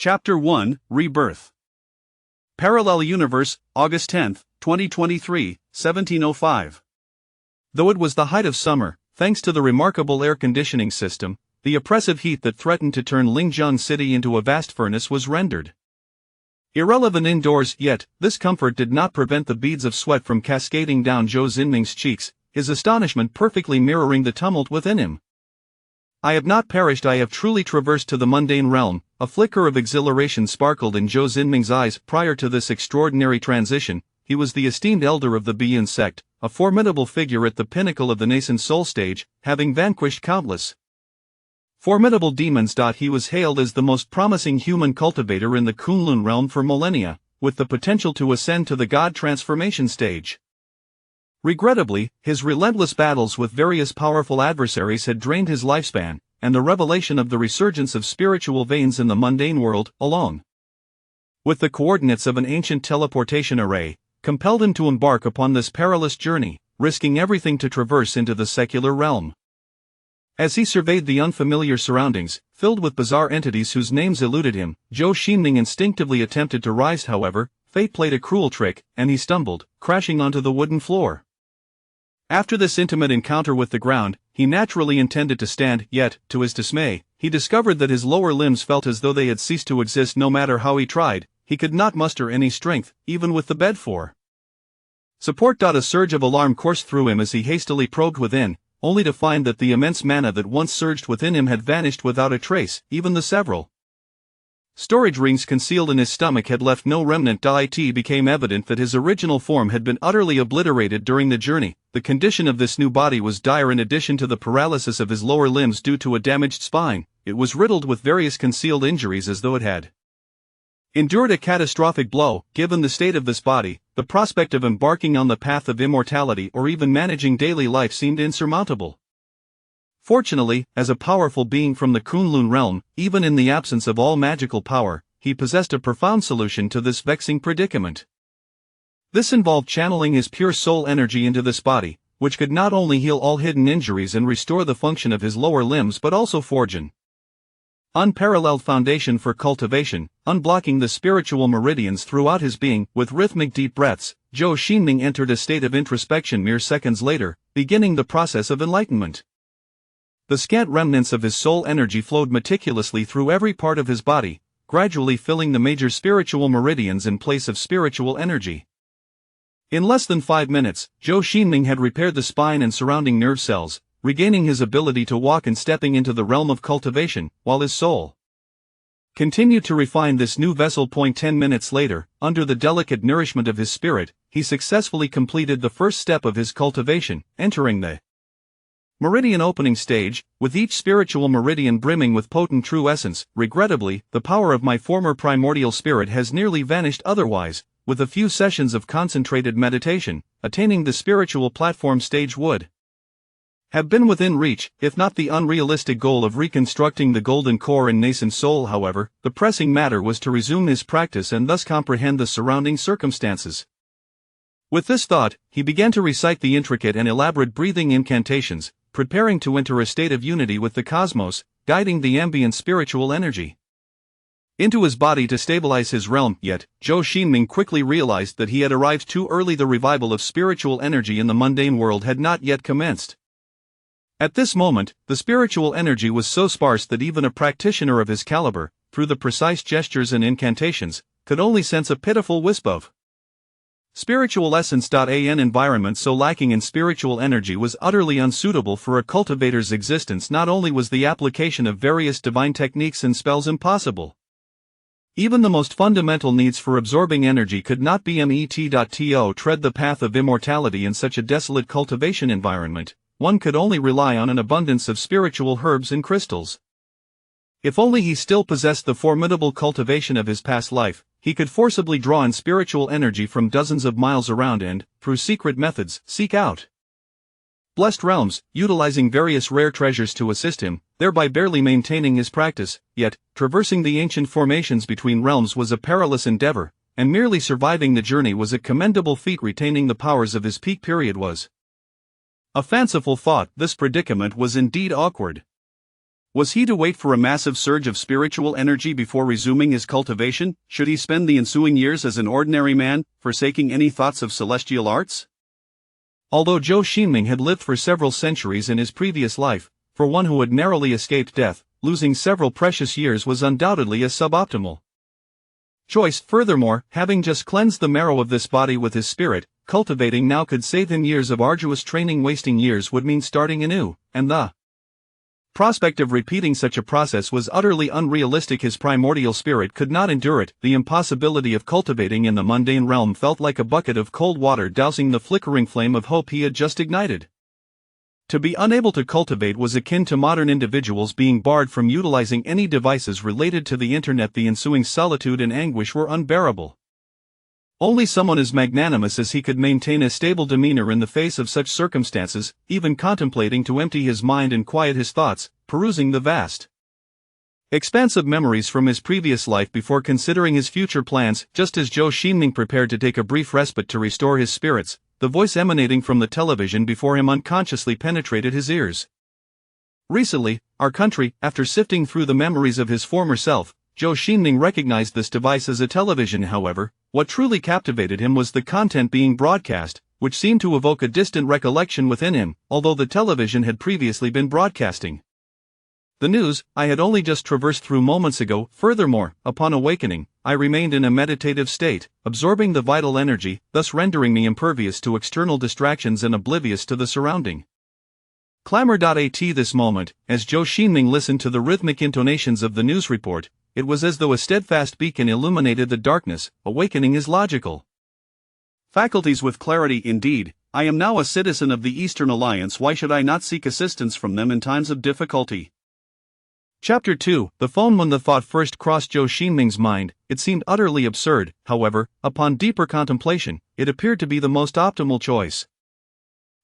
Chapter 1, Rebirth. Parallel Universe, August 10, 2023, 1705. Though it was the height of summer, thanks to the remarkable air conditioning system, the oppressive heat that threatened to turn Lingjiang City into a vast furnace was rendered irrelevant indoors. Yet, this comfort did not prevent the beads of sweat from cascading down Zhou Xingming's cheeks, his astonishment perfectly mirroring the tumult within him. "I have not perished, I have truly traversed to the mundane realm." A flicker of exhilaration sparkled in Zhou Xingming's eyes. Prior to this extraordinary transition, he was the esteemed elder of the Biyun sect, a formidable figure at the pinnacle of the nascent soul stage, having vanquished countless formidable demons. He was hailed as the most promising human cultivator in the Kunlun realm for millennia, with the potential to ascend to the god transformation stage. Regrettably, his relentless battles with various powerful adversaries had drained his lifespan, and the revelation of the resurgence of spiritual veins in the mundane world, along with the coordinates of an ancient teleportation array, compelled him to embark upon this perilous journey, risking everything to traverse into the secular realm. As he surveyed the unfamiliar surroundings, filled with bizarre entities whose names eluded him, Zhou Xingming instinctively attempted to rise. However, fate played a cruel trick, and he stumbled, crashing onto the wooden floor. After this intimate encounter with the ground, he naturally intended to stand, yet, to his dismay, he discovered that his lower limbs felt as though they had ceased to exist. No matter how he tried, he could not muster any strength, even with the bed for support. A surge of alarm coursed through him as he hastily probed within, only to find that the immense mana that once surged within him had vanished without a trace. Even the several storage rings concealed in his stomach had left no remnant. It became evident that his original form had been utterly obliterated during the journey. The condition of this new body was dire. In addition to the paralysis of his lower limbs due to a damaged spine, it was riddled with various concealed injuries, as though it had endured a catastrophic blow. Given the state of this body, the prospect of embarking on the path of immortality or even managing daily life seemed insurmountable. Fortunately, as a powerful being from the Kunlun realm, even in the absence of all magical power, he possessed a profound solution to this vexing predicament. This involved channeling his pure soul energy into this body, which could not only heal all hidden injuries and restore the function of his lower limbs but also forge an unparalleled foundation for cultivation, unblocking the spiritual meridians throughout his being. With rhythmic deep breaths, Zhou Xingming entered a state of introspection mere seconds later, beginning the process of enlightenment. The scant remnants of his soul energy flowed meticulously through every part of his body, gradually filling the major spiritual meridians in place of spiritual energy. In less than 5 minutes, Zhou Xingming had repaired the spine and surrounding nerve cells, regaining his ability to walk and stepping into the realm of cultivation, while his soul continued to refine this new vessel. 10 minutes later, under the delicate nourishment of his spirit, he successfully completed the first step of his cultivation, entering the meridian opening stage, with each spiritual meridian brimming with potent true essence. Regrettably, the power of my former primordial spirit has nearly vanished. Otherwise, with a few sessions of concentrated meditation, attaining the spiritual platform stage would have been within reach, if not the unrealistic goal of reconstructing the golden core and nascent soul. However, the pressing matter was to resume his practice and thus comprehend the surrounding circumstances. With this thought, he began to recite the intricate and elaborate breathing incantations, preparing to enter a state of unity with the cosmos, guiding the ambient spiritual energy into his body to stabilize his realm. Yet, Zhou Xingming quickly realized that he had arrived too early. The revival of spiritual energy in the mundane world had not yet commenced. At this moment, the spiritual energy was so sparse that even a practitioner of his caliber, through the precise gestures and incantations, could only sense a pitiful wisp of spiritual essence. An environment so lacking in spiritual energy was utterly unsuitable for a cultivator's existence. Not only was the application of various divine techniques and spells impossible, even the most fundamental needs for absorbing energy could not be met. To tread the path of immortality in such a desolate cultivation environment, one could only rely on an abundance of spiritual herbs and crystals. If only he still possessed the formidable cultivation of his past life, he could forcibly draw in spiritual energy from dozens of miles around and, through secret methods, seek out blessed realms, utilizing various rare treasures to assist him, thereby barely maintaining his practice. Yet, traversing the ancient formations between realms was a perilous endeavor, and merely surviving the journey was a commendable feat. Retaining the powers of his peak period was a fanciful thought. This predicament was indeed awkward. Was he to wait for a massive surge of spiritual energy before resuming his cultivation? Should he spend the ensuing years as an ordinary man, forsaking any thoughts of celestial arts? Although Zhou Xingming had lived for several centuries in his previous life, for one who had narrowly escaped death, losing several precious years was undoubtedly a suboptimal choice. Furthermore, having just cleansed the marrow of this body with his spirit, cultivating now could save him years of arduous training. Wasting years would mean starting anew, and the prospect of repeating such a process was utterly unrealistic. His primordial spirit could not endure it. The impossibility of cultivating in the mundane realm felt like a bucket of cold water dousing the flickering flame of hope he had just ignited. To be unable to cultivate was akin to modern individuals being barred from utilizing any devices related to the internet. The ensuing solitude and anguish were unbearable. Only someone as magnanimous as he could maintain a stable demeanor in the face of such circumstances, even contemplating to empty his mind and quiet his thoughts, perusing the vast expanse of memories from his previous life before considering his future plans. Just as Zhou Xingming prepared to take a brief respite to restore his spirits, the voice emanating from the television before him unconsciously penetrated his ears. Recently, our country, after sifting through the memories of his former self, Zhou Xingming recognized this device as a television. However, what truly captivated him was the content being broadcast, which seemed to evoke a distant recollection within him, although the television had previously been broadcasting the news I had only just traversed through moments ago. Furthermore, upon awakening, I remained in a meditative state, absorbing the vital energy, thus rendering me impervious to external distractions and oblivious to the surrounding clamor. At this moment, as Zhou Xingming listened to the rhythmic intonations of the news report, it was as though a steadfast beacon illuminated the darkness, awakening his logical faculties with clarity. Indeed, I am now a citizen of the Eastern Alliance. Why should I not seek assistance from them in times of difficulty? Chapter 2. The phone. When the thought first crossed Zhou Xingming's mind, it seemed utterly absurd. However, upon deeper contemplation, it appeared to be the most optimal choice.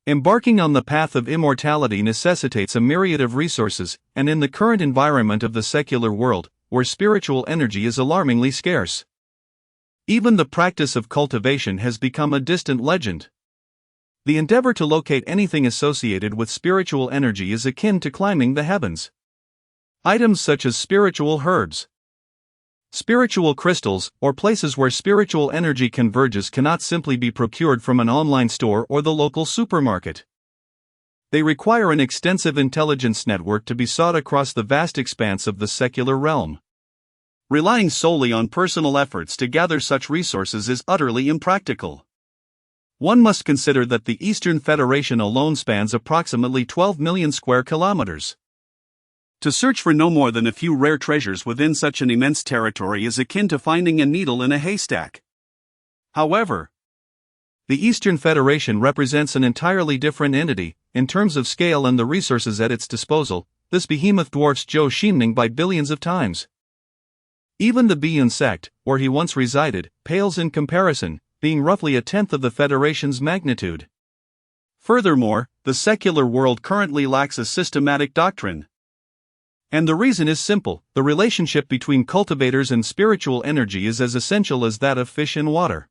Embarking on the path of immortality necessitates a myriad of resources, and in the current environment of the secular world, where spiritual energy is alarmingly scarce, even the practice of cultivation has become a distant legend. The endeavor to locate anything associated with spiritual energy is akin to climbing the heavens. Items such as spiritual herbs, spiritual crystals, or places where spiritual energy converges cannot simply be procured from an online store or the local supermarket. They require an extensive intelligence network to be sought across the vast expanse of the secular realm. Relying solely on personal efforts to gather such resources is utterly impractical. One must consider that the Eastern Federation alone spans approximately 12 million square kilometers. To search for no more than a few rare treasures within such an immense territory is akin to finding a needle in a haystack. However, the Eastern Federation represents an entirely different entity. In terms of scale and the resources at its disposal, this behemoth dwarfs Zhou Xingming by billions of times. Even the Biyun sect, where he once resided, pales in comparison, being roughly a tenth of the Federation's magnitude. Furthermore, the secular world currently lacks a systematic doctrine. And the reason is simple: the relationship between cultivators and spiritual energy is as essential as that of fish and water.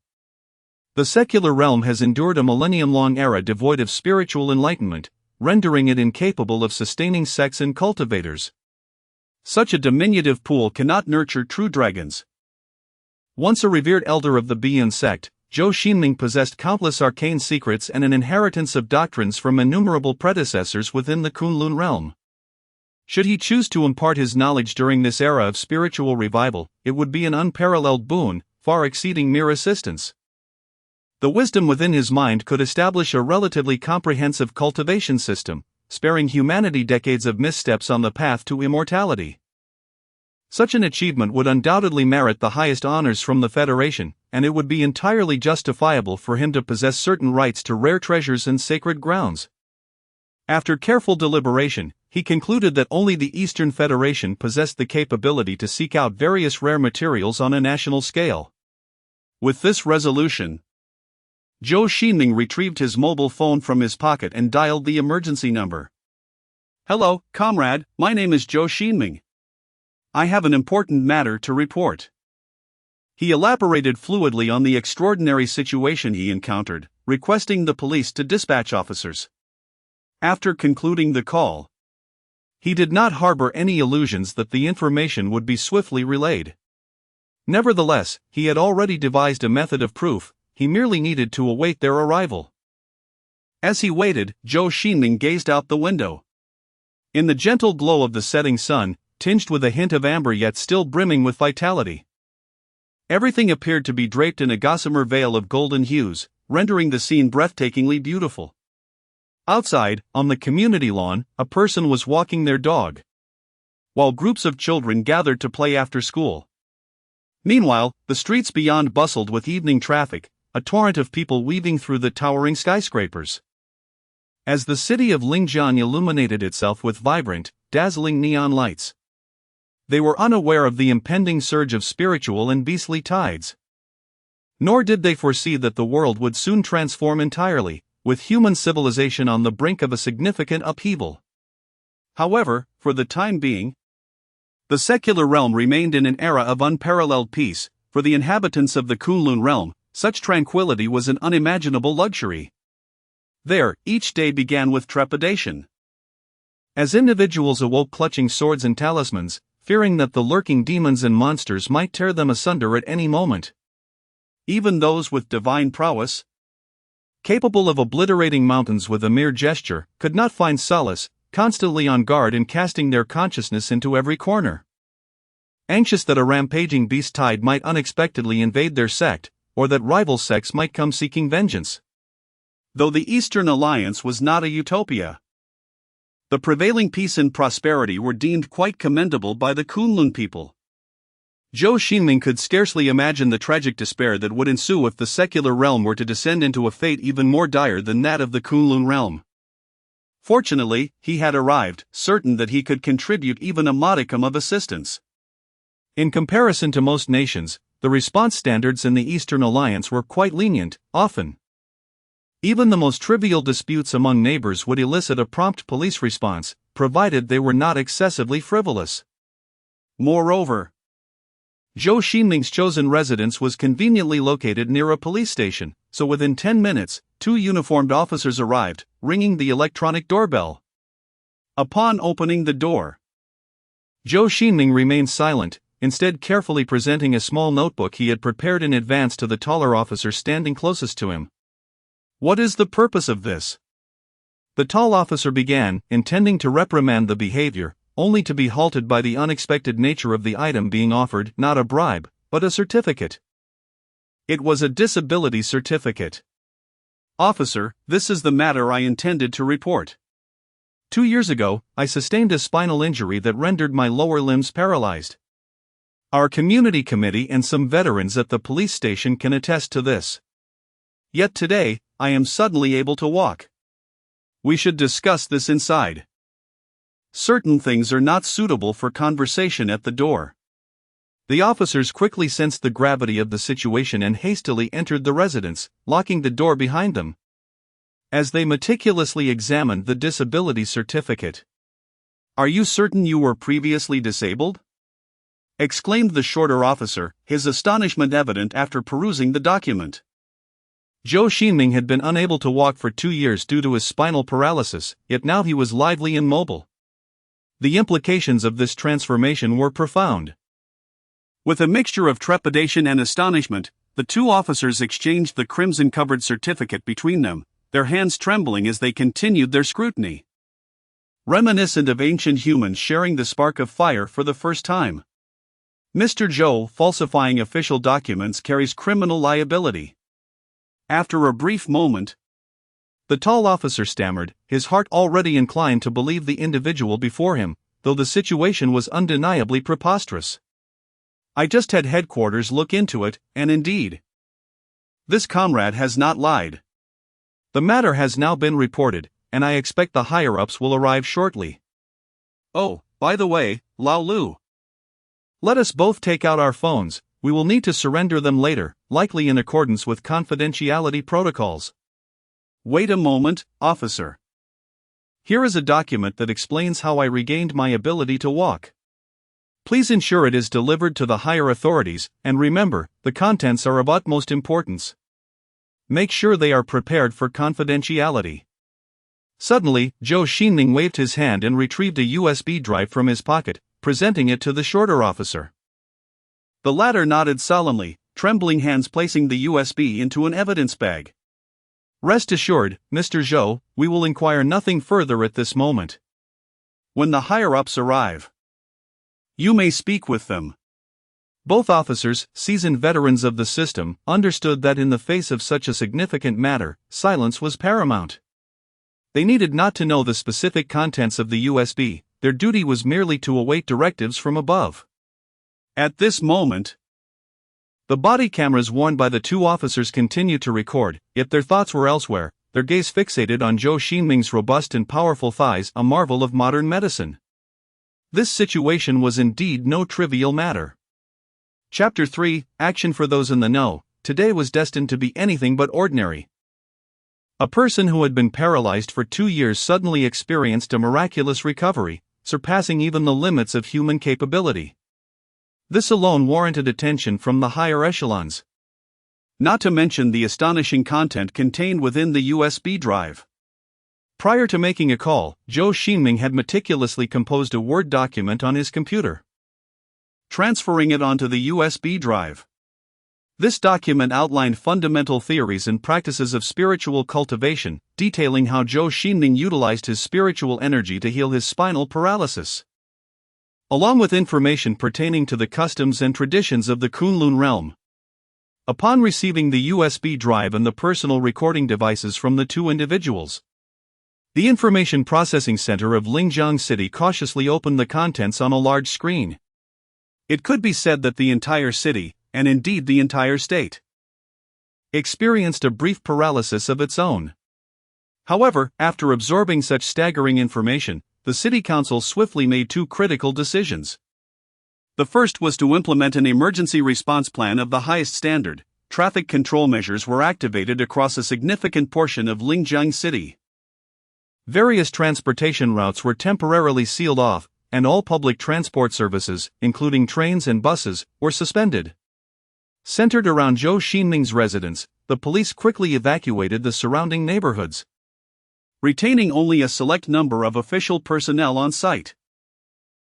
The secular realm has endured a millennium-long era devoid of spiritual enlightenment, rendering it incapable of sustaining sects and cultivators. Such a diminutive pool cannot nurture true dragons. Once a revered elder of the Biyun sect, Zhou Xingming possessed countless arcane secrets and an inheritance of doctrines from innumerable predecessors within the Kunlun realm. Should he choose to impart his knowledge during this era of spiritual revival, it would be an unparalleled boon, far exceeding mere assistance. The wisdom within his mind could establish a relatively comprehensive cultivation system, sparing humanity decades of missteps on the path to immortality. Such an achievement would undoubtedly merit the highest honors from the Federation, and it would be entirely justifiable for him to possess certain rights to rare treasures and sacred grounds. After careful deliberation, he concluded that only the Eastern Federation possessed the capability to seek out various rare materials on a national scale. With this resolution, Zhou Xingming retrieved his mobile phone from his pocket and dialed the emergency number. "Hello, comrade, my name is Zhou Xingming. I have an important matter to report." He elaborated fluidly on the extraordinary situation he encountered, requesting the police to dispatch officers. After concluding the call, He did not harbor any illusions that the information would be swiftly relayed. Nevertheless, he had already devised a method of proof. He merely needed to await their arrival. As he waited, Zhou Xingming gazed out the window. In the gentle glow of the setting sun, tinged with a hint of amber yet still brimming with vitality, everything appeared to be draped in a gossamer veil of golden hues, rendering the scene breathtakingly beautiful. Outside, on the community lawn, a person was walking their dog, while groups of children gathered to play after school. Meanwhile, the streets beyond bustled with evening traffic, a torrent of people weaving through the towering skyscrapers. As the city of Lingjian illuminated itself with vibrant, dazzling neon lights, they were unaware of the impending surge of spiritual and beastly tides. Nor did they foresee that the world would soon transform entirely, with human civilization on the brink of a significant upheaval. However, for the time being, the secular realm remained in an era of unparalleled peace. For the inhabitants of the Kunlun realm, such tranquility was an unimaginable luxury. There, each day began with trepidation. As individuals awoke clutching swords and talismans, fearing that the lurking demons and monsters might tear them asunder at any moment. Even those with divine prowess, capable of obliterating mountains with a mere gesture, could not find solace, constantly on guard and casting their consciousness into every corner. Anxious that a rampaging beast tide might unexpectedly invade their sect, or that rival sects might come seeking vengeance. Though the Eastern Alliance was not a utopia, the prevailing peace and prosperity were deemed quite commendable by the Kunlun people. Zhou Xingming could scarcely imagine the tragic despair that would ensue if the secular realm were to descend into a fate even more dire than that of the Kunlun realm. Fortunately, he had arrived, certain that he could contribute even a modicum of assistance. In comparison to most nations, the response standards in the Eastern Alliance were quite lenient, often. Even the most trivial disputes among neighbors would elicit a prompt police response, provided they were not excessively frivolous. Moreover, Zhou Xingming's chosen residence was conveniently located near a police station, so within 10 minutes, 2 uniformed officers arrived, ringing the electronic doorbell. Upon opening the door, Zhou Xingming remained silent, instead carefully presenting a small notebook he had prepared in advance to the taller officer standing closest to him. "What is the purpose of this?" The tall officer began, intending to reprimand the behavior, only to be halted by the unexpected nature of the item being offered, not a bribe, but a certificate. It was a disability certificate. "Officer, this is the matter I intended to report. 2 years ago, I sustained a spinal injury that rendered my lower limbs paralyzed. Our community committee and some veterans at the police station can attest to this. Yet today, I am suddenly able to walk. We should discuss this inside. Certain things are not suitable for conversation at the door." The officers quickly sensed the gravity of the situation and hastily entered the residence, locking the door behind them. As they meticulously examined the disability certificate, "Are you certain you were previously disabled?" exclaimed the shorter officer, his astonishment evident after perusing the document. Zhou Xingming had been unable to walk for 2 years due to his spinal paralysis, yet now he was lively and mobile. The implications of this transformation were profound. With a mixture of trepidation and astonishment, the 2 officers exchanged the crimson-covered certificate between them, their hands trembling as they continued their scrutiny. Reminiscent of ancient humans sharing the spark of fire for the first time. "Mr. Zhou, falsifying official documents carries criminal liability." After a brief moment, the tall officer stammered, his heart already inclined to believe the individual before him, though the situation was undeniably preposterous. "I just had headquarters look into it, and indeed, this comrade has not lied. The matter has now been reported, and I expect the higher-ups will arrive shortly. Oh, by the way, Lao Lu, let us both take out our phones. We will need to surrender them later, likely in accordance with confidentiality protocols." "Wait a moment, officer. Here is a document that explains how I regained my ability to walk. Please ensure it is delivered to the higher authorities, and remember, the contents are of utmost importance. Make sure they are prepared for confidentiality." Suddenly, Zhou Xingming waved his hand and retrieved a USB drive from his pocket, presenting it to the shorter officer. The latter nodded solemnly, trembling hands placing the USB into an evidence bag. "Rest assured, Mr. Zhou, we will inquire nothing further at this moment. When the higher-ups arrive, you may speak with them." Both officers, seasoned veterans of the system, understood that in the face of such a significant matter, silence was paramount. They needed not to know the specific contents of the USB, their duty was merely to await directives from above. At this moment, the body cameras worn by the two officers continued to record, yet their thoughts were elsewhere, their gaze fixated on Zhou Xingming's robust and powerful thighs, a marvel of modern medicine. This situation was indeed no trivial matter. Chapter 3, Action for those in the know. Today was destined to be anything but ordinary. A person who had been paralyzed for 2 years suddenly experienced a miraculous recovery, surpassing even the limits of human capability. This alone warranted attention from the higher echelons. Not to mention the astonishing content contained within the USB drive. Prior to making a call, Zhou Xingming had meticulously composed a Word document on his computer, transferring it onto the USB drive. This document outlined fundamental theories and practices of spiritual cultivation, detailing how Zhou Xingming utilized his spiritual energy to heal his spinal paralysis, along with information pertaining to the customs and traditions of the Kunlun realm. Upon receiving the USB drive and the personal recording devices from the two individuals, the Information Processing Center of Lingjiang City cautiously opened the contents on a large screen. It could be said that the entire city, and indeed the entire state, experienced a brief paralysis of its own. However, after absorbing such staggering information, the city council swiftly made two critical decisions. The first was to implement an emergency response plan of the highest standard. Traffic control measures were activated across a significant portion of Lingjiang City. Various transportation routes were temporarily sealed off, and all public transport services, including trains and buses, were suspended. Centered around Zhou Xingming's residence, the police quickly evacuated the surrounding neighborhoods, retaining only a select number of official personnel on site.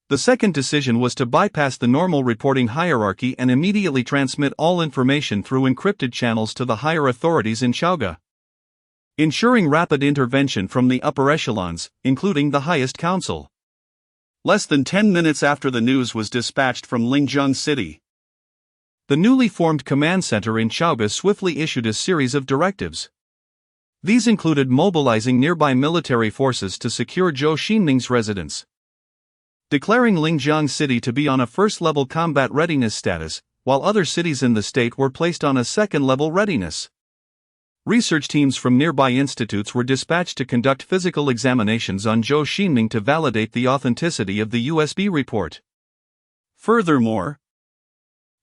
The second decision was to bypass the normal reporting hierarchy and immediately transmit all information through encrypted channels to the higher authorities in Chaoga, ensuring rapid intervention from the upper echelons, including the highest council. Less than 10 minutes after the news was dispatched from Lingjiang City, the newly formed command center in Chaoga swiftly issued a series of directives. These included mobilizing nearby military forces to secure Zhou Xingming's residence, declaring Lingjiang City to be on a first-level combat readiness status, while other cities in the state were placed on a second-level readiness. Research teams from nearby institutes were dispatched to conduct physical examinations on Zhou Xingming to validate the authenticity of the USB report. Furthermore,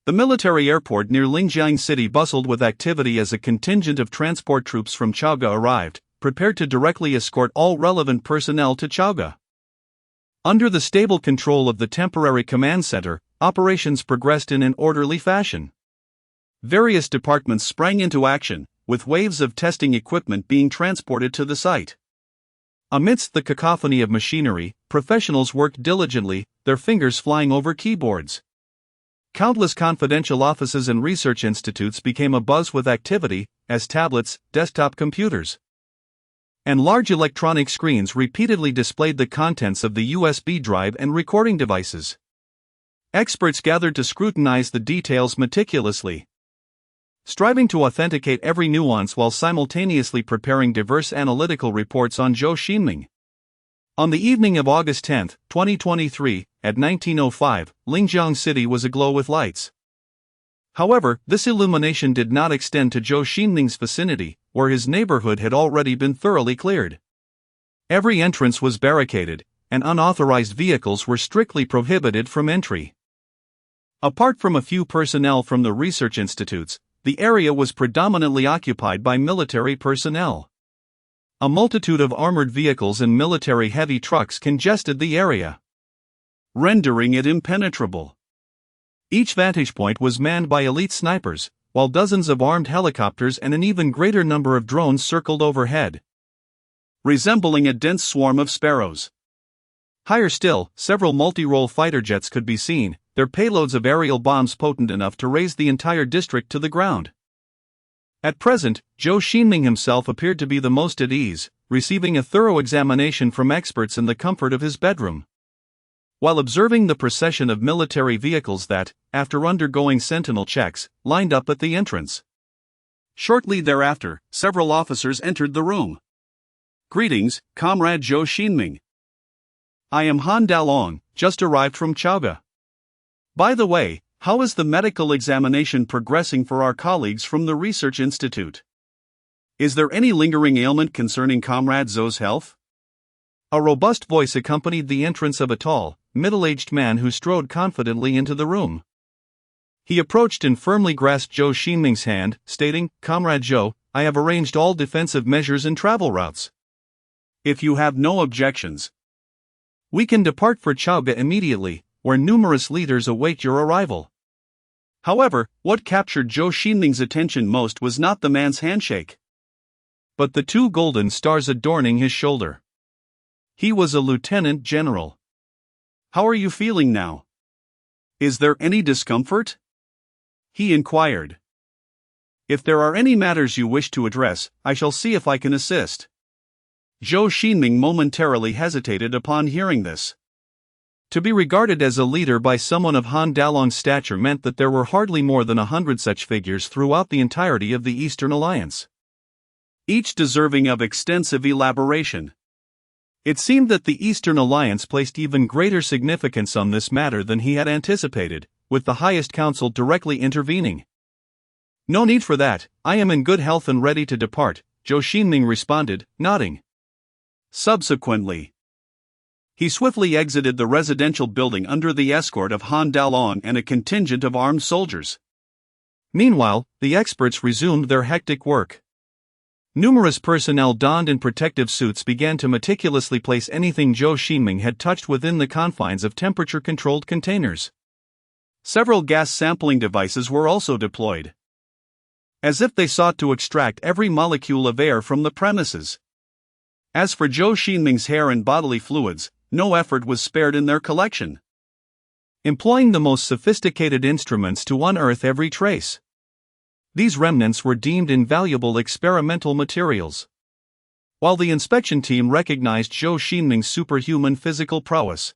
the military airport near Lingjiang City bustled with activity as a contingent of transport troops from Chaoga arrived, prepared to directly escort all relevant personnel to Chaoga. Under the stable control of the temporary command center, operations progressed in an orderly fashion. Various departments sprang into action, with waves of testing equipment being transported to the site. Amidst the cacophony of machinery, professionals worked diligently, their fingers flying over keyboards. Countless confidential offices and research institutes became abuzz with activity, as tablets, desktop computers, and large electronic screens repeatedly displayed the contents of the USB drive and recording devices. Experts gathered to scrutinize the details meticulously, striving to authenticate every nuance while simultaneously preparing diverse analytical reports on Zhou Xingming. On the evening of August 10, 2023, at 19:05, Lingjiang City was aglow with lights. However, this illumination did not extend to Zhou Xingming's vicinity, where his neighborhood had already been thoroughly cleared. Every entrance was barricaded, and unauthorized vehicles were strictly prohibited from entry. Apart from a few personnel from the research institutes, the area was predominantly occupied by military personnel. A multitude of armored vehicles and military heavy trucks congested the area, rendering it impenetrable. Each vantage point was manned by elite snipers, while dozens of armed helicopters and an even greater number of drones circled overhead. resembling a dense swarm of sparrows. Higher still, several multi-role fighter jets could be seen, their payloads of aerial bombs potent enough to raze the entire district to the ground. At present, Zhou Xingming himself appeared to be the most at ease, receiving a thorough examination from experts in the comfort of his bedroom. While observing the procession of military vehicles that, after undergoing sentinel checks, lined up at the entrance. Shortly thereafter, several officers entered the room. "Greetings, Comrade Zhou Xingming. I am Han Dalong, just arrived from Chaoga. By the way, how is the medical examination progressing for our colleagues from the Research Institute? Is there any lingering ailment concerning Comrade Zhou's health?" A robust voice accompanied the entrance of a tall, middle-aged man who strode confidently into the room. He approached and firmly grasped Zhou Xingming's hand, stating, "Comrade Zhou, I have arranged all defensive measures and travel routes. If you have no objections, we can depart for Chaoga immediately, where numerous leaders await your arrival." However, what captured Zhou Xingming's attention most was not the man's handshake, but the two golden stars adorning his shoulder. He was a lieutenant general. "How are you feeling now? Is there any discomfort?" he inquired. "If there are any matters you wish to address, I shall see if I can assist." Zhou Xingming momentarily hesitated upon hearing this. To be regarded as a leader by someone of Han Dalong's stature meant that there were hardly more than 100 such figures throughout the entirety of the Eastern Alliance, each deserving of extensive elaboration. It seemed that the Eastern Alliance placed even greater significance on this matter than he had anticipated, with the highest council directly intervening. "No need for that, I am in good health and ready to depart," Zhou Xingming responded, nodding. Subsequently, he swiftly exited the residential building under the escort of Han Dalong and a contingent of armed soldiers. Meanwhile, the experts resumed their hectic work. Numerous personnel donned in protective suits began to meticulously place anything Zhou Xingming had touched within the confines of temperature-controlled containers. Several gas sampling devices were also deployed, as if they sought to extract every molecule of air from the premises. As for Zhou Xingming's hair and bodily fluids, no effort was spared in their collection, employing the most sophisticated instruments to unearth every trace. These remnants were deemed invaluable experimental materials. While the inspection team recognized Zhou Xingming's superhuman physical prowess,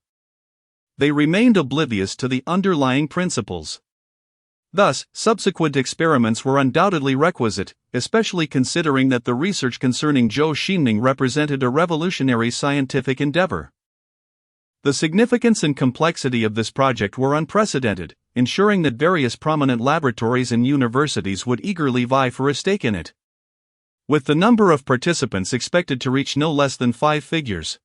they remained oblivious to the underlying principles. Thus, subsequent experiments were undoubtedly requisite, especially considering that the research concerning Zhou Xingming represented a revolutionary scientific endeavor. The significance and complexity of this project were unprecedented, ensuring that various prominent laboratories and universities would eagerly vie for a stake in it, with the number of participants expected to reach no less than 5 figures.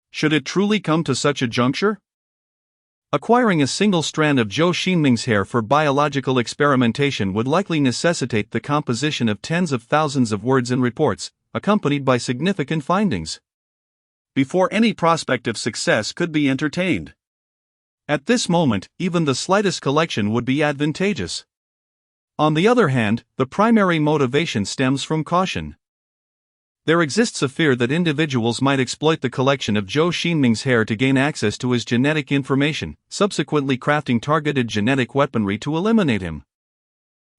Should it truly come to such a juncture? Acquiring a single strand of Zhou Xingming's hair for biological experimentation would likely necessitate the composition of tens of thousands of words and reports, accompanied by significant findings, before any prospect of success could be entertained. At this moment, even the slightest collection would be advantageous. On the other hand, the primary motivation stems from caution. There exists a fear that individuals might exploit the collection of Zhou Xingming's hair to gain access to his genetic information, subsequently crafting targeted genetic weaponry to eliminate him.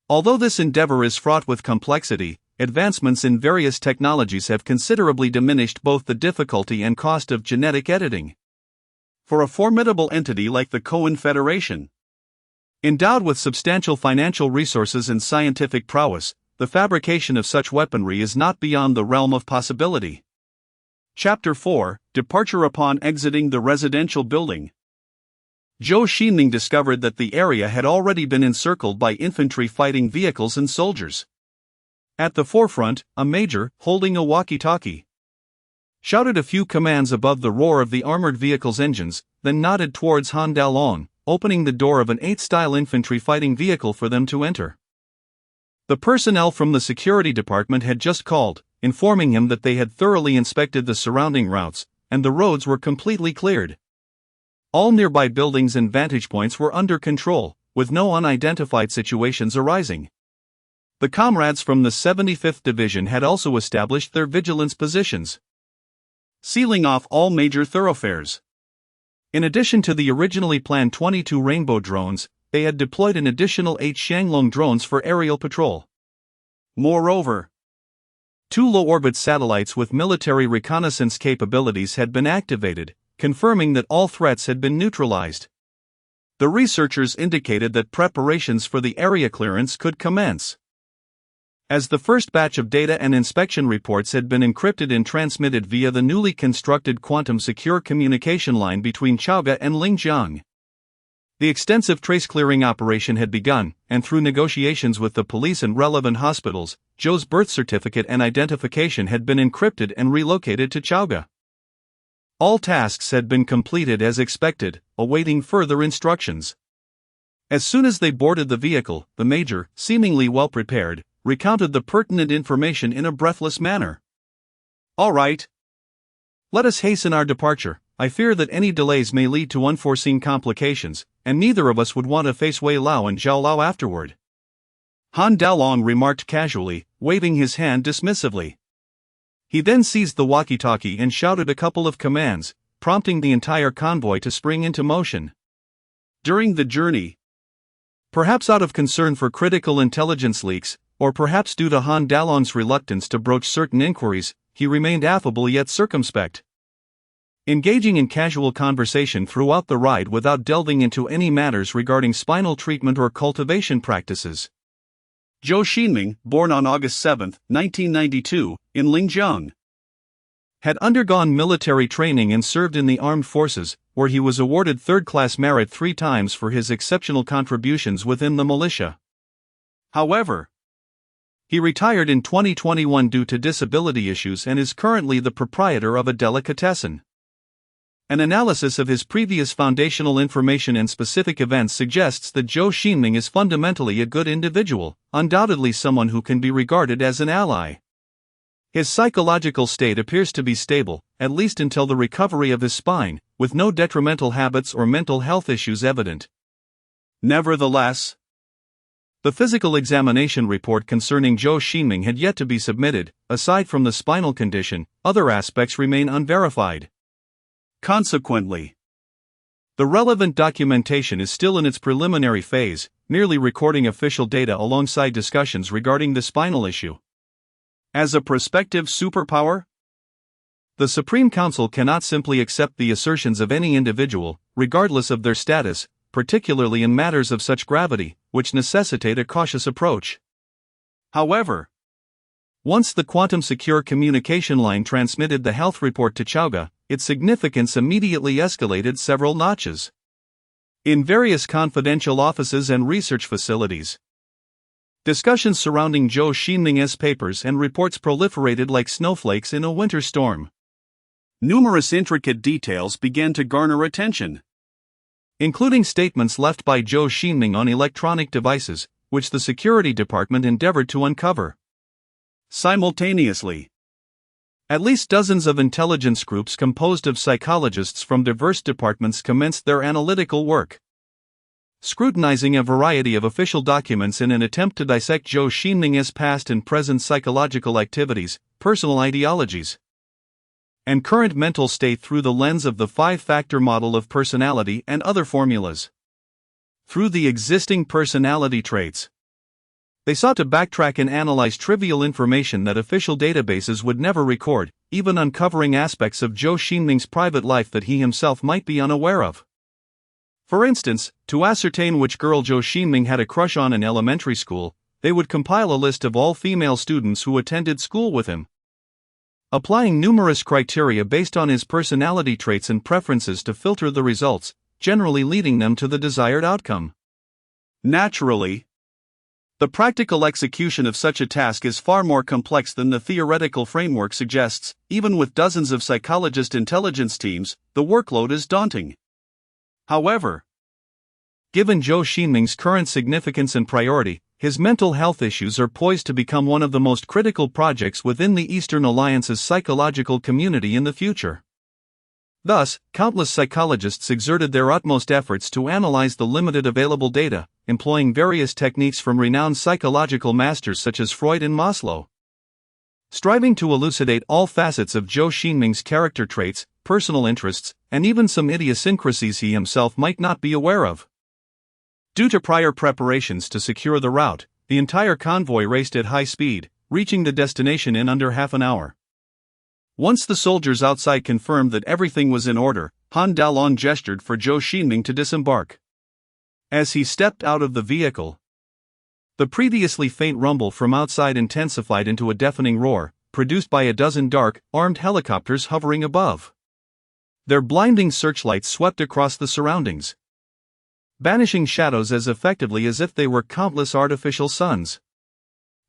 Although this endeavor is fraught with complexity, advancements in various technologies have considerably diminished both the difficulty and cost of genetic editing. For a formidable entity like the Cohen Federation, endowed with substantial financial resources and scientific prowess, the fabrication of such weaponry is not beyond the realm of possibility. Chapter 4: Departure upon exiting the residential building. Zhou Xingming discovered that the area had already been encircled by infantry fighting vehicles and soldiers. At the forefront, a major, holding a walkie-talkie, shouted a few commands above the roar of the armored vehicle's engines, then nodded towards Han Dalong, opening the door of an 8-style infantry fighting vehicle for them to enter. The personnel from the security department had just called, informing him that they had thoroughly inspected the surrounding routes, and the roads were completely cleared. All nearby buildings and vantage points were under control, with no unidentified situations arising. The comrades from the 75th Division had also established their vigilance positions. sealing off all major thoroughfares. In addition to the originally planned 22 Rainbow drones, they had deployed an additional 8 Shanglong drones for aerial patrol. Moreover, 2 low-orbit satellites with military reconnaissance capabilities had been activated, confirming that all threats had been neutralized. The researchers indicated that preparations for the area clearance could commence. As the first batch of data and inspection reports had been encrypted and transmitted via the newly constructed quantum-secure communication line between Chaoga and Lingjiang. The extensive trace-clearing operation had begun, and through negotiations with the police and relevant hospitals, Zhou's birth certificate and identification had been encrypted and relocated to Chaoga. All tasks had been completed as expected, awaiting further instructions. As soon as they boarded the vehicle, the Major, seemingly well-prepared, recounted the pertinent information in a breathless manner. "All right. Let us hasten our departure. I fear that any delays may lead to unforeseen complications, and neither of us would want to face Wei Lao and Zhao Lao afterward." Han Daolong remarked casually, waving his hand dismissively. He then seized the walkie-talkie and shouted a couple of commands, prompting the entire convoy to spring into motion. During the journey, perhaps out of concern for critical intelligence leaks, or perhaps due to Han Daolong's reluctance to broach certain inquiries, he remained affable yet circumspect. Engaging in casual conversation throughout the ride without delving into any matters regarding spinal treatment or cultivation practices. Zhou Xingming, born on August 7, 1992, in Lingjiang, had undergone military training and served in the armed forces, where he was awarded third-class merit 3 times for his exceptional contributions within the militia. However, he retired in 2021 due to disability issues and is currently the proprietor of a delicatessen. An analysis of his previous foundational information and specific events suggests that Zhou Xingming is fundamentally a good individual, undoubtedly someone who can be regarded as an ally. His psychological state appears to be stable, at least until the recovery of his spine, with no detrimental habits or mental health issues evident. Nevertheless, the physical examination report concerning Zhou Xingming had yet to be submitted. Aside from the spinal condition, other aspects remain unverified. Consequently, the relevant documentation is still in its preliminary phase, merely recording official data alongside discussions regarding the spinal issue. As a prospective superpower, the Supreme Council cannot simply accept the assertions of any individual, regardless of their status, particularly in matters of such gravity, which necessitate a cautious approach. However, once the quantum-secure communication line transmitted the health report to Chaoga, its significance immediately escalated several notches. In various confidential offices and research facilities, discussions surrounding Zhou Xingming's papers and reports proliferated like snowflakes in a winter storm. Numerous intricate details began to garner attention, including statements left by Zhou Xingming on electronic devices, which the security department endeavored to uncover. Simultaneously, at least dozens of intelligence groups composed of psychologists from diverse departments commenced their analytical work, scrutinizing a variety of official documents in an attempt to dissect Zhou Xingming's past and present psychological activities, personal ideologies, and current mental state through the lens of the 5-factor model of personality and other formulas. Through the existing personality traits, they sought to backtrack and analyze trivial information that official databases would never record, even uncovering aspects of Zhou Xingming's private life that he himself might be unaware of. For instance, to ascertain which girl Zhou Xingming had a crush on in elementary school, they would compile a list of all female students who attended school with him, applying numerous criteria based on his personality traits and preferences to filter the results, generally leading them to the desired outcome. Naturally, the practical execution of such a task is far more complex than the theoretical framework suggests. Even with dozens of psychologist intelligence teams, the workload is daunting. However, given Zhou Xingming's current significance and priority, his mental health issues are poised to become one of the most critical projects within the Eastern Alliance's psychological community in the future. Thus, countless psychologists exerted their utmost efforts to analyze the limited available data, employing various techniques from renowned psychological masters such as Freud and Maslow. striving to elucidate all facets of Zhou Xingming's character traits, personal interests, and even some idiosyncrasies he himself might not be aware of. Due to prior preparations to secure the route, the entire convoy raced at high speed, reaching the destination in under half an hour. Once the soldiers outside confirmed that everything was in order, Han Dalong gestured for Zhou Xingming to disembark. As he stepped out of the vehicle, the previously faint rumble from outside intensified into a deafening roar, produced by a dozen dark, armed helicopters hovering above. Their blinding searchlights swept across the surroundings, banishing shadows as effectively as if they were countless artificial suns.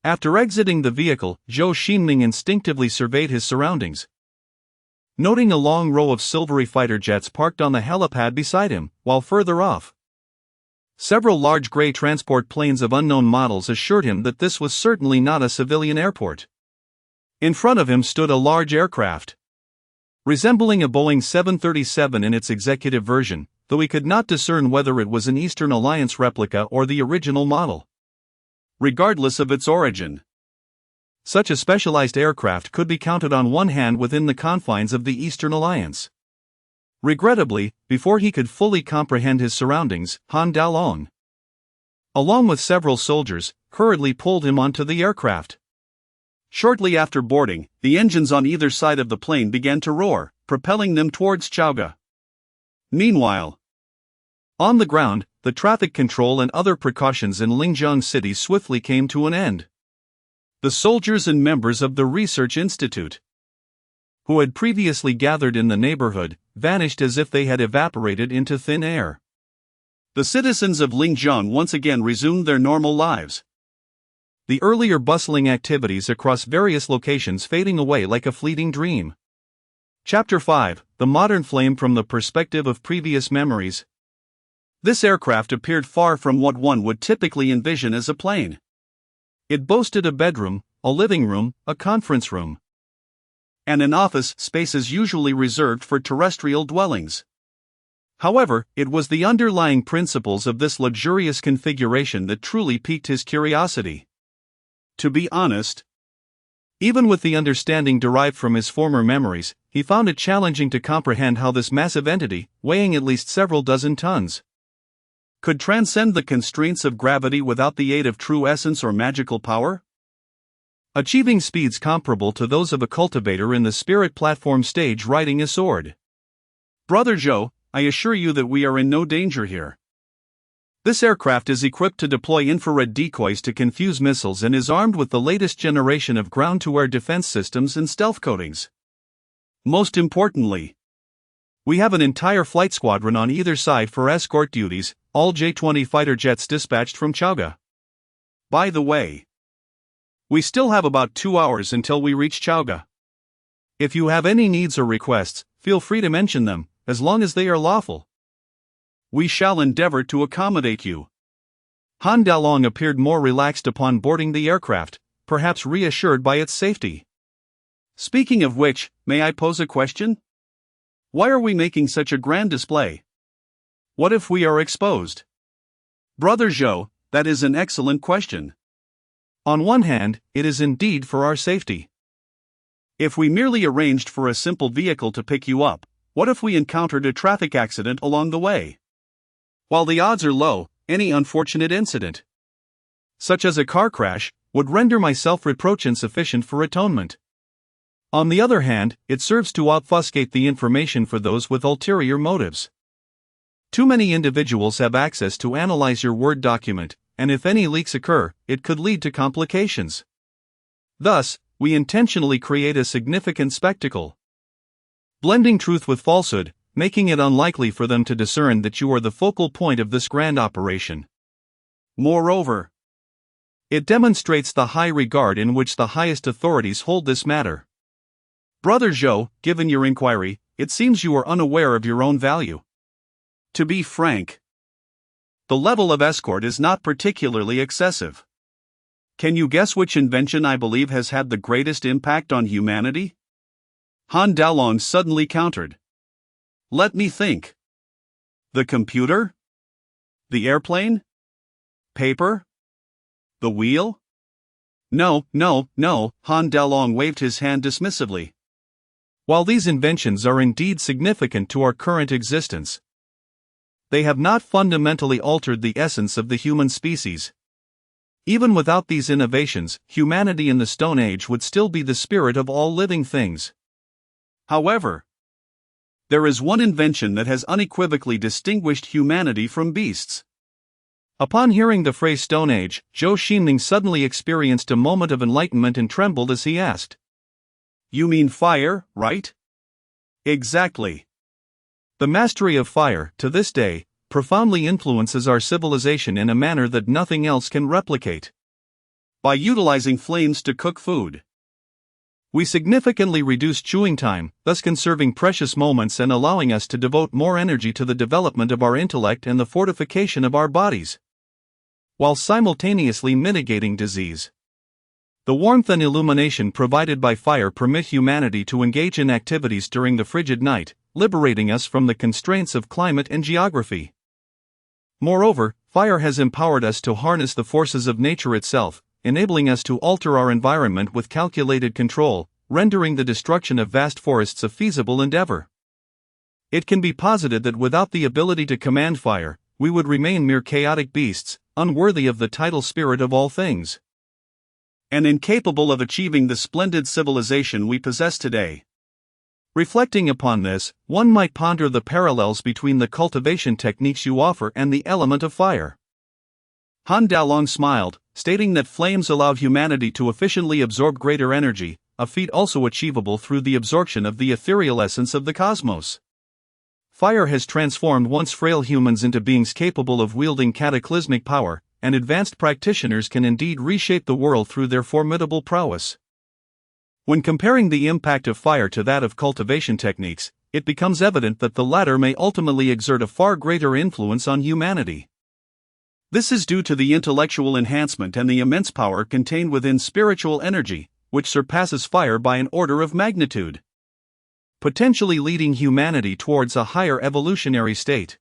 After exiting the vehicle, Zhou Xingming instinctively surveyed his surroundings, noting a long row of silvery fighter jets parked on the helipad beside him, while further off, several large gray transport planes of unknown models assured him that this was certainly not a civilian airport. In front of him stood a large aircraft, resembling a Boeing 737 in its executive version, though he could not discern whether it was an Eastern Alliance replica or the original model. Regardless of its origin, such a specialized aircraft could be counted on one hand within the confines of the Eastern Alliance. Regrettably, before he could fully comprehend his surroundings, Han Dalong, along with several soldiers, hurriedly pulled him onto the aircraft. Shortly after boarding, the engines on either side of the plane began to roar, propelling them towards Chaoga. Meanwhile, on the ground, the traffic control and other precautions in Lingzhang City swiftly came to an end. The soldiers and members of the Research Institute, who had previously gathered in the neighborhood, vanished as if they had evaporated into thin air. The citizens of Lingzhang once again resumed their normal lives, the earlier bustling activities across various locations fading away like a fleeting dream. Chapter 5: The Modern Flame from the Perspective of Previous Memories. This aircraft appeared far from what one would typically envision as a plane. It boasted a bedroom, a living room, a conference room, and an office spaces usually reserved for terrestrial dwellings. However, it was the underlying principles of this luxurious configuration that truly piqued his curiosity. To be honest, even with the understanding derived from his former memories, he found it challenging to comprehend how this massive entity, weighing at least several dozen tons, could transcend the constraints of gravity without the aid of true essence or magical power, achieving speeds comparable to those of a cultivator in the spirit platform stage riding a sword. Brother Zhou, I assure you that we are in no danger here. This aircraft is equipped to deploy infrared decoys to confuse missiles and is armed with the latest generation of ground-to-air defense systems and stealth coatings. Most importantly, we have an entire flight squadron on either side for escort duties, all J-20 fighter jets dispatched from Chaoga. By the way, we still have about 2 hours until we reach Chaoga. If you have any needs or requests, feel free to mention them, as long as they are lawful. We shall endeavor to accommodate you. Han Dalong appeared more relaxed upon boarding the aircraft, perhaps reassured by its safety. Speaking of which, may I pose a question? Why are we making such a grand display? What if we are exposed? Brother Zhou, that is an excellent question. On one hand, it is indeed for our safety. If we merely arranged for a simple vehicle to pick you up, what if we encountered a traffic accident along the way? While the odds are low, any unfortunate incident, such as a car crash, would render my self-reproach insufficient for atonement. On the other hand, it serves to obfuscate the information for those with ulterior motives. Too many individuals have access to analyze your Word document, and if any leaks occur, it could lead to complications. Thus, we intentionally create a significant spectacle, blending truth with falsehood, making it unlikely for them to discern that you are the focal point of this grand operation. Moreover, it demonstrates the high regard in which the highest authorities hold this matter. Brother Zhou, given your inquiry, it seems you are unaware of your own value. To be frank, the level of escort is not particularly excessive. Can you guess which invention I believe has had the greatest impact on humanity? Han Dalong suddenly countered. Let me think. The computer? The airplane? Paper? The wheel? No, no, no, Han Dalong waved his hand dismissively. While these inventions are indeed significant to our current existence, they have not fundamentally altered the essence of the human species. Even without these innovations, humanity in the Stone Age would still be the spirit of all living things. However, there is one invention that has unequivocally distinguished humanity from beasts. Upon hearing the phrase Stone Age, Zhou Xingming suddenly experienced a moment of enlightenment and trembled as he asked, "You mean fire, right?" "Exactly. The mastery of fire, to this day, profoundly influences our civilization in a manner that nothing else can replicate. By utilizing flames to cook food, we significantly reduce chewing time, thus conserving precious moments and allowing us to devote more energy to the development of our intellect and the fortification of our bodies, while simultaneously mitigating disease. The warmth and illumination provided by fire permit humanity to engage in activities during the frigid night, liberating us from the constraints of climate and geography. Moreover, fire has empowered us to harness the forces of nature itself, enabling us to alter our environment with calculated control, rendering the destruction of vast forests a feasible endeavor. It can be posited that without the ability to command fire, we would remain mere chaotic beasts, unworthy of the title spirit of all things, and incapable of achieving the splendid civilization we possess today. Reflecting upon this, one might ponder the parallels between the cultivation techniques you offer and the element of fire. Han Dalong smiled, stating that flames allowed humanity to efficiently absorb greater energy, a feat also achievable through the absorption of the ethereal essence of the cosmos. Fire has transformed once frail humans into beings capable of wielding cataclysmic power, and advanced practitioners can indeed reshape the world through their formidable prowess. When comparing the impact of fire to that of cultivation techniques, it becomes evident that the latter may ultimately exert a far greater influence on humanity. This is due to the intellectual enhancement and the immense power contained within spiritual energy, which surpasses fire by an order of magnitude, potentially leading humanity towards a higher evolutionary state.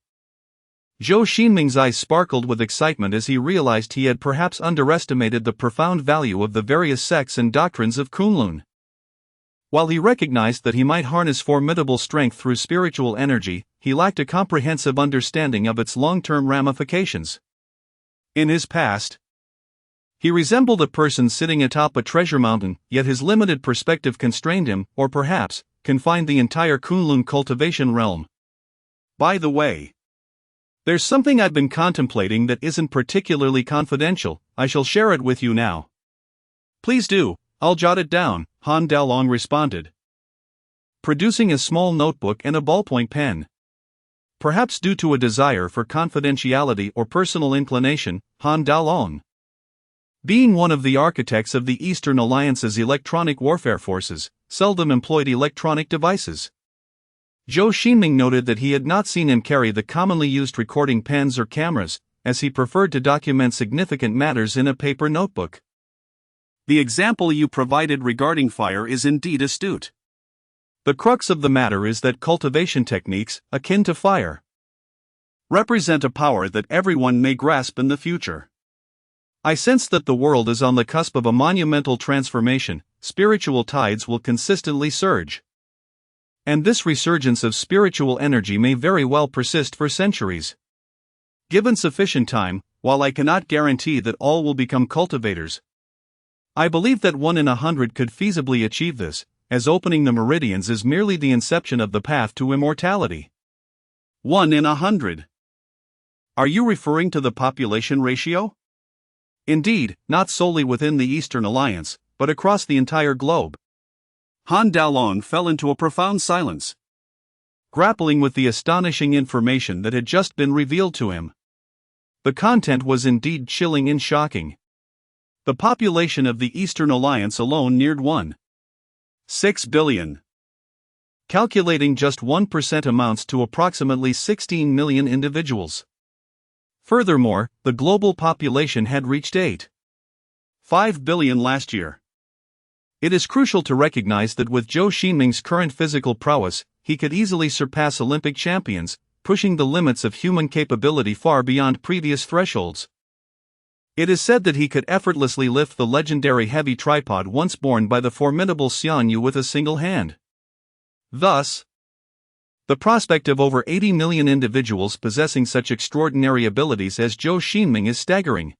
Zhou Xingming's eyes sparkled with excitement as he realized he had perhaps underestimated the profound value of the various sects and doctrines of Kunlun. While he recognized that he might harness formidable strength through spiritual energy, he lacked a comprehensive understanding of its long-term ramifications. In his past, he resembled a person sitting atop a treasure mountain, yet his limited perspective constrained him, or perhaps, confined the entire Kunlun cultivation realm. By the way, there's something I've been contemplating that isn't particularly confidential. I shall share it with you now. Please do, I'll jot it down, Han Dalong responded, producing a small notebook and a ballpoint pen. Perhaps due to a desire for confidentiality or personal inclination, Han Dalong, being one of the architects of the Eastern Alliance's electronic warfare forces, seldom employed electronic devices. Zhou Xingming noted that he had not seen him carry the commonly used recording pens or cameras, as he preferred to document significant matters in a paper notebook. The example you provided regarding fire is indeed astute. The crux of the matter is that cultivation techniques, akin to fire, represent a power that everyone may grasp in the future. I sense that the world is on the cusp of a monumental transformation. Spiritual tides will consistently surge, and this resurgence of spiritual energy may very well persist for centuries. Given sufficient time, while I cannot guarantee that all will become cultivators, I believe that 1 in 100 could feasibly achieve this, as opening the meridians is merely the inception of the path to immortality. 1 in 100. Are you referring to the population ratio? Indeed, not solely within the Eastern Alliance, but across the entire globe. Han Dalong fell into a profound silence, grappling with the astonishing information that had just been revealed to him. The content was indeed chilling and shocking. The population of the Eastern Alliance alone neared 1.6 billion. Calculating just 1% amounts to approximately 16 million individuals. Furthermore, the global population had reached 8.5 billion last year. It is crucial to recognize that with Zhou Xingming's current physical prowess, he could easily surpass Olympic champions, pushing the limits of human capability far beyond previous thresholds. It is said that he could effortlessly lift the legendary heavy tripod once borne by the formidable Xian Yu with a single hand. Thus, the prospect of over 80 million individuals possessing such extraordinary abilities as Zhou Xingming is staggering.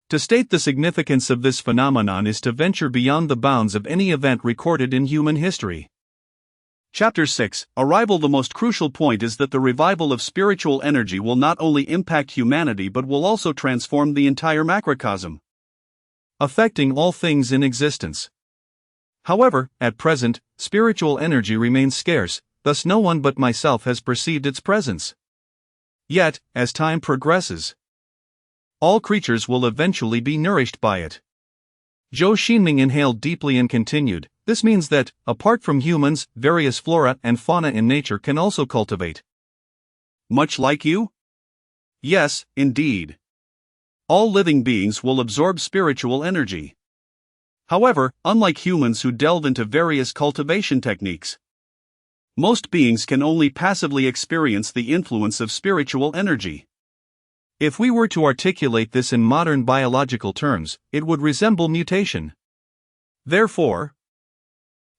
To state the significance of this phenomenon is to venture beyond the bounds of any event recorded in human history. Chapter 6, Arrival. The most crucial point is that the revival of spiritual energy will not only impact humanity but will also transform the entire macrocosm, affecting all things in existence. However, at present, spiritual energy remains scarce, thus no one but myself has perceived its presence. Yet, as time progresses, all creatures will eventually be nourished by it. Zhou Xingming inhaled deeply and continued, "This means that, apart from humans, various flora and fauna in nature can also cultivate." Much like you? Yes, indeed. All living beings will absorb spiritual energy. However, unlike humans who delve into various cultivation techniques, most beings can only passively experience the influence of spiritual energy. If we were to articulate this in modern biological terms, it would resemble mutation. Therefore,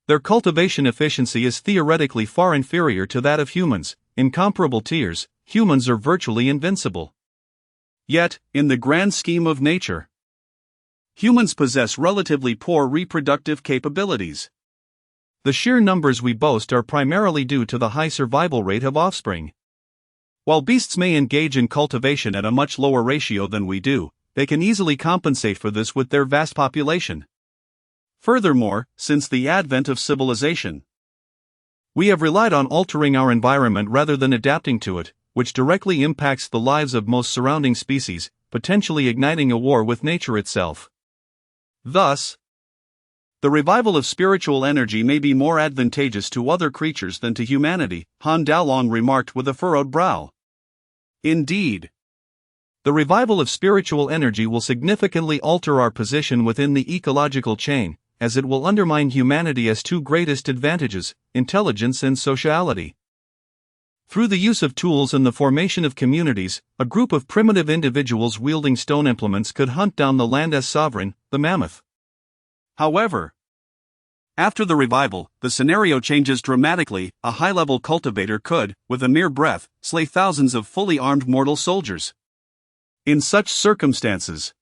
their cultivation efficiency is theoretically far inferior to that of humans. In comparable tiers, humans are virtually invincible. Yet, in the grand scheme of nature, humans possess relatively poor reproductive capabilities. The sheer numbers we boast are primarily due to the high survival rate of offspring. While beasts may engage in cultivation at a much lower ratio than we do, they can easily compensate for this with their vast population. Furthermore, since the advent of civilization, we have relied on altering our environment rather than adapting to it, which directly impacts the lives of most surrounding species, potentially igniting a war with nature itself. Thus, the revival of spiritual energy may be more advantageous to other creatures than to humanity, Han Daolong remarked with a furrowed brow. Indeed, the revival of spiritual energy will significantly alter our position within the ecological chain, as it will undermine humanity's two greatest advantages, intelligence and sociality. Through the use of tools and the formation of communities, a group of primitive individuals wielding stone implements could hunt down the land as sovereign, the mammoth. However, after the revival, the scenario changes dramatically. A high-level cultivator could, with a mere breath, slay thousands of fully armed mortal soldiers. In such circumstances,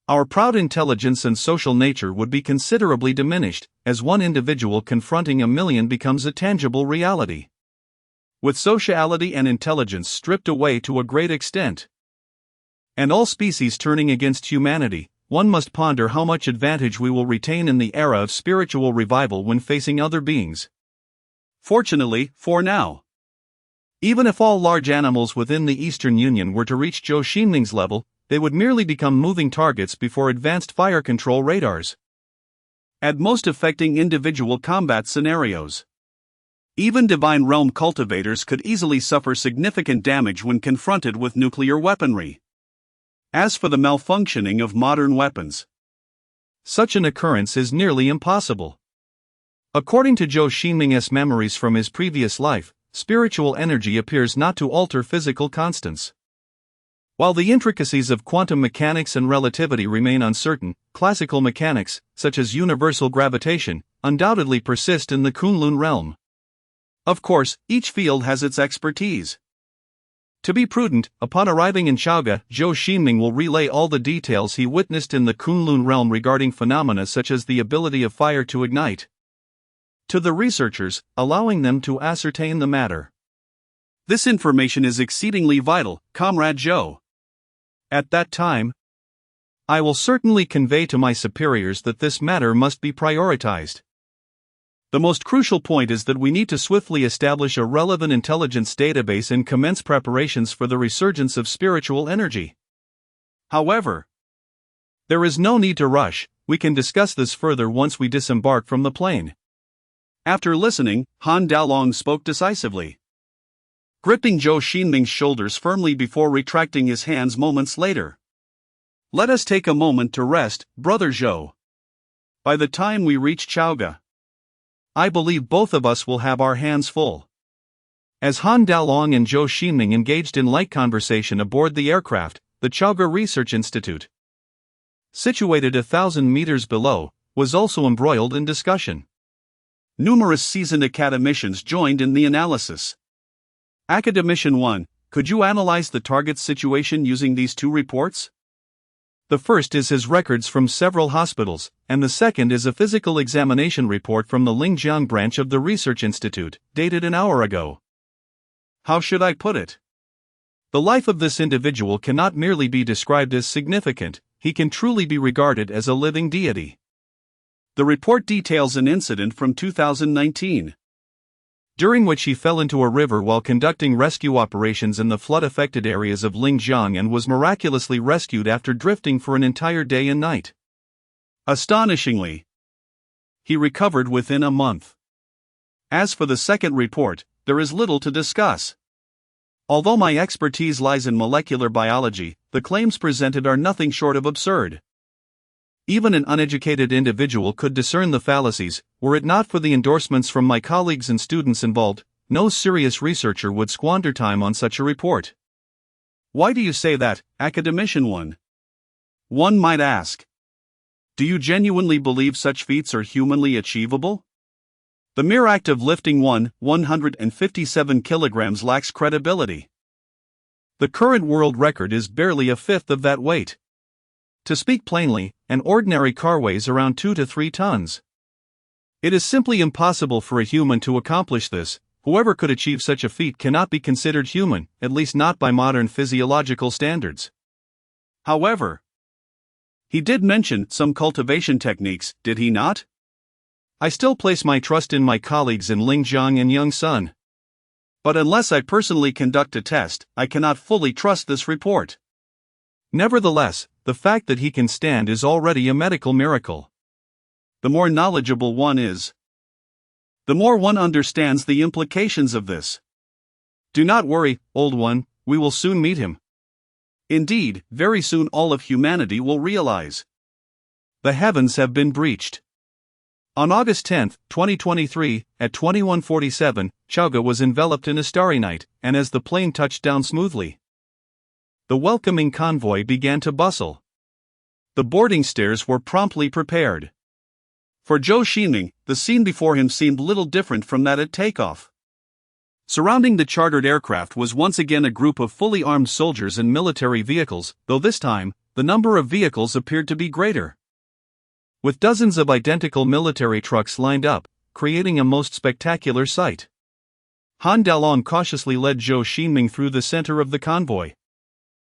our proud intelligence and social nature would be considerably diminished, as one individual confronting a million becomes a tangible reality. With sociality and intelligence stripped away to a great extent, and all species turning against humanity, one must ponder how much advantage we will retain in the era of spiritual revival when facing other beings. Fortunately, for now, even if all large animals within the Eastern Union were to reach Zhou Xingming's level, they would merely become moving targets before advanced fire control radars, at most affecting individual combat scenarios. Even divine realm cultivators could easily suffer significant damage when confronted with nuclear weaponry. As for the malfunctioning of modern weapons, such an occurrence is nearly impossible. According to Zhou Xingming's memories from his previous life, spiritual energy appears not to alter physical constants. While the intricacies of quantum mechanics and relativity remain uncertain, classical mechanics, such as universal gravitation, undoubtedly persist in the Kunlun realm. Of course, each field has its expertise. To be prudent, upon arriving in Chaoga, Zhou Xingming will relay all the details he witnessed in the Kunlun realm regarding phenomena such as the ability of fire to ignite to the researchers, allowing them to ascertain the matter. This information is exceedingly vital, Comrade Zhou. At that time, I will certainly convey to my superiors that this matter must be prioritized. The most crucial point is that we need to swiftly establish a relevant intelligence database and commence preparations for the resurgence of spiritual energy. However, there is no need to rush. We can discuss this further once we disembark from the plane. After listening, Han Daolong spoke decisively, gripping Zhou Xingming's shoulders firmly before retracting his hands moments later. Let us take a moment to rest, Brother Zhou. By the time we reach Chaoga, I believe both of us will have our hands full. As Han Daolong and Zhou Xingming engaged in light conversation aboard the aircraft, the Chaga Research Institute, situated 1,000 meters below, was also embroiled in discussion. Numerous seasoned academicians joined in the analysis. Academician 1, could you analyze the target's situation using these two reports? The first is his records from several hospitals, and the second is a physical examination report from the Lingjiang branch of the Research Institute, dated an hour ago. How should I put it? The life of this individual cannot merely be described as significant, he can truly be regarded as a living deity. The report details an incident from 2019, during which he fell into a river while conducting rescue operations in the flood-affected areas of Lingjiang and was miraculously rescued after drifting for an entire day and night. Astonishingly, he recovered within a month. As for the second report, there is little to discuss. Although my expertise lies in molecular biology, the claims presented are nothing short of absurd. Even an uneducated individual could discern the fallacies. Were it not for the endorsements from my colleagues and students involved, no serious researcher would squander time on such a report. Why do you say that, Academician 1? One might ask. Do you genuinely believe such feats are humanly achievable? The mere act of lifting 157 kilograms lacks credibility. The current world record is barely a fifth of that weight. To speak plainly, an ordinary car weighs around 2 to 3 tons. It is simply impossible for a human to accomplish this. Whoever could achieve such a feat cannot be considered human, at least not by modern physiological standards. However, he did mention some cultivation techniques, did he not? I still place my trust in my colleagues in Lingjiang and Yongsun. But unless I personally conduct a test, I cannot fully trust this report. Nevertheless, the fact that he can stand is already a medical miracle. The more knowledgeable one is, the more one understands the implications of this. Do not worry, old one, we will soon meet him. Indeed, very soon all of humanity will realize the heavens have been breached. On August 10, 2023, at 21:47, Chaga was enveloped in a starry night, and as the plane touched down smoothly, the welcoming convoy began to bustle. The boarding stairs were promptly prepared. For Zhou Xingming, the scene before him seemed little different from that at takeoff. Surrounding the chartered aircraft was once again a group of fully armed soldiers and military vehicles, though this time, the number of vehicles appeared to be greater. With dozens of identical military trucks lined up, creating a most spectacular sight. Han Dalong cautiously led Zhou Xingming through the center of the convoy.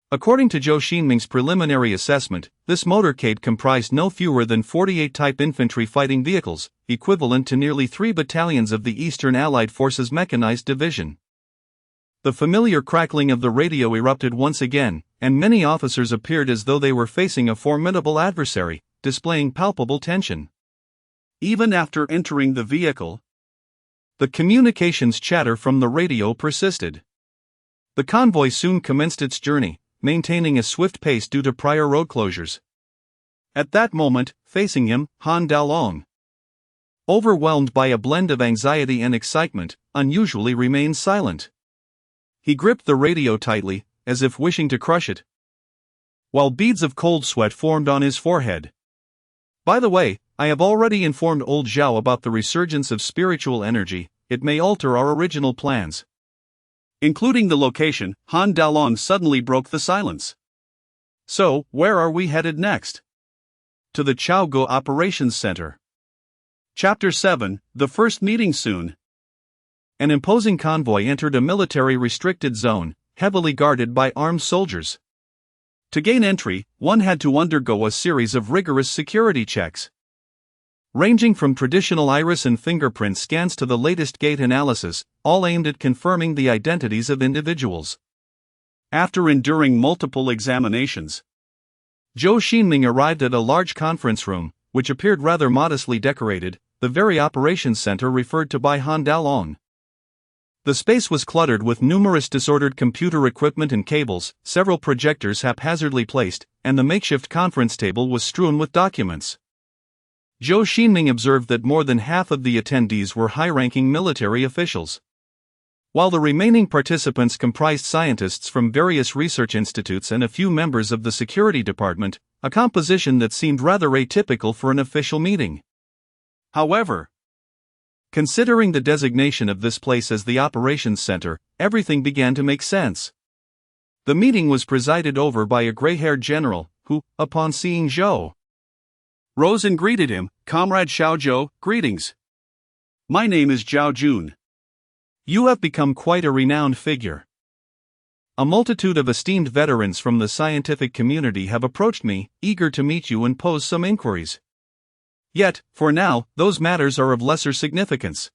According to Zhou Xingming's preliminary assessment, this motorcade comprised no fewer than 48 type infantry fighting vehicles, equivalent to nearly 3 battalions of the Eastern Allied Forces Mechanized Division. The familiar crackling of the radio erupted once again, and many officers appeared as though they were facing a formidable adversary, displaying palpable tension. Even after entering the vehicle, the communications chatter from the radio persisted. The convoy soon commenced its journey, maintaining a swift pace due to prior road closures. At that moment, facing him, Han Dalong, overwhelmed by a blend of anxiety and excitement, unusually remained silent. He gripped the radio tightly, as if wishing to crush it, while beads of cold sweat formed on his forehead. By the way, I have already informed old Zhao about the resurgence of spiritual energy. It may alter our original plans. Including the location, Han Dalong suddenly broke the silence. So, where are we headed next? To the Chaogo Operations Center. Chapter 7, The First Meeting Soon. An imposing convoy entered a military restricted zone, heavily guarded by armed soldiers. To gain entry, one had to undergo a series of rigorous security checks, ranging from traditional iris and fingerprint scans to the latest gait analysis, all aimed at confirming the identities of individuals. After enduring multiple examinations, Zhou Xingming arrived at a large conference room, which appeared rather modestly decorated, the very operations center referred to by Han Dalong. The space was cluttered with numerous disordered computer equipment and cables, several projectors haphazardly placed, and the makeshift conference table was strewn with documents. Zhou Xingming observed that more than half of the attendees were high-ranking military officials. while the remaining participants comprised scientists from various research institutes and a few members of the security department, a composition that seemed rather atypical for an official meeting. However, considering the designation of this place as the operations center, everything began to make sense. The meeting was presided over by a gray-haired general, who, upon seeing Zhou, rose and greeted him. "Comrade Xiao Zhou, greetings. My name is Zhao Jun. You have become quite a renowned figure. A multitude of esteemed veterans from the scientific community have approached me, eager to meet you and pose some inquiries. Yet, for now, those matters are of lesser significance.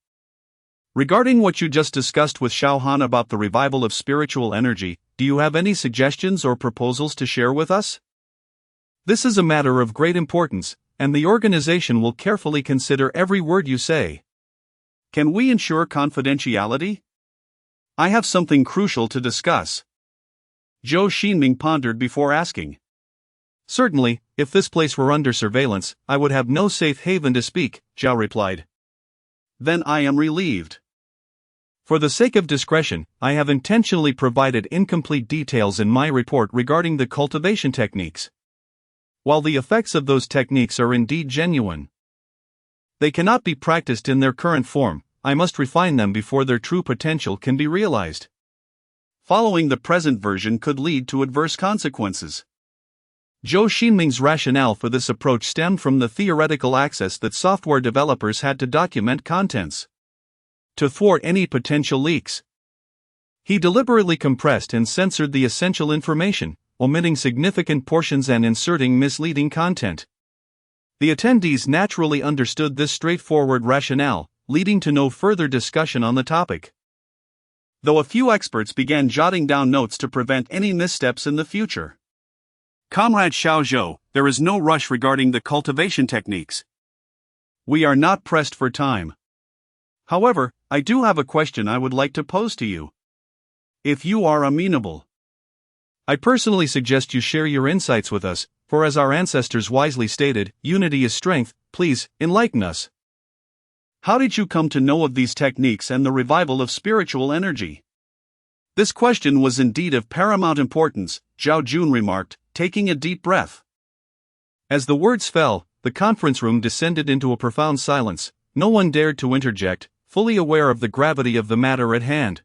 Regarding what you just discussed with Xiao Han about the revival of spiritual energy, do you have any suggestions or proposals to share with us? This is a matter of great importance, and the organization will carefully consider every word you say. Can we ensure confidentiality? I have something crucial to discuss." Zhou Xingming pondered before asking. "Certainly, if this place were under surveillance, I would have no safe haven to speak," Zhao replied. "Then I am relieved. For the sake of discretion, I have intentionally provided incomplete details in my report regarding the cultivation techniques. While the effects of those techniques are indeed genuine, they cannot be practiced in their current form. I must refine them before their true potential can be realized. Following the present version could lead to adverse consequences." Zhou Xingming's rationale for this approach stemmed from the theoretical access that software developers had to document contents to thwart any potential leaks. He deliberately compressed and censored the essential information, omitting significant portions and inserting misleading content. The attendees naturally understood this straightforward rationale, leading to no further discussion on the topic, though a few experts began jotting down notes to prevent any missteps in the future. "Comrade Xiao Zhou, there is no rush regarding the cultivation techniques. We are not pressed for time. However, I do have a question I would like to pose to you, if you are amenable. I personally suggest you share your insights with us, for as our ancestors wisely stated, unity is strength. Please, enlighten us. How did you come to know of these techniques and the revival of spiritual energy?" "This question was indeed of paramount importance," Zhao Jun remarked, taking a deep breath. As the words fell, the conference room descended into a profound silence. No one dared to interject, fully aware of the gravity of the matter at hand.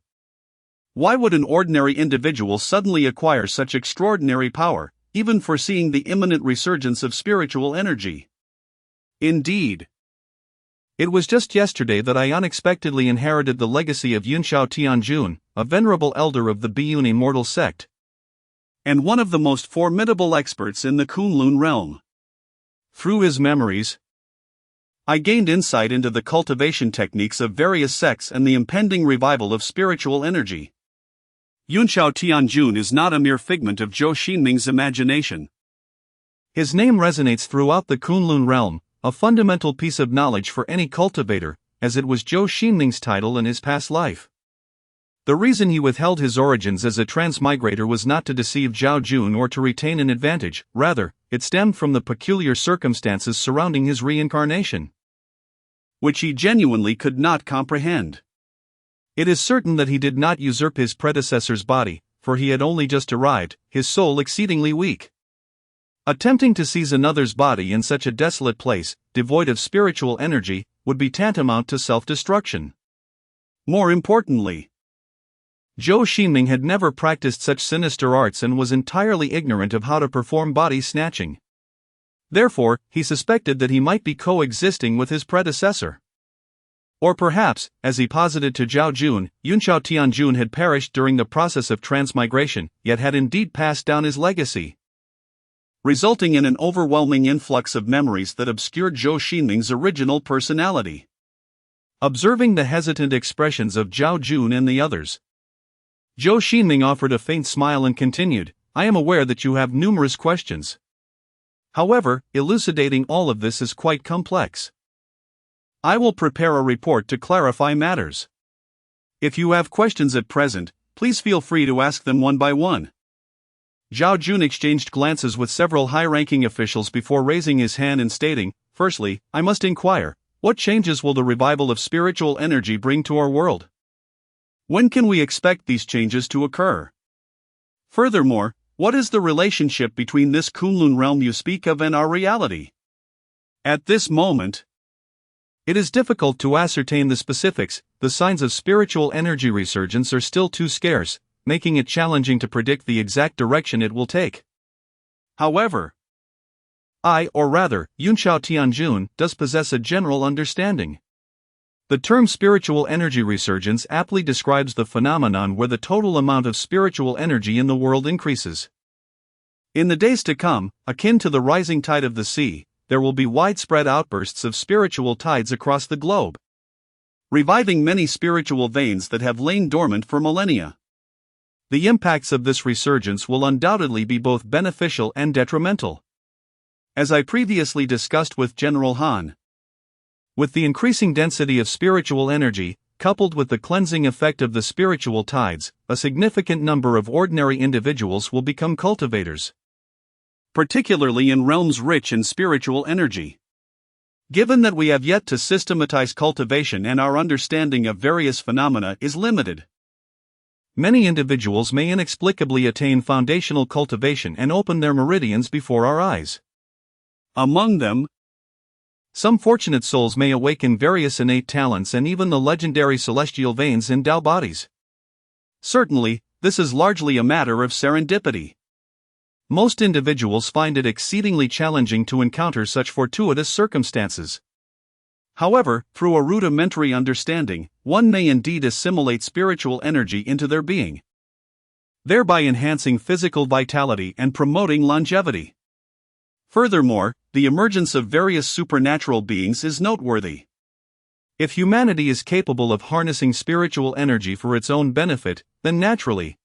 Why would an ordinary individual suddenly acquire such extraordinary power, even foreseeing the imminent resurgence of spiritual energy? Indeed, it was just yesterday that I unexpectedly inherited the legacy of Yunxiao Tianjun, a venerable elder of the Biyun immortal sect, and one of the most formidable experts in the Kunlun realm. Through his memories, I gained insight into the cultivation techniques of various sects and the impending revival of spiritual energy. Yunxiao Tianjun is not a mere figment of Zhou Xingming's imagination. His name resonates throughout the Kunlun realm, a fundamental piece of knowledge for any cultivator, as it was Zhou Xingming's title in his past life. The reason he withheld his origins as a transmigrator was not to deceive Zhao Jun or to retain an advantage, rather, it stemmed from the peculiar circumstances surrounding his reincarnation, which he genuinely could not comprehend. It is certain that he did not usurp his predecessor's body, for he had only just arrived, his soul exceedingly weak. Attempting to seize another's body in such a desolate place, devoid of spiritual energy, would be tantamount to self-destruction. More importantly, Zhou Xingming had never practiced such sinister arts and was entirely ignorant of how to perform body snatching. Therefore, he suspected that he might be coexisting with his predecessor. Or perhaps, as he posited to Zhao Jun, Yunxiao Tianjun had perished during the process of transmigration, yet had indeed passed down his legacy, resulting in an overwhelming influx of memories that obscured Zhou Xingming's original personality. Observing the hesitant expressions of Zhao Jun and the others, Zhou Xingming offered a faint smile and continued, "I am aware that you have numerous questions. However, elucidating all of this is quite complex. I will prepare a report to clarify matters. If you have questions at present, please feel free to ask them one by one." Zhao Jun exchanged glances with several high-ranking officials before raising his hand and stating, "Firstly, I must inquire, what changes will the revival of spiritual energy bring to our world?" When can we expect these changes to occur? Furthermore, what is the relationship between this Kunlun realm you speak of and our reality? At this moment, it is difficult to ascertain the specifics. The signs of spiritual energy resurgence are still too scarce, making it challenging to predict the exact direction it will take. However, Yunxiao Tianjun, does possess a general understanding. The term spiritual energy resurgence aptly describes the phenomenon where the total amount of spiritual energy in the world increases. In the days to come, akin to the rising tide of the sea, there will be widespread outbursts of spiritual tides across the globe, reviving many spiritual veins that have lain dormant for millennia. The impacts of this resurgence will undoubtedly be both beneficial and detrimental. As I previously discussed with General Han, with the increasing density of spiritual energy, coupled with the cleansing effect of the spiritual tides, a significant number of ordinary individuals will become cultivators, particularly in realms rich in spiritual energy. Given that we have yet to systematize cultivation and our understanding of various phenomena is limited, many individuals may inexplicably attain foundational cultivation and open their meridians before our eyes. Among them, some fortunate souls may awaken various innate talents and even the legendary celestial veins endow bodies. Certainly, this is largely a matter of serendipity. Most individuals find it exceedingly challenging to encounter such fortuitous circumstances. However, through a rudimentary understanding, one may indeed assimilate spiritual energy into their being, thereby enhancing physical vitality and promoting longevity. Furthermore, the emergence of various supernatural beings is noteworthy. If humanity is capable of harnessing spiritual energy for its own benefit, then naturally,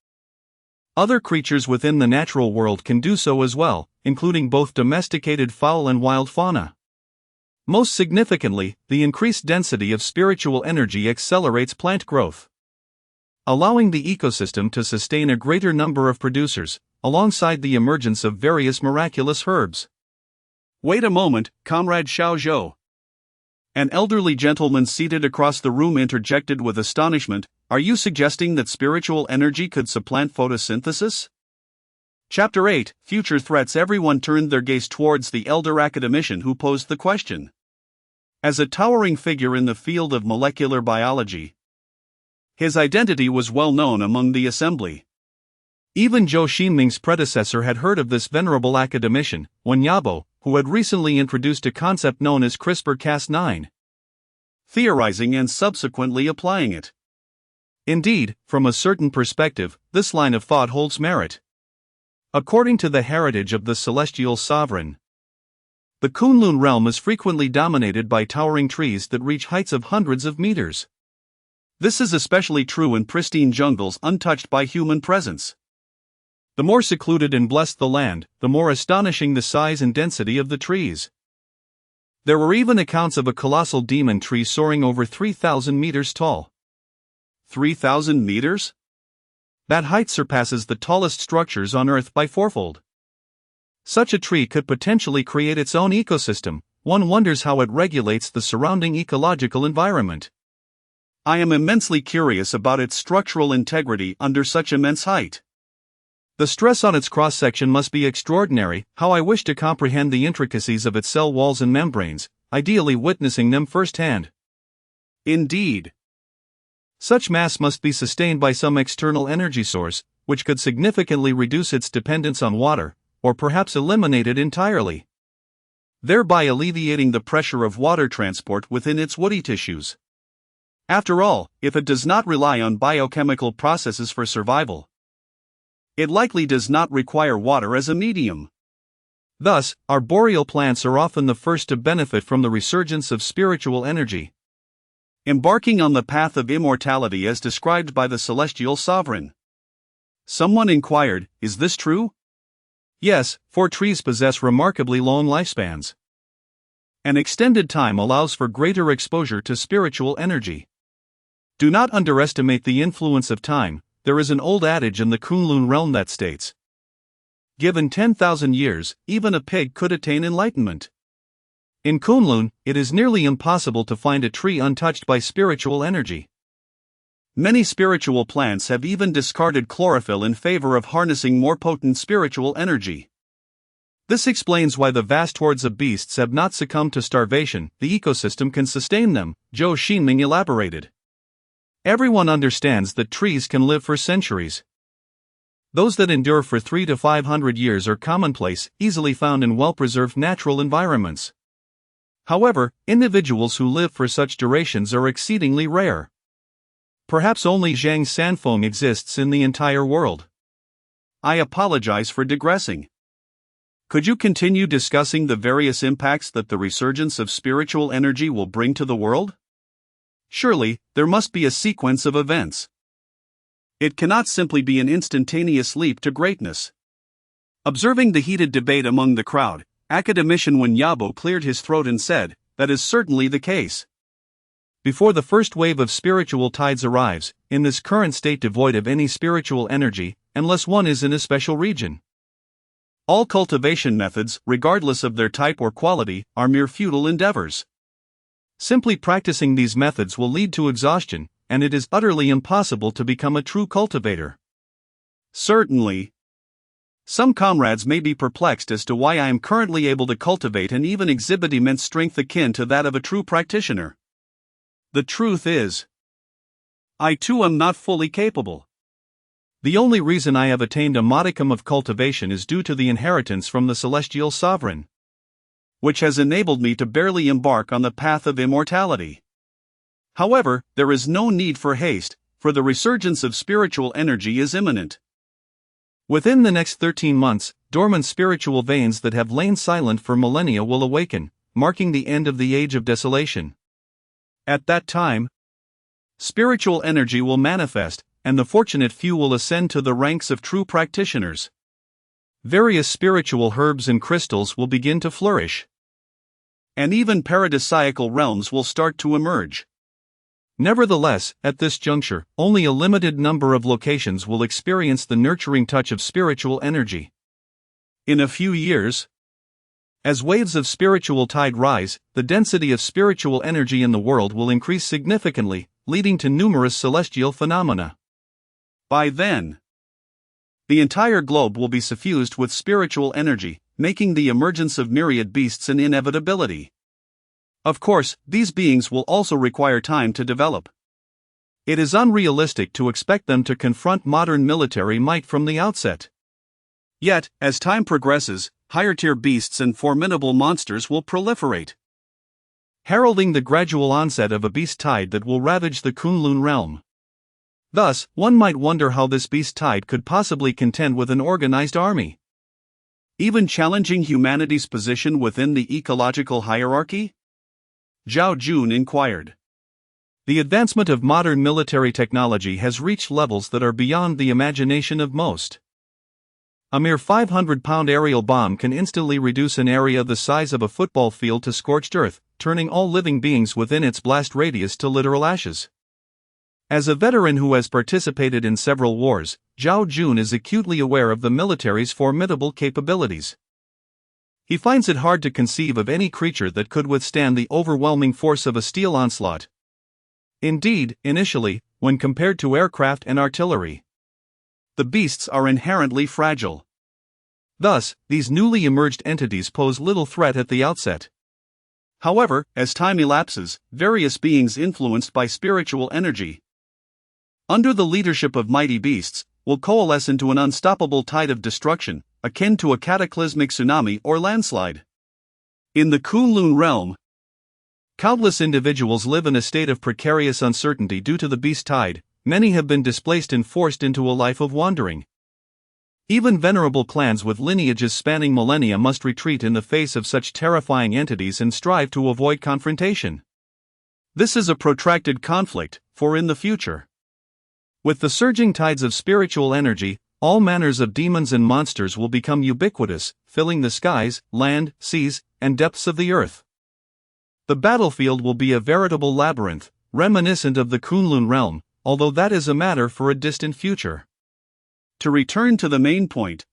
other creatures within the natural world can do so as well, including both domesticated fowl and wild fauna. Most significantly, the increased density of spiritual energy accelerates plant growth, allowing the ecosystem to sustain a greater number of producers, alongside the emergence of various miraculous herbs. Wait a moment, Comrade Xiao Zhou. An elderly gentleman seated across the room interjected with astonishment. Are you suggesting that spiritual energy could supplant photosynthesis? Chapter 8, Future Threats. Everyone turned their gaze towards the elder academician who posed the question. As a towering figure in the field of molecular biology, his identity was well known among the assembly. Even Zhou Xingming's predecessor had heard of this venerable academician, Wen Yabo, who had recently introduced a concept known as CRISPR-Cas9, theorizing and subsequently applying it. Indeed, from a certain perspective, this line of thought holds merit. According to the heritage of the celestial sovereign, the Kunlun realm is frequently dominated by towering trees that reach heights of hundreds of meters. This is especially true in pristine jungles untouched by human presence. The more secluded and blessed the land, the more astonishing the size and density of the trees. There were even accounts of a colossal demon tree soaring over 3,000 meters tall. 3,000 meters? That height surpasses the tallest structures on Earth by fourfold. Such a tree could potentially create its own ecosystem. One wonders how it regulates the surrounding ecological environment. I am immensely curious about its structural integrity under such immense height. The stress on its cross-section must be extraordinary. How I wish to comprehend the intricacies of its cell walls and membranes, ideally witnessing them firsthand. Indeed, such mass must be sustained by some external energy source, which could significantly reduce its dependence on water, or perhaps eliminate it entirely, thereby alleviating the pressure of water transport within its woody tissues. After all, if it does not rely on biochemical processes for survival, it likely does not require water as a medium. Thus, arboreal plants are often the first to benefit from the resurgence of spiritual energy, embarking on the path of immortality as described by the celestial sovereign. Someone inquired, is this true? Yes, for trees possess remarkably long lifespans. An extended time allows for greater exposure to spiritual energy. Do not underestimate the influence of time. There is an old adage in the Kunlun realm that states, given 10,000 years, even a pig could attain enlightenment. In Kunlun, it is nearly impossible to find a tree untouched by spiritual energy. Many spiritual plants have even discarded chlorophyll in favor of harnessing more potent spiritual energy. This explains why the vast hordes of beasts have not succumbed to starvation. The ecosystem can sustain them, Zhou Xingming elaborated. Everyone understands that trees can live for centuries. Those that endure for 300 to 500 years are commonplace, easily found in well-preserved natural environments. However, individuals who live for such durations are exceedingly rare. Perhaps only Zhang Sanfeng exists in the entire world. I apologize for digressing. Could you continue discussing the various impacts that the resurgence of spiritual energy will bring to the world? Surely, there must be a sequence of events. It cannot simply be an instantaneous leap to greatness. Observing the heated debate among the crowd, academician Wen Yabo cleared his throat and said, "That is certainly the case. Before the first wave of spiritual tides arrives, in this current state devoid of any spiritual energy, unless one is in a special region, all cultivation methods, regardless of their type or quality, are mere futile endeavors. Simply practicing these methods will lead to exhaustion, and it is utterly impossible to become a true cultivator." Certainly. Some comrades may be perplexed as to why I am currently able to cultivate and even exhibit immense strength akin to that of a true practitioner. The truth is, I too am not fully capable. The only reason I have attained a modicum of cultivation is due to the inheritance from the celestial sovereign, which has enabled me to barely embark on the path of immortality. However, there is no need for haste, for the resurgence of spiritual energy is imminent. Within the next 13 months, dormant spiritual veins that have lain silent for millennia will awaken, marking the end of the age of desolation. At that time, spiritual energy will manifest, and the fortunate few will ascend to the ranks of true practitioners. Various spiritual herbs and crystals will begin to flourish, and even paradisiacal realms will start to emerge. Nevertheless, at this juncture, only a limited number of locations will experience the nurturing touch of spiritual energy. In a few years, as waves of spiritual tide rise, the density of spiritual energy in the world will increase significantly, leading to numerous celestial phenomena. By then, the entire globe will be suffused with spiritual energy, making the emergence of myriad beasts an inevitability. Of course, these beings will also require time to develop. It is unrealistic to expect them to confront modern military might from the outset. Yet, as time progresses, higher-tier beasts and formidable monsters will proliferate, heralding the gradual onset of a beast tide that will ravage the Kunlun realm. Thus, one might wonder how this beast tide could possibly contend with an organized army, even challenging humanity's position within the ecological hierarchy? Zhao Jun inquired. The advancement of modern military technology has reached levels that are beyond the imagination of most. A mere 500-pound aerial bomb can instantly reduce an area the size of a football field to scorched earth, turning all living beings within its blast radius to literal ashes. As a veteran who has participated in several wars, Zhao Jun is acutely aware of the military's formidable capabilities. He finds it hard to conceive of any creature that could withstand the overwhelming force of a steel onslaught. Indeed, initially, when compared to aircraft and artillery, the beasts are inherently fragile. Thus, these newly emerged entities pose little threat at the outset. However, as time elapses, various beings influenced by spiritual energy, under the leadership of mighty beasts, will coalesce into an unstoppable tide of destruction, akin to a cataclysmic tsunami or landslide. In the Kunlun realm, countless individuals live in a state of precarious uncertainty due to the beast tide. Many have been displaced and forced into a life of wandering. Even venerable clans with lineages spanning millennia must retreat in the face of such terrifying entities and strive to avoid confrontation. This is a protracted conflict, for in the future, with the surging tides of spiritual energy, all manners of demons and monsters will become ubiquitous, filling the skies, land, seas, and depths of the earth. The battlefield will be a veritable labyrinth, reminiscent of the Kunlun realm, although that is a matter for a distant future. To return to the main point,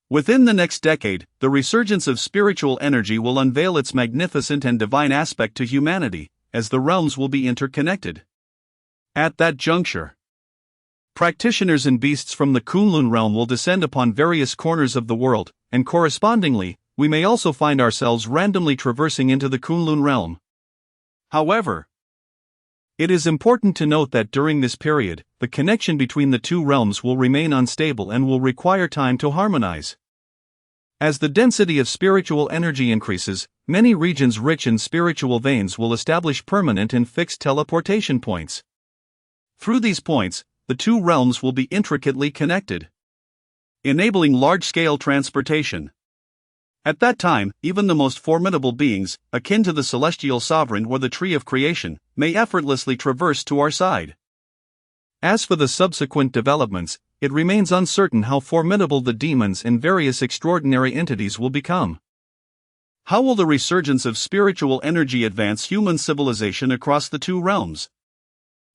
within the next decade, the resurgence of spiritual energy will unveil its magnificent and divine aspect to humanity, as the realms will be interconnected. At that juncture, practitioners and beasts from the Kunlun realm will descend upon various corners of the world, and correspondingly, we may also find ourselves randomly traversing into the Kunlun realm. However, it is important to note that during this period, the connection between the two realms will remain unstable and will require time to harmonize. As the density of spiritual energy increases, many regions rich in spiritual veins will establish permanent and fixed teleportation points. Through these points, the two realms will be intricately connected, enabling large-scale transportation. At that time, even the most formidable beings, akin to the celestial sovereign or the tree of creation, may effortlessly traverse to our side. As for the subsequent developments, it remains uncertain how formidable the demons and various extraordinary entities will become. How will the resurgence of spiritual energy advance human civilization across the two realms?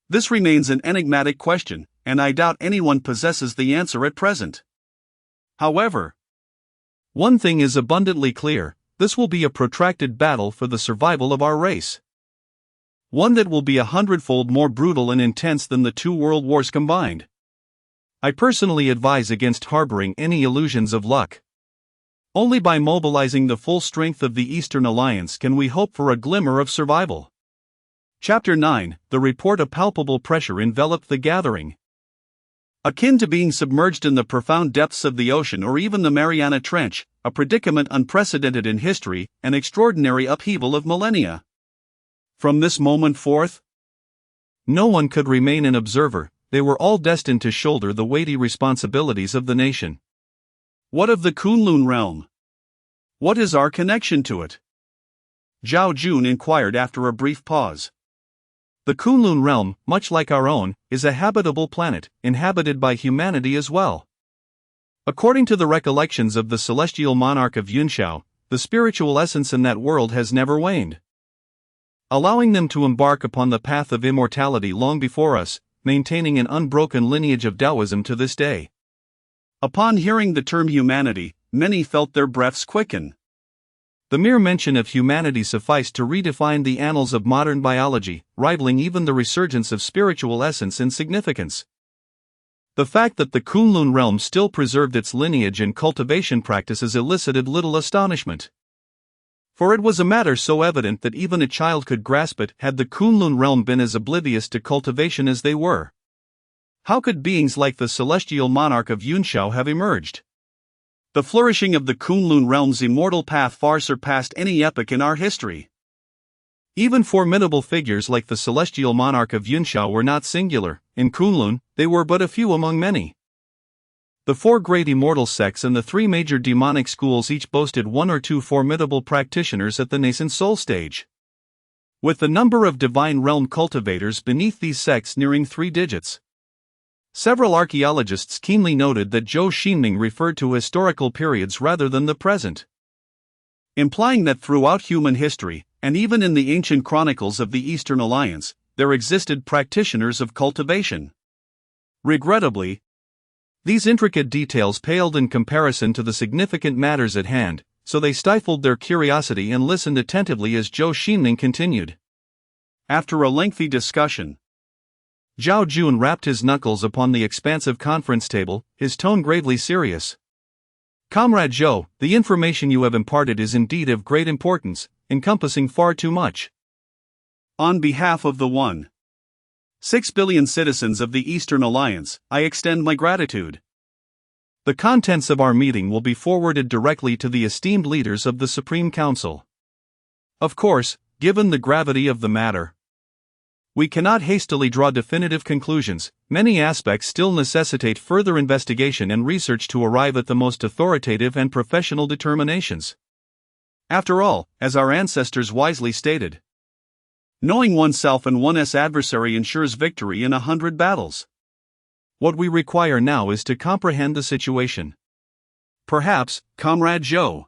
This remains an enigmatic question, and I doubt anyone possesses the answer at present. However, one thing is abundantly clear: this will be a protracted battle for the survival of our race. One that will be 100-fold more brutal and intense than the two world wars combined. I personally advise against harboring any illusions of luck. Only by mobilizing the full strength of the Eastern Alliance can we hope for a glimmer of survival. Chapter 9: The report. A palpable pressure enveloped the gathering. Akin to being submerged in the profound depths of the ocean or even the Mariana Trench, a predicament unprecedented in history, an extraordinary upheaval of millennia. From this moment forth, no one could remain an observer. They were all destined to shoulder the weighty responsibilities of the nation. What of the Kunlun realm? What is our connection to it? Zhao Jun inquired after a brief pause. The Kunlun realm, much like our own, is a habitable planet, inhabited by humanity as well. According to the recollections of the celestial monarch of Yunshao, the spiritual essence in that world has never waned, allowing them to embark upon the path of immortality long before us, maintaining an unbroken lineage of Taoism to this day. Upon hearing the term humanity, many felt their breaths quicken. The mere mention of humanity sufficed to redefine the annals of modern biology, rivaling even the resurgence of spiritual essence in significance. The fact that the Kunlun realm still preserved its lineage and cultivation practices elicited little astonishment. For it was a matter so evident that even a child could grasp it had the Kunlun realm been as oblivious to cultivation as they were. How could beings like the celestial monarch of Yunshao have emerged? The flourishing of the Kunlun realm's immortal path far surpassed any epoch in our history. Even formidable figures like the celestial monarch of Yunshao were not singular. In Kunlun, they were but a few among many. The four great immortal sects and the three major demonic schools each boasted one or two formidable practitioners at the nascent soul stage, with the number of divine realm cultivators beneath these sects nearing 3 digits. Several archaeologists keenly noted that Zhou Xingming referred to historical periods rather than the present, implying that throughout human history, and even in the ancient chronicles of the Eastern Alliance, there existed practitioners of cultivation. Regrettably, these intricate details paled in comparison to the significant matters at hand, so they stifled their curiosity and listened attentively as Zhou Xingming continued. After a lengthy discussion, Zhao Jun rapped his knuckles upon the expansive conference table, his tone gravely serious. Comrade Zhou, the information you have imparted is indeed of great importance, encompassing far too much. On behalf of the 1.6 billion citizens of the Eastern Alliance, I extend my gratitude. The contents of our meeting will be forwarded directly to the esteemed leaders of the Supreme Council. Of course, given the gravity of the matter, we cannot hastily draw definitive conclusions. Many aspects still necessitate further investigation and research to arrive at the most authoritative and professional determinations. After all, as our ancestors wisely stated, knowing oneself and one's adversary ensures victory in 100 battles. What we require now is to comprehend the situation. Perhaps, Comrade Zhou,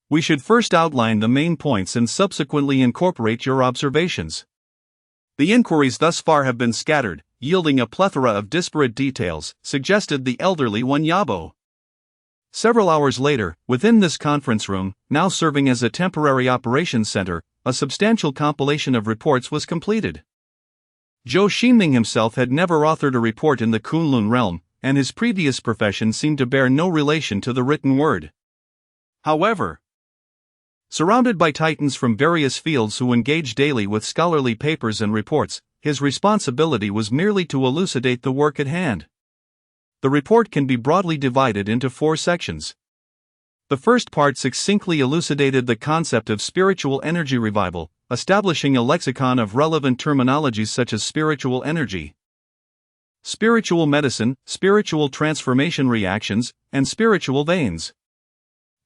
we should first outline the main points and subsequently incorporate your observations. The inquiries thus far have been scattered, yielding a plethora of disparate details, suggested the elderly Wanyabo. Several hours later, within this conference room, now serving as a temporary operations center, a substantial compilation of reports was completed. Zhou Xingming himself had never authored a report in the Kunlun realm, and his previous profession seemed to bear no relation to the written word. However, surrounded by titans from various fields who engaged daily with scholarly papers and reports, his responsibility was merely to elucidate the work at hand. The report can be broadly divided into 4 sections. The first part succinctly elucidated the concept of spiritual energy revival, establishing a lexicon of relevant terminologies such as spiritual energy, spiritual medicine, spiritual transformation reactions, and spiritual veins.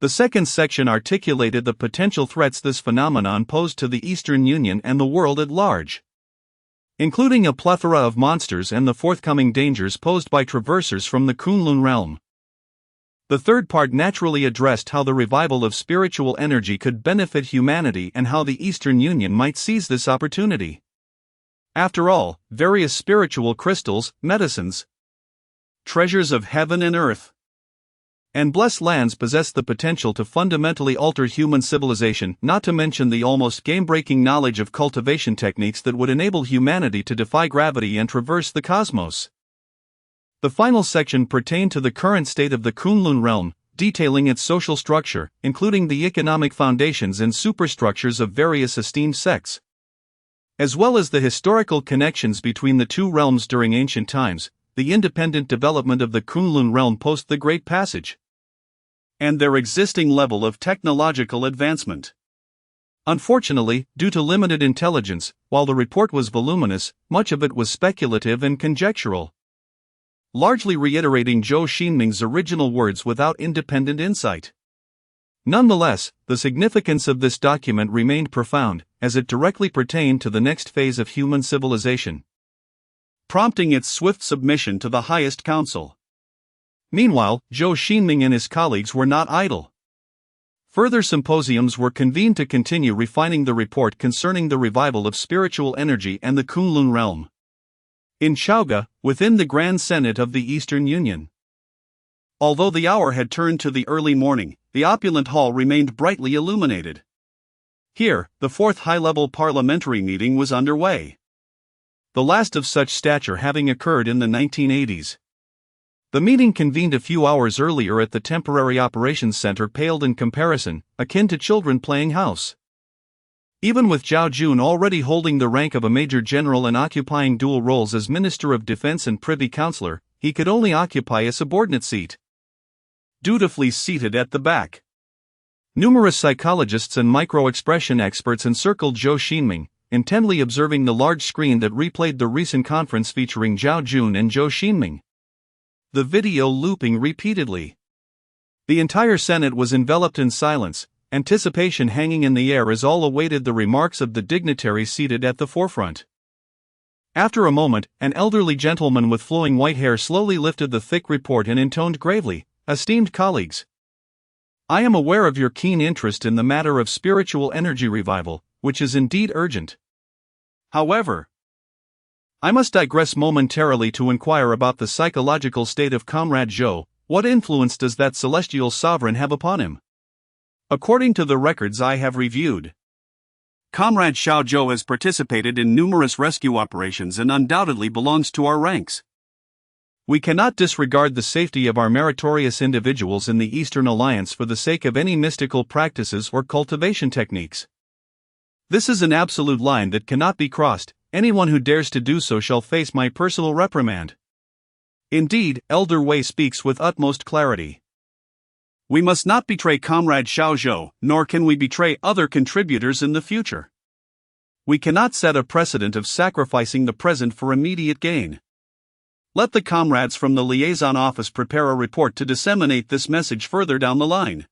The second section articulated the potential threats this phenomenon posed to the Eastern Union and the world at large, including a plethora of monsters and the forthcoming dangers posed by traversers from the Kunlun realm. The third part naturally addressed how the revival of spiritual energy could benefit humanity and how the Eastern Union might seize this opportunity. After all, various spiritual crystals, medicines, treasures of heaven and earth, and blessed lands possess the potential to fundamentally alter human civilization, not to mention the almost game-breaking knowledge of cultivation techniques that would enable humanity to defy gravity and traverse the cosmos. The final section pertained to the current state of the Kunlun realm, detailing its social structure, including the economic foundations and superstructures of various esteemed sects, as well as the historical connections between the two realms during ancient times, the independent development of the Kunlun realm post the Great Passage, and their existing level of technological advancement. Unfortunately, due to limited intelligence, while the report was voluminous, much of it was speculative and conjectural, largely reiterating Zhou Xingming's original words without independent insight. Nonetheless, the significance of this document remained profound, as it directly pertained to the next phase of human civilization, prompting its swift submission to the highest council. Meanwhile, Zhou Xingming and his colleagues were not idle. Further symposiums were convened to continue refining the report concerning the revival of spiritual energy and the Kunlun realm, in Chaoga, within the Grand Senate of the Eastern Union. Although the hour had turned to the early morning, the opulent hall remained brightly illuminated. Here, the 4th high-level parliamentary meeting was underway, the last of such stature having occurred in the 1980s. The meeting, convened a few hours earlier at the Temporary Operations Center, paled in comparison, akin to children playing house. Even with Zhao Jun already holding the rank of a major general and occupying dual roles as Minister of Defense and Privy Councillor, he could only occupy a subordinate seat, dutifully seated at the back. Numerous psychologists and micro-expression experts encircled Zhou Xingming, intently observing the large screen that replayed the recent conference featuring Zhao Jun and Zhou Xingming, the video looping repeatedly. The entire Senate was enveloped in silence, anticipation hanging in the air as all awaited the remarks of the dignitaries seated at the forefront. After a moment, an elderly gentleman with flowing white hair slowly lifted the thick report and intoned gravely, "Esteemed colleagues, I am aware of your keen interest in the matter of spiritual energy revival, which is indeed urgent. However, I must digress momentarily to inquire about the psychological state of Comrade Zhou. What influence does that celestial sovereign have upon him? According to the records I have reviewed, Comrade Xiao Zhou has participated in numerous rescue operations and undoubtedly belongs to our ranks. We cannot disregard the safety of our meritorious individuals in the Eastern Alliance for the sake of any mystical practices or cultivation techniques. This is an absolute line that cannot be crossed. Anyone who dares to do so shall face my personal reprimand." Indeed, Elder Wei speaks with utmost clarity. We must not betray Comrade Xiao Zhou, nor can we betray other contributors in the future. We cannot set a precedent of sacrificing the present for immediate gain. Let the comrades from the liaison office prepare a report to disseminate this message further down the line.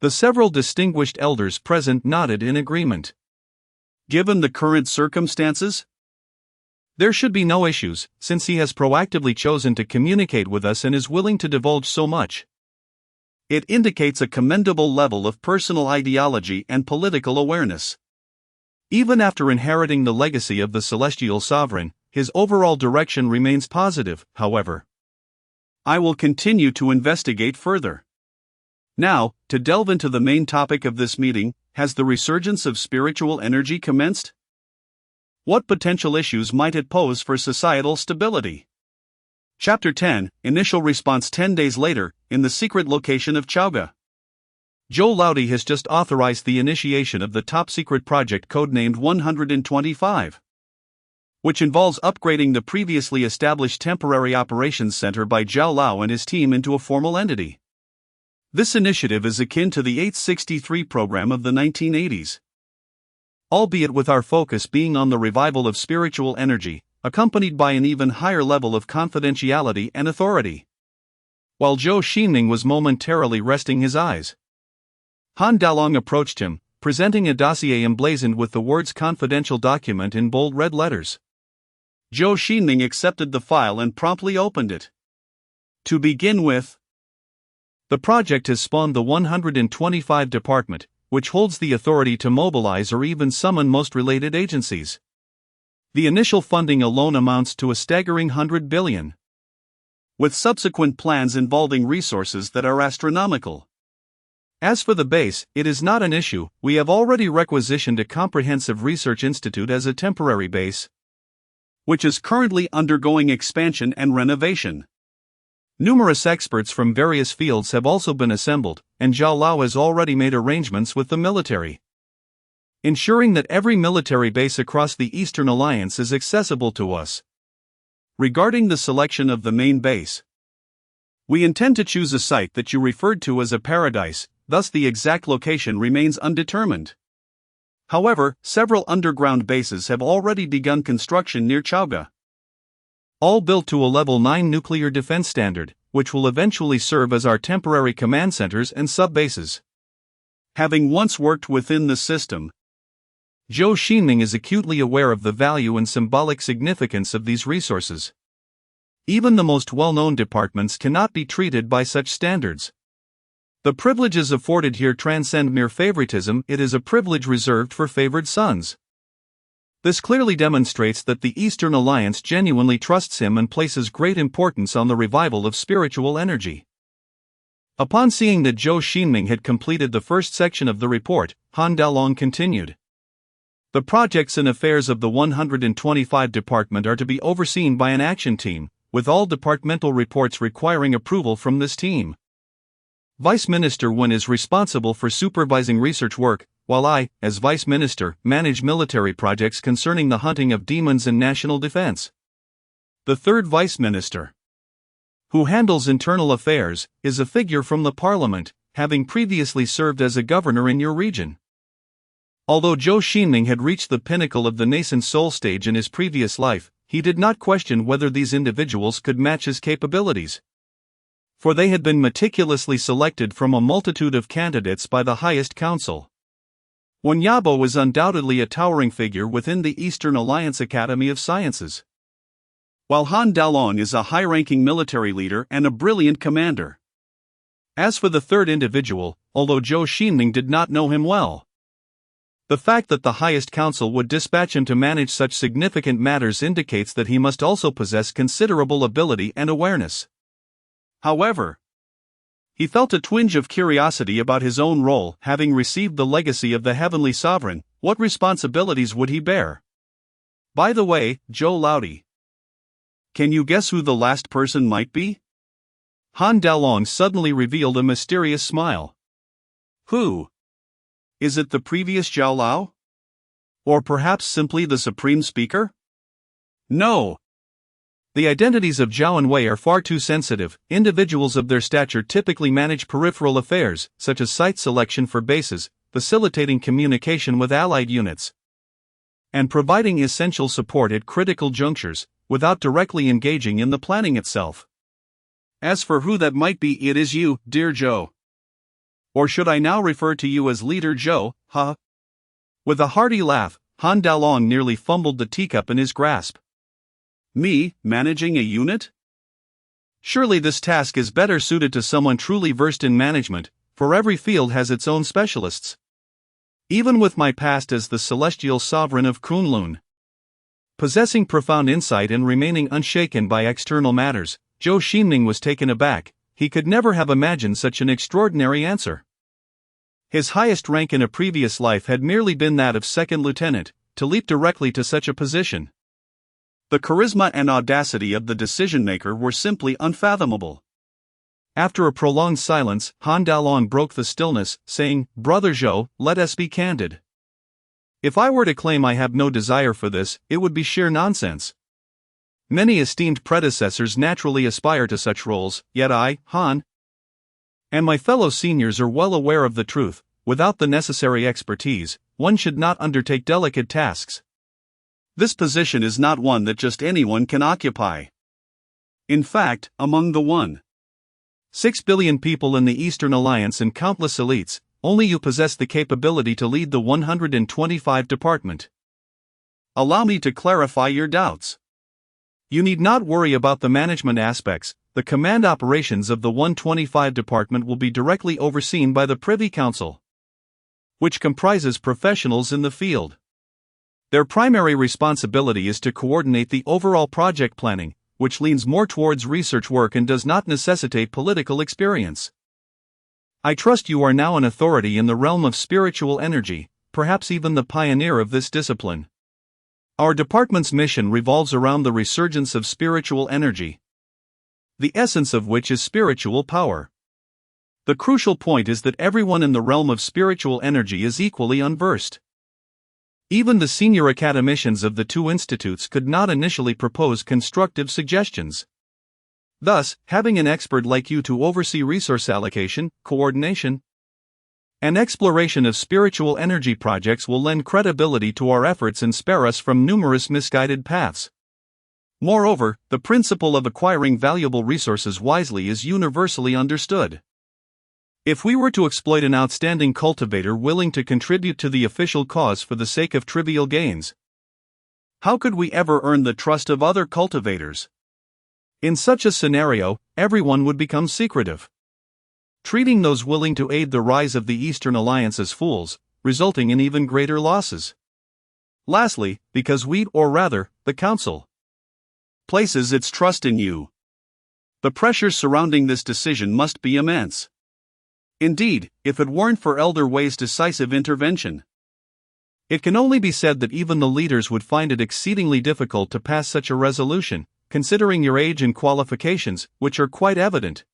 The several distinguished elders present nodded in agreement. Given the current circumstances, there should be no issues, since he has proactively chosen to communicate with us and is willing to divulge so much. It indicates a commendable level of personal ideology and political awareness. Even after inheriting the legacy of the celestial sovereign, his overall direction remains positive, however. I will continue to investigate further. Now, to delve into the main topic of this meeting, has the resurgence of spiritual energy commenced? What potential issues might it pose for societal stability? Chapter 10, Initial Response 10 days later, in the secret location of Chauga. Zhou Xingming has just authorized the initiation of the top-secret project codenamed 125, which involves upgrading the previously established Temporary Operations Center by Zhao Lao and his team into a formal entity. This initiative is akin to the 863 program of the 1980s, albeit with our focus being on the revival of spiritual energy, accompanied by an even higher level of confidentiality and authority. While Zhou Xingming was momentarily resting his eyes, Han Dalong approached him, presenting a dossier emblazoned with the words "confidential document" in bold red letters. Zhou Xingming accepted the file and promptly opened it. To begin with, the project has spawned the 125 department, which holds the authority to mobilize or even summon most related agencies. The initial funding alone amounts to a staggering 100 billion, with subsequent plans involving resources that are astronomical. As for the base, it is not an issue. We have already requisitioned a comprehensive research institute as a temporary base, which is currently undergoing expansion and renovation. Numerous experts from various fields have also been assembled, and Zhao Lao has already made arrangements with the military, ensuring that every military base across the Eastern Alliance is accessible to us. Regarding the selection of the main base, we intend to choose a site that you referred to as a paradise, thus the exact location remains undetermined. However, several underground bases have already begun construction near Chauga, all built to a level 9 nuclear defense standard, which will eventually serve as our temporary command centers and sub-bases. Having once worked within the system, Zhou Xingming is acutely aware of the value and symbolic significance of these resources. Even the most well-known departments cannot be treated by such standards. The privileges afforded here transcend mere favoritism. It is a privilege reserved for favored sons. This clearly demonstrates that the Eastern Alliance genuinely trusts him and places great importance on the revival of spiritual energy. Upon seeing that Zhou Xingming had completed the first section of the report, Han Dalong continued. The projects and affairs of the 125 department are to be overseen by an action team, with all departmental reports requiring approval from this team. Vice Minister Wen is responsible for supervising research work, while I, as Vice Minister, manage military projects concerning the hunting of demons and national defense. The third Vice Minister, who handles internal affairs, is a figure from the Parliament, having previously served as a governor in your region. Although Zhou Xingming had reached the pinnacle of the nascent soul stage in his previous life, he did not question whether these individuals could match his capabilities, for they had been meticulously selected from a multitude of candidates by the highest council. Wen Yabo was undoubtedly a towering figure within the Eastern Alliance Academy of Sciences, while Han Dalong is a high-ranking military leader and a brilliant commander. As for the third individual, although Zhou Xingming did not know him well, the fact that the highest council would dispatch him to manage such significant matters indicates that he must also possess considerable ability and awareness. However, he felt a twinge of curiosity about his own role. Having received the legacy of the Heavenly Sovereign, what responsibilities would he bear? By the way, Zhou Xingming, can you guess who the last person might be? Han Dalong suddenly revealed a mysterious smile. Who? Is it the previous Zhao Lao? Or perhaps simply the Supreme Speaker? No. The identities of Zhao and Wei are far too sensitive. Individuals of their stature typically manage peripheral affairs, such as site selection for bases, facilitating communication with allied units, and providing essential support at critical junctures, without directly engaging in the planning itself. As for who that might be, it is you, dear Zhou. Or should I now refer to you as Leader Zhou, huh? With a hearty laugh, Han Dalong nearly fumbled the teacup in his grasp. Me, managing a unit? Surely this task is better suited to someone truly versed in management, for every field has its own specialists. Even with my past as the celestial sovereign of Kunlun, possessing profound insight and remaining unshaken by external matters, Zhou Xingming was taken aback. He could never have imagined such an extraordinary answer. His highest rank in a previous life had merely been that of second lieutenant, to leap directly to such a position. The charisma and audacity of the decision-maker were simply unfathomable. After a prolonged silence, Han Daolong broke the stillness, saying, "Brother Zhou, let us be candid. If I were to claim I have no desire for this, it would be sheer nonsense. Many esteemed predecessors naturally aspire to such roles, yet I, Han, and my fellow seniors are well aware of the truth. Without the necessary expertise, one should not undertake delicate tasks. This position is not one that just anyone can occupy. In fact, among the 1.6 billion people in the Eastern Alliance and countless elites, only you possess the capability to lead the 125 department. Allow me to clarify your doubts. You need not worry about the management aspects. The command operations of the 125 department will be directly overseen by the Privy Council, which comprises professionals in the field. Their primary responsibility is to coordinate the overall project planning, which leans more towards research work and does not necessitate political experience. I trust you are now an authority in the realm of spiritual energy, perhaps even the pioneer of this discipline. Our department's mission revolves around the resurgence of spiritual energy, the essence of which is spiritual power. The crucial point is that everyone in the realm of spiritual energy is equally unversed. Even the senior academicians of the two institutes could not initially propose constructive suggestions. Thus, having an expert like you to oversee resource allocation, coordination, and exploration of spiritual energy projects will lend credibility to our efforts and spare us from numerous misguided paths. Moreover, the principle of acquiring valuable resources wisely is universally understood. If we were to exploit an outstanding cultivator willing to contribute to the official cause for the sake of trivial gains, how could we ever earn the trust of other cultivators? In such a scenario, everyone would become secretive, treating those willing to aid the rise of the Eastern Alliance as fools, resulting in even greater losses. Lastly, because we, or rather, the Council, places its trust in you, the pressure surrounding this decision must be immense. Indeed, if it weren't for Elder Wei's decisive intervention, it can only be said that even the leaders would find it exceedingly difficult to pass such a resolution, considering your age and qualifications, which are quite evident.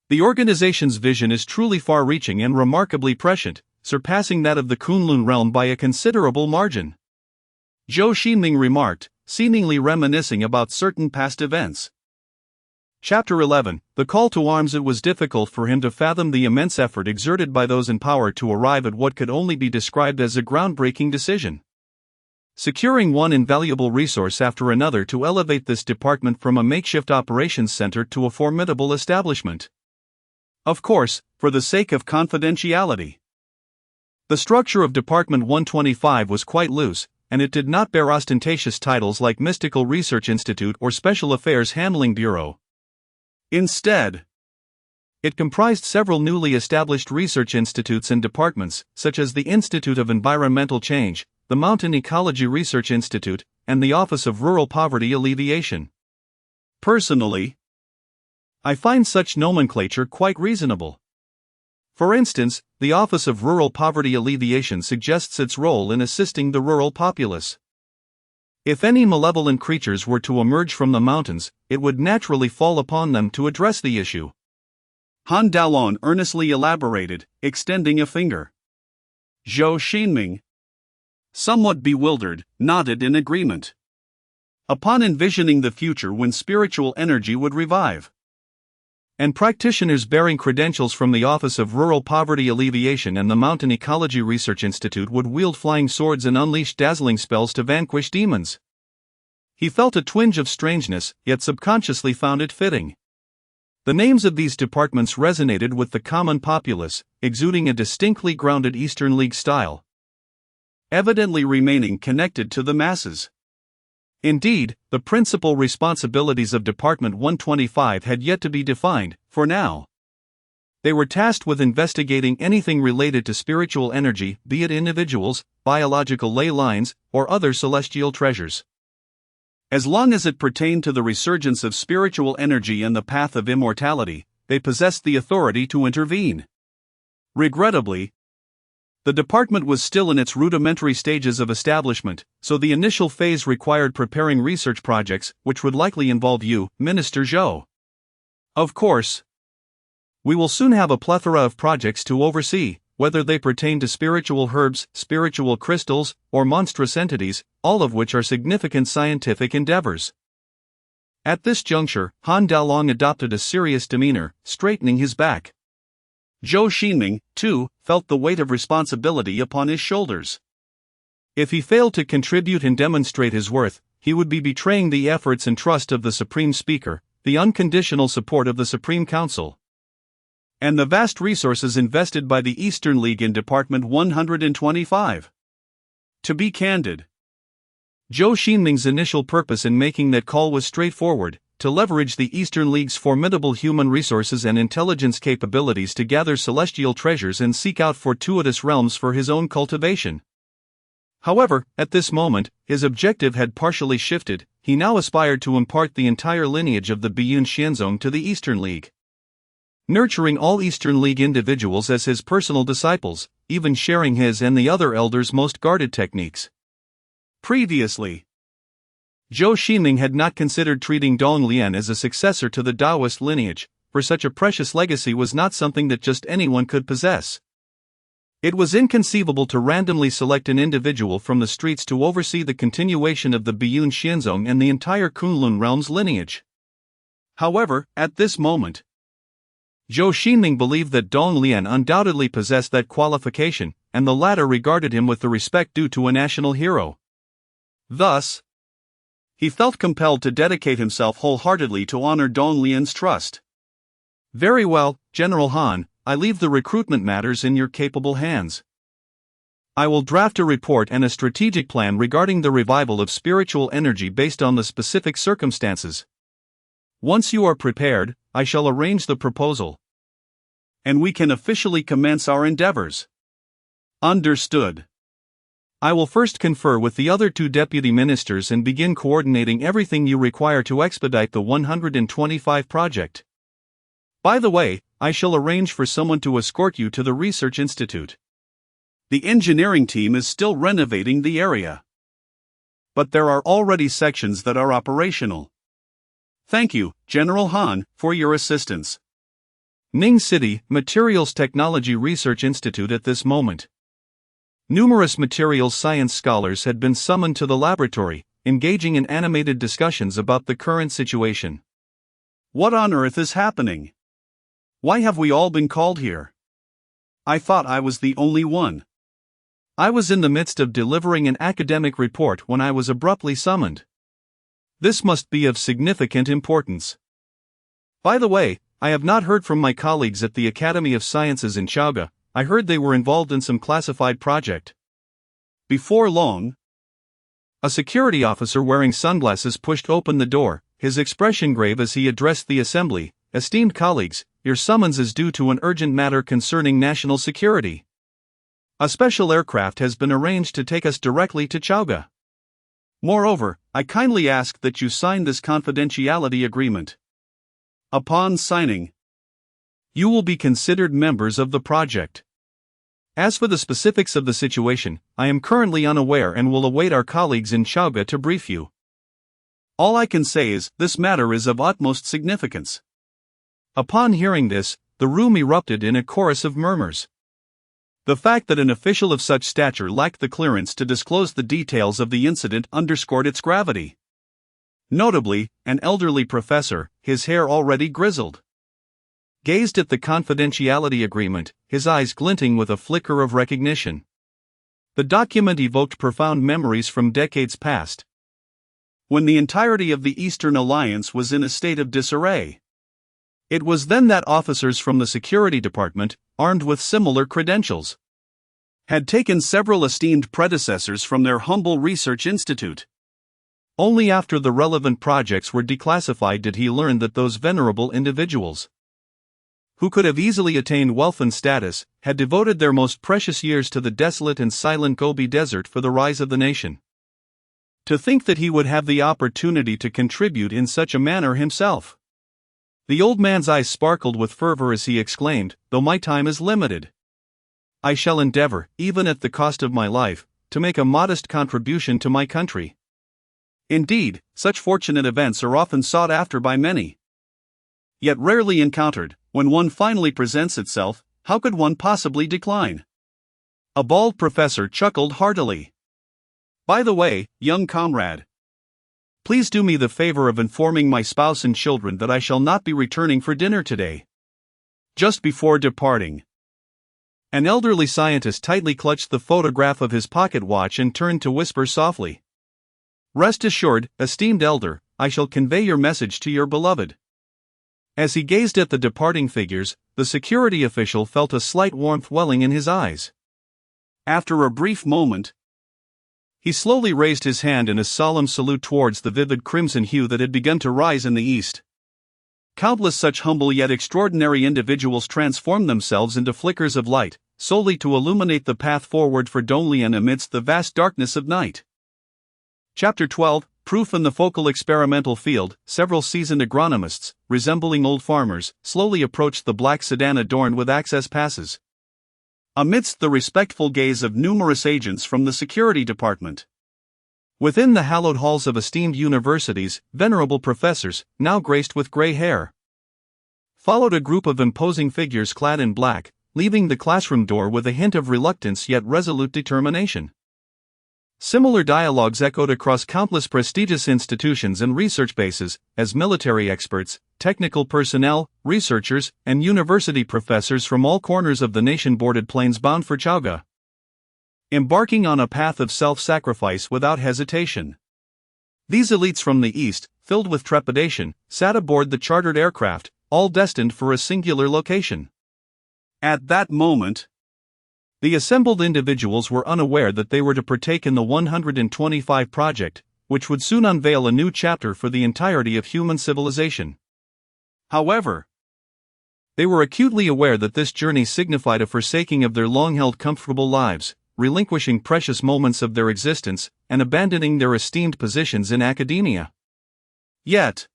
The organization's vision is truly far-reaching and remarkably prescient, surpassing that of the Kunlun realm by a considerable margin. Zhou Xingming remarked, seemingly reminiscing about certain past events. Chapter 11, The Call to Arms. It was difficult for him to fathom the immense effort exerted by those in power to arrive at what could only be described as a groundbreaking decision. Securing one invaluable resource after another to elevate this department from a makeshift operations center to a formidable establishment. Of course, for the sake of confidentiality. The structure of Department 125 was quite loose, and it did not bear ostentatious titles like Mystical Research Institute or Special Affairs Handling Bureau. Instead, it comprised several newly established research institutes and departments, such as the Institute of Environmental Change, the Mountain Ecology Research Institute, and the Office of Rural Poverty Alleviation. Personally, I find such nomenclature quite reasonable. For instance, the Office of Rural Poverty Alleviation suggests its role in assisting the rural populace. If any malevolent creatures were to emerge from the mountains, it would naturally fall upon them to address the issue. Han Daolong earnestly elaborated, extending a finger. Zhou Xingming, somewhat bewildered, nodded in agreement. Upon envisioning the future when spiritual energy would revive, and practitioners bearing credentials from the Office of Rural Poverty Alleviation and the Mountain Ecology Research Institute would wield flying swords and unleash dazzling spells to vanquish demons, he felt a twinge of strangeness, yet subconsciously found it fitting. The names of these departments resonated with the common populace, exuding a distinctly grounded Eastern League style, evidently remaining connected to the masses. Indeed, the principal responsibilities of Department 125 had yet to be defined, for now. They were tasked with investigating anything related to spiritual energy, be it individuals, biological ley lines, or other celestial treasures. As long as it pertained to the resurgence of spiritual energy and the path of immortality, they possessed the authority to intervene. Regrettably, The department was still in its rudimentary stages of establishment, so the initial phase required preparing research projects, which would likely involve you, Minister Zhou. Of course. We will soon have a plethora of projects to oversee, whether they pertain to spiritual herbs, spiritual crystals, or monstrous entities, all of which are significant scientific endeavors. At this juncture, Han Daolong adopted a serious demeanor, straightening his back. Zhou Xingming, too, felt the weight of responsibility upon his shoulders. If he failed to contribute and demonstrate his worth, he would be betraying the efforts and trust of the Supreme Speaker, the unconditional support of the Supreme Council, and the vast resources invested by the Eastern League in Department 125. To be candid, Zhou Xingming's initial purpose in making that call was straightforward: to leverage the Eastern League's formidable human resources and intelligence capabilities to gather celestial treasures and seek out fortuitous realms for his own cultivation. However, at this moment, his objective had partially shifted. He now aspired to impart the entire lineage of the Biyun Xianzong to the Eastern League, nurturing all Eastern League individuals as his personal disciples, even sharing his and the other elders' most guarded techniques. Previously, Zhou Xingming had not considered treating Dong Lian as a successor to the Taoist lineage, for such a precious legacy was not something that just anyone could possess. It was inconceivable to randomly select an individual from the streets to oversee the continuation of the Biyun Xianzong and the entire Kunlun realm's lineage. However, at this moment, Zhou Xingming believed that Dong Lian undoubtedly possessed that qualification, and the latter regarded him with the respect due to a national hero. Thus, he felt compelled to dedicate himself wholeheartedly to honor Dong Lian's trust. Very well, General Han, I leave the recruitment matters in your capable hands. I will draft a report and a strategic plan regarding the revival of spiritual energy based on the specific circumstances. Once you are prepared, I shall arrange the proposal, and we can officially commence our endeavors. Understood. I will first confer with the other two deputy ministers and begin coordinating everything you require to expedite the 125 project. By the way, I shall arrange for someone to escort you to the research institute. The engineering team is still renovating the area, but there are already sections that are operational. Thank you, General Han, for your assistance. Ning City Materials Technology Research Institute. At this moment, numerous materials science scholars had been summoned to the laboratory, engaging in animated discussions about the current situation. What on earth is happening? Why have we all been called here? I thought I was the only one. I was in the midst of delivering an academic report when I was abruptly summoned. This must be of significant importance. By the way, I have not heard from my colleagues at the Academy of Sciences in Chaoga. I heard they were involved in some classified project. Before long, a security officer wearing sunglasses pushed open the door, his expression grave as he addressed the assembly. Esteemed colleagues, your summons is due to an urgent matter concerning national security. A special aircraft has been arranged to take us directly to Chaoga. Moreover, I kindly ask that you sign this confidentiality agreement. Upon signing, you will be considered members of the project. As for the specifics of the situation, I am currently unaware and will await our colleagues in Chaoga to brief you. All I can say is, this matter is of utmost significance. Upon hearing this, the room erupted in a chorus of murmurs. The fact that an official of such stature lacked the clearance to disclose the details of the incident underscored its gravity. Notably, an elderly professor, his hair already grizzled, gazed at the confidentiality agreement, his eyes glinting with a flicker of recognition. The document evoked profound memories from decades past, when the entirety of the Eastern Alliance was in a state of disarray. It was then that officers from the security department, armed with similar credentials, had taken several esteemed predecessors from their humble research institute. Only after the relevant projects were declassified did he learn that those venerable individuals, who could have easily attained wealth and status, had devoted their most precious years to the desolate and silent Gobi Desert for the rise of the nation. To think that he would have the opportunity to contribute in such a manner himself! The old man's eyes sparkled with fervor as he exclaimed, though my time is limited, I shall endeavor, even at the cost of my life, to make a modest contribution to my country. Indeed, such fortunate events are often sought after by many, yet rarely encountered. When one finally presents itself, how could one possibly decline? A bald professor chuckled heartily. By the way, young comrade, please do me the favor of informing my spouse and children that I shall not be returning for dinner today. Just before departing, an elderly scientist tightly clutched the photograph of his pocket watch and turned to whisper softly. Rest assured, esteemed elder, I shall convey your message to your beloved. As he gazed at the departing figures, the security official felt a slight warmth welling in his eyes. After a brief moment, he slowly raised his hand in a solemn salute towards the vivid crimson hue that had begun to rise in the east. Countless such humble yet extraordinary individuals transformed themselves into flickers of light, solely to illuminate the path forward for Donglian amidst the vast darkness of night. Chapter 12, Proof in the Focal Experimental Field. Several seasoned agronomists, resembling old farmers, slowly approached the black sedan adorned with access passes, amidst the respectful gaze of numerous agents from the security department. Within the hallowed halls of esteemed universities, venerable professors, now graced with gray hair, followed a group of imposing figures clad in black, leaving the classroom door with a hint of reluctance yet resolute determination. Similar dialogues echoed across countless prestigious institutions and research bases, as military experts, technical personnel, researchers, and university professors from all corners of the nation boarded planes bound for Chauga, embarking on a path of self-sacrifice without hesitation. These elites from the east, filled with trepidation, sat aboard the chartered aircraft, all destined for a singular location. At that moment, the assembled individuals were unaware that they were to partake in the 125 project, which would soon unveil a new chapter for the entirety of human civilization. However, they were acutely aware that this journey signified a forsaking of their long-held comfortable lives, relinquishing precious moments of their existence, and abandoning their esteemed positions in academia. Yet,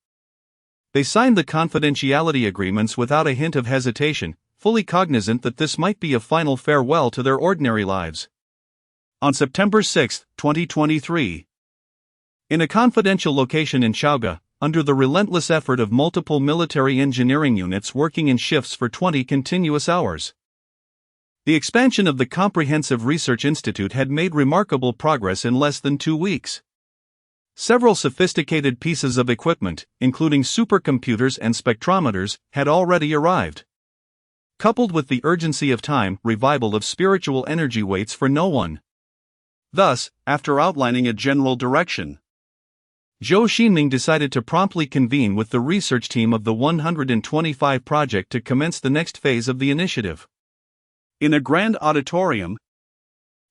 they signed the confidentiality agreements without a hint of hesitation, fully cognizant that this might be a final farewell to their ordinary lives. On September 6, 2023, in a confidential location in Chauga, under the relentless effort of multiple military engineering units working in shifts for 20 continuous hours, the expansion of the Comprehensive Research Institute had made remarkable progress in less than 2 weeks. Several sophisticated pieces of equipment, including supercomputers and spectrometers, had already arrived. Coupled with the urgency of time, revival of spiritual energy waits for no one. Thus, after outlining a general direction, Zhou Xingming decided to promptly convene with the research team of the 125 project to commence the next phase of the initiative. In a grand auditorium,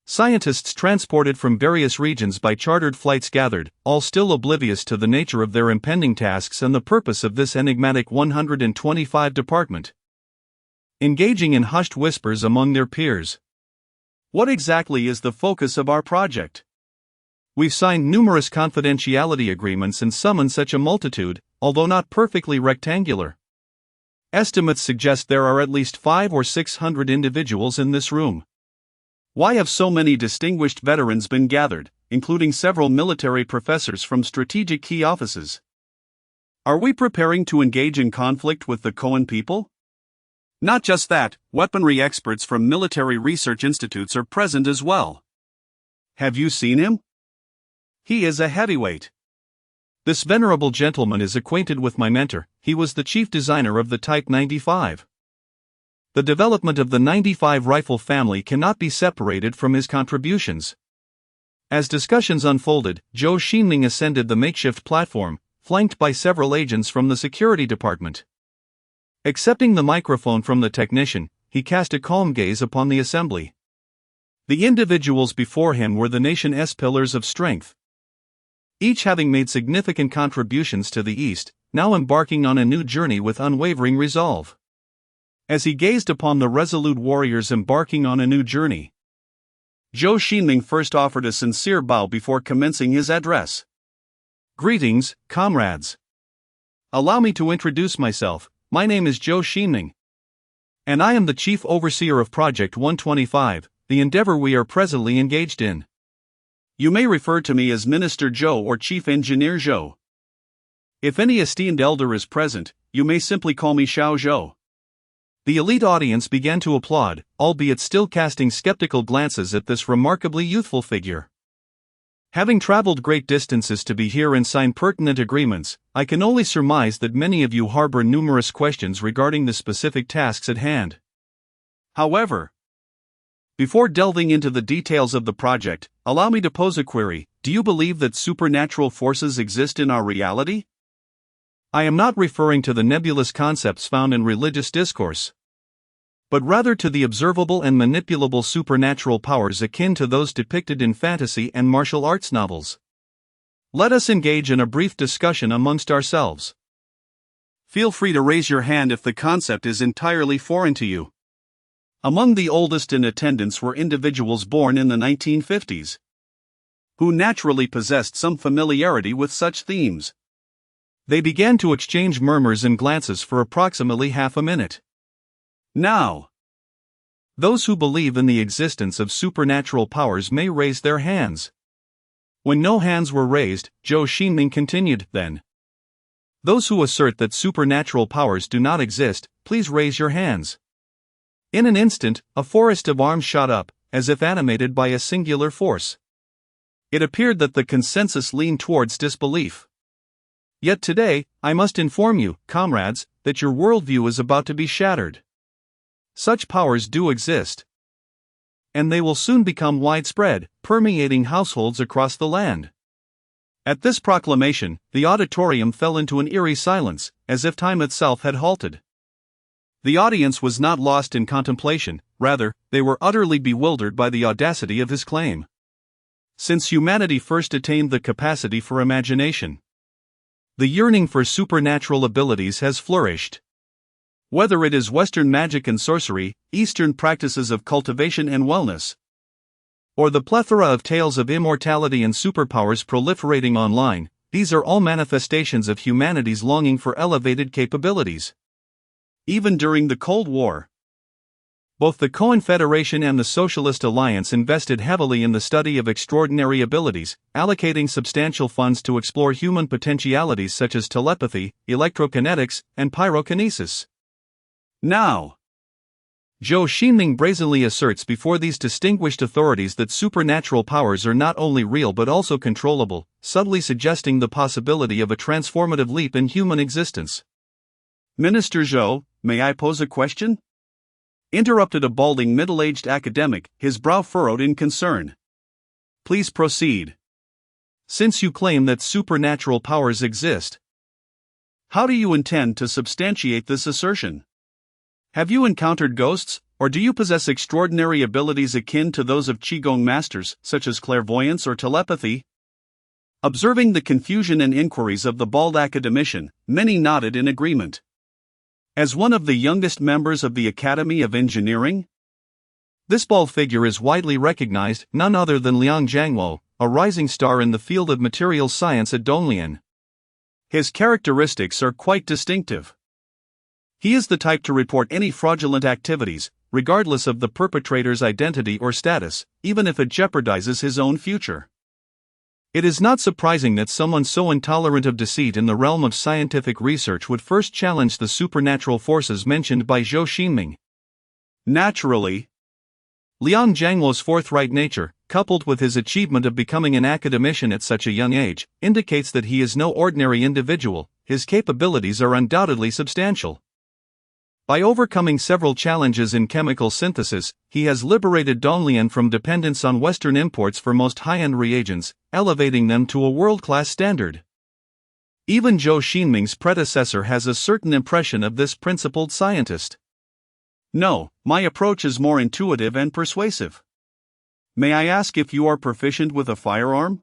scientists transported from various regions by chartered flights gathered, all still oblivious to the nature of their impending tasks and the purpose of this enigmatic 125 department. Engaging in hushed whispers among their peers. What exactly is the focus of our project? We've signed numerous confidentiality agreements and summoned such a multitude, although not perfectly rectangular. Estimates suggest there are at least 500 or 600 individuals in this room. Why have so many distinguished veterans been gathered, including several military professors from strategic key offices? Are we preparing to engage in conflict with the Cohen people? Not just that, weaponry experts from military research institutes are present as well. Have you seen him? He is a heavyweight. This venerable gentleman is acquainted with my mentor. He was the chief designer of the Type 95. The development of the 95 rifle family cannot be separated from his contributions. As discussions unfolded, Zhou Xingming ascended the makeshift platform, flanked by several agents from the security department. Accepting the microphone from the technician, he cast a calm gaze upon the assembly. The individuals before him were the nation's pillars of strength, each having made significant contributions to the East, now embarking on a new journey with unwavering resolve. As he gazed upon the resolute warriors embarking on a new journey, Zhou Xingming first offered a sincere bow before commencing his address. Greetings, comrades. Allow me to introduce myself. My name is Zhou Xingming, And I am the Chief Overseer of Project 125, the endeavor we are presently engaged in. You may refer to me as Minister Zhou or Chief Engineer Zhou. If any esteemed elder is present, you may simply call me Xiao Zhou. The elite audience began to applaud, albeit still casting skeptical glances at this remarkably youthful figure. Having traveled great distances to be here and sign pertinent agreements, I can only surmise that many of you harbor numerous questions regarding the specific tasks at hand. However, before delving into the details of the project, allow me to pose a query. Do you believe that supernatural forces exist in our reality? I am not referring to the nebulous concepts found in religious discourse, but rather to the observable and manipulable supernatural powers akin to those depicted in fantasy and martial arts novels. Let us engage in a brief discussion amongst ourselves. Feel free to raise your hand if the concept is entirely foreign to you. Among the oldest in attendance were individuals born in the 1950s, who naturally possessed some familiarity with such themes. They began to exchange murmurs and glances for approximately half a minute. Now, those who believe in the existence of supernatural powers may raise their hands. When no hands were raised, Zhou Xingming continued, then. Those who assert that supernatural powers do not exist, please raise your hands. In an instant, a forest of arms shot up, as if animated by a singular force. It appeared that the consensus leaned towards disbelief. Yet today, I must inform you, comrades, that your worldview is about to be shattered. Such powers do exist. And they will soon become widespread, permeating households across the land. At this proclamation, the auditorium fell into an eerie silence, as if time itself had halted. The audience was not lost in contemplation, rather, they were utterly bewildered by the audacity of his claim. Since humanity first attained the capacity for imagination, the yearning for supernatural abilities has flourished. Whether it is Western magic and sorcery, Eastern practices of cultivation and wellness, or the plethora of tales of immortality and superpowers proliferating online, these are all manifestations of humanity's longing for elevated capabilities. Even during the Cold War, both the Confederation and the Socialist Alliance invested heavily in the study of extraordinary abilities, allocating substantial funds to explore human potentialities such as telepathy, electrokinetics, and pyrokinesis. Now, Zhou Xingming brazenly asserts before these distinguished authorities that supernatural powers are not only real but also controllable, subtly suggesting the possibility of a transformative leap in human existence. Minister Zhou, may I pose a question? Interrupted a balding middle-aged academic, his brow furrowed in concern. Please proceed. Since you claim that supernatural powers exist, how do you intend to substantiate this assertion? Have you encountered ghosts, or do you possess extraordinary abilities akin to those of Qigong masters, such as clairvoyance or telepathy? Observing the confusion and inquiries of the bald academician, many nodded in agreement. As one of the youngest members of the Academy of Engineering, this bald figure is widely recognized, none other than Liang Jiangwo, a rising star in the field of materials science at Donglian. His characteristics are quite distinctive. He is the type to report any fraudulent activities, regardless of the perpetrator's identity or status, even if it jeopardizes his own future. It is not surprising that someone so intolerant of deceit in the realm of scientific research would first challenge the supernatural forces mentioned by Zhou Xingming. Naturally, Liang Jiangwo's forthright nature, coupled with his achievement of becoming an academician at such a young age, indicates that he is no ordinary individual. His capabilities are undoubtedly substantial. By overcoming several challenges in chemical synthesis, he has liberated Donglian from dependence on Western imports for most high-end reagents, elevating them to a world-class standard. Even Zhou Xingming's predecessor has a certain impression of this principled scientist. No, my approach is more intuitive and persuasive. May I ask if you are proficient with a firearm?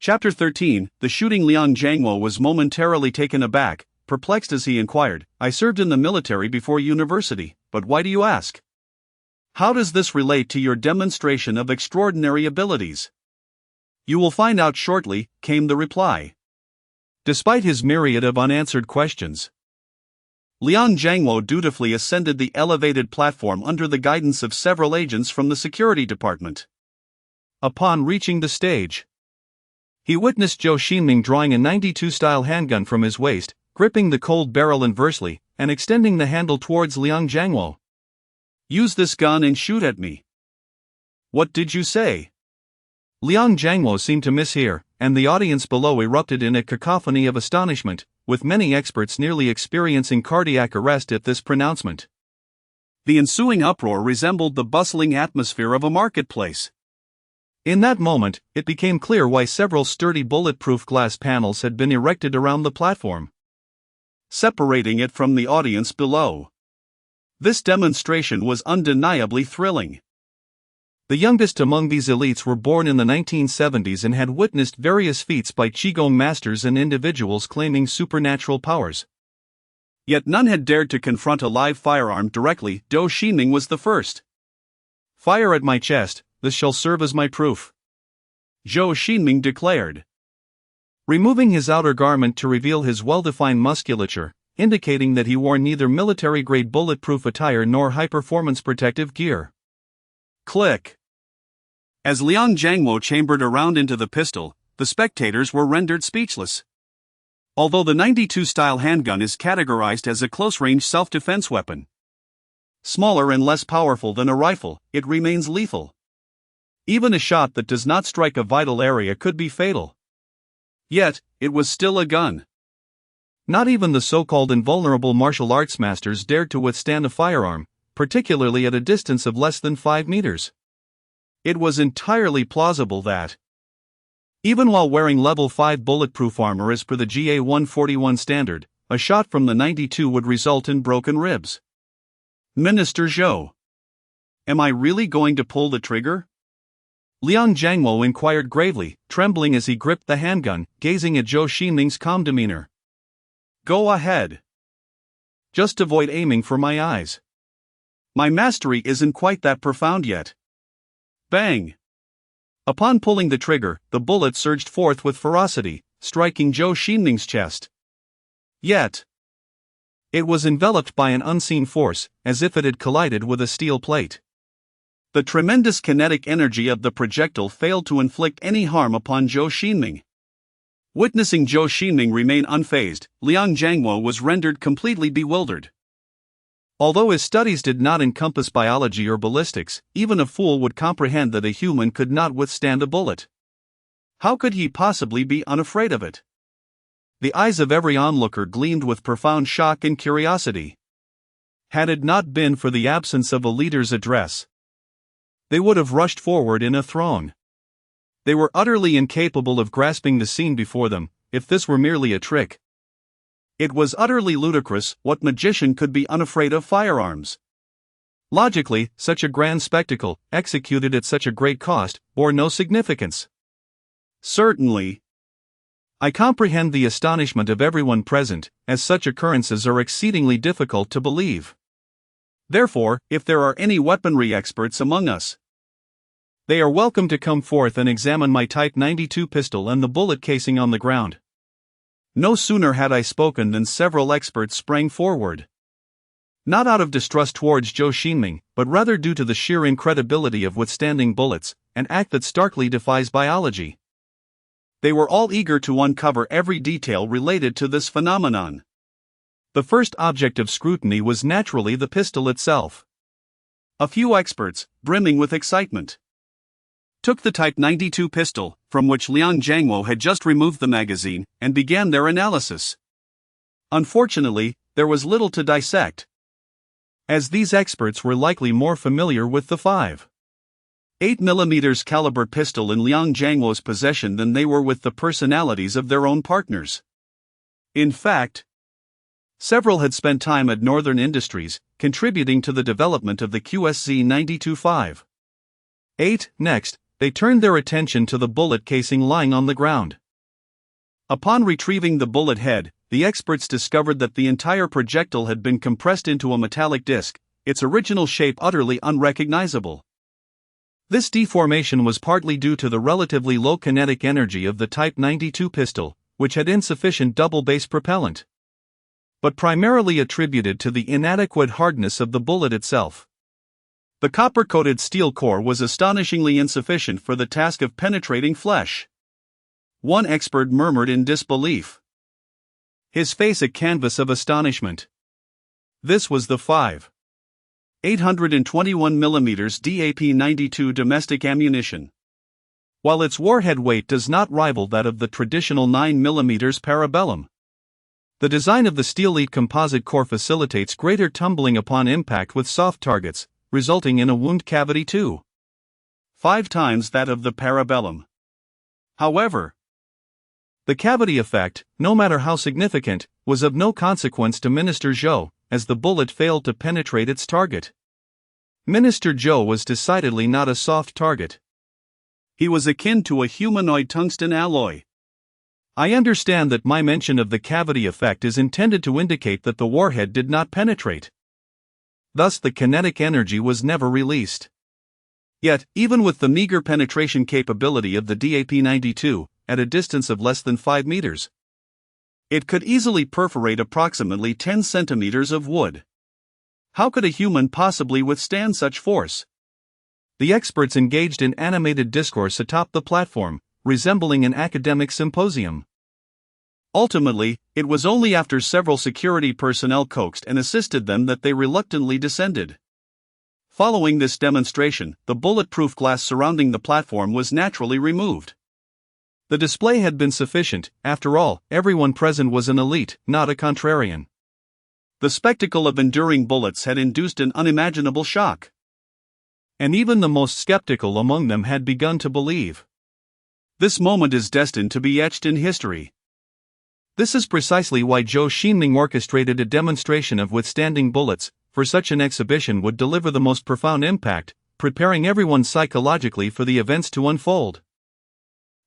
Chapter 13. The shooting Liang Jiangwo was momentarily taken aback, perplexed as he inquired, I served in the military before university, but why do you ask? How does this relate to your demonstration of extraordinary abilities? You will find out shortly, came the reply. Despite his myriad of unanswered questions, Liang Jiangwo dutifully ascended the elevated platform under the guidance of several agents from the security department. Upon reaching the stage, he witnessed Zhou Xingming drawing a 92-style handgun from his waist, gripping the cold barrel inversely, and extending the handle towards Liang Jiangwo. "Use this gun and shoot at me." "What did you say?" Liang Jiangwo seemed to mishear, and the audience below erupted in a cacophony of astonishment, with many experts nearly experiencing cardiac arrest at this pronouncement. The ensuing uproar resembled the bustling atmosphere of a marketplace. In that moment, it became clear why several sturdy bulletproof glass panels had been erected around the platform, separating it from the audience below. This demonstration was undeniably thrilling. The youngest among these elites were born in the 1970s and had witnessed various feats by Qigong masters and individuals claiming supernatural powers. Yet none had dared to confront a live firearm directly. Zhou Xingming was the first. "Fire at my chest, this shall serve as my proof," Zhou Xingming declared, removing his outer garment to reveal his well-defined musculature, indicating that he wore neither military-grade bulletproof attire nor high-performance protective gear. Click. As Liang Jiangwo chambered around into the pistol, the spectators were rendered speechless. Although the 92-style handgun is categorized as a close-range self-defense weapon, smaller and less powerful than a rifle, it remains lethal. Even a shot that does not strike a vital area could be fatal. Yet, it was still a gun. Not even the so-called invulnerable martial arts masters dared to withstand a firearm, particularly at a distance of less than 5 meters. It was entirely plausible that, even while wearing level 5 bulletproof armor as per the GA-141 standard, a shot from the 92 would result in broken ribs. "Minister Zhou, am I really going to pull the trigger?" Liang Jiangwo inquired gravely, trembling as he gripped the handgun, gazing at Zhou Xingming's calm demeanor. "Go ahead. Just avoid aiming for my eyes. My mastery isn't quite that profound yet." Bang! Upon pulling the trigger, the bullet surged forth with ferocity, striking Zhou Xingming's chest. Yet, it was enveloped by an unseen force, as if it had collided with a steel plate. The tremendous kinetic energy of the projectile failed to inflict any harm upon Zhou Xingming. Witnessing Zhou Xingming remain unfazed, Liang Jiangwo was rendered completely bewildered. Although his studies did not encompass biology or ballistics, even a fool would comprehend that a human could not withstand a bullet. How could he possibly be unafraid of it? The eyes of every onlooker gleamed with profound shock and curiosity. Had it not been for the absence of a leader's address, they would have rushed forward in a throng. They were utterly incapable of grasping the scene before them, if this were merely a trick. It was utterly ludicrous. What magician could be unafraid of firearms? Logically, such a grand spectacle, executed at such a great cost, bore no significance. Certainly. I comprehend the astonishment of everyone present, as such occurrences are exceedingly difficult to believe. Therefore, if there are any weaponry experts among us, they are welcome to come forth and examine my Type 92 pistol and the bullet casing on the ground. No sooner had I spoken than several experts sprang forward. Not out of distrust towards Zhou Xingming, but rather due to the sheer incredibility of withstanding bullets, an act that starkly defies biology. They were all eager to uncover every detail related to this phenomenon. The first object of scrutiny was naturally the pistol itself. A few experts, brimming with excitement, took the Type 92 pistol, from which Liang Jiangwo had just removed the magazine, and began their analysis. Unfortunately, there was little to dissect, as these experts were likely more familiar with the 5.8mm caliber pistol in Liang Jiangwo's possession than they were with the personalities of their own partners. In fact, several had spent time at Northern Industries, contributing to the development of the QSZ 92 5.8. Next, they turned their attention to the bullet casing lying on the ground. Upon retrieving the bullet head, the experts discovered that the entire projectile had been compressed into a metallic disc, its original shape utterly unrecognizable. This deformation was partly due to the relatively low kinetic energy of the Type 92 pistol, which had insufficient double-base propellant. but primarily attributed to the inadequate hardness of the bullet itself. The copper-coated steel core was astonishingly insufficient for the task of penetrating flesh. One expert murmured in disbelief, his face a canvas of astonishment. This was the 5.821mm DAP-92 domestic ammunition. While its warhead weight does not rival that of the traditional 9mm parabellum, the design of the steel-lead composite core facilitates greater tumbling upon impact with soft targets, resulting in a wound cavity 2.5 times that of the parabellum. However, the cavity effect, no matter how significant, was of no consequence to Minister Zhou, as the bullet failed to penetrate its target. Minister Zhou was decidedly not a soft target. He was akin to a humanoid tungsten alloy. I understand that my mention of the cavity effect is intended to indicate that the warhead did not penetrate. Thus the kinetic energy was never released. Yet, even with the meager penetration capability of the DAP-92, at a distance of less than 5 meters, it could easily perforate approximately 10 centimeters of wood. How could a human possibly withstand such force? The experts engaged in animated discourse atop the platform, resembling an academic symposium. Ultimately, it was only after several security personnel coaxed and assisted them that they reluctantly descended. Following this demonstration, the bulletproof glass surrounding the platform was naturally removed. The display had been sufficient. After all, everyone present was an elite, not a contrarian. The spectacle of enduring bullets had induced an unimaginable shock, and even the most skeptical among them had begun to believe. This moment is destined to be etched in history. This is precisely why Zhou Xingming orchestrated a demonstration of withstanding bullets, for such an exhibition would deliver the most profound impact, preparing everyone psychologically for the events to unfold.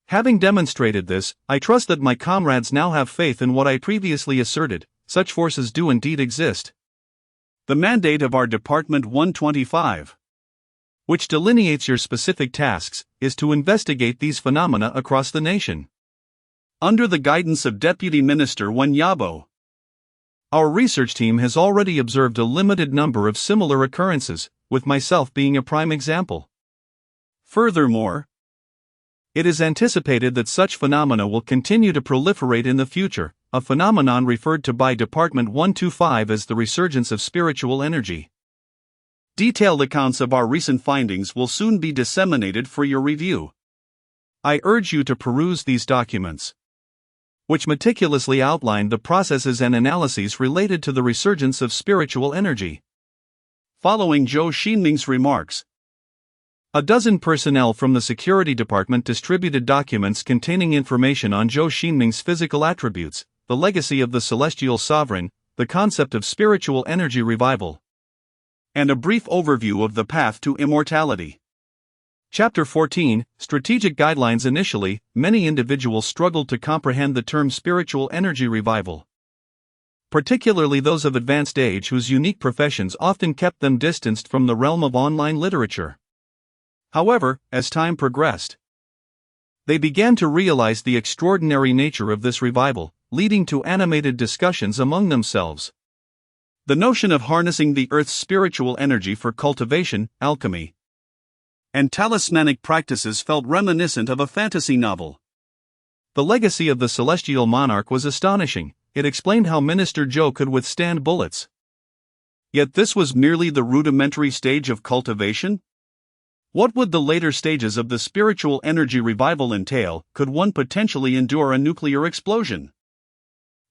Having demonstrated this, I trust that my comrades now have faith in what I previously asserted. Such forces do indeed exist. The mandate of our Department 125, which delineates your specific tasks, is to investigate these phenomena across the nation. Under the guidance of Deputy Minister Wen Yabo, our research team has already observed a limited number of similar occurrences, with myself being a prime example. Furthermore, it is anticipated that such phenomena will continue to proliferate in the future, a phenomenon referred to by Department 125 as the resurgence of spiritual energy. Detailed accounts of our recent findings will soon be disseminated for your review. I urge you to peruse these documents, which meticulously outline the processes and analyses related to the resurgence of spiritual energy. Following Zhou Xingming's remarks, a dozen personnel from the security department distributed documents containing information on Zhou Xingming's physical attributes, the legacy of the celestial sovereign, the concept of spiritual energy revival, and a brief overview of the path to immortality. Chapter 14, Strategic Guidelines. Initially, many individuals struggled to comprehend the term spiritual energy revival, particularly those of advanced age whose unique professions often kept them distanced from the realm of online literature. However, as time progressed, they began to realize the extraordinary nature of this revival, leading to animated discussions among themselves. The notion of harnessing the Earth's spiritual energy for cultivation, alchemy, and talismanic practices felt reminiscent of a fantasy novel. The legacy of the celestial monarch was astonishing. It explained how Minister Zhou could withstand bullets. Yet this was merely the rudimentary stage of cultivation? What would the later stages of the spiritual energy revival entail? Could one potentially endure a nuclear explosion?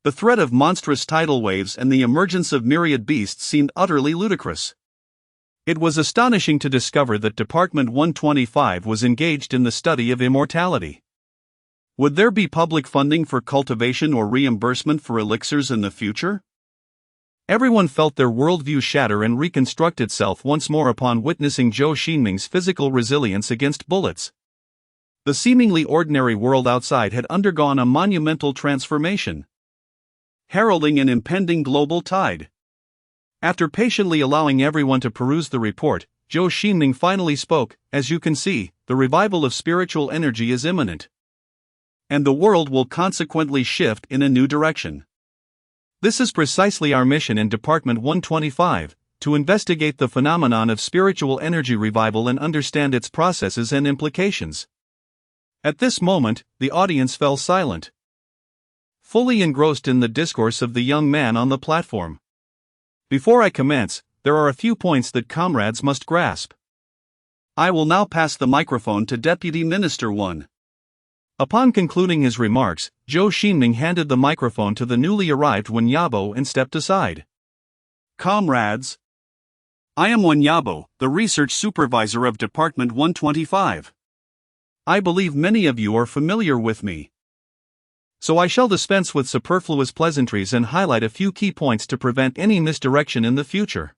The threat of monstrous tidal waves and the emergence of myriad beasts seemed utterly ludicrous. It was astonishing to discover that Department 125 was engaged in the study of immortality. Would there be public funding for cultivation or reimbursement for elixirs in the future? Everyone felt their worldview shatter and reconstruct itself once more upon witnessing Zhou Xingming's physical resilience against bullets. The seemingly ordinary world outside had undergone a monumental transformation, heralding an impending global tide. After patiently allowing everyone to peruse the report, Zhou Xingming finally spoke. As you can see, the revival of spiritual energy is imminent, and the world will consequently shift in a new direction. This is precisely our mission in Department 125, to investigate the phenomenon of spiritual energy revival and understand its processes and implications. At this moment, the audience fell silent, fully engrossed in the discourse of the young man on the platform. Before I commence, there are a few points that comrades must grasp. I will now pass the microphone to Deputy Minister 1. Upon concluding his remarks, Zhou Xingming handed the microphone to the newly arrived Wenyabo and stepped aside. Comrades, I am Wenyabo, the research supervisor of Department 125. I believe many of you are familiar with me, so I shall dispense with superfluous pleasantries and highlight a few key points to prevent any misdirection in the future.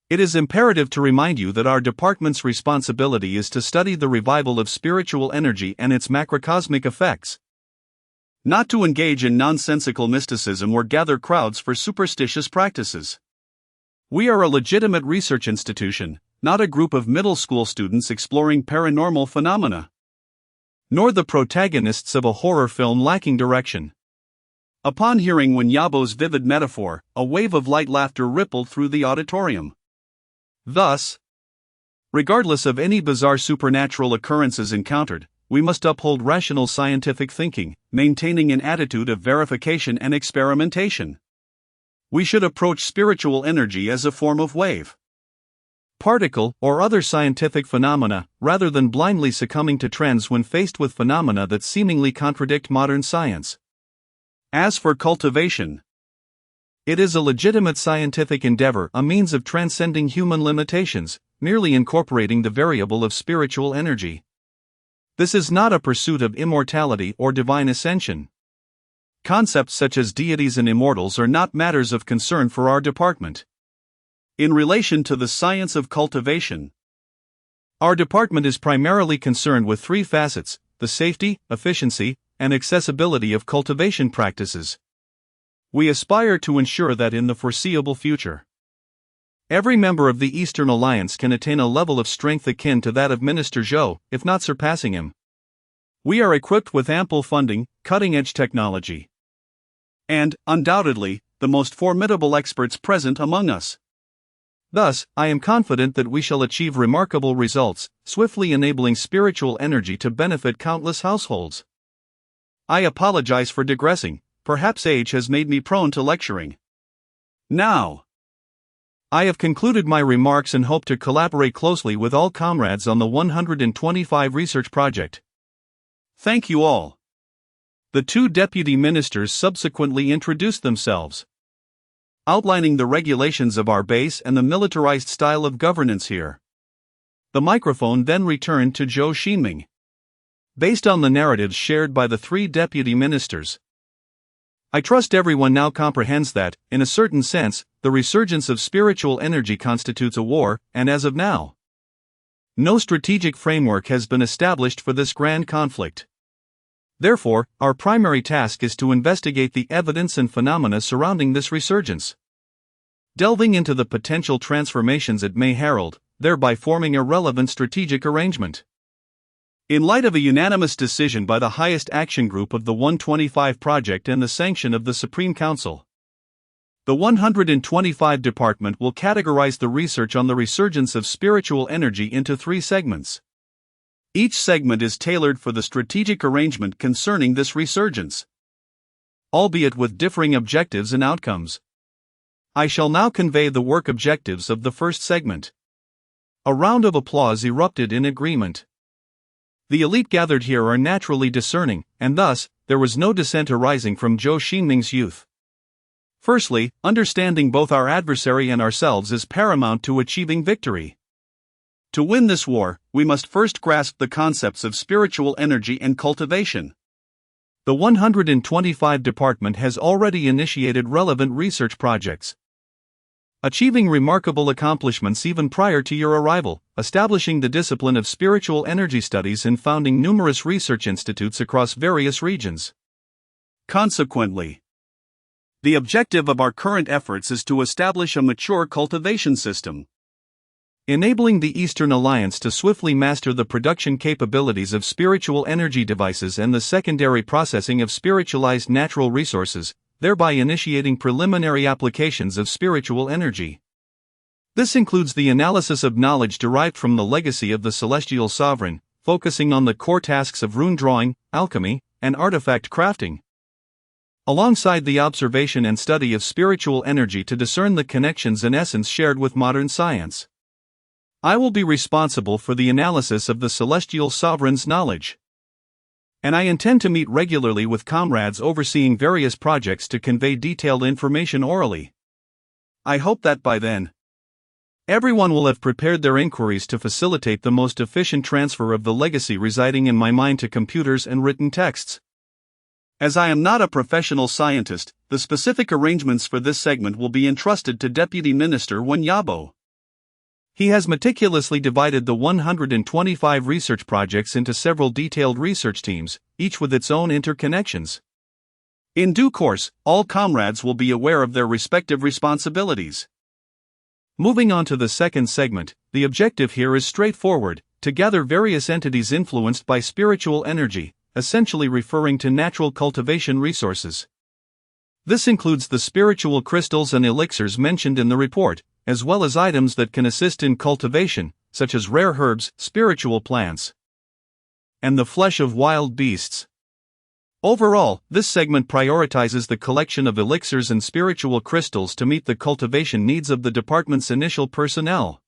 It is imperative to remind you that our department's responsibility is to study the revival of spiritual energy and its macrocosmic effects, not to engage in nonsensical mysticism or gather crowds for superstitious practices. We are a legitimate research institution, not a group of middle school students exploring paranormal phenomena, nor the protagonists of a horror film lacking direction. Upon hearing Wenyabo's vivid metaphor, a wave of light laughter rippled through the auditorium. Thus, regardless of any bizarre supernatural occurrences encountered, we must uphold rational scientific thinking, maintaining an attitude of verification and experimentation. We should approach spiritual energy as a form of wave, particle, or other scientific phenomena, rather than blindly succumbing to trends when faced with phenomena that seemingly contradict modern science. As for cultivation, it is a legitimate scientific endeavor, a means of transcending human limitations, merely incorporating the variable of spiritual energy. This is not a pursuit of immortality or divine ascension. Concepts such as deities and immortals are not matters of concern for our department. In relation to the science of cultivation, our department is primarily concerned with three facets: the safety, efficiency, and accessibility of cultivation practices. We aspire to ensure that in the foreseeable future, every member of the Eastern Alliance can attain a level of strength akin to that of Minister Zhou, if not surpassing him. We are equipped with ample funding, cutting-edge technology, and, undoubtedly, the most formidable experts present among us. Thus, I am confident that we shall achieve remarkable results, swiftly enabling spiritual energy to benefit countless households. I apologize for digressing. Perhaps age has made me prone to lecturing. Now, I have concluded my remarks and hope to collaborate closely with all comrades on the 125 research project. Thank you all. The two deputy ministers subsequently introduced themselves, outlining the regulations of our base and the militarized style of governance here. The microphone then returned to Zhou Xingming. Based on the narratives shared by the three deputy ministers, I trust everyone now comprehends that, in a certain sense, the resurgence of spiritual energy constitutes a war, and as of now, no strategic framework has been established for this grand conflict. Therefore, our primary task is to investigate the evidence and phenomena surrounding this resurgence, delving into the potential transformations it may herald, thereby forming a relevant strategic arrangement. In light of a unanimous decision by the highest action group of the 125 project and the sanction of the Supreme Council, the 125 department will categorize the research on the resurgence of spiritual energy into three segments. Each segment is tailored for the strategic arrangement concerning this resurgence, albeit with differing objectives and outcomes. I shall now convey the work objectives of the first segment. A round of applause erupted in agreement. The elite gathered here are naturally discerning, and thus, there was no dissent arising from Zhou Xingming's youth. Firstly, understanding both our adversary and ourselves is paramount to achieving victory. To win this war, we must first grasp the concepts of spiritual energy and cultivation. The 125 department has already initiated relevant research projects, achieving remarkable accomplishments even prior to your arrival, establishing the discipline of spiritual energy studies and founding numerous research institutes across various regions. Consequently, the objective of our current efforts is to establish a mature cultivation system, enabling the Eastern Alliance to swiftly master the production capabilities of spiritual energy devices and the secondary processing of spiritualized natural resources, thereby initiating preliminary applications of spiritual energy. This includes the analysis of knowledge derived from the legacy of the celestial sovereign, focusing on the core tasks of rune drawing, alchemy, and artifact crafting, alongside the observation and study of spiritual energy to discern the connections and essence shared with modern science. I will be responsible for the analysis of the celestial sovereign's knowledge, and I intend to meet regularly with comrades overseeing various projects to convey detailed information orally. I hope that by then, everyone will have prepared their inquiries to facilitate the most efficient transfer of the legacy residing in my mind to computers and written texts. As I am not a professional scientist, the specific arrangements for this segment will be entrusted to Deputy Minister Wanyabo. He has meticulously divided the 125 research projects into several detailed research teams, each with its own interconnections. In due course, all comrades will be aware of their respective responsibilities. Moving on to the second segment, the objective here is straightforward: to gather various entities influenced by spiritual energy, essentially referring to natural cultivation resources. This includes the spiritual crystals and elixirs mentioned in the report, as well as items that can assist in cultivation, such as rare herbs, spiritual plants, and the flesh of wild beasts. Overall, this segment prioritizes the collection of elixirs and spiritual crystals to meet the cultivation needs of the department's initial personnel,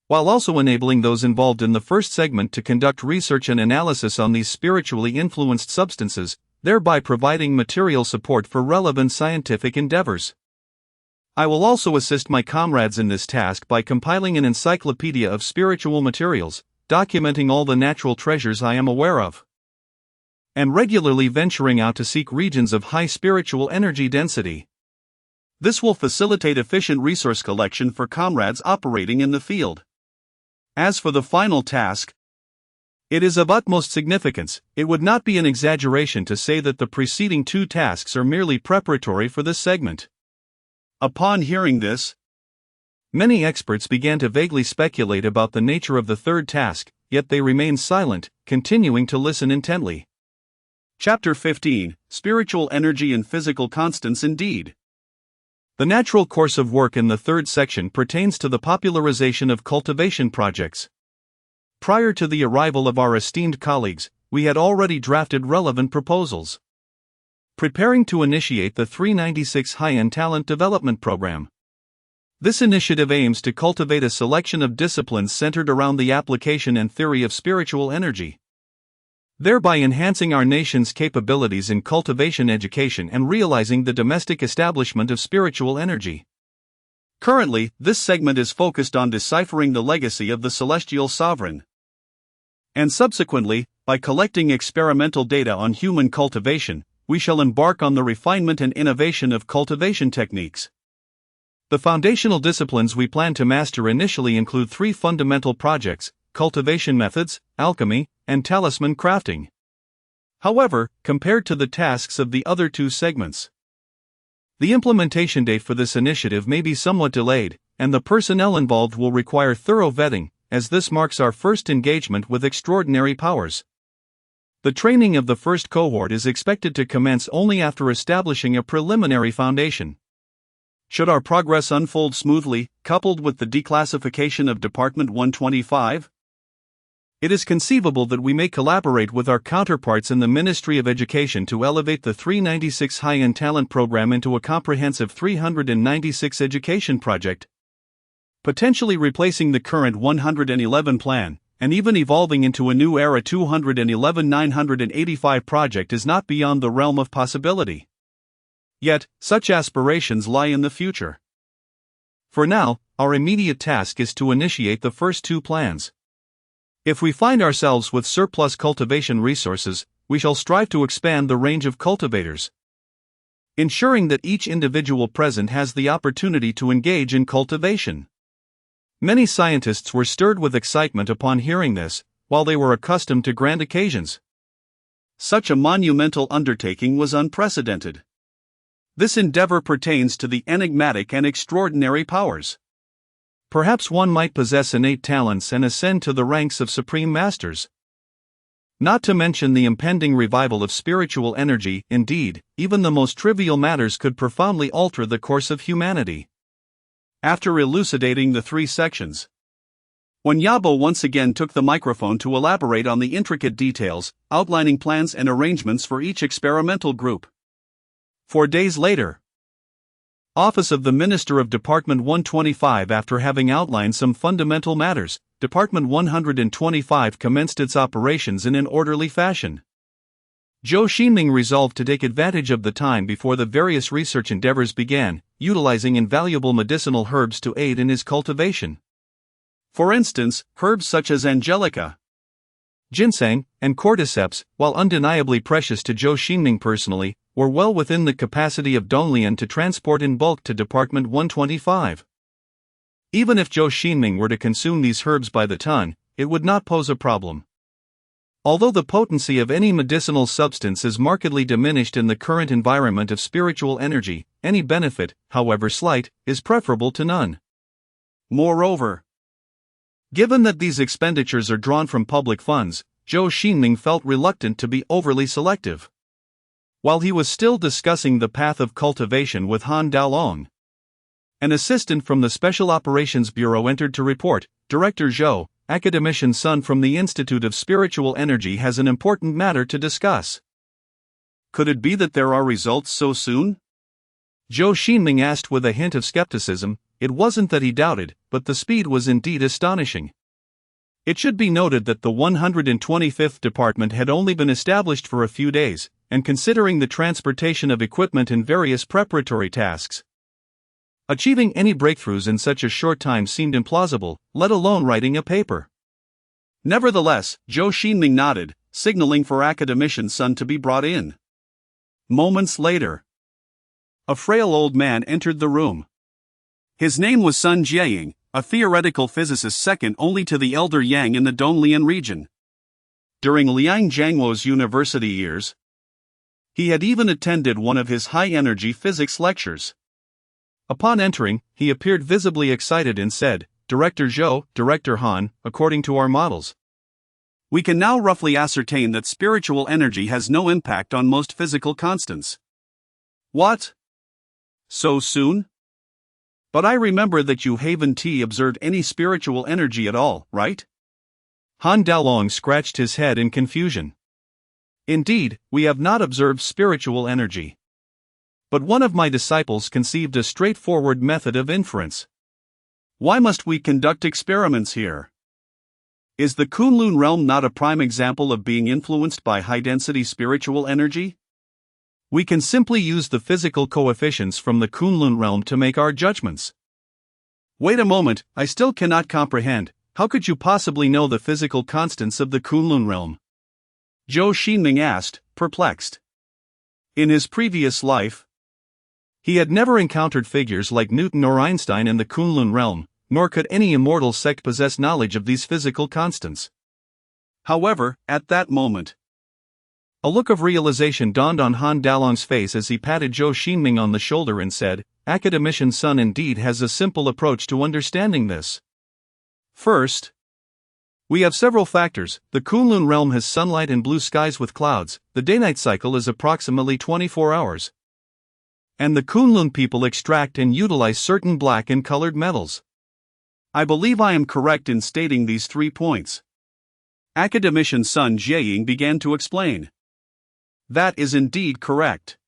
while also enabling those involved in the first segment to conduct research and analysis on these spiritually influenced substances, thereby providing material support for relevant scientific endeavors. I will also assist my comrades in this task by compiling an encyclopedia of spiritual materials, documenting all the natural treasures I am aware of, and regularly venturing out to seek regions of high spiritual energy density. This will facilitate efficient resource collection for comrades operating in the field. As for the final task, it is of utmost significance. It would not be an exaggeration to say that the preceding two tasks are merely preparatory for this segment. Upon hearing this, many experts began to vaguely speculate about the nature of the third task, yet they remained silent, continuing to listen intently. Chapter 15: Spiritual Energy and Physical Constants Indeed. The natural course of work in the third section pertains to the popularization of cultivation projects. Prior to the arrival of our esteemed colleagues, we had already drafted relevant proposals, preparing to initiate the 396 High-End Talent Development Program. This initiative aims to cultivate a selection of disciplines centered around the application and theory of spiritual energy, thereby enhancing our nation's capabilities in cultivation education and realizing the domestic establishment of spiritual energy. Currently, this segment is focused on deciphering the legacy of the celestial sovereign, and subsequently, by collecting experimental data on human cultivation, we shall embark on the refinement and innovation of cultivation techniques. The foundational disciplines we plan to master initially include three fundamental projects: cultivation methods, alchemy, and talisman crafting. However, compared to the tasks of the other two segments, the implementation date for this initiative may be somewhat delayed, and the personnel involved will require thorough vetting, as this marks our first engagement with extraordinary powers. The training of the first cohort is expected to commence only after establishing a preliminary foundation. Should our progress unfold smoothly, coupled with the declassification of Department 125, it is conceivable that we may collaborate with our counterparts in the Ministry of Education to elevate the 396 High-End Talent Program into a comprehensive 396 education project, potentially replacing the current 111 plan, and even evolving into a new era 211-985 project is not beyond the realm of possibility. Yet, such aspirations lie in the future. For now, our immediate task is to initiate the first two plans. If we find ourselves with surplus cultivation resources, we shall strive to expand the range of cultivators, ensuring that each individual present has the opportunity to engage in cultivation. Many scientists were stirred with excitement upon hearing this, while they were accustomed to grand occasions. Such a monumental undertaking was unprecedented. This endeavor pertains to the enigmatic and extraordinary powers. Perhaps one might possess innate talents and ascend to the ranks of supreme masters. Not to mention the impending revival of spiritual energy. Indeed, even the most trivial matters could profoundly alter the course of humanity. After elucidating the three sections, when Yabo once again took the microphone to elaborate on the intricate details, outlining plans and arrangements for each experimental group. 4 days later, Office of the Minister of Department 125. After having outlined some fundamental matters, Department 125 commenced its operations in an orderly fashion. Zhou Xingming resolved to take advantage of the time before the various research endeavors began, utilizing invaluable medicinal herbs to aid in his cultivation. For instance, herbs such as angelica, ginseng, and cordyceps, while undeniably precious to Zhou Xingming personally, were well within the capacity of Donglian to transport in bulk to Department 125. Even if Zhou Xingming were to consume these herbs by the ton, it would not pose a problem. Although the potency of any medicinal substance is markedly diminished in the current environment of spiritual energy, any benefit, however slight, is preferable to none. Moreover, given that these expenditures are drawn from public funds, Zhou Xingming felt reluctant to be overly selective. While he was still discussing the path of cultivation with Han Daolong, an assistant from the Special Operations Bureau entered to report, "Director Zhou, academician Sun from the Institute of Spiritual Energy has an important matter to discuss." Could it be that there are results so soon? Zhou Xingming asked with a hint of skepticism. It wasn't that he doubted, but the speed was indeed astonishing. It should be noted that the 125th Department had only been established for a few days, and considering the transportation of equipment and various preparatory tasks, achieving any breakthroughs in such a short time seemed implausible, let alone writing a paper. Nevertheless, Zhou Xingming nodded, signaling for academician Sun to be brought in. Moments later, a frail old man entered the room. His name was Sun Jiaying, a theoretical physicist second only to the elder Yang in the Donglian region. During Liang Jianghuo's university years, he had even attended one of his high-energy physics lectures. Upon entering, he appeared visibly excited and said, "Director Zhou, Director Han, according to our models, we can now roughly ascertain that spiritual energy has no impact on most physical constants." What? So soon? But I remember that you haven't observed any spiritual energy at all, right? Han Daolong scratched his head in confusion. Indeed, we have not observed spiritual energy. But one of my disciples conceived a straightforward method of inference. Why must we conduct experiments here? Is the Kunlun realm not a prime example of being influenced by high-density spiritual energy? We can simply use the physical coefficients from the Kunlun realm to make our judgments. Wait a moment, I still cannot comprehend. How could you possibly know the physical constants of the Kunlun realm? Zhou Xingming asked, perplexed. In his previous life, he had never encountered figures like Newton or Einstein in the Kunlun realm, nor could any immortal sect possess knowledge of these physical constants. However, at that moment, a look of realization dawned on Han Daolong's face as he patted Zhou Xingming on the shoulder and said, "Academician Sun indeed has a simple approach to understanding this. First, we have several factors. The Kunlun realm has sunlight and blue skies with clouds, the day-night cycle is approximately 24 hours. And the Kunlun people extract and utilize certain black and colored metals. I believe I am correct in stating these 3 points." Academician Sun Jiaying began to explain. That is indeed correct.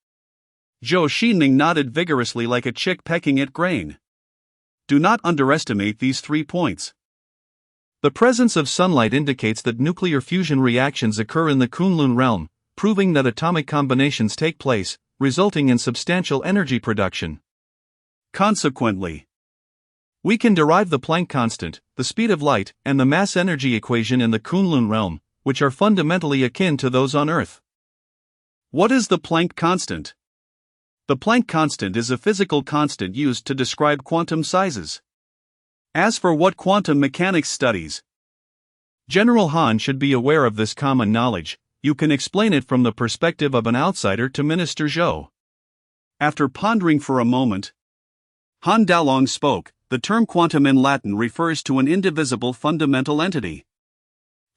Zhou Xingming nodded vigorously like a chick pecking at grain. Do not underestimate these 3 points. The presence of sunlight indicates that nuclear fusion reactions occur in the Kunlun realm, proving that atomic combinations take place, resulting in substantial energy production. Consequently, we can derive the Planck constant, the speed of light, and the mass-energy equation in the Kunlun realm, which are fundamentally akin to those on Earth. What is the Planck constant? The Planck constant is a physical constant used to describe quantum sizes. As for what quantum mechanics studies, General Han should be aware of this common knowledge. You can explain it from the perspective of an outsider to Minister Zhou. After pondering for a moment, Han Daolong spoke. The term quantum in Latin refers to an indivisible fundamental entity.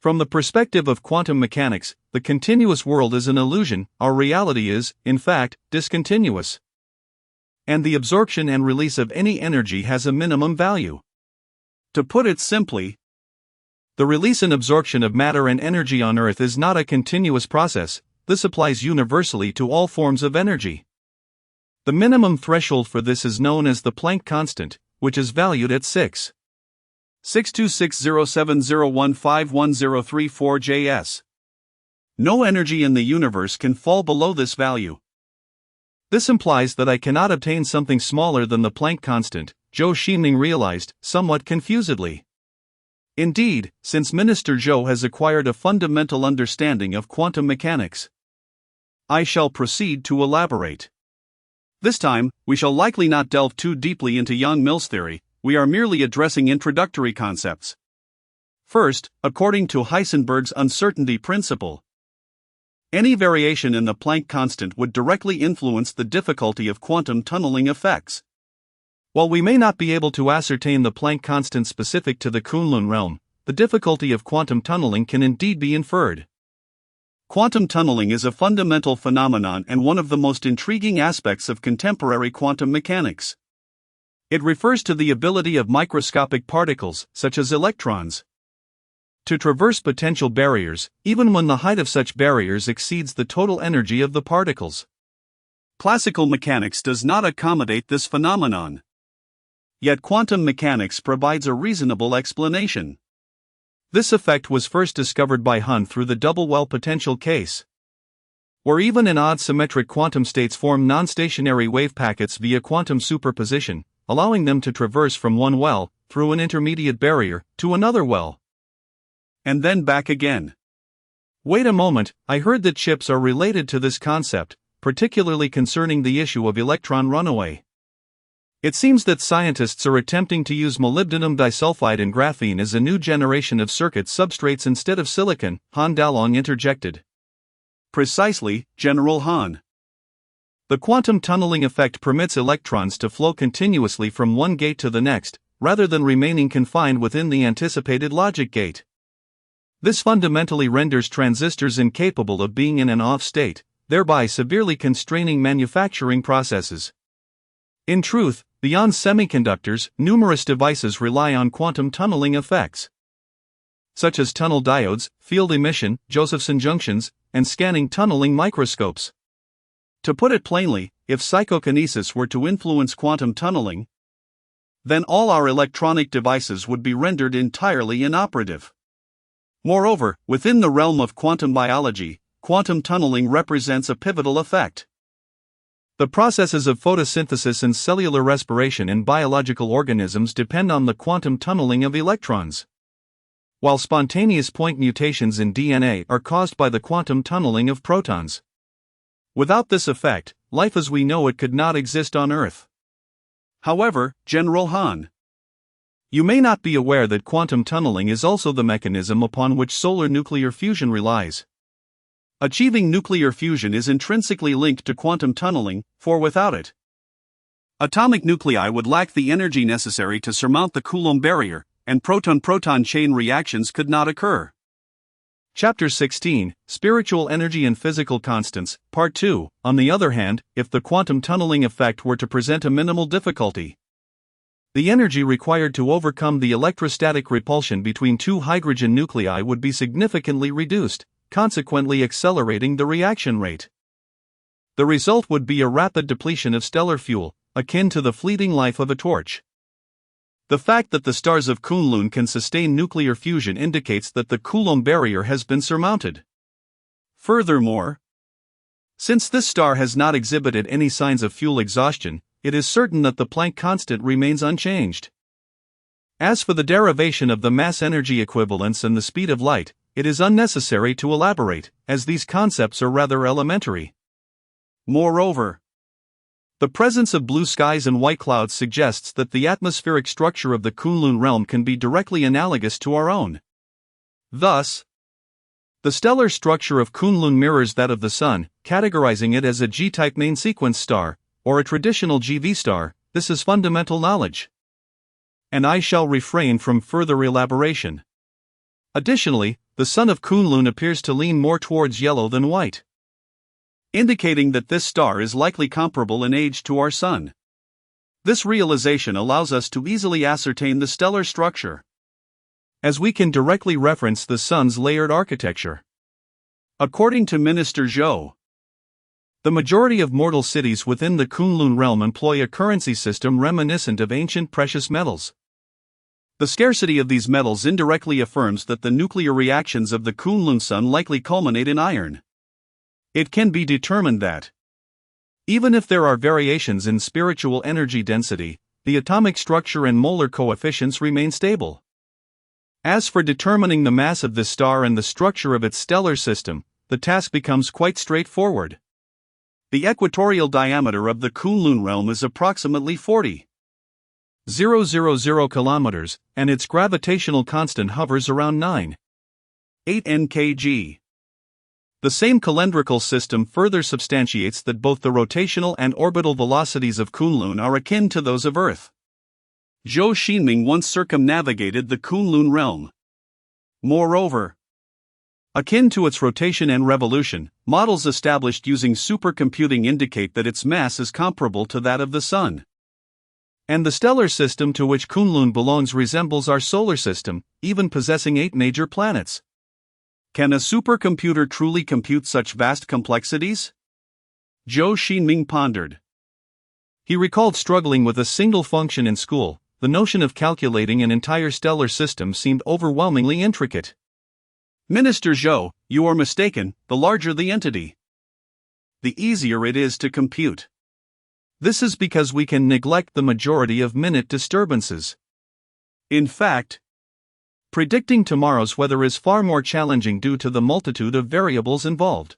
From the perspective of quantum mechanics, the continuous world is an illusion. Our reality is, in fact, discontinuous. And the absorption and release of any energy has a minimum value. To put it simply, the release and absorption of matter and energy on Earth is not a continuous process. This applies universally to all forms of energy. The minimum threshold for this is known as the Planck constant, which is valued at 6.6260701511034 Js. No energy in the universe can fall below this value. This implies that I cannot obtain something smaller than the Planck constant, Zhou Xingming realized, somewhat confusedly. Indeed, since Minister Zhou has acquired a fundamental understanding of quantum mechanics, I shall proceed to elaborate. This time, we shall likely not delve too deeply into Yang-Mills theory. We are merely addressing introductory concepts. First, according to Heisenberg's uncertainty principle, any variation in the Planck constant would directly influence the difficulty of quantum tunneling effects. While we may not be able to ascertain the Planck constant specific to the Kunlun realm, the difficulty of quantum tunneling can indeed be inferred. Quantum tunneling is a fundamental phenomenon and one of the most intriguing aspects of contemporary quantum mechanics. It refers to the ability of microscopic particles, such as electrons, to traverse potential barriers, even when the height of such barriers exceeds the total energy of the particles. Classical mechanics does not accommodate this phenomenon. Yet quantum mechanics provides a reasonable explanation. This effect was first discovered by Hahn through the double well potential case, where even in odd symmetric quantum states form non-stationary wave packets via quantum superposition, allowing them to traverse from one well, through an intermediate barrier, to another well, and then back again. Wait a moment, I heard that chips are related to this concept, particularly concerning the issue of electron runaway. It seems that scientists are attempting to use molybdenum disulfide and graphene as a new generation of circuit substrates instead of silicon, Han Dalong interjected. Precisely, General Han. The quantum tunneling effect permits electrons to flow continuously from one gate to the next, rather than remaining confined within the anticipated logic gate. This fundamentally renders transistors incapable of being in an off state, thereby severely constraining manufacturing processes. In truth, beyond semiconductors, numerous devices rely on quantum tunneling effects, such as tunnel diodes, field emission, Josephson junctions, and scanning tunneling microscopes. To put it plainly, if psychokinesis were to influence quantum tunneling, then all our electronic devices would be rendered entirely inoperative. Moreover, within the realm of quantum biology, quantum tunneling represents a pivotal effect. The processes of photosynthesis and cellular respiration in biological organisms depend on the quantum tunneling of electrons, while spontaneous point mutations in DNA are caused by the quantum tunneling of protons. Without this effect, life as we know it could not exist on Earth. However, General Han, you may not be aware that quantum tunneling is also the mechanism upon which solar nuclear fusion relies. Achieving nuclear fusion is intrinsically linked to quantum tunneling, for without it, atomic nuclei would lack the energy necessary to surmount the Coulomb barrier, and proton-proton chain reactions could not occur. Chapter 16, Spiritual Energy and Physical Constants, Part 2. On the other hand, if the quantum tunneling effect were to present a minimal difficulty, the energy required to overcome the electrostatic repulsion between two hydrogen nuclei would be significantly reduced, consequently accelerating the reaction rate. The result would be a rapid depletion of stellar fuel, akin to the fleeting life of a torch. The fact that the stars of Kunlun can sustain nuclear fusion indicates that the Coulomb barrier has been surmounted. Furthermore, since this star has not exhibited any signs of fuel exhaustion, it is certain that the Planck constant remains unchanged. As for the derivation of the mass-energy equivalence and the speed of light, it is unnecessary to elaborate, as these concepts are rather elementary. Moreover, the presence of blue skies and white clouds suggests that the atmospheric structure of the Kunlun realm can be directly analogous to our own. Thus, the stellar structure of Kunlun mirrors that of the Sun, categorizing it as a G-type main sequence star, or a traditional GV star. This is fundamental knowledge, and I shall refrain from further elaboration. Additionally, the sun of Kunlun appears to lean more towards yellow than white, indicating that this star is likely comparable in age to our Sun. This realization allows us to easily ascertain the stellar structure, as we can directly reference the Sun's layered architecture. According to Minister Zhou, the majority of mortal cities within the Kunlun realm employ a currency system reminiscent of ancient precious metals. The scarcity of these metals indirectly affirms that the nuclear reactions of the Kunlun Sun likely culminate in iron. It can be determined that, even if there are variations in spiritual energy density, the atomic structure and molar coefficients remain stable. As for determining the mass of this star and the structure of its stellar system, the task becomes quite straightforward. The equatorial diameter of the Kunlun realm is approximately 40,000 kilometers, and its gravitational constant hovers around 9.8 nkg. The same calendrical system further substantiates that both the rotational and orbital velocities of Kunlun are akin to those of Earth. Zhou Xingming once circumnavigated the Kunlun realm. Moreover, akin to its rotation and revolution, models established using supercomputing indicate that its mass is comparable to that of the Sun. And the stellar system to which Kunlun belongs resembles our solar system, even possessing 8 major planets. Can a supercomputer truly compute such vast complexities? Zhou Xingming pondered. He recalled struggling with a single function in school. The notion of calculating an entire stellar system seemed overwhelmingly intricate. Minister Zhou, you are mistaken. The larger the entity, the easier it is to compute. This is because we can neglect the majority of minute disturbances. In fact, predicting tomorrow's weather is far more challenging due to the multitude of variables involved.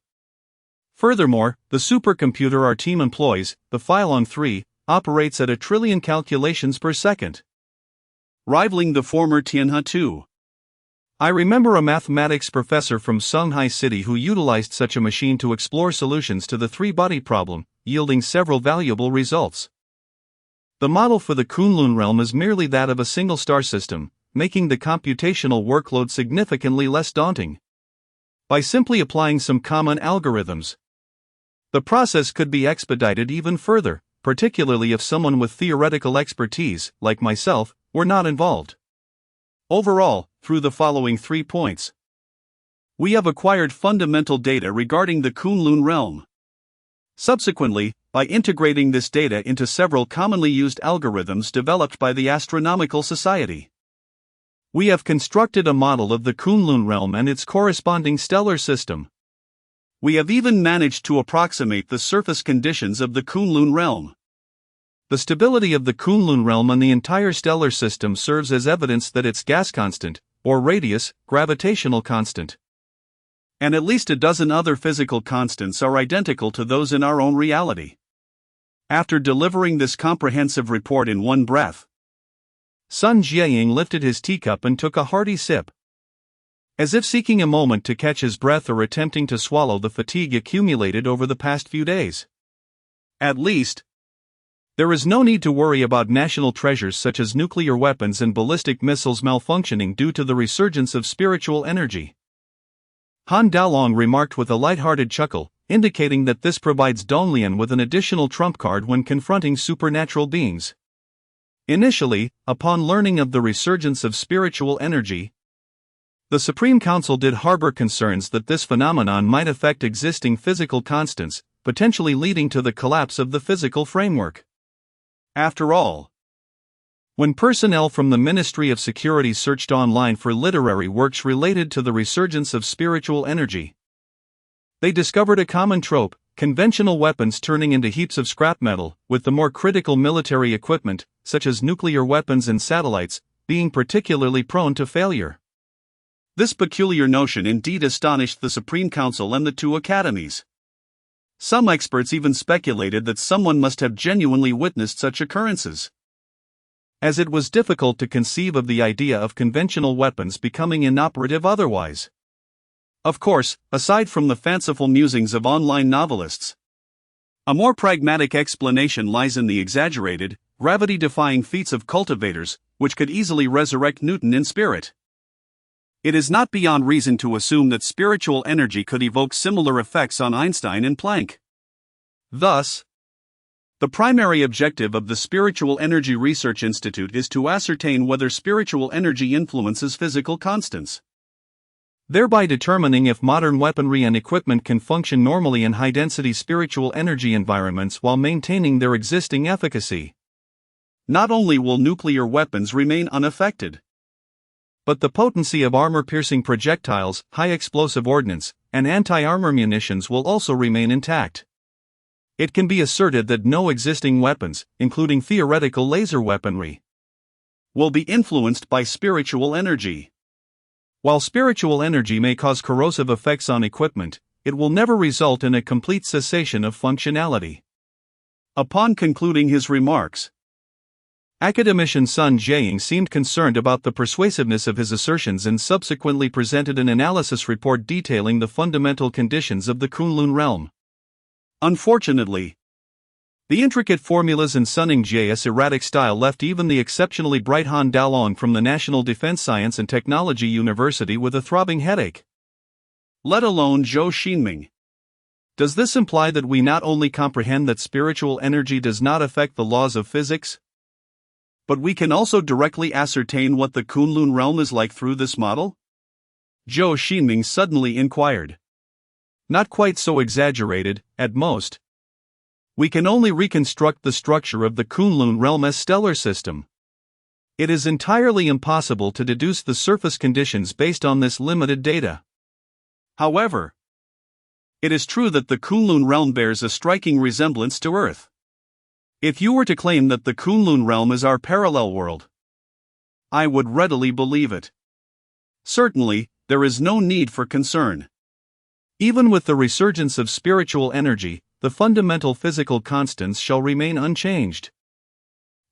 Furthermore, the supercomputer our team employs, the Phylong 3, operates at 1 trillion calculations per second, rivaling the former Tianhe 2. I remember a mathematics professor from Shanghai City who utilized such a machine to explore solutions to the three-body problem, yielding several valuable results. The model for the Kunlun realm is merely that of a single star system, making the computational workload significantly less daunting. By simply applying some common algorithms, the process could be expedited even further, particularly if someone with theoretical expertise, like myself, were not involved. Overall, through the following 3 points, we have acquired fundamental data regarding the Kunlun realm. Subsequently, by integrating this data into several commonly used algorithms developed by the Astronomical Society, we have constructed a model of the Kunlun realm and its corresponding stellar system. We have even managed to approximate the surface conditions of the Kunlun realm. The stability of the Kunlun realm and the entire stellar system serves as evidence that its gas constant, or radius, gravitational constant, and at least a dozen other physical constants are identical to those in our own reality. After delivering this comprehensive report in one breath, Sun Jiaying lifted his teacup and took a hearty sip, as if seeking a moment to catch his breath or attempting to swallow the fatigue accumulated over the past few days. At least, there is no need to worry about national treasures such as nuclear weapons and ballistic missiles malfunctioning due to the resurgence of spiritual energy. Han Daolong remarked with a light-hearted chuckle, indicating that this provides Donglian with an additional trump card when confronting supernatural beings. Initially, upon learning of the resurgence of spiritual energy, the Supreme Council did harbor concerns that this phenomenon might affect existing physical constants, potentially leading to the collapse of the physical framework. After all, when personnel from the Ministry of Security searched online for literary works related to the resurgence of spiritual energy, they discovered a common trope: conventional weapons turning into heaps of scrap metal, with the more critical military equipment, such as nuclear weapons and satellites, being particularly prone to failure. This peculiar notion indeed astonished the Supreme Council and the 2 academies. Some experts even speculated that someone must have genuinely witnessed such occurrences, as it was difficult to conceive of the idea of conventional weapons becoming inoperative otherwise. Of course, aside from the fanciful musings of online novelists, a more pragmatic explanation lies in the exaggerated, gravity-defying feats of cultivators, which could easily resurrect Newton in spirit. It is not beyond reason to assume that spiritual energy could evoke similar effects on Einstein and Planck. Thus, the primary objective of the Spiritual Energy Research Institute is to ascertain whether spiritual energy influences physical constants, thereby determining if modern weaponry and equipment can function normally in high-density spiritual energy environments while maintaining their existing efficacy. Not only will nuclear weapons remain unaffected, but the potency of armor-piercing projectiles, high-explosive ordnance, and anti-armor munitions will also remain intact. It can be asserted that no existing weapons, including theoretical laser weaponry, will be influenced by spiritual energy. While spiritual energy may cause corrosive effects on equipment, it will never result in a complete cessation of functionality. Upon concluding his remarks, academician Sun Jiaying seemed concerned about the persuasiveness of his assertions and subsequently presented an analysis report detailing the fundamental conditions of the Kunlun realm. Unfortunately, the intricate formulas in Sun Jiaying's erratic style left even the exceptionally bright Han Daolong from the National Defense Science and Technology University with a throbbing headache. Let alone Zhou Xingming. Does this imply that we not only comprehend that spiritual energy does not affect the laws of physics, but we can also directly ascertain what the Kunlun realm is like through this model? Zhou Xingming suddenly inquired. Not quite so exaggerated, at most. We can only reconstruct the structure of the Kunlun realm as stellar system. It is entirely impossible to deduce the surface conditions based on this limited data. However, it is true that the Kunlun realm bears a striking resemblance to Earth. If you were to claim that the Kunlun realm is our parallel world, I would readily believe it. Certainly, there is no need for concern. Even with the resurgence of spiritual energy, the fundamental physical constants shall remain unchanged.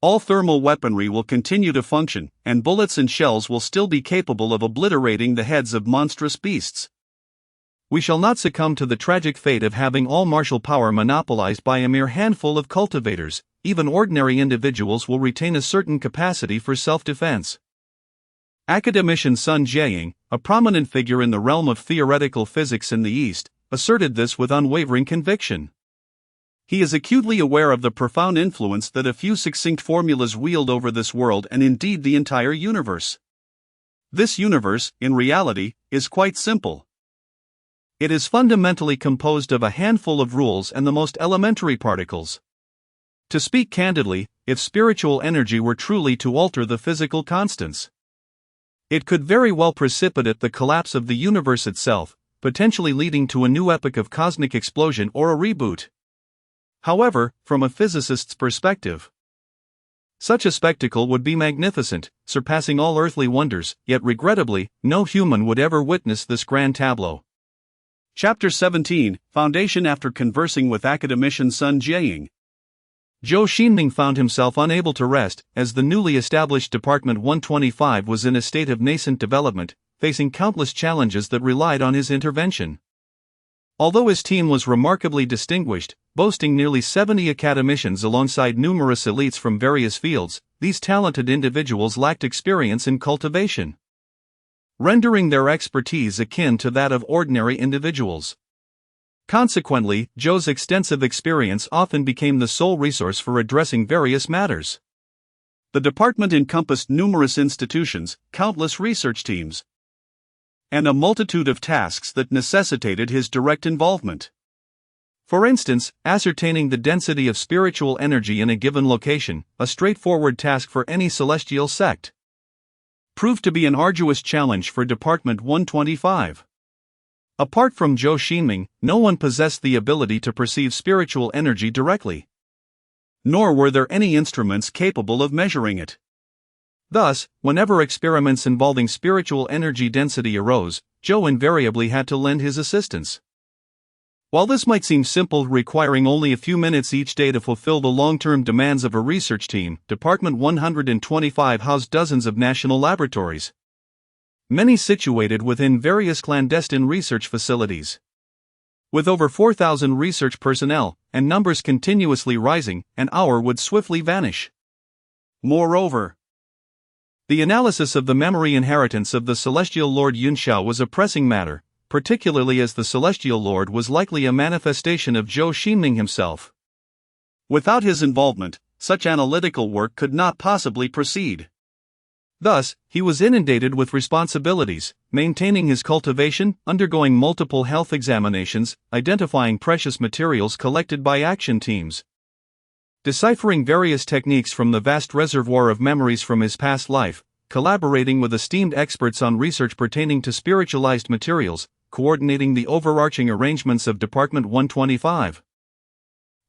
All thermal weaponry will continue to function, and bullets and shells will still be capable of obliterating the heads of monstrous beasts. We shall not succumb to the tragic fate of having all martial power monopolized by a mere handful of cultivators. Even ordinary individuals will retain a certain capacity for self-defense. Academician Sun Jiaying, a prominent figure in the realm of theoretical physics in the East, asserted this with unwavering conviction. He is acutely aware of the profound influence that a few succinct formulas wield over this world and indeed the entire universe. This universe, in reality, is quite simple. It is fundamentally composed of a handful of rules and the most elementary particles. To speak candidly, if spiritual energy were truly to alter the physical constants, it could very well precipitate the collapse of the universe itself, potentially leading to a new epoch of cosmic explosion or a reboot. However, from a physicist's perspective, such a spectacle would be magnificent, surpassing all earthly wonders, yet regrettably, no human would ever witness this grand tableau. Chapter 17, Foundation. After conversing with academician Sun Jiaying, Zhou Xingming found himself unable to rest, as the newly established Department 125 was in a state of nascent development, facing countless challenges that relied on his intervention. Although his team was remarkably distinguished, boasting nearly 70 academicians alongside numerous elites from various fields, these talented individuals lacked experience in cultivation, rendering their expertise akin to that of ordinary individuals. Consequently, Zhou's extensive experience often became the sole resource for addressing various matters. The department encompassed numerous institutions, countless research teams, and a multitude of tasks that necessitated his direct involvement. For instance, ascertaining the density of spiritual energy in a given location, a straightforward task for any celestial sect, proved to be an arduous challenge for Department 125. Apart from Zhou Xingming, no one possessed the ability to perceive spiritual energy directly. Nor were there any instruments capable of measuring it. Thus, whenever experiments involving spiritual energy density arose, Zhou invariably had to lend his assistance. While this might seem simple, requiring only a few minutes each day to fulfill the long-term demands of a research team, Department 125 housed dozens of national laboratories, many situated within various clandestine research facilities. With over 4,000 research personnel, and numbers continuously rising, an hour would swiftly vanish. Moreover, The analysis of the memory inheritance of the celestial lord Yunxiao was a pressing matter, particularly as the celestial lord was likely a manifestation of Zhou Xingming himself. Without his involvement, such analytical work could not possibly proceed. Thus, he was inundated with responsibilities, maintaining his cultivation, undergoing multiple health examinations, identifying precious materials collected by action teams, deciphering various techniques from the vast reservoir of memories from his past life, collaborating with esteemed experts on research pertaining to spiritualized materials, coordinating the overarching arrangements of Department 125,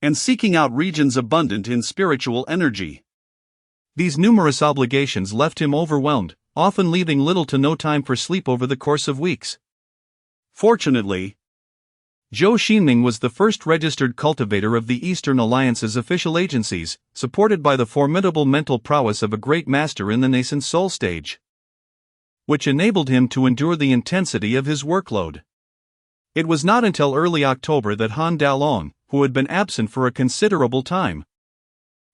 and seeking out regions abundant in spiritual energy. These numerous obligations left him overwhelmed, often leaving little to no time for sleep over the course of weeks. Fortunately, Zhou Xingming was the first registered cultivator of the Eastern Alliance's official agencies, supported by the formidable mental prowess of a great master in the nascent soul stage, which enabled him to endure the intensity of his workload. It was not until early October that Han Dalong, who had been absent for a considerable time,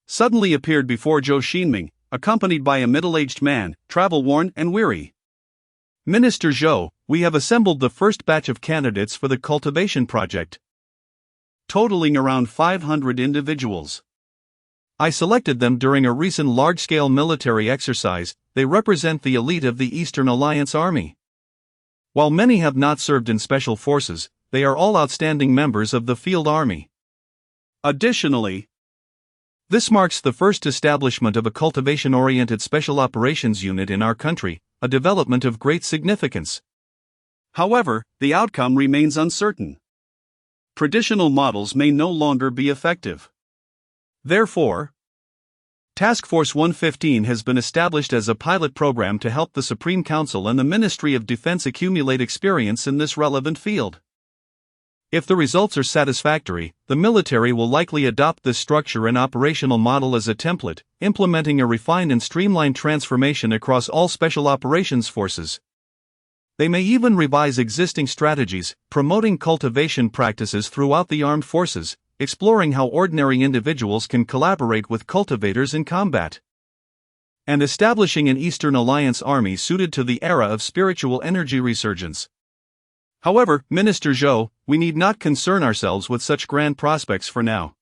suddenly appeared before Zhou Xingming, accompanied by a middle-aged man, travel-worn and weary. "Minister Zhou, we have assembled the first batch of candidates for the cultivation project, totaling around 500 individuals. I selected them during a recent large-scale military exercise. They represent the elite of the Eastern Alliance Army. While many have not served in special forces, they are all outstanding members of the field army. Additionally, this marks the first establishment of a cultivation-oriented special operations unit in our country, a development of great significance. However, the outcome remains uncertain. Traditional models may no longer be effective. Therefore, Task Force 115 has been established as a pilot program to help the Supreme Council and the Ministry of Defense accumulate experience in this relevant field. If the results are satisfactory, the military will likely adopt this structure and operational model as a template, implementing a refined and streamlined transformation across all special operations forces. They may even revise existing strategies, promoting cultivation practices throughout the armed forces, exploring how ordinary individuals can collaborate with cultivators in combat, and establishing an Eastern Alliance army suited to the era of spiritual energy resurgence. However, Minister Zhou, we need not concern ourselves with such grand prospects for now.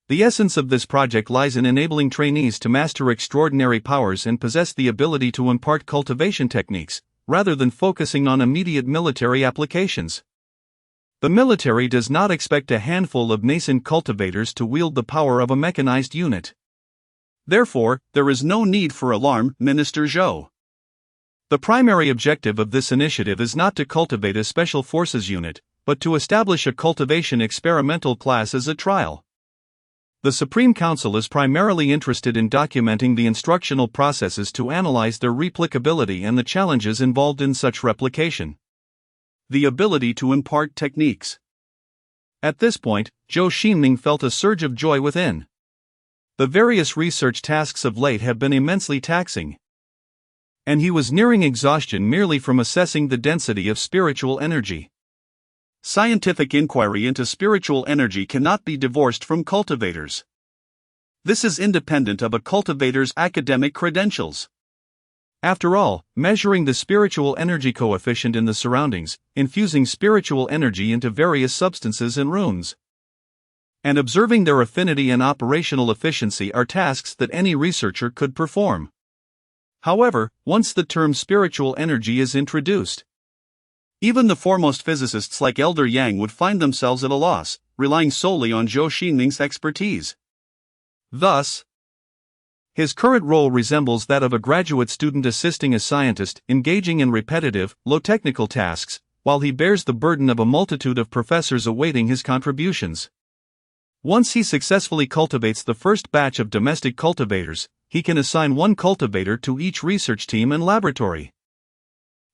The essence of this project lies in enabling trainees to master extraordinary powers and possess the ability to impart cultivation techniques, rather than focusing on immediate military applications. The military does not expect a handful of nascent cultivators to wield the power of a mechanized unit. Therefore, there is no need for alarm, Minister Zhou. The primary objective of this initiative is not to cultivate a special forces unit, but to establish a cultivation experimental class as a trial. The Supreme Council is primarily interested in documenting the instructional processes to analyze their replicability and the challenges involved in such replication. The ability to impart techniques. At this point, Zhou Xingming felt a surge of joy within. The various research tasks of late have been immensely taxing, and he was nearing exhaustion merely from assessing the density of spiritual energy. Scientific inquiry into spiritual energy cannot be divorced from cultivators. This is independent of a cultivator's academic credentials. After all, measuring the spiritual energy coefficient in the surroundings, infusing spiritual energy into various substances and runes, and observing their affinity and operational efficiency are tasks that any researcher could perform. However, once the term spiritual energy is introduced, even the foremost physicists like Elder Yang would find themselves at a loss, relying solely on Zhou Xingming's expertise. Thus, his current role resembles that of a graduate student assisting a scientist, engaging in repetitive, low-technical tasks, while he bears the burden of a multitude of professors awaiting his contributions. Once he successfully cultivates the first batch of domestic cultivators, he can assign one cultivator to each research team and laboratory.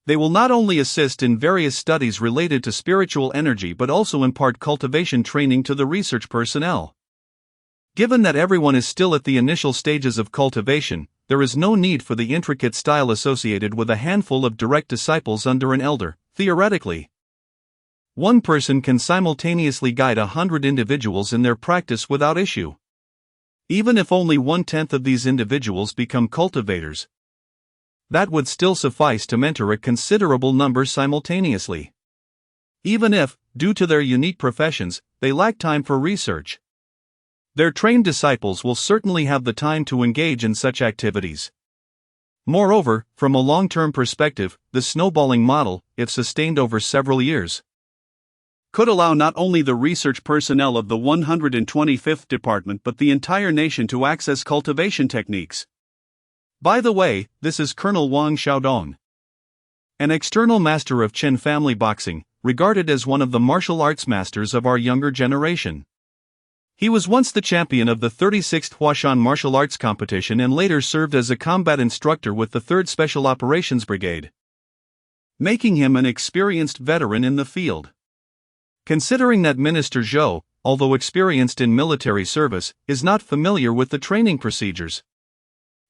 They will not only assist in various studies related to spiritual energy but also impart cultivation training to the research personnel. Given that everyone is still at the initial stages of cultivation, there is no need for the intricate style associated with a handful of direct disciples under an elder. Theoretically, one person can simultaneously guide 100 individuals in their practice without issue. Even if only 1/10 of these individuals become cultivators, that would still suffice to mentor a considerable number simultaneously. Even if, due to their unique professions, they lack time for research. Their trained disciples will certainly have the time to engage in such activities. Moreover, from a long-term perspective, the snowballing model, if sustained over several years, could allow not only the research personnel of the 125th Department but the entire nation to access cultivation techniques. By the way, this is Colonel Wang Xiaodong, an external master of Chen family boxing, regarded as one of the martial arts masters of our younger generation. He was once the champion of the 36th Huashan martial arts competition and later served as a combat instructor with the 3rd Special Operations Brigade, making him an experienced veteran in the field. Considering that Minister Zhou, although experienced in military service, is not familiar with the training procedures,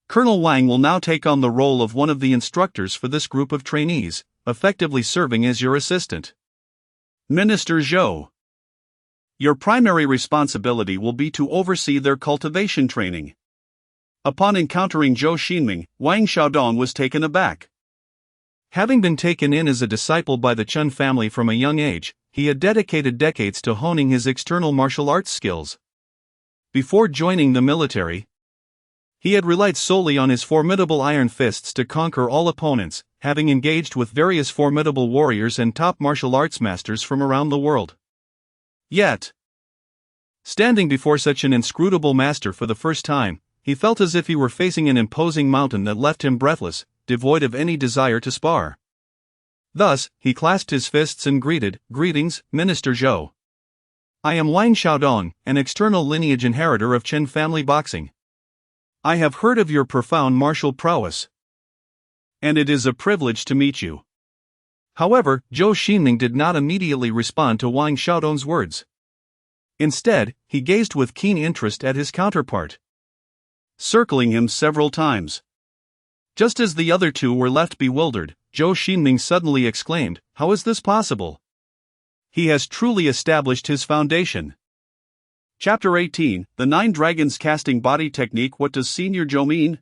Colonel Wang will now take on the role of one of the instructors for this group of trainees, effectively serving as your assistant. Minister Zhou, your primary responsibility will be to oversee their cultivation training. Upon encountering Zhou Xingming, Wang Xiaodong was taken aback. Having been taken in as a disciple by the Chen family from a young age, he had dedicated decades to honing his external martial arts skills. Before joining the military, he had relied solely on his formidable iron fists to conquer all opponents, having engaged with various formidable warriors and top martial arts masters from around the world. Yet, standing before such an inscrutable master for the first time, he felt as if he were facing an imposing mountain that left him breathless, devoid of any desire to spar. Thus, he clasped his fists and greeted, "Greetings, Minister Zhou. I am Wang Xiaodong, an external lineage inheritor of Chen family boxing. I have heard of your profound martial prowess, and it is a privilege to meet you." However, Zhou Xingming did not immediately respond to Wang Xiaodong's words. Instead, he gazed with keen interest at his counterpart, circling him several times. Just as the other two were left bewildered, Zhou Xingming suddenly exclaimed, "How is this possible? He has truly established his foundation." Chapter 18, The 9 Dragons Casting Body Technique. What does Senior Zhou mean?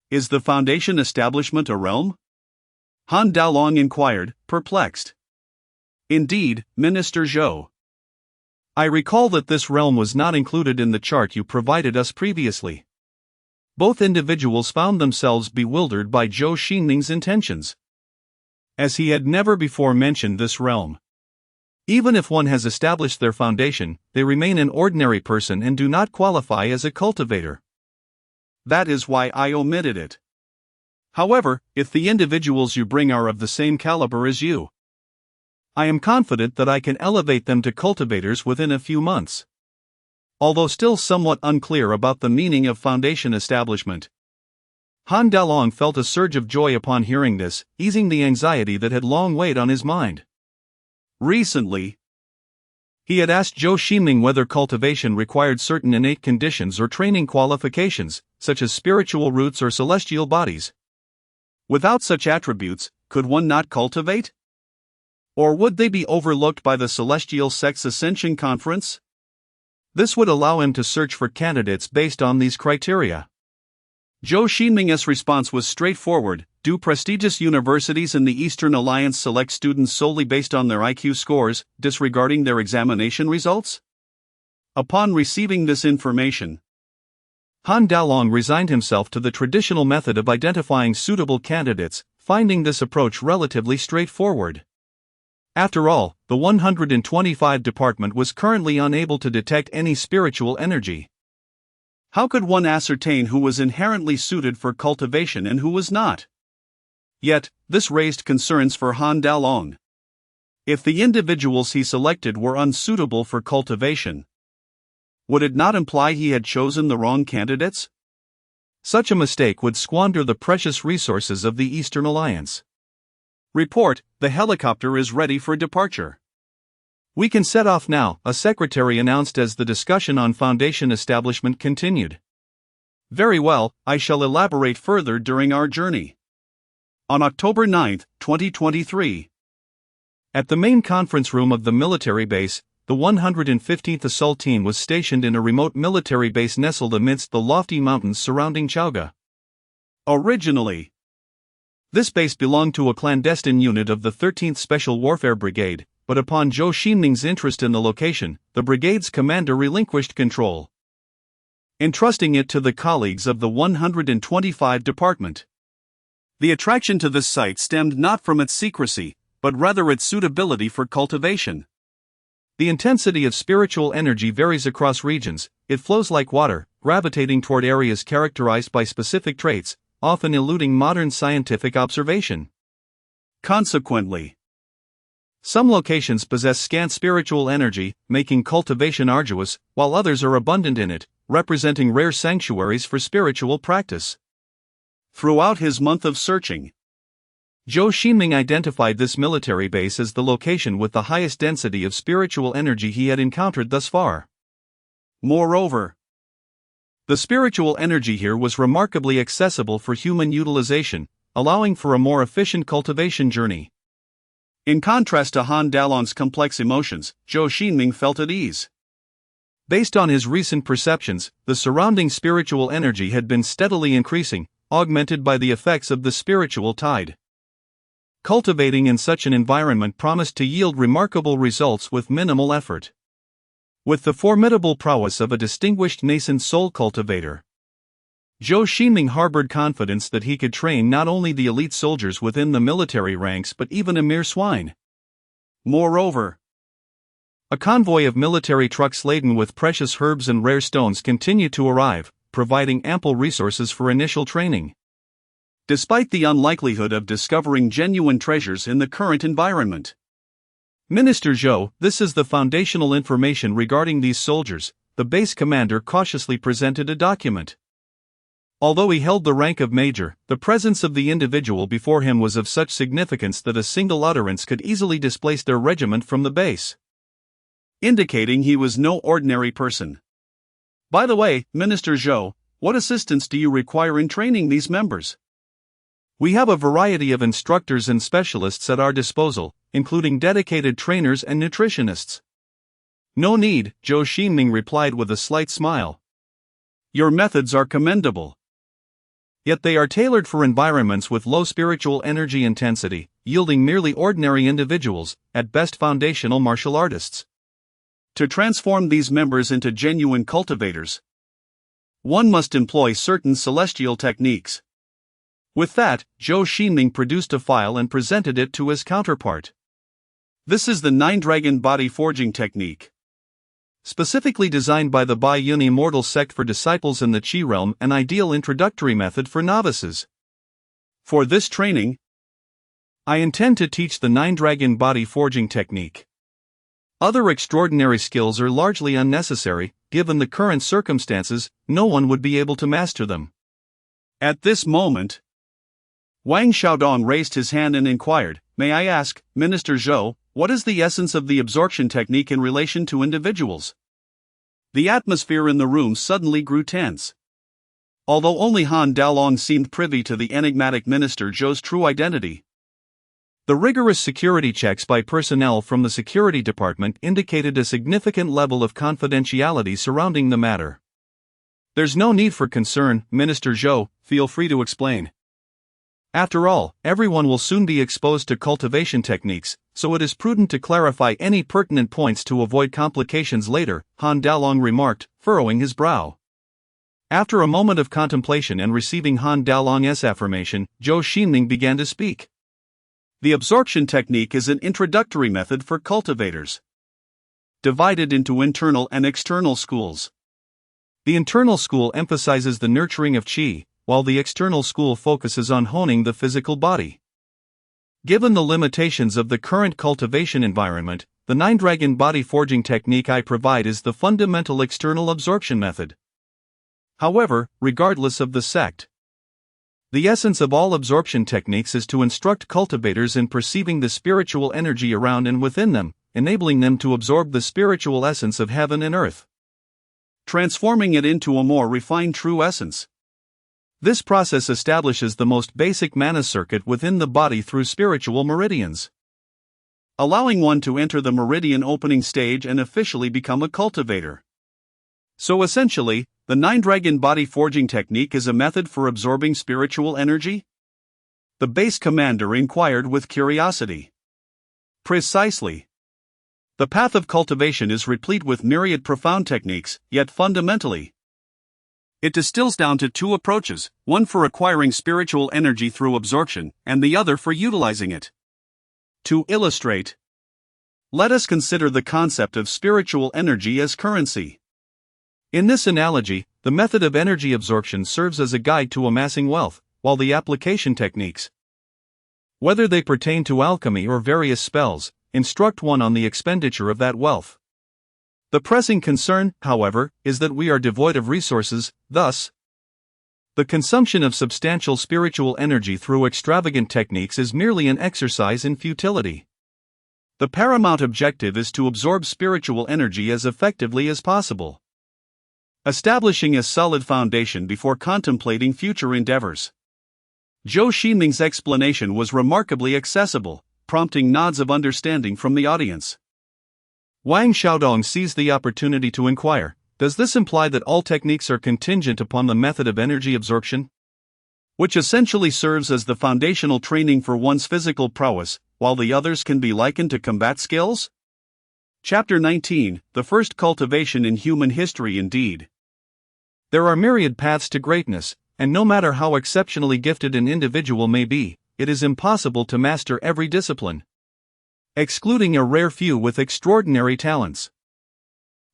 Is the foundation establishment a realm? Han Daolong inquired, perplexed. Indeed, Minister Zhou. I recall that this realm was not included in the chart you provided us previously. Both individuals found themselves bewildered by Zhou Xingming's intentions, as he had never before mentioned this realm. Even if one has established their foundation, they remain an ordinary person and do not qualify as a cultivator. That is why I omitted it. However, if the individuals you bring are of the same caliber as you, I am confident that I can elevate them to cultivators within a few months. Although still somewhat unclear about the meaning of foundation establishment, Han Daolong felt a surge of joy upon hearing this, easing the anxiety that had long weighed on his mind. Recently, he had asked Zhou Xingming whether cultivation required certain innate conditions or training qualifications, such as spiritual roots or celestial bodies. Without such attributes, could one not cultivate? Or would they be overlooked by the Celestial Sex Ascension Conference? This would allow him to search for candidates based on these criteria. Zhou Xingming's response was straightforward. Do prestigious universities in the Eastern Alliance select students solely based on their IQ scores, disregarding their examination results? Upon receiving this information, Han Daolong resigned himself to the traditional method of identifying suitable candidates, finding this approach relatively straightforward. After all, the 125 department was currently unable to detect any spiritual energy. How could one ascertain who was inherently suited for cultivation and who was not? Yet, this raised concerns for Han Daolong. If the individuals he selected were unsuitable for cultivation, would it not imply he had chosen the wrong candidates? Such a mistake would squander the precious resources of the Eastern Alliance. Report, the helicopter is ready for departure. We can set off now, a secretary announced as the discussion on foundation establishment continued. Very well, I shall elaborate further during our journey. On October 9, 2023. At the main conference room of the military base, the 115th Assault Team was stationed in a remote military base nestled amidst the lofty mountains surrounding Chaoga. Originally, This base belonged to a clandestine unit of the 13th Special Warfare Brigade, but upon Zhou Xingming's interest in the location, the brigade's commander relinquished control, entrusting it to the colleagues of the 125 Department. The attraction to this site stemmed not from its secrecy, but rather its suitability for cultivation. The intensity of spiritual energy varies across regions. It flows like water, gravitating toward areas characterized by specific traits, often eluding modern scientific observation. Consequently, some locations possess scant spiritual energy, making cultivation arduous, while others are abundant in it, representing rare sanctuaries for spiritual practice. Throughout his month of searching, Zhou Xingming identified this military base as the location with the highest density of spiritual energy he had encountered thus far. Moreover, the spiritual energy here was remarkably accessible for human utilization, allowing for a more efficient cultivation journey. In contrast to Han Dalong's complex emotions, Zhou Xingming felt at ease. Based on his recent perceptions, the surrounding spiritual energy had been steadily increasing, augmented by the effects of the spiritual tide. Cultivating in such an environment promised to yield remarkable results with minimal effort. With the formidable prowess of a distinguished nascent soul cultivator, Zhou Xingming harbored confidence that he could train not only the elite soldiers within the military ranks but even a mere swine. Moreover, a convoy of military trucks laden with precious herbs and rare stones continued to arrive, providing ample resources for initial training. Despite the unlikelihood of discovering genuine treasures in the current environment, Minister Zhou, this is the foundational information regarding these soldiers, the base commander cautiously presented a document. Although he held the rank of major, the presence of the individual before him was of such significance that a single utterance could easily displace their regiment from the base, indicating he was no ordinary person. By the way, Minister Zhou, what assistance do you require in training these members? We have a variety of instructors and specialists at our disposal, including dedicated trainers and nutritionists. No need, Zhou Xingming replied with a slight smile. Your methods are commendable. Yet they are tailored for environments with low spiritual energy intensity, yielding merely ordinary individuals, at best foundational martial artists. To transform these members into genuine cultivators, one must employ certain celestial techniques. With that, Zhou Xingming produced a file and presented it to his counterpart. This is the 9-dragon body forging technique, specifically designed by the Bai Yun immortal sect for disciples in the Qi realm, an ideal introductory method for novices. For this training, I intend to teach the 9-dragon body forging technique. Other extraordinary skills are largely unnecessary. Given the current circumstances, no one would be able to master them. At this moment, Wang Xiaodong raised his hand and inquired, "May I ask, Minister Zhou, what is the essence of the absorption technique in relation to individuals?" The atmosphere in the room suddenly grew tense. Although only Han Dalong seemed privy to the enigmatic Minister Zhou's true identity, the rigorous security checks by personnel from the security department indicated a significant level of confidentiality surrounding the matter. There's no need for concern, Minister Zhou, feel free to explain. After all, everyone will soon be exposed to cultivation techniques, so it is prudent to clarify any pertinent points to avoid complications later, Han Dalong remarked, furrowing his brow. After a moment of contemplation and receiving Han Dalong's affirmation, Zhou Xingming began to speak. The absorption technique is an introductory method for cultivators, divided into internal and external schools. The internal school emphasizes the nurturing of qi, while the external school focuses on honing the physical body. Given the limitations of the current cultivation environment, the 9-dragon body forging technique I provide is the fundamental external absorption method. However, regardless of the sect, the essence of all absorption techniques is to instruct cultivators in perceiving the spiritual energy around and within them, enabling them to absorb the spiritual essence of heaven and earth, transforming it into a more refined true essence. This process establishes the most basic mana circuit within the body through spiritual meridians, allowing one to enter the meridian opening stage and officially become a cultivator. So essentially, the 9-dragon body forging technique is a method for absorbing spiritual energy? The base commander inquired with curiosity. Precisely. The path of cultivation is replete with myriad profound techniques, yet fundamentally, it distills down to two approaches, one for acquiring spiritual energy through absorption, and the other for utilizing it. To illustrate, let us consider the concept of spiritual energy as currency. In this analogy, the method of energy absorption serves as a guide to amassing wealth, while the application techniques, whether they pertain to alchemy or various spells, instruct one on the expenditure of that wealth. The pressing concern, however, is that we are devoid of resources, thus, the consumption of substantial spiritual energy through extravagant techniques is merely an exercise in futility. The paramount objective is to absorb spiritual energy as effectively as possible, establishing a solid foundation before contemplating future endeavors. Zhou Xingming's explanation was remarkably accessible, prompting nods of understanding from the audience. Wang Xiaodong seized the opportunity to inquire, does this imply that all techniques are contingent upon the method of energy absorption, which essentially serves as the foundational training for one's physical prowess, while the others can be likened to combat skills? Chapter 19, The First Cultivation in Human History. Indeed, there are myriad paths to greatness, and no matter how exceptionally gifted an individual may be, it is impossible to master every discipline, excluding a rare few with extraordinary talents.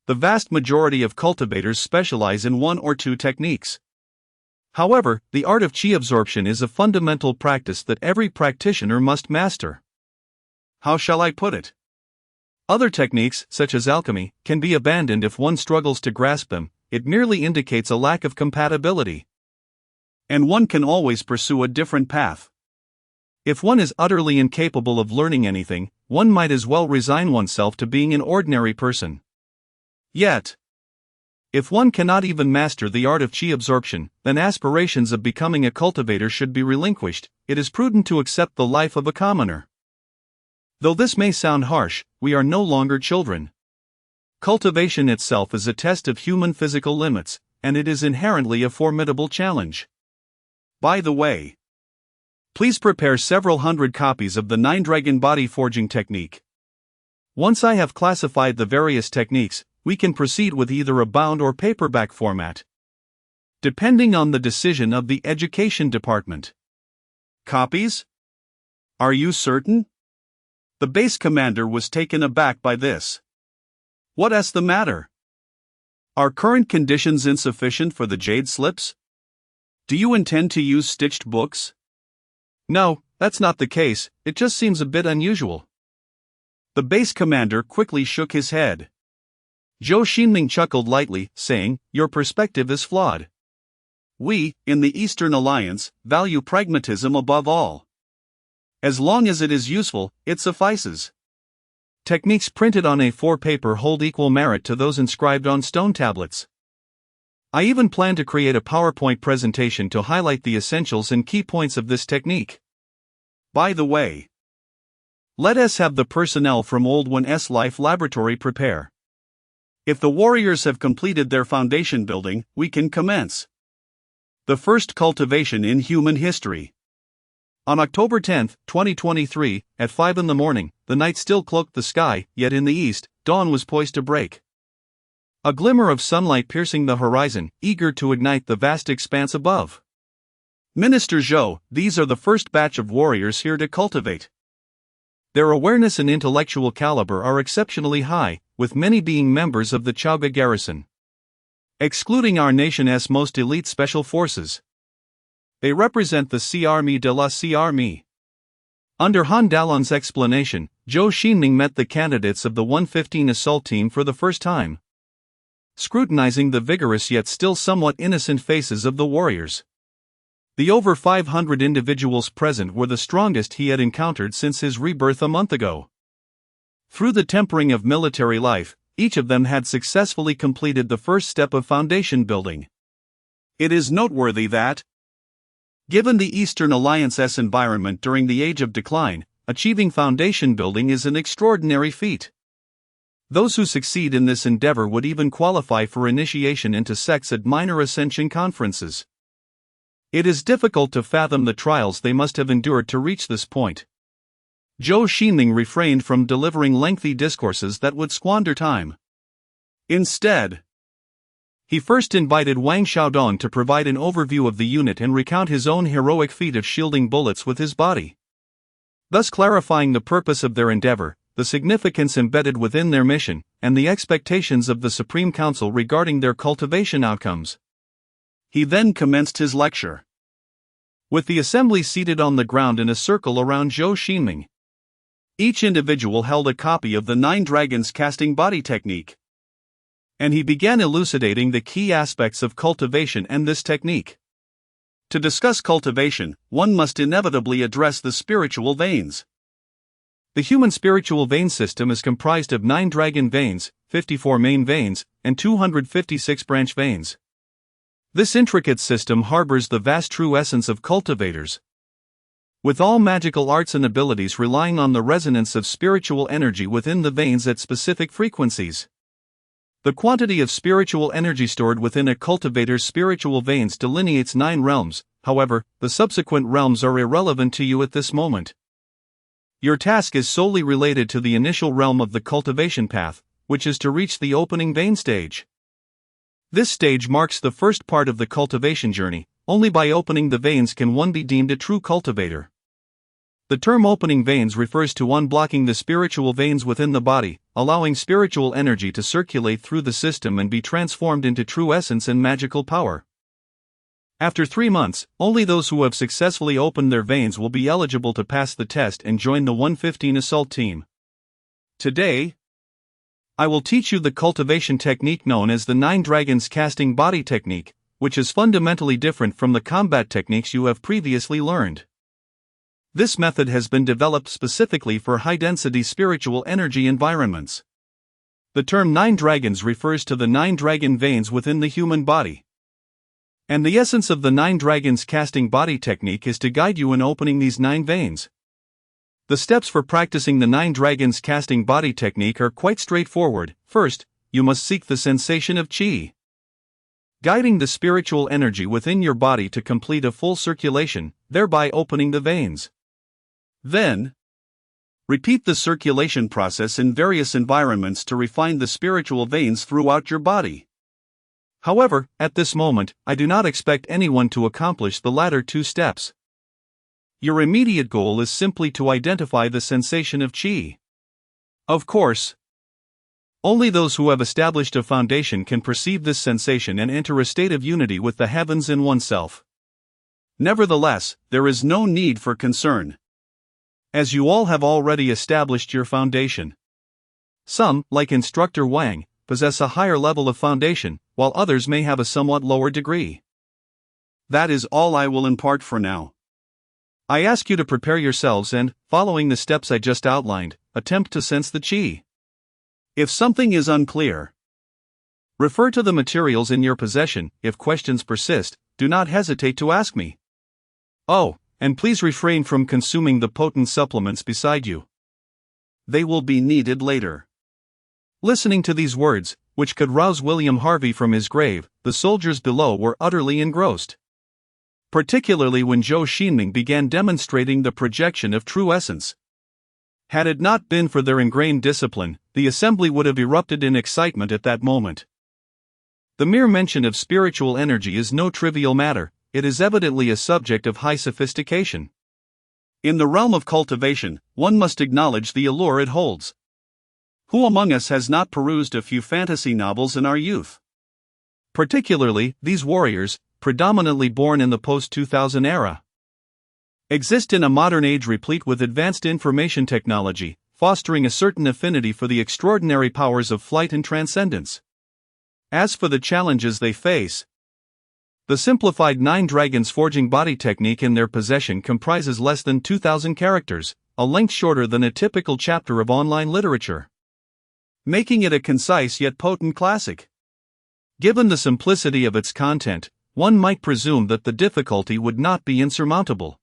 The vast majority of cultivators specialize in one or two techniques. However, the art of qi absorption is a fundamental practice that every practitioner must master. How shall I put it? Other techniques, such as alchemy, can be abandoned if one struggles to grasp them. It merely indicates a lack of compatibility, and one can always pursue a different path. If one is utterly incapable of learning anything, one might as well resign oneself to being an ordinary person. Yet, if one cannot even master the art of qi absorption, then aspirations of becoming a cultivator should be relinquished. It is prudent to accept the life of a commoner. Though this may sound harsh, we are no longer children. Cultivation itself is a test of human physical limits, and it is inherently a formidable challenge. By the way, please prepare several hundred copies of the 9-Dragon Body Forging Technique. Once I have classified the various techniques, we can proceed with either a bound or paperback format, depending on the decision of the Education Department. Copies? Are you certain? The base commander was taken aback by this. What's the matter? Are current conditions insufficient for the jade slips? Do you intend to use stitched books? No, that's not the case, it just seems a bit unusual. The base commander quickly shook his head. Zhou Xingming chuckled lightly, saying, your perspective is flawed. We, in the Eastern Alliance, value pragmatism above all. As long as it is useful, it suffices. Techniques printed on A4 paper hold equal merit to those inscribed on stone tablets. I even plan to create a PowerPoint presentation to highlight the essentials and key points of this technique. By the way, let us have the personnel from Old One's Life Laboratory prepare. If the warriors have completed their foundation building, we can commence. The first cultivation in human history. On October 10, 2023, at 5 in the morning, the night still cloaked the sky, yet in the east, dawn was poised to break. A glimmer of sunlight piercing the horizon, eager to ignite the vast expanse above. Minister Zhou, these are the first batch of warriors here to cultivate. Their awareness and intellectual caliber are exceptionally high, with many being members of the Chaoga garrison, excluding our nation's most elite special forces. They represent the Armée de la Armée. Under Han Dalon's explanation, Zhou Xingming met the candidates of the 115 assault team for the first time, scrutinizing the vigorous yet still somewhat innocent faces of the warriors. The over 500 individuals present were the strongest he had encountered since his rebirth a month ago. Through the tempering of military life, each of them had successfully completed the first step of foundation building. It is noteworthy that, given the Eastern Alliance's environment during the Age of Decline, achieving foundation building is an extraordinary feat. Those who succeed in this endeavor would even qualify for initiation into sects at minor ascension conferences. It is difficult to fathom the trials they must have endured to reach this point. Zhou Xingming refrained from delivering lengthy discourses that would squander time. Instead, he first invited Wang Xiaodong to provide an overview of the unit and recount his own heroic feat of shielding bullets with his body, thus clarifying the purpose of their endeavor, the significance embedded within their mission, and the expectations of the Supreme Council regarding their cultivation outcomes. He then commenced his lecture, with the assembly seated on the ground in a circle around Zhou Xingming. Each individual held a copy of the 9 Dragons casting body technique, and he began elucidating the key aspects of cultivation and this technique. To discuss cultivation, one must inevitably address the spiritual veins. The human spiritual vein system is comprised of 9 dragon veins, 54 main veins, and 256 branch veins. This intricate system harbors the vast true essence of cultivators, with all magical arts and abilities relying on the resonance of spiritual energy within the veins at specific frequencies. The quantity of spiritual energy stored within a cultivator's spiritual veins delineates 9 realms, however, the subsequent realms are irrelevant to you at this moment. Your task is solely related to the initial realm of the cultivation path, which is to reach the opening vein stage. This stage marks the first part of the cultivation journey. Only by opening the veins can one be deemed a true cultivator. The term opening veins refers to unblocking the spiritual veins within the body, allowing spiritual energy to circulate through the system and be transformed into true essence and magical power. After 3 months, only those who have successfully opened their veins will be eligible to pass the test and join the 115 assault team. Today, I will teach you the cultivation technique known as the 9 Dragons casting body technique, which is fundamentally different from the combat techniques you have previously learned. This method has been developed specifically for high-density spiritual energy environments. The term 9 dragons refers to the 9 dragon veins within the human body. And the essence of the 9 dragons casting body technique is to guide you in opening these 9 veins. The steps for practicing the 9 dragons casting body technique are quite straightforward. First, you must seek the sensation of qi, guiding the spiritual energy within your body to complete a full circulation, thereby opening the veins. Then, repeat the circulation process in various environments to refine the spiritual veins throughout your body. However, at this moment, I do not expect anyone to accomplish the latter 2 steps. Your immediate goal is simply to identify the sensation of qi. Of course, only those who have established a foundation can perceive this sensation and enter a state of unity with the heavens in oneself. Nevertheless, there is no need for concern, as you all have already established your foundation. Some, like Instructor Wang, possess a higher level of foundation, while others may have a somewhat lower degree. That is all I will impart for now. I ask you to prepare yourselves and, following the steps I just outlined, attempt to sense the qi. If something is unclear, refer to the materials in your possession. If questions persist, do not hesitate to ask me. Oh, and please refrain from consuming the potent supplements beside you. They will be needed later. Listening to these words, which could rouse William Harvey from his grave, the soldiers below were utterly engrossed, particularly when Zhou Xingming began demonstrating the projection of true essence. Had it not been for their ingrained discipline, the assembly would have erupted in excitement at that moment. The mere mention of spiritual energy is no trivial matter. It is evidently a subject of high sophistication. In the realm of cultivation, one must acknowledge the allure it holds. Who among us has not perused a few fantasy novels in our youth? Particularly, these warriors, predominantly born in the post-2000 era, exist in a modern age replete with advanced information technology, fostering a certain affinity for the extraordinary powers of flight and transcendence. As for the challenges they face, the simplified 9 Dragons forging body technique in their possession comprises less than 2,000 characters, a length shorter than a typical chapter of online literature, making it a concise yet potent classic. Given the simplicity of its content, one might presume that the difficulty would not be insurmountable.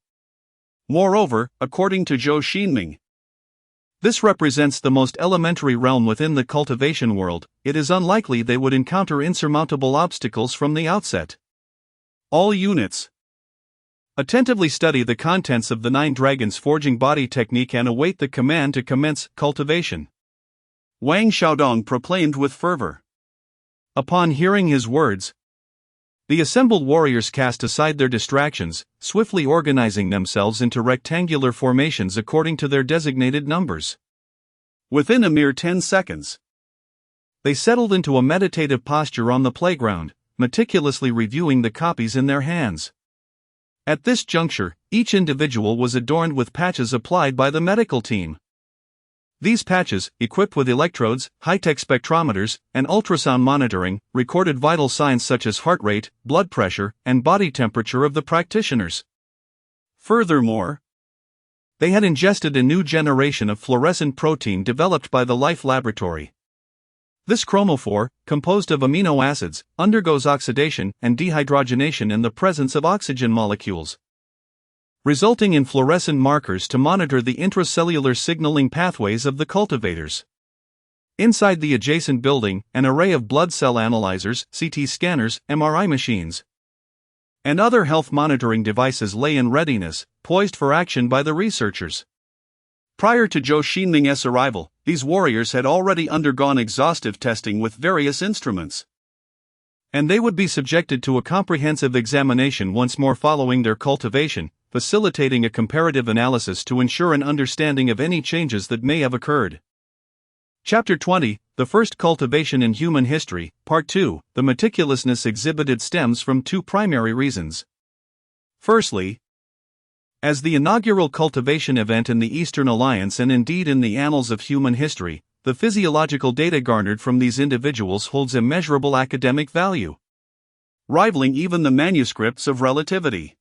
Moreover, according to Zhou Xingming, this represents the most elementary realm within the cultivation world. It is unlikely they would encounter insurmountable obstacles from the outset. All units, Attentively study the contents of the 9 dragons forging body technique and await the command to commence cultivation. Wang Xiaodong proclaimed with fervor. Upon hearing his words, the assembled warriors cast aside their distractions, swiftly organizing themselves into rectangular formations according to their designated numbers. Within a mere 10 seconds, they settled into a meditative posture on the playground, meticulously reviewing the copies in their hands. At this juncture, each individual was adorned with patches applied by the medical team. These patches, equipped with electrodes, high-tech spectrometers, and ultrasound monitoring, recorded vital signs such as heart rate, blood pressure, and body temperature of the practitioners. Furthermore, they had ingested a new generation of fluorescent protein developed by the Life Laboratory. This chromophore, composed of amino acids, undergoes oxidation and dehydrogenation in the presence of oxygen molecules, resulting in fluorescent markers to monitor the intracellular signaling pathways of the cultivators. Inside the adjacent building, an array of blood cell analyzers, CT scanners, MRI machines, and other health monitoring devices lay in readiness, poised for action by the researchers. Prior to Zhou Xingming's arrival, these warriors had already undergone exhaustive testing with various instruments, and they would be subjected to a comprehensive examination once more following their cultivation, facilitating a comparative analysis to ensure an understanding of any changes that may have occurred. Chapter 20, The First Cultivation in Human History, Part 2, The meticulousness exhibited stems from 2 primary reasons. Firstly, as the inaugural cultivation event in the Eastern Alliance and indeed in the annals of human history, the physiological data garnered from these individuals holds immeasurable academic value, rivaling even the manuscripts of relativity.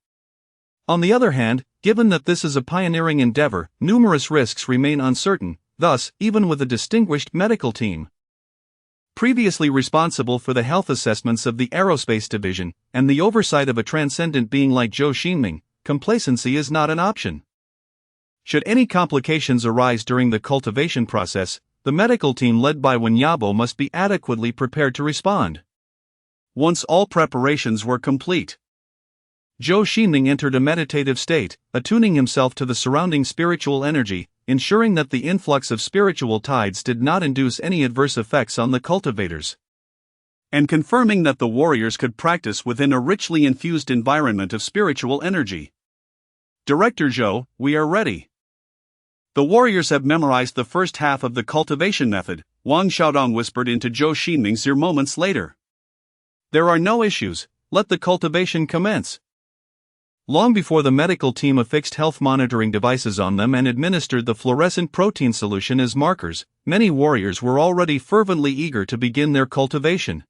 On the other hand, given that this is a pioneering endeavor, numerous risks remain uncertain, thus, even with a distinguished medical team previously responsible for the health assessments of the aerospace division, and the oversight of a transcendent being like Zhou Xingming, complacency is not an option. Should any complications arise during the cultivation process, the medical team led by Wen Yabo must be adequately prepared to respond. Once all preparations were complete, Zhou Xingming entered a meditative state, attuning himself to the surrounding spiritual energy, ensuring that the influx of spiritual tides did not induce any adverse effects on the cultivators, and confirming that the warriors could practice within a richly infused environment of spiritual energy. Director Zhou, we are ready. The warriors have memorized the first half of the cultivation method, Wang Xiaodong whispered into Zhou Xingming's ear moments later. There are no issues, let the cultivation commence. Long before the medical team affixed health monitoring devices on them and administered the fluorescent protein solution as markers, many warriors were already fervently eager to begin their cultivation.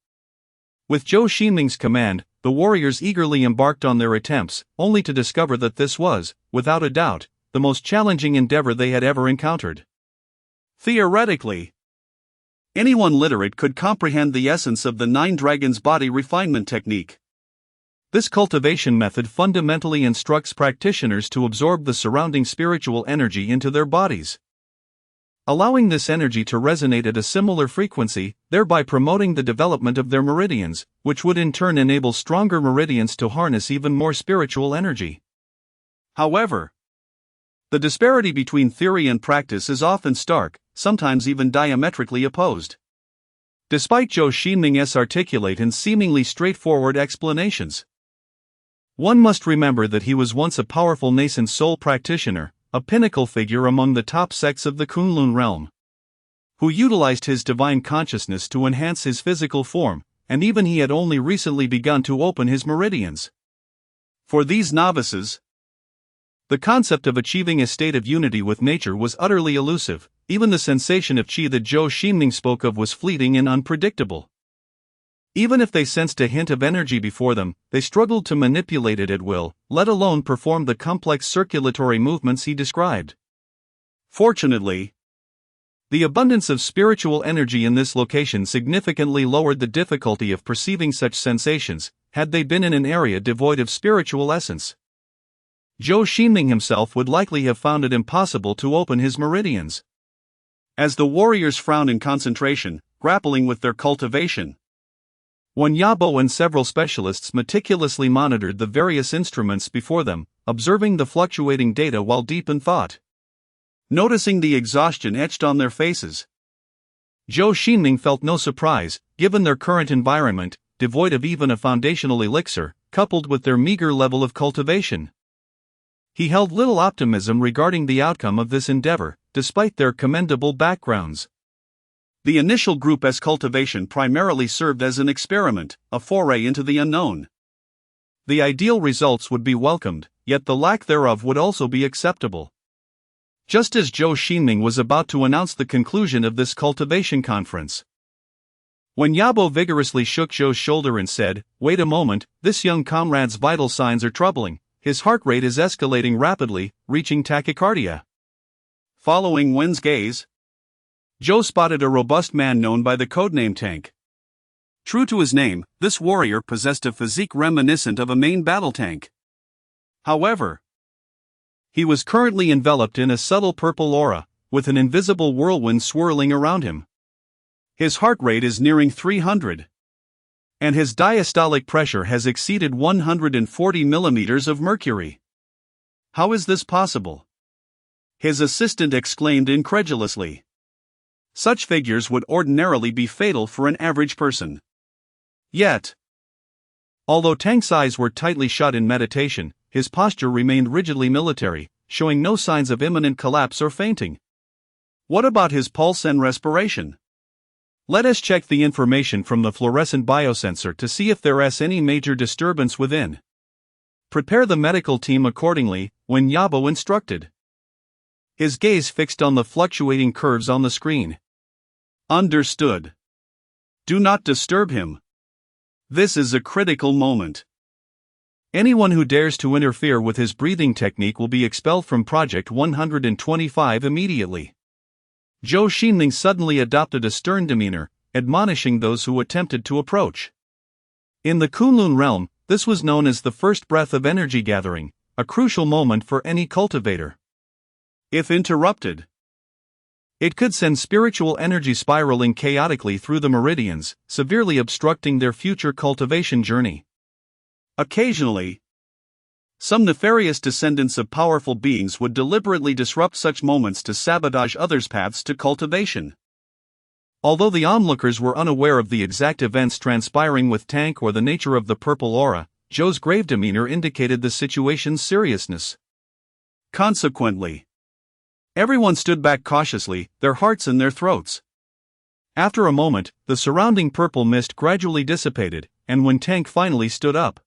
With Zhou Xingming's command, the warriors eagerly embarked on their attempts, only to discover that this was, without a doubt, the most challenging endeavor they had ever encountered. Theoretically, anyone literate could comprehend the essence of the 9 dragons body refinement technique. This cultivation method fundamentally instructs practitioners to absorb the surrounding spiritual energy into their bodies, allowing this energy to resonate at a similar frequency, thereby promoting the development of their meridians, which would in turn enable stronger meridians to harness even more spiritual energy. However, the disparity between theory and practice is often stark, sometimes even diametrically opposed. Despite Zhou Xingming's articulate and seemingly straightforward explanations, one must remember that he was once a powerful nascent soul practitioner, a pinnacle figure among the top sects of the Kunlun realm, who utilized his divine consciousness to enhance his physical form, and even he had only recently begun to open his meridians. For these novices, the concept of achieving a state of unity with nature was utterly elusive. Even the sensation of qi that Zhou Xingming spoke of was fleeting and unpredictable. Even if they sensed a hint of energy before them, they struggled to manipulate it at will, let alone perform the complex circulatory movements he described. Fortunately, the abundance of spiritual energy in this location significantly lowered the difficulty of perceiving such sensations, had they been in an area devoid of spiritual essence. Zhou Xingming himself would likely have found it impossible to open his meridians. As the warriors frowned in concentration, grappling with their cultivation, Wen Yabo and several specialists meticulously monitored the various instruments before them, observing the fluctuating data while deep in thought. Noticing the exhaustion etched on their faces, Zhou Xingming felt no surprise, given their current environment, devoid of even a foundational elixir, coupled with their meager level of cultivation. He held little optimism regarding the outcome of this endeavor, despite their commendable backgrounds. The initial group S cultivation primarily served as an experiment, a foray into the unknown. The ideal results would be welcomed, yet the lack thereof would also be acceptable. Just as Zhou Xingming was about to announce the conclusion of this cultivation conference, Wen Yabo vigorously shook Zhou's shoulder and said, "Wait a moment, this young comrade's vital signs are troubling. His heart rate is escalating rapidly, reaching tachycardia." Following Wen's gaze, Zhou spotted a robust man known by the codename Tank. True to his name, this warrior possessed a physique reminiscent of a main battle tank. However, he was currently enveloped in a subtle purple aura, with an invisible whirlwind swirling around him. His heart rate is nearing 300. And his diastolic pressure has exceeded 140 millimeters of mercury. How is this possible? His assistant exclaimed incredulously. Such figures would ordinarily be fatal for an average person. Yet, although Tang's eyes were tightly shut in meditation, his posture remained rigidly military, showing no signs of imminent collapse or fainting. What about his pulse and respiration? Let us check the information from the fluorescent biosensor to see if there is any major disturbance within. Prepare the medical team accordingly, Wen Yabo instructed. His gaze fixed on the fluctuating curves on the screen. Understood. Do not disturb him. This is a critical moment. Anyone who dares to interfere with his breathing technique will be expelled from Project 125 immediately. Zhou Xingming suddenly adopted a stern demeanor, admonishing those who attempted to approach. In the Kunlun realm, this was known as the first breath of energy gathering, a crucial moment for any cultivator. If interrupted, it could send spiritual energy spiraling chaotically through the meridians, severely obstructing their future cultivation journey. Occasionally, some nefarious descendants of powerful beings would deliberately disrupt such moments to sabotage others' paths to cultivation. Although the onlookers were unaware of the exact events transpiring with Tank or the nature of the purple aura, Zhou's grave demeanor indicated the situation's seriousness. Consequently, everyone stood back cautiously, their hearts in their throats. After a moment, the surrounding purple mist gradually dissipated, and when Tank finally stood up,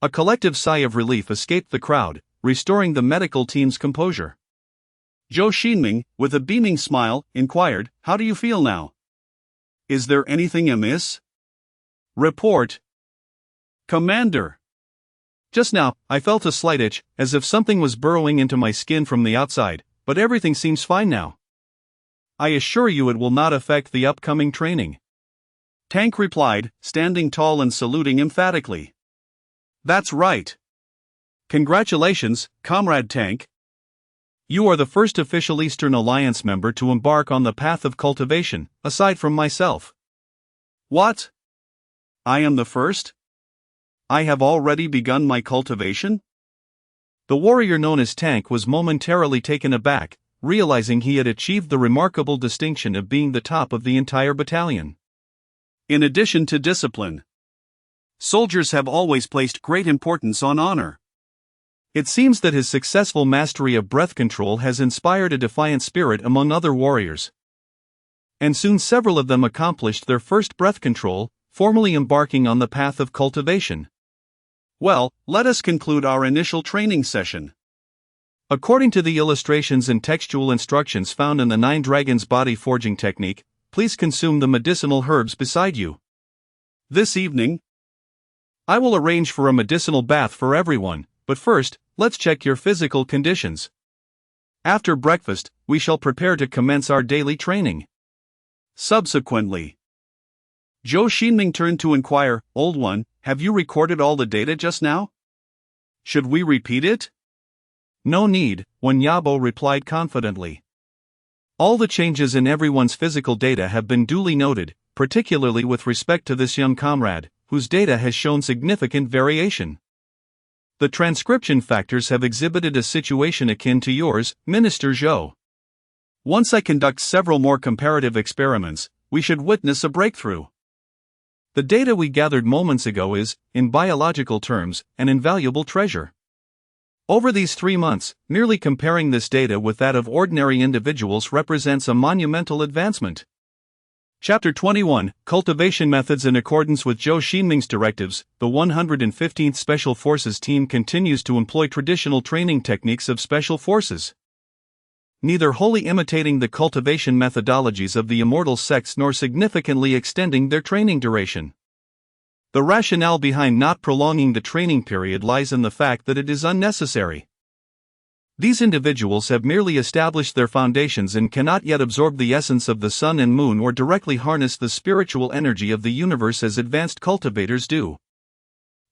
a collective sigh of relief escaped the crowd, restoring the medical team's composure. Zhou Xingming, with a beaming smile, inquired, "How do you feel now? Is there anything amiss?" Report. Commander. Just now, I felt a slight itch, as if something was burrowing into my skin from the outside, but everything seems fine now. I assure you it will not affect the upcoming training. Tank replied, standing tall and saluting emphatically. That's right. Congratulations, Comrade Tank. You are the first official Eastern Alliance member to embark on the path of cultivation, aside from myself. What? I am the first? I have already begun my cultivation? The warrior known as Tank was momentarily taken aback, realizing he had achieved the remarkable distinction of being the top of the entire battalion. In addition to discipline, soldiers have always placed great importance on honor. It seems that his successful mastery of breath control has inspired a defiant spirit among other warriors. And soon several of them accomplished their first breath control, formally embarking on the path of cultivation. Well, let us conclude our initial training session. According to the illustrations and textual instructions found in the Nine Dragons body forging technique, please consume the medicinal herbs beside you. This evening, I will arrange for a medicinal bath for everyone, but first, let's check your physical conditions. After breakfast, we shall prepare to commence our daily training. Subsequently, Zhou Xingming turned to inquire, "Old One, have you recorded all the data just now? Should we repeat it?" No need, Wen Yabo replied confidently. All the changes in everyone's physical data have been duly noted, particularly with respect to this young comrade, whose data has shown significant variation. The transcription factors have exhibited a situation akin to yours, Minister Zhou. Once I conduct several more comparative experiments, we should witness a breakthrough. The data we gathered moments ago is, in biological terms, an invaluable treasure. Over these 3 months, merely comparing this data with that of ordinary individuals represents a monumental advancement. Chapter 21, Cultivation Methods. In accordance with Zhou Xingming's directives, the 115th Special Forces team continues to employ traditional training techniques of Special Forces, neither wholly imitating the cultivation methodologies of the immortal sects nor significantly extending their training duration. The rationale behind not prolonging the training period lies in the fact that it is unnecessary. These individuals have merely established their foundations and cannot yet absorb the essence of the sun and moon or directly harness the spiritual energy of the universe as advanced cultivators do.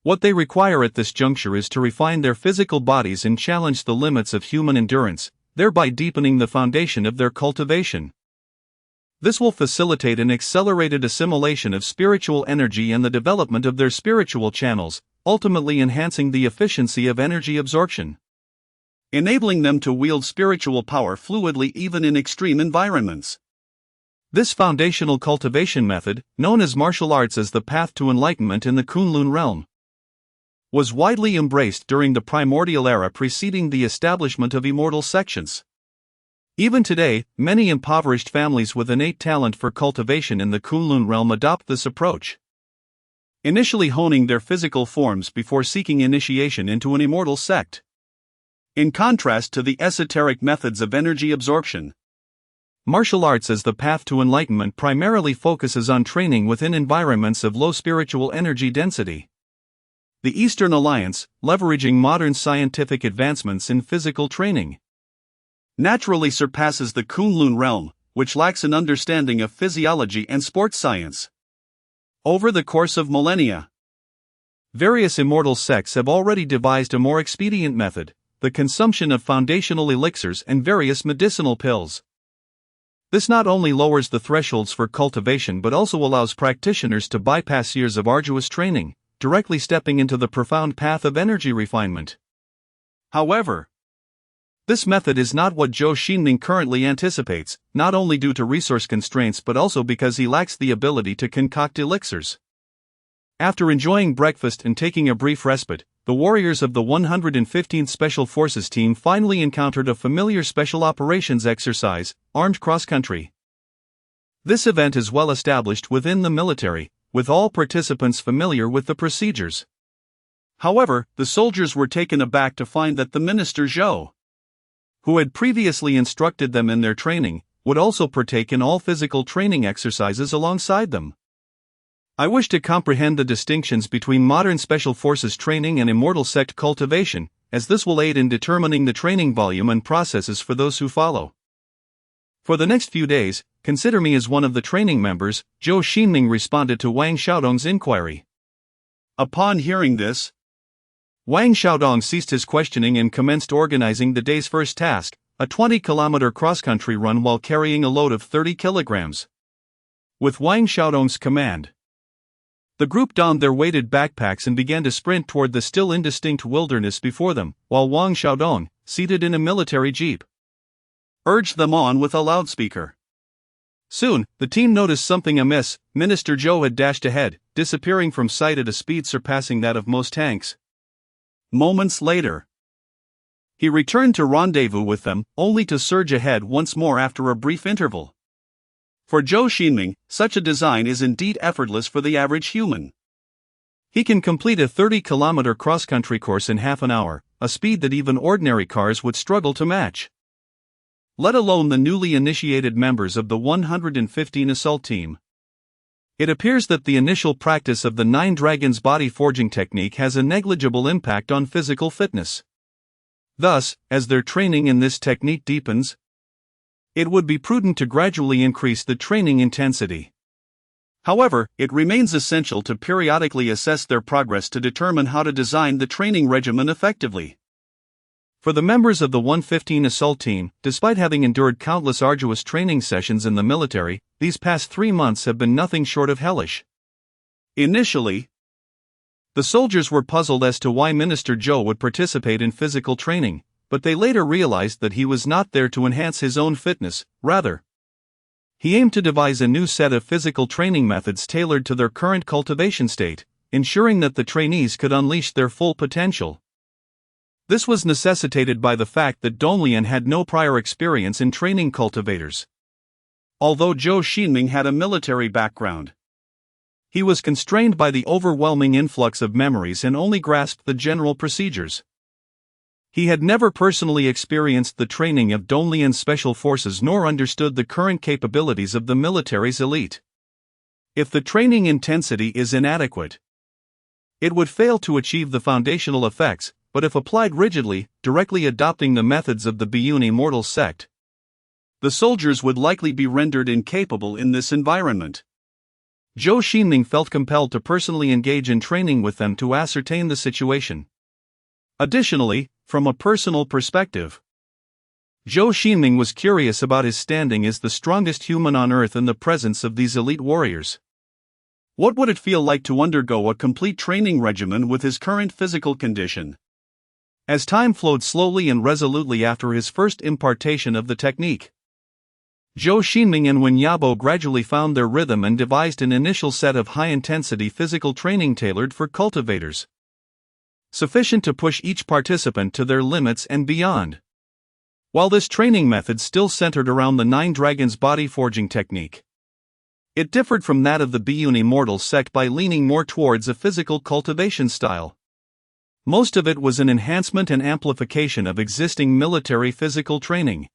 What they require at this juncture is to refine their physical bodies and challenge the limits of human endurance, thereby deepening the foundation of their cultivation. This will facilitate an accelerated assimilation of spiritual energy and the development of their spiritual channels, ultimately enhancing the efficiency of energy absorption, enabling them to wield spiritual power fluidly even in extreme environments. This foundational cultivation method, known as martial arts as the path to enlightenment in the Kunlun realm, was widely embraced during the primordial era preceding the establishment of immortal sections. Even today, many impoverished families with innate talent for cultivation in the Kunlun realm adopt this approach, initially honing their physical forms before seeking initiation into an immortal sect. In contrast to the esoteric methods of energy absorption, martial arts as the path to enlightenment primarily focuses on training within environments of low spiritual energy density. The Eastern Alliance, leveraging modern scientific advancements in physical training, naturally surpasses the Kunlun realm, which lacks an understanding of physiology and sports science. Over the course of millennia, various immortal sects have already devised a more expedient method: the consumption of foundational elixirs and various medicinal pills. This not only lowers the thresholds for cultivation but also allows practitioners to bypass years of arduous training, directly stepping into the profound path of energy refinement. However, this method is not what Zhou Xingming currently anticipates, not only due to resource constraints but also because he lacks the ability to concoct elixirs. After enjoying breakfast and taking a brief respite, the warriors of the 115th Special Forces team finally encountered a familiar special operations exercise, armed cross-country. This event is well established within the military, with all participants familiar with the procedures. However, the soldiers were taken aback to find that the Minister Zhou, who had previously instructed them in their training, would also partake in all physical training exercises alongside them. I wish to comprehend the distinctions between modern Special Forces training and immortal sect cultivation, as this will aid in determining the training volume and processes for those who follow. For the next few days, consider me as one of the training members, Zhou Xingming responded to Wang Xiaodong's inquiry. Upon hearing this, Wang Xiaodong ceased his questioning and commenced organizing the day's first task, a 20-kilometer cross-country run while carrying a load of 30 kilograms. With Wang Xiaodong's command, the group donned their weighted backpacks and began to sprint toward the still indistinct wilderness before them, while Wang Xiaodong, seated in a military jeep, urged them on with a loudspeaker. Soon, the team noticed something amiss. Minister Zhou had dashed ahead, disappearing from sight at a speed surpassing that of most tanks. Moments later, he returned to rendezvous with them, only to surge ahead once more after a brief interval. For Zhou Xingming, such a design is indeed effortless for the average human. He can complete a 30-kilometer cross-country course in half an hour, a speed that even ordinary cars would struggle to match, let alone the newly initiated members of the 115 assault team. It appears that the initial practice of the 9 Dragons body forging technique has a negligible impact on physical fitness. Thus, as their training in this technique deepens, it would be prudent to gradually increase the training intensity. However, it remains essential to periodically assess their progress to determine how to design the training regimen effectively. For the members of the 115 Assault Team, despite having endured countless arduous training sessions in the military, these past 3 months have been nothing short of hellish. Initially, the soldiers were puzzled as to why Minister Zhou would participate in physical training, but they later realized that he was not there to enhance his own fitness, rather, he aimed to devise a new set of physical training methods tailored to their current cultivation state, ensuring that the trainees could unleash their full potential. This was necessitated by the fact that Donglian had no prior experience in training cultivators. Although Zhou Xingming had a military background, he was constrained by the overwhelming influx of memories and only grasped the general procedures. He had never personally experienced the training of Donglian's special forces nor understood the current capabilities of the military's elite. If the training intensity is inadequate, it would fail to achieve the foundational effects, but if applied rigidly, directly adopting the methods of the Biyun immortal sect, the soldiers would likely be rendered incapable in this environment. Zhou Xingming felt compelled to personally engage in training with them to ascertain the situation. Additionally, from a personal perspective, Zhou Xingming was curious about his standing as the strongest human on Earth in the presence of these elite warriors. What would it feel like to undergo a complete training regimen with his current physical condition? As time flowed slowly and resolutely after his first impartation of the technique, Zhou Xingming and Wen Yabo gradually found their rhythm and devised an initial set of high-intensity physical training tailored for cultivators, sufficient to push each participant to their limits and beyond. While this training method still centered around the Nine Dragons body forging technique, it differed from that of the Biyun immortal sect by leaning more towards a physical cultivation style. Most of it was an enhancement and amplification of existing military physical training,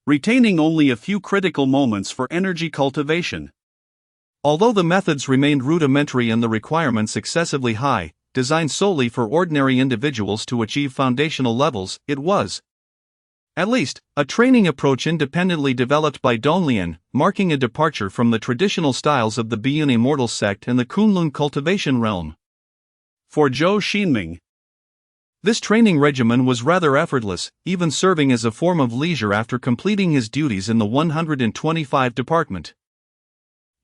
retaining only a few critical moments for energy cultivation. Although the methods remained rudimentary and the requirements excessively high, designed solely for ordinary individuals to achieve foundational levels, it was, at least, a training approach independently developed by Donglian, marking a departure from the traditional styles of the Biyun immortal sect and the Kunlun cultivation realm. For Zhou Xingming, this training regimen was rather effortless, even serving as a form of leisure after completing his duties in the 125 department.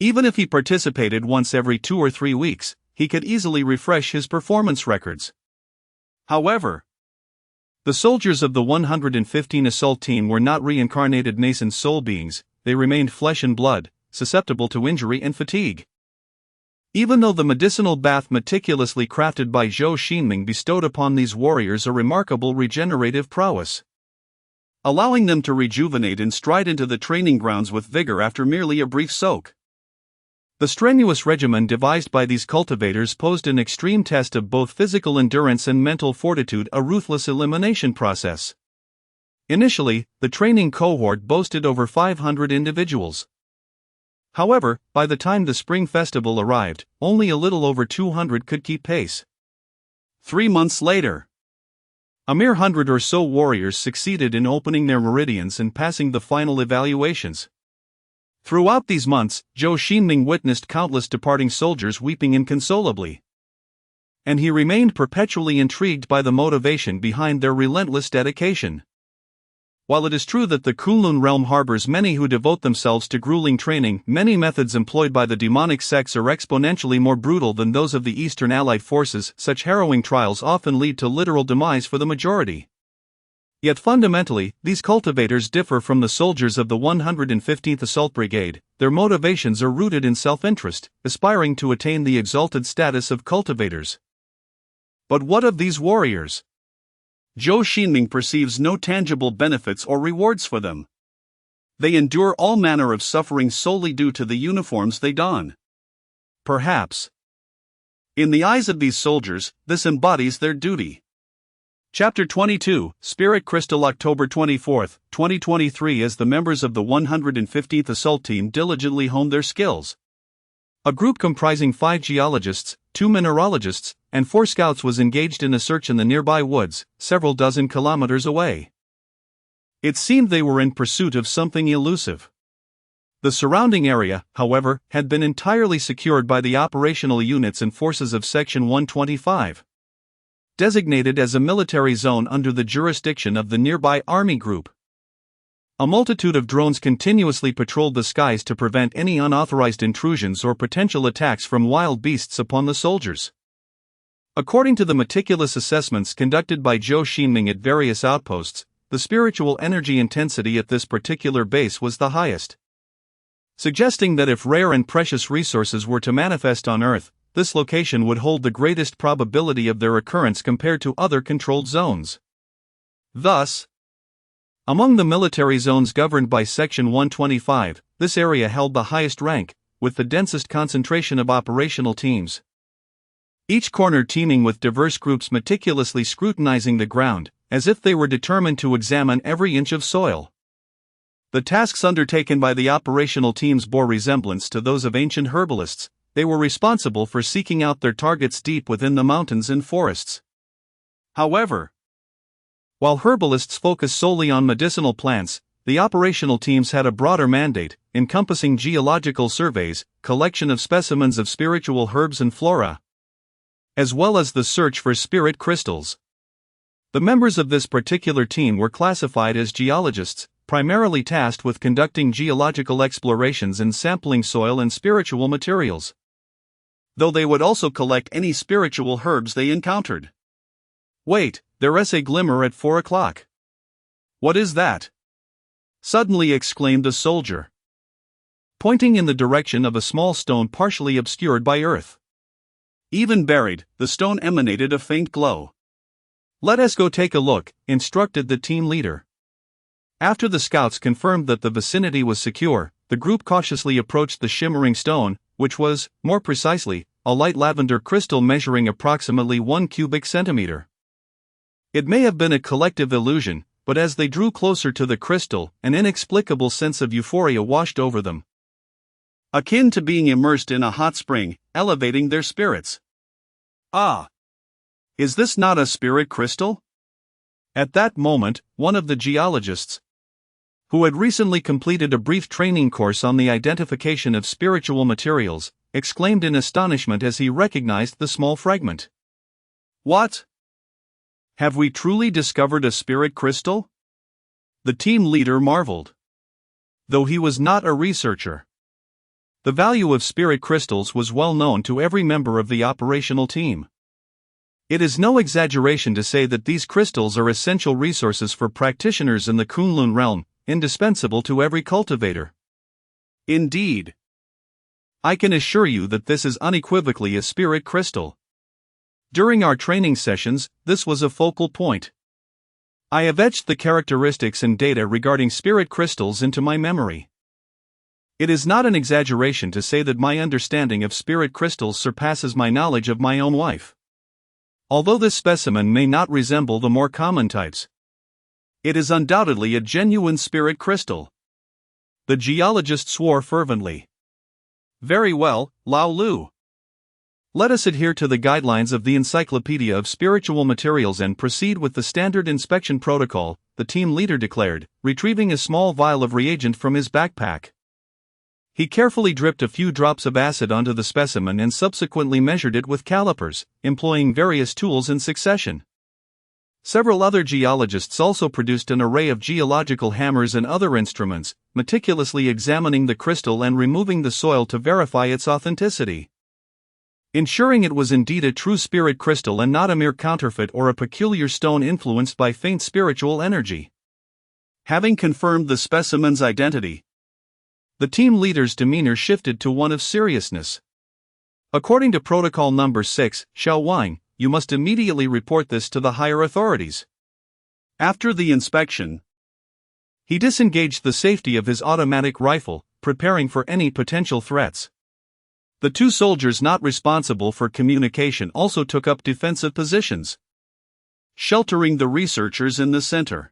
Even if he participated once every 2 or 3 weeks, he could easily refresh his performance records. However, the soldiers of the 115 Assault Team were not reincarnated nascent soul beings, they remained flesh and blood, susceptible to injury and fatigue. Even though the medicinal bath meticulously crafted by Zhou Xingming bestowed upon these warriors a remarkable regenerative prowess, allowing them to rejuvenate and stride into the training grounds with vigor after merely a brief soak. The strenuous regimen devised by these cultivators posed an extreme test of both physical endurance and mental fortitude, a ruthless elimination process. Initially, the training cohort boasted over 500 individuals. However, by the time the Spring Festival arrived, only a little over 200 could keep pace. 3 months later, a mere 100 or so warriors succeeded in opening their meridians and passing the final evaluations. Throughout these months, Zhou Xingming witnessed countless departing soldiers weeping inconsolably, and he remained perpetually intrigued by the motivation behind their relentless dedication. While it is true that the Kunlun realm harbors many who devote themselves to grueling training, many methods employed by the demonic sects are exponentially more brutal than those of the Eastern Allied forces. Such harrowing trials often lead to literal demise for the majority. Yet fundamentally, these cultivators differ from the soldiers of the 115th Assault Brigade. Their motivations are rooted in self-interest, aspiring to attain the exalted status of cultivators. But what of these warriors? Zhou Xingming perceives no tangible benefits or rewards for them. They endure all manner of suffering solely due to the uniforms they don. Perhaps, in the eyes of these soldiers, this embodies their duty. Chapter 22, Spirit Crystal, October 24, 2023. As the members of the 115th Assault Team diligently honed their skills, a group comprising 5 geologists, 2 mineralogists, and 4 scouts was engaged in a search in the nearby woods, several dozen kilometers away. It seemed they were in pursuit of something elusive. The surrounding area, however, had been entirely secured by the operational units and forces of Section 125. designated as a military zone under the jurisdiction of the nearby Army Group. A multitude of drones continuously patrolled the skies to prevent any unauthorized intrusions or potential attacks from wild beasts upon the soldiers. According to the meticulous assessments conducted by Zhou Xingming at various outposts, the spiritual energy intensity at this particular base was the highest, suggesting that if rare and precious resources were to manifest on Earth, this location would hold the greatest probability of their occurrence compared to other controlled zones. Thus, among the military zones governed by Section 125, this area held the highest rank, with the densest concentration of operational teams. Each corner teeming with diverse groups meticulously scrutinizing the ground, as if they were determined to examine every inch of soil. The tasks undertaken by the operational teams bore resemblance to those of ancient herbalists. They were responsible for seeking out their targets deep within the mountains and forests. However, while herbalists focus solely on medicinal plants, the operational teams had a broader mandate, encompassing geological surveys, collection of specimens of spiritual herbs and flora, as well as the search for spirit crystals. The members of this particular team were classified as geologists, primarily tasked with conducting geological explorations and sampling soil and spiritual materials, though they would also collect any spiritual herbs they encountered. Wait, there's a glimmer at 4 o'clock. What is that? Suddenly exclaimed a soldier, pointing in the direction of a small stone partially obscured by earth. Even buried, the stone emanated a faint glow. Let us go take a look, instructed the team leader. After the scouts confirmed that the vicinity was secure, the group cautiously approached the shimmering stone, which was, more precisely, a light lavender crystal measuring approximately 1 cubic centimeter. It may have been a collective illusion, but as they drew closer to the crystal, an inexplicable sense of euphoria washed over them, akin to being immersed in a hot spring, elevating their spirits. Ah! Is this not a spirit crystal? At that moment, one of the geologists, who had recently completed a brief training course on the identification of spiritual materials, exclaimed in astonishment as he recognized the small fragment. What? Have we truly discovered a spirit crystal? The team leader marveled, though he was not a researcher. The value of spirit crystals was well known to every member of the operational team. It is no exaggeration to say that these crystals are essential resources for practitioners in the Kunlun realm, indispensable to every cultivator. Indeed, I can assure you that this is unequivocally a spirit crystal. During our training sessions, this was a focal point. I have etched the characteristics and data regarding spirit crystals into my memory. It is not an exaggeration to say that my understanding of spirit crystals surpasses my knowledge of my own wife. Although this specimen may not resemble the more common types, it is undoubtedly a genuine spirit crystal. The geologist swore fervently. Very well, Lao Lu. Let us adhere to the guidelines of the Encyclopedia of Spiritual Materials and proceed with the standard inspection protocol, the team leader declared, retrieving a small vial of reagent from his backpack. He carefully dripped a few drops of acid onto the specimen and subsequently measured it with calipers, employing various tools in succession. Several other geologists also produced an array of geological hammers and other instruments, meticulously examining the crystal and removing the soil to verify its authenticity, ensuring it was indeed a true spirit crystal and not a mere counterfeit or a peculiar stone influenced by faint spiritual energy. Having confirmed the specimen's identity, the team leader's demeanor shifted to one of seriousness. According to Protocol Number 6, Xiao Wang, you must immediately report this to the higher authorities. After the inspection, he disengaged the safety of his automatic rifle, preparing for any potential threats. The two soldiers not responsible for communication also took up defensive positions, sheltering the researchers in the center.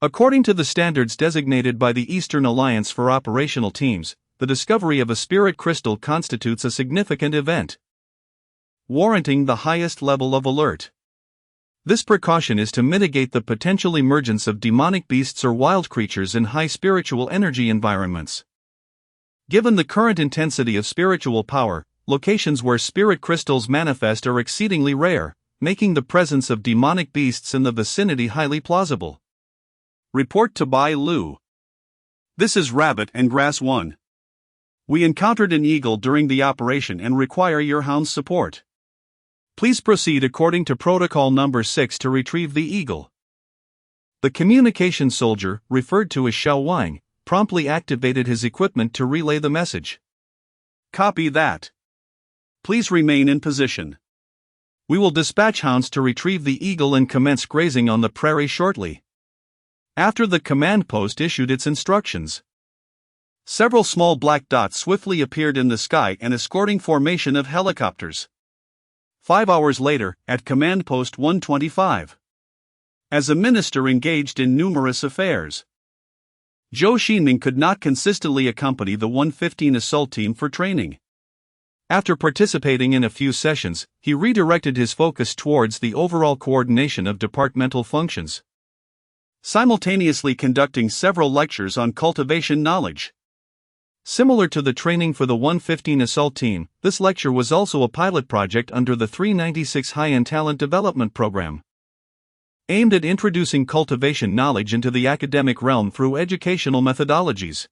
According to the standards designated by the Eastern Alliance for Operational Teams, the discovery of a spirit crystal constitutes a significant event, warranting the highest level of alert. This precaution is to mitigate the potential emergence of demonic beasts or wild creatures in high spiritual energy environments. Given the current intensity of spiritual power, locations where spirit crystals manifest are exceedingly rare, making the presence of demonic beasts in the vicinity highly plausible. Report to Bai Lu. This is Rabbit and Grass 1. We encountered an eagle during the operation and require your hound's support. Please proceed according to Protocol Number 6 to retrieve the eagle. The communication soldier, referred to as Zhou Xingming, promptly activated his equipment to relay the message. Copy that. Please remain in position. We will dispatch hounds to retrieve the eagle and commence grazing on the prairie shortly. After the command post issued its instructions, several small black dots swiftly appeared in the sky and escorting formation of helicopters. 5 hours later, at Command Post 125. As a minister engaged in numerous affairs, Zhou Xingming could not consistently accompany the 115 assault team for training. After participating in a few sessions, he redirected his focus towards the overall coordination of departmental functions, simultaneously conducting several lectures on cultivation knowledge. Similar to the training for the 115 assault team, this lecture was also a pilot project under the 396 High-End Talent Development Program, aimed at introducing cultivation knowledge into the academic realm through educational methodologies.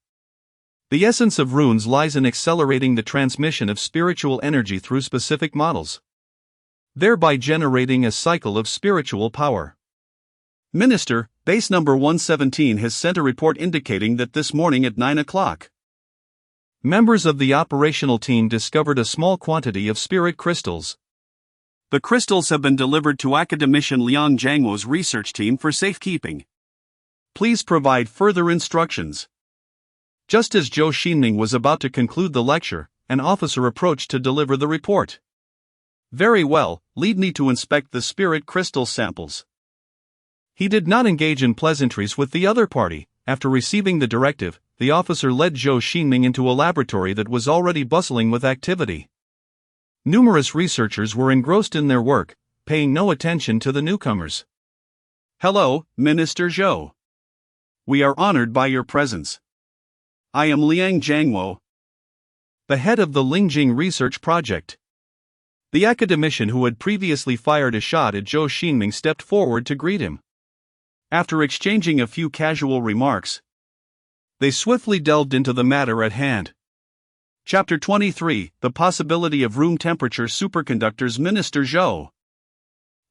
The essence of runes lies in accelerating the transmission of spiritual energy through specific models, thereby generating a cycle of spiritual power. Minister, base number 117 has sent a report indicating that this morning at 9 o'clock, members of the operational team discovered a small quantity of spirit crystals. The crystals have been delivered to academician Liang Jiangwo's research team for safekeeping. Please provide further instructions. Just as Zhou Xingming was about to conclude the lecture, an officer approached to deliver the report. Very well, lead me to inspect the spirit crystal samples. He did not engage in pleasantries with the other party. After receiving the directive, the officer led Zhou Xingming into a laboratory that was already bustling with activity. Numerous researchers were engrossed in their work, paying no attention to the newcomers. Hello, Minister Zhou. We are honored by your presence. I am Liang Jiangwo, the head of the Lingjing Research Project. The academician who had previously fired a shot at Zhou Xingming stepped forward to greet him. After exchanging a few casual remarks, they swiftly delved into the matter at hand. Chapter 23, The Possibility of Room Temperature Superconductors. Minister Zhou.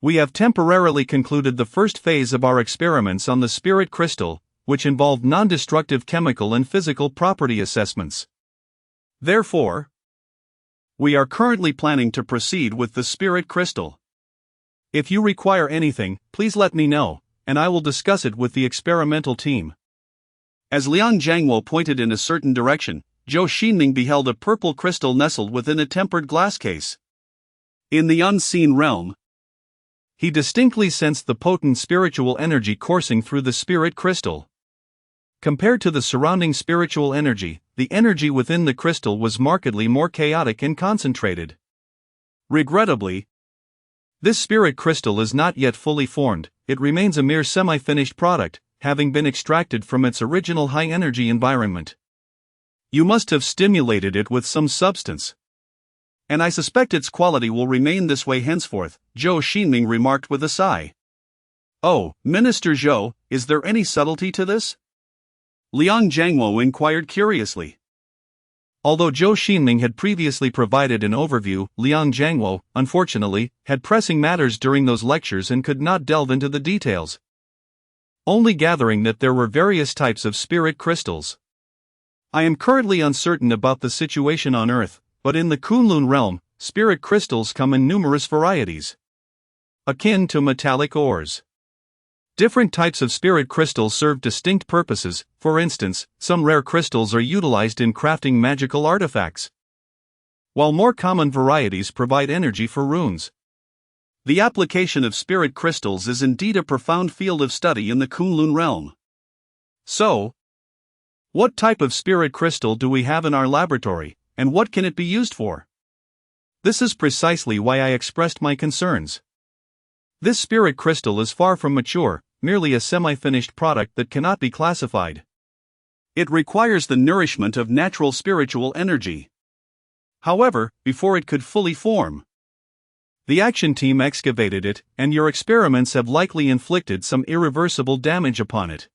We have temporarily concluded the first phase of our experiments on the spirit crystal, which involved non-destructive chemical and physical property assessments. Therefore, we are currently planning to proceed with the spirit crystal. If you require anything, please let me know, and I will discuss it with the experimental team. As Liang Jiangwo pointed in a certain direction, Zhou Xingming beheld a purple crystal nestled within a tempered glass case. In the unseen realm, he distinctly sensed the potent spiritual energy coursing through the spirit crystal. Compared to the surrounding spiritual energy, the energy within the crystal was markedly more chaotic and concentrated. Regrettably, this spirit crystal is not yet fully formed. It remains a mere semi-finished product, having been extracted from its original high-energy environment. You must have stimulated it with some substance, and I suspect its quality will remain this way henceforth, Zhou Xingming remarked with a sigh. Oh, Minister Zhou, is there any subtlety to this? Liang Jiangwo inquired curiously. Although Zhou Xingming had previously provided an overview, Liang Jiangwo, unfortunately, had pressing matters during those lectures and could not delve into the details, only gathering that there were various types of spirit crystals. I am currently uncertain about the situation on Earth, but in the Kunlun realm, spirit crystals come in numerous varieties, akin to metallic ores. Different types of spirit crystals serve distinct purposes. For instance, some rare crystals are utilized in crafting magical artifacts, while more common varieties provide energy for runes. The application of spirit crystals is indeed a profound field of study in the Kunlun realm. So, what type of spirit crystal do we have in our laboratory, and what can it be used for? This is precisely why I expressed my concerns. This spirit crystal is far from mature, merely a semi-finished product that cannot be classified. It requires the nourishment of natural spiritual energy. However, before it could fully form, The action team excavated it, and your experiments have likely inflicted some irreversible damage upon it.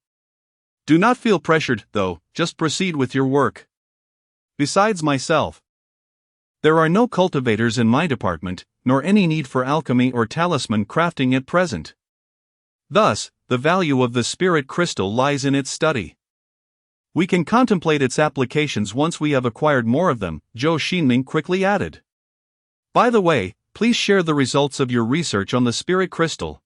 Do not feel pressured, though, just proceed with your work. Besides myself, there are no cultivators in my department, nor any need for alchemy or talisman crafting at present. Thus, the value of the spirit crystal lies in its study. We can contemplate its applications once we have acquired more of them, Zhou Xingming quickly added. By the way, please share the results of your research on the spirit crystal.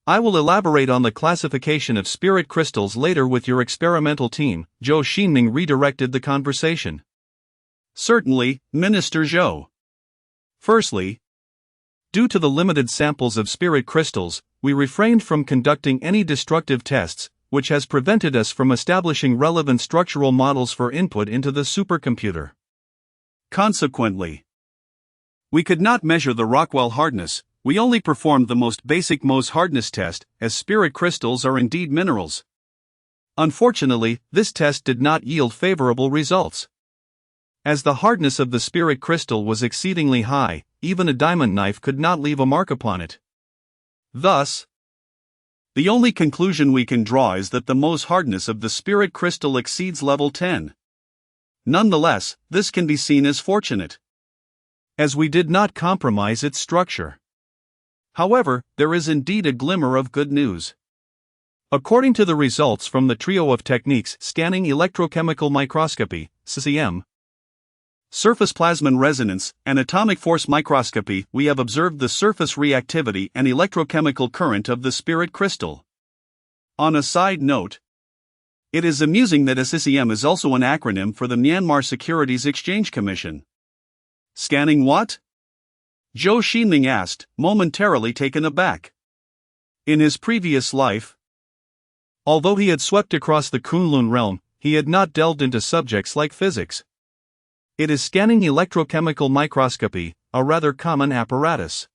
I will elaborate on the classification of spirit crystals later with your experimental team, Zhou Xingming redirected the conversation. Certainly, Minister Zhou. Firstly, due to the limited samples of spirit crystals, we refrained from conducting any destructive tests, which has prevented us from establishing relevant structural models for input into the supercomputer. Consequently, we could not measure the Rockwell hardness. We only performed the most basic Mohs hardness test, as spirit crystals are indeed minerals. Unfortunately, this test did not yield favorable results. As the hardness of the spirit crystal was exceedingly high, even a diamond knife could not leave a mark upon it. Thus, the only conclusion we can draw is that the Mohs hardness of the spirit crystal exceeds level 10. Nonetheless, this can be seen as fortunate, as we did not compromise its structure. However, there is indeed a glimmer of good news. According to the results from the trio of techniques scanning electrochemical microscopy, CCM, surface plasmon resonance, and atomic force microscopy, we have observed the surface reactivity and electrochemical current of the spirit crystal. On a side note, it is amusing that CCM is also an acronym for the Myanmar Securities Exchange Commission. Scanning what? Zhou Xingming asked, momentarily taken aback. In his previous life, although he had swept across the Kunlun realm, he had not delved into subjects like physics. It is scanning electrochemical microscopy, a rather common apparatus.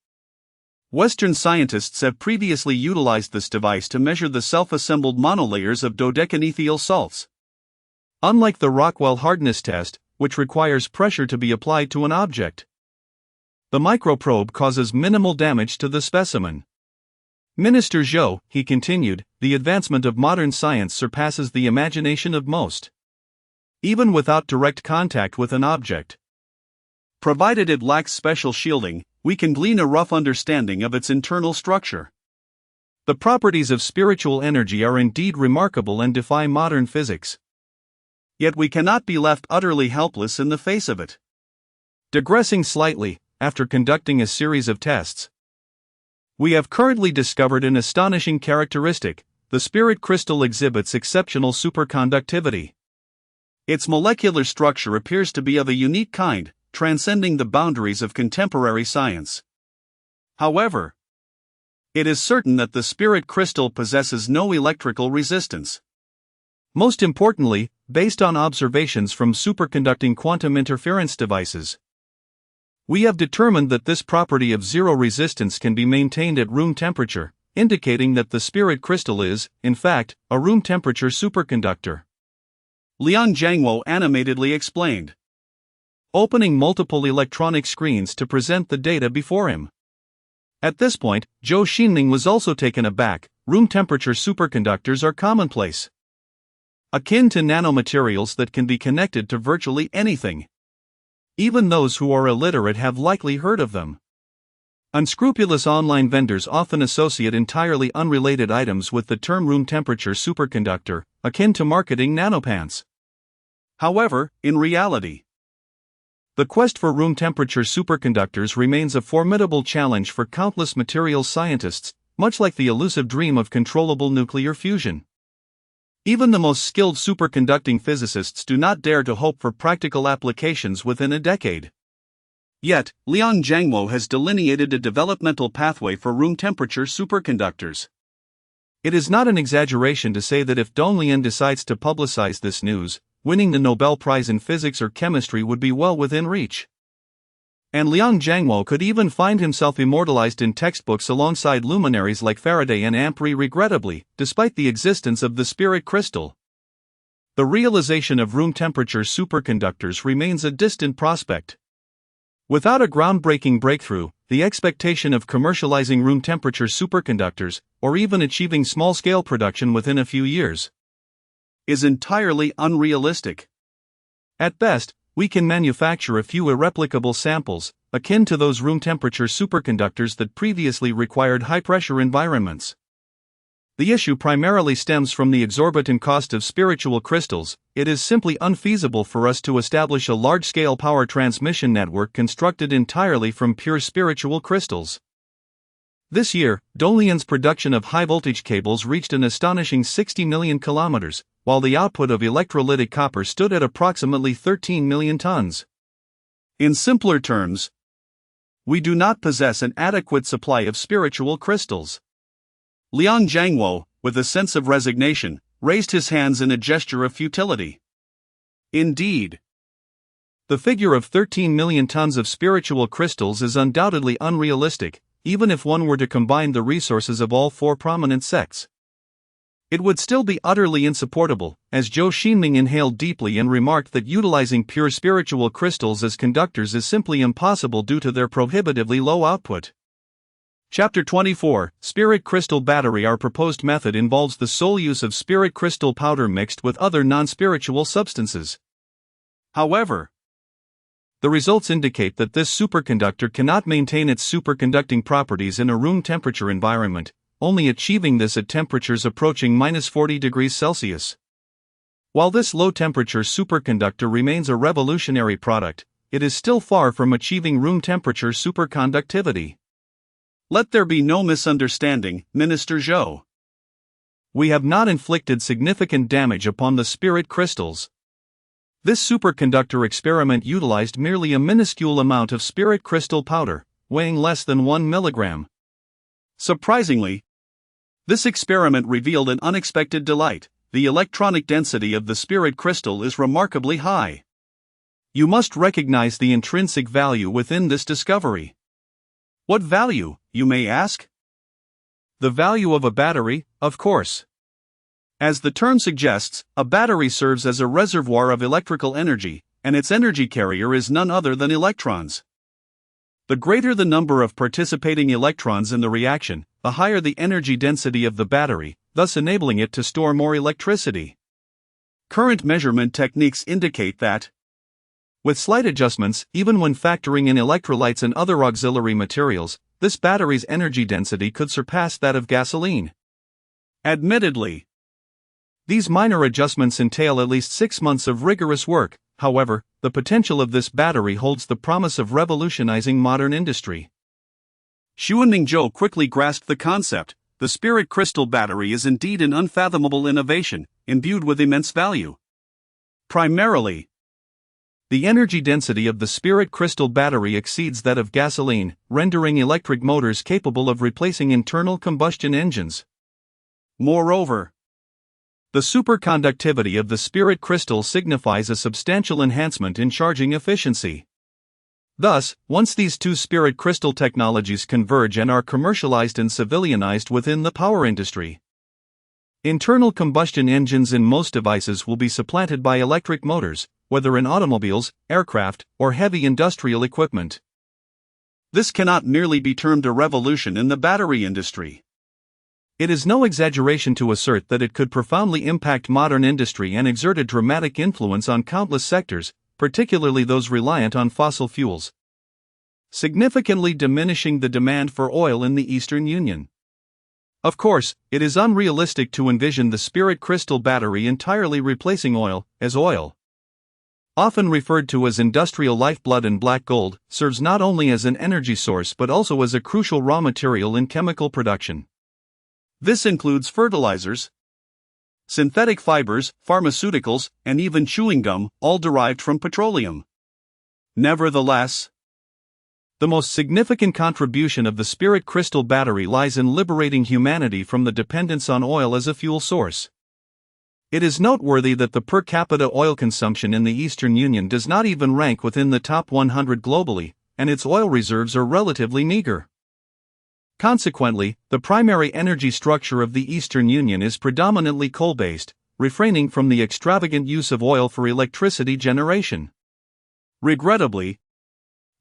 Western scientists have previously utilized this device to measure the self-assembled monolayers of dodecanethial salts. Unlike the Rockwell hardness test, which requires pressure to be applied to an object, the microprobe causes minimal damage to the specimen. Minister Zhou, he continued, the advancement of modern science surpasses the imagination of most. Even without direct contact with an object, provided it lacks special shielding, we can glean a rough understanding of its internal structure. The properties of spiritual energy are indeed remarkable and defy modern physics. Yet we cannot be left utterly helpless in the face of it. Digressing slightly, after conducting a series of tests, we have currently discovered an astonishing characteristic: the spirit crystal exhibits exceptional superconductivity. Its molecular structure appears to be of a unique kind, transcending the boundaries of contemporary science. However, it is certain that the spirit crystal possesses no electrical resistance. Most importantly, based on observations from superconducting quantum interference devices, we have determined that this property of zero resistance can be maintained at room temperature, indicating that the spirit crystal is, in fact, a room temperature superconductor. Liang Jiangwo animatedly explained, opening multiple electronic screens to present the data before him. At this point, Zhou Xingming was also taken aback. Room temperature superconductors are commonplace, akin to nanomaterials that can be connected to virtually anything. Even those who are illiterate have likely heard of them. Unscrupulous online vendors often associate entirely unrelated items with the term room temperature superconductor, akin to marketing nanopants. However, in reality, the quest for room temperature superconductors remains a formidable challenge for countless materials scientists, much like the elusive dream of controllable nuclear fusion. Even the most skilled superconducting physicists do not dare to hope for practical applications within a decade. Yet, Liang Jiangwo has delineated a developmental pathway for room temperature superconductors. It is not an exaggeration to say that if Dong Lian decides to publicize this news, winning the Nobel Prize in Physics or Chemistry would be well within reach. And Liang Jiangwo could even find himself immortalized in textbooks alongside luminaries like Faraday and Ampere. Regrettably, despite the existence of the spirit crystal, the realization of room temperature superconductors remains a distant prospect. Without a groundbreaking breakthrough, the expectation of commercializing room temperature superconductors, or even achieving small-scale production within a few years, is entirely unrealistic. At best, we can manufacture a few irreplicable samples, akin to those room temperature superconductors that previously required high-pressure environments. The issue primarily stems from the exorbitant cost of spiritual crystals. It is simply unfeasible for us to establish a large-scale power transmission network constructed entirely from pure spiritual crystals. This year, Dolian's production of high-voltage cables reached an astonishing 60 million kilometers, while the output of electrolytic copper stood at approximately 13 million tons. In simpler terms, we do not possess an adequate supply of spiritual crystals. Liang Jiangwo, with a sense of resignation, raised his hands in a gesture of futility. Indeed, the figure of 13 million tons of spiritual crystals is undoubtedly unrealistic, even if one were to combine the resources of all four prominent sects. It would still be utterly insupportable, as Zhou Xingming inhaled deeply and remarked that utilizing pure spiritual crystals as conductors is simply impossible due to their prohibitively low output. Chapter 24, Spirit Crystal Battery. Our proposed method involves the sole use of spirit crystal powder mixed with other non-spiritual substances. However, the results indicate that this superconductor cannot maintain its superconducting properties in a room temperature environment, only achieving this at temperatures approaching -40 degrees Celsius. While this low-temperature superconductor remains a revolutionary product, it is still far from achieving room temperature superconductivity. Let there be no misunderstanding, Minister Zhou. We have not inflicted significant damage upon the spirit crystals. This superconductor experiment utilized merely a minuscule amount of spirit crystal powder, weighing less than 1 milligram. Surprisingly, this experiment revealed an unexpected delight. The electronic density of the spirit crystal is remarkably high. You must recognize the intrinsic value within this discovery. What value, you may ask? The value of a battery, of course. As the term suggests, a battery serves as a reservoir of electrical energy, and its energy carrier is none other than electrons. The greater the number of participating electrons in the reaction, the higher the energy density of the battery, thus enabling it to store more electricity. Current measurement techniques indicate that, with slight adjustments, even when factoring in electrolytes and other auxiliary materials, this battery's energy density could surpass that of gasoline. Admittedly, these minor adjustments entail at least 6 months of rigorous work. However, the potential of this battery holds the promise of revolutionizing modern industry. Xuanming Zhou quickly grasped the concept. The spirit crystal battery is indeed an unfathomable innovation, imbued with immense value. Primarily, the energy density of the spirit crystal battery exceeds that of gasoline, rendering electric motors capable of replacing internal combustion engines. Moreover, the superconductivity of the spirit crystal signifies a substantial enhancement in charging efficiency. Thus, once these two spirit crystal technologies converge and are commercialized and civilianized within the power industry, internal combustion engines in most devices will be supplanted by electric motors, whether in automobiles, aircraft, or heavy industrial equipment. This cannot merely be termed a revolution in the battery industry. It is no exaggeration to assert that it could profoundly impact modern industry and exert a dramatic influence on countless sectors, particularly those reliant on fossil fuels, significantly diminishing the demand for oil in the Eastern Union. Of course, it is unrealistic to envision the spirit crystal battery entirely replacing oil, as oil, often referred to as industrial lifeblood and black gold, serves not only as an energy source but also as a crucial raw material in chemical production. This includes fertilizers, synthetic fibers, pharmaceuticals, and even chewing gum, all derived from petroleum. Nevertheless, the most significant contribution of the spirit crystal battery lies in liberating humanity from the dependence on oil as a fuel source. It is noteworthy that the per capita oil consumption in the Eastern Union does not even rank within the top 100 globally, and its oil reserves are relatively meager. Consequently, the primary energy structure of the Eastern Union is predominantly coal-based, refraining from the extravagant use of oil for electricity generation. Regrettably,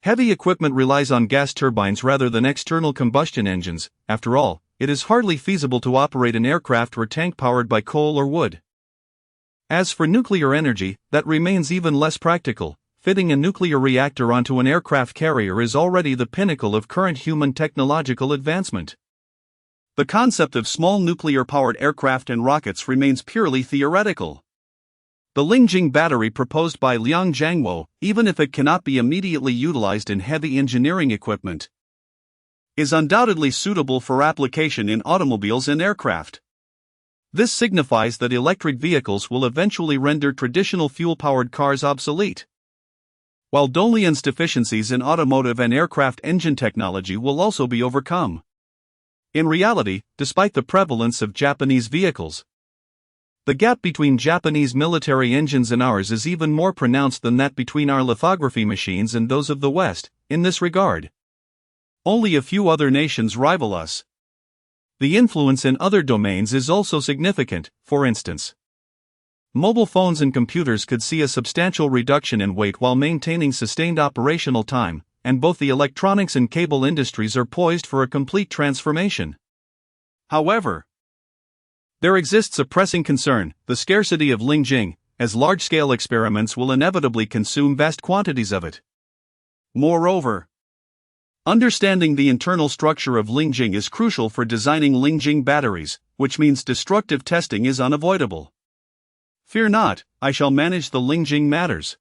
Heavy equipment relies on gas turbines rather than external combustion engines. After all, it is hardly feasible to operate an aircraft or tank powered by coal or wood. As for nuclear energy, that remains even less practical. Fitting a nuclear reactor onto an aircraft carrier is already the pinnacle of current human technological advancement. The concept of small nuclear-powered aircraft and rockets remains purely theoretical. The Lingjing battery proposed by Liang Jiangwo, even if it cannot be immediately utilized in heavy engineering equipment, is undoubtedly suitable for application in automobiles and aircraft. This signifies that electric vehicles will eventually render traditional fuel-powered cars obsolete, while Dolian's deficiencies in automotive and aircraft engine technology will also be overcome. In reality, despite the prevalence of Japanese vehicles, the gap between Japanese military engines and ours is even more pronounced than that between our lithography machines and those of the West. In this regard, only a few other nations rival us. The influence in other domains is also significant. For instance, mobile phones and computers could see a substantial reduction in weight while maintaining sustained operational time, and both the electronics and cable industries are poised for a complete transformation. However, there exists a pressing concern: the scarcity of Lingjing, as large-scale experiments will inevitably consume vast quantities of it. Moreover, understanding the internal structure of Lingjing is crucial for designing Lingjing batteries, which means destructive testing is unavoidable. Fear not, I shall manage the Lingjing matters.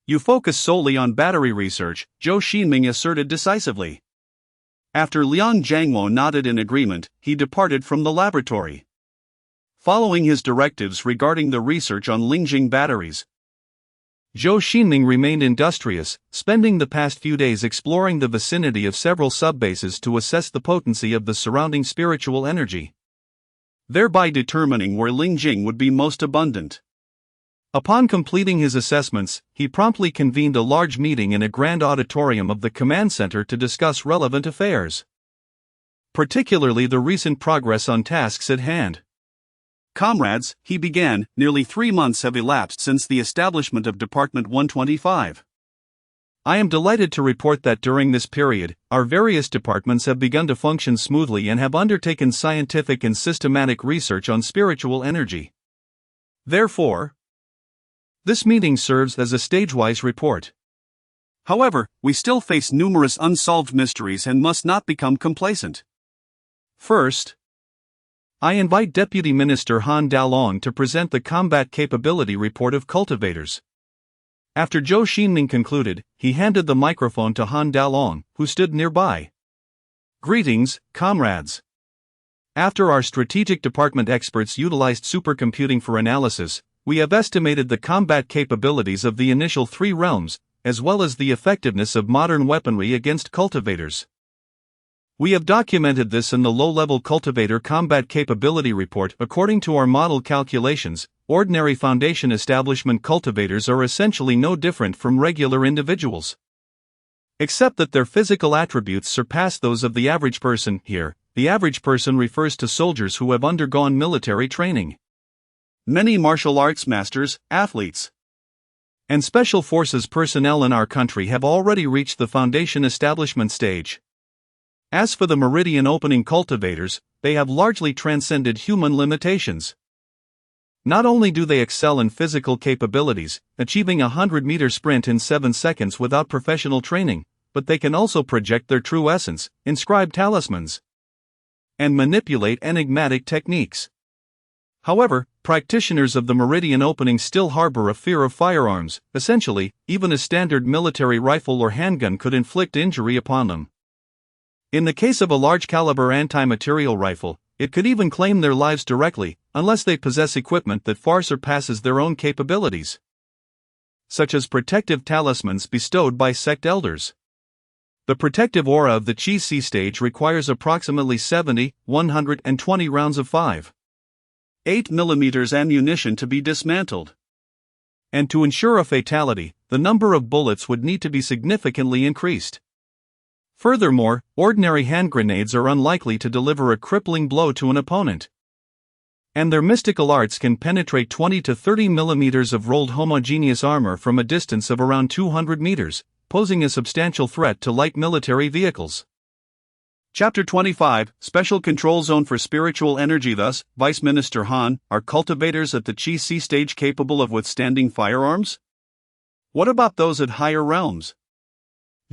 You focus solely on battery research, Zhou Xingming asserted decisively. After Liang Jiangwo nodded in agreement, he departed from the laboratory. Following his directives regarding the research on Lingjing batteries, Zhou Xingming remained industrious, spending the past few days exploring the vicinity of several subbases to assess the potency of the surrounding spiritual energy, thereby determining where Lingjing would be most abundant. Upon completing his assessments, he promptly convened a large meeting in a grand auditorium of the command center to discuss relevant affairs, particularly the recent progress on tasks at hand. Comrades, he began, nearly 3 months have elapsed since the establishment of Department 125. I am delighted to report that during this period, our various departments have begun to function smoothly and have undertaken scientific and systematic research on spiritual energy. Therefore, this meeting serves as a stage-wise report. However, we still face numerous unsolved mysteries and must not become complacent. First, I invite Deputy Minister Han Dalong to present the Combat Capability Report of Cultivators. After Zhou Xingming concluded, he handed the microphone to Han Dalong, who stood nearby. Greetings, comrades. After our strategic department experts utilized supercomputing for analysis, we have estimated the combat capabilities of the initial 3 realms, as well as the effectiveness of modern weaponry against cultivators. We have documented this in the low-level cultivator combat capability report. According to our model calculations, ordinary Foundation establishment cultivators are essentially no different from regular individuals, except that their physical attributes surpass those of the average person. Here, the average person refers to soldiers who have undergone military training. Many martial arts masters, athletes, and special forces personnel in our country have already reached the Foundation establishment stage. As for the meridian opening cultivators, they have largely transcended human limitations. Not only do they excel in physical capabilities, achieving a 100-meter sprint in 7 seconds without professional training, but they can also project their true essence, inscribe talismans, and manipulate enigmatic techniques. However, practitioners of the meridian opening still harbor a fear of firearms. Essentially, even a standard military rifle or handgun could inflict injury upon them. In the case of a large-caliber anti-material rifle, it could even claim their lives directly, unless they possess equipment that far surpasses their own capabilities, such as protective talismans bestowed by sect elders. The protective aura of the Chi Si stage requires approximately 70-120 rounds of 5.8 mm ammunition to be dismantled. And to ensure a fatality, the number of bullets would need to be significantly increased. Furthermore, ordinary hand grenades are unlikely to deliver a crippling blow to an opponent, and their mystical arts can penetrate 20 to 30 millimeters of rolled homogeneous armor from a distance of around 200 meters. posing a substantial threat to light military vehicles. Chapter 25, Special Control Zone for Spiritual Energy. Thus, Vice Minister Han, are cultivators at the Qi C stage capable of withstanding firearms? What about those at higher realms?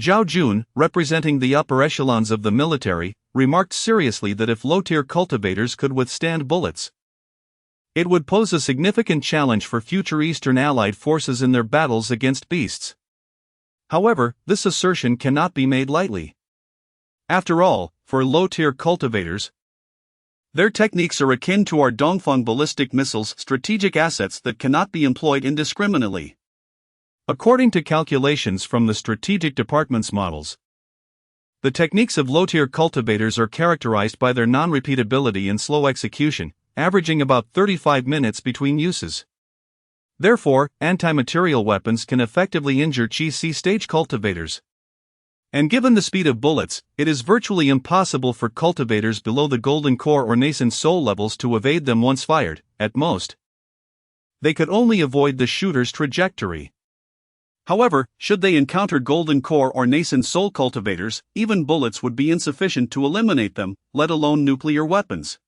Zhao Jun, representing the upper echelons of the military, remarked seriously that if low-tier cultivators could withstand bullets, it would pose a significant challenge for future Eastern Allied forces in their battles against beasts. However, this assertion cannot be made lightly. After all, for low-tier cultivators, their techniques are akin to our Dongfeng ballistic missiles, strategic assets that cannot be employed indiscriminately. According to calculations from the Strategic Department's models, the techniques of low-tier cultivators are characterized by their non-repeatability and slow execution, averaging about 35 minutes between uses. Therefore, anti-material weapons can effectively injure Qi C stage cultivators. And given the speed of bullets, it is virtually impossible for cultivators below the golden core or nascent soul levels to evade them once fired. At most, they could only avoid the shooter's trajectory. However, should they encounter golden core or nascent soul cultivators, even bullets would be insufficient to eliminate them, let alone nuclear weapons.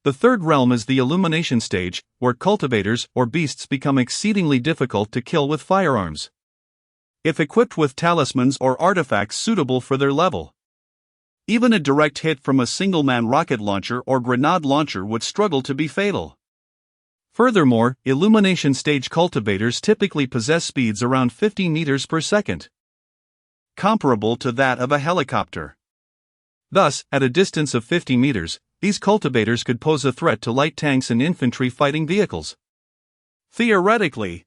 The third realm is the illumination stage, where cultivators or beasts become exceedingly difficult to kill with firearms, if equipped with talismans or artifacts suitable for their level. Even a direct hit from a single-man rocket launcher or grenade launcher would struggle to be fatal. Furthermore, illumination stage cultivators typically possess speeds around 50 meters per second, comparable to that of a helicopter. Thus, at a distance of 50 meters, these cultivators could pose a threat to light tanks and infantry fighting vehicles. Theoretically,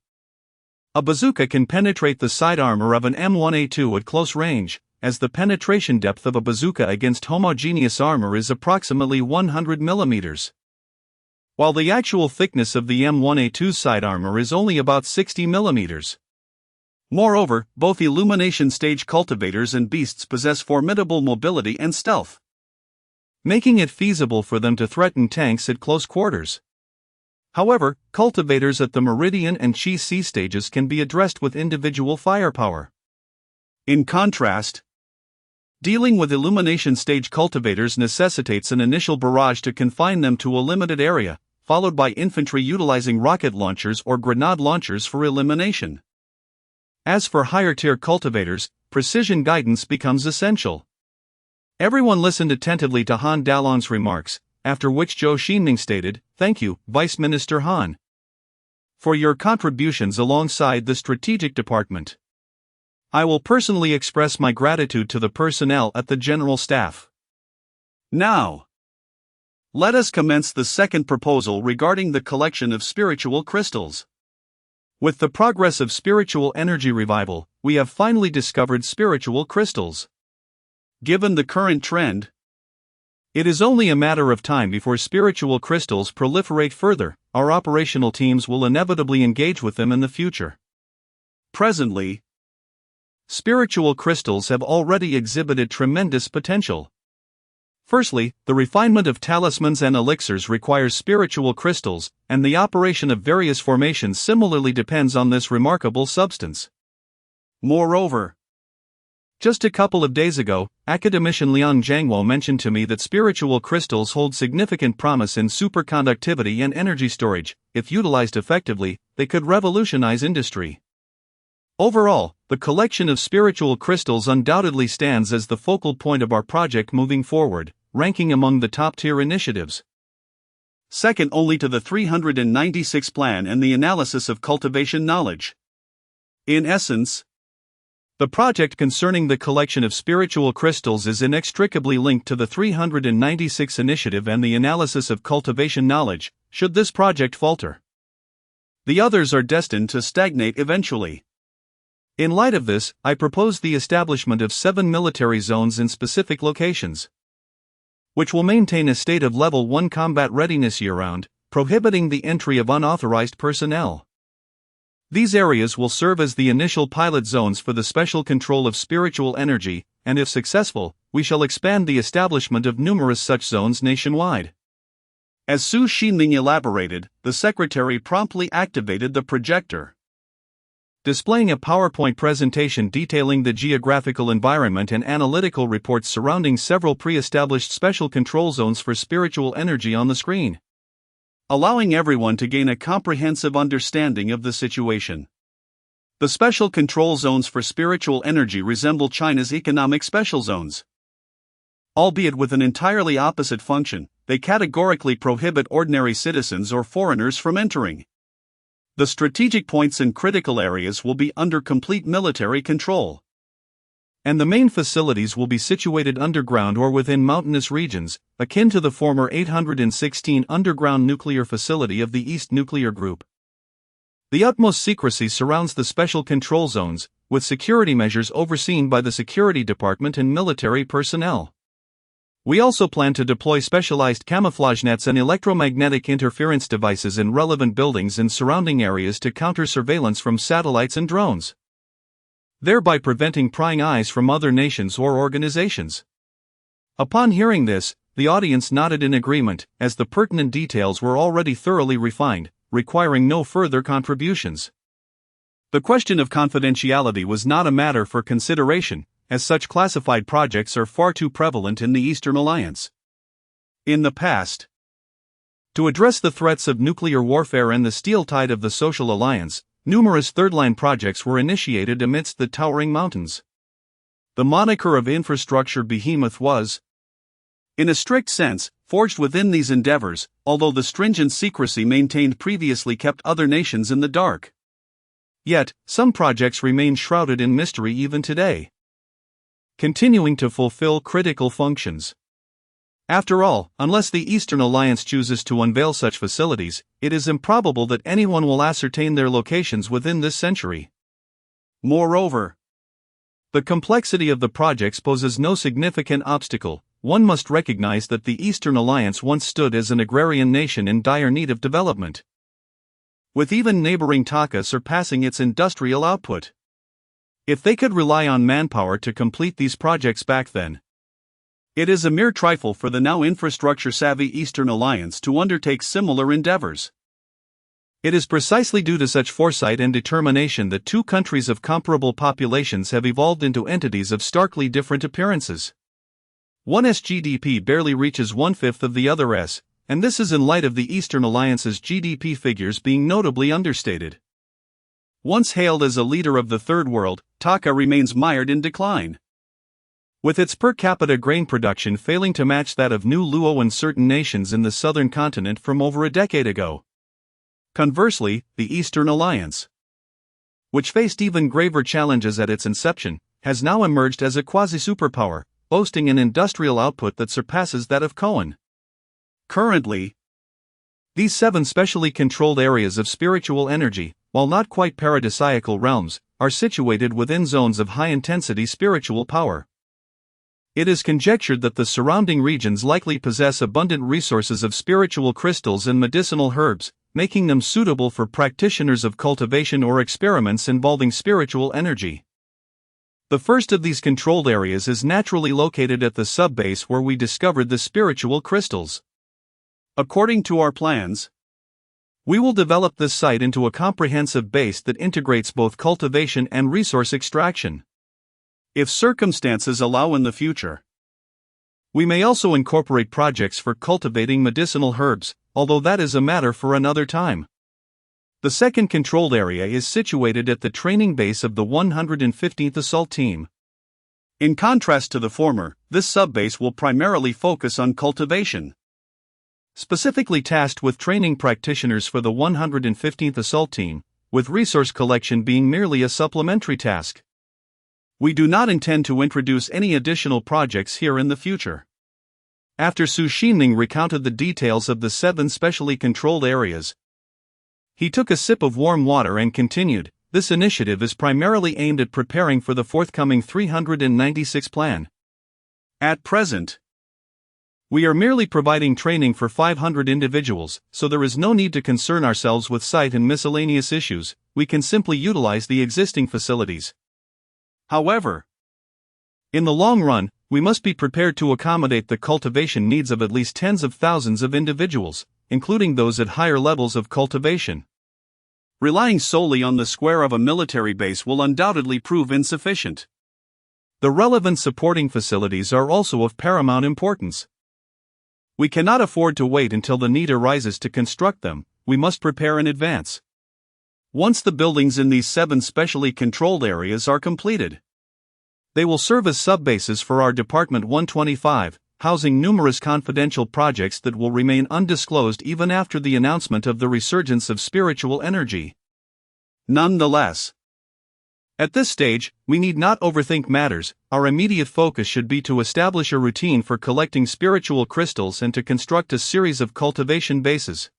a bazooka can penetrate the side armor of an M1A2 at close range, as the penetration depth of a bazooka against homogeneous armor is approximately 100 millimeters, while the actual thickness of the M1A2's side armor is only about 60 millimeters. Moreover, both illumination stage cultivators and beasts possess formidable mobility and stealth, making it feasible for them to threaten tanks at close quarters. However, cultivators at the Meridian and Qi C stages can be addressed with individual firepower. In contrast, dealing with illumination stage cultivators necessitates an initial barrage to confine them to a limited area, followed by infantry utilizing rocket launchers or grenade launchers for elimination. As for higher-tier cultivators, precision guidance becomes essential. Everyone listened attentively to Han Dalong's remarks, after which Zhou Xingming stated, "Thank you, Vice Minister Han, for your contributions alongside the Strategic Department. I will personally express my gratitude to the personnel at the General Staff." Now, let us commence the second proposal regarding the collection of spiritual crystals. With the progress of spiritual energy revival, we have finally discovered spiritual crystals. Given the current trend, it is only a matter of time before spiritual crystals proliferate further. Our operational teams will inevitably engage with them in the future. Presently, spiritual crystals have already exhibited tremendous potential. Firstly, the refinement of talismans and elixirs requires spiritual crystals, and the operation of various formations similarly depends on this remarkable substance. Moreover, just a couple of days ago, academician Liang Zhangwo mentioned to me that spiritual crystals hold significant promise in superconductivity and energy storage. If utilized effectively, they could revolutionize industry. Overall, the collection of spiritual crystals undoubtedly stands as the focal point of our project moving forward, ranking among the top-tier initiatives, second only to the 396 plan and the analysis of cultivation knowledge. In essence, the project concerning the collection of spiritual crystals is inextricably linked to the 396 initiative and the analysis of cultivation knowledge. Should this project falter, the others are destined to stagnate eventually. In light of this, I propose the establishment of 7 military zones in specific locations, which will maintain a state of level 1 combat readiness year-round, prohibiting the entry of unauthorized personnel. These areas will serve as the initial pilot zones for the special control of spiritual energy, and if successful, we shall expand the establishment of numerous such zones nationwide. As Zhou Xingming elaborated, the secretary promptly activated the projector. displaying a PowerPoint presentation detailing the geographical environment and analytical reports surrounding several pre-established special control zones for spiritual energy on the screen, allowing everyone to gain a comprehensive understanding of the situation. The special control zones for spiritual energy resemble China's economic special zones. Albeit with an entirely opposite function, they categorically prohibit ordinary citizens or foreigners from entering. The strategic points and critical areas will be under complete military control. And the main facilities will be situated underground or within mountainous regions, akin to the former 816 underground nuclear facility of the East Nuclear Group. The utmost secrecy surrounds the special control zones, with security measures overseen by the Security Department and military personnel. We also plan to deploy specialized camouflage nets and electromagnetic interference devices in relevant buildings and surrounding areas to counter surveillance from satellites and drones, thereby preventing prying eyes from other nations or organizations. Upon hearing this, the audience nodded in agreement, as the pertinent details were already thoroughly refined, requiring no further contributions. The question of confidentiality was not a matter for consideration, as such classified projects are far too prevalent in the Eastern Alliance. In the past, to address the threats of nuclear warfare and the steel tide of the social alliance, numerous third-line projects were initiated amidst the towering mountains. The moniker of infrastructure behemoth was, in a strict sense, forged within these endeavors, although the stringent secrecy maintained previously kept other nations in the dark. Yet, some projects remain shrouded in mystery even today, continuing to fulfill critical functions. After all, unless the Eastern Alliance chooses to unveil such facilities, it is improbable that anyone will ascertain their locations within this century. Moreover, the complexity of the projects poses no significant obstacle. One must recognize that the Eastern Alliance once stood as an agrarian nation in dire need of development, with even neighboring Taka surpassing its industrial output. If they could rely on manpower to complete these projects back then, it is a mere trifle for the now infrastructure-savvy Eastern Alliance to undertake similar endeavors. It is precisely due to such foresight and determination that two countries of comparable populations have evolved into entities of starkly different appearances. One's GDP barely reaches one-fifth of the other's, and this is in light of the Eastern Alliance's GDP figures being notably understated. Once hailed as a leader of the Third World, Taka remains mired in decline, with its per capita grain production failing to match that of New Luo and certain nations in the southern continent from over a decade ago. Conversely, the Eastern Alliance, which faced even graver challenges at its inception, has now emerged as a quasi-superpower, boasting an industrial output that surpasses that of Cohen. Currently, these 7 specially controlled areas of spiritual energy, while not quite paradisiacal realms, are situated within zones of high-intensity spiritual power. It is conjectured that the surrounding regions likely possess abundant resources of spiritual crystals and medicinal herbs, making them suitable for practitioners of cultivation or experiments involving spiritual energy. The first of these controlled areas is naturally located at the subbase where we discovered the spiritual crystals. According to our plans, we will develop this site into a comprehensive base that integrates both cultivation and resource extraction. If circumstances allow in the future, we may also incorporate projects for cultivating medicinal herbs, although that is a matter for another time. The second controlled area is situated at the training base of the 115th Assault Team. In contrast to the former, this subbase will primarily focus on cultivation, specifically tasked with training practitioners for the 115th Assault Team, with resource collection being merely a supplementary task. We do not intend to introduce any additional projects here in the future. After Zhou Xingming recounted the details of the 7 specially controlled areas, he took a sip of warm water and continued, "This initiative is primarily aimed at preparing for the forthcoming 396 plan. At present, we are merely providing training for 500 individuals, so there is no need to concern ourselves with site and miscellaneous issues. We can simply utilize the existing facilities. However, in the long run, we must be prepared to accommodate the cultivation needs of at least tens of thousands of individuals, including those at higher levels of cultivation. Relying solely on the square of a military base will undoubtedly prove insufficient. The relevant supporting facilities are also of paramount importance. We cannot afford to wait until the need arises to construct them, we must prepare in advance. Once the buildings in these 7 specially controlled areas are completed, they will serve as subbases for our Department 125, housing numerous confidential projects that will remain undisclosed even after the announcement of the resurgence of spiritual energy. Nonetheless, at this stage, we need not overthink matters. Our immediate focus should be to establish a routine for collecting spiritual crystals and to construct a series of cultivation bases.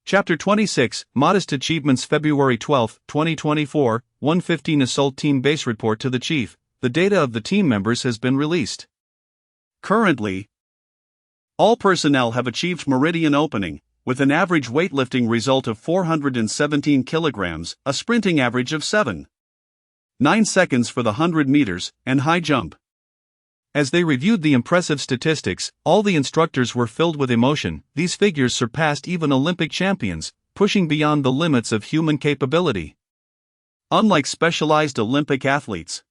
Chapter 26, Modest Achievements, February 12, 2024, 115 Assault Team Base Report to the Chief. The data of the team members has been released. Currently, all personnel have achieved meridian opening, with an average weightlifting result of 417 kilograms, a sprinting average of 7.9 seconds for the 100 meters, and high jump. As they reviewed the impressive statistics, all the instructors were filled with emotion. These figures surpassed even Olympic champions, pushing beyond the limits of human capability. Unlike specialized Olympic athletes,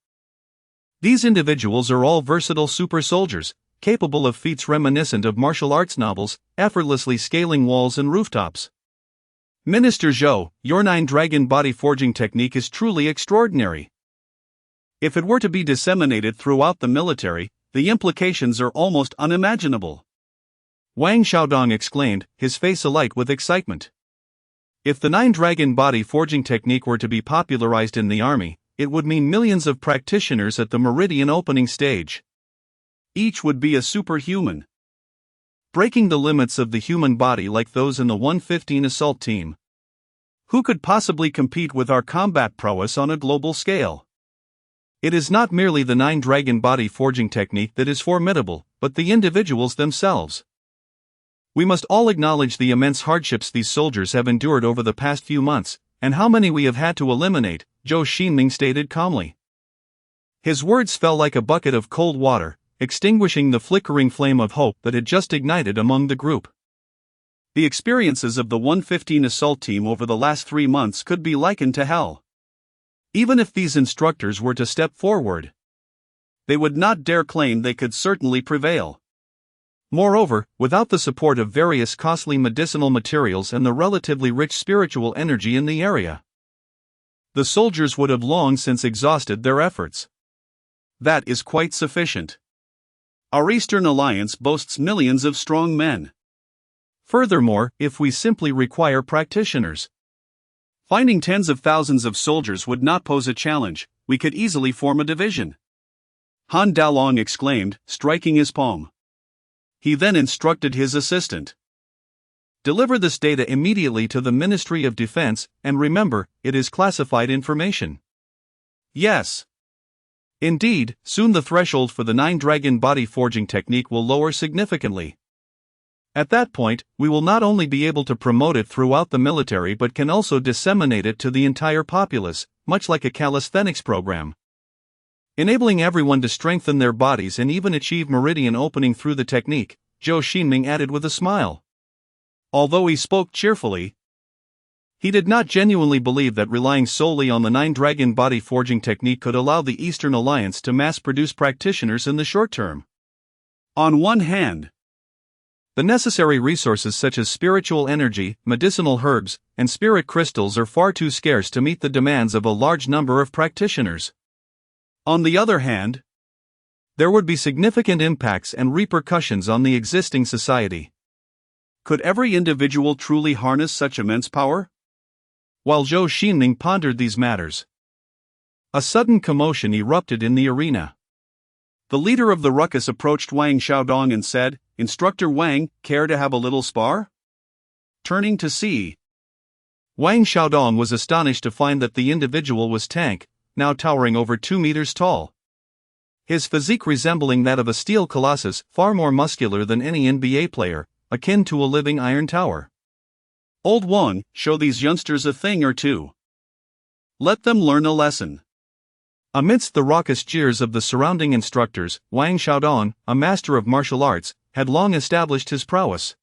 these individuals are all versatile super soldiers, capable of feats reminiscent of martial arts novels, effortlessly scaling walls and rooftops. Minister Zhou, your 9-dragon body forging technique is truly extraordinary. If it were to be disseminated throughout the military, the implications are almost unimaginable. Wang Xiaodong exclaimed, his face alight with excitement. If the 9-dragon body forging technique were to be popularized in the army, it would mean millions of practitioners at the meridian opening stage. Each would be a superhuman, breaking the limits of the human body like those in the 115 Assault Team. Who could possibly compete with our combat prowess on a global scale? It is not merely the 9-dragon body forging technique that is formidable, but the individuals themselves. We must all acknowledge the immense hardships these soldiers have endured over the past few months, and how many we have had to eliminate, Zhou Xingming stated calmly. His words fell like a bucket of cold water, extinguishing the flickering flame of hope that had just ignited among the group. The experiences of the 115 Assault Team over the last 3 months could be likened to hell. Even if these instructors were to step forward, they would not dare claim they could certainly prevail. Moreover, without the support of various costly medicinal materials and the relatively rich spiritual energy in the area, the soldiers would have long since exhausted their efforts. That is quite sufficient. Our Eastern Alliance boasts millions of strong men. Furthermore, if we simply require practitioners, finding tens of thousands of soldiers would not pose a challenge. We could easily form a division. Han Dalong exclaimed, striking his palm. He then instructed his assistant. Deliver this data immediately to the Ministry of Defense, and remember, it is classified information. Yes. Indeed, soon the threshold for the 9-dragon body forging technique will lower significantly. At that point, we will not only be able to promote it throughout the military but can also disseminate it to the entire populace, much like a calisthenics program. Enabling everyone to strengthen their bodies and even achieve meridian opening through the technique, Zhou Xingming added with a smile. Although he spoke cheerfully, he did not genuinely believe that relying solely on the 9-dragon body forging technique could allow the Eastern Alliance to mass-produce practitioners in the short term. On one hand, the necessary resources such as spiritual energy, medicinal herbs, and spirit crystals are far too scarce to meet the demands of a large number of practitioners. On the other hand, there would be significant impacts and repercussions on the existing society. Could every individual truly harness such immense power? While Zhou Xingming pondered these matters, a sudden commotion erupted in the arena. The leader of the ruckus approached Wang Xiaodong and said, Instructor Wang, care to have a little spar? Turning to see, Wang Xiaodong was astonished to find that the individual was Tank, now towering over 2 meters tall. His physique resembling that of a steel colossus, far more muscular than any NBA player, akin to a living iron tower. Old Wang, show these youngsters a thing or two. Let them learn a lesson. Amidst the raucous jeers of the surrounding instructors, Wang Xiaodong, a master of martial arts, had long established his prowess.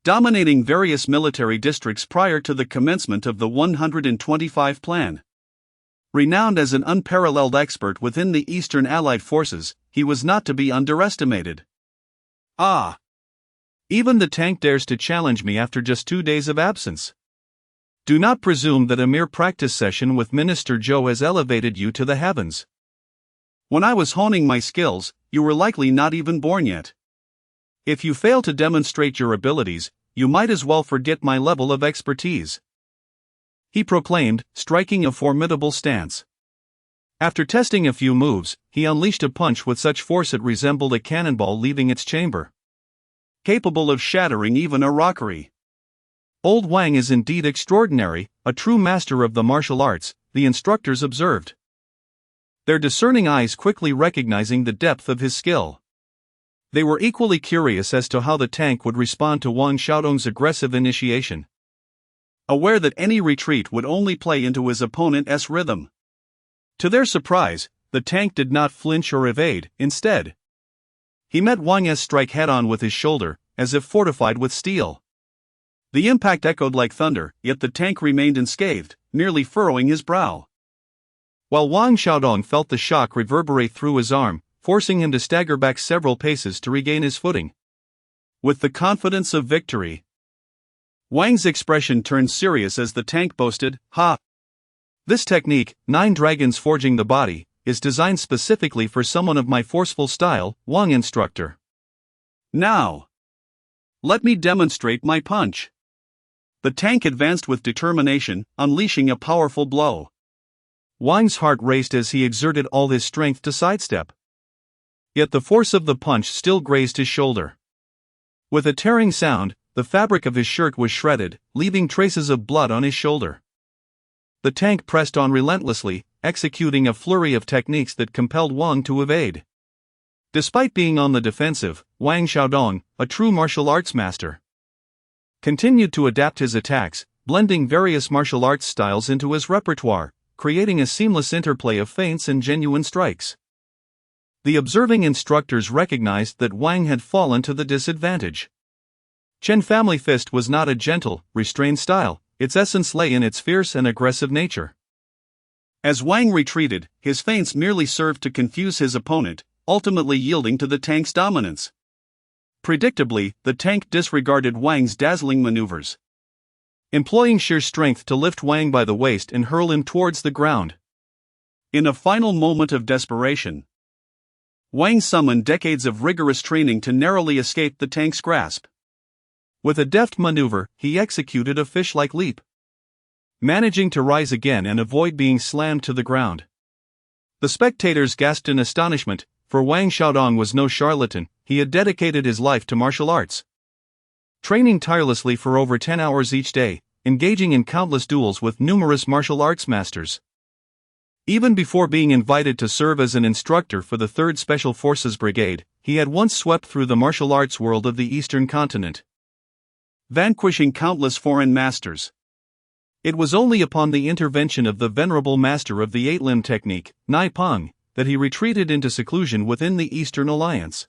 dominating various military districts prior to the commencement of the 125 Plan. Renowned as an unparalleled expert within the Eastern Allied forces, he was not to be underestimated. Ah! Even the tank dares to challenge me after just 2 days of absence. Do not presume that a mere practice session with Minister Zhou has elevated you to the heavens. When I was honing my skills, you were likely not even born yet. If you fail to demonstrate your abilities, you might as well forget my level of expertise," he proclaimed, striking a formidable stance. After testing a few moves, he unleashed a punch with such force it resembled a cannonball leaving its chamber, capable of shattering even a rockery. Old Wang is indeed extraordinary, a true master of the martial arts, the instructors observed, their discerning eyes quickly recognizing the depth of his skill. They were equally curious as to how the tank would respond to Wang Xiaodong's aggressive initiation, aware that any retreat would only play into his opponent's rhythm. To their surprise, the tank did not flinch or evade. Instead, he met Wang's strike head-on with his shoulder, as if fortified with steel. The impact echoed like thunder, yet the tank remained unscathed, merely furrowing his brow. While Wang Xiaodong felt the shock reverberate through his arm, forcing him to stagger back several paces to regain his footing. With the confidence of victory, Wang's expression turned serious as the tank boasted, "Ha! This technique, 9 dragons forging the body, is designed specifically for someone of my forceful style, Wang instructor. Now, let me demonstrate my punch." The tank advanced with determination, unleashing a powerful blow. Wang's heart raced as he exerted all his strength to sidestep. Yet the force of the punch still grazed his shoulder. With a tearing sound, the fabric of his shirt was shredded, leaving traces of blood on his shoulder. The tank pressed on relentlessly, executing a flurry of techniques that compelled Wang to evade. Despite being on the defensive, Wang Xiaodong, a true martial arts master, continued to adapt his attacks, blending various martial arts styles into his repertoire, creating a seamless interplay of feints and genuine strikes. The observing instructors recognized that Wang had fallen to the disadvantage. Chen Family Fist was not a gentle, restrained style, its essence lay in its fierce and aggressive nature. As Wang retreated, his feints merely served to confuse his opponent, ultimately yielding to the tank's dominance. Predictably, the tank disregarded Wang's dazzling maneuvers, employing sheer strength to lift Wang by the waist and hurl him towards the ground. In a final moment of desperation, Wang summoned decades of rigorous training to narrowly escape the tank's grasp. With a deft maneuver, he executed a fish-like leap, managing to rise again and avoid being slammed to the ground. The spectators gasped in astonishment, for Wang Xiaodong was no charlatan. He had dedicated his life to martial arts, training tirelessly for over 10 hours each day, engaging in countless duels with numerous martial arts masters. Even before being invited to serve as an instructor for the 3rd Special Forces Brigade, he had once swept through the martial arts world of the Eastern continent, vanquishing countless foreign masters. It was only upon the intervention of the venerable master of the 8-limb technique, Nai Peng, that he retreated into seclusion within the Eastern Alliance.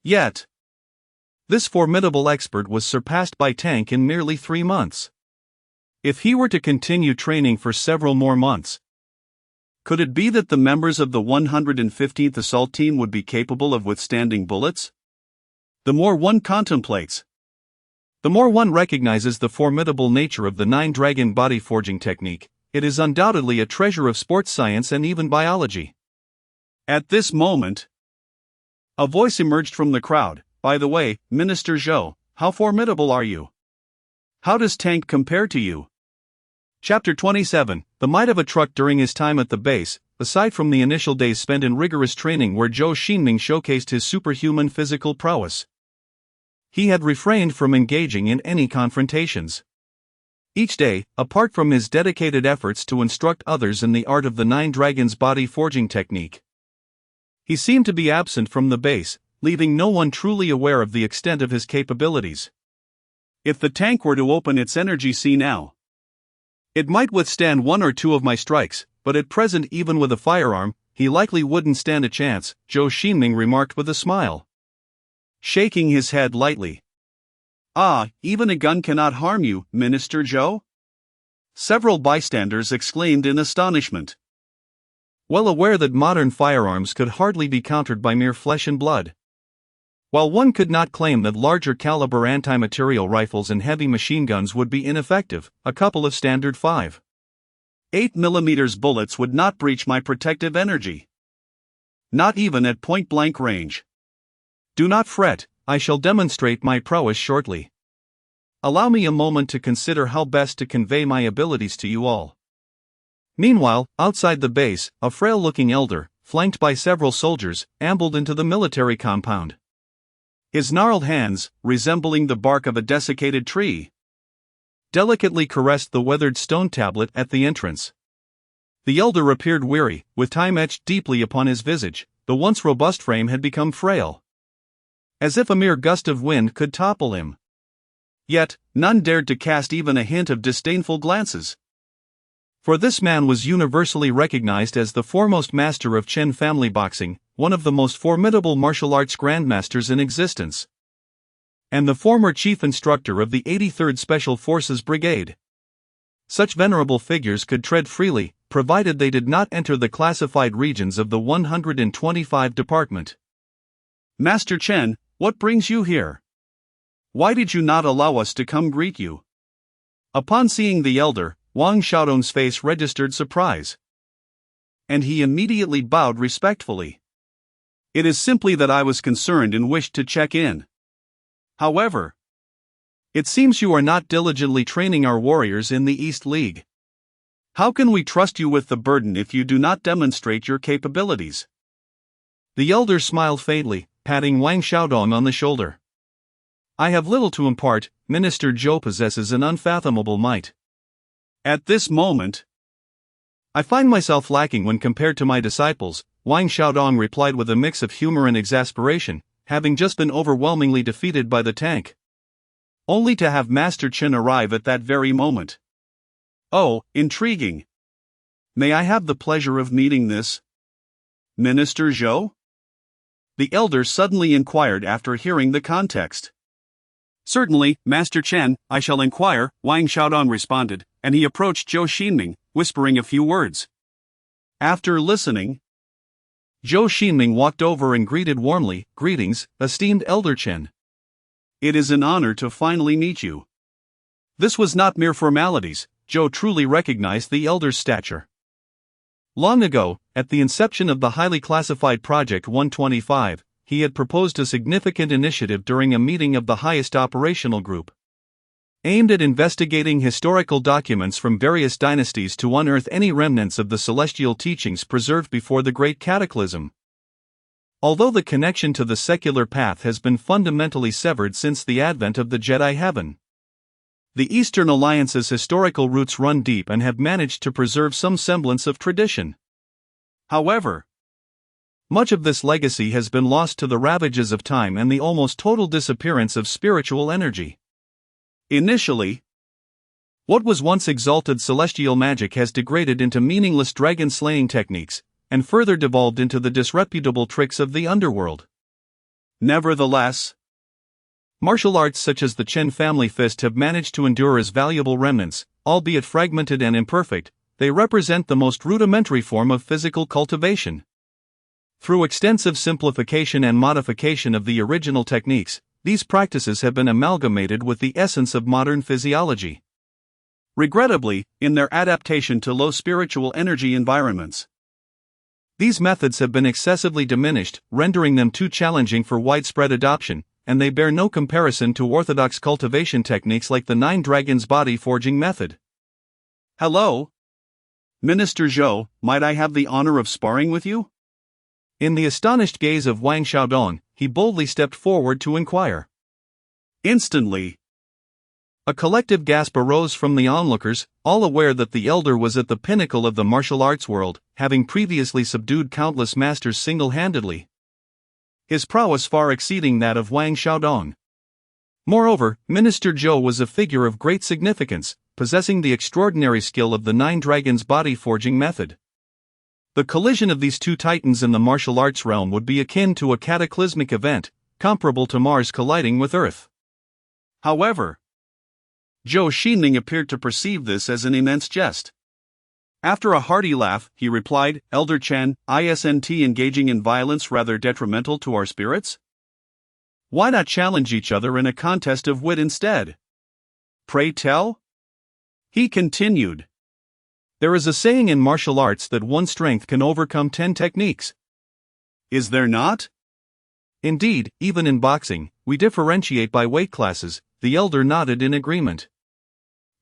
Yet, this formidable expert was surpassed by Tank in merely 3 months. If he were to continue training for several more months, could it be that the members of the 115th Assault Team would be capable of withstanding bullets? The more one contemplates, the more one recognizes the formidable nature of the 9-dragon body forging technique. It is undoubtedly a treasure of sports science and even biology. At this moment, a voice emerged from the crowd. "By the way, Minister Zhou, how formidable are you? How does Tank compare to you?" Chapter 27, The Might of a Truck. During his time at the base, aside from the initial days spent in rigorous training where Zhou Xingming showcased his superhuman physical prowess, he had refrained from engaging in any confrontations. Each day, apart from his dedicated efforts to instruct others in the art of the 9 dragons body forging technique, he seemed to be absent from the base, leaving no one truly aware of the extent of his capabilities. If the tank were to open its energy sea now, it might withstand 1 or 2 of my strikes, but at present, even with a firearm, he likely wouldn't stand a chance, Zhou Xingming remarked with a smile, shaking his head lightly. Ah, even a gun cannot harm you, Minister Zhou? Several bystanders exclaimed in astonishment. Well aware that modern firearms could hardly be countered by mere flesh and blood. While one could not claim that larger caliber anti-material rifles and heavy machine guns would be ineffective, a couple of standard 5.8mm bullets would not breach my protective energy. Not even at point-blank range. Do not fret, I shall demonstrate my prowess shortly. Allow me a moment to consider how best to convey my abilities to you all. Meanwhile, outside the base, a frail-looking elder, flanked by several soldiers, ambled into the military compound. His gnarled hands, resembling the bark of a desiccated tree, delicately caressed the weathered stone tablet at the entrance. The elder appeared weary, with time etched deeply upon his visage. The once robust frame had become frail, as if a mere gust of wind could topple him. Yet, none dared to cast even a hint of disdainful glances. For this man was universally recognized as the foremost master of Chen family boxing, one of the most formidable martial arts grandmasters in existence, and the former chief instructor of the 83rd Special Forces Brigade. Such venerable figures could tread freely, provided they did not enter the classified regions of the 125 Department. Master Chen, what brings you here? Why did you not allow us to come greet you? Upon seeing the elder, Wang Xiaodong's face registered surprise, and he immediately bowed respectfully. It is simply that I was concerned and wished to check in. However, it seems you are not diligently training our warriors in the East League. How can we trust you with the burden if you do not demonstrate your capabilities? The elder smiled faintly, patting Wang Xiaodong on the shoulder. I have little to impart, Minister Zhou possesses an unfathomable might. At this moment, I find myself lacking when compared to my disciples, Wang Xiaodong replied with a mix of humor and exasperation, having just been overwhelmingly defeated by the tank. Only to have Master Chen arrive at that very moment. Oh, intriguing. May I have the pleasure of meeting this Minister Zhou? The elder suddenly inquired after hearing the context. Certainly, Master Chen, I shall inquire, Wang Xiaodong responded, and he approached Zhou Xingming, whispering a few words. After listening, Zhou Xingming walked over and greeted warmly, Greetings, esteemed Elder Chen. It is an honor to finally meet you. This was not mere formalities, Zhou truly recognized the elder's stature. Long ago, at the inception of the highly classified Project 125, he had proposed a significant initiative during a meeting of the highest operational group, aimed at investigating historical documents from various dynasties to unearth any remnants of the celestial teachings preserved before the Great Cataclysm. Although the connection to the secular path has been fundamentally severed since the advent of the Jedi Heaven, the Eastern Alliance's historical roots run deep and have managed to preserve some semblance of tradition. However, much of this legacy has been lost to the ravages of time and the almost total disappearance of spiritual energy. Initially, what was once exalted celestial magic has degraded into meaningless dragon-slaying techniques, and further devolved into the disreputable tricks of the underworld. Nevertheless, martial arts such as the Chen family fist have managed to endure as valuable remnants, albeit fragmented and imperfect. They represent the most rudimentary form of physical cultivation. Through extensive simplification and modification of the original techniques, these practices have been amalgamated with the essence of modern physiology. Regrettably, in their adaptation to low spiritual energy environments, these methods have been excessively diminished, rendering them too challenging for widespread adoption, and they bear no comparison to orthodox cultivation techniques like the Nine Dragons body forging method. Hello, Minister Zhou, might I have the honor of sparring with you? In the astonished gaze of Wang Xiaodong, he boldly stepped forward to inquire. Instantly, a collective gasp arose from the onlookers, all aware that the elder was at the pinnacle of the martial arts world, having previously subdued countless masters single-handedly, his prowess far exceeding that of Wang Xiaodong. Moreover, Minister Zhou was a figure of great significance, possessing the extraordinary skill of the Nine Dragons body forging method. The collision of these two titans in the martial arts realm would be akin to a cataclysmic event, comparable to Mars colliding with Earth. However, Zhou Xingming appeared to perceive this as an immense jest. After a hearty laugh, he replied, "Elder Chen, isn't engaging in violence rather detrimental to our spirits? Why not challenge each other in a contest of wit instead? Pray tell?" He continued. "There is a saying in martial arts that one strength can overcome 10 techniques. Is there not? Indeed, even in boxing, we differentiate by weight classes." The elder nodded in agreement.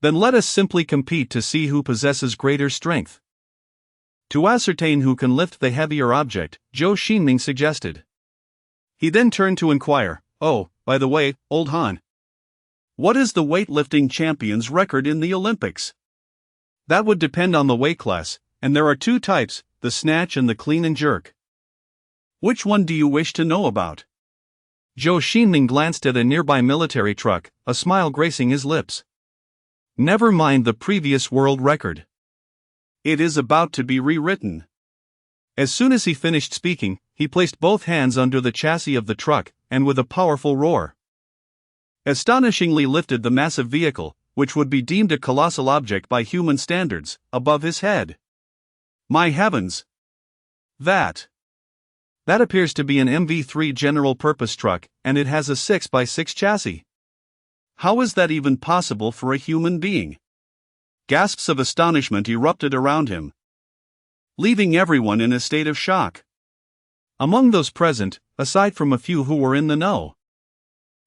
"Then let us simply compete to see who possesses greater strength." To ascertain who can lift the heavier object, Zhou Xingming suggested. He then turned to inquire, "Oh, by the way, old Han, what is the weightlifting champion's record in the Olympics?" "That would depend on the weight class, and there are 2 types, the snatch and the clean and jerk." "Which one do you wish to know about?" Zhou Xingming glanced at a nearby military truck, a smile gracing his lips. "Never mind the previous world record. It is about to be rewritten." As soon as he finished speaking, he placed both hands under the chassis of the truck, and with a powerful roar, astonishingly lifted the massive vehicle, which would be deemed a colossal object by human standards, above his head. My heavens! That appears to be an MV3 general-purpose truck, and it has a 6x6 chassis. How is that even possible for a human being? Gasps of astonishment erupted around him, leaving everyone in a state of shock. Among those present, aside from a few who were in the know,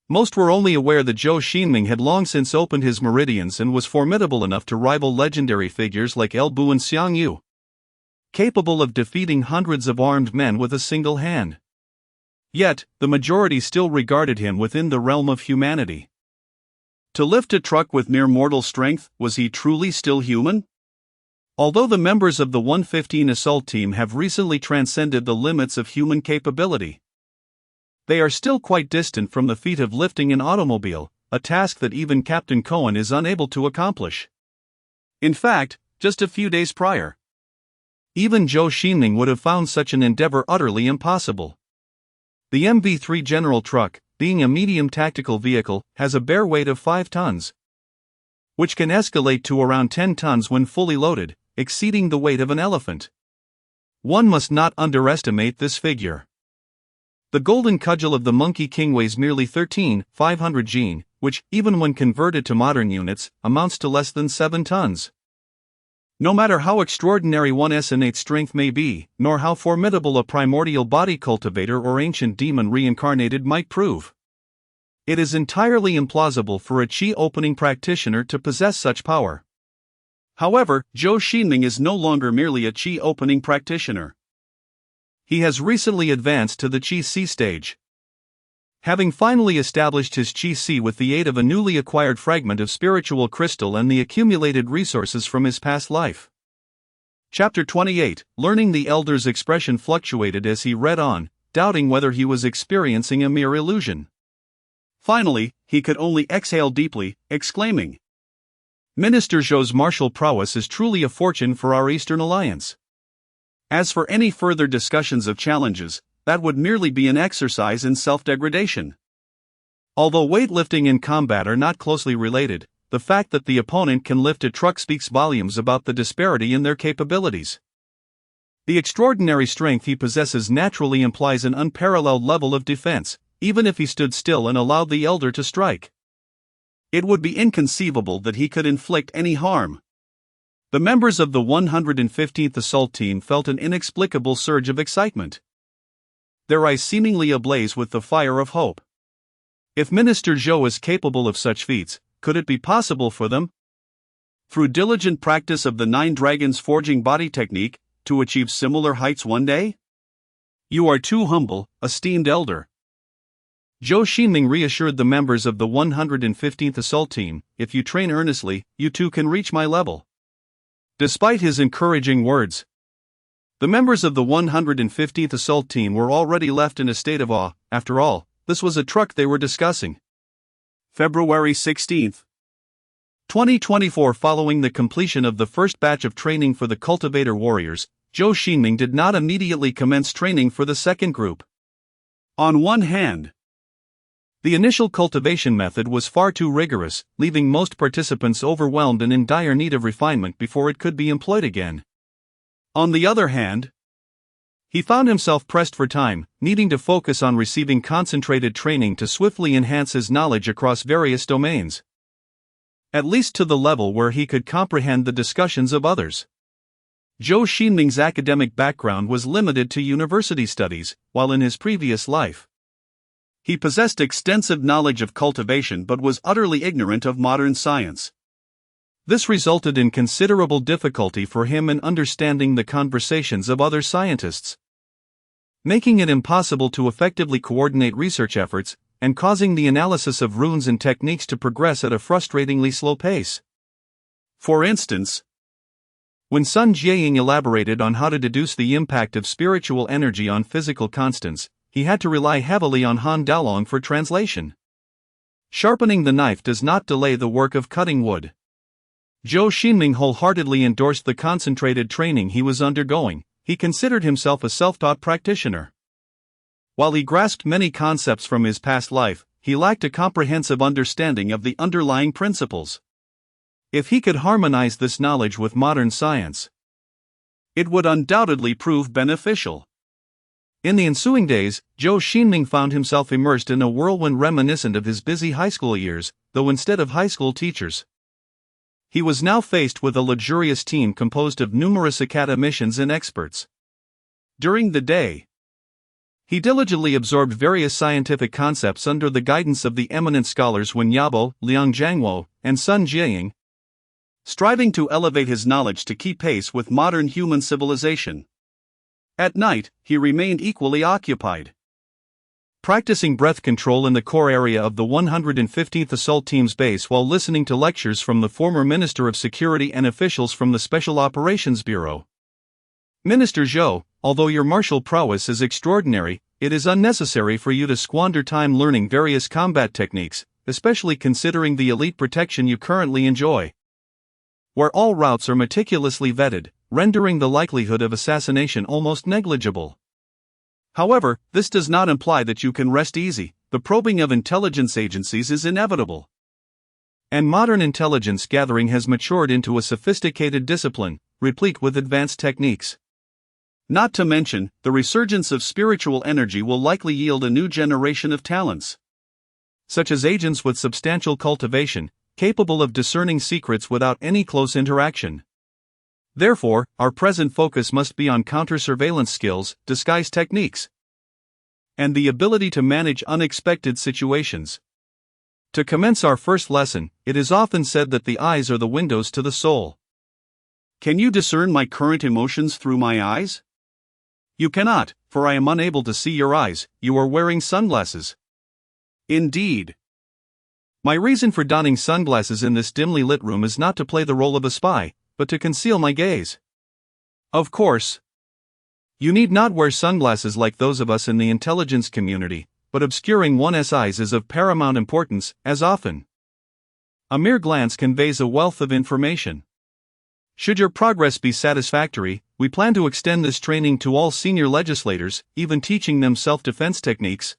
most were only aware that Zhou Xingming had long since opened his meridians and was formidable enough to rival legendary figures like El Bu and Xiang Yu, capable of defeating hundreds of armed men with a single hand. Yet, the majority still regarded him within the realm of humanity. To lift a truck with mere mortal strength, was he truly still human? Although the members of the 115 assault team have recently transcended the limits of human capability, they are still quite distant from the feat of lifting an automobile, a task that even Captain Cohen is unable to accomplish. In fact, just a few days prior, even Zhou Xingming would have found such an endeavor utterly impossible. The MV3 General Truck, being a medium tactical vehicle, has a bare weight of 5 tons, which can escalate to around 10 tons when fully loaded, exceeding the weight of an elephant. One must not underestimate this figure. The golden cudgel of the Monkey King weighs merely 13,500 Jin, which, even when converted to modern units, amounts to less than 7 tons. No matter how extraordinary one's innate strength may be, nor how formidable a primordial body cultivator or ancient demon reincarnated might prove, it is entirely implausible for a Qi opening practitioner to possess such power. However, Zhou Xingming is no longer merely a Qi opening practitioner. He has recently advanced to the Qi C stage, having finally established his Qi C with the aid of a newly acquired fragment of spiritual crystal and the accumulated resources from his past life. Chapter 28, Learning the Elder's expression fluctuated as he read on, doubting whether he was experiencing a mere illusion. Finally, he could only exhale deeply, exclaiming, "Minister Zhou's martial prowess is truly a fortune for our Eastern Alliance. As for any further discussions of challenges, that would merely be an exercise in self-degradation." Although weightlifting and combat are not closely related, the fact that the opponent can lift a truck speaks volumes about the disparity in their capabilities. The extraordinary strength he possesses naturally implies an unparalleled level of defense, even if he stood still and allowed the elder to strike. It would be inconceivable that he could inflict any harm. The members of the 115th Assault Team felt an inexplicable surge of excitement, their eyes seemingly ablaze with the fire of hope. If Minister Zhou is capable of such feats, could it be possible for them, through diligent practice of the 9 Dragons forging body technique, to achieve similar heights one day? You are too humble, esteemed elder. Zhou Xingming reassured the members of the 115th Assault Team, if you train earnestly, you too can reach my level. Despite his encouraging words, the members of the 115th Assault Team were already left in a state of awe. After all, this was a truck they were discussing. February 16, 2024. Following the completion of the first batch of training for the cultivator warriors, Zhou Xingming did not immediately commence training for the second group. On one hand, The initial cultivation method was far too rigorous, leaving most participants overwhelmed and in dire need of refinement before it could be employed again. On the other hand, he found himself pressed for time, needing to focus on receiving concentrated training to swiftly enhance his knowledge across various domains, at least to the level where he could comprehend the discussions of others. Zhou Xingming's academic background was limited to university studies, while in his previous life, he possessed extensive knowledge of cultivation but was utterly ignorant of modern science. This resulted in considerable difficulty for him in understanding the conversations of other scientists, making it impossible to effectively coordinate research efforts, and causing the analysis of runes and techniques to progress at a frustratingly slow pace. For instance, when Sun Jiaying elaborated on how to deduce the impact of spiritual energy on physical constants, he had to rely heavily on Han Daolong for translation. Sharpening the knife does not delay the work of cutting wood. Zhou Xingming wholeheartedly endorsed the concentrated training he was undergoing. He considered himself a self-taught practitioner. While he grasped many concepts from his past life, he lacked a comprehensive understanding of the underlying principles. If he could harmonize this knowledge with modern science, it would undoubtedly prove beneficial. In the ensuing days, Zhou Xingming found himself immersed in a whirlwind reminiscent of his busy high school years, though instead of high school teachers, he was now faced with a luxurious team composed of numerous academicians and experts. During the day, he diligently absorbed various scientific concepts under the guidance of the eminent scholars Wen Yabo, Liang Zhangwo, and Sun Jiaying, striving to elevate his knowledge to keep pace with modern human civilization. At night, he remained equally occupied, practicing breath control in the core area of the 115th Assault Team's base while listening to lectures from the former Minister of Security and officials from the Special Operations Bureau. Minister Zhou, although your martial prowess is extraordinary, it is unnecessary for you to squander time learning various combat techniques, especially considering the elite protection you currently enjoy, where all routes are meticulously vetted, rendering the likelihood of assassination almost negligible. However, this does not imply that you can rest easy. The probing of intelligence agencies is inevitable, and modern intelligence gathering has matured into a sophisticated discipline, replete with advanced techniques. Not to mention, the resurgence of spiritual energy will likely yield a new generation of talents, such as agents with substantial cultivation, capable of discerning secrets without any close interaction. Therefore, our present focus must be on counter-surveillance skills, disguise techniques, and the ability to manage unexpected situations. To commence our first lesson, it is often said that the eyes are the windows to the soul. Can you discern my current emotions through my eyes? You cannot, for I am unable to see your eyes. You are wearing sunglasses. Indeed. My reason for donning sunglasses in this dimly lit room is not to play the role of a spy, but to conceal my gaze. Of course, you need not wear sunglasses like those of us in the intelligence community, but obscuring one's eyes is of paramount importance, as often a mere glance conveys a wealth of information. Should your progress be satisfactory, we plan to extend this training to all senior legislators, even teaching them self-defense techniques.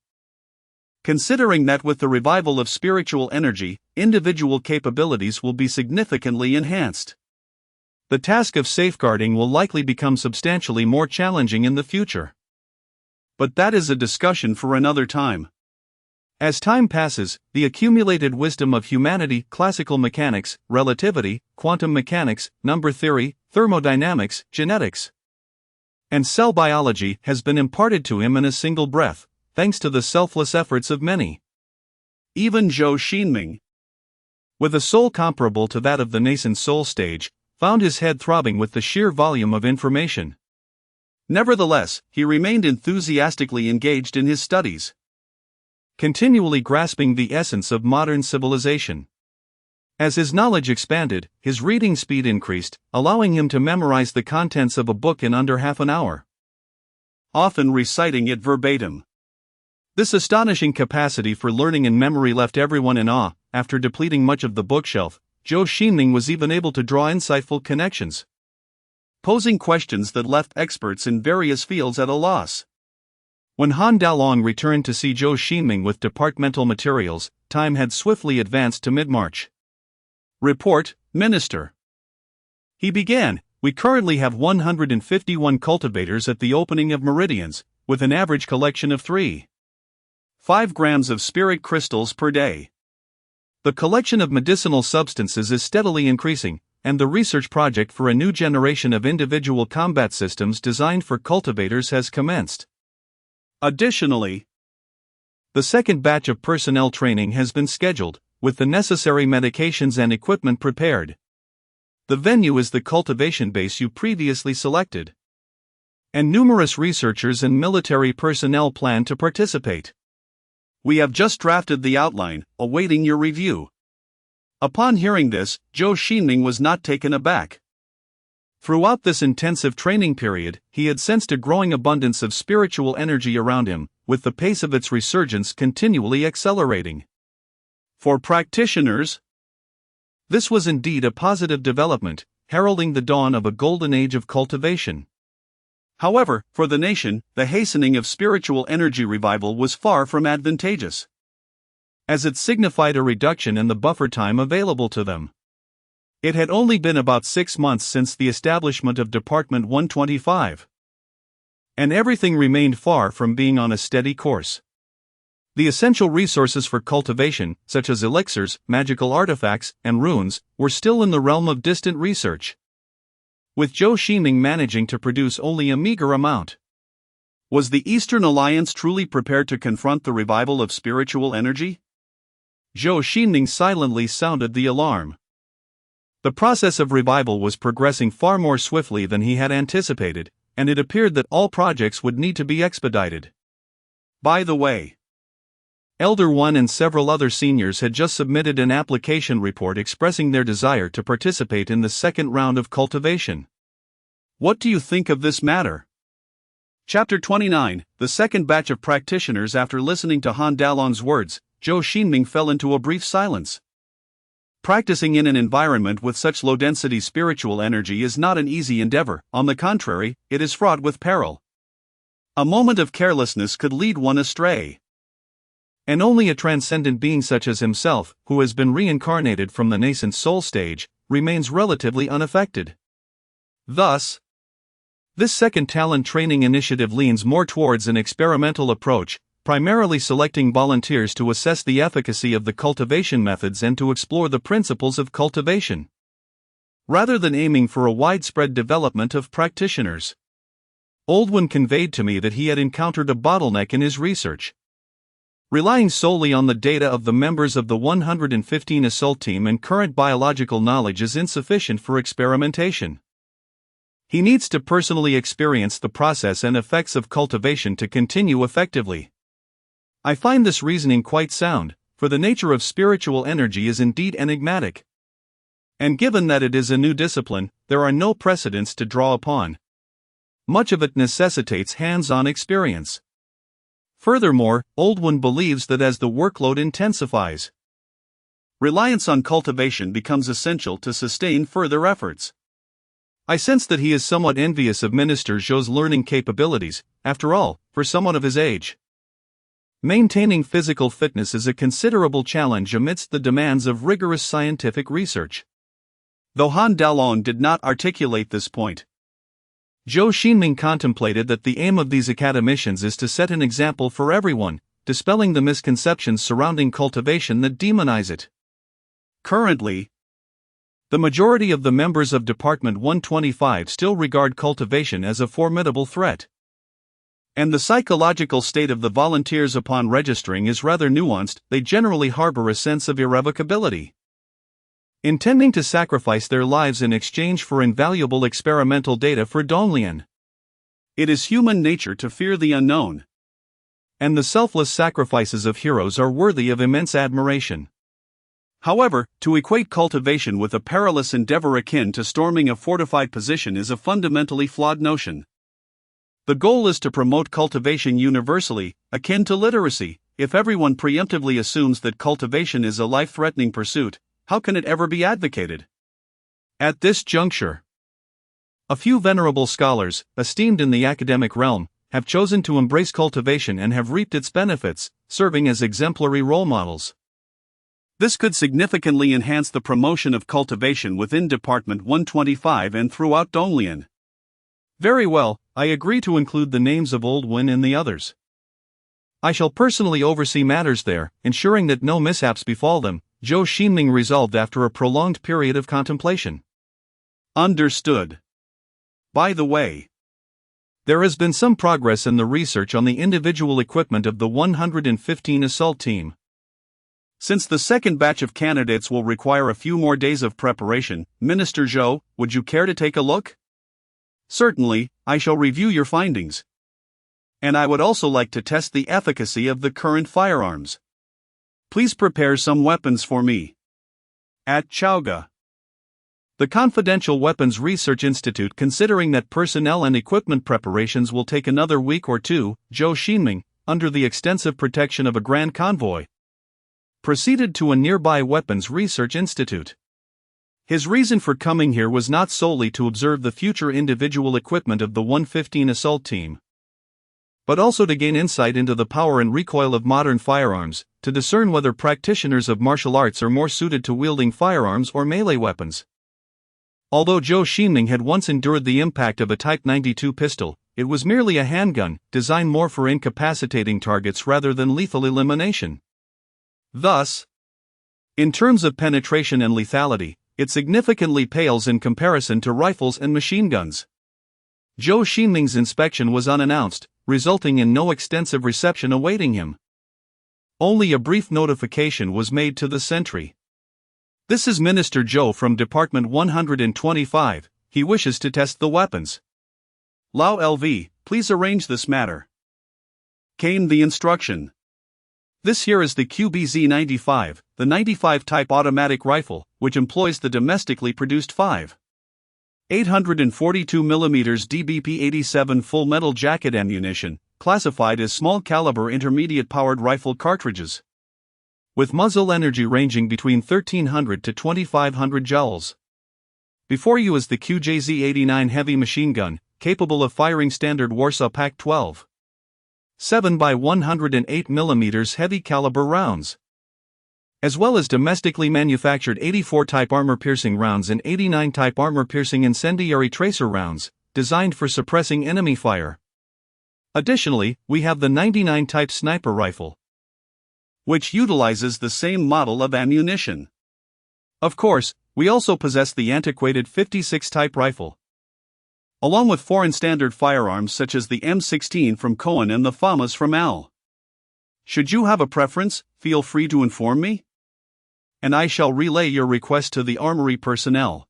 Considering that with the revival of spiritual energy, individual capabilities will be significantly enhanced, the task of safeguarding will likely become substantially more challenging in the future. But that is a discussion for another time. As time passes, the accumulated wisdom of humanity, classical mechanics, relativity, quantum mechanics, number theory, thermodynamics, genetics, and cell biology has been imparted to him in a single breath, thanks to the selfless efforts of many. Even Zhou Xingming, with a soul comparable to that of the nascent soul stage, found his head throbbing with the sheer volume of information. Nevertheless, he remained enthusiastically engaged in his studies, continually grasping the essence of modern civilization. As his knowledge expanded, his reading speed increased, allowing him to memorize the contents of a book in under half an hour, often reciting it verbatim. This astonishing capacity for learning and memory left everyone in awe. After depleting much of the bookshelf, Zhou Xingming was even able to draw insightful connections, posing questions that left experts in various fields at a loss. When Han Dalong returned to see Zhou Xingming with departmental materials, time had swiftly advanced to mid-March. Report, Minister. He began, we currently have 151 cultivators at the opening of meridians, with an average collection of 3.5 grams of spirit crystals per day. The collection of medicinal substances is steadily increasing, and the research project for a new generation of individual combat systems designed for cultivators has commenced. Additionally, the second batch of personnel training has been scheduled, with the necessary medications and equipment prepared. The venue is the cultivation base you previously selected. And numerous researchers and military personnel plan to participate. We have just drafted the outline, awaiting your review. Upon hearing this, Zhou Xingming was not taken aback. Throughout this intensive training period, he had sensed a growing abundance of spiritual energy around him, with the pace of its resurgence continually accelerating. For practitioners, this was indeed a positive development, heralding the dawn of a golden age of cultivation. However, for the nation, the hastening of spiritual energy revival was far from advantageous, as it signified a reduction in the buffer time available to them. It had only been about 6 months since the establishment of Department 125. And everything remained far from being on a steady course. The essential resources for cultivation, such as elixirs, magical artifacts, and runes, were still in the realm of distant research, with Zhou Xingming managing to produce only a meager amount. Was the Eastern Alliance truly prepared to confront the revival of spiritual energy? Zhou Xingming silently sounded the alarm. The process of revival was progressing far more swiftly than he had anticipated, and it appeared that all projects would need to be expedited. By the way, Elder One and several other seniors had just submitted an application report expressing their desire to participate in the second round of cultivation. What do you think of this matter? Chapter 29, the second batch of practitioners. After listening to Han Dalong's words, Zhou Xingming fell into a brief silence. Practicing in an environment with such low-density spiritual energy is not an easy endeavor. On the contrary, it is fraught with peril. A moment of carelessness could lead one astray. And only a transcendent being such as himself, who has been reincarnated from the nascent soul stage, remains relatively unaffected. Thus, this second talent training initiative leans more towards an experimental approach, primarily selecting volunteers to assess the efficacy of the cultivation methods and to explore the principles of cultivation, rather than aiming for a widespread development of practitioners. Oldwin conveyed to me that he had encountered a bottleneck in his research. Relying solely on the data of the members of the 115 assault team and current biological knowledge is insufficient for experimentation. He needs to personally experience the process and effects of cultivation to continue effectively. I find this reasoning quite sound, for the nature of spiritual energy is indeed enigmatic. And given that it is a new discipline, there are no precedents to draw upon. Much of it necessitates hands-on experience. Furthermore, Oldwin believes that as the workload intensifies, reliance on cultivation becomes essential to sustain further efforts. I sense that he is somewhat envious of Minister Zhou's learning capabilities. After all, for someone of his age, maintaining physical fitness is a considerable challenge amidst the demands of rigorous scientific research. Though Han Dalong did not articulate this point, Zhou Xingming contemplated that the aim of these academicians is to set an example for everyone, dispelling the misconceptions surrounding cultivation that demonize it. Currently, the majority of the members of Department 125 still regard cultivation as a formidable threat. And the psychological state of the volunteers upon registering is rather nuanced. They generally harbor a sense of irrevocability, intending to sacrifice their lives in exchange for invaluable experimental data for Donglian. It is human nature to fear the unknown, and the selfless sacrifices of heroes are worthy of immense admiration. However, to equate cultivation with a perilous endeavor akin to storming a fortified position is a fundamentally flawed notion. The goal is to promote cultivation universally, akin to literacy. If everyone preemptively assumes that cultivation is a life-threatening pursuit, how can it ever be advocated? At this juncture, a few venerable scholars, esteemed in the academic realm, have chosen to embrace cultivation and have reaped its benefits, serving as exemplary role models. This could significantly enhance the promotion of cultivation within Department 125 and throughout Donglian. Very well, I agree to include the names of Old Win and the others. I shall personally oversee matters there, ensuring that no mishaps befall them, Zhou Xingming resolved after a prolonged period of contemplation. Understood. By the way, there has been some progress in the research on the individual equipment of the 115 assault team. Since the second batch of candidates will require a few more days of preparation, Minister Zhou, would you care to take a look? Certainly, I shall review your findings. And I would also like to test the efficacy of the current firearms. Please prepare some weapons for me. At Chauga. The Confidential Weapons Research Institute, considering that personnel and equipment preparations will take another week or two, Zhou Xingming, under the extensive protection of a grand convoy, proceeded to a nearby Weapons Research Institute. His reason for coming here was not solely to observe the future individual equipment of the 115 assault team, but also to gain insight into the power and recoil of modern firearms, to discern whether practitioners of martial arts are more suited to wielding firearms or melee weapons. Although Zhou Xingming had once endured the impact of a Type 92 pistol, it was merely a handgun, designed more for incapacitating targets rather than lethal elimination. Thus, in terms of penetration and lethality, it significantly pales in comparison to rifles and machine guns. Zhou Xingming's inspection was unannounced, resulting in no extensive reception awaiting him. Only a brief notification was made to the sentry. This is Minister Zhou from Department 125, he wishes to test the weapons. Lao LV, please arrange this matter. Came the instruction. This here is the QBZ-95, the 95 type automatic rifle, which employs the domestically produced 5.842mm DBP-87 full metal jacket ammunition, classified as small caliber intermediate powered rifle cartridges, with muzzle energy ranging between 1300 to 2500 joules. Before you is the QJZ-89 heavy machine gun, capable of firing standard Warsaw Pak-12 7x108mm heavy caliber rounds, as well as domestically manufactured 84 type armor-piercing rounds and 89 type armor-piercing incendiary tracer rounds, designed for suppressing enemy fire. Additionally, we have the 99 type sniper rifle, which utilizes the same model of ammunition. Of course, we also possess the antiquated 56 type rifle, along with foreign standard firearms such as the M16 from Cohen and the FAMAs from AL. Should you have a preference, feel free to inform me, and I shall relay your request to the armory personnel.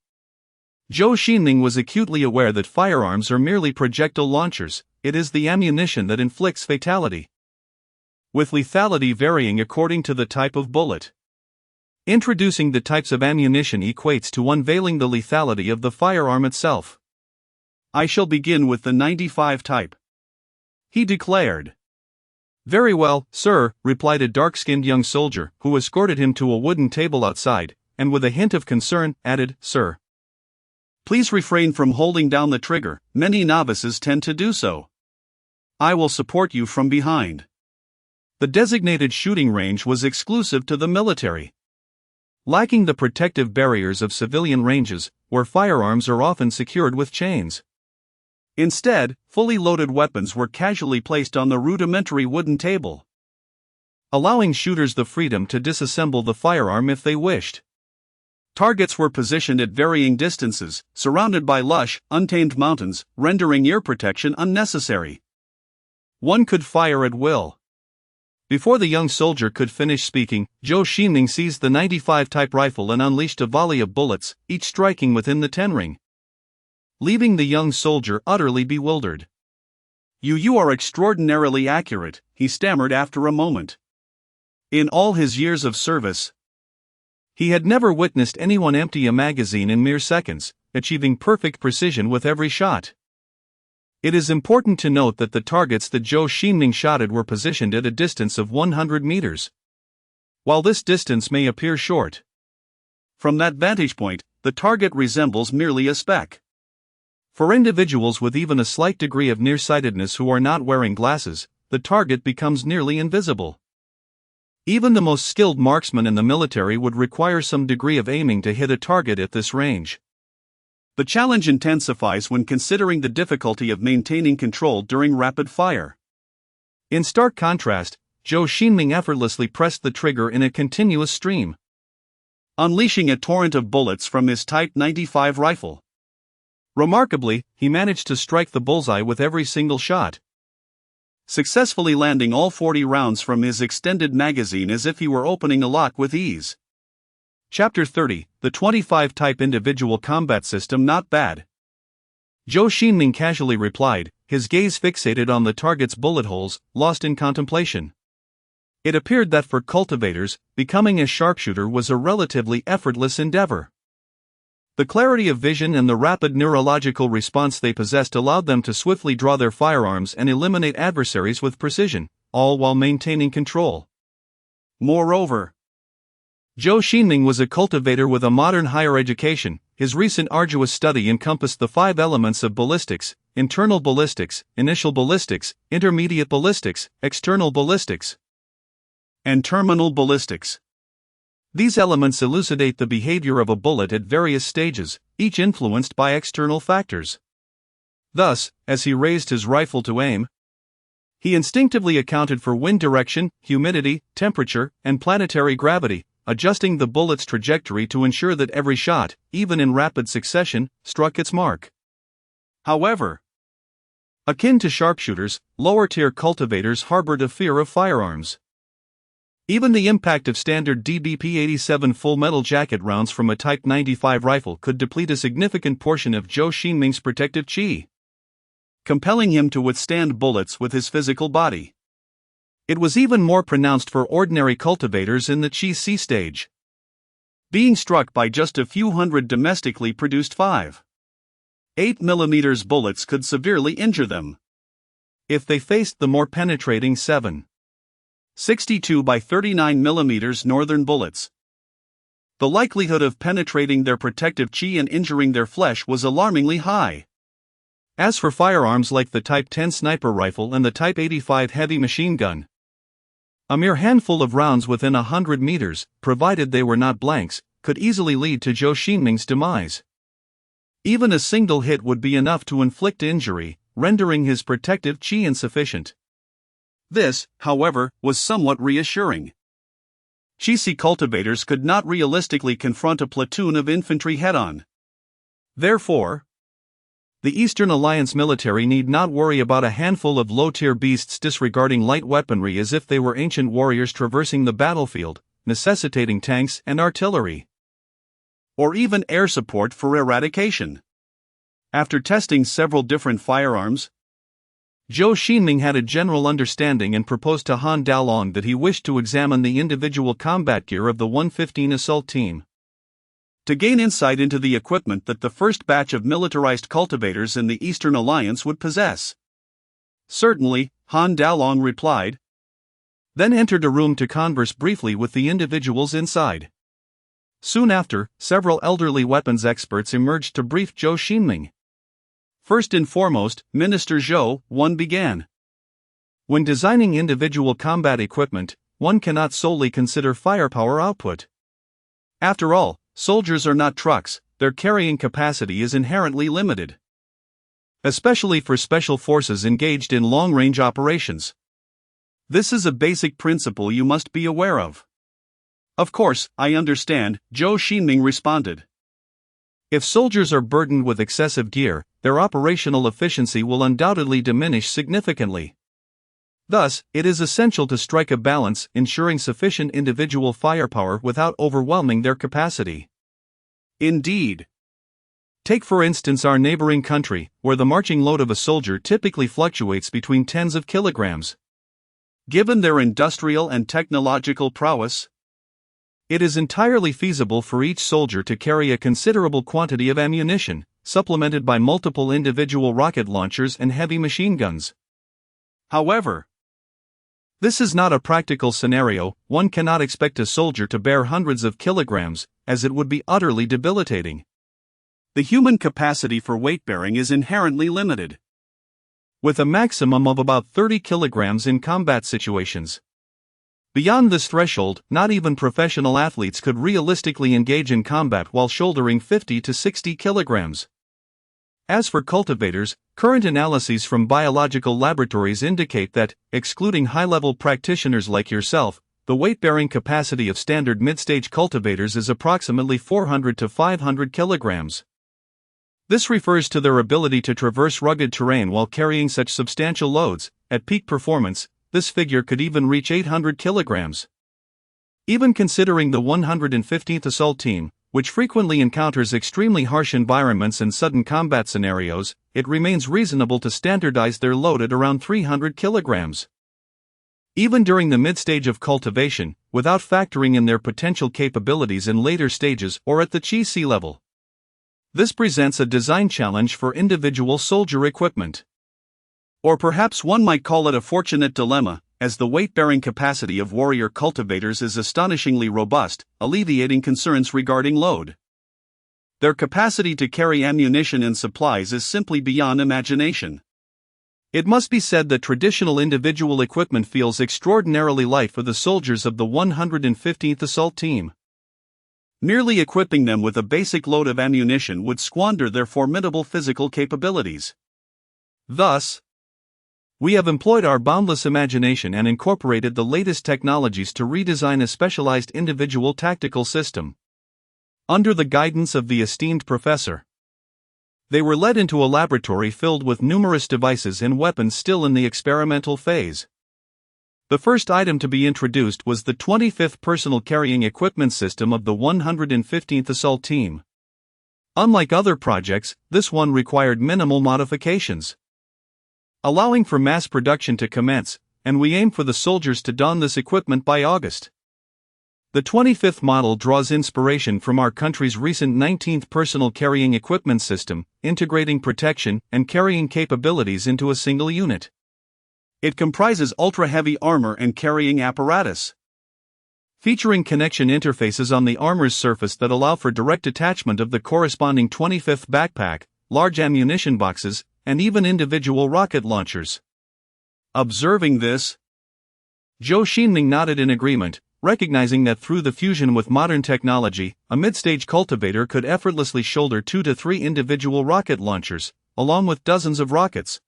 Zhou Xingming was acutely aware that firearms are merely projectile launchers, it is the ammunition that inflicts fatality, with lethality varying according to the type of bullet. Introducing the types of ammunition equates to unveiling the lethality of the firearm itself. I shall begin with the 95 type, he declared. Very well, sir, replied a dark-skinned young soldier, who escorted him to a wooden table outside, and with a hint of concern, added, Sir, please refrain from holding down the trigger, many novices tend to do so. I will support you from behind. The designated shooting range was exclusive to the military, lacking the protective barriers of civilian ranges, where firearms are often secured with chains. Instead, fully loaded weapons were casually placed on the rudimentary wooden table, allowing shooters the freedom to disassemble the firearm if they wished. Targets were positioned at varying distances, surrounded by lush, untamed mountains, rendering ear protection unnecessary. One could fire at will. Before the young soldier could finish speaking, Zhou Xingming seized the 95 type rifle and unleashed a volley of bullets, each striking within the 10 ring, leaving the young soldier utterly bewildered. You are extraordinarily accurate, he stammered after a moment. In all his years of service, he had never witnessed anyone empty a magazine in mere seconds, achieving perfect precision with every shot. It is important to note that the targets that Zhou Xingming shot at were positioned at a distance of 100 meters. While this distance may appear short, from that vantage point, the target resembles merely a speck. For individuals with even a slight degree of nearsightedness who are not wearing glasses, the target becomes nearly invisible. Even the most skilled marksman in the military would require some degree of aiming to hit a target at this range. The challenge intensifies when considering the difficulty of maintaining control during rapid fire. In stark contrast, Zhou Xingming effortlessly pressed the trigger in a continuous stream, unleashing a torrent of bullets from his Type 95 rifle. Remarkably, he managed to strike the bullseye with every single shot, successfully landing all 40 rounds from his extended magazine as if he were opening a lock with ease. Chapter 30, the 25 Type Individual Combat System not bad. Zhou Xingming casually replied, his gaze fixated on the target's bullet holes, lost in contemplation. It appeared that for cultivators, becoming a sharpshooter was a relatively effortless endeavor. The clarity of vision and the rapid neurological response they possessed allowed them to swiftly draw their firearms and eliminate adversaries with precision, all while maintaining control. Moreover, Zhou Xingming was a cultivator with a modern higher education. His recent arduous study encompassed the 5 elements of ballistics: internal ballistics, initial ballistics, intermediate ballistics, external ballistics, and terminal ballistics. These elements elucidate the behavior of a bullet at various stages, each influenced by external factors. Thus, as he raised his rifle to aim, he instinctively accounted for wind direction, humidity, temperature, and planetary gravity, adjusting the bullet's trajectory to ensure that every shot, even in rapid succession, struck its mark. However, akin to sharpshooters, lower-tier cultivators harbored a fear of firearms. Even the impact of standard DBP-87 full metal jacket rounds from a Type 95 rifle could deplete a significant portion of Zhou Xingming's protective chi, compelling him to withstand bullets with his physical body. It was even more pronounced for ordinary cultivators in the Chi C stage. Being struck by just a few hundred domestically produced 5.8 mm bullets could severely injure them. If they faced the more penetrating 7.62 by 39 mm northern bullets, the likelihood of penetrating their protective chi and injuring their flesh was alarmingly high. As for firearms like the Type 10 sniper rifle and the Type 85 heavy machine gun, a mere handful of rounds within 100 meters, provided they were not blanks, could easily lead to Zhou Xingming's demise. Even a single hit would be enough to inflict injury, rendering his protective chi insufficient. This, however, was somewhat reassuring. Chi C cultivators could not realistically confront a platoon of infantry head-on. Therefore, the Eastern Alliance military need not worry about a handful of low-tier beasts disregarding light weaponry as if they were ancient warriors traversing the battlefield, necessitating tanks and artillery, or even air support for eradication. After testing several different firearms, Zhou Xingming had a general understanding and proposed to Han Dalong that he wished to examine the individual combat gear of the 115 assault team, to gain insight into the equipment that the first batch of militarized cultivators in the Eastern Alliance would possess. Certainly, Han Dalong replied, then entered a room to converse briefly with the individuals inside. Soon after, several elderly weapons experts emerged to brief Zhou Xingming. First and foremost, Minister Zhou, one began. When designing individual combat equipment, one cannot solely consider firepower output. After all, soldiers are not trucks, their carrying capacity is inherently limited, especially for special forces engaged in long-range operations. This is a basic principle you must be aware of. Of course, I understand, Zhou Xingming responded. If soldiers are burdened with excessive gear, their operational efficiency will undoubtedly diminish significantly. Thus, it is essential to strike a balance, ensuring sufficient individual firepower without overwhelming their capacity. Indeed. Take for instance our neighboring country, where the marching load of a soldier typically fluctuates between tens of kilograms. Given their industrial and technological prowess, it is entirely feasible for each soldier to carry a considerable quantity of ammunition, supplemented by multiple individual rocket launchers and heavy machine guns. However, this is not a practical scenario. One cannot expect a soldier to bear hundreds of kilograms, as it would be utterly debilitating. The human capacity for weight-bearing is inherently limited, with a maximum of about 30 kilograms in combat situations. Beyond this threshold, not even professional athletes could realistically engage in combat while shouldering 50 to 60 kilograms. As for cultivators, current analyses from biological laboratories indicate that, excluding high-level practitioners like yourself, the weight-bearing capacity of standard mid-stage cultivators is approximately 400 to 500 kilograms. This refers to their ability to traverse rugged terrain while carrying such substantial loads. At peak performance, this figure could even reach 800 kilograms. Even considering the 115th Assault Team, which frequently encounters extremely harsh environments and sudden combat scenarios, it remains reasonable to standardize their load at around 300 kilograms. Even during the mid-stage of cultivation, without factoring in their potential capabilities in later stages or at the Chi-C level. This presents a design challenge for individual soldier equipment. Or perhaps one might call it a fortunate dilemma, as the weight-bearing capacity of warrior cultivators is astonishingly robust, alleviating concerns regarding load. Their capacity to carry ammunition and supplies is simply beyond imagination. It must be said that traditional individual equipment feels extraordinarily light for the soldiers of the 115th Assault Team. Merely equipping them with a basic load of ammunition would squander their formidable physical capabilities. Thus, we have employed our boundless imagination and incorporated the latest technologies to redesign a specialized individual tactical system. Under the guidance of the esteemed professor, they were led into a laboratory filled with numerous devices and weapons still in the experimental phase. The first item to be introduced was the 25th Personal Carrying Equipment System of the 115th Assault Team. Unlike other projects, this one required minimal modifications, allowing for mass production to commence, and we aim for the soldiers to don this equipment by August. The 25th model draws inspiration from our country's recent 19th Personal Carrying Equipment System, integrating protection and carrying capabilities into a single unit. It comprises ultra-heavy armor and carrying apparatus, featuring connection interfaces on the armor's surface that allow for direct attachment of the corresponding 25th backpack, large ammunition boxes, and even individual rocket launchers. Observing this, Zhou Xingming nodded in agreement, recognizing that through the fusion with modern technology, a mid-stage cultivator could effortlessly shoulder 2 to 3 individual rocket launchers, along with dozens of rockets,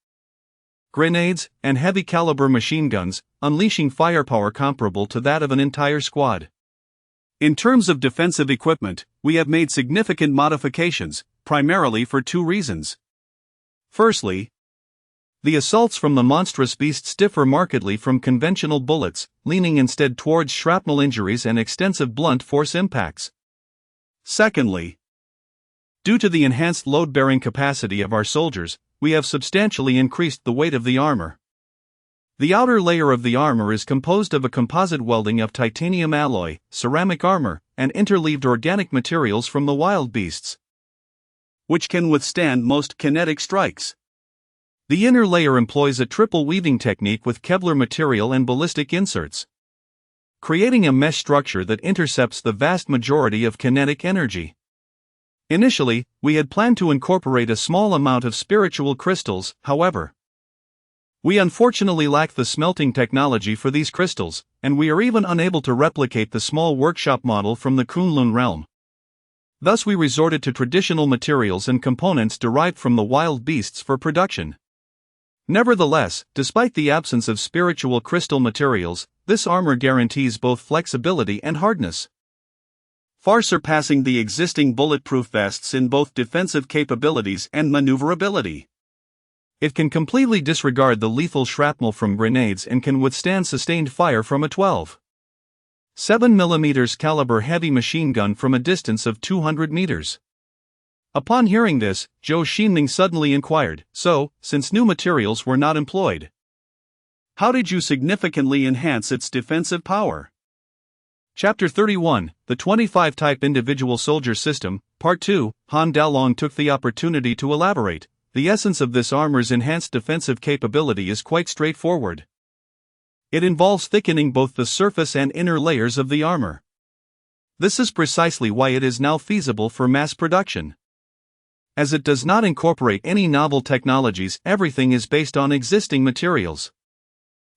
grenades, and heavy-caliber machine guns, unleashing firepower comparable to that of an entire squad. In terms of defensive equipment, we have made significant modifications, primarily for 2 reasons. Firstly, the assaults from the monstrous beasts differ markedly from conventional bullets, leaning instead towards shrapnel injuries and extensive blunt force impacts. Secondly, due to the enhanced load-bearing capacity of our soldiers, we have substantially increased the weight of the armor. The outer layer of the armor is composed of a composite welding of titanium alloy, ceramic armor, and interleaved organic materials from the wild beasts, which can withstand most kinetic strikes. The inner layer employs a triple weaving technique with Kevlar material and ballistic inserts, creating a mesh structure that intercepts the vast majority of kinetic energy. Initially, we had planned to incorporate a small amount of spiritual crystals, however. We unfortunately lack the smelting technology for these crystals, and we are even unable to replicate the small workshop model from the Kunlun realm. Thus we resorted to traditional materials and components derived from the wild beasts for production. Nevertheless, despite the absence of spiritual crystal materials, this armor guarantees both flexibility and hardness, far surpassing the existing bulletproof vests in both defensive capabilities and maneuverability. It can completely disregard the lethal shrapnel from grenades and can withstand sustained fire from a 12.7 mm caliber heavy machine gun from a distance of 200 meters. Upon hearing this, Zhou Xingming suddenly inquired, "So, since new materials were not employed, how did you significantly enhance its defensive power?" Chapter 31, The 25 Type Individual Soldier System, Part 2, Han Daolong took the opportunity to elaborate. The essence of this armor's enhanced defensive capability is quite straightforward. It involves thickening both the surface and inner layers of the armor. This is precisely why it is now feasible for mass production. As it does not incorporate any novel technologies, everything is based on existing materials.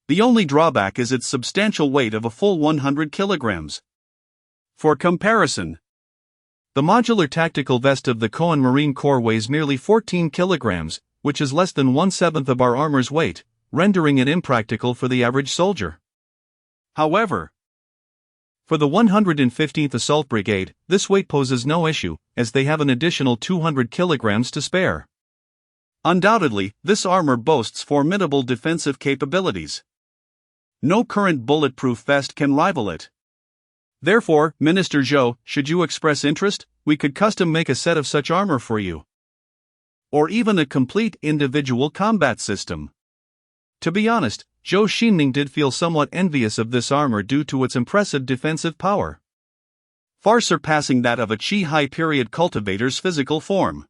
The only drawback is its substantial weight of a full 100 kilograms. For comparison, the modular tactical vest of the Korean Marine Corps weighs merely 14 kilograms, which is less than 1/7 of our armor's weight, rendering it impractical for the average soldier. However, for the 115th Assault Brigade, this weight poses no issue, as they have an additional 200 kilograms to spare. Undoubtedly, this armor boasts formidable defensive capabilities. No current bulletproof vest can rival it. Therefore, Minister Zhou, should you express interest, we could custom make a set of such armor for you. Or even a complete individual combat system. To be honest, Zhou Xingming did feel somewhat envious of this armor due to its impressive defensive power, far surpassing that of a Qi High period cultivator's physical form.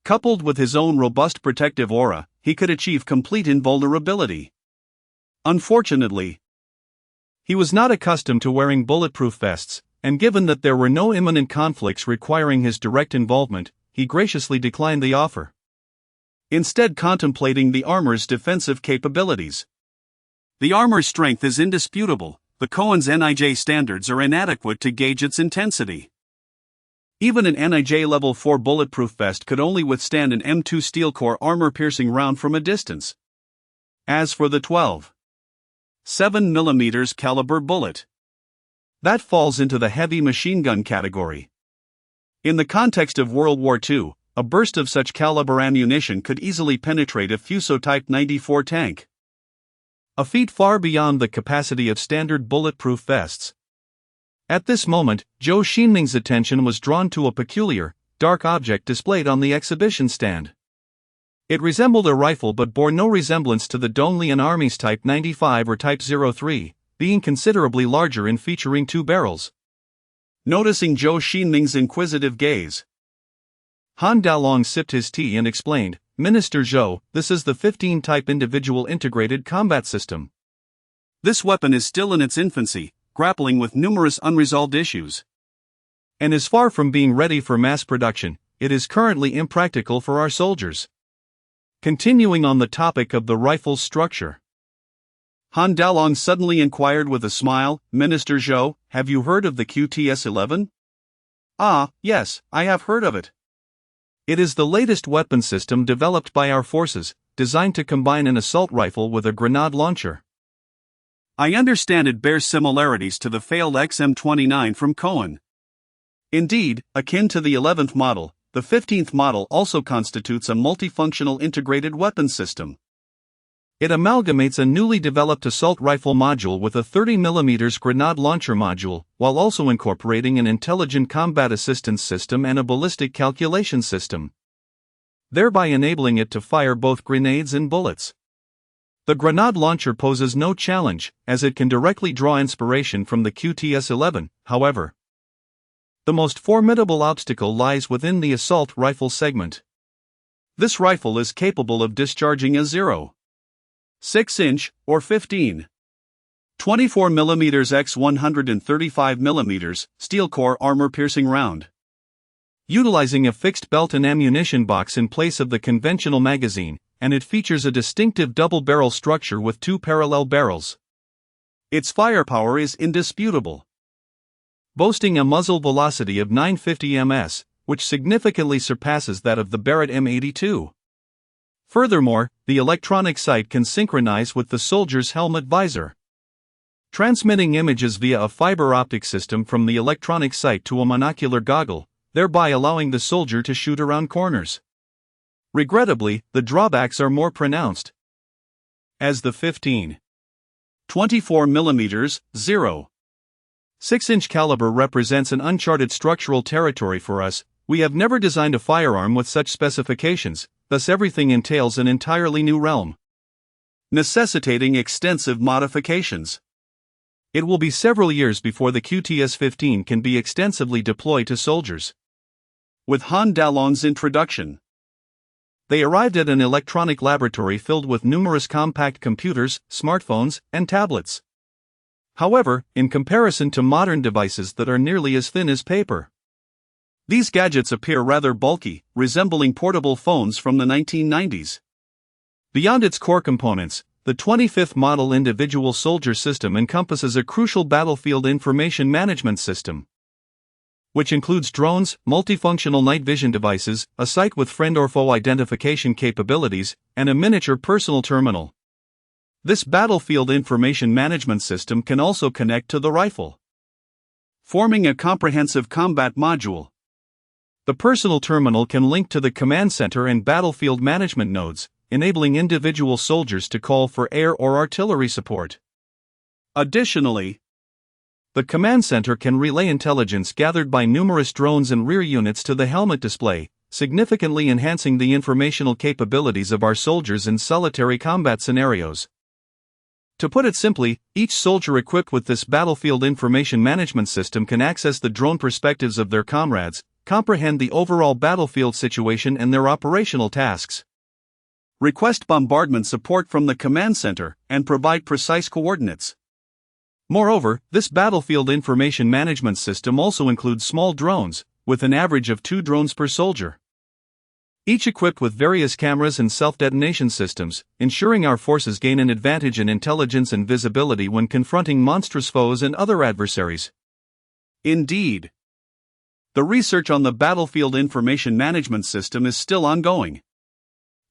Coupled with his own robust protective aura, he could achieve complete invulnerability. Unfortunately, he was not accustomed to wearing bulletproof vests, and given that there were no imminent conflicts requiring his direct involvement, he graciously declined the offer, instead contemplating the armor's defensive capabilities. The armor's strength is indisputable, but Korean's NIJ standards are inadequate to gauge its intensity. Even an NIJ Level 4 bulletproof vest could only withstand an M2 steel core armor-piercing round from a distance. As for the 12.7mm caliber bullet, that falls into the heavy machine gun category. In the context of World War II, a burst of such caliber ammunition could easily penetrate a Fuso Type 94 tank, a feat far beyond the capacity of standard bulletproof vests. At this moment, Zhou Xingming's attention was drawn to a peculiar, dark object displayed on the exhibition stand. It resembled a rifle but bore no resemblance to the Donglian Army's Type 95 or Type 03, being considerably larger and featuring two barrels. Noticing Zhou Xingming's inquisitive gaze, Han Daolong sipped his tea and explained, "Minister Zhou, this is the 15-type individual integrated combat system. This weapon is still in its infancy, grappling with numerous unresolved issues, and is far from being ready for mass production. It is currently impractical for our soldiers." Continuing on the topic of the rifle's structure, Han Daolong suddenly inquired with a smile, "Minister Zhou, have you heard of the QTS-11? Ah, yes, I have heard of it. It is the latest weapon system developed by our forces, designed to combine an assault rifle with a grenade launcher. I understand it bears similarities to the failed XM-29 from Korean. Indeed, akin to the 11th model, the 15th model also constitutes a multifunctional integrated weapon system. It amalgamates a newly developed assault rifle module with a 30mm grenade launcher module, while also incorporating an intelligent combat assistance system and a ballistic calculation system, thereby enabling it to fire both grenades and bullets. The grenade launcher poses no challenge, as it can directly draw inspiration from the QTS-11, however. The most formidable obstacle lies within the assault rifle segment. This rifle is capable of discharging a 0.6-inch, or 15.24mm x 135mm, steel core armor-piercing round, utilizing a fixed belt and ammunition box in place of the conventional magazine, and it features a distinctive double-barrel structure with two parallel barrels. Its firepower is indisputable, boasting a muzzle velocity of 950 ms, which significantly surpasses that of the Barrett M82. Furthermore, the electronic sight can synchronize with the soldier's helmet visor, transmitting images via a fiber optic system from the electronic sight to a monocular goggle, thereby allowing the soldier to shoot around corners. Regrettably, the drawbacks are more pronounced, as the 15.24mm 0.6-inch caliber represents an uncharted structural territory for us. We have never designed a firearm with such specifications, thus everything entails an entirely new realm, necessitating extensive modifications. It will be several years before the QTS-15 can be extensively deployed to soldiers. With Han Daolong's introduction, they arrived at an electronic laboratory filled with numerous compact computers, smartphones, and tablets. However, in comparison to modern devices that are nearly as thin as paper, These gadgets appear rather bulky, resembling portable phones from the 1990s. Beyond its core components, the 25th model individual soldier system encompasses a crucial battlefield information management system, which includes drones, multifunctional night vision devices, a sight with friend or foe identification capabilities, and a miniature personal terminal. This battlefield information management system can also connect to the rifle, forming a comprehensive combat module. The personal terminal can link to the command center and battlefield management nodes, enabling individual soldiers to call for air or artillery support. Additionally, the command center can relay intelligence gathered by numerous drones and rear units to the helmet display, significantly enhancing the informational capabilities of our soldiers in solitary combat scenarios. To put it simply, each soldier equipped with this battlefield information management system can access the drone perspectives of their comrades, comprehend the overall battlefield situation and their operational tasks, request bombardment support from the command center, and provide precise coordinates. Moreover, this battlefield information management system also includes small drones, with an average of 2 drones per soldier, each equipped with various cameras and self-detonation systems, ensuring our forces gain an advantage in intelligence and visibility when confronting monstrous foes and other adversaries. Indeed, the research on the battlefield information management system is still ongoing.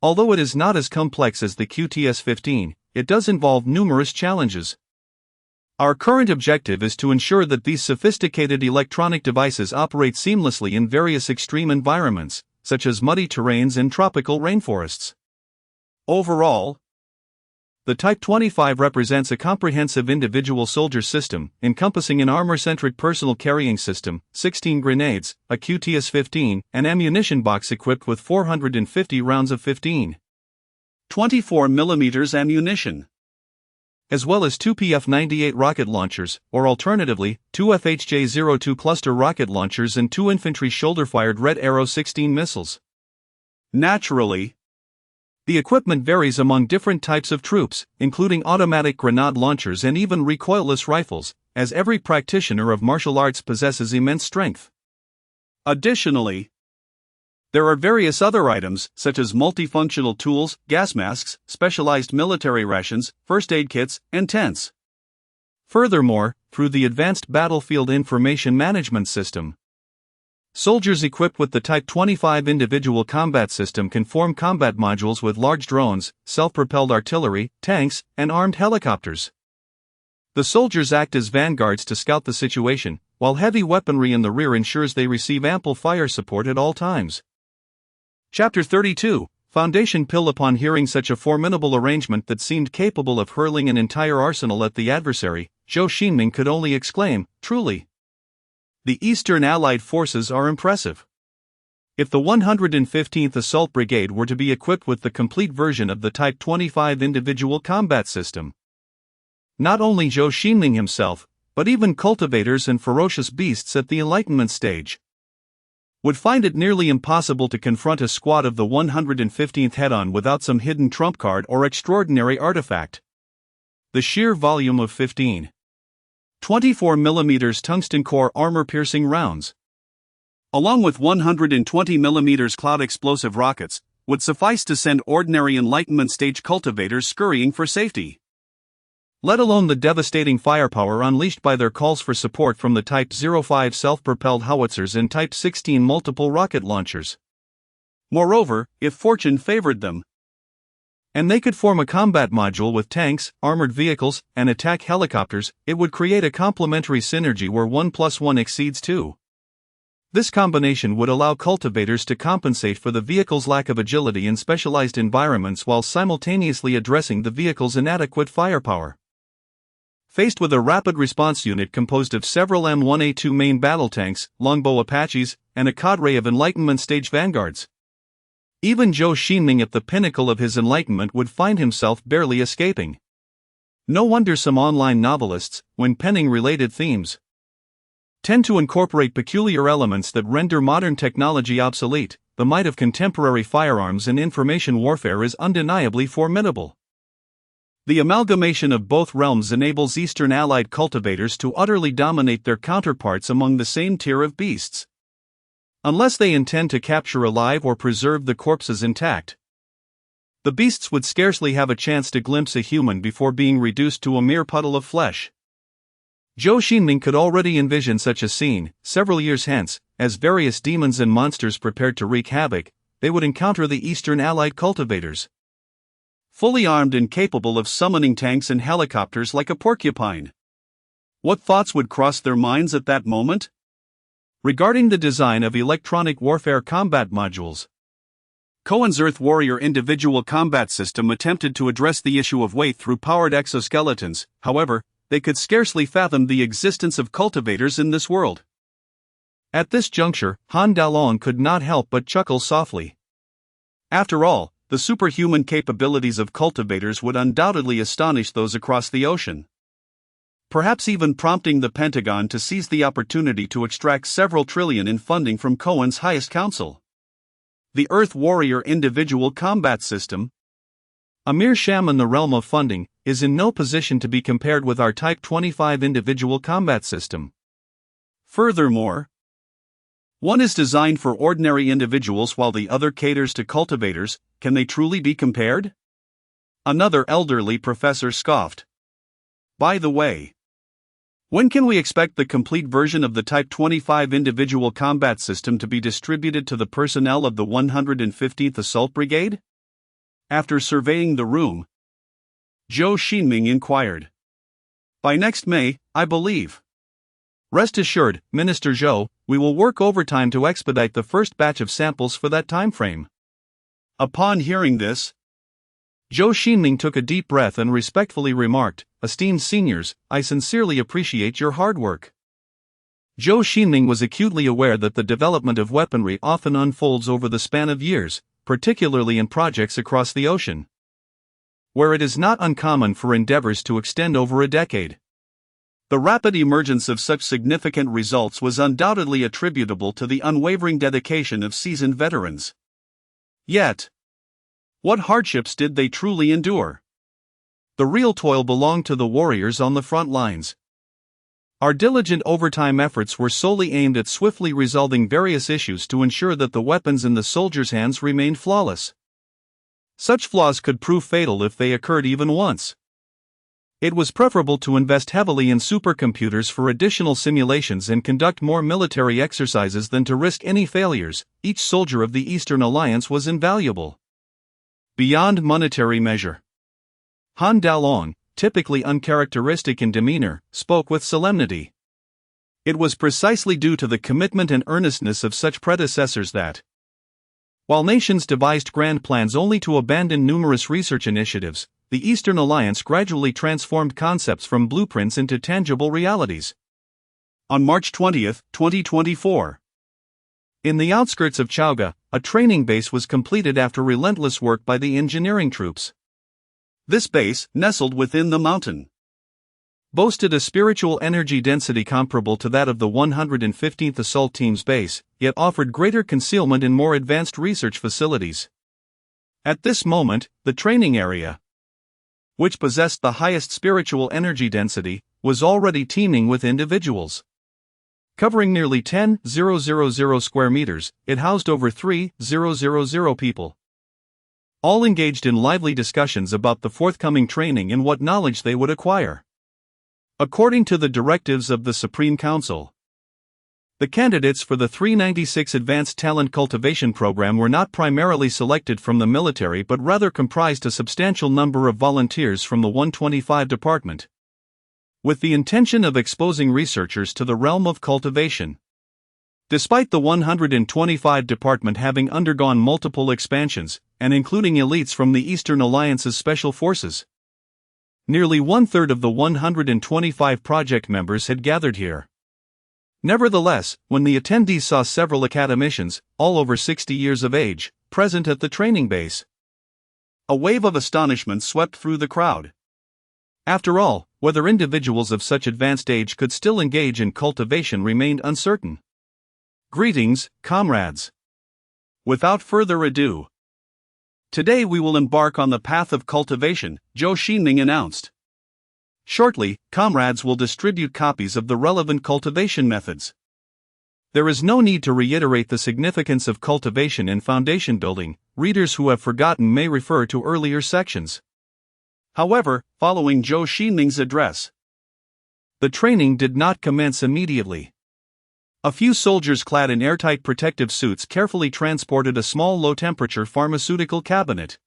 Although it is not as complex as the QTS-15, it does involve numerous challenges. Our current objective is to ensure that these sophisticated electronic devices operate seamlessly in various extreme environments, such as muddy terrains and tropical rainforests. Overall, the Type 25 represents a comprehensive individual soldier system, encompassing an armor-centric personal carrying system, 16 grenades, a QTS-15, an ammunition box equipped with 450 rounds of 15.24 mm ammunition, as well as 2 PF-98 rocket launchers, or alternatively, 2 FHJ-02 cluster rocket launchers and 2 infantry shoulder-fired Red Arrow 16 missiles. Naturally, the equipment varies among different types of troops, including automatic grenade launchers and even recoilless rifles, as every practitioner of martial arts possesses immense strength. Additionally, there are various other items, such as multifunctional tools, gas masks, specialized military rations, first aid kits, and tents. Furthermore, through the Advanced Battlefield Information Management System, soldiers equipped with the Type 25 individual combat system can form combat modules with large drones, self-propelled artillery, tanks, and armed helicopters. The soldiers act as vanguards to scout the situation, while heavy weaponry in the rear ensures they receive ample fire support at all times. Chapter 32, Foundation Pill. Upon hearing such a formidable arrangement that seemed capable of hurling an entire arsenal at the adversary, Zhou Xingming could only exclaim, "Truly, the Eastern Allied forces are impressive." If the 115th Assault Brigade were to be equipped with the complete version of the Type 25 individual combat system, not only Zhou Xingming himself, but even cultivators and ferocious beasts at the Enlightenment stage, would find it nearly impossible to confront a squad of the 115th head-on without some hidden trump card or extraordinary artifact. The sheer volume of 15.24 mm tungsten core armor-piercing rounds, along with 120 mm cloud explosive rockets, would suffice to send ordinary Enlightenment stage cultivators scurrying for safety. Let alone the devastating firepower unleashed by their calls for support from the Type 05 self-propelled howitzers and Type 16 multiple rocket launchers. Moreover, if fortune favored them, and they could form a combat module with tanks, armored vehicles, and attack helicopters, it would create a complementary synergy where 1 + 1 exceeds 2. This combination would allow cultivators to compensate for the vehicle's lack of agility in specialized environments while simultaneously addressing the vehicle's inadequate firepower. Faced with a rapid response unit composed of several M1A2 main battle tanks, longbow Apaches, and a cadre of Enlightenment stage vanguards, even Zhou Xingming at the pinnacle of his enlightenment would find himself barely escaping. No wonder some online novelists, when penning related themes, tend to incorporate peculiar elements that render modern technology obsolete. The might of contemporary firearms and information warfare is undeniably formidable. The amalgamation of both realms enables Eastern Allied cultivators to utterly dominate their counterparts among the same tier of beasts. unless they intend to capture alive or preserve the corpses intact. The beasts would scarcely have a chance to glimpse a human before being reduced to a mere puddle of flesh. Zhou Xingming could already envision such a scene. Several years hence, as various demons and monsters prepared to wreak havoc, they would encounter the Eastern Allied cultivators, fully armed and capable of summoning tanks and helicopters like a porcupine. What thoughts would cross their minds at that moment? Regarding the design of electronic warfare combat modules, Cohen's Earth Warrior individual combat system attempted to address the issue of weight through powered exoskeletons. However, they could scarcely fathom the existence of cultivators in this world. At this juncture, Han Dalong could not help but chuckle softly. After all, the superhuman capabilities of cultivators would undoubtedly astonish those across the ocean, perhaps even prompting the Pentagon to seize the opportunity to extract several trillion in funding from Cohen's highest council. The Earth Warrior individual combat system, a mere sham in the realm of funding, is in no position to be compared with our Type 25 individual combat system. Furthermore, one is designed for ordinary individuals while the other caters to cultivators. Can they truly be compared? Another elderly professor scoffed. By the way, when can we expect the complete version of the Type 25 individual combat system to be distributed to the personnel of the 115th Assault Brigade? After surveying the room, Zhou Xingming inquired. By next May, I believe. Rest assured, Minister Zhou, we will work overtime to expedite the first batch of samples for that time frame. Upon hearing this, Zhou Xingming took a deep breath and respectfully remarked, Esteemed seniors, I sincerely appreciate your hard work. Zhou Xingming was acutely aware that the development of weaponry often unfolds over the span of years, particularly in projects across the ocean, where it is not uncommon for endeavors to extend over a decade. The rapid emergence of such significant results was undoubtedly attributable to the unwavering dedication of seasoned veterans. Yet, what hardships did they truly endure? The real toil belonged to the warriors on the front lines. Our diligent overtime efforts were solely aimed at swiftly resolving various issues to ensure that the weapons in the soldiers' hands remained flawless. Such flaws could prove fatal if they occurred even once. It was preferable to invest heavily in supercomputers for additional simulations and conduct more military exercises than to risk any failures. Each soldier of the Eastern Alliance was invaluable beyond monetary measure. Han Dalong, typically uncharacteristic in demeanor, spoke with solemnity. It was precisely due to the commitment and earnestness of such predecessors that, while nations devised grand plans only to abandon numerous research initiatives, the Eastern Alliance gradually transformed concepts from blueprints into tangible realities. On March 20, 2024, in the outskirts of Chauga, a training base was completed after relentless work by the engineering troops. This base, nestled within the mountain, boasted a spiritual energy density comparable to that of the 115th Assault Team's base, yet offered greater concealment in more advanced research facilities. At this moment, the training area, which possessed the highest spiritual energy density, was already teeming with individuals. Covering nearly 10,000 square meters, it housed over 3,000 people, all engaged in lively discussions about the forthcoming training and what knowledge they would acquire. According to the directives of the Supreme Council, the candidates for the 396 Advanced Talent Cultivation Program were not primarily selected from the military but rather comprised a substantial number of volunteers from the 125 Department, with the intention of exposing researchers to the realm of cultivation. Despite the 125 Department having undergone multiple expansions, and including elites from the Eastern Alliance's special forces, nearly one-third of the 125 project members had gathered here. Nevertheless, when the attendees saw several academicians, all over 60 years of age, present at the training base, a wave of astonishment swept through the crowd. After all, whether individuals of such advanced age could still engage in cultivation remained uncertain. Greetings, comrades. Without further ado, today we will embark on the path of cultivation, Zhou Xingming announced. Shortly, comrades will distribute copies of the relevant cultivation methods. There is no need to reiterate the significance of cultivation and foundation building. Readers who have forgotten may refer to earlier sections. However, following Zhou Xingming's address, the training did not commence immediately. A few soldiers clad in airtight protective suits carefully transported a small low-temperature pharmaceutical cabinet,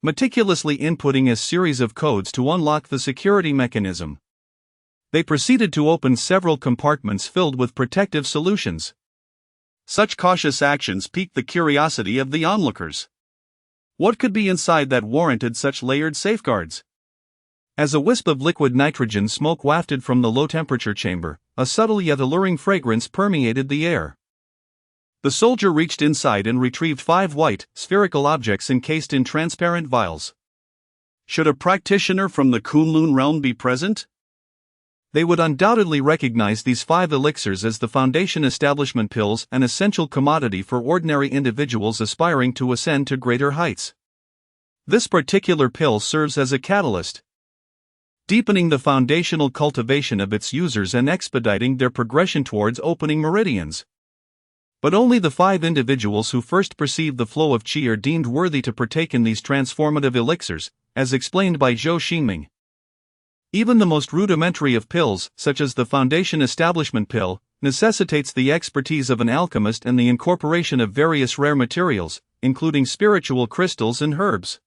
meticulously inputting a series of codes to unlock the security mechanism. They proceeded to open several compartments filled with protective solutions. Such cautious actions piqued the curiosity of the onlookers. What could be inside that warranted such layered safeguards? As a wisp of liquid nitrogen smoke wafted from the low-temperature chamber, a subtle yet alluring fragrance permeated the air. The soldier reached inside and retrieved 5 white, spherical objects encased in transparent vials. Should a practitioner from the Kunlun realm be present, they would undoubtedly recognize these 5 elixirs as the foundation establishment pills, an essential commodity for ordinary individuals aspiring to ascend to greater heights. This particular pill serves as a catalyst, deepening the foundational cultivation of its users and expediting their progression towards opening meridians. But only the 5 individuals who first perceive the flow of qi are deemed worthy to partake in these transformative elixirs, as explained by Zhou Xingming. Even the most rudimentary of pills, such as the foundation establishment pill, necessitates the expertise of an alchemist and the incorporation of various rare materials, including spiritual crystals and herbs.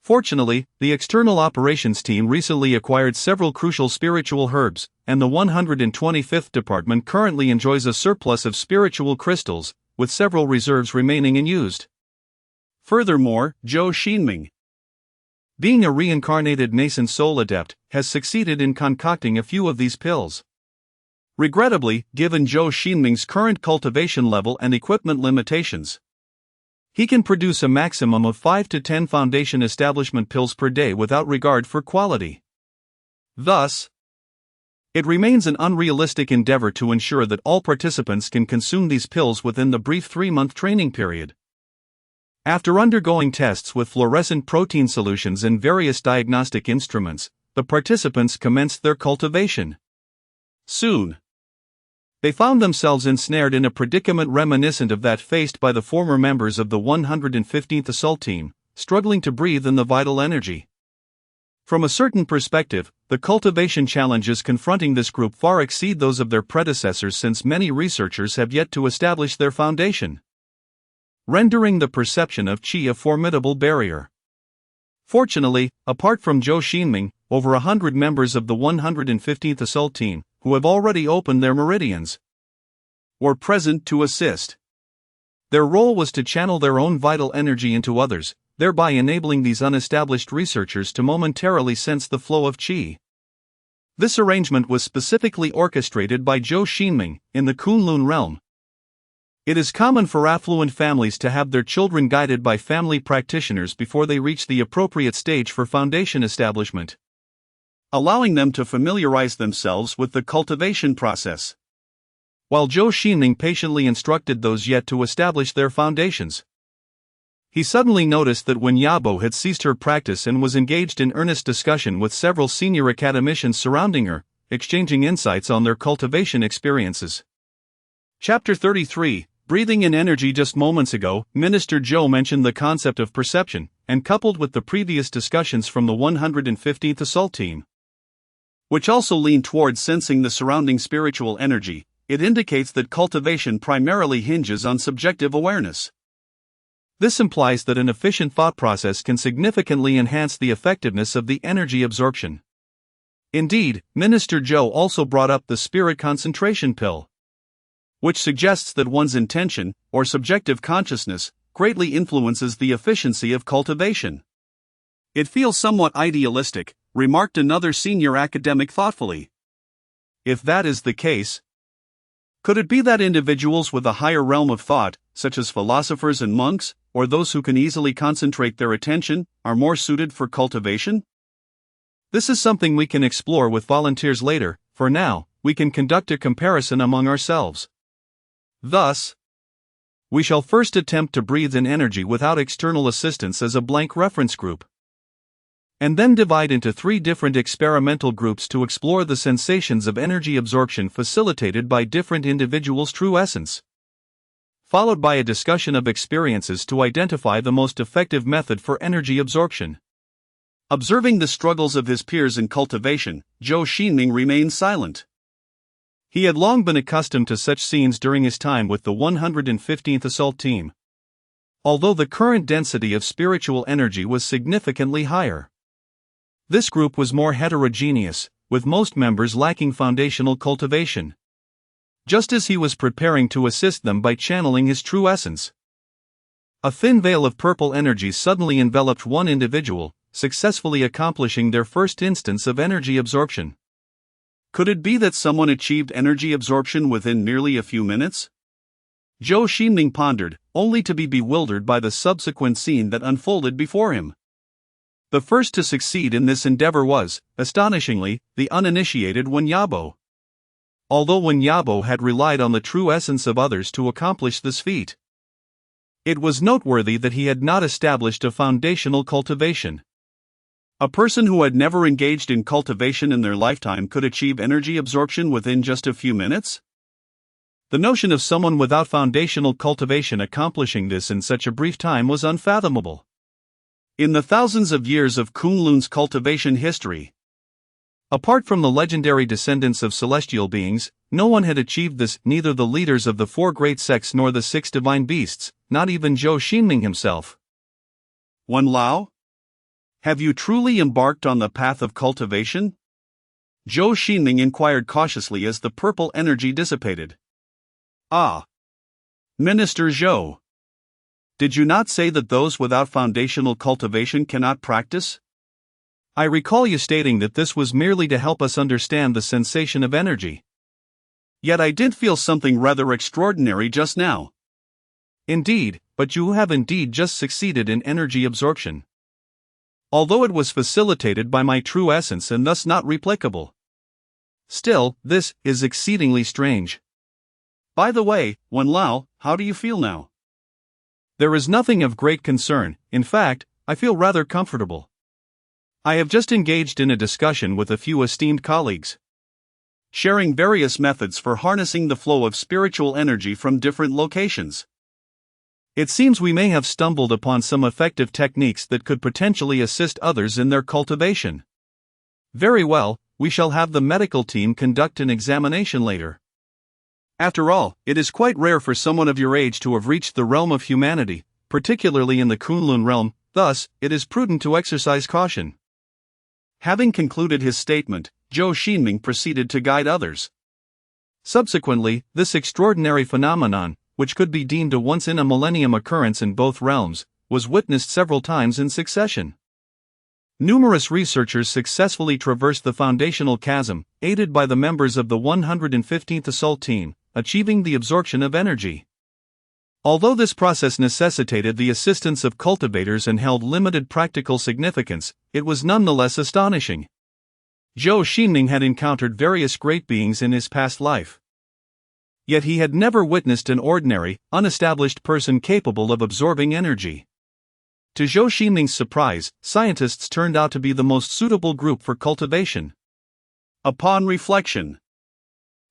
Fortunately, the external operations team recently acquired several crucial spiritual herbs, and the 125th Department currently enjoys a surplus of spiritual crystals, with several reserves remaining unused. Furthermore, Zhou Xingming, being a reincarnated nascent soul adept, has succeeded in concocting a few of these pills. Regrettably, given Zhou Xingming's current cultivation level and equipment limitations, he can produce a maximum of 5 to 10 foundation establishment pills per day without regard for quality. Thus, it remains an unrealistic endeavor to ensure that all participants can consume these pills within the brief 3-month training period. After undergoing tests with fluorescent protein solutions and various diagnostic instruments, the participants commenced their cultivation. Soon, they found themselves ensnared in a predicament reminiscent of that faced by the former members of the 115th Assault Team, struggling to breathe in the vital energy. From a certain perspective, the cultivation challenges confronting this group far exceed those of their predecessors, since many researchers have yet to establish their foundation, rendering the perception of qi a formidable barrier. Fortunately, apart from Zhou Xingming, over 100 members of the 115th Assault Team, who have already opened their meridians, were present to assist. Their role was to channel their own vital energy into others, thereby enabling these unestablished researchers to momentarily sense the flow of qi. This arrangement was specifically orchestrated by Zhou Xingming, in the Kunlun realm. It is common for affluent families to have their children guided by family practitioners before they reach the appropriate stage for foundation establishment, allowing them to familiarize themselves with the cultivation process. While Zhou Xingming patiently instructed those yet to establish their foundations, he suddenly noticed that when Yabo had ceased her practice and was engaged in earnest discussion with several senior academicians surrounding her, exchanging insights on their cultivation experiences. Chapter 33, Breathing in Energy. Just moments ago, Minister Zhou mentioned the concept of perception, and coupled with the previous discussions from the 115th Assault Team, which also lean towards sensing the surrounding spiritual energy, it indicates that cultivation primarily hinges on subjective awareness. This implies that an efficient thought process can significantly enhance the effectiveness of the energy absorption. Indeed, Minister Zhou also brought up the spirit concentration pill, which suggests that one's intention, or subjective consciousness, greatly influences the efficiency of cultivation. It feels somewhat idealistic, remarked another senior academic thoughtfully. If that is the case, could it be that individuals with a higher realm of thought, such as philosophers and monks, or those who can easily concentrate their attention, are more suited for cultivation? This is something we can explore with volunteers later. For now, we can conduct a comparison among ourselves. Thus, we shall first attempt to breathe in energy without external assistance as a blank reference group. and then divide into 3 different experimental groups to explore the sensations of energy absorption facilitated by different individuals' true essence. Followed by a discussion of experiences to identify the most effective method for energy absorption. Observing the struggles of his peers in cultivation, Zhou Xingming remained silent. He had long been accustomed to such scenes during his time with the 115th Assault Team. Although the current density of spiritual energy was significantly higher, this group was more heterogeneous, with most members lacking foundational cultivation. Just as he was preparing to assist them by channeling his true essence, a thin veil of purple energy suddenly enveloped one individual, successfully accomplishing their first instance of energy absorption. Could it be that someone achieved energy absorption within merely a few minutes? Zhou Xingming pondered, only to be bewildered by the subsequent scene that unfolded before him. The first to succeed in this endeavor was, astonishingly, the uninitiated Wen Yabo. Although Wen Yabo had relied on the true essence of others to accomplish this feat, it was noteworthy that he had not established a foundational cultivation. A person who had never engaged in cultivation in their lifetime could achieve energy absorption within just a few minutes? The notion of someone without foundational cultivation accomplishing this in such a brief time was unfathomable. In the thousands of years of Kunlun's cultivation history, apart from the legendary descendants of celestial beings, no one had achieved this, neither the leaders of the 4 great sects nor the 6 divine beasts, not even Zhou Xingming himself. Wen Lao? Have you truly embarked on the path of cultivation? Zhou Xingming inquired cautiously as the purple energy dissipated. Ah! Minister Zhou. Did you not say that those without foundational cultivation cannot practice? I recall you stating that this was merely to help us understand the sensation of energy. Yet I did feel something rather extraordinary just now. Indeed, but you have indeed just succeeded in energy absorption. Although it was facilitated by my true essence and thus not replicable. Still, this is exceedingly strange. By the way, Wen Lao, how do you feel now? There is nothing of great concern, in fact, I feel rather comfortable. I have just engaged in a discussion with a few esteemed colleagues, sharing various methods for harnessing the flow of spiritual energy from different locations. It seems we may have stumbled upon some effective techniques that could potentially assist others in their cultivation. Very well, we shall have the medical team conduct an examination later. After all, it is quite rare for someone of your age to have reached the realm of humanity, particularly in the Kunlun realm, thus, it is prudent to exercise caution. Having concluded his statement, Zhou Xingming proceeded to guide others. Subsequently, this extraordinary phenomenon, which could be deemed a once-in-a-millennium occurrence in both realms, was witnessed several times in succession. Numerous researchers successfully traversed the foundational chasm, aided by the members of the 115th Assault Team, achieving the absorption of energy. Although this process necessitated the assistance of cultivators and held limited practical significance, it was nonetheless astonishing. Zhou Xingming had encountered various great beings in his past life. Yet he had never witnessed an ordinary, unestablished person capable of absorbing energy. To Zhou Xingming's surprise, scientists turned out to be the most suitable group for cultivation. Upon reflection,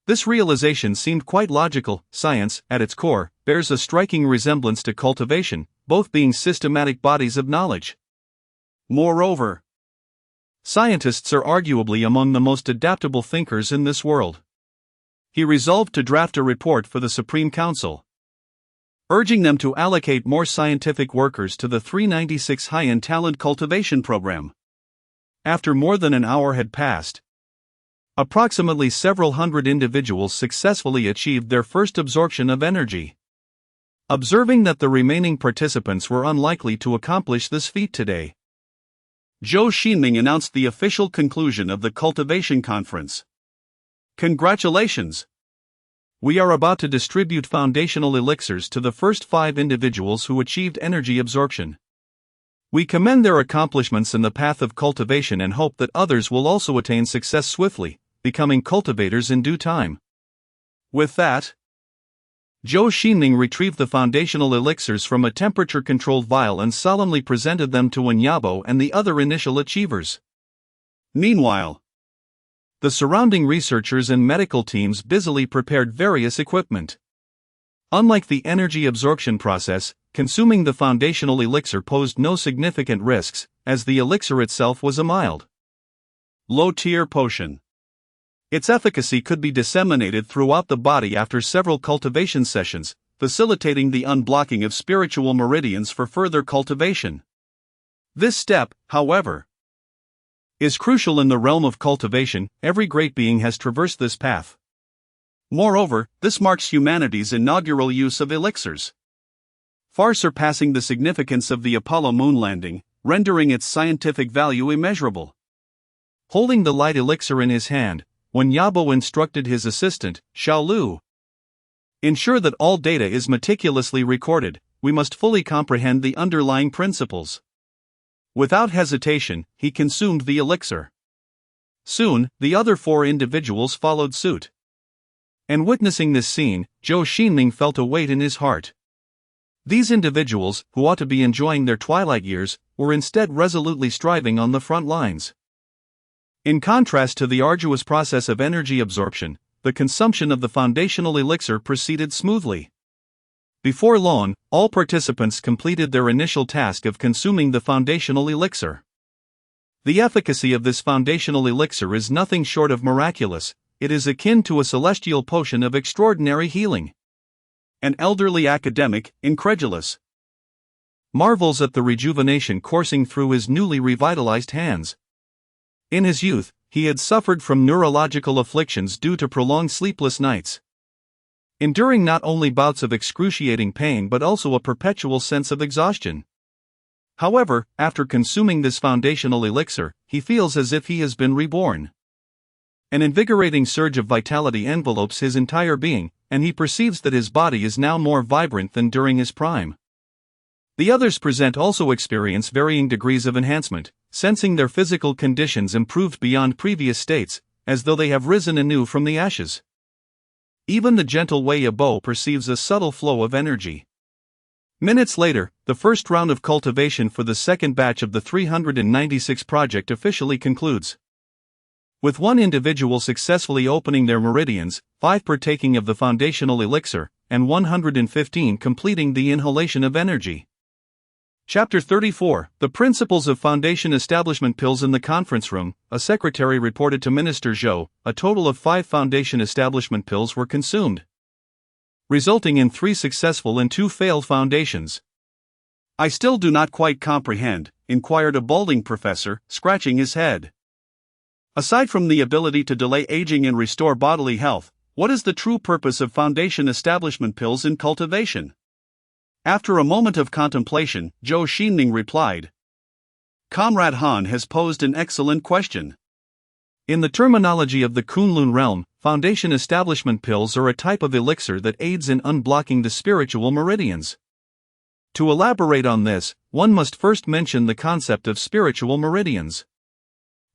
this realization seemed quite logical. Science, at its core, bears a striking resemblance to cultivation, both being systematic bodies of knowledge. Moreover, scientists are arguably among the most adaptable thinkers in this world. He resolved to draft a report for the Supreme Council, urging them to allocate more scientific workers to the 396 high-end talent cultivation program. After more than an hour had passed, approximately several hundred individuals successfully achieved their first absorption of energy. Observing that the remaining participants were unlikely to accomplish this feat today, Zhou Xingming announced the official conclusion of the cultivation conference. Congratulations! We are about to distribute foundational elixirs to the first 5 individuals who achieved energy absorption. We commend their accomplishments in the path of cultivation and hope that others will also attain success swiftly, becoming cultivators in due time. With that, Zhou Xingming retrieved the foundational elixirs from a temperature-controlled vial and solemnly presented them to Wenyabo and the other initial achievers. Meanwhile, the surrounding researchers and medical teams busily prepared various equipment. Unlike the energy absorption process, consuming the foundational elixir posed no significant risks, as the elixir itself was a mild, low-tier potion. Its efficacy could be disseminated throughout the body after several cultivation sessions, facilitating the unblocking of spiritual meridians for further cultivation. This step, however, is crucial in the realm of cultivation. Every great being has traversed this path. Moreover, this marks humanity's inaugural use of elixirs, far surpassing the significance of the Apollo moon landing, rendering its scientific value immeasurable. Holding the light elixir in his hand, Wenyabo instructed his assistant, Xiaolu. Ensure that all data is meticulously recorded. We must fully comprehend the underlying principles. Without hesitation, he consumed the elixir. Soon, the other 4 individuals followed suit. And witnessing this scene, Zhou Xingming felt a weight in his heart. These individuals, who ought to be enjoying their twilight years, were instead resolutely striving on the front lines. In contrast to the arduous process of energy absorption, the consumption of the foundational elixir proceeded smoothly. Before long, all participants completed their initial task of consuming the foundational elixir. The efficacy of this foundational elixir is nothing short of miraculous. It is akin to a celestial potion of extraordinary healing. An elderly academic, incredulous, marvels at the rejuvenation coursing through his newly revitalized hands. In his youth, he had suffered from neurological afflictions due to prolonged sleepless nights, enduring not only bouts of excruciating pain but also a perpetual sense of exhaustion. However, after consuming this foundational elixir, he feels as if he has been reborn. An invigorating surge of vitality envelopes his entire being, and he perceives that his body is now more vibrant than during his prime. The others present also experience varying degrees of enhancement, sensing their physical conditions improved beyond previous states, as though they have risen anew from the ashes. Even the gentle Wenyabo perceives a subtle flow of energy. Minutes later, the first round of cultivation for the second batch of the 396 project officially concludes. With 1 individual successfully opening their meridians, 5 partaking of the foundational elixir, and 115 completing the inhalation of energy. Chapter 34, The Principles of Foundation Establishment Pills. In the conference room, a secretary reported to Minister Zhou, a total of 5 foundation establishment pills were consumed, resulting in 3 successful and 2 failed foundations. I still do not quite comprehend, inquired a balding professor, scratching his head. Aside from the ability to delay aging and restore bodily health, what is the true purpose of foundation establishment pills in cultivation? After a moment of contemplation, Zhou Xingming replied. Comrade Han has posed an excellent question. In the terminology of the Kunlun realm, foundation establishment pills are a type of elixir that aids in unblocking the spiritual meridians. To elaborate on this, one must first mention the concept of spiritual meridians.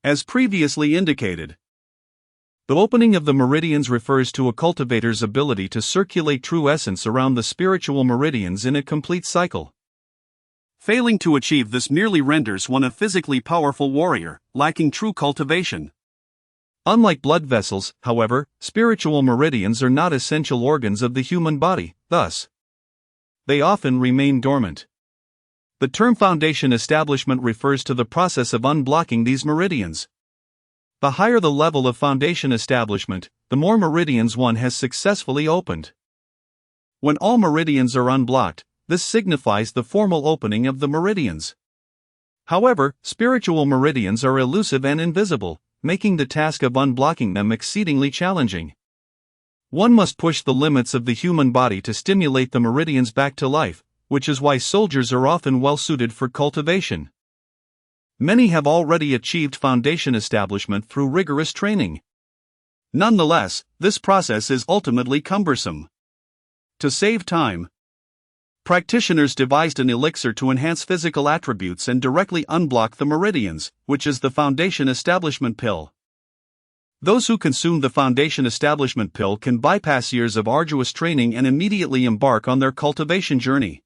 As previously indicated, the opening of the meridians refers to a cultivator's ability to circulate true essence around the spiritual meridians in a complete cycle. Failing to achieve this merely renders one a physically powerful warrior, lacking true cultivation. Unlike blood vessels, however, spiritual meridians are not essential organs of the human body, thus, they often remain dormant. The term foundation establishment refers to the process of unblocking these meridians. The higher the level of foundation establishment, the more meridians one has successfully opened. When all meridians are unblocked, this signifies the formal opening of the meridians. However, spiritual meridians are elusive and invisible, making the task of unblocking them exceedingly challenging. One must push the limits of the human body to stimulate the meridians back to life, which is why soldiers are often well suited for cultivation. Many have already achieved foundation establishment through rigorous training. Nonetheless, this process is ultimately cumbersome. To save time, practitioners devised an elixir to enhance physical attributes and directly unblock the meridians, which is the foundation establishment pill. Those who consume the Foundation Establishment pill can bypass years of arduous training and immediately embark on their cultivation journey.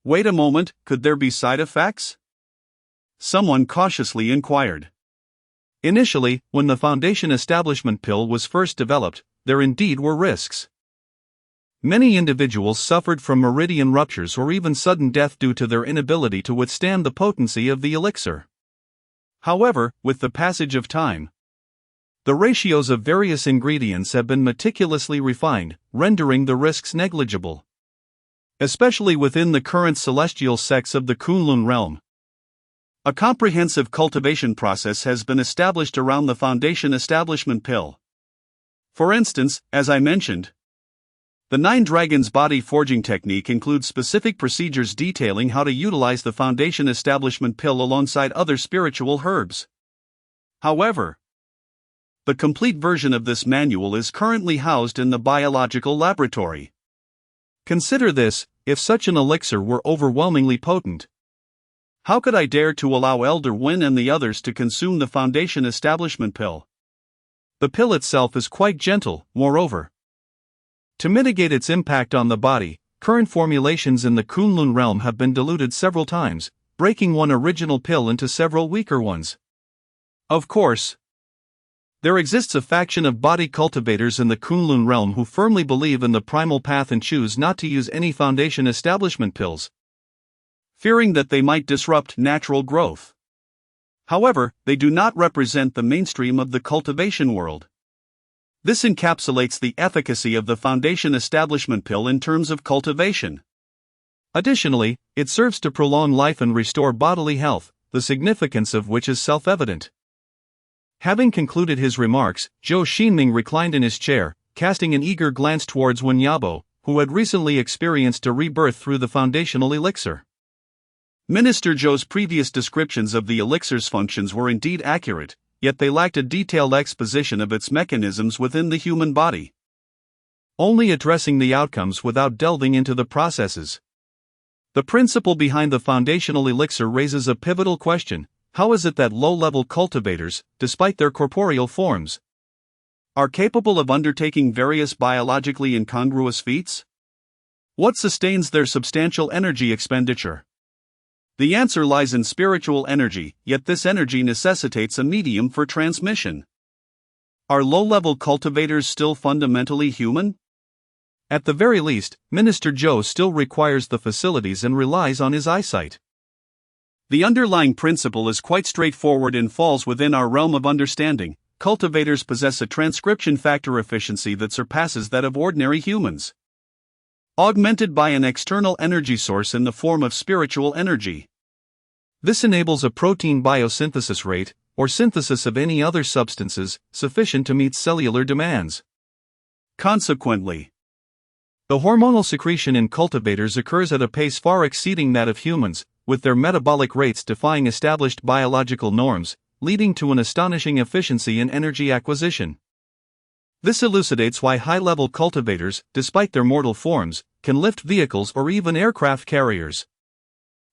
Wait a moment, could there be side effects? Someone cautiously inquired. Initially, when the Foundation Establishment pill was first developed, there indeed were risks. Many individuals suffered from meridian ruptures or even sudden death due to their inability to withstand the potency of the elixir. However, with the passage of time, the ratios of various ingredients have been meticulously refined, rendering the risks negligible. Especially within the current celestial sects of the Kunlun realm. A comprehensive cultivation process has been established around the Foundation Establishment pill. For instance, as I mentioned, the Nine Dragons body forging technique includes specific procedures detailing how to utilize the Foundation Establishment pill alongside other spiritual herbs. However, the complete version of this manual is currently housed in the biological laboratory. Consider this: if such an elixir were overwhelmingly potent, how could I dare to allow Elder Win and the others to consume the Foundation Establishment pill? The pill itself is quite gentle, moreover. To mitigate its impact on the body, current formulations in the Kunlun realm have been diluted several times, breaking one original pill into several weaker ones. Of course, there exists a faction of body cultivators in the Kunlun realm who firmly believe in the primal path and choose not to use any Foundation Establishment pills, fearing that they might disrupt natural growth. However, they do not represent the mainstream of the cultivation world. This encapsulates the efficacy of the Foundation Establishment pill in terms of cultivation. Additionally, it serves to prolong life and restore bodily health, the significance of which is self-evident. Having concluded his remarks, Zhou Xingming reclined in his chair, casting an eager glance towards Wen Yabo, who had recently experienced a rebirth through the foundational elixir. Minister Zhou's previous descriptions of the elixir's functions were indeed accurate, yet they lacked a detailed exposition of its mechanisms within the human body. Only addressing the outcomes without delving into the processes. The principle behind the foundational elixir raises a pivotal question: how is it that low-level cultivators, despite their corporeal forms, are capable of undertaking various biologically incongruous feats? What sustains their substantial energy expenditure? The answer lies in spiritual energy, yet this energy necessitates a medium for transmission. Are low-level cultivators still fundamentally human? At the very least, Minister Zhou still requires the facilities and relies on his eyesight. The underlying principle is quite straightforward and falls within our realm of understanding. Cultivators possess a transcription factor efficiency that surpasses that of ordinary humans, augmented by an external energy source in the form of spiritual energy. This enables a protein biosynthesis rate, or synthesis of any other substances, sufficient to meet cellular demands. Consequently, the hormonal secretion in cultivators occurs at a pace far exceeding that of humans, with their metabolic rates defying established biological norms, leading to an astonishing efficiency in energy acquisition. This elucidates why high-level cultivators, despite their mortal forms, can lift vehicles or even aircraft carriers.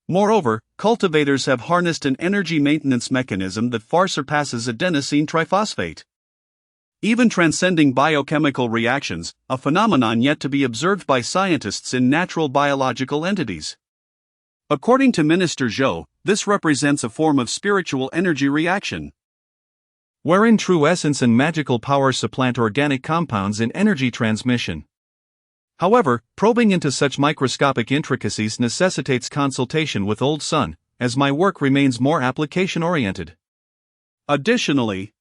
Moreover, cultivators have harnessed an energy maintenance mechanism that far surpasses adenosine triphosphate, even transcending biochemical reactions, a phenomenon yet to be observed by scientists in natural biological entities. According to Minister Zhou, this represents a form of spiritual energy reaction, wherein true essence and magical power supplant organic compounds in energy transmission. However, probing into such microscopic intricacies necessitates consultation with Old Sun, as my work remains more application-oriented. Additionally,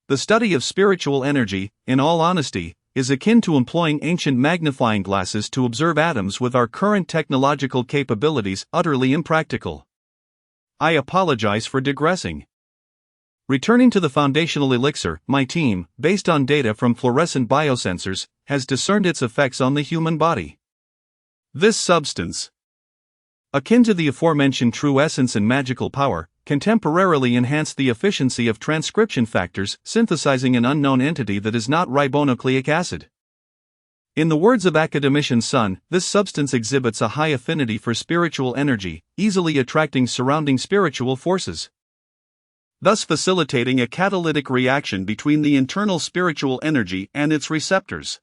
the study of spiritual energy, in all honesty, is akin to employing ancient magnifying glasses to observe atoms with our current technological capabilities, utterly impractical. I apologize for digressing. Returning to the foundational elixir, my team, based on data from fluorescent biosensors, has discerned its effects on the human body. This substance, akin to the aforementioned true essence and magical power, can temporarily enhance the efficiency of transcription factors, synthesizing an unknown entity that is not ribonucleic acid. In the words of academician Sun, this substance exhibits a high affinity for spiritual energy, easily attracting surrounding spiritual forces. thus facilitating a catalytic reaction between the internal spiritual energy and its receptors.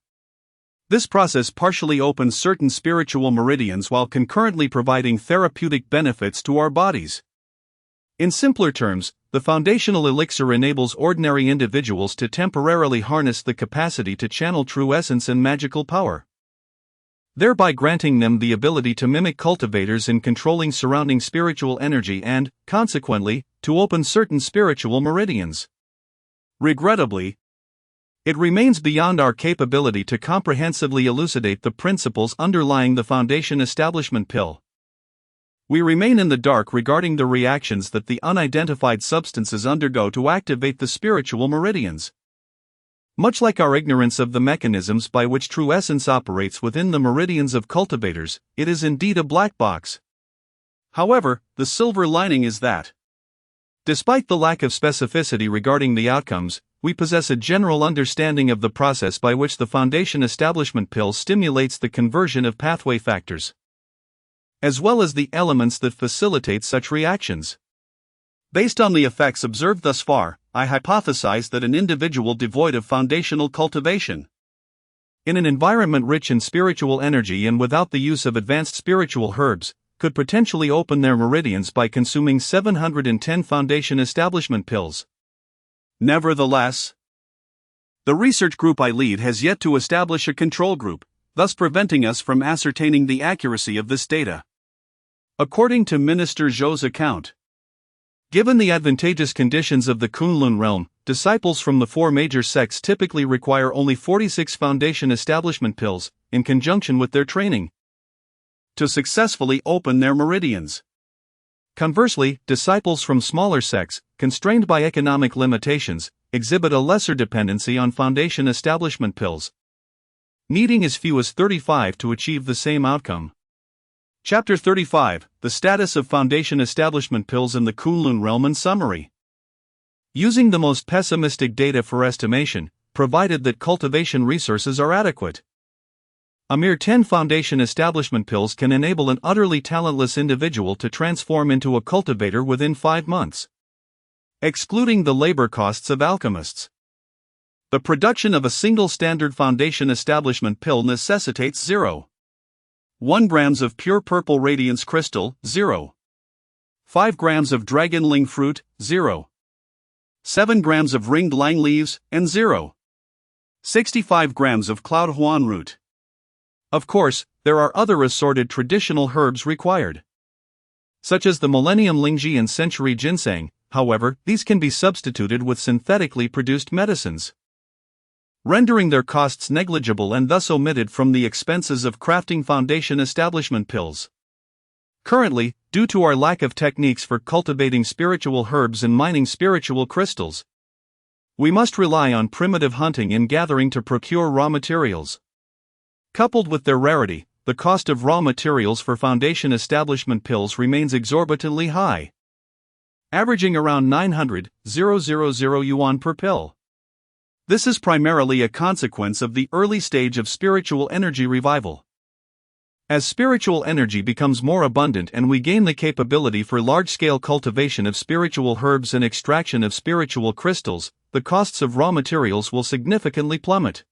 This process partially opens certain spiritual meridians while concurrently providing therapeutic benefits to our bodies. In simpler terms, the foundational elixir enables ordinary individuals to temporarily harness the capacity to channel true essence and magical power, thereby granting them the ability to mimic cultivators in controlling surrounding spiritual energy and, consequently, to open certain spiritual meridians. Regrettably, it remains beyond our capability to comprehensively elucidate the principles underlying the foundation establishment pill. We remain in the dark regarding the reactions that the unidentified substances undergo to activate the spiritual meridians. Much like our ignorance of the mechanisms by which true essence operates within the meridians of cultivators, it is indeed a black box. However, the silver lining is that, despite the lack of specificity regarding the outcomes, we possess a general understanding of the process by which the foundation establishment pill stimulates the conversion of pathway factors, as well as the elements that facilitate such reactions. Based on the effects observed thus far, I hypothesize that an individual devoid of foundational cultivation, in an environment rich in spiritual energy and without the use of advanced spiritual herbs, could potentially open their meridians by consuming 710 foundation establishment pills. Nevertheless, the research group I lead has yet to establish a control group, thus preventing us from ascertaining the accuracy of this data. According to Minister Zhou's account, given the advantageous conditions of the Kunlun realm, disciples from the four major sects typically require only 46 foundation establishment pills, in conjunction with their training, to successfully open their meridians. Conversely, disciples from smaller sects, constrained by economic limitations, exhibit a lesser dependency on foundation establishment pills, needing as few as 35 to achieve the same outcome. Chapter 35, The Status of Foundation Establishment Pills in the Kunlun Realm in Summary. Using the most pessimistic data for estimation, provided that cultivation resources are adequate, a mere 10 foundation establishment pills can enable an utterly talentless individual to transform into a cultivator within 5 months, excluding the labor costs of alchemists. The production of a single standard foundation establishment pill necessitates 0.1 grams of pure purple radiance crystal, 0.5 grams of dragonling fruit, 0.7 grams of ringed lang leaves, and 0.65 grams of cloud huan root. Of course, there are other assorted traditional herbs required, such as the Millennium Lingji and Century Ginseng. However, these can be substituted with synthetically produced medicines, rendering their costs negligible and thus omitted from the expenses of crafting foundation establishment pills. Currently, due to our lack of techniques for cultivating spiritual herbs and mining spiritual crystals, we must rely on primitive hunting and gathering to procure raw materials. Coupled with their rarity, the cost of raw materials for foundation establishment pills remains exorbitantly high, averaging around 900,000 yuan per pill. This is primarily a consequence of the early stage of spiritual energy revival. As spiritual energy becomes more abundant and we gain the capability for large-scale cultivation of spiritual herbs and extraction of spiritual crystals, the costs of raw materials will significantly plummet.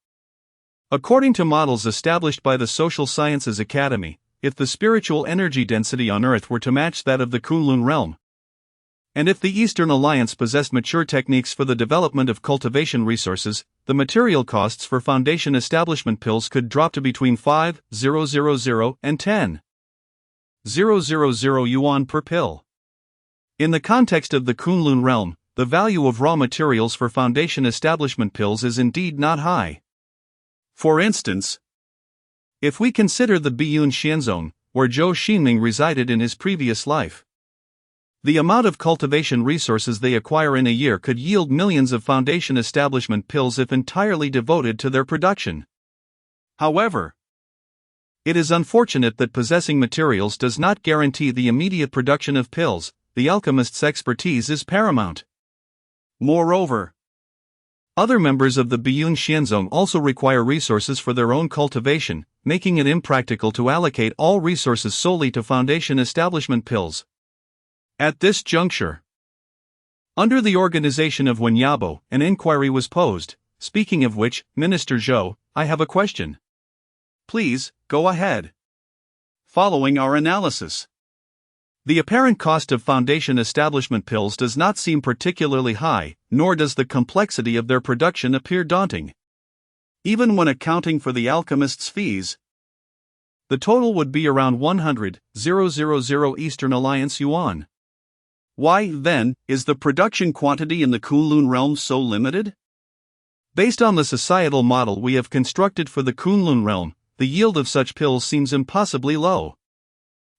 According to models established by the Social Sciences Academy, if the spiritual energy density on Earth were to match that of the Kunlun realm, and if the Eastern Alliance possessed mature techniques for the development of cultivation resources, the material costs for foundation establishment pills could drop to between 5,000 and 10,000 yuan per pill. In the context of the Kunlun realm, the value of raw materials for foundation establishment pills is indeed not high. For instance, if we consider the Biyun Xianzong, where Zhou Xingming resided in his previous life, the amount of cultivation resources they acquire in a year could yield millions of foundation establishment pills if entirely devoted to their production. However, it is unfortunate that possessing materials does not guarantee the immediate production of pills. The alchemist's expertise is paramount. Moreover, other members of the Biyun Xianzong also require resources for their own cultivation, making it impractical to allocate all resources solely to foundation establishment pills. At this juncture, Under the organization of Wenyabo, an inquiry was posed. Speaking of which, Minister Zhou, I have a question. Please, go ahead. Following our analysis, the apparent cost of Foundation establishment pills does not seem particularly high, nor does the complexity of their production appear daunting. Even when accounting for the alchemists' fees, the total would be around 100,000 Eastern Alliance yuan. Why, then, is the production quantity in the Kunlun realm so limited? Based on the societal model we have constructed for the Kunlun realm, the yield of such pills seems impossibly low.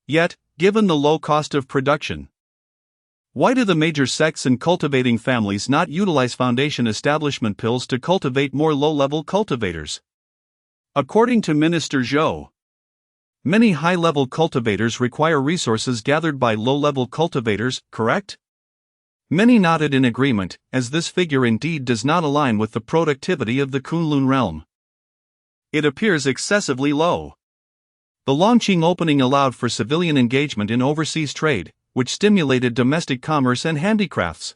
Yet, given the low cost of production, why do the major sects and cultivating families not utilize Foundation establishment pills to cultivate more low-level cultivators? According to Minister Zhou, many high-level cultivators require resources gathered by low-level cultivators, correct? Many nodded in agreement, as this figure indeed does not align with the productivity of the Kunlun realm. It appears excessively low. The Longqing opening allowed for civilian engagement in overseas trade, which stimulated domestic commerce and handicrafts.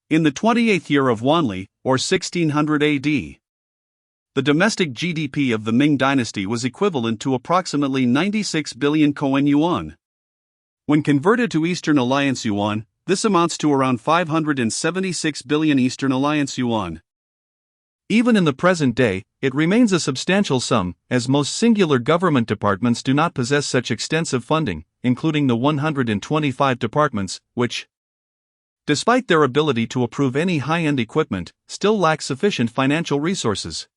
In the 28th year of Wanli, or 1600 AD, the domestic GDP of the Ming dynasty was equivalent to approximately 96 billion Koan yuan. When converted to Eastern Alliance yuan, this amounts to around 576 billion Eastern Alliance yuan. Even in the present day, it remains a substantial sum, as most singular government departments do not possess such extensive funding, including the 125 departments, which, despite their ability to approve any high-end equipment, still lack sufficient financial resources.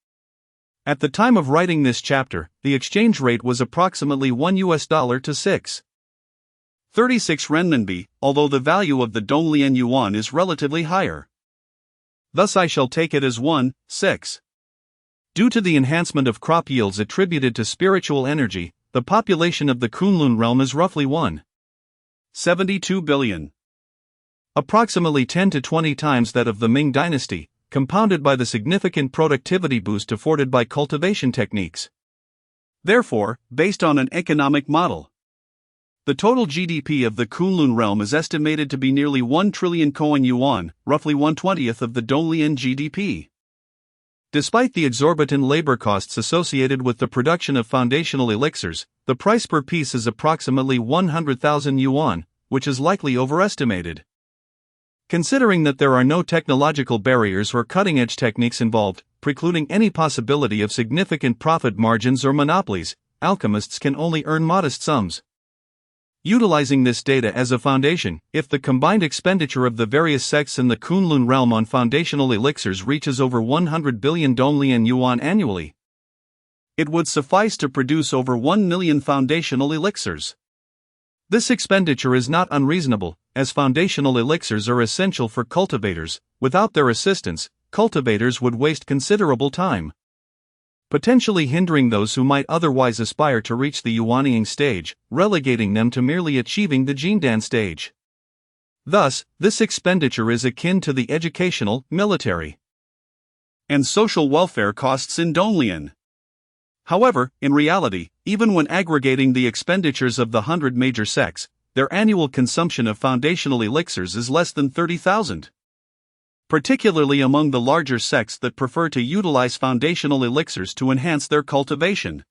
At the time of writing this chapter, the exchange rate was approximately $1 to 6.36 renminbi, although the value of the Donglian yuan is relatively higher. Thus I shall take it as 1.6. Due to the enhancement of crop yields attributed to spiritual energy, the population of the Kunlun realm is roughly 1.72 billion. Approximately 10 to 20 times that of the Ming dynasty, compounded by the significant productivity boost afforded by cultivation techniques. Therefore, based on an economic model, the total GDP of the Kunlun realm is estimated to be nearly 1 trillion Koan yuan, roughly 1/20th of the Donglian GDP. Despite the exorbitant labor costs associated with the production of foundational elixirs, the price per piece is approximately 100,000 yuan, which is likely overestimated. Considering that there are no technological barriers or cutting-edge techniques involved, precluding any possibility of significant profit margins or monopolies, alchemists can only earn modest sums. Utilizing this data as a foundation, if the combined expenditure of the various sects in the Kunlun realm on foundational elixirs reaches over 100 billion Donglian yuan annually, it would suffice to produce over 1 million foundational elixirs. This expenditure is not unreasonable, as foundational elixirs are essential for cultivators. Without their assistance, cultivators would waste considerable time, potentially hindering those who might otherwise aspire to reach the yuanying stage, relegating them to merely achieving the Jindan stage. Thus, this expenditure is akin to the educational, military, and social welfare costs in Donglian. However, in reality, even when aggregating the expenditures of the 100 major sects, their annual consumption of foundational elixirs is less than 30,000. Particularly among the larger sects that prefer to utilize foundational elixirs to enhance their cultivation.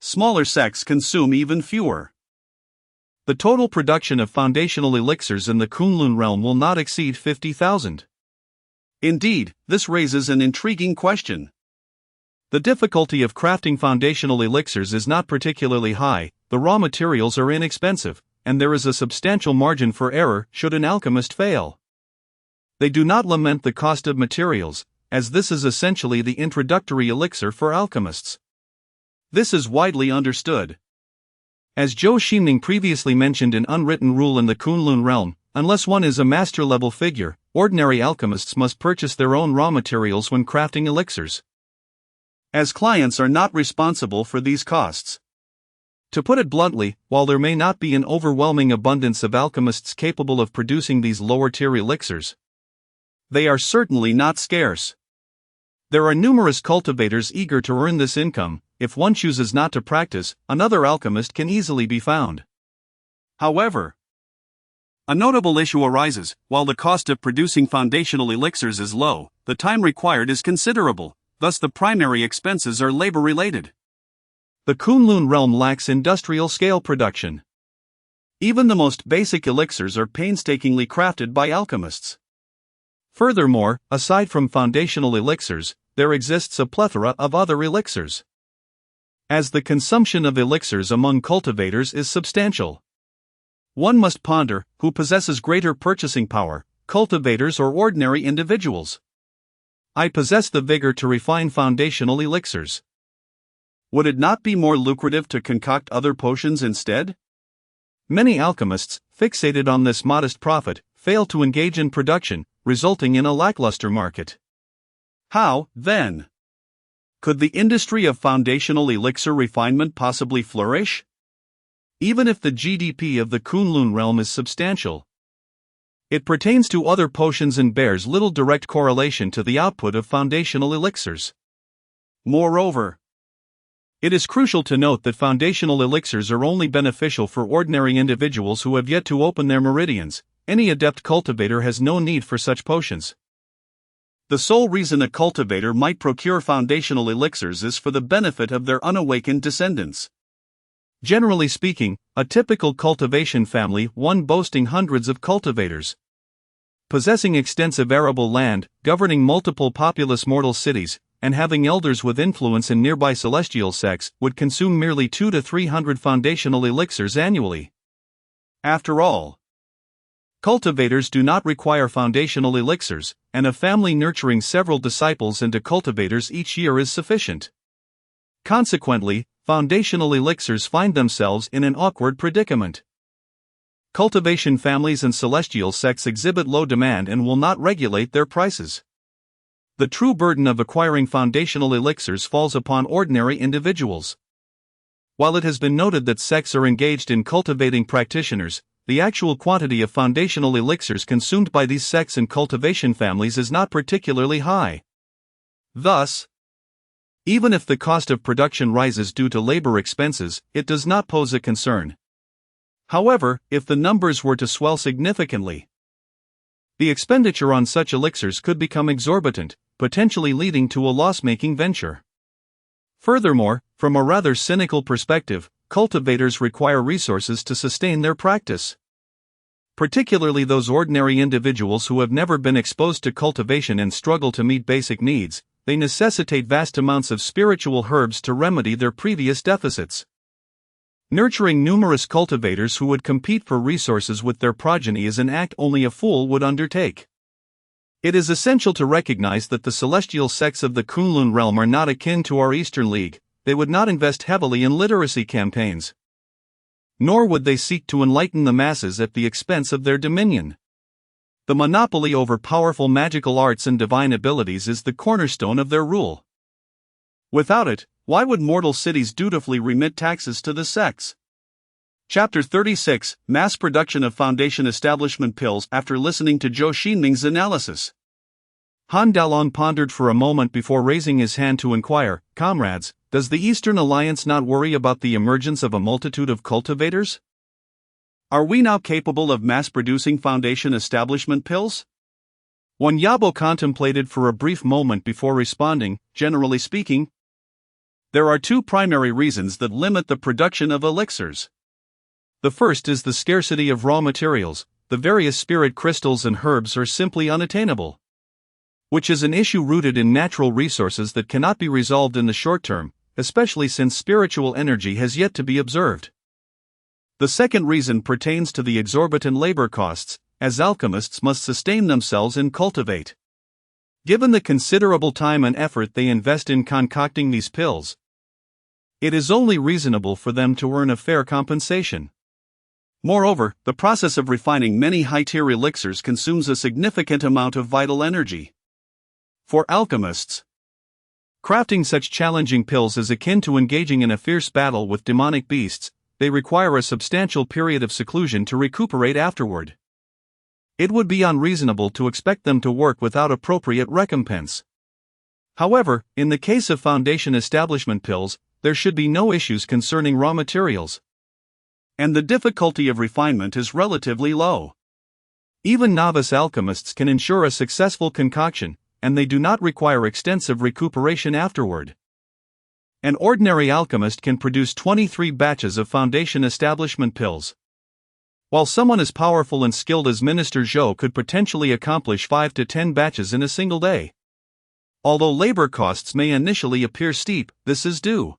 Smaller sects consume even fewer. The total production of foundational elixirs in the Kunlun realm will not exceed 50,000. Indeed, this raises an intriguing question. The difficulty of crafting foundational elixirs is not particularly high, the raw materials are inexpensive, and there is a substantial margin for error should an alchemist fail. They do not lament the cost of materials, as this is essentially the introductory elixir for alchemists. This is widely understood. As Zhou Xingming previously mentioned, an unwritten rule in the Kunlun realm, unless one is a master-level figure, ordinary alchemists must purchase their own raw materials when crafting elixirs, as clients are not responsible for these costs. To put it bluntly, while there may not be an overwhelming abundance of alchemists capable of producing these lower-tier elixirs, they are certainly not scarce. There are numerous cultivators eager to earn this income. If one chooses not to practice, another alchemist can easily be found. However, A notable issue arises: while the cost of producing foundational elixirs is low, the time required is considerable, thus the primary expenses are labor-related. The Kunlun realm lacks industrial-scale production. Even the most basic elixirs are painstakingly crafted by alchemists. Furthermore, aside from foundational elixirs, there exists a plethora of other elixirs. As the consumption of elixirs among cultivators is substantial, one must ponder who possesses greater purchasing power, cultivators or ordinary individuals. I possess the vigor to refine foundational elixirs. Would it not be more lucrative to concoct other potions instead? Many alchemists, fixated on this modest profit, fail to engage in production, resulting in a lackluster market. How, then, could the industry of foundational elixir refinement possibly flourish? Even if the GDP of the Kunlun realm is substantial, it pertains to other potions and bears little direct correlation to the output of foundational elixirs. Moreover, it is crucial to note that foundational elixirs are only beneficial for ordinary individuals who have yet to open their meridians. Any adept cultivator has no need for such potions. The sole reason a cultivator might procure foundational elixirs is for the benefit of their unawakened descendants. Generally speaking, a typical cultivation family, one boasting hundreds of cultivators, possessing extensive arable land, governing multiple populous mortal cities, and having elders with influence in nearby celestial sects, would consume merely 200 to 300 foundational elixirs annually. After all, cultivators do not require foundational elixirs, and a family nurturing several disciples into cultivators each year is sufficient. Consequently, foundational elixirs find themselves in an awkward predicament. Cultivation families and celestial sects exhibit low demand and will not regulate their prices. The true burden of acquiring foundational elixirs falls upon ordinary individuals. While it has been noted that sects are engaged in cultivating practitioners, the actual quantity of foundational elixirs consumed by these sects and cultivation families is not particularly high. Thus, even if the cost of production rises due to labor expenses, it does not pose a concern. However, if the numbers were to swell significantly, the expenditure on such elixirs could become exorbitant, potentially leading to a loss-making venture. Furthermore, from a rather cynical perspective, cultivators require resources to sustain their practice. Particularly those ordinary individuals who have never been exposed to cultivation and struggle to meet basic needs, they necessitate vast amounts of spiritual herbs to remedy their previous deficits. Nurturing numerous cultivators who would compete for resources with their progeny is an act only a fool would undertake. It is essential to recognize that the celestial sects of the Kunlun realm are not akin to our Eastern League. They would not invest heavily in literacy campaigns, nor would they seek to enlighten the masses at the expense of their dominion. The monopoly over powerful magical arts and divine abilities is the cornerstone of their rule. Without it, why would mortal cities dutifully remit taxes to the sects? Chapter 36: Mass Production of Foundation Establishment Pills. After listening to Zhou Xingming's analysis, Han Dalong pondered for a moment before raising his hand to inquire, "Comrades, does the Eastern Alliance not worry about the emergence of a multitude of cultivators? Are we now capable of mass-producing foundation establishment pills?" Wan Yabo contemplated for a brief moment before responding. Generally speaking, there are two primary reasons that limit the production of elixirs. The first is the scarcity of raw materials. The various spirit crystals and herbs are simply unattainable, which is an issue rooted in natural resources that cannot be resolved in the short term, especially since spiritual energy has yet to be observed. The second reason pertains to the exorbitant labor costs, as alchemists must sustain themselves and cultivate. Given the considerable time and effort they invest in concocting these pills, it is only reasonable for them to earn a fair compensation. Moreover, the process of refining many high-tier elixirs consumes a significant amount of vital energy. For alchemists, crafting such challenging pills is akin to engaging in a fierce battle with demonic beasts. They require a substantial period of seclusion to recuperate afterward. It would be unreasonable to expect them to work without appropriate recompense. However, in the case of foundation establishment pills, there should be no issues concerning raw materials, and the difficulty of refinement is relatively low. Even novice alchemists can ensure a successful concoction, and they do not require extensive recuperation afterward. An ordinary alchemist can produce 23 batches of foundation establishment pills, while someone as powerful and skilled as Minister Zhou could potentially accomplish 5 to 10 batches in a single day. Although labor costs may initially appear steep, this is due,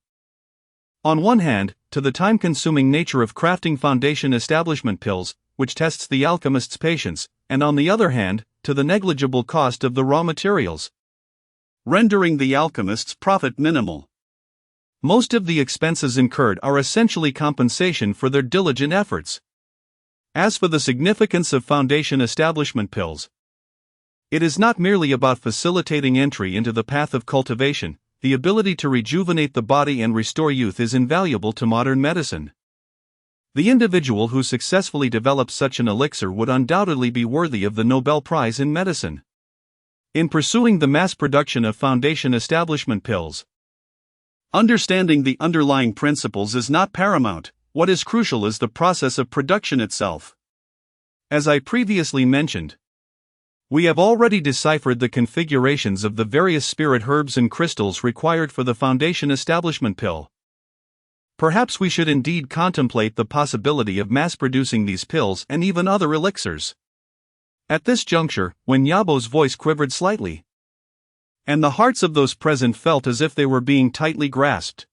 on one hand, to the time-consuming nature of crafting foundation establishment pills, which tests the alchemist's patience, and on the other hand, to the negligible cost of the raw materials, rendering the alchemist's profit minimal. Most of the expenses incurred are essentially compensation for their diligent efforts. As for the significance of foundation establishment pills, it is not merely about facilitating entry into the path of cultivation. The ability to rejuvenate the body and restore youth is invaluable to modern medicine. The individual who successfully develops such an elixir would undoubtedly be worthy of the Nobel Prize in Medicine. In pursuing the mass production of foundation establishment pills, understanding the underlying principles is not paramount. What is crucial is the process of production itself. As I previously mentioned, we have already deciphered the configurations of the various spirit herbs and crystals required for the foundation establishment pill. Perhaps we should indeed contemplate the possibility of mass-producing these pills and even other elixirs. At this juncture, Wen Yabo's voice quivered slightly, and the hearts of those present felt as if they were being tightly grasped.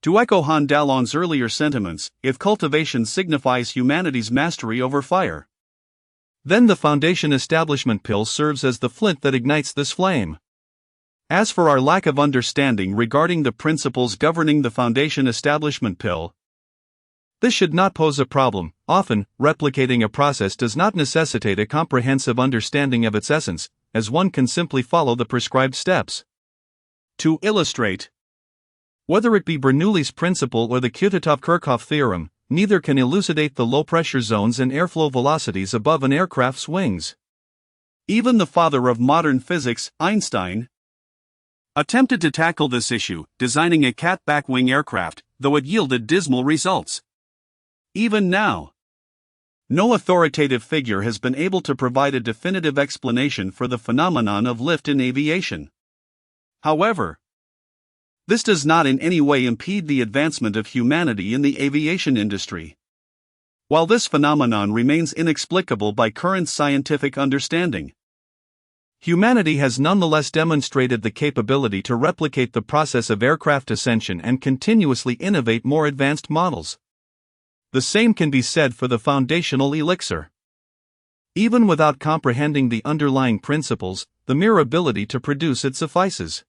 To echo Han Dalong's earlier sentiments, if cultivation signifies humanity's mastery over fire, then the foundation establishment pill serves as the flint that ignites this flame. As for our lack of understanding regarding the principles governing the foundation establishment pill, this should not pose a problem. Often, replicating a process does not necessitate a comprehensive understanding of its essence, as one can simply follow the prescribed steps. To illustrate, whether it be Bernoulli's principle or the Kutitov-Kirchhoff theorem, neither can elucidate the low-pressure zones and airflow velocities above an aircraft's wings. Even the father of modern physics, Einstein, attempted to tackle this issue, designing a cat back-wing aircraft, though it yielded dismal results. Even now, no authoritative figure has been able to provide a definitive explanation for the phenomenon of lift in aviation. However, this does not in any way impede the advancement of humanity in the aviation industry. While this phenomenon remains inexplicable by current scientific understanding, humanity has nonetheless demonstrated the capability to replicate the process of aircraft ascension and continuously innovate more advanced models. The same can be said for the foundational elixir. Even without comprehending the underlying principles, the mere ability to produce it suffices.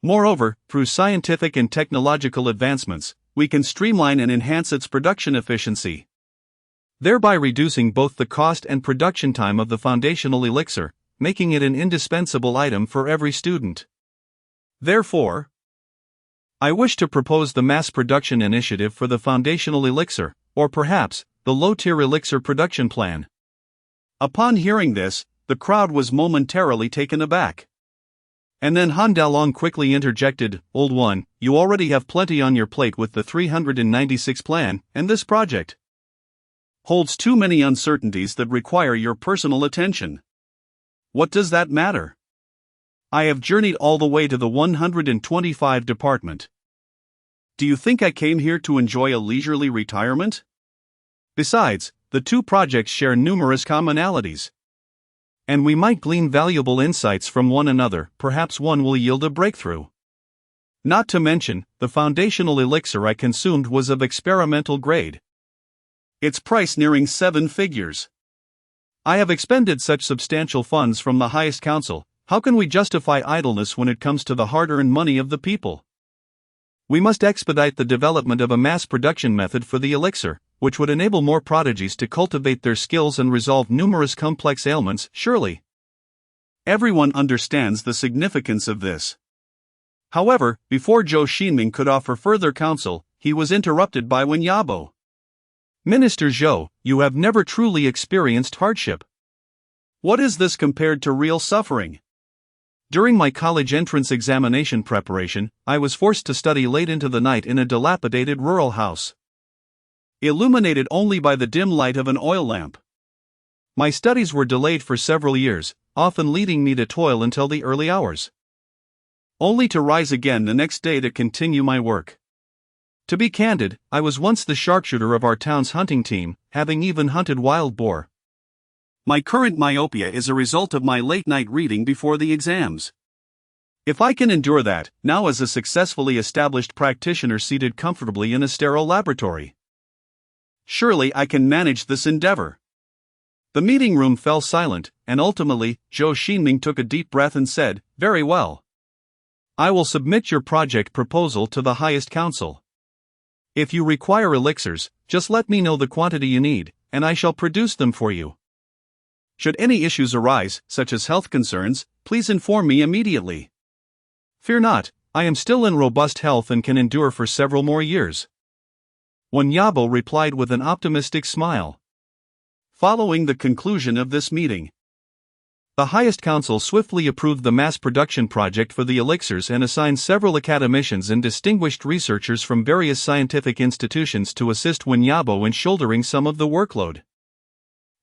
Moreover, through scientific and technological advancements, we can streamline and enhance its production efficiency, thereby reducing both the cost and production time of the foundational elixir, making it an indispensable item for every student. Therefore, I wish to propose the mass production initiative for the foundational elixir, or perhaps, the low-tier elixir production plan. Upon hearing this, the crowd was momentarily taken aback. And then Han Dalong quickly interjected, "Old one, you already have plenty on your plate with the 396 plan, and this project holds too many uncertainties that require your personal attention." What does that matter? I have journeyed all the way to the 125 department. Do you think I came here to enjoy a leisurely retirement? Besides, the two projects share numerous commonalities, and we might glean valuable insights from one another. Perhaps one will yield a breakthrough. Not to mention, the foundational elixir I consumed was of experimental grade, its price nearing 7 figures. I have expended such substantial funds from the highest council. How can we justify idleness when it comes to the hard-earned money of the people? We must expedite the development of a mass production method for the elixir, which would enable more prodigies to cultivate their skills and resolve numerous complex ailments. Surely everyone understands the significance of this. However, before Zhou Xingming could offer further counsel, he was interrupted by Wen Yabo. "Minister Zhou, you have never truly experienced hardship. What is this compared to real suffering? During my college entrance examination preparation, I was forced to study late into the night in a dilapidated rural house, illuminated only by the dim light of an oil lamp. My studies were delayed for several years, often leading me to toil until the early hours, only to rise again the next day to continue my work. To be candid, I was once the sharpshooter of our town's hunting team, having even hunted wild boar. My current myopia is a result of my late-night reading before the exams. If I can endure that, now as a successfully established practitioner seated comfortably in a sterile laboratory, surely I can manage this endeavor. The meeting room fell silent, and ultimately, Zhou Xingming took a deep breath and said, "Very well. I will submit your project proposal to the highest council. If you require elixirs, just let me know the quantity you need, and I shall produce them for you. Should any issues arise, such as health concerns, please inform me immediately. Fear not, I am still in robust health and can endure for several more years." Wen Yabo replied with an optimistic smile. Following the conclusion of this meeting, the highest council swiftly approved the mass production project for the elixirs and assigned several academicians and distinguished researchers from various scientific institutions to assist Wen Yabo in shouldering some of the workload.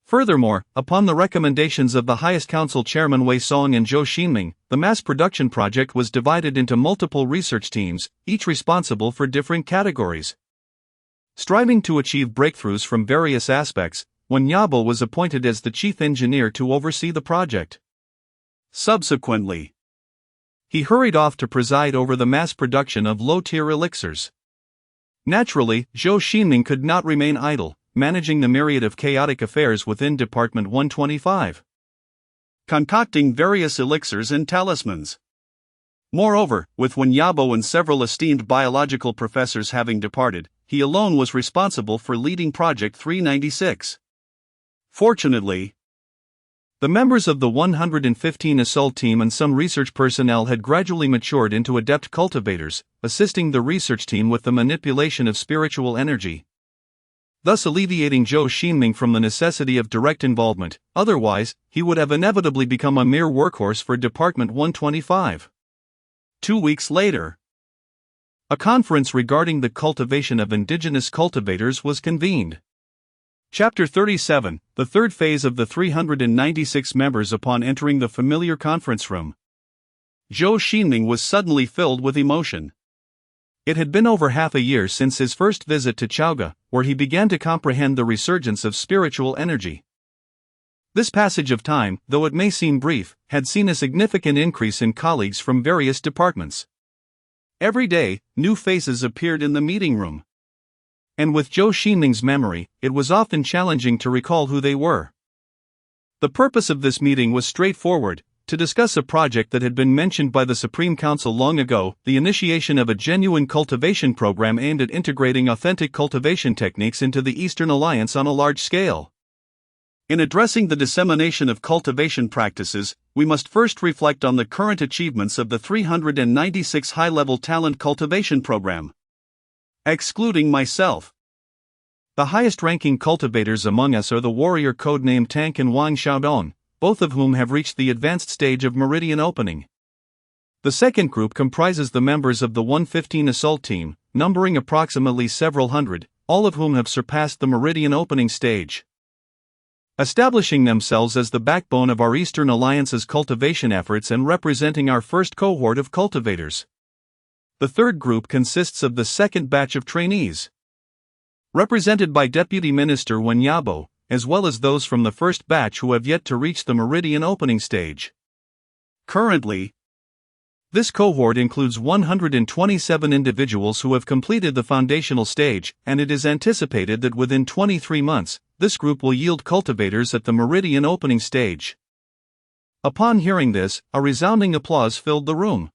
Furthermore, upon the recommendations of the highest council chairman Wei Song and Zhou Xingming, the mass production project was divided into multiple research teams, each responsible for different categories. Striving to achieve breakthroughs from various aspects, Wen Yabo was appointed as the chief engineer to oversee the project. Subsequently, he hurried off to preside over the mass production of low-tier elixirs. Naturally, Zhou Xingming could not remain idle, managing the myriad of chaotic affairs within Department 125, concocting various elixirs and talismans. Moreover, with Wen Yabo and several esteemed biological professors having departed, he alone was responsible for leading Project 396. Fortunately, the members of the 115 assault team and some research personnel had gradually matured into adept cultivators, assisting the research team with the manipulation of spiritual energy, thus alleviating Zhou Xingming from the necessity of direct involvement. Otherwise, he would have inevitably become a mere workhorse for Department 125. 2 weeks later, a conference regarding the cultivation of indigenous cultivators was convened. Chapter 37, the third phase of the 396 members. Upon entering the familiar conference room, Zhou Xingming was suddenly filled with emotion. It had been over half a year since his first visit to Chaoga, where he began to comprehend the resurgence of spiritual energy. This passage of time, though it may seem brief, had seen a significant increase in colleagues from various departments. Every day, new faces appeared in the meeting room. And with Zhou Xingming's memory, it was often challenging to recall who they were. The purpose of this meeting was straightforward: to discuss a project that had been mentioned by the Supreme Council long ago, the initiation of a genuine cultivation program aimed at integrating authentic cultivation techniques into the Eastern Alliance on a large scale. In addressing the dissemination of cultivation practices, we must first reflect on the current achievements of the 396 high-level talent cultivation program. Excluding myself, the highest-ranking cultivators among us are the warrior codenamed Tank and Wang Xiaodong, both of whom have reached the advanced stage of meridian opening. The second group comprises the members of the 115 assault team, numbering approximately several hundred, all of whom have surpassed the meridian opening stage, establishing themselves as the backbone of our Eastern Alliance's cultivation efforts and representing our first cohort of cultivators. The third group consists of the second batch of trainees, represented by Deputy Minister Wen Yabo, as well as those from the first batch who have yet to reach the meridian opening stage. Currently, this cohort includes 127 individuals who have completed the foundational stage, and it is anticipated that within 23 months, this group will yield cultivators at the meridian opening stage. Upon hearing this, a resounding applause filled the room.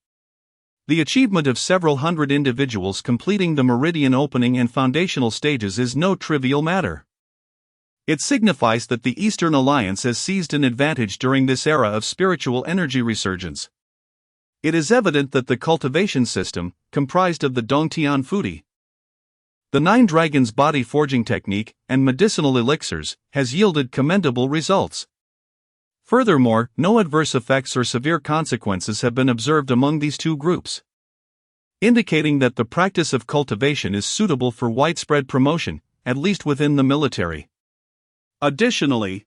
The achievement of several hundred individuals completing the meridian opening and foundational stages is no trivial matter. It signifies that the Eastern Alliance has seized an advantage during this era of spiritual energy resurgence. It is evident that the cultivation system, comprised of the Dongtian Fudi, the Nine Dragons body forging technique, and medicinal elixirs, has yielded commendable results. Furthermore, no adverse effects or severe consequences have been observed among these two groups, indicating that the practice of cultivation is suitable for widespread promotion, at least within the military. Additionally,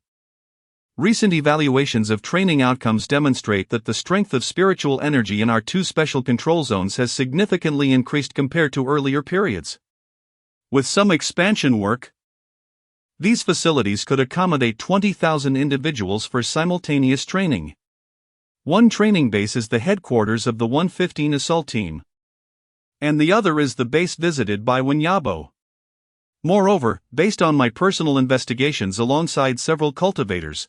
Recent evaluations of training outcomes demonstrate that the strength of spiritual energy in our two special control zones has significantly increased compared to earlier periods. With some expansion work, these facilities could accommodate 20,000 individuals for simultaneous training. One training base is the headquarters of the 115 Assault Team, and the other is the base visited by Winyabo. Moreover, based on my personal investigations alongside several cultivators,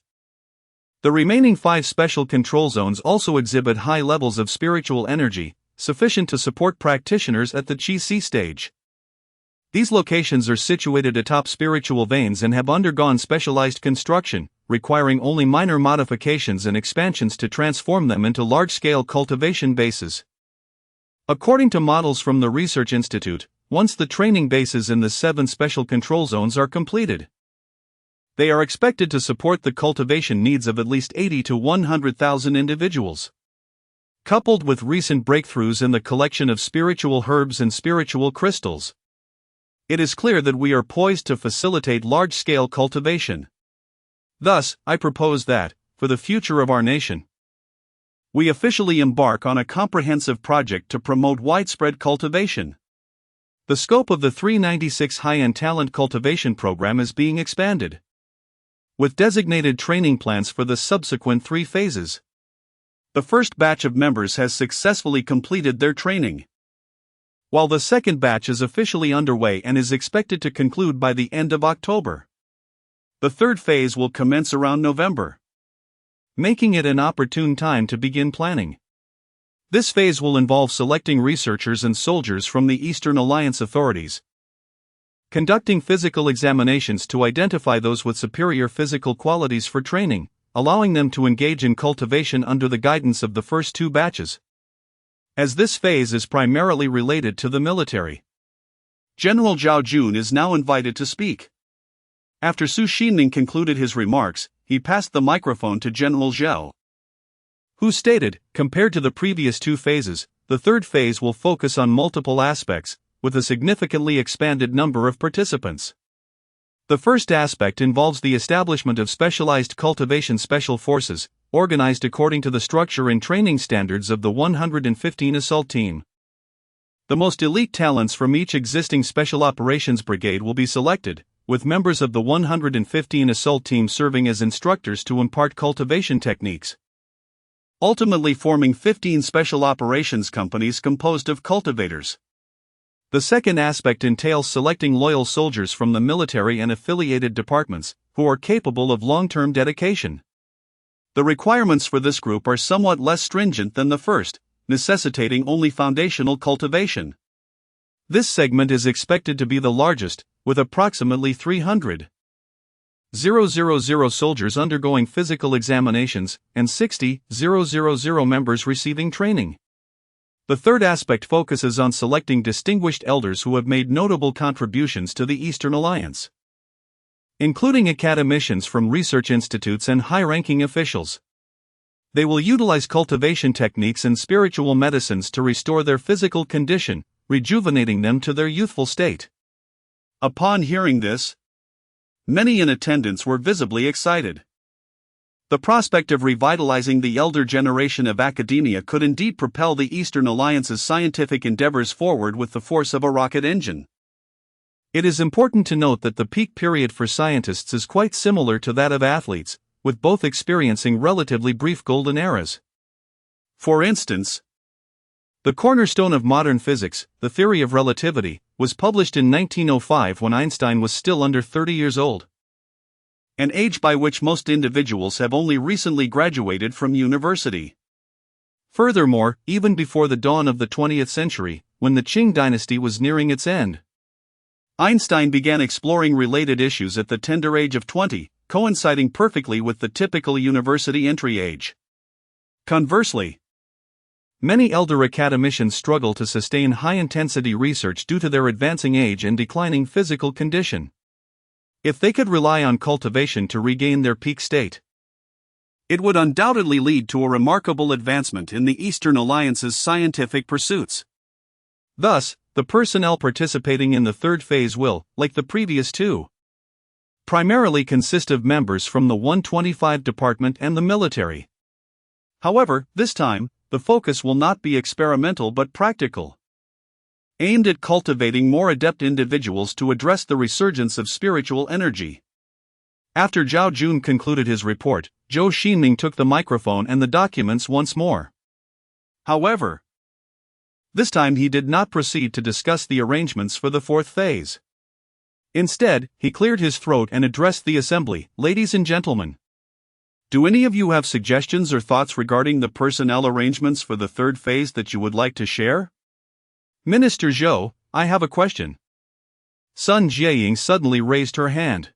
the remaining 5 special control zones also exhibit high levels of spiritual energy, sufficient to support practitioners at the Qi stage. These locations are situated atop spiritual veins and have undergone specialized construction, requiring only minor modifications and expansions to transform them into large-scale cultivation bases. According to models from the Research Institute, once the training bases in the 7 special control zones are completed, they are expected to support the cultivation needs of at least 80 to 100,000 individuals. Coupled with recent breakthroughs in the collection of spiritual herbs and spiritual crystals, it is clear that we are poised to facilitate large-scale cultivation. Thus, I propose that, for the future of our nation, we officially embark on a comprehensive project to promote widespread cultivation. The scope of the 396 High-End Talent Cultivation Program is being expanded, with designated training plans for the subsequent 3 phases. The first batch of members has successfully completed their training, while the second batch is officially underway and is expected to conclude by the end of October. The third phase will commence around November, making it an opportune time to begin planning. This phase will involve selecting researchers and soldiers from the Eastern Alliance authorities, conducting physical examinations to identify those with superior physical qualities for training, allowing them to engage in cultivation under the guidance of the first 2 batches. As this phase is primarily related to the military, General Zhao Jun is now invited to speak. After Zhou Xingming concluded his remarks, he passed the microphone to General Zhao, who stated, compared to the previous 2 phases, the third phase will focus on multiple aspects, with a significantly expanded number of participants. The first aspect involves the establishment of specialized cultivation special forces, organized according to the structure and training standards of the 115 Assault Team. The most elite talents from each existing Special Operations Brigade will be selected, with members of the 115 Assault Team serving as instructors to impart cultivation techniques, ultimately forming 15 Special Operations companies composed of cultivators. The second aspect entails selecting loyal soldiers from the military and affiliated departments, who are capable of long-term dedication. The requirements for this group are somewhat less stringent than the first, necessitating only foundational cultivation. This segment is expected to be the largest, with approximately 300,000 soldiers undergoing physical examinations and 60,000 members receiving training. The third aspect focuses on selecting distinguished elders who have made notable contributions to the Eastern Alliance, including academicians from research institutes and high-ranking officials. They will utilize cultivation techniques and spiritual medicines to restore their physical condition, rejuvenating them to their youthful state. Upon hearing this, many in attendance were visibly excited. The prospect of revitalizing the elder generation of academia could indeed propel the Eastern Alliance's scientific endeavors forward with the force of a rocket engine. It is important to note that the peak period for scientists is quite similar to that of athletes, with both experiencing relatively brief golden eras. For instance, the cornerstone of modern physics, the theory of relativity, was published in 1905 when Einstein was still under 30 years old, an age by which most individuals have only recently graduated from university. Furthermore, even before the dawn of the 20th century, when the Qing dynasty was nearing its end, Einstein began exploring related issues at the tender age of 20, coinciding perfectly with the typical university entry age. Conversely, many elder academicians struggle to sustain high-intensity research due to their advancing age and declining physical condition. If they could rely on cultivation to regain their peak state, it would undoubtedly lead to a remarkable advancement in the Eastern Alliance's scientific pursuits. Thus, the personnel participating in the third phase will, like the previous 2 primarily consist of members from the 125 department and the military. However, this time, the focus will not be experimental but practical, aimed at cultivating more adept individuals to address the resurgence of spiritual energy. After Zhao Jun concluded his report, Zhou Xingming took the microphone and the documents once more. However, this time he did not proceed to discuss the arrangements for the fourth phase. Instead, he cleared his throat and addressed the assembly. Ladies and gentlemen, do any of you have suggestions or thoughts regarding the personnel arrangements for the third phase that you would like to share? Minister Zhou, I have a question. Sun Jiaying suddenly raised her hand.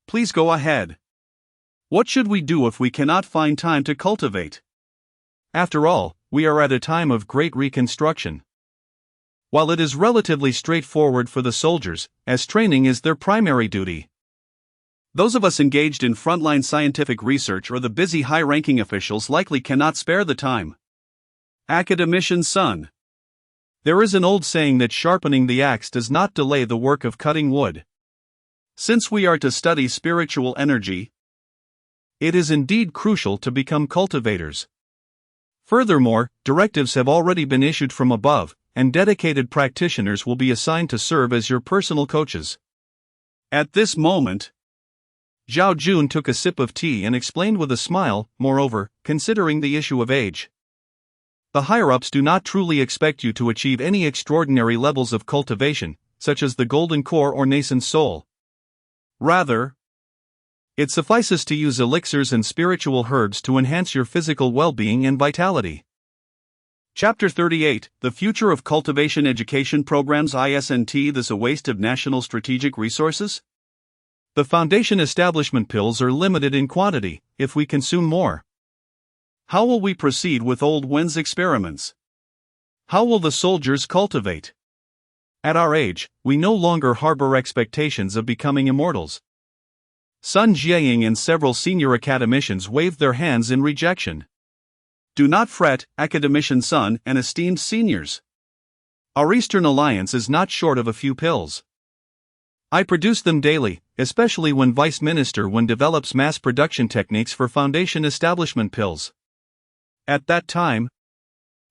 Please go ahead. What should we do if we cannot find time to cultivate? After all, we are at a time of great reconstruction. While it is relatively straightforward for the soldiers, as training is their primary duty, those of us engaged in frontline scientific research or the busy high-ranking officials likely cannot spare the time. Academician Sun. There is an old saying that sharpening the axe does not delay the work of cutting wood. Since we are to study spiritual energy, it is indeed crucial to become cultivators. Furthermore, directives have already been issued from above, and dedicated practitioners will be assigned to serve as your personal coaches. At this moment, Zhao Jun took a sip of tea and explained with a smile, moreover, considering the issue of age, the higher-ups do not truly expect you to achieve any extraordinary levels of cultivation, such as the golden core or nascent soul. Rather, it suffices to use elixirs and spiritual herbs to enhance your physical well-being and vitality. Chapter 38, The Future of Cultivation Education Programs. Isn't this a waste of national strategic resources? The foundation establishment pills are limited in quantity. If we consume more, how will we proceed with Old Wen's experiments? How will the soldiers cultivate? At our age, we no longer harbor expectations of becoming immortals. Sun Jiaying and several senior academicians waved their hands in rejection. Do not fret, Academician Sun and esteemed seniors. Our Eastern Alliance is not short of a few pills. I produce them daily, especially when Vice Minister Wen develops mass production techniques for foundation establishment pills. At that time,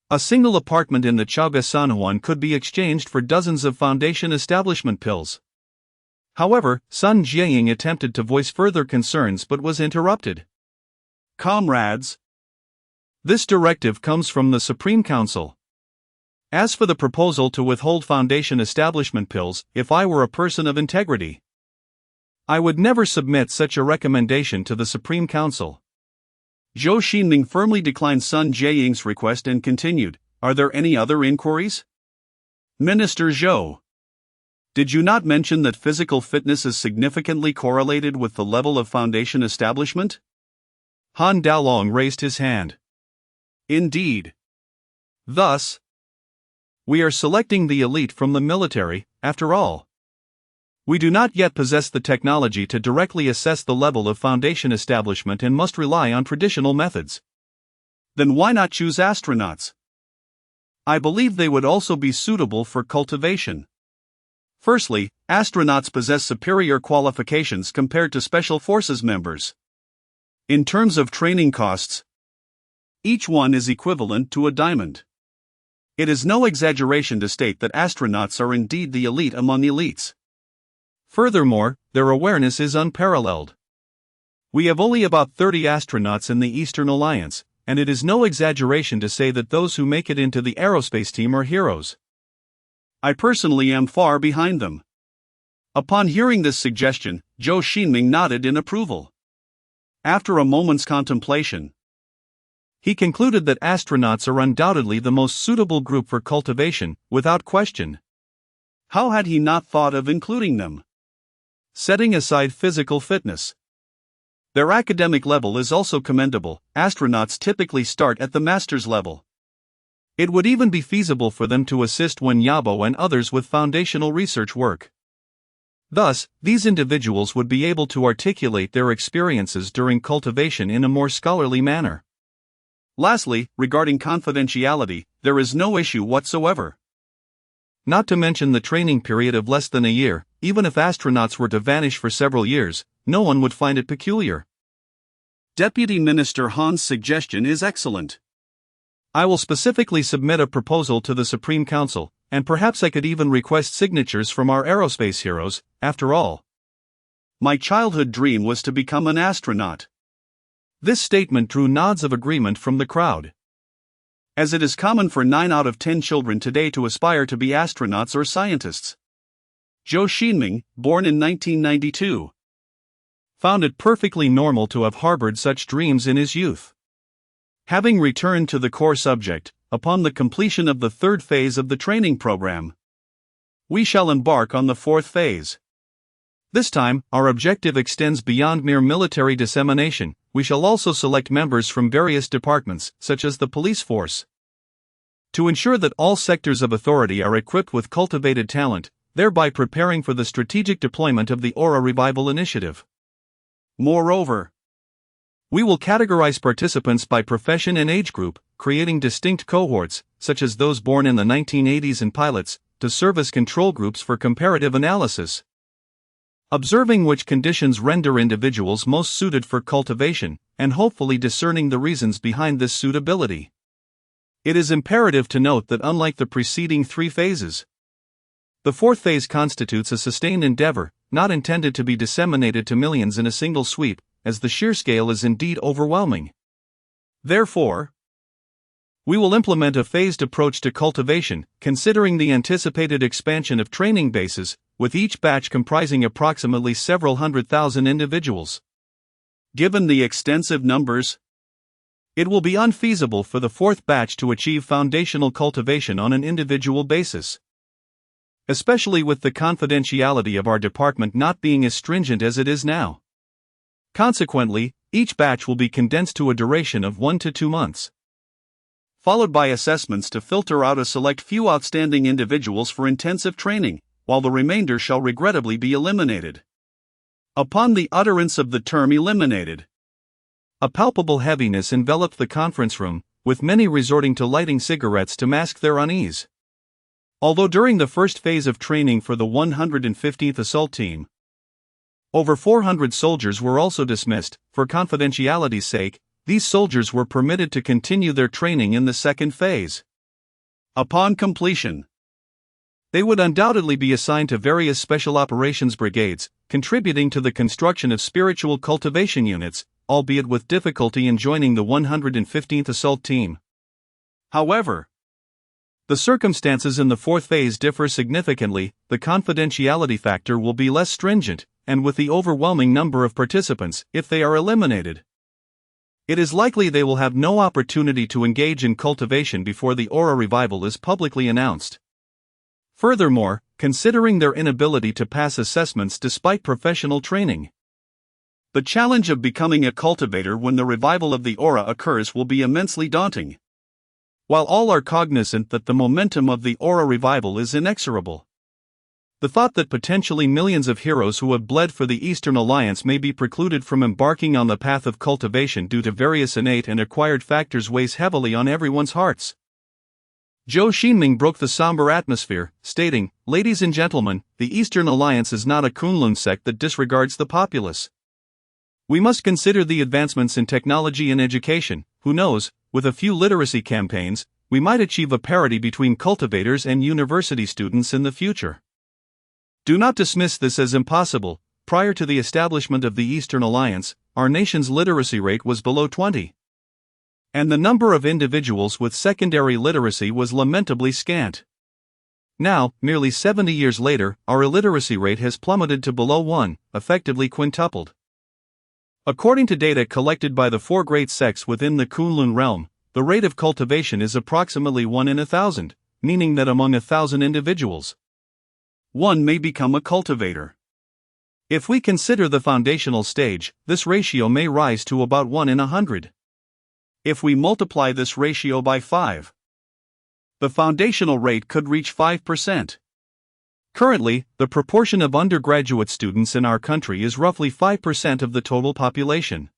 a single apartment in the Chaga Sanhuan could be exchanged for dozens of foundation establishment pills. However, Sun Jiaying attempted to voice further concerns but was interrupted. Comrades, this directive comes from the Supreme Council. As for the proposal to withhold foundation establishment pills, if I were a person of integrity, I would never submit such a recommendation to the Supreme Council. Zhou Xingming firmly declined Sun Jiaying's request and continued, Are there any other inquiries? Minister Zhou, did you not mention that physical fitness is significantly correlated with the level of foundation establishment? Han Daolong raised his hand. Indeed. Thus, we are selecting the elite from the military, after all. We do not yet possess the technology to directly assess the level of foundation establishment and must rely on traditional methods. Then why not choose astronauts? I believe they would also be suitable for cultivation. Firstly, astronauts possess superior qualifications compared to Special Forces members. In terms of training costs, each one is equivalent to a diamond. It is no exaggeration to state that astronauts are indeed the elite among elites. Furthermore, their awareness is unparalleled. We have only about 30 astronauts in the Eastern Alliance, and it is no exaggeration to say that those who make it into the aerospace team are heroes. I personally am far behind them. Upon hearing this suggestion, Zhou Xingming nodded in approval. After a moment's contemplation, he concluded that astronauts are undoubtedly the most suitable group for cultivation, without question. How had he not thought of including them? Setting aside physical fitness, their academic level is also commendable. Astronauts typically start at the master's level. It would even be feasible for them to assist Wen Yabo and others with foundational research work. Thus, these individuals would be able to articulate their experiences during cultivation in a more scholarly manner. Lastly, regarding confidentiality, there is no issue whatsoever. Not to mention the training period of less than a year, even if astronauts were to vanish for several years, no one would find it peculiar. Deputy Minister Han's suggestion is excellent. I will specifically submit a proposal to the Supreme Council, and perhaps I could even request signatures from our aerospace heroes. After all, my childhood dream was to become an astronaut. This statement drew nods of agreement from the crowd. As it is common for 9 out of 10 children today to aspire to be astronauts or scientists. Zhou Xingming, born in 1992, found it perfectly normal to have harbored such dreams in his youth. Having returned to the core subject, upon the completion of the 3rd phase of the training program, we shall embark on the 4th phase. This time, our objective extends beyond mere military dissemination. We shall also select members from various departments, such as the police force, to ensure that all sectors of authority are equipped with cultivated talent, thereby preparing for the strategic deployment of the Aura Revival Initiative. Moreover, we will categorize participants by profession and age group, creating distinct cohorts, such as those born in the 1980s and pilots, to serve as control groups for comparative analysis, observing which conditions render individuals most suited for cultivation, and hopefully discerning the reasons behind this suitability. It is imperative to note that unlike the preceding 3 phases, the 4th phase constitutes a sustained endeavor, not intended to be disseminated to millions in a single sweep, as the sheer scale is indeed overwhelming. Therefore, we will implement a phased approach to cultivation, considering the anticipated expansion of training bases, with each batch comprising approximately several 100,000 individuals. Given the extensive numbers, it will be unfeasible for the 4th batch to achieve foundational cultivation on an individual basis, especially with the confidentiality of our department not being as stringent as it is now. Consequently, each batch will be condensed to a duration of 1 to 2 months, followed by assessments to filter out a select few outstanding individuals for intensive training, while the remainder shall regrettably be eliminated. Upon the utterance of the term eliminated, a palpable heaviness enveloped the conference room, with many resorting to lighting cigarettes to mask their unease. Although during the 1st phase of training for the 115th Assault Team, over 400 soldiers were also dismissed. For confidentiality's sake, these soldiers were permitted to continue their training in the 2nd phase. Upon completion, they would undoubtedly be assigned to various special operations brigades, contributing to the construction of spiritual cultivation units, albeit with difficulty in joining the 115th Assault Team. However, the circumstances in the 4th phase differ significantly. The confidentiality factor will be less stringent, and with the overwhelming number of participants, if they are eliminated, it is likely they will have no opportunity to engage in cultivation before the Aura Revival is publicly announced. Furthermore, considering their inability to pass assessments despite professional training, the challenge of becoming a cultivator when the revival of the aura occurs will be immensely daunting. While all are cognizant that the momentum of the aura revival is inexorable, the thought that potentially millions of heroes who have bled for the Eastern Alliance may be precluded from embarking on the path of cultivation due to various innate and acquired factors weighs heavily on everyone's hearts. Zhou Xingming broke the somber atmosphere, stating, "Ladies and gentlemen, the Eastern Alliance is not a Kunlun sect that disregards the populace. We must consider the advancements in technology and education. Who knows, with a few literacy campaigns, we might achieve a parity between cultivators and university students in the future. Do not dismiss this as impossible. Prior to the establishment of the Eastern Alliance, our nation's literacy rate was below 20. And the number of individuals with secondary literacy was lamentably scant. Now, nearly 70 years later, our illiteracy rate has plummeted to below 1, effectively quintupled. According to data collected by the 4 great sects within the Kunlun realm, the rate of cultivation is approximately 1 in 1,000, meaning that among 1,000 individuals, one may become a cultivator. If we consider the foundational stage, this ratio may rise to about 1 in 100. If we multiply this ratio by 5, the foundational rate could reach 5%. Currently, the proportion of undergraduate students in our country is roughly 5% of the total population.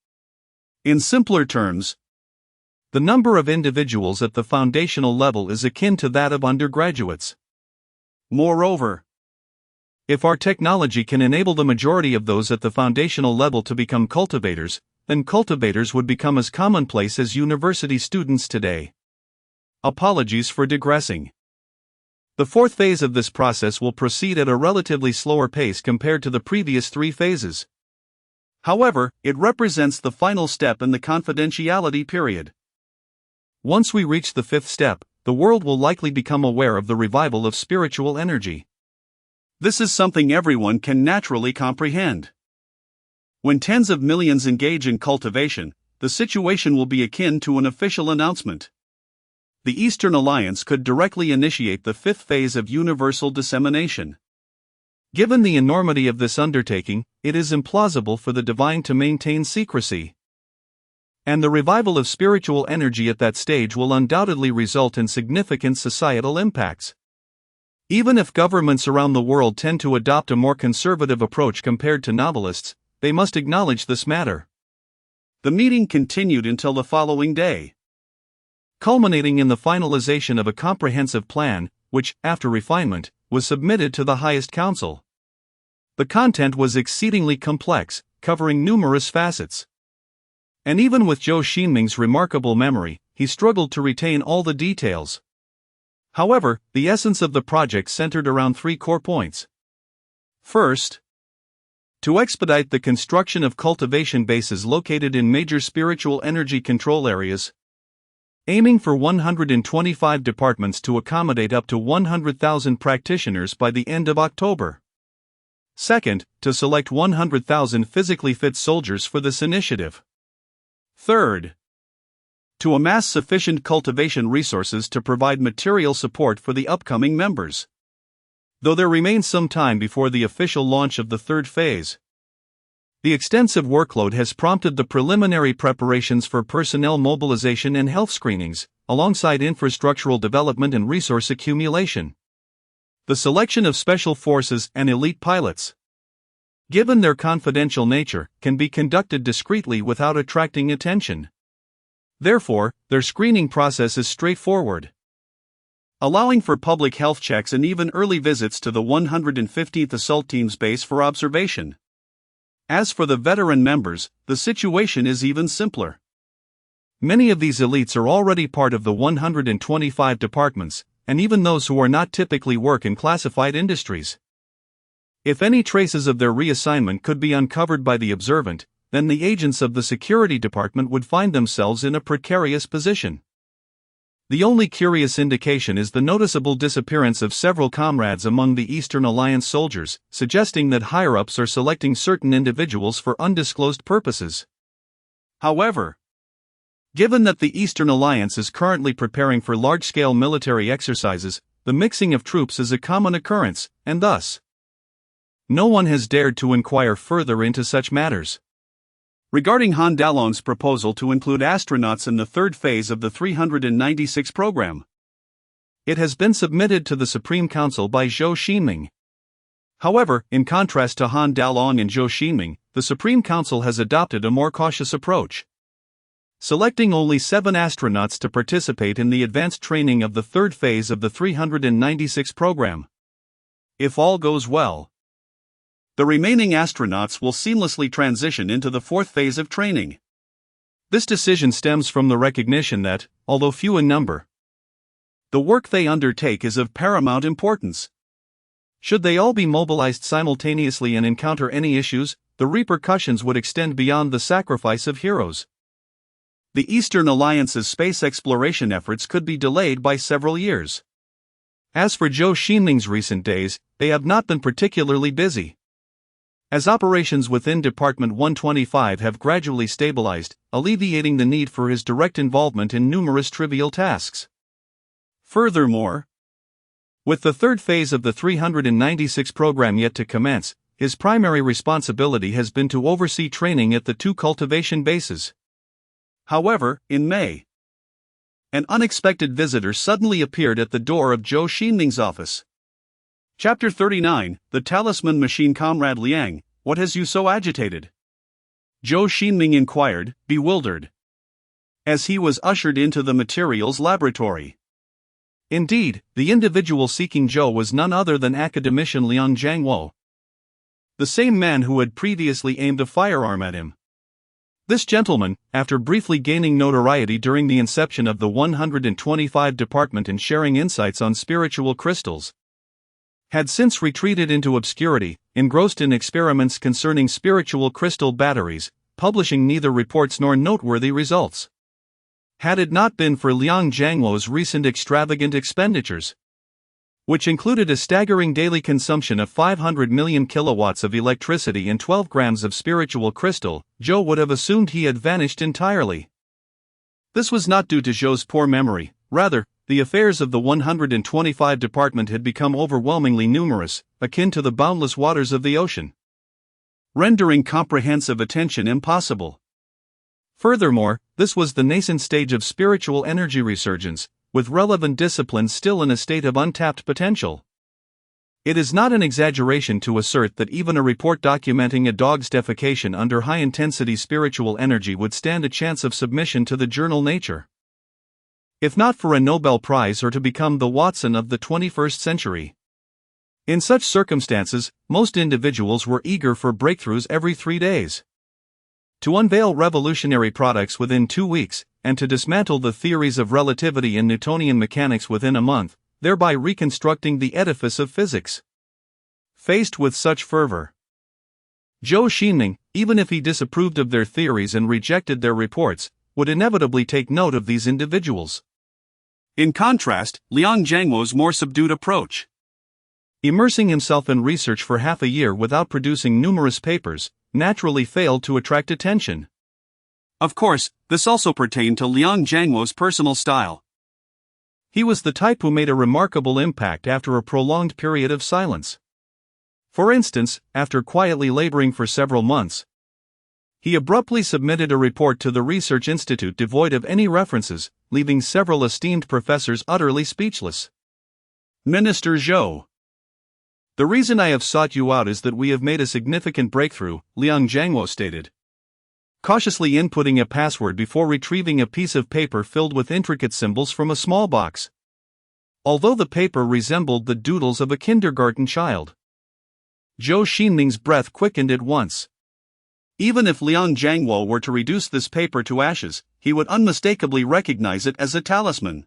In simpler terms, the number of individuals at the foundational level is akin to that of undergraduates. Moreover, If our technology can enable the majority of those at the foundational level to become cultivators, then cultivators would become as commonplace as university students today. Apologies for digressing. The fourth phase of this process will proceed at a relatively slower pace compared to the previous three phases. However, it represents the final step in the confidentiality period. Once we reach the fifth step, the world will likely become aware of the revival of spiritual energy. This is something everyone can naturally comprehend. When tens of millions engage in cultivation, the situation will be akin to an official announcement. The Eastern Alliance could directly initiate the fifth phase of universal dissemination. Given the enormity of this undertaking, it is implausible for the divine to maintain secrecy. And the revival of spiritual energy at that stage will undoubtedly result in significant societal impacts. Even if governments around the world tend to adopt a more conservative approach compared to novelists, they must acknowledge this matter. The meeting continued until the following day, culminating in the finalization of a comprehensive plan, which, after refinement, was submitted to the highest council. The content was exceedingly complex, covering numerous facets. And even with Zhou Xingming's remarkable memory, he struggled to retain all the details. However, the essence of the project centered around three core points. First, to expedite the construction of cultivation bases located in major spiritual energy control areas, aiming for 125 departments to accommodate up to 100,000 practitioners by the end of October. Second, to select 100,000 physically fit soldiers for this initiative. Third, to amass sufficient cultivation resources to provide material support for the upcoming members. Though there remains some time before the official launch of the third phase, the extensive workload has prompted the preliminary preparations for personnel mobilization and health screenings, alongside infrastructural development and resource accumulation. The selection of special forces and elite pilots, given their confidential nature, can be conducted discreetly without attracting attention. Therefore, their screening process is straightforward, allowing for public health checks and even early visits to the 115th Assault Team's base for observation. As for the veteran members, the situation is even simpler. Many of these elites are already part of the 125 departments, and even those who are not typically work in classified industries. If any traces of their reassignment could be uncovered by the observant, then the agents of the security department would find themselves in a precarious position. The only curious indication is the noticeable disappearance of several comrades among the Eastern Alliance soldiers, suggesting that higher-ups are selecting certain individuals for undisclosed purposes. However, given that the Eastern Alliance is currently preparing for large-scale military exercises, the mixing of troops is a common occurrence, and thus, no one has dared to inquire further into such matters. Regarding Han Dalong's proposal to include astronauts in the third phase of the 396 program, it has been submitted to the Supreme Council by Zhou Xingming. However, in contrast to Han Dalong and Zhou Xingming, the Supreme Council has adopted a more cautious approach, selecting only 7 astronauts to participate in the advanced training of the third phase of the 396 program. If all goes well, the remaining astronauts will seamlessly transition into the fourth phase of training. This decision stems from the recognition that, although few in number, the work they undertake is of paramount importance. Should they all be mobilized simultaneously and encounter any issues, the repercussions would extend beyond the sacrifice of heroes. The Eastern Alliance's space exploration efforts could be delayed by several years. As for Zhou Xingming's recent days, they have not been particularly busy, as operations within Department 125 have gradually stabilized, alleviating the need for his direct involvement in numerous trivial tasks. Furthermore, with the third phase of the 396 program yet to commence, his primary responsibility has been to oversee training at the 2 cultivation bases. However, in May, an unexpected visitor suddenly appeared at the door of Zhou Xingming's office. Chapter 39, The Talisman Machine. Comrade Liang, what has you so agitated? Zhou Xingming inquired, bewildered, as he was ushered into the materials laboratory. Indeed, the individual seeking Zhou was none other than academician Liang Jiangwo, the same man who had previously aimed a firearm at him. This gentleman, after briefly gaining notoriety during the inception of the 125 department and sharing insights on spiritual crystals, had since retreated into obscurity, engrossed in experiments concerning spiritual crystal batteries, publishing neither reports nor noteworthy results. Had it not been for Liang Jiangwo's recent extravagant expenditures, which included a staggering daily consumption of 500 million kilowatts of electricity and 12 grams of spiritual crystal, Zhou would have assumed he had vanished entirely. This was not due to Zhou's poor memory, rather, the affairs of the 125 department had become overwhelmingly numerous, akin to the boundless waters of the ocean, rendering comprehensive attention impossible. Furthermore, this was the nascent stage of spiritual energy resurgence, with relevant disciplines still in a state of untapped potential. It is not an exaggeration to assert that even a report documenting a dog's defecation under high-intensity spiritual energy would stand a chance of submission to the journal Nature, if not for a Nobel Prize or to become the Watson of the 21st century. In such circumstances, most individuals were eager for breakthroughs every 3 days. To unveil revolutionary products within 2 weeks, and to dismantle the theories of relativity and Newtonian mechanics within a month, thereby reconstructing the edifice of physics. Faced with such fervor, Zhou Xingming, even if he disapproved of their theories and rejected their reports, would inevitably take note of these individuals. In contrast, Liang Jiangwo's more subdued approach, immersing himself in research for half a year without producing numerous papers, naturally failed to attract attention. Of course, this also pertained to Liang Jiangwo's personal style. He was the type who made a remarkable impact after a prolonged period of silence. For instance, after quietly laboring for several months, he abruptly submitted a report to the Research Institute devoid of any references, leaving several esteemed professors utterly speechless. Minister Zhou, the reason I have sought you out is that we have made a significant breakthrough, Liang Jiangwo stated, cautiously inputting a password before retrieving a piece of paper filled with intricate symbols from a small box. Although the paper resembled the doodles of a kindergarten child, Zhou Xingming's breath quickened at once. Even if Liang Jiangwo were to reduce this paper to ashes, he would unmistakably recognize it as a talisman.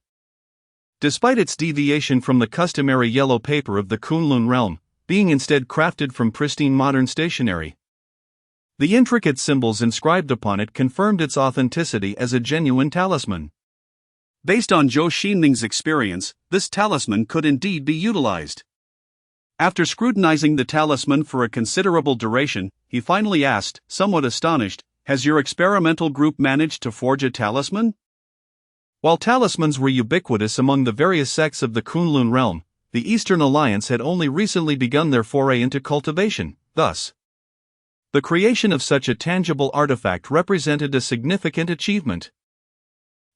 Despite its deviation from the customary yellow paper of the Kunlun realm, being instead crafted from pristine modern stationery, the intricate symbols inscribed upon it confirmed its authenticity as a genuine talisman. Based on Zhou Xingming's experience, this talisman could indeed be utilized. After scrutinizing the talisman for a considerable duration, he finally asked, somewhat astonished, "Has your experimental group managed to forge a talisman?" While talismans were ubiquitous among the various sects of the Kunlun realm, the Eastern Alliance had only recently begun their foray into cultivation. Thus, the creation of such a tangible artifact represented a significant achievement.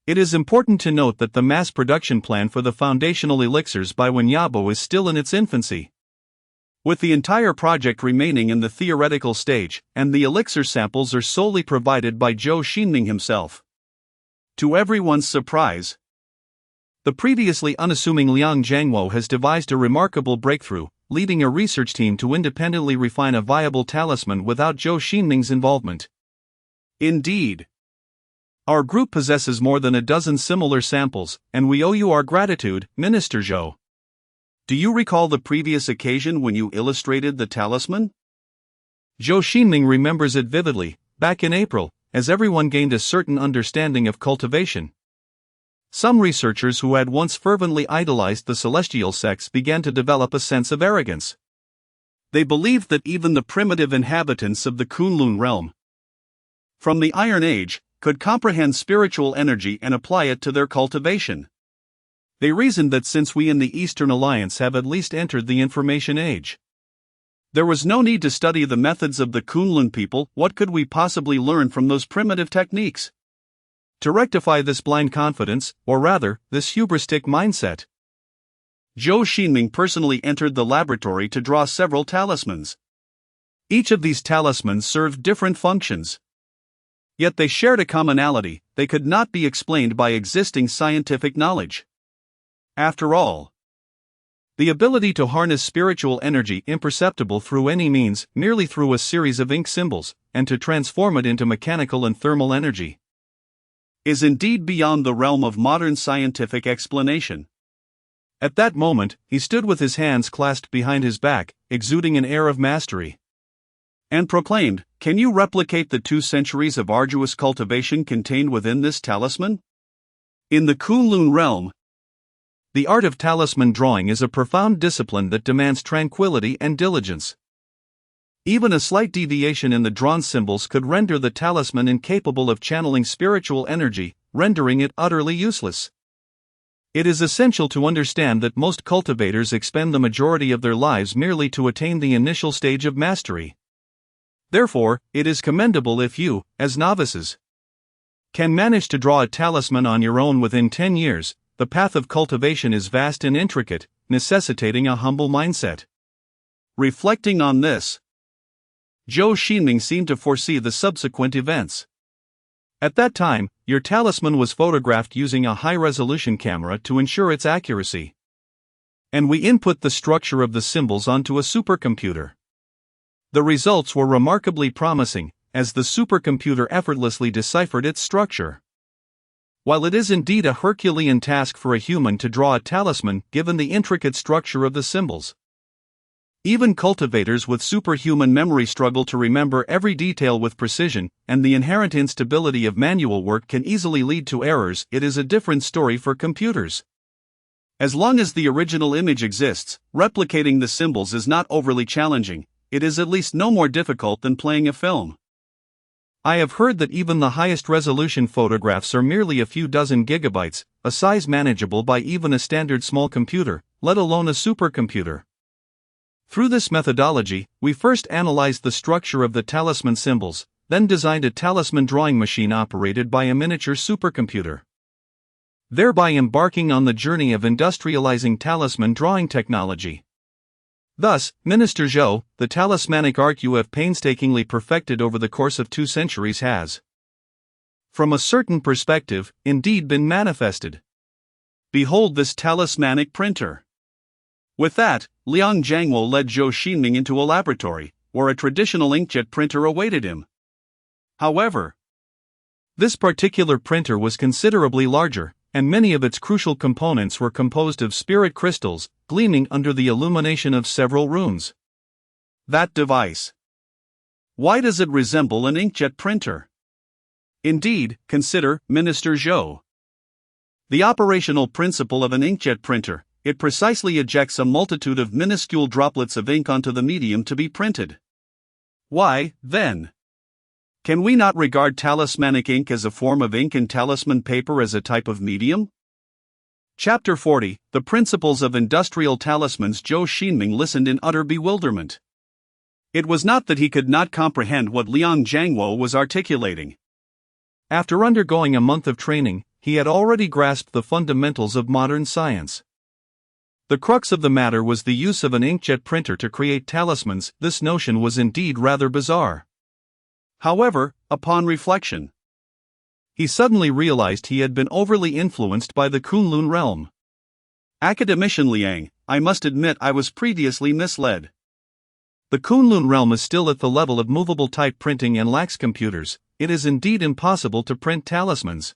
It is important to note that the mass production plan for the foundational elixirs by Wenyabo is still in its infancy, with the entire project remaining in the theoretical stage, and the elixir samples are solely provided by Zhou Xingming himself. To everyone's surprise, the previously unassuming Liang Jiangwo has devised a remarkable breakthrough, leading a research team to independently refine a viable talisman without Zhou Xingming's involvement. Indeed, our group possesses more than a dozen similar samples, and we owe you our gratitude, Minister Zhou. Do you recall the previous occasion when you illustrated the talisman? Zhou Xingming remembers it vividly, back in April, as everyone gained a certain understanding of cultivation. Some researchers who had once fervently idolized the celestial sects began to develop a sense of arrogance. They believed that even the primitive inhabitants of the Kunlun realm, from the Iron Age, could comprehend spiritual energy and apply it to their cultivation. They reasoned that since we in the Eastern Alliance have at least entered the Information Age, there was no need to study the methods of the Kunlun people. What could we possibly learn from those primitive techniques? To rectify this blind confidence, or rather, this hubristic mindset, Zhou Xingming personally entered the laboratory to draw several talismans. Each of these talismans served different functions. Yet they shared a commonality: they could not be explained by existing scientific knowledge. After all, the ability to harness spiritual energy imperceptible through any means, merely through a series of ink symbols, and to transform it into mechanical and thermal energy, is indeed beyond the realm of modern scientific explanation. At that moment, he stood with his hands clasped behind his back, exuding an air of mastery, and proclaimed, "Can you replicate the 2 centuries of arduous cultivation contained within this talisman?" In the Kunlun realm, the art of talisman drawing is a profound discipline that demands tranquility and diligence. Even a slight deviation in the drawn symbols could render the talisman incapable of channeling spiritual energy, rendering it utterly useless. It is essential to understand that most cultivators expend the majority of their lives merely to attain the initial stage of mastery. Therefore, it is commendable if you, as novices, can manage to draw a talisman on your own within 10 years. The path of cultivation is vast and intricate, necessitating a humble mindset. Reflecting on this, Zhou Xingming seemed to foresee the subsequent events. At that time, your talisman was photographed using a high-resolution camera to ensure its accuracy, and we input the structure of the symbols onto a supercomputer. The results were remarkably promising, as the supercomputer effortlessly deciphered its structure. While it is indeed a Herculean task for a human to draw a talisman given the intricate structure of the symbols, even cultivators with superhuman memory struggle to remember every detail with precision, and the inherent instability of manual work can easily lead to errors. It is a different story for computers. As long as the original image exists, replicating the symbols is not overly challenging. It is at least no more difficult than playing a film. I have heard that even the highest resolution photographs are merely a few dozen gigabytes, a size manageable by even a standard small computer, let alone a supercomputer. Through this methodology, we first analyzed the structure of the talisman symbols, then designed a talisman drawing machine operated by a miniature supercomputer, thereby embarking on the journey of industrializing talisman drawing technology. Thus, Minister Zhou, the talismanic art you have painstakingly perfected over the course of 2 centuries has, from a certain perspective, indeed been manifested. Behold this talismanic printer. With that, Liang Jiangwo led Zhou Xingming into a laboratory, where a traditional inkjet printer awaited him. However, this particular printer was considerably larger, and many of its crucial components were composed of spirit crystals, gleaming under the illumination of several runes. That device. Why does it resemble an inkjet printer? Indeed, consider, Minister Zhou, the operational principle of an inkjet printer. It precisely ejects a multitude of minuscule droplets of ink onto the medium to be printed. Why, then, can we not regard talismanic ink as a form of ink and talisman paper as a type of medium? Chapter 40, The Principles of Industrial Talismans. Zhou Xingming listened in utter bewilderment. It was not that he could not comprehend what Liang Jiangwo was articulating. After undergoing a month of training, he had already grasped the fundamentals of modern science. The crux of the matter was the use of an inkjet printer to create talismans. This notion was indeed rather bizarre. However, upon reflection, he suddenly realized he had been overly influenced by the Kunlun realm. Academician Liang, I must admit I was previously misled. The Kunlun realm is still at the level of movable type printing and lacks computers. It is indeed impossible to print talismans.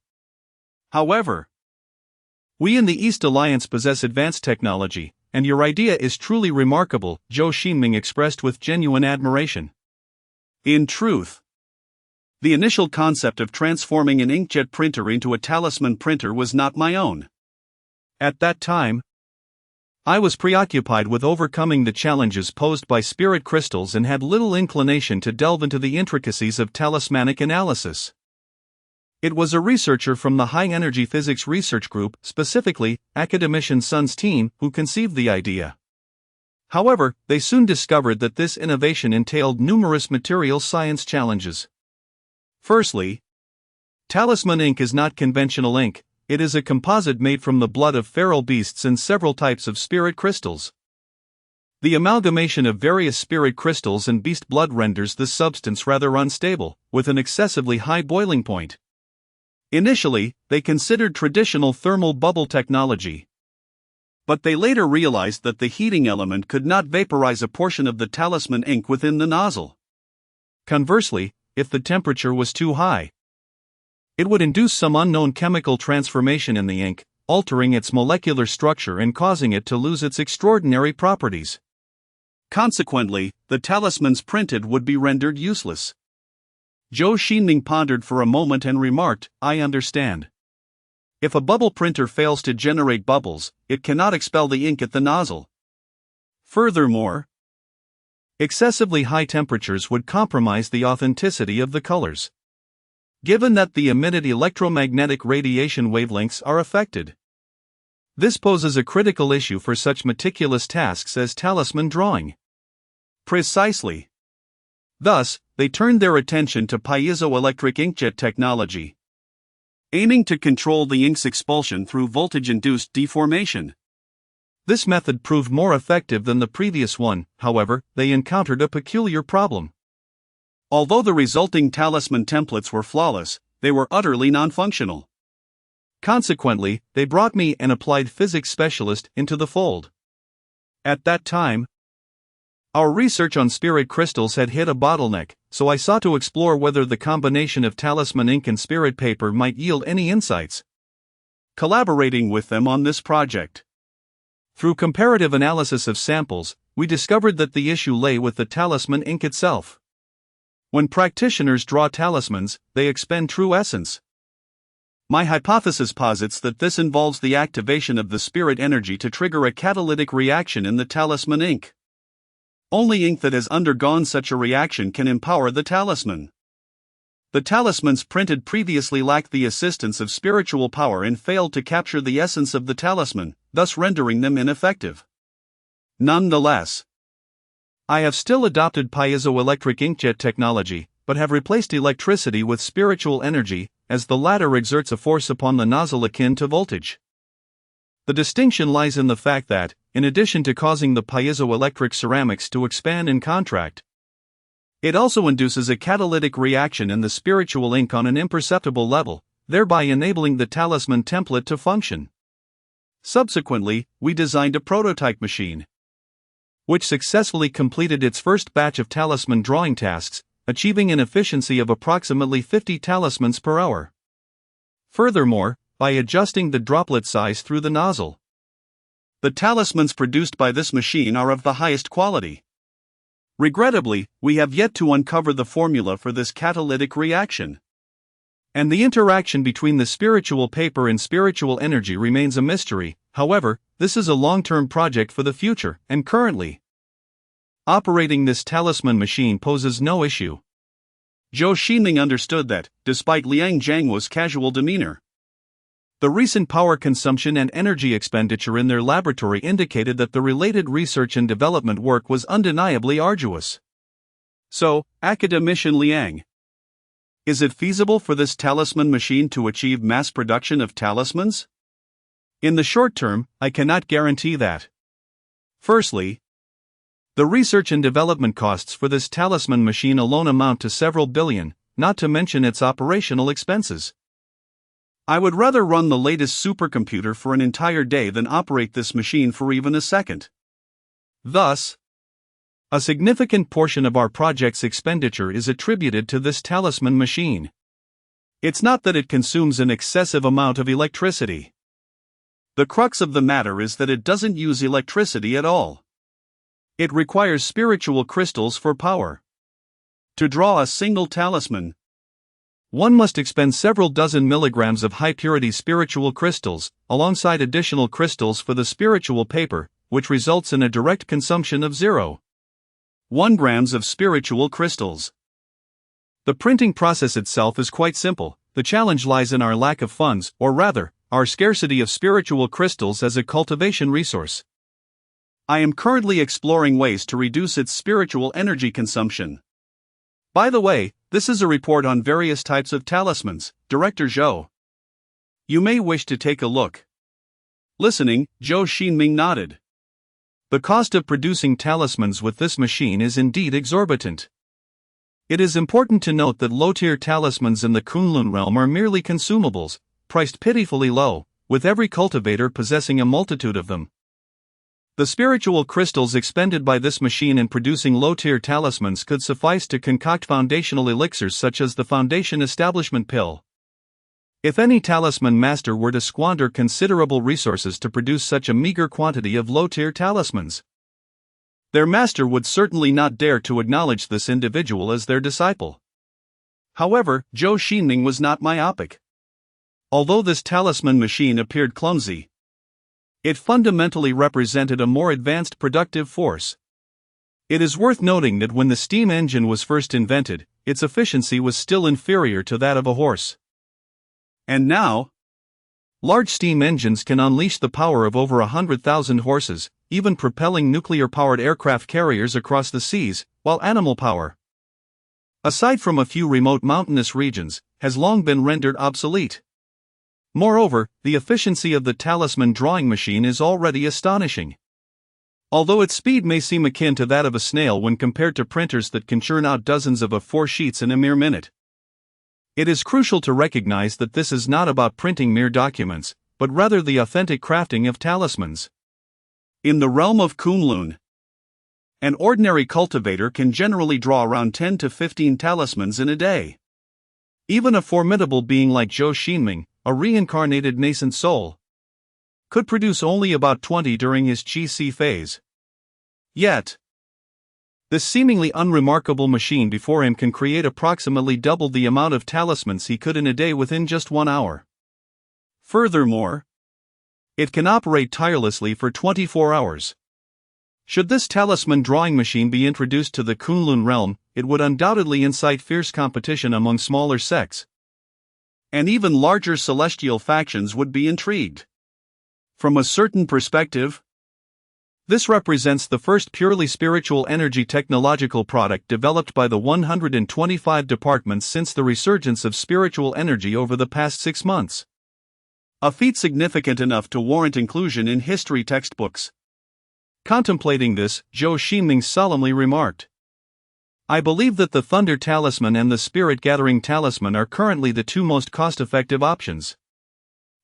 However, we in the East Alliance possess advanced technology, and your idea is truly remarkable, Zhou Xingming expressed with genuine admiration. In truth, the initial concept of transforming an inkjet printer into a talisman printer was not my own. At that time, I was preoccupied with overcoming the challenges posed by spirit crystals and had little inclination to delve into the intricacies of talismanic analysis. It was a researcher from the High Energy Physics Research Group, specifically, Academician Sun's team, who conceived the idea. However, they soon discovered that this innovation entailed numerous material science challenges. Firstly, talisman ink is not conventional ink. It is a composite made from the blood of feral beasts and several types of spirit crystals. The amalgamation of various spirit crystals and beast blood renders this substance rather unstable, with an excessively high boiling point. Initially, they considered traditional thermal bubble technology. But they later realized that the heating element could not vaporize a portion of the talisman ink within the nozzle. Conversely, if the temperature was too high, it would induce some unknown chemical transformation in the ink, altering its molecular structure and causing it to lose its extraordinary properties. Consequently, the talismans printed would be rendered useless. Zhou Xingming pondered for a moment and remarked, "I understand. If a bubble printer fails to generate bubbles, it cannot expel the ink at the nozzle. Furthermore, excessively high temperatures would compromise the authenticity of the colors, given that the emitted electromagnetic radiation wavelengths are affected. This poses a critical issue for such meticulous tasks as talisman drawing." Precisely. Thus, they turned their attention to piezoelectric inkjet technology, aiming to control the ink's expulsion through voltage-induced deformation. This method proved more effective than the previous one. However, they encountered a peculiar problem. Although the resulting talisman templates were flawless, they were utterly non-functional. Consequently, they brought me an applied physics specialist into the fold. At that time, our research on spirit crystals had hit a bottleneck, so I sought to explore whether the combination of talisman ink and spirit paper might yield any insights. Collaborating with them on this project, through comparative analysis of samples, we discovered that the issue lay with the talisman ink itself. When practitioners draw talismans, they expend true essence. My hypothesis posits that this involves the activation of the spirit energy to trigger a catalytic reaction in the talisman ink. Only ink that has undergone such a reaction can empower the talisman. The talismans printed previously lacked the assistance of spiritual power and failed to capture the essence of the talisman, thus rendering them ineffective. Nonetheless, I have still adopted piezoelectric inkjet technology, but have replaced electricity with spiritual energy, as the latter exerts a force upon the nozzle akin to voltage. The distinction lies in the fact that, in addition to causing the piezoelectric ceramics to expand and contract, it also induces a catalytic reaction in the spiritual ink on an imperceptible level, thereby enabling the talisman template to function. Subsequently, we designed a prototype machine, which successfully completed its first batch of talisman drawing tasks, achieving an efficiency of approximately 50 talismans per hour. Furthermore, by adjusting the droplet size through the nozzle, the talismans produced by this machine are of the highest quality. Regrettably, we have yet to uncover the formula for this catalytic reaction, and the interaction between the spiritual paper and spiritual energy remains a mystery. However, this is a long-term project for the future, and currently, operating this talisman machine poses no issue. Zhou Xingming understood that, despite Liang Jianghuo's casual demeanor, the recent power consumption and energy expenditure in their laboratory indicated that the related research and development work was undeniably arduous. So, Academician Liang, is it feasible for this talisman machine to achieve mass production of talismans? In the short term, I cannot guarantee that. Firstly, the research and development costs for this talisman machine alone amount to several billion, not to mention its operational expenses. I would rather run the latest supercomputer for an entire day than operate this machine for even a second. Thus, a significant portion of our project's expenditure is attributed to this talisman machine. It's not that it consumes an excessive amount of electricity. The crux of the matter is that it doesn't use electricity at all. It requires spiritual crystals for power. To draw a single talisman, one must expend several dozen milligrams of high-purity spiritual crystals, alongside additional crystals for the spiritual paper, which results in a direct consumption of 0.1 grams of spiritual crystals. The printing process itself is quite simple. The challenge lies in our lack of funds, or rather, our scarcity of spiritual crystals as a cultivation resource. I am currently exploring ways to reduce its spiritual energy consumption. By the way, this is a report on various types of talismans, Director Zhou. You may wish to take a look. Listening, Zhou Xingming nodded. The cost of producing talismans with this machine is indeed exorbitant. It is important to note that low-tier talismans in the Kunlun realm are merely consumables, priced pitifully low, with every cultivator possessing a multitude of them. The spiritual crystals expended by this machine in producing low-tier talismans could suffice to concoct foundational elixirs such as the Foundation Establishment Pill. If any talisman master were to squander considerable resources to produce such a meager quantity of low-tier talismans, their master would certainly not dare to acknowledge this individual as their disciple. However, Zhou Xingming was not myopic. Although this talisman machine appeared clumsy, it fundamentally represented a more advanced productive force. It is worth noting that when the steam engine was first invented, its efficiency was still inferior to that of a horse. And now, large steam engines can unleash the power of over 100,000 horses, even propelling nuclear-powered aircraft carriers across the seas, while animal power, aside from a few remote mountainous regions, has long been rendered obsolete. Moreover, the efficiency of the talisman drawing machine is already astonishing. Although its speed may seem akin to that of a snail when compared to printers that can churn out dozens of A4 sheets in a mere minute, it is crucial to recognize that this is not about printing mere documents, but rather the authentic crafting of talismans. In the realm of Kunlun, an ordinary cultivator can generally draw around 10 to 15 talismans in a day. Even a formidable being like Zhou Xingming, a reincarnated nascent soul, could produce only about 20 during his Qi phase. Yet, this seemingly unremarkable machine before him can create approximately double the amount of talismans he could in a day within just 1 hour. Furthermore, it can operate tirelessly for 24 hours. Should this talisman drawing machine be introduced to the Kunlun realm, it would undoubtedly incite fierce competition among smaller sects, and even larger celestial factions would be intrigued. From a certain perspective, this represents the first purely spiritual energy technological product developed by the 125 departments since the resurgence of spiritual energy over the past 6 months. A feat significant enough to warrant inclusion in history textbooks. Contemplating this, Zhou Xingming solemnly remarked, "I believe that the Thunder Talisman and the Spirit Gathering Talisman are currently the two most cost-effective options.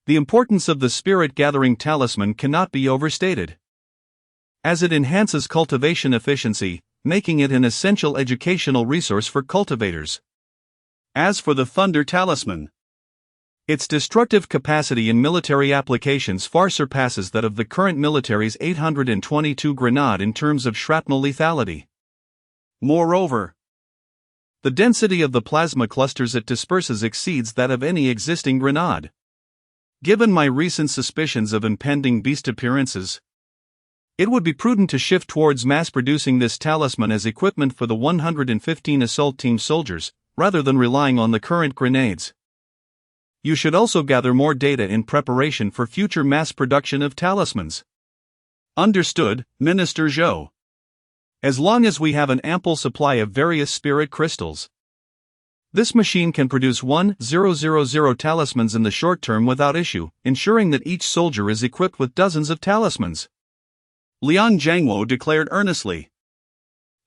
The importance of the Spirit Gathering Talisman cannot be overstated, as it enhances cultivation efficiency, making it an essential educational resource for cultivators. As for the Thunder Talisman, its destructive capacity in military applications far surpasses that of the current military's 822 grenade in terms of shrapnel lethality. Moreover, the density of the plasma clusters it disperses exceeds that of any existing grenade. Given my recent suspicions of impending beast appearances, it would be prudent to shift towards mass-producing this talisman as equipment for the 115 assault team soldiers, rather than relying on the current grenades. You should also gather more data in preparation for future mass production of talismans." Understood, Minister Zhou. As long as we have an ample supply of various spirit crystals, this machine can produce 1,000 talismans in the short term without issue, ensuring that each soldier is equipped with dozens of talismans, Liang Zhangguo declared earnestly,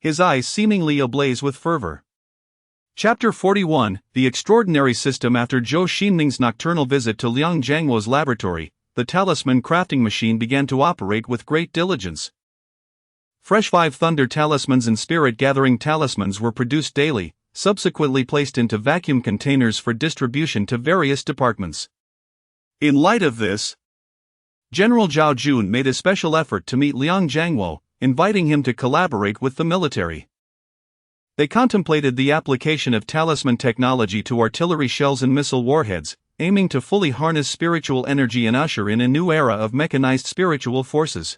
his eyes seemingly ablaze with fervor. Chapter 41, The Extraordinary System. After Zhou Xingming's nocturnal visit to Liang Zhangguo's laboratory, the talisman crafting machine began to operate with great diligence. Fresh 5 Thunder Talismans and Spirit Gathering Talismans were produced daily, subsequently placed into vacuum containers for distribution to various departments. In light of this, General Zhao Jun made a special effort to meet Liang Zhangguo, inviting him to collaborate with the military. They contemplated the application of talisman technology to artillery shells and missile warheads, aiming to fully harness spiritual energy and usher in a new era of mechanized spiritual forces.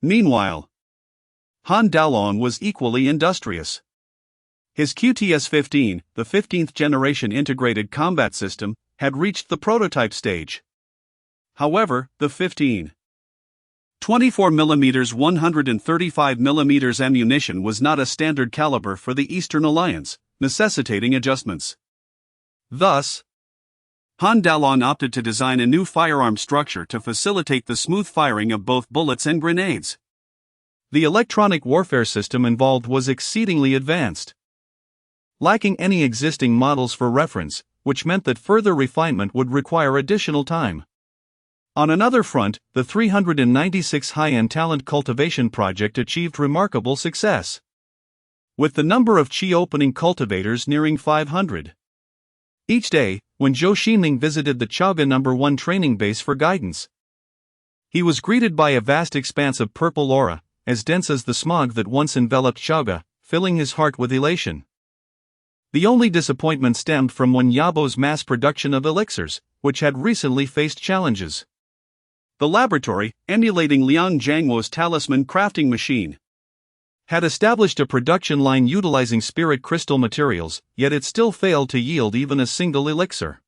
Meanwhile, Han Daolong was equally industrious. His QTS-15, the 15th generation integrated combat system, had reached the prototype stage. However, the 24mm 135mm ammunition was not a standard caliber for the Eastern Alliance, necessitating adjustments. Thus, Han Daolong opted to design a new firearm structure to facilitate the smooth firing of both bullets and grenades. The electronic warfare system involved was exceedingly advanced, lacking any existing models for reference, which meant that further refinement would require additional time. On another front, the 396 high-end talent cultivation project achieved remarkable success, with the number of Qi opening cultivators nearing 500. Each day, when Zhou Xingming visited the Chaga No. 1 training base for guidance, he was greeted by a vast expanse of purple aura, as dense as the smog that once enveloped Chaga, filling his heart with elation. The only disappointment stemmed from Wen Yabo's mass production of elixirs, which had recently faced challenges. The laboratory, emulating Liang Jiangwo's talisman crafting machine, had established a production line utilizing spirit crystal materials, yet it still failed to yield even a single elixir.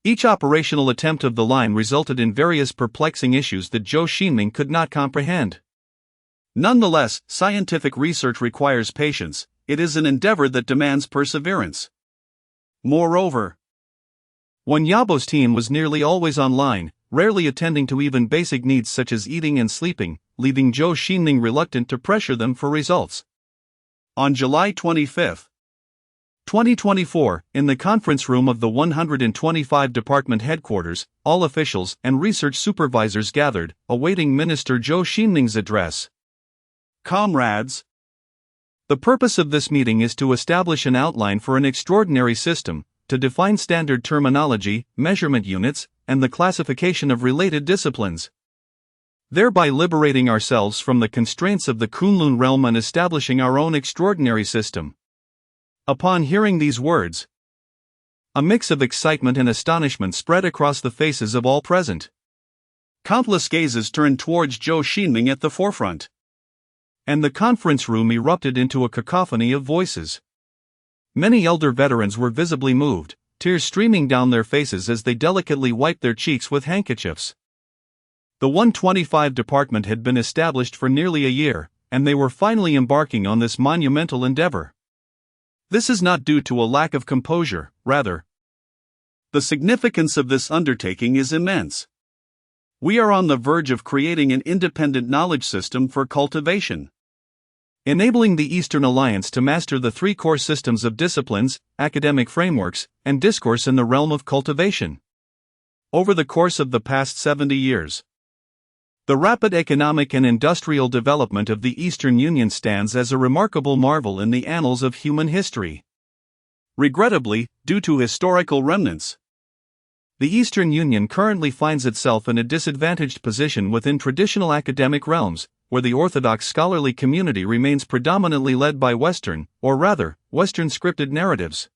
Each operational attempt of the line resulted in various perplexing issues that Zhou Xingming could not comprehend. Nonetheless, scientific research requires patience. It is an endeavor that demands perseverance. Moreover, Wen Yabo's team was nearly always online, rarely attending to even basic needs such as eating and sleeping, leaving Zhou Xingming reluctant to pressure them for results. On July 25, 2024, in the conference room of the 125 department headquarters, all officials and research supervisors gathered, awaiting Minister Zhou Xingming's address. Comrades, the purpose of this meeting is to establish an outline for an extraordinary system, to define standard terminology, measurement units, and the classification of related disciplines, thereby liberating ourselves from the constraints of the Kunlun realm and establishing our own extraordinary system. Upon hearing these words, a mix of excitement and astonishment spread across the faces of all present. Countless gazes turned towards Zhou Xingming at the forefront, and the conference room erupted into a cacophony of voices. Many elder veterans were visibly moved, tears streaming down their faces as they delicately wiped their cheeks with handkerchiefs. The 125 department had been established for nearly a year, and they were finally embarking on this monumental endeavor. This is not due to a lack of composure, rather, the significance of this undertaking is immense. We are on the verge of creating an independent knowledge system for cultivation, enabling the Eastern Alliance to master the three core systems of disciplines, academic frameworks, and discourse in the realm of cultivation. Over the course of the past 70 years, the rapid economic and industrial development of the Eastern Union stands as a remarkable marvel in the annals of human history. Regrettably, due to historical remnants, the Eastern Union currently finds itself in a disadvantaged position within traditional academic realms, where the orthodox scholarly community remains predominantly led by Western, or rather, Western scripted narratives.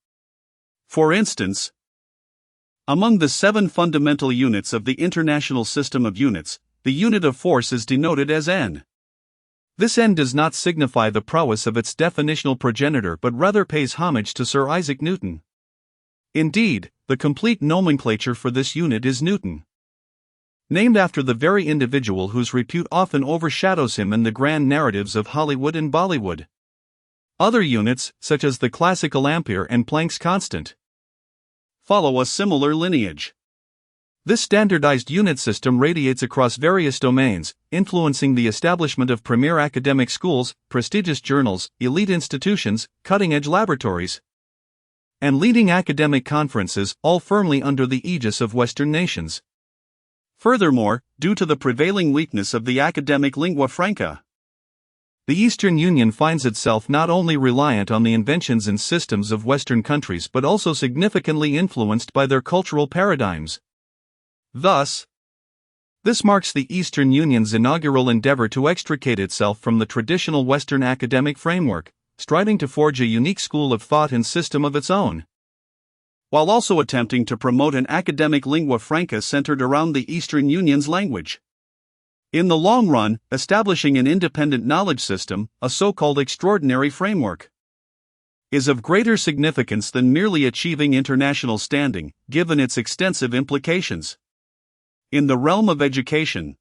For instance, among the 7 fundamental units of the International System of Units, the unit of force is denoted as N. This N does not signify the prowess of its definitional progenitor but rather pays homage to Sir Isaac Newton. Indeed, the complete nomenclature for this unit is Newton, named after the very individual whose repute often overshadows him in the grand narratives of Hollywood and Bollywood. Other units, such as the classical ampere and Planck's constant, follow a similar lineage. This standardized unit system radiates across various domains, influencing the establishment of premier academic schools, prestigious journals, elite institutions, cutting-edge laboratories, and leading academic conferences, all firmly under the aegis of Western nations. Furthermore, due to the prevailing weakness of the academic lingua franca, the Eastern Union finds itself not only reliant on the inventions and systems of Western countries but also significantly influenced by their cultural paradigms. Thus, this marks the Eastern Union's inaugural endeavor to extricate itself from the traditional Western academic framework, striving to forge a unique school of thought and system of its own, while also attempting to promote an academic lingua franca centered around the Eastern Union's language. In the long run, establishing an independent knowledge system, a so-called extraordinary framework, is of greater significance than merely achieving international standing, given its extensive implications. In the realm of education,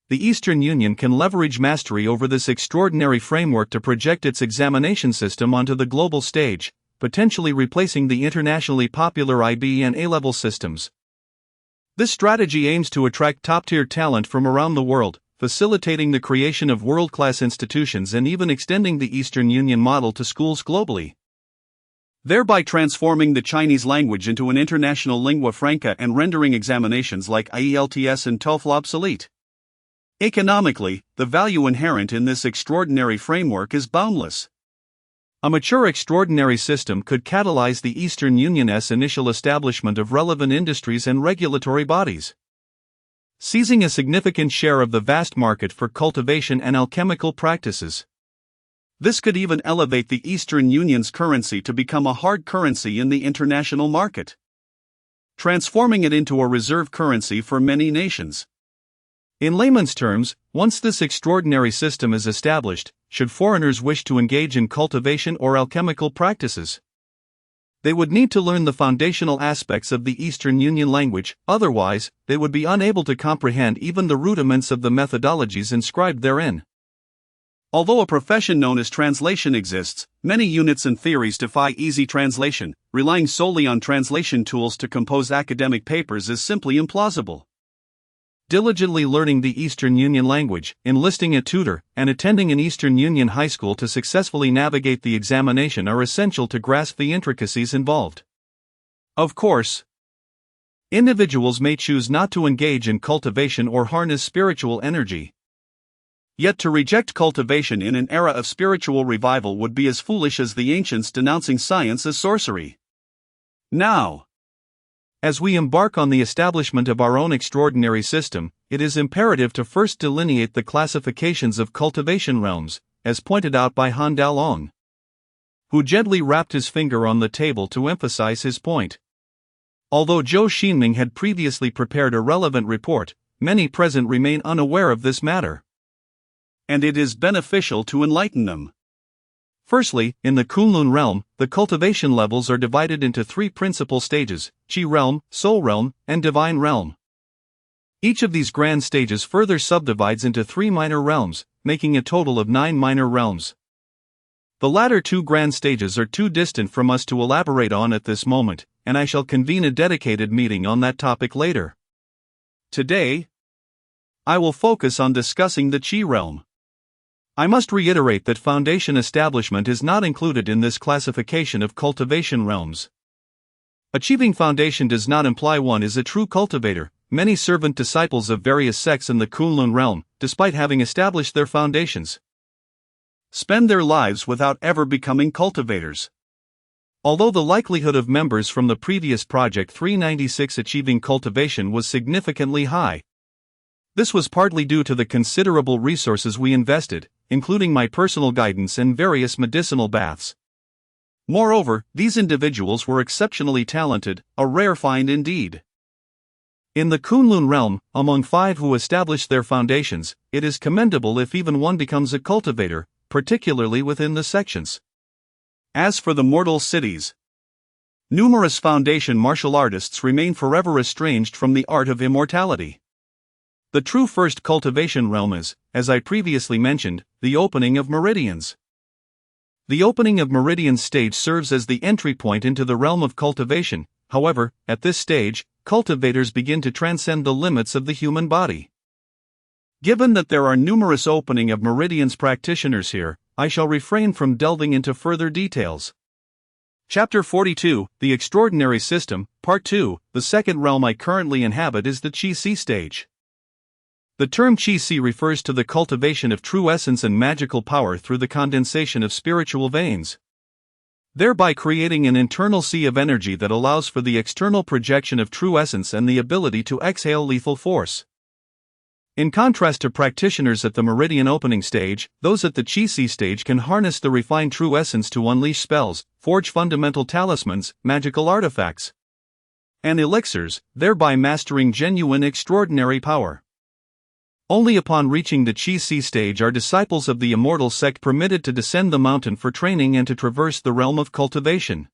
the Eastern Union can leverage mastery over this extraordinary framework to project its examination system onto the global stage, potentially replacing the internationally popular IB and A-level systems. This strategy aims to attract top-tier talent from around the world, facilitating the creation of world-class institutions and even extending the Eastern Union model to schools globally. thereby transforming the Chinese language into an international lingua franca and rendering examinations like IELTS and TOEFL obsolete. Economically, the value inherent in this extraordinary framework is boundless. A mature extraordinary system could catalyze the Eastern Union's initial establishment of relevant industries and regulatory bodies, seizing a significant share of the vast market for cultivation and alchemical practices. This could even elevate the Eastern Union's currency to become a hard currency in the international market, transforming it into a reserve currency for many nations. In layman's terms, once this extraordinary system is established, should foreigners wish to engage in cultivation or alchemical practices, they would need to learn the foundational aspects of the Eastern Union language, otherwise, they would be unable to comprehend even the rudiments of the methodologies inscribed therein. Although a profession known as translation exists, many units and theories defy easy translation. Relying solely on translation tools to compose academic papers is simply implausible. Diligently learning the Eastern Union language, enlisting a tutor, and attending an Eastern Union high school to successfully navigate the examination are essential to grasp the intricacies involved. Of course, individuals may choose not to engage in cultivation or harness spiritual energy. Yet to reject cultivation in an era of spiritual revival would be as foolish as the ancients denouncing science as sorcery. Now, as we embark on the establishment of our own extraordinary system, it is imperative to first delineate the classifications of cultivation realms, as pointed out by Han Dalong, who gently rapped his finger on the table to emphasize his point. Although Zhou Xingming had previously prepared a relevant report, many present remain unaware of this matter, and it is beneficial to enlighten them. Firstly, in the Kunlun realm, the cultivation levels are divided into three principal stages: Qi realm, Soul realm, and Divine realm. Each of these grand stages further subdivides into three minor realms, making a total of 9 minor realms. The latter two grand stages are too distant from us to elaborate on at this moment, and I shall convene a dedicated meeting on that topic later. Today, I will focus on discussing the Qi realm. I must reiterate that foundation establishment is not included in this classification of cultivation realms. Achieving foundation does not imply one is a true cultivator. Many servant disciples of various sects in the Kunlun realm, despite having established their foundations, spend their lives without ever becoming cultivators. Although the likelihood of members from the previous Project 396 achieving cultivation was significantly high, this was partly due to the considerable resources we invested, including my personal guidance and various medicinal baths. Moreover, these individuals were exceptionally talented, a rare find indeed. In the Kunlun realm, among 5 who established their foundations, it is commendable if even one becomes a cultivator, particularly within the sections. As for the mortal cities, numerous foundation martial artists remain forever estranged from the art of immortality. The true first cultivation realm is, as I previously mentioned, the opening of meridians. The opening of meridians stage serves as the entry point into the realm of cultivation. However, at this stage, cultivators begin to transcend the limits of the human body. Given that there are numerous opening of meridians practitioners here, I shall refrain from delving into further details. Chapter 42, The Extraordinary System, Part 2, The second realm I currently inhabit is the Qi-Si stage. The term Qi-Si refers to the cultivation of true essence and magical power through the condensation of spiritual veins, thereby creating an internal sea of energy that allows for the external projection of true essence and the ability to exhale lethal force. In contrast to practitioners at the meridian opening stage, those at the Qi-Si stage can harness the refined true essence to unleash spells, forge fundamental talismans, magical artifacts, and elixirs, thereby mastering genuine extraordinary power. Only upon reaching the Qi-Si stage are disciples of the immortal sect permitted to descend the mountain for training and to traverse the realm of cultivation.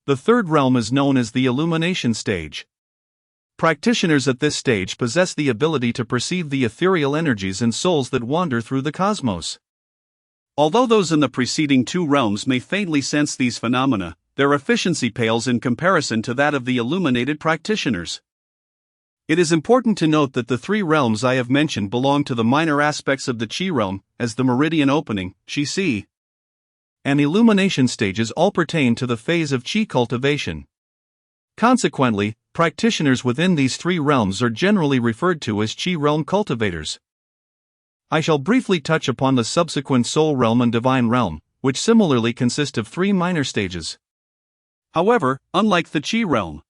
The third realm is known as the illumination stage. Practitioners at this stage possess the ability to perceive the ethereal energies and souls that wander through the cosmos. Although those in the preceding two realms may faintly sense these phenomena, their efficiency pales in comparison to that of the illuminated practitioners. It is important to note that the 3 realms I have mentioned belong to the minor aspects of the Qi realm, as the meridian opening, Qi-Si, and illumination stages all pertain to the phase of qi cultivation. Consequently, practitioners within these three realms are generally referred to as qi realm cultivators. I shall briefly touch upon the subsequent soul realm and divine realm, which similarly consist of three minor stages. However, unlike the qi realm,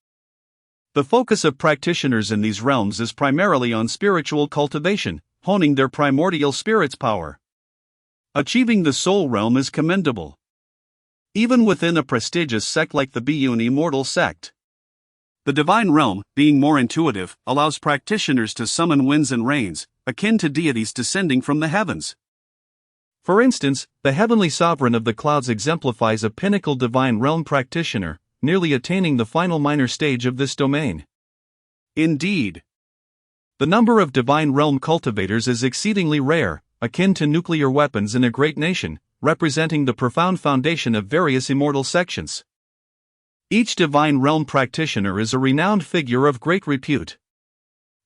the focus of practitioners in these realms is primarily on spiritual cultivation, honing their primordial spirit's power. Achieving the soul realm is commendable, even within a prestigious sect like the Biyun Immortal sect. The divine realm, being more intuitive, allows practitioners to summon winds and rains, akin to deities descending from the heavens. For instance, the heavenly sovereign of the clouds exemplifies a pinnacle divine realm practitioner, nearly attaining the final minor stage of this domain. Indeed, the number of divine realm cultivators is exceedingly rare, akin to nuclear weapons in a great nation, representing the profound foundation of various immortal sections. Each divine realm practitioner is a renowned figure of great repute.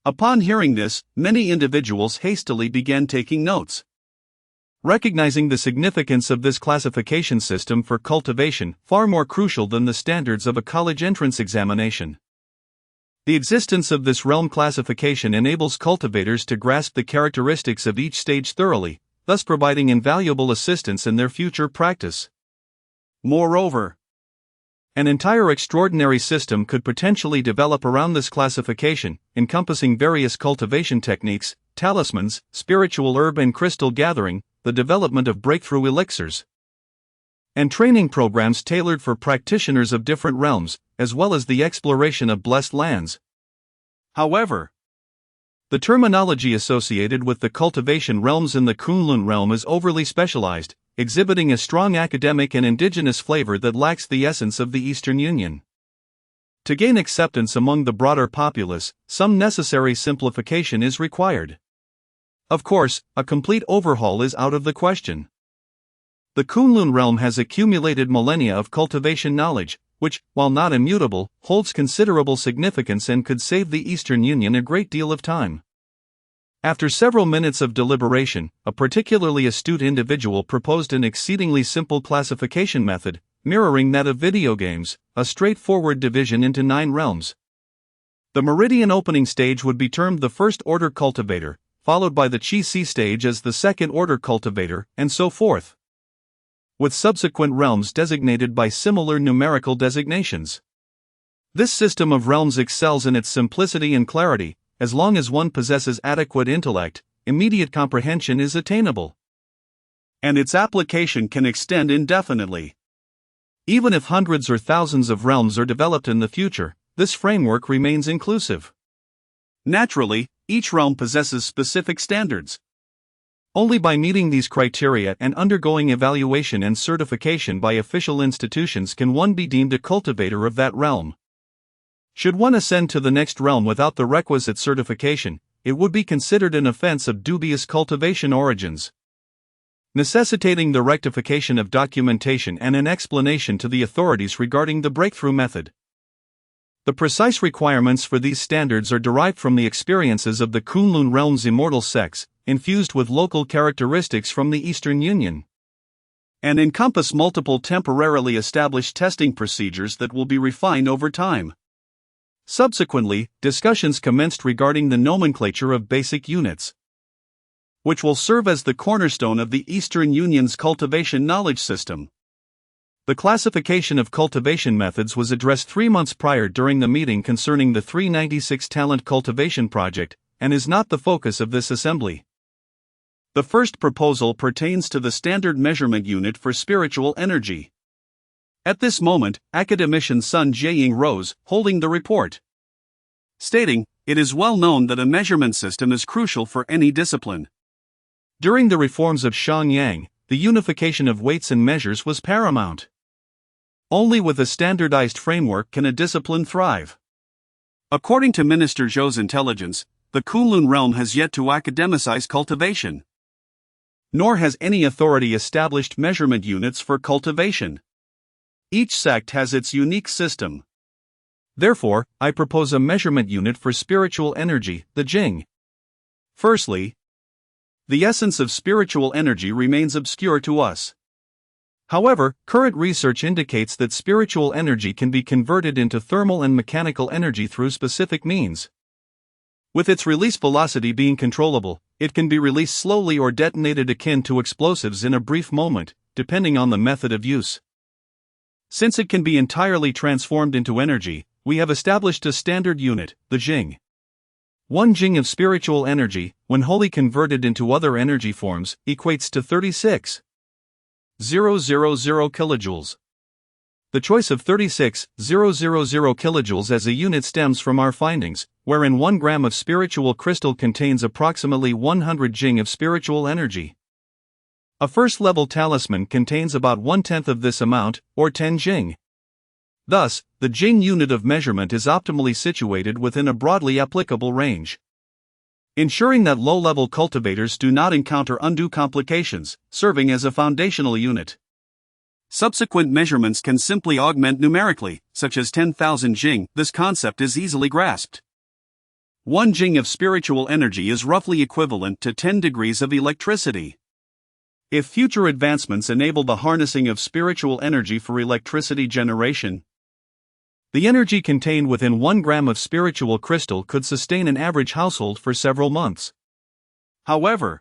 Upon hearing this, many individuals hastily began taking notes. Recognizing the significance of this classification system for cultivation, far more crucial than the standards of a college entrance examination. The existence of this realm classification enables cultivators to grasp the characteristics of each stage thoroughly, thus providing invaluable assistance in their future practice. Moreover, an entire extraordinary system could potentially develop around this classification, encompassing various cultivation techniques, talismans, spiritual herb and crystal gathering, the development of breakthrough elixirs, and training programs tailored for practitioners of different realms, as well as the exploration of blessed lands. However, the terminology associated with the cultivation realms in the Kunlun realm is overly specialized, exhibiting a strong academic and indigenous flavor that lacks the essence of the Eastern Union. To gain acceptance among the broader populace, some necessary simplification is required. Of course, a complete overhaul is out of the question. The Kunlun realm has accumulated millennia of cultivation knowledge, which, while not immutable, holds considerable significance and could save the Eastern Union a great deal of time. After several minutes of deliberation, a particularly astute individual proposed an exceedingly simple classification method, mirroring that of video games, a straightforward division into 9 realms. The meridian opening stage would be termed the first order cultivator, followed by the Qi stage as the second order cultivator, and so forth, with subsequent realms designated by similar numerical designations. This system of realms excels in its simplicity and clarity. As long as one possesses adequate intellect, immediate comprehension is attainable, and its application can extend indefinitely. Even if hundreds or thousands of realms are developed in the future, this framework remains inclusive. Naturally, each realm possesses specific standards. Only by meeting these criteria and undergoing evaluation and certification by official institutions can one be deemed a cultivator of that realm. Should one ascend to the next realm without the requisite certification, it would be considered an offense of dubious cultivation origins, necessitating the rectification of documentation and an explanation to the authorities regarding the breakthrough method. The precise requirements for these standards are derived from the experiences of the Kunlun realm's immortal sects, infused with local characteristics from the Eastern Union, and encompass multiple temporarily established testing procedures that will be refined over time. Subsequently, discussions commenced regarding the nomenclature of basic units, which will serve as the cornerstone of the Eastern Union's cultivation knowledge system. The classification of cultivation methods was addressed 3 months prior during the meeting concerning the 396 Talent Cultivation Project, and is not the focus of this assembly. The first proposal pertains to the standard measurement unit for spiritual energy. At this moment, academician Sun Jiaying rose, holding the report, stating, "It is well known that a measurement system is crucial for any discipline. During the reforms of Xiangyang, the unification of weights and measures was paramount. Only with a standardized framework can a discipline thrive." According to Minister Zhou's intelligence, the Kunlun realm has yet to academicize cultivation, nor has any authority established measurement units for cultivation. Each sect has its unique system. Therefore, I propose a measurement unit for spiritual energy, the Jing. Firstly, the essence of spiritual energy remains obscure to us. However, current research indicates that spiritual energy can be converted into thermal and mechanical energy through specific means. With its release velocity being controllable, it can be released slowly or detonated akin to explosives in a brief moment, depending on the method of use. Since it can be entirely transformed into energy, we have established a standard unit, the Jing. 1 Jing of spiritual energy, when wholly converted into other energy forms, equates to 36,000 kilojoules. The choice of 36,000 kilojoules as a unit stems from our findings, wherein 1 gram of spiritual crystal contains approximately 100 Jing of spiritual energy. A first-level talisman contains about 1/10 of this amount, or 10 Jing. Thus, the Jing unit of measurement is optimally situated within a broadly applicable range, ensuring that low-level cultivators do not encounter undue complications, serving as a foundational unit. Subsequent measurements can simply augment numerically, such as 10,000 Jing. This concept is easily grasped. 1 Jing of spiritual energy is roughly equivalent to 10 degrees of electricity. If future advancements enable the harnessing of spiritual energy for electricity generation, the energy contained within 1 gram of spiritual crystal could sustain an average household for several months. However,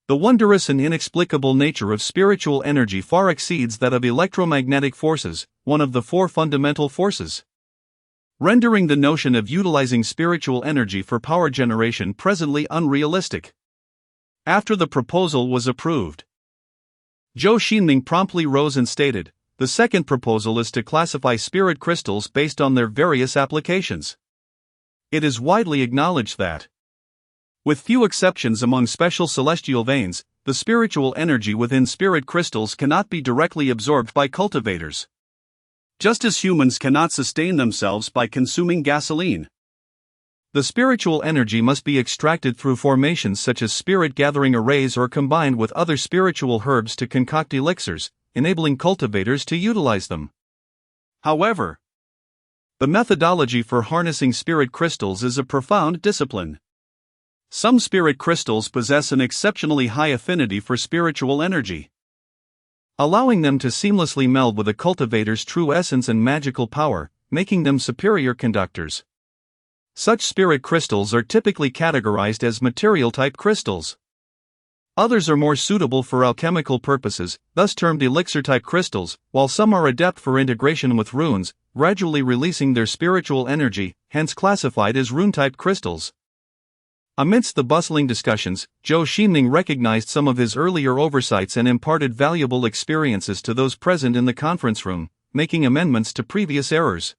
the wondrous and inexplicable nature of spiritual energy far exceeds that of electromagnetic forces, one of the 4 fundamental forces, rendering the notion of utilizing spiritual energy for power generation presently unrealistic. After the proposal was approved, Zhou Xingming promptly rose and stated, "The second proposal is to classify spirit crystals based on their various applications. It is widely acknowledged that, with few exceptions among special celestial veins, the spiritual energy within spirit crystals cannot be directly absorbed by cultivators. Just as humans cannot sustain themselves by consuming gasoline, the spiritual energy must be extracted through formations such as spirit-gathering arrays or combined with other spiritual herbs to concoct elixirs, enabling cultivators to utilize them. However, the methodology for harnessing spirit crystals is a profound discipline. Some spirit crystals possess an exceptionally high affinity for spiritual energy, allowing them to seamlessly meld with a cultivator's true essence and magical power, making them superior conductors. Such spirit crystals are typically categorized as material-type crystals. Others are more suitable for alchemical purposes, thus termed elixir-type crystals, while some are adept for integration with runes, gradually releasing their spiritual energy, hence classified as rune-type crystals. Amidst the bustling discussions, Zhou Xingming recognized some of his earlier oversights and imparted valuable experiences to those present in the conference room, making amendments to previous errors.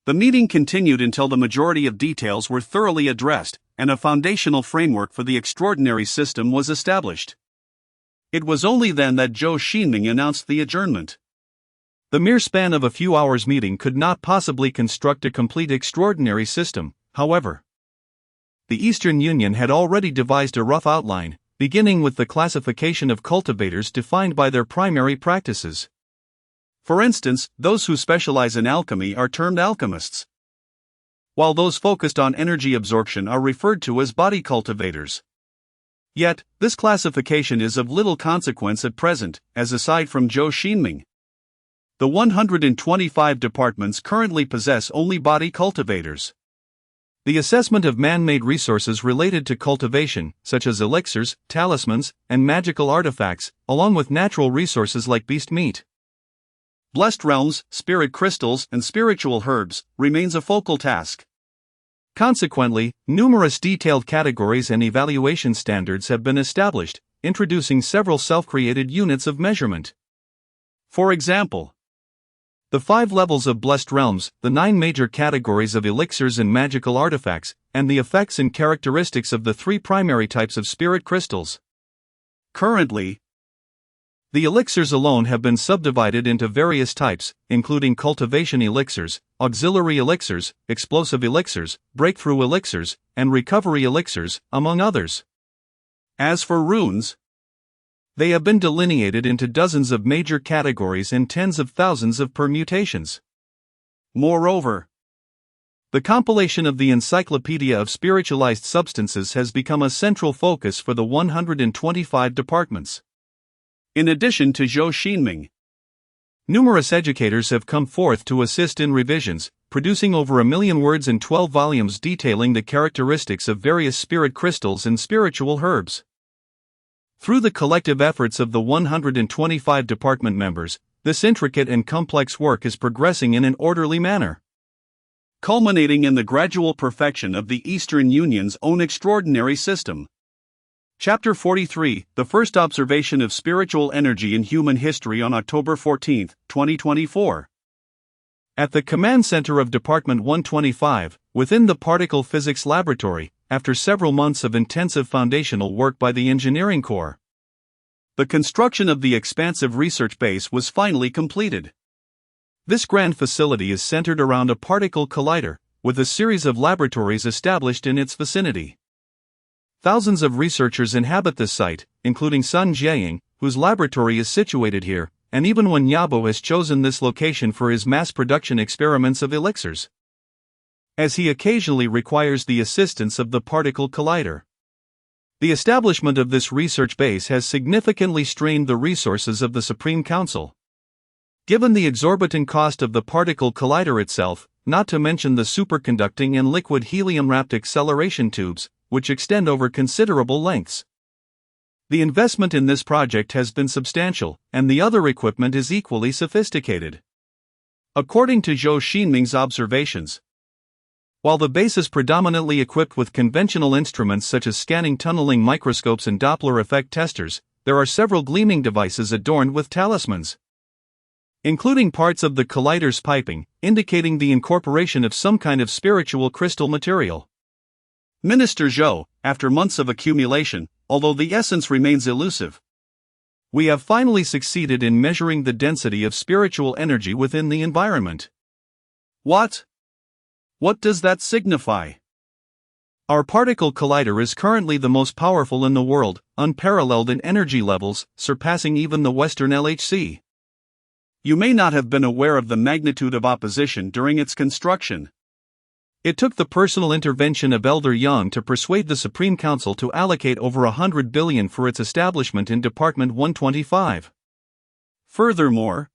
The meeting continued until the majority of details were thoroughly addressed, and a foundational framework for the extraordinary system was established. It was only then that Zhou Xingming announced the adjournment. The mere span of a few hours' meeting could not possibly construct a complete extraordinary system, however. The Eastern Union had already devised a rough outline, beginning with the classification of cultivators defined by their primary practices. For instance, those who specialize in alchemy are termed alchemists, while those focused on energy absorption are referred to as body cultivators. Yet, this classification is of little consequence at present, as aside from Zhou Xingming, the 125 departments currently possess only body cultivators. The assessment of man-made resources related to cultivation, such as elixirs, talismans, and magical artifacts, along with natural resources like beast meat, blessed realms, spirit crystals, and spiritual herbs, remains a focal task. Consequently, numerous detailed categories and evaluation standards have been established, introducing several self-created units of measurement. For example, the 5 levels of blessed realms, the 9 major categories of elixirs and magical artifacts, and the effects and characteristics of the 3 primary types of spirit crystals. Currently, the elixirs alone have been subdivided into various types, including cultivation elixirs, auxiliary elixirs, explosive elixirs, breakthrough elixirs, and recovery elixirs, among others. As for runes, they have been delineated into dozens of major categories and tens of thousands of permutations. Moreover, the compilation of the Encyclopedia of Spiritualized Substances has become a central focus for the 125 departments. in addition to Zhou Xingming. Numerous educators have come forth to assist in revisions, producing over 1 million words in 12 volumes detailing the characteristics of various spirit crystals and spiritual herbs. Through the collective efforts of the 125 department members, this intricate and complex work is progressing in an orderly manner, culminating in the gradual perfection of the Eastern Union's own extraordinary system. Chapter 43, The First Observation of Spiritual Energy in Human History on October 14, 2024. At the Command Center of Department 125, within the Particle Physics Laboratory, after several months of intensive foundational work by the Engineering Corps, the construction of the expansive research base was finally completed. This grand facility is centered around a particle collider, with a series of laboratories established in its vicinity. Thousands of researchers inhabit this site, including Sun Jiaying, whose laboratory is situated here, and even Wen Yabo has chosen this location for his mass production experiments of elixirs, as he occasionally requires the assistance of the particle collider. The establishment of this research base has significantly strained the resources of the Supreme Council. Given the exorbitant cost of the particle collider itself, not to mention the superconducting and liquid helium-wrapped acceleration tubes, which extend over considerable lengths, the investment in this project has been substantial, and the other equipment is equally sophisticated. According to Zhou Xingming's observations, while the base is predominantly equipped with conventional instruments such as scanning tunneling microscopes and Doppler effect testers, there are several gleaming devices adorned with talismans, including parts of the collider's piping, indicating the incorporation of some kind of spiritual crystal material. Minister Zhou, after months of accumulation, although the essence remains elusive, we have finally succeeded in measuring the density of spiritual energy within the environment. What? What does that signify? Our particle collider is currently the most powerful in the world, unparalleled in energy levels, surpassing even the Western LHC. You may not have been aware of the magnitude of opposition during its construction. It took the personal intervention of Elder Yang to persuade the Supreme Council to allocate over 100 billion for its establishment in Department 125. Furthermore,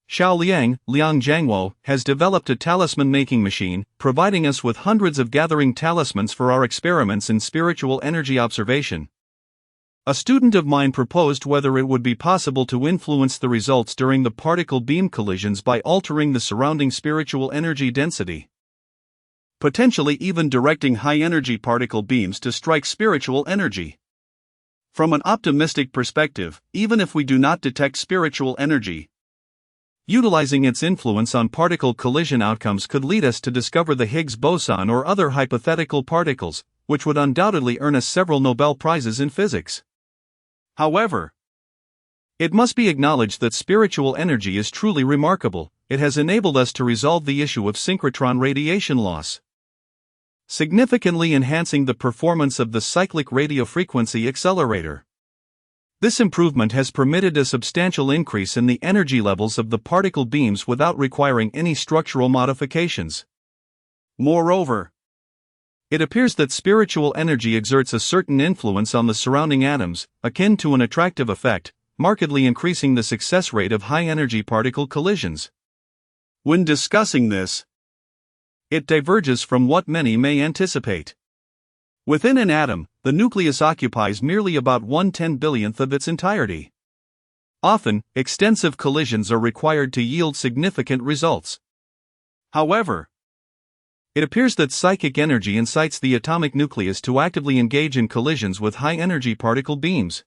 Xiao Liang Jiangwo, has developed a talisman-making machine, providing us with hundreds of gathering talismans for our experiments in spiritual energy observation. A student of mine proposed whether it would be possible to influence the results during the particle beam collisions by altering the surrounding spiritual energy density, potentially even directing high-energy particle beams to strike spiritual energy. From an optimistic perspective, even if we do not detect spiritual energy, utilizing its influence on particle collision outcomes could lead us to discover the Higgs boson or other hypothetical particles, which would undoubtedly earn us several Nobel Prizes in physics. However, it must be acknowledged that spiritual energy is truly remarkable. It has enabled us to resolve the issue of synchrotron radiation loss, significantly enhancing the performance of the cyclic radiofrequency accelerator. This improvement has permitted a substantial increase in the energy levels of the particle beams without requiring any structural modifications. Moreover, it appears that spiritual energy exerts a certain influence on the surrounding atoms, akin to an attractive effect, markedly increasing the success rate of high-energy particle collisions. When discussing this, it diverges from what many may anticipate. Within an atom, the nucleus occupies merely about 1/10 of its entirety. Often, extensive collisions are required to yield significant results. However, it appears that psychic energy incites the atomic nucleus to actively engage in collisions with high-energy particle beams,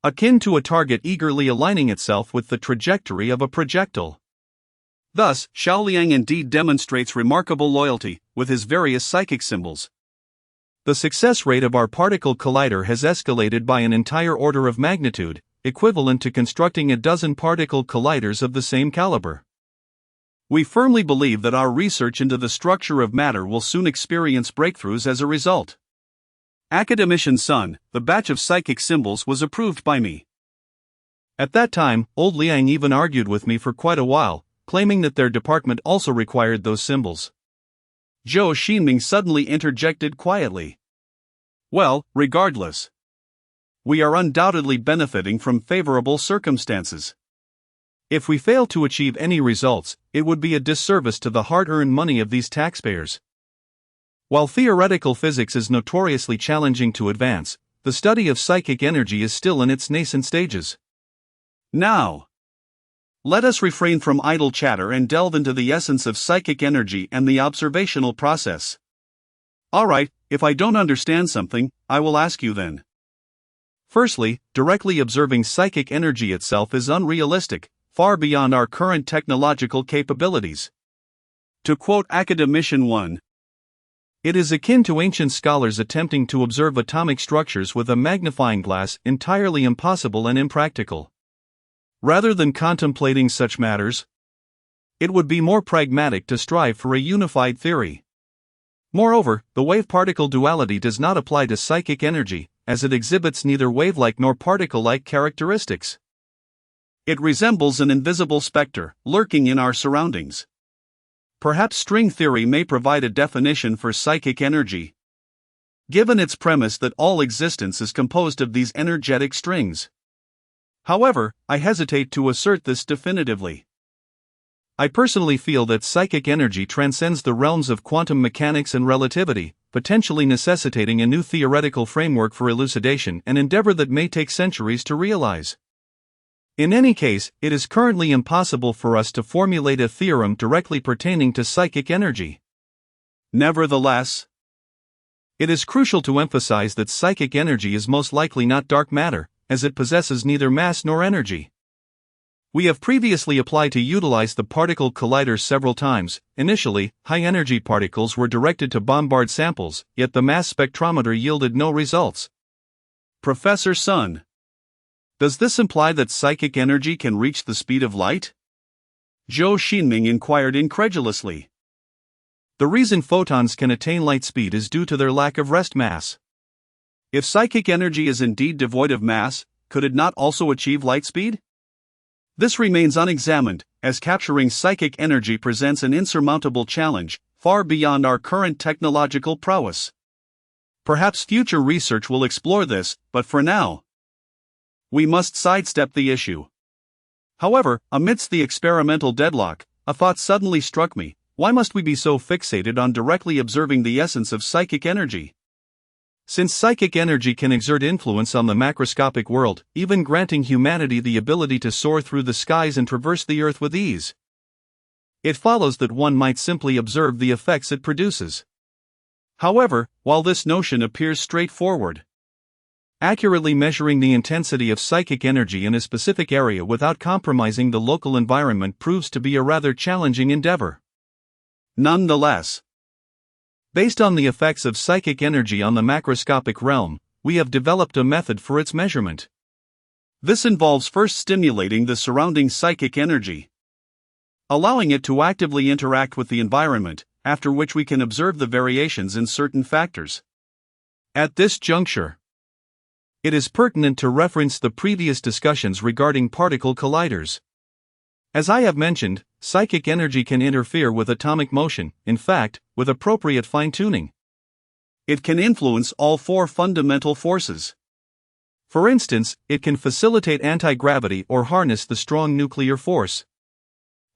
akin to a target eagerly aligning itself with the trajectory of a projectile. Thus, Xiaoliang indeed demonstrates remarkable loyalty with his various psychic symbols. The success rate of our particle collider has escalated by an entire order of magnitude, equivalent to constructing a dozen particle colliders of the same caliber. We firmly believe that our research into the structure of matter will soon experience breakthroughs as a result. Academician Sun, the batch of psychic symbols was approved by me. At that time, old Liang even argued with me for quite a while, claiming that their department also required those symbols. Zhou Xingming suddenly interjected quietly. Well, regardless, we are undoubtedly benefiting from favorable circumstances. If we fail to achieve any results, it would be a disservice to the hard-earned money of these taxpayers. While theoretical physics is notoriously challenging to advance, the study of psychic energy is still in its nascent stages. Now, let us refrain from idle chatter and delve into the essence of psychic energy and the observational process. Alright, if I don't understand something, I will ask you then. Firstly, directly observing psychic energy itself is unrealistic, far beyond our current technological capabilities. To quote Academician 1, it is akin to ancient scholars attempting to observe atomic structures with a magnifying glass, entirely impossible and impractical. Rather than contemplating such matters, it would be more pragmatic to strive for a unified theory. Moreover, the wave-particle duality does not apply to psychic energy, as it exhibits neither wave-like nor particle-like characteristics. It resembles an invisible specter, lurking in our surroundings. Perhaps string theory may provide a definition for psychic energy, given its premise that all existence is composed of these energetic strings. However, I hesitate to assert this definitively. I personally feel that psychic energy transcends the realms of quantum mechanics and relativity, potentially necessitating a new theoretical framework for elucidation, an endeavor that may take centuries to realize. In any case, it is currently impossible for us to formulate a theorem directly pertaining to psychic energy. Nevertheless, it is crucial to emphasize that psychic energy is most likely not dark matter, as it possesses neither mass nor energy. We have previously applied to utilize the particle collider several times. Initially, high-energy particles were directed to bombard samples, yet the mass spectrometer yielded no results. Professor Sun, does this imply that psychic energy can reach the speed of light? Zhou Xingming inquired incredulously. The reason photons can attain light speed is due to their lack of rest mass. If psychic energy is indeed devoid of mass, could it not also achieve light speed? This remains unexamined, as capturing psychic energy presents an insurmountable challenge, far beyond our current technological prowess. Perhaps future research will explore this, but for now, we must sidestep the issue. However, amidst the experimental deadlock, a thought suddenly struck me: why must we be so fixated on directly observing the essence of psychic energy? Since psychic energy can exert influence on the macroscopic world, even granting humanity the ability to soar through the skies and traverse the earth with ease, it follows that one might simply observe the effects it produces. However, while this notion appears straightforward, accurately measuring the intensity of psychic energy in a specific area without compromising the local environment proves to be a rather challenging endeavor. Nonetheless, based on the effects of psychic energy on the macroscopic realm, we have developed a method for its measurement. This involves first stimulating the surrounding psychic energy, allowing it to actively interact with the environment, after which we can observe the variations in certain factors. At this juncture, it is pertinent to reference the previous discussions regarding particle colliders. As I have mentioned, psychic energy can interfere with atomic motion, in fact, with appropriate fine-tuning. It can influence all four fundamental forces. For instance, it can facilitate anti-gravity or harness the strong nuclear force.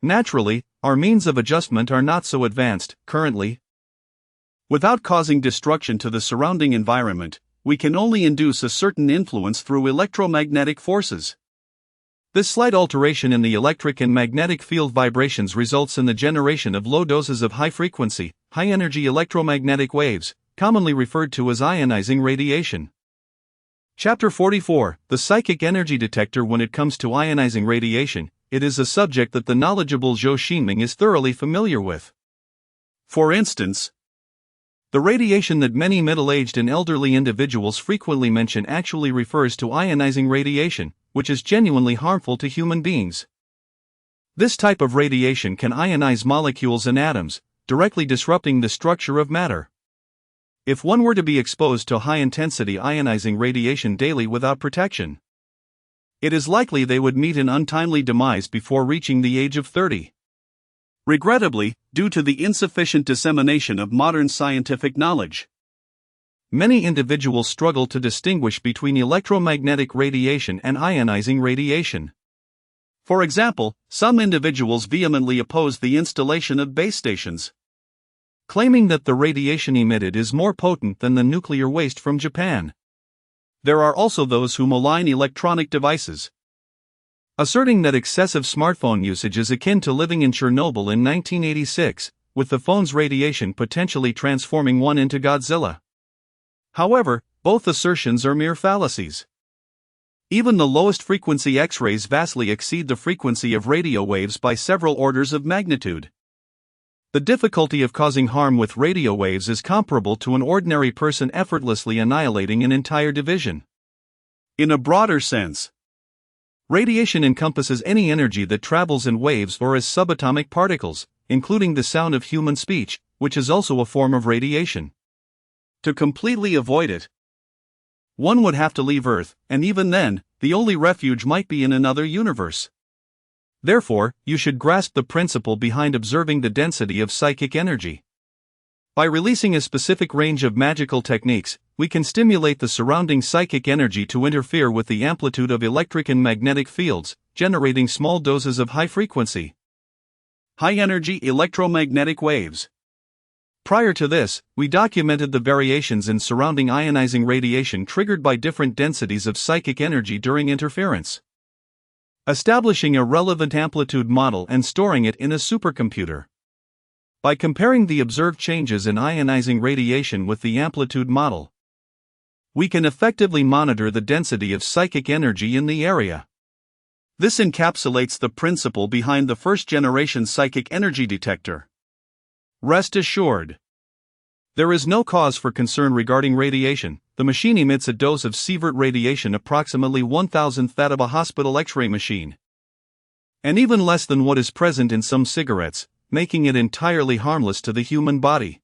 Naturally, our means of adjustment are not so advanced, currently. Without causing destruction to the surrounding environment, we can only induce a certain influence through electromagnetic forces. This slight alteration in the electric and magnetic field vibrations results in the generation of low doses of high-frequency, high-energy electromagnetic waves, commonly referred to as ionizing radiation. Chapter 44, The Psychic Energy Detector. When it comes to ionizing radiation, it is a subject that the knowledgeable Zhou Xingming is thoroughly familiar with. For instance, the radiation that many middle-aged and elderly individuals frequently mention actually refers to ionizing radiation, which is genuinely harmful to human beings. This type of radiation can ionize molecules and atoms, directly disrupting the structure of matter. If one were to be exposed to high-intensity ionizing radiation daily without protection, it is likely they would meet an untimely demise before reaching the age of 30. Regrettably, due to the insufficient dissemination of modern scientific knowledge, many individuals struggle to distinguish between electromagnetic radiation and ionizing radiation. For example, some individuals vehemently oppose the installation of base stations, claiming that the radiation emitted is more potent than the nuclear waste from Japan. There are also those who malign electronic devices, asserting that excessive smartphone usage is akin to living in Chernobyl in 1986, with the phone's radiation potentially transforming one into Godzilla. However, both assertions are mere fallacies. Even the lowest frequency X-rays vastly exceed the frequency of radio waves by several orders of magnitude. The difficulty of causing harm with radio waves is comparable to an ordinary person effortlessly annihilating an entire division. In a broader sense, radiation encompasses any energy that travels in waves or as subatomic particles, including the sound of human speech, which is also a form of radiation. To completely avoid it, one would have to leave Earth, and even then, the only refuge might be in another universe. Therefore, you should grasp the principle behind observing the density of psychic energy. By releasing a specific range of magical techniques, we can stimulate the surrounding psychic energy to interfere with the amplitude of electric and magnetic fields, generating small doses of high frequency, high energy electromagnetic waves. Prior to this, we documented the variations in surrounding ionizing radiation triggered by different densities of psychic energy during interference, establishing a relevant amplitude model and storing it in a supercomputer. By comparing the observed changes in ionizing radiation with the amplitude model, we can effectively monitor the density of psychic energy in the area. This encapsulates the principle behind the first-generation psychic energy detector. Rest assured, there is no cause for concern regarding radiation. The machine emits a dose of sievert radiation approximately 1,000th that of a hospital X-ray machine, and even less than what is present in some cigarettes, making it entirely harmless to the human body.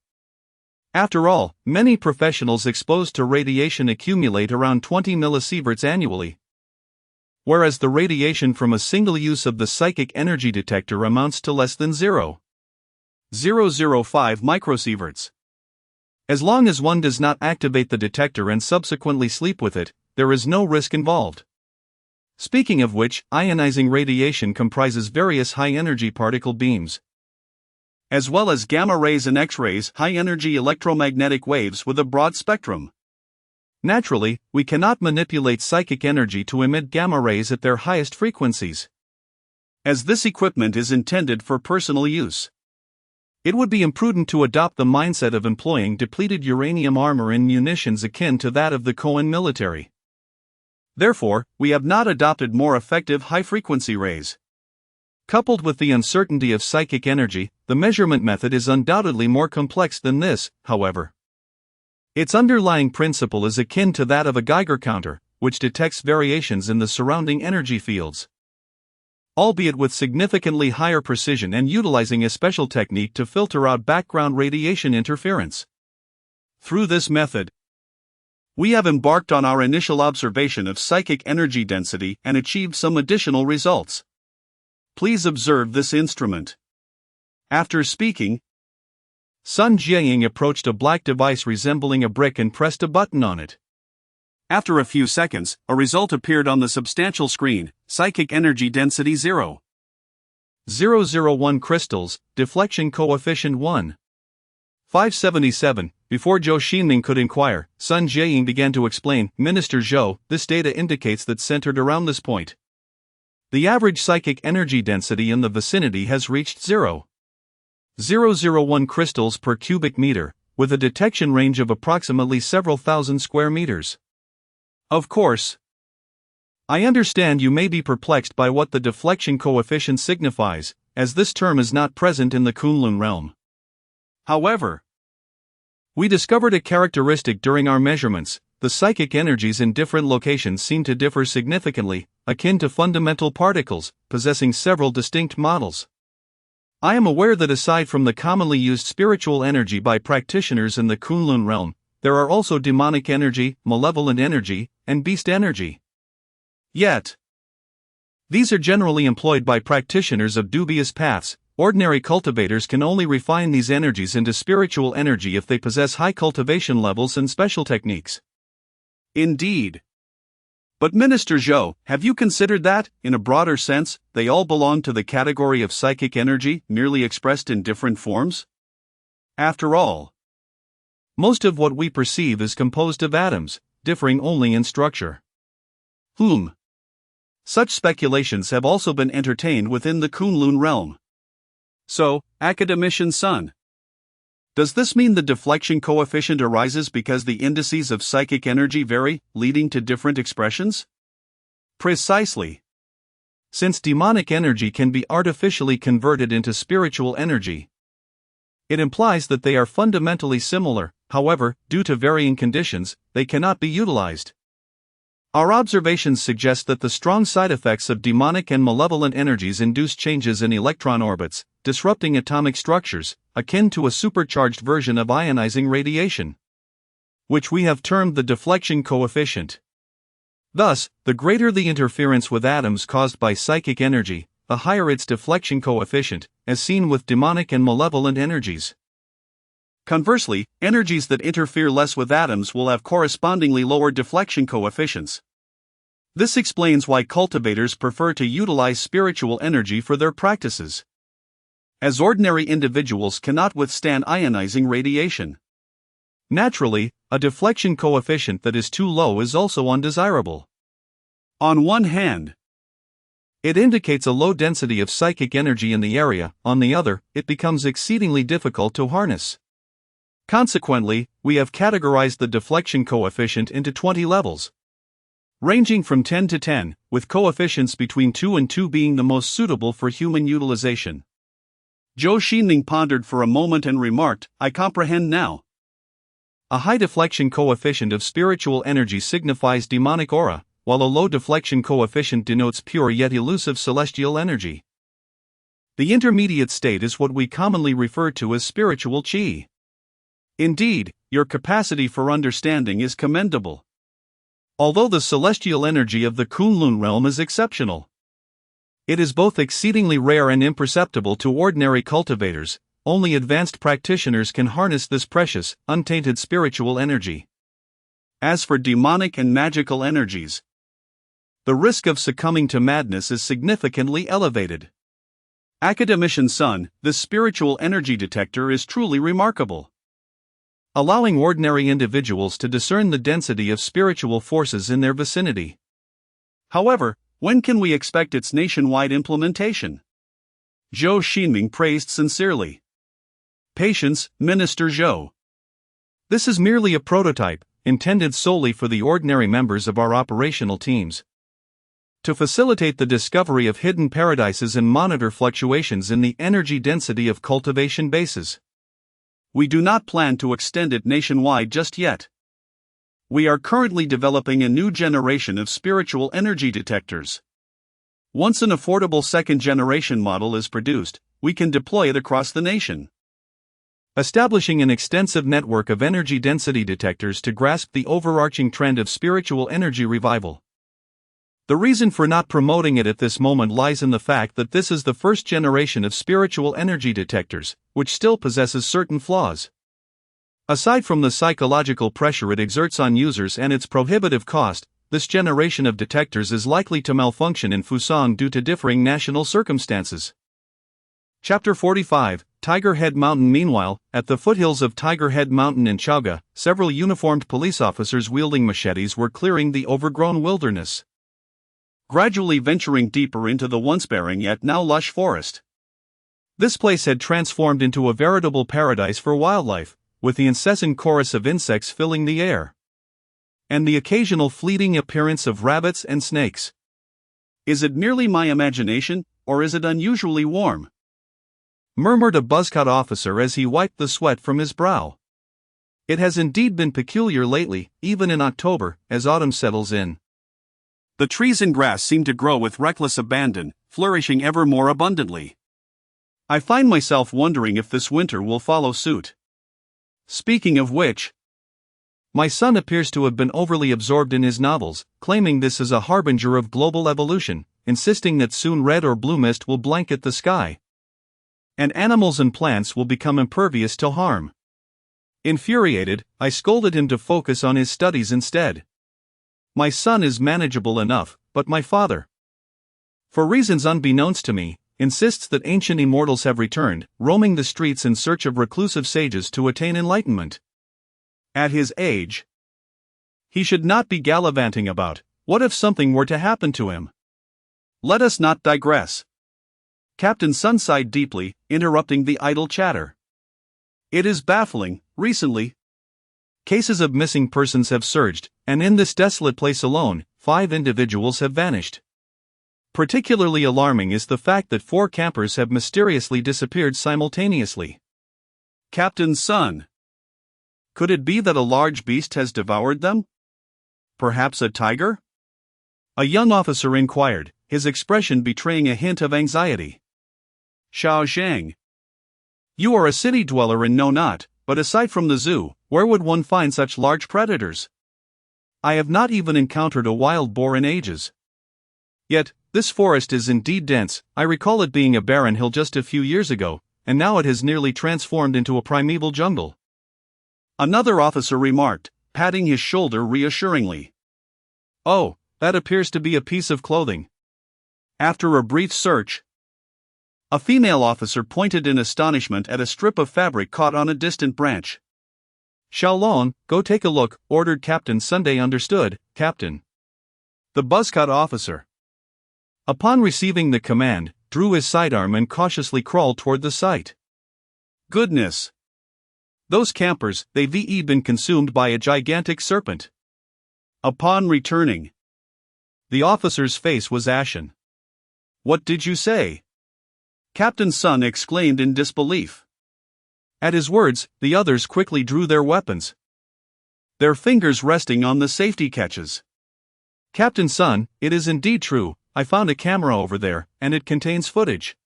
After all, many professionals exposed to radiation accumulate around 20 millisieverts annually, whereas the radiation from a single use of the psychic energy detector amounts to less than 0.005 microsieverts. As long as one does not activate the detector and subsequently sleep with it, there is no risk involved. Speaking of which, ionizing radiation comprises various high-energy particle beams, as well as gamma rays and X-rays, high-energy electromagnetic waves with a broad spectrum. Naturally, we cannot manipulate psychic energy to emit gamma rays at their highest frequencies, as this equipment is intended for personal use. It would be imprudent to adopt the mindset of employing depleted uranium armor and munitions akin to that of the Cohen military. Therefore, we have not adopted more effective high-frequency rays. Coupled with the uncertainty of psychic energy, the measurement method is undoubtedly more complex than this, however. Its underlying principle is akin to that of a Geiger counter, which detects variations in the surrounding energy fields, albeit with significantly higher precision and utilizing a special technique to filter out background radiation interference. Through this method, we have embarked on our initial observation of psychic energy density and achieved some additional results. Please observe this instrument. After speaking, Sun Jiaying approached a black device resembling a brick and pressed a button on it. After a few seconds, a result appeared on the substantial screen: psychic energy density 0.001 crystals, deflection coefficient 1.577. Before Zhou Xingming could inquire, Sun Jiaying began to explain. Minister Zhou, this data indicates that centered around this point, the average psychic energy density in the vicinity has reached 0.001 crystals per cubic meter, with a detection range of approximately several thousand square meters. Of course, I understand you may be perplexed by what the deflection coefficient signifies, as this term is not present in the Kunlun realm. However, we discovered a characteristic during our measurements: the psychic energies in different locations seem to differ significantly, akin to fundamental particles, possessing several distinct models. I am aware that aside from the commonly used spiritual energy by practitioners in the Kunlun realm, there are also demonic energy, malevolent energy, and beast energy. Yet, these are generally employed by practitioners of dubious paths, ordinary cultivators can only refine these energies into spiritual energy if they possess high cultivation levels and special techniques. Indeed. But Minister Zhou, have you considered that, in a broader sense, they all belong to the category of psychic energy, merely expressed in different forms? After all, most of what we perceive is composed of atoms, differing only in structure. Such speculations have also been entertained within the Kunlun realm. So, academician Sun, does this mean the deflection coefficient arises because the indices of psychic energy vary, leading to different expressions? Precisely. Since demonic energy can be artificially converted into spiritual energy, it implies that they are fundamentally similar. However, due to varying conditions, they cannot be utilized. Our observations suggest that the strong side effects of demonic and malevolent energies induce changes in electron orbits, disrupting atomic structures, akin to a supercharged version of ionizing radiation, which we have termed the deflection coefficient. Thus, the greater the interference with atoms caused by psychic energy, the higher its deflection coefficient, as seen with demonic and malevolent energies. Conversely, energies that interfere less with atoms will have correspondingly lower deflection coefficients. This explains why cultivators prefer to utilize spiritual energy for their practices, as ordinary individuals cannot withstand ionizing radiation. Naturally, a deflection coefficient that is too low is also undesirable. On one hand, it indicates a low density of psychic energy in the area. On the other, it becomes exceedingly difficult to harness. Consequently, we have categorized the deflection coefficient into 20 levels, ranging from 10 to 10, with coefficients between 2 and 2 being the most suitable for human utilization. Zhou Xingming pondered for a moment and remarked, "I comprehend now." A high deflection coefficient of spiritual energy signifies demonic aura, while a low deflection coefficient denotes pure yet elusive celestial energy. The intermediate state is what we commonly refer to as spiritual qi. Indeed, your capacity for understanding is commendable. Although the celestial energy of the Kunlun realm is exceptional, it is both exceedingly rare and imperceptible to ordinary cultivators. Only advanced practitioners can harness this precious, untainted spiritual energy. As for demonic and magical energies, the risk of succumbing to madness is significantly elevated. Academician Sun, this spiritual energy detector is truly remarkable, allowing ordinary individuals to discern the density of spiritual forces in their vicinity. However, when can we expect its nationwide implementation? Zhou Xingming praised sincerely. Patience, Minister Zhou. This is merely a prototype, intended solely for the ordinary members of our operational teams, to facilitate the discovery of hidden paradises and monitor fluctuations in the energy density of cultivation bases. We do not plan to extend it nationwide just yet. We are currently developing a new generation of spiritual energy detectors. Once an affordable second-generation model is produced, we can deploy it across the nation, establishing an extensive network of energy density detectors to grasp the overarching trend of spiritual energy revival. The reason for not promoting it at this moment lies in the fact that this is the first generation of spiritual energy detectors, which still possesses certain flaws. Aside from the psychological pressure it exerts on users and its prohibitive cost, this generation of detectors is likely to malfunction in Fusang due to differing national circumstances. Chapter 45, Tiger Head Mountain. Meanwhile, at the foothills of Tiger Head Mountain in Chaoga, several uniformed police officers wielding machetes were clearing the overgrown wilderness, gradually venturing deeper into the once barren yet now lush forest. This place had transformed into a veritable paradise for wildlife, with the incessant chorus of insects filling the air, and the occasional fleeting appearance of rabbits and snakes. "Is it merely my imagination, or is it unusually warm?" murmured a buzzcut officer as he wiped the sweat from his brow. It has indeed been peculiar lately, even in October, as autumn settles in. The trees and grass seem to grow with reckless abandon, flourishing ever more abundantly. I find myself wondering if this winter will follow suit. Speaking of which, my son appears to have been overly absorbed in his novels, claiming this is a harbinger of global evolution, insisting that soon red or blue mist will blanket the sky, and animals and plants will become impervious to harm. Infuriated, I scolded him to focus on his studies instead. My son is manageable enough, but my father, for reasons unbeknownst to me, insists that ancient immortals have returned, roaming the streets in search of reclusive sages to attain enlightenment. At his age, he should not be gallivanting about. What if something were to happen to him? Let us not digress. Captain Sun sighed deeply, interrupting the idle chatter. It is baffling. Recently, cases of missing persons have surged, and in this desolate place alone, 5 individuals have vanished. Particularly alarming is the fact that 4 campers have mysteriously disappeared simultaneously. Captain Sun, could it be that a large beast has devoured them? Perhaps a tiger? A young officer inquired, his expression betraying a hint of anxiety. Xiao Zhang, you are a city dweller and know not, but aside from the zoo, where would one find such large predators? I have not even encountered a wild boar in ages. Yet, this forest is indeed dense. I recall it being a barren hill just a few years ago, and now it has nearly transformed into a primeval jungle. Another officer remarked, patting his shoulder reassuringly. Oh, that appears to be a piece of clothing. After a brief search, a female officer pointed in astonishment at a strip of fabric caught on a distant branch. Xiaolong, go take a look, ordered Captain Sunday. Understood, Captain. The buzzcut officer, upon receiving the command, drew his sidearm and cautiously crawled toward the site. Goodness! Those campers, they've been consumed by a gigantic serpent. Upon returning, the officer's face was ashen. What did you say? Captain Sun exclaimed in disbelief. At his words, the others quickly drew their weapons, their fingers resting on the safety catches. Captain Sun, it is indeed true, I found a camera over there, and it contains footage.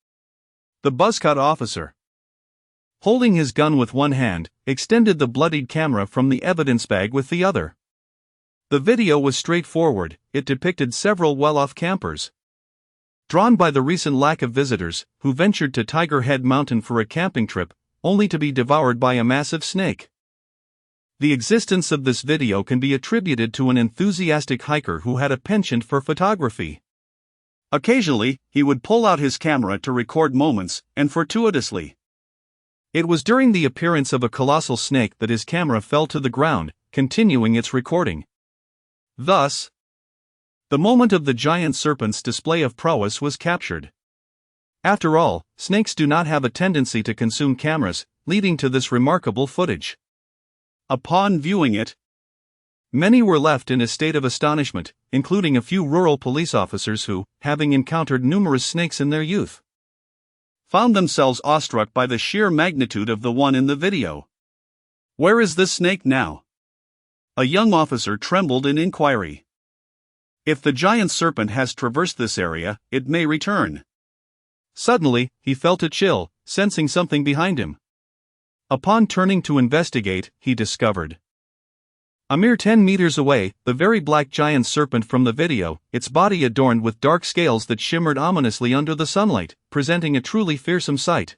The buzzcut officer, holding his gun with one hand, extended the bloodied camera from the evidence bag with the other. The video was straightforward. It depicted several well-off campers, drawn by the recent lack of visitors, who ventured to Tiger Head Mountain for a camping trip, only to be devoured by a massive snake. The existence of this video can be attributed to an enthusiastic hiker who had a penchant for photography. Occasionally, he would pull out his camera to record moments, and fortuitously, it was during the appearance of a colossal snake that his camera fell to the ground, continuing its recording. Thus, the moment of the giant serpent's display of prowess was captured. After all, snakes do not have a tendency to consume cameras, leading to this remarkable footage. Upon viewing it, many were left in a state of astonishment, including a few rural police officers who, having encountered numerous snakes in their youth, found themselves awestruck by the sheer magnitude of the one in the video. Where is this snake now? A young officer trembled in inquiry. If the giant serpent has traversed this area, it may return. Suddenly, he felt a chill, sensing something behind him. Upon turning to investigate, he discovered, a mere 10 meters away, the very black giant serpent from the video, its body adorned with dark scales that shimmered ominously under the sunlight, presenting a truly fearsome sight.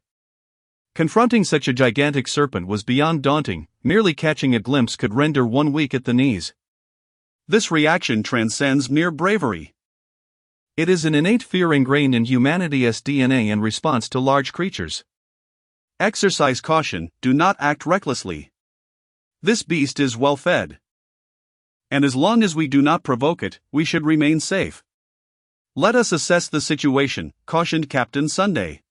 Confronting such a gigantic serpent was beyond daunting. Merely catching a glimpse could render one weak at the knees. This reaction transcends mere bravery. It is an innate fear ingrained in humanity's DNA in response to large creatures. Exercise caution, do not act recklessly. This beast is well fed, and as long as we do not provoke it, we should remain safe. Let us assess the situation, cautioned Captain Sunday.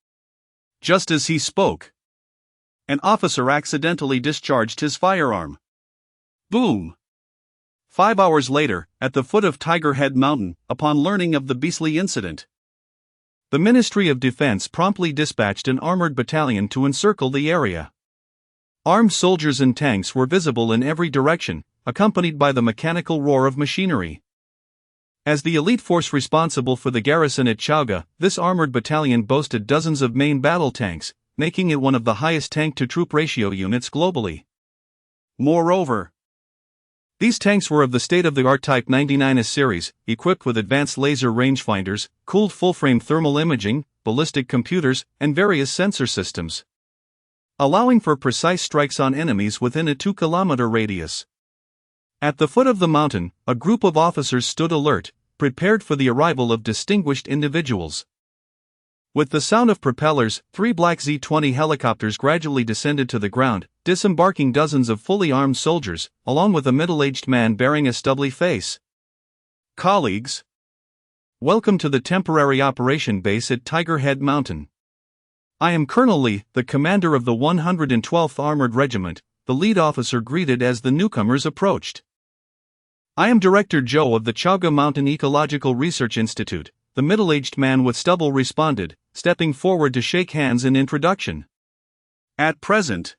Just as he spoke, an officer accidentally discharged his firearm. Boom! 5 hours later, at the foot of Tiger Head Mountain, upon learning of the beastly incident, the Ministry of Defense promptly dispatched an armored battalion to encircle the area. Armed soldiers and tanks were visible in every direction, accompanied by the mechanical roar of machinery. As the elite force responsible for the garrison at Chauga, this armored battalion boasted dozens of main battle tanks, making it one of the highest tank-to-troop ratio units globally. Moreover, these tanks were of the state-of-the-art Type 99S series, equipped with advanced laser rangefinders, cooled full-frame thermal imaging, ballistic computers, and various sensor systems, allowing for precise strikes on enemies within a 2-kilometer radius. At the foot of the mountain, a group of officers stood alert, prepared for the arrival of distinguished individuals. With the sound of propellers, 3 black Z-20 helicopters gradually descended to the ground, disembarking dozens of fully armed soldiers, along with a middle-aged man bearing a stubbly face. Colleagues, welcome to the temporary operation base at Tiger Head Mountain. I am Colonel Lee, the commander of the 112th Armored Regiment, the lead officer greeted as the newcomers approached. I am Director Zhou of the Chaga Mountain Ecological Research Institute, the middle-aged man with stubble responded, stepping forward to shake hands in introduction. At present,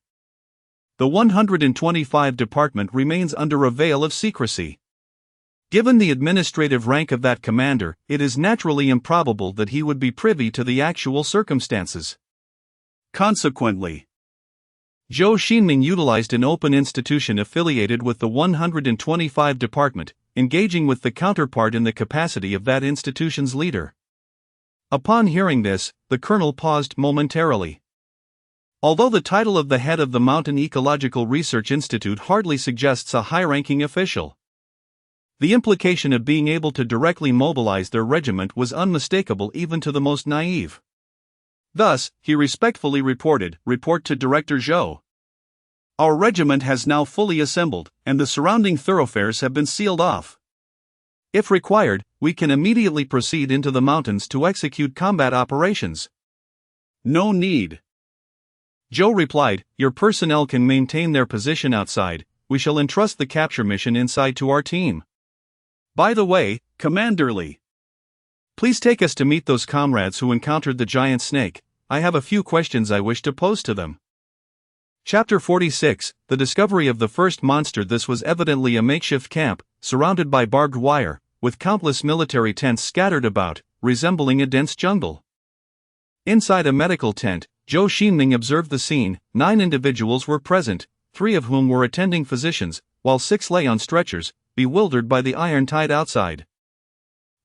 the 125 department remains under a veil of secrecy. Given the administrative rank of that commander, it is naturally improbable that he would be privy to the actual circumstances. Consequently, Zhou Xingming utilized an open institution affiliated with the 125 department, engaging with the counterpart in the capacity of that institution's leader. Upon hearing this, the colonel paused momentarily. Although the title of the head of the Mountain Ecological Research Institute hardly suggests a high-ranking official, the implication of being able to directly mobilize their regiment was unmistakable even to the most naive. Thus, he respectfully reported, "Report to Director Zhou. Our regiment has now fully assembled, and the surrounding thoroughfares have been sealed off. If required, we can immediately proceed into the mountains to execute combat operations." "No need," Zhou replied, "your personnel can maintain their position outside. We shall entrust the capture mission inside to our team. By the way, Commander Lee, please take us to meet those comrades who encountered the giant snake. I have a few questions I wish to pose to them." Chapter 46, The Discovery of the First Monster. This was evidently a makeshift camp, surrounded by barbed wire, with countless military tents scattered about, resembling a dense jungle. Inside a medical tent, Zhou Xingming observed the scene. 9 individuals were present, 3 of whom were attending physicians, while 6 lay on stretchers, bewildered by the iron tide outside.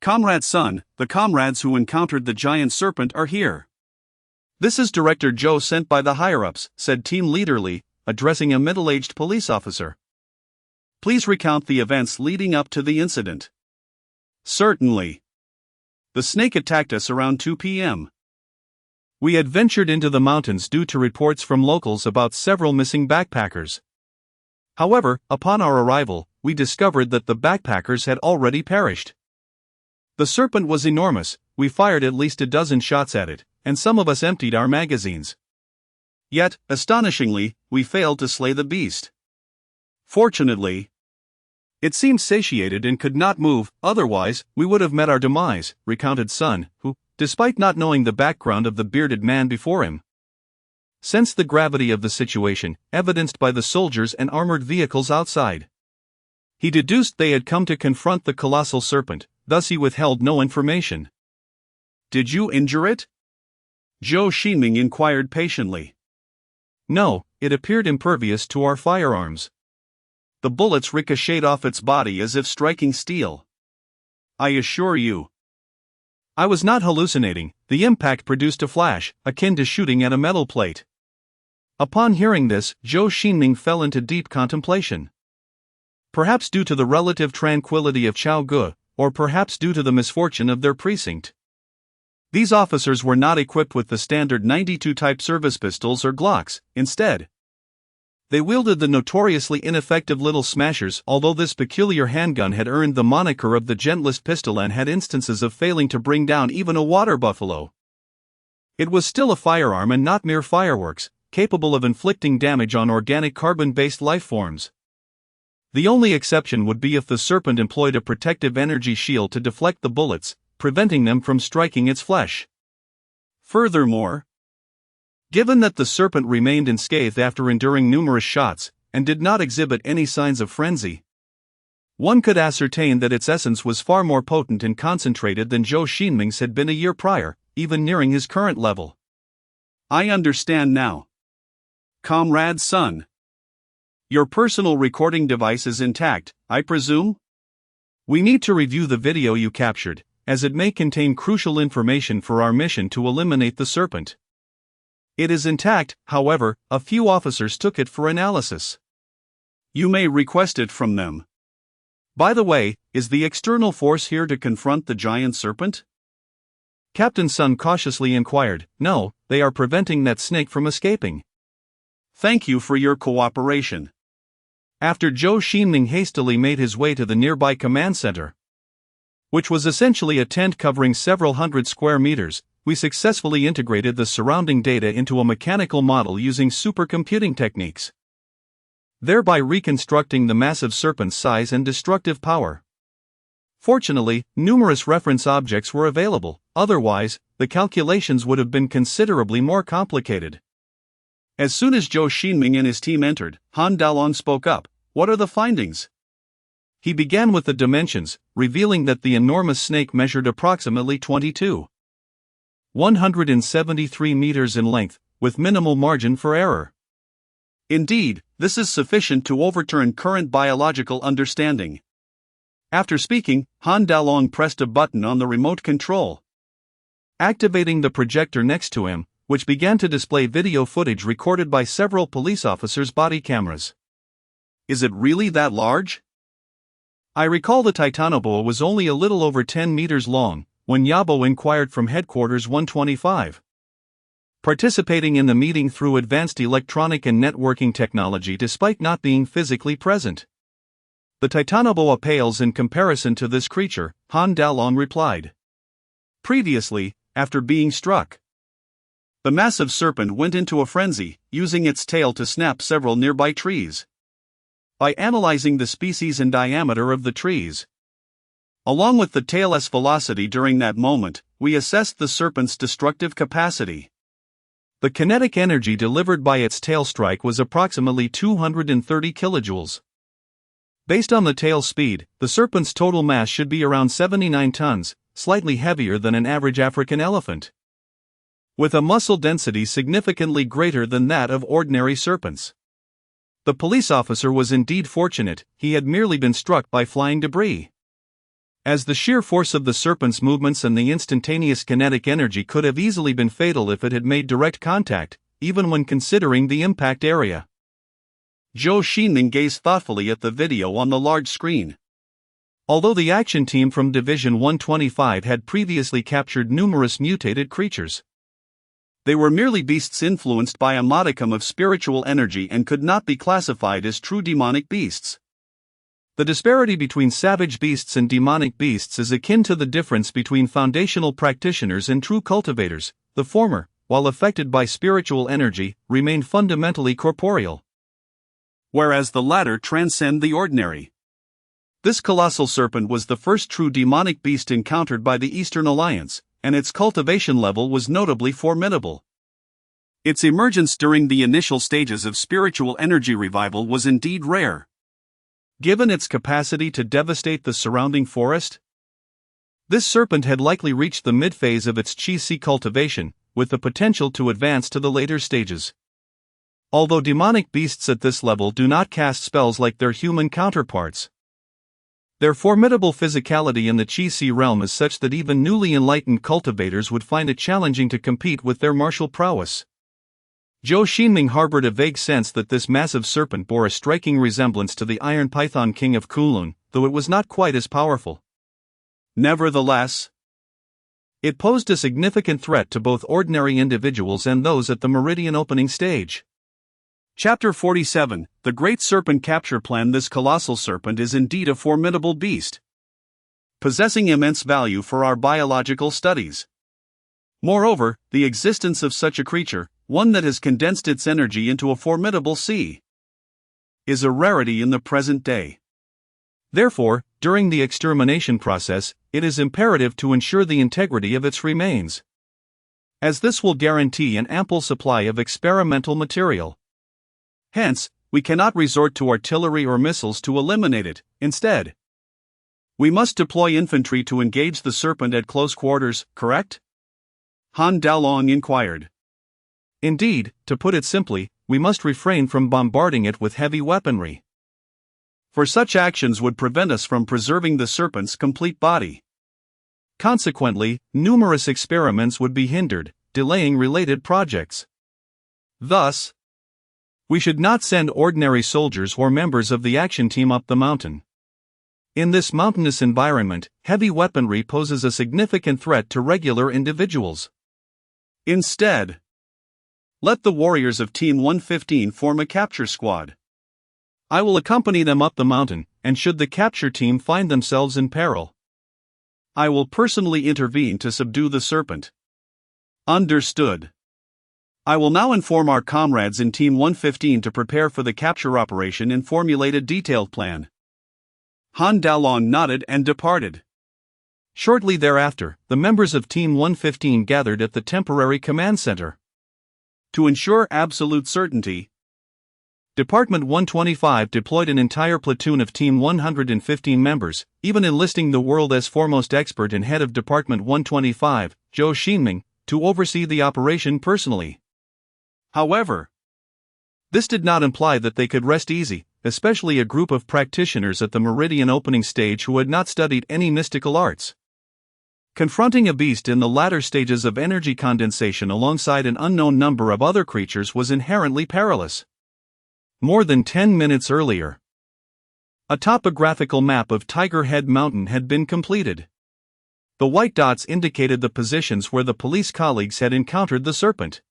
"Comrade Sun, the comrades who encountered the giant serpent are here. This is Director Zhou sent by the higher-ups," said Team Leader Lee, addressing a middle-aged police officer. "Please recount the events leading up to the incident." "Certainly. The snake attacked us around 2 p.m. We had ventured into the mountains due to reports from locals about several missing backpackers. However, upon our arrival, we discovered that the backpackers had already perished. The serpent was enormous. We fired at least a dozen shots at it, and some of us emptied our magazines. Yet, astonishingly, we failed to slay the beast. Fortunately, it seemed satiated and could not move, otherwise, we would have met our demise," recounted Sun, who, despite not knowing the background of the bearded man before him, sensed the gravity of the situation, evidenced by the soldiers and armored vehicles outside. He deduced they had come to confront the colossal serpent, thus he withheld no information. "Did you injure it?" Zhou Xingming inquired patiently. "No, it appeared impervious to our firearms. The bullets ricocheted off its body as if striking steel. I assure you, I was not hallucinating. The impact produced a flash, akin to shooting at a metal plate." Upon hearing this, Zhou Xingming fell into deep contemplation. Perhaps due to the relative tranquility of Chaogu, or perhaps due to the misfortune of their precinct, these officers were not equipped with the standard 92 type service pistols or Glocks. Instead, they wielded the notoriously ineffective Little Smashers. Although this peculiar handgun had earned the moniker of the gentlest pistol and had instances of failing to bring down even a water buffalo, it was still a firearm and not mere fireworks, capable of inflicting damage on organic carbon-based life forms. The only exception would be if the serpent employed a protective energy shield to deflect the bullets, preventing them from striking its flesh. Furthermore, given that the serpent remained unscathed after enduring numerous shots, and did not exhibit any signs of frenzy, one could ascertain that its essence was far more potent and concentrated than Zhou Xingming's had been a year prior, even nearing his current level. "I understand now. Comrade Sun, your personal recording device is intact, I presume? We need to review the video you captured, as it may contain crucial information for our mission to eliminate the serpent. It is intact, however, a few officers took it for analysis. You may request it from them. By the way, is the external force here to confront the giant serpent? Captain Sun cautiously inquired. No, they are preventing that snake from escaping. Thank you for your cooperation. After Zhou Xingming hastily made his way to the nearby command center, which was essentially a tent covering several hundred square meters, we successfully integrated the surrounding data into a mechanical model using supercomputing techniques, thereby reconstructing the massive serpent's size and destructive power. Fortunately, numerous reference objects were available, otherwise, the calculations would have been considerably more complicated. As soon as Zhou Xingming and his team entered, Han Dalong spoke up. What are the findings? He began with the dimensions, revealing that the enormous snake measured approximately 173 meters in length, with minimal margin for error. Indeed, this is sufficient to overturn current biological understanding. After speaking, Han Dalong pressed a button on the remote control, activating the projector next to him, which began to display video footage recorded by several police officers' body cameras. Is it really that large? I recall the Titanoboa was only a little over 10 meters long, when Yabo inquired from Headquarters 125. Participating in the meeting through advanced electronic and networking technology despite not being physically present. The Titanoboa pales in comparison to this creature, Han Dalong replied. Previously, after being struck, the massive serpent went into a frenzy, using its tail to snap several nearby trees. By analyzing the species and diameter of the trees, along with the tail's velocity during that moment, we assessed the serpent's destructive capacity. The kinetic energy delivered by its tail strike was approximately 230 kilojoules. Based on the tail speed, the serpent's total mass should be around 79 tons, slightly heavier than an average African elephant, with a muscle density significantly greater than that of ordinary serpents. The police officer was indeed fortunate, he had merely been struck by flying debris, as the sheer force of the serpent's movements and the instantaneous kinetic energy could have easily been fatal if it had made direct contact, even when considering the impact area. Zhou Xingming gazed thoughtfully at the video on the large screen. Although the action team from Division 125 had previously captured numerous mutated creatures, they were merely beasts influenced by a modicum of spiritual energy and could not be classified as true demonic beasts. The disparity between savage beasts and demonic beasts is akin to the difference between foundational practitioners and true cultivators. The former, while affected by spiritual energy, remain fundamentally corporeal, whereas the latter transcend the ordinary. This colossal serpent was the first true demonic beast encountered by the Eastern Alliance, and its cultivation level was notably formidable. Its emergence during the initial stages of spiritual energy revival was indeed rare, given its capacity to devastate the surrounding forest. This serpent had likely reached the mid-phase of its Qi cultivation, with the potential to advance to the later stages. Although demonic beasts at this level do not cast spells like their human counterparts, their formidable physicality in the Qi realm is such that even newly enlightened cultivators would find it challenging to compete with their martial prowess. Zhou Xingming harbored a vague sense that this massive serpent bore a striking resemblance to the Iron Python King of Kunlun, though it was not quite as powerful. Nevertheless, it posed a significant threat to both ordinary individuals and those at the Meridian opening stage. Chapter 47, The Great Serpent Capture Plan. This colossal serpent is indeed a formidable beast, possessing immense value for our biological studies. Moreover, the existence of such a creature, one that has condensed its energy into a formidable sea, is a rarity in the present day. Therefore, during the extermination process, it is imperative to ensure the integrity of its remains, as this will guarantee an ample supply of experimental material. Hence, we cannot resort to artillery or missiles to eliminate it. Instead, we must deploy infantry to engage the serpent at close quarters, correct? Han Dalong inquired. Indeed, to put it simply, we must refrain from bombarding it with heavy weaponry, for such actions would prevent us from preserving the serpent's complete body. Consequently, numerous experiments would be hindered, delaying related projects. Thus, we should not send ordinary soldiers or members of the action team up the mountain. In this mountainous environment, heavy weaponry poses a significant threat to regular individuals. Instead, let the warriors of Team 115 form a capture squad. I will accompany them up the mountain, and should the capture team find themselves in peril, I will personally intervene to subdue the serpent. Understood. I will now inform our comrades in Team 115 to prepare for the capture operation and formulate a detailed plan. Han Dalong nodded and departed. Shortly thereafter, the members of Team 115 gathered at the temporary command center. To ensure absolute certainty, Department 125 deployed an entire platoon of Team 115 members, even enlisting the world's foremost expert and head of Department 125, Zhou Xingming, to oversee the operation personally. However, this did not imply that they could rest easy, especially a group of practitioners at the Meridian opening stage who had not studied any mystical arts. Confronting a beast in the latter stages of energy condensation alongside an unknown number of other creatures was inherently perilous. More than 10 minutes earlier, a topographical map of Tiger Head Mountain had been completed. The white dots indicated the positions where the police colleagues had encountered the serpent,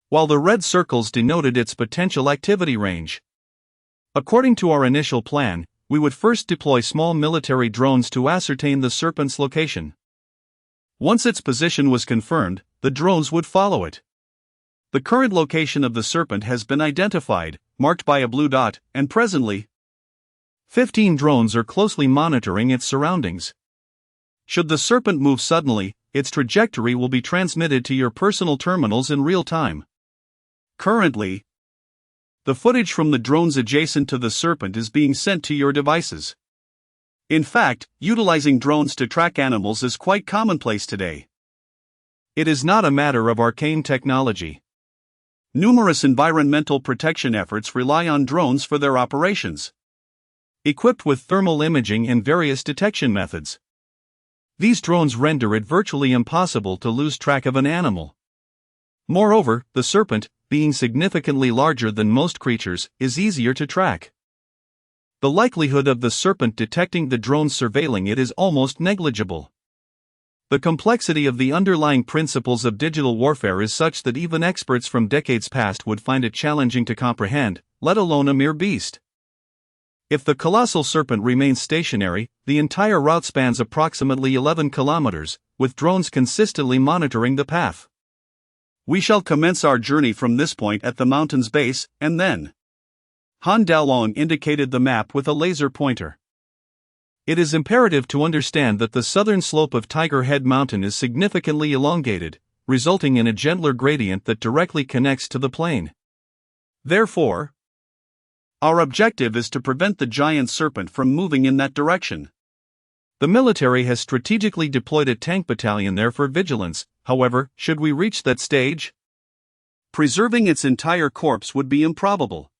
while the red circles denoted its potential activity range. According to our initial plan, we would first deploy small military drones to ascertain the serpent's location. Once its position was confirmed, the drones would follow it. The current location of the serpent has been identified, marked by a blue dot, and presently, 15 drones are closely monitoring its surroundings. Should the serpent move suddenly, its trajectory will be transmitted to your personal terminals in real time. Currently, the footage from the drones adjacent to the serpent is being sent to your devices. In fact, utilizing drones to track animals is quite commonplace today. It is not a matter of arcane technology. Numerous environmental protection efforts rely on drones for their operations, equipped with thermal imaging and various detection methods. These drones render it virtually impossible to lose track of an animal. Moreover, the serpent, being significantly larger than most creatures, is easier to track. The likelihood of the serpent detecting the drones surveilling it is almost negligible. The complexity of the underlying principles of digital warfare is such that even experts from decades past would find it challenging to comprehend, let alone a mere beast. If the colossal serpent remains stationary, the entire route spans approximately 11 kilometers, with drones consistently monitoring the path. We shall commence our journey from this point at the mountain's base, and then. Han Dalong indicated the map with a laser pointer. It is imperative to understand that the southern slope of Tiger Head Mountain is significantly elongated, resulting in a gentler gradient that directly connects to the plain. Therefore, our objective is to prevent the giant serpent from moving in that direction. The military has strategically deployed a tank battalion there for vigilance. However, should we reach that stage, preserving its entire corpse would be improbable.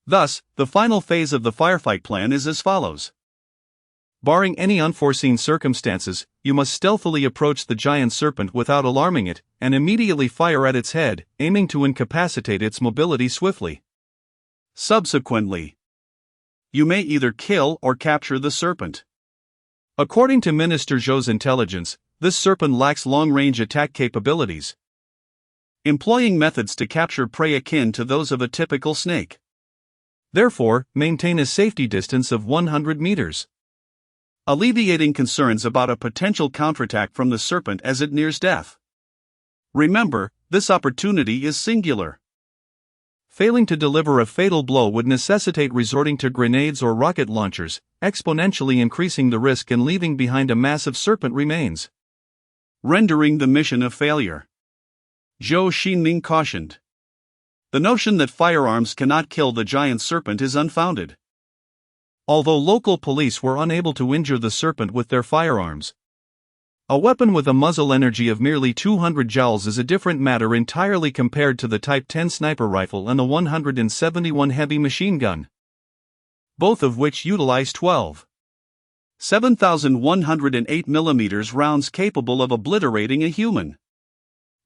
Thus, the final phase of the firefight plan is as follows. Barring any unforeseen circumstances, you must stealthily approach the giant serpent without alarming it, and immediately fire at its head, aiming to incapacitate its mobility swiftly. Subsequently, you may either kill or capture the serpent. According to Minister Zhou's intelligence, this serpent lacks long-range attack capabilities, employing methods to capture prey akin to those of a typical snake. Therefore, maintain a safety distance of 100 meters, alleviating concerns about a potential counterattack from the serpent as it nears death. Remember, this opportunity is singular. Failing to deliver a fatal blow would necessitate resorting to grenades or rocket launchers, exponentially increasing the risk and leaving behind a massive serpent remains, rendering the mission a failure. Zhou Xingming cautioned. The notion that firearms cannot kill the giant serpent is unfounded. Although local police were unable to injure the serpent with their firearms, a weapon with a muzzle energy of merely 200 joules is a different matter entirely compared to the Type 10 sniper rifle and the 171 heavy machine gun, both of which utilize 12 7,108 mm rounds capable of obliterating a human.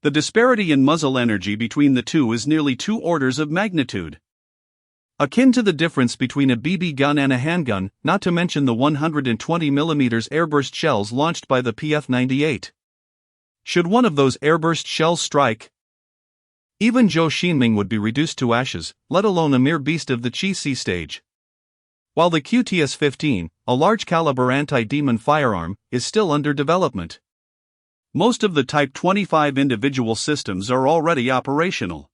The disparity in muzzle energy between the two is nearly 2 orders of magnitude. Akin to the difference between a BB gun and a handgun, not to mention the 120 mm airburst shells launched by the PF-98. Should one of those airburst shells strike, even Zhou Xingming would be reduced to ashes, let alone a mere beast of the Qi stage. While the QTS-15, a large-caliber anti-demon firearm, is still under development. Most of the Type 25 individual systems are already operational.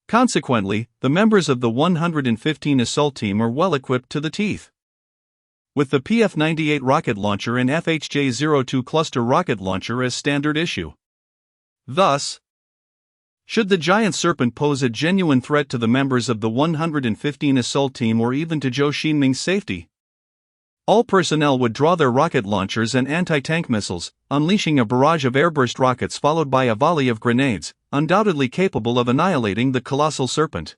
Consequently, the members of the 115 assault team are well equipped to the teeth. With the PF-98 rocket launcher and FHJ-02 cluster rocket launcher as standard issue. Thus, should the giant serpent pose a genuine threat to the members of the 115 assault team or even to Zhou Xingming's safety, all personnel would draw their rocket launchers and anti-tank missiles, unleashing a barrage of airburst rockets followed by a volley of grenades, undoubtedly capable of annihilating the colossal serpent.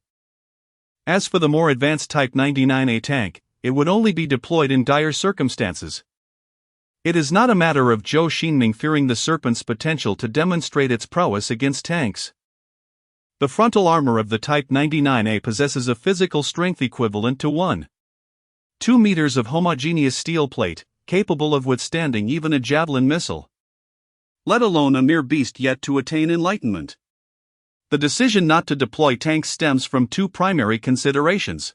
As for the more advanced Type 99A tank, it would only be deployed in dire circumstances. It is not a matter of Zhou Xingming fearing the serpent's potential to demonstrate its prowess against tanks. The frontal armor of the Type 99A possesses a physical strength equivalent to 1.2 meters of homogeneous steel plate, capable of withstanding even a javelin missile. Let alone a mere beast yet to attain enlightenment. The decision not to deploy tanks stems from 2 primary considerations.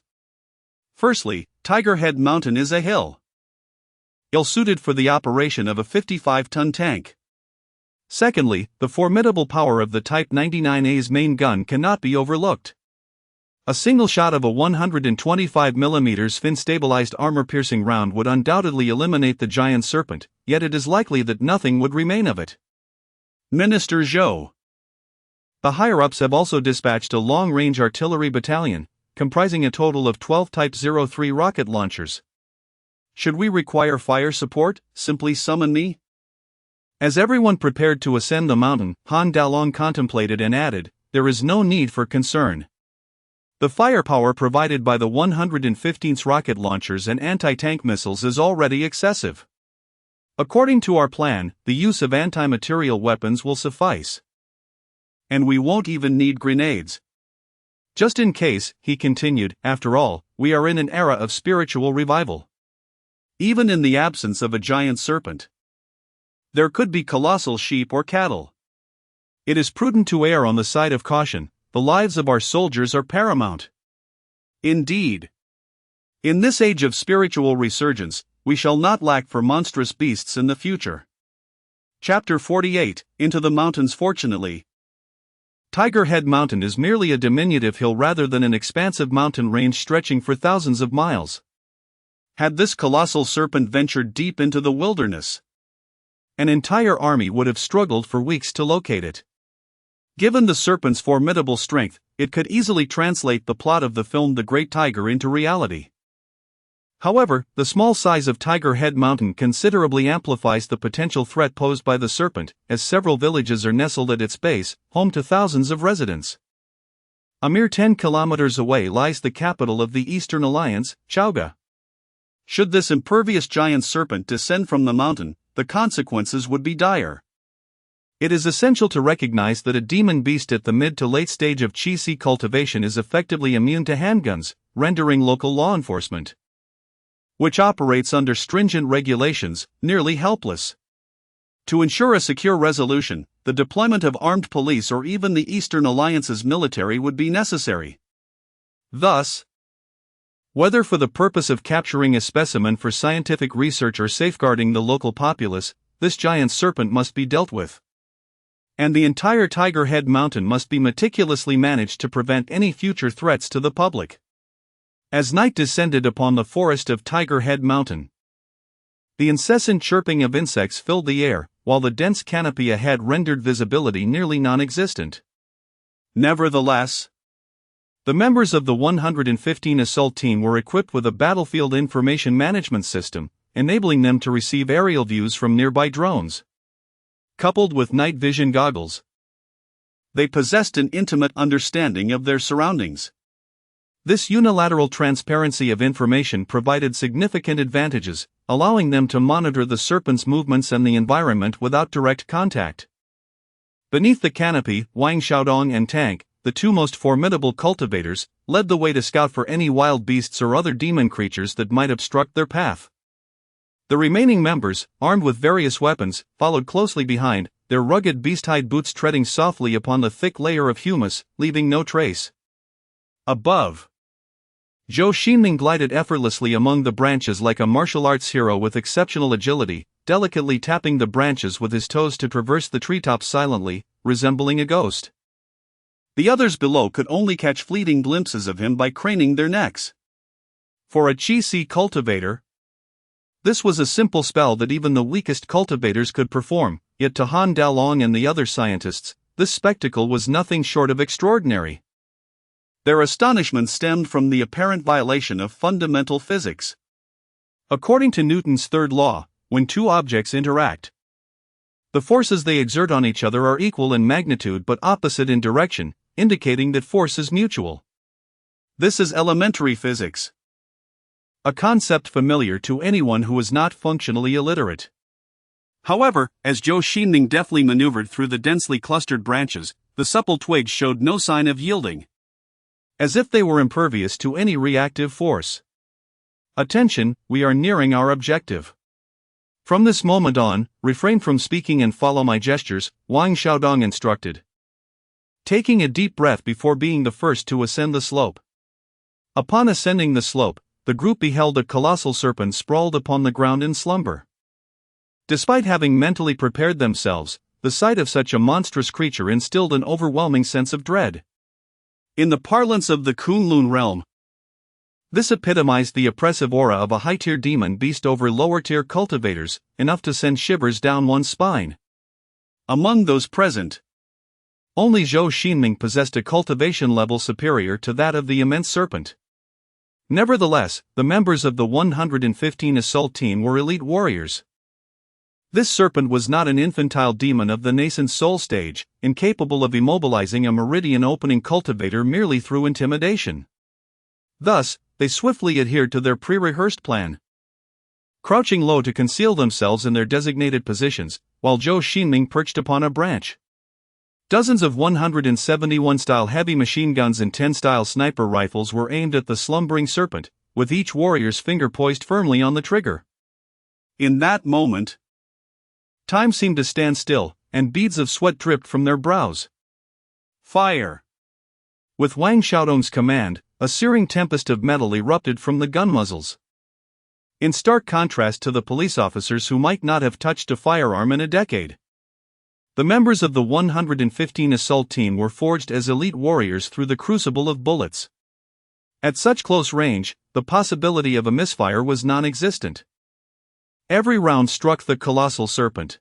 Firstly, Tiger Head Mountain is a hill, ill-suited for the operation of a 55-ton tank. Secondly, the formidable power of the Type 99A's main gun cannot be overlooked. A single shot of a 125mm fin-stabilized armor-piercing round would undoubtedly eliminate the giant serpent, yet it is likely that nothing would remain of it. Minister Zhou. The higher-ups have also dispatched a long-range artillery battalion, comprising a total of 12 Type 03 rocket launchers. Should we require fire support, simply summon me? As everyone prepared to ascend the mountain, Han Dalong contemplated and added, there is no need for concern. The firepower provided by the 115th rocket launchers and anti-tank missiles is already excessive. According to our plan, the use of anti-material weapons will suffice. And we won't even need grenades. Just in case, he continued, after all, we are in an era of spiritual revival. Even in the absence of a giant serpent, there could be colossal sheep or cattle. It is prudent to err on the side of caution. The lives of our soldiers are paramount. Indeed, in this age of spiritual resurgence, we shall not lack for monstrous beasts in the future. Chapter 48, Into the Mountains. Fortunately, Tiger Head Mountain is merely a diminutive hill rather than an expansive mountain range stretching for thousands of miles. Had this colossal serpent ventured deep into the wilderness, an entire army would have struggled for weeks to locate it. Given the serpent's formidable strength, it could easily translate the plot of the film The Great Tiger into reality. However, the small size of Tiger Head Mountain considerably amplifies the potential threat posed by the serpent, as several villages are nestled at its base, home to thousands of residents. A mere 10 kilometers away lies the capital of the Eastern Alliance, Chaoga. Should this impervious giant serpent descend from the mountain, the consequences would be dire. It is essential to recognize that a demon beast at the mid to late stage of Qi cultivation is effectively immune to handguns, rendering local law enforcement, which operates under stringent regulations, nearly helpless. To ensure a secure resolution, the deployment of armed police or even the Eastern Alliance's military would be necessary. Thus, whether for the purpose of capturing a specimen for scientific research or safeguarding the local populace, this giant serpent must be dealt with. And the entire Tiger Head Mountain must be meticulously managed to prevent any future threats to the public. As night descended upon the forest of Tiger Head Mountain, the incessant chirping of insects filled the air, while the dense canopy ahead rendered visibility nearly non-existent. Nevertheless, the members of the 115 assault team were equipped with a battlefield information management system, enabling them to receive aerial views from nearby drones. Coupled with night vision goggles, they possessed an intimate understanding of their surroundings. This unilateral transparency of information provided significant advantages, allowing them to monitor the serpent's movements and the environment without direct contact. Beneath the canopy, Wang Xiaodong and Tank, the two most formidable cultivators, led the way to scout for any wild beasts or other demon creatures that might obstruct their path. The remaining members, armed with various weapons, followed closely behind, their rugged beast-hide boots treading softly upon the thick layer of humus, leaving no trace. Above, Zhou Xingming glided effortlessly among the branches like a martial arts hero with exceptional agility, delicately tapping the branches with his toes to traverse the treetops silently, resembling a ghost. The others below could only catch fleeting glimpses of him by craning their necks. For a Qi cultivator, this was a simple spell that even the weakest cultivators could perform, yet to Han Dalong and the other scientists, this spectacle was nothing short of extraordinary. Their astonishment stemmed from the apparent violation of fundamental physics. According to Newton's third law, when two objects interact, the forces they exert on each other are equal in magnitude but opposite in direction, indicating that force is mutual. This is elementary physics, a concept familiar to anyone who is not functionally illiterate. However, as Zhou Xingming deftly maneuvered through the densely clustered branches, the supple twigs showed no sign of yielding, as if they were impervious to any reactive force. Attention, we are nearing our objective. From this moment on, refrain from speaking and follow my gestures, Wang Xiaodong instructed, taking a deep breath before being the first to ascend the slope. Upon ascending the slope, the group beheld a colossal serpent sprawled upon the ground in slumber. Despite having mentally prepared themselves, the sight of such a monstrous creature instilled an overwhelming sense of dread. In the parlance of the Kunlun realm, this epitomized the oppressive aura of a high-tier demon beast over lower-tier cultivators, enough to send shivers down one's spine. Among those present, only Zhou Xingming possessed a cultivation level superior to that of the immense serpent. Nevertheless, the members of the 115 assault team were elite warriors. This serpent was not an infantile demon of the nascent soul stage, incapable of immobilizing a meridian-opening cultivator merely through intimidation. Thus, they swiftly adhered to their pre-rehearsed plan, crouching low to conceal themselves in their designated positions, while Zhou Xingming perched upon a branch. Dozens of 171-style heavy machine guns and 10-style sniper rifles were aimed at the slumbering serpent, with each warrior's finger poised firmly on the trigger. In that moment, time seemed to stand still, and beads of sweat dripped from their brows. Fire! With Wang Xiaodong's command, a searing tempest of metal erupted from the gun muzzles. In stark contrast to the police officers who might not have touched a firearm in a decade, the members of the 115 assault team were forged as elite warriors through the crucible of bullets. At such close range, the possibility of a misfire was non-existent. Every round struck the colossal serpent.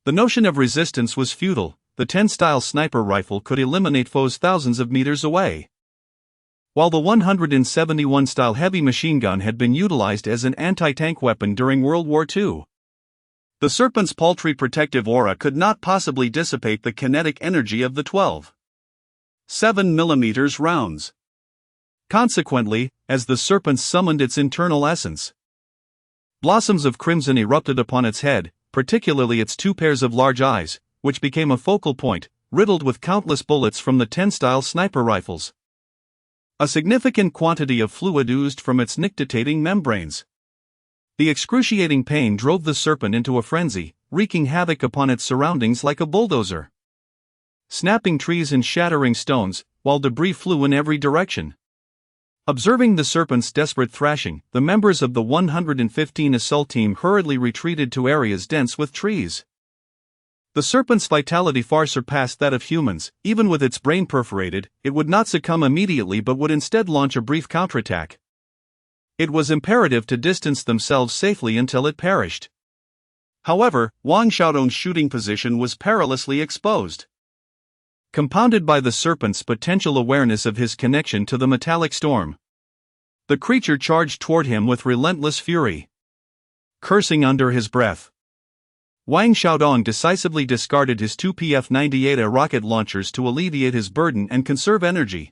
The notion of resistance was futile. The 10-style sniper rifle could eliminate foes thousands of meters away, while the 171-style heavy machine gun had been utilized as an anti-tank weapon during World War II. The serpent's paltry protective aura could not possibly dissipate the kinetic energy of the 12.7 mm rounds. Consequently, as the serpent summoned its internal essence, blossoms of crimson erupted upon its head, particularly its two pairs of large eyes, which became a focal point, riddled with countless bullets from the 10-style sniper rifles. A significant quantity of fluid oozed from its nictitating membranes. The excruciating pain drove the serpent into a frenzy, wreaking havoc upon its surroundings like a bulldozer, snapping trees and shattering stones, while debris flew in every direction. Observing the serpent's desperate thrashing, the members of the 115 assault team hurriedly retreated to areas dense with trees. The serpent's vitality far surpassed that of humans. Even with its brain perforated, it would not succumb immediately but would instead launch a brief counterattack. It was imperative to distance themselves safely until it perished. However, Wang Xiaodong's shooting position was perilously exposed. Compounded by the serpent's potential awareness of his connection to the metallic storm, the creature charged toward him with relentless fury. Cursing under his breath, Wang Xiaodong decisively discarded his two PF-98A rocket launchers to alleviate his burden and conserve energy.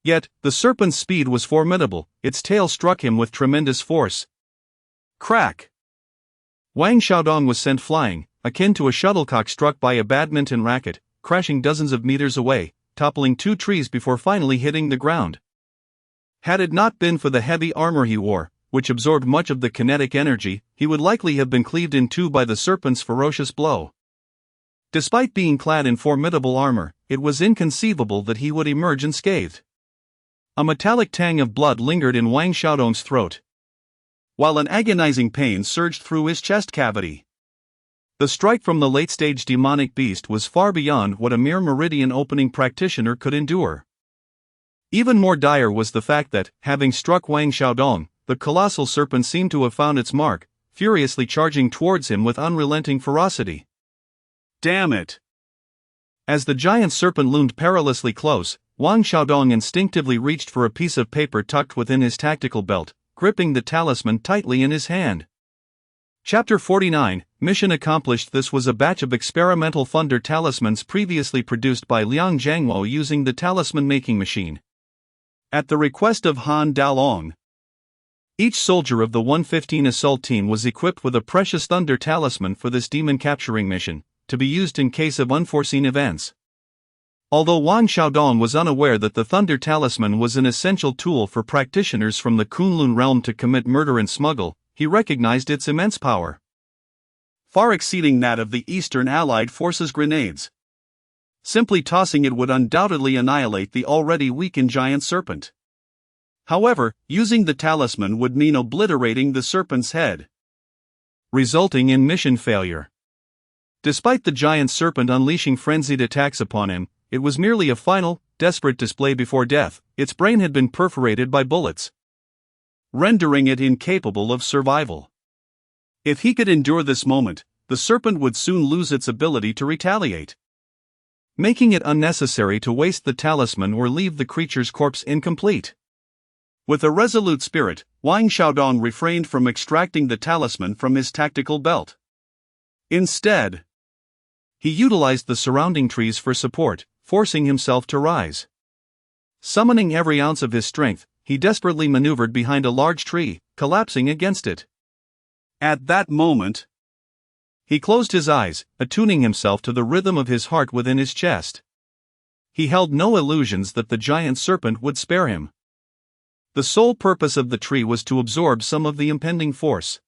Yet, the serpent's speed was formidable, its tail struck him with tremendous force. Crack! Wang Xiaodong was sent flying, akin to a shuttlecock struck by a badminton racket, crashing dozens of meters away, toppling 2 trees before finally hitting the ground. Had it not been for the heavy armor he wore, which absorbed much of the kinetic energy, he would likely have been cleaved in two by the serpent's ferocious blow. Despite being clad in formidable armor, it was inconceivable that he would emerge unscathed. A metallic tang of blood lingered in Wang Xiaodong's throat, while an agonizing pain surged through his chest cavity. The strike from the late-stage demonic beast was far beyond what a mere meridian opening practitioner could endure. Even more dire was the fact that, having struck Wang Xiaodong, the colossal serpent seemed to have found its mark, furiously charging towards him with unrelenting ferocity. Damn it! As the giant serpent loomed perilously close, Wang Xiaodong instinctively reached for a piece of paper tucked within his tactical belt, gripping the talisman tightly in his hand. Chapter 49, Mission Accomplished. This was a batch of experimental thunder talismans previously produced by Liang Zhangguo using the talisman making machine. At the request of Han Dalong, each soldier of the 115 assault team was equipped with a precious thunder talisman for this demon capturing mission, to be used in case of unforeseen events. Although Wang Xiaodong was unaware that the thunder talisman was an essential tool for practitioners from the Kunlun realm to commit murder and smuggle, he recognized its immense power, far exceeding that of the Eastern Allied Forces' grenades. Simply tossing it would undoubtedly annihilate the already weakened giant serpent. However, using the talisman would mean obliterating the serpent's head, resulting in mission failure. Despite the giant serpent unleashing frenzied attacks upon him, it was merely a final, desperate display before death. Its brain had been perforated by bullets, rendering it incapable of survival. If he could endure this moment, the serpent would soon lose its ability to retaliate, making it unnecessary to waste the talisman or leave the creature's corpse incomplete. With a resolute spirit, Wang Xiaodong refrained from extracting the talisman from his tactical belt. Instead, he utilized the surrounding trees for support, forcing himself to rise. Summoning every ounce of his strength, he desperately maneuvered behind a large tree, collapsing against it. At that moment, he closed his eyes, attuning himself to the rhythm of his heart within his chest. He held no illusions that the giant serpent would spare him. The sole purpose of the tree was to absorb some of the impending force.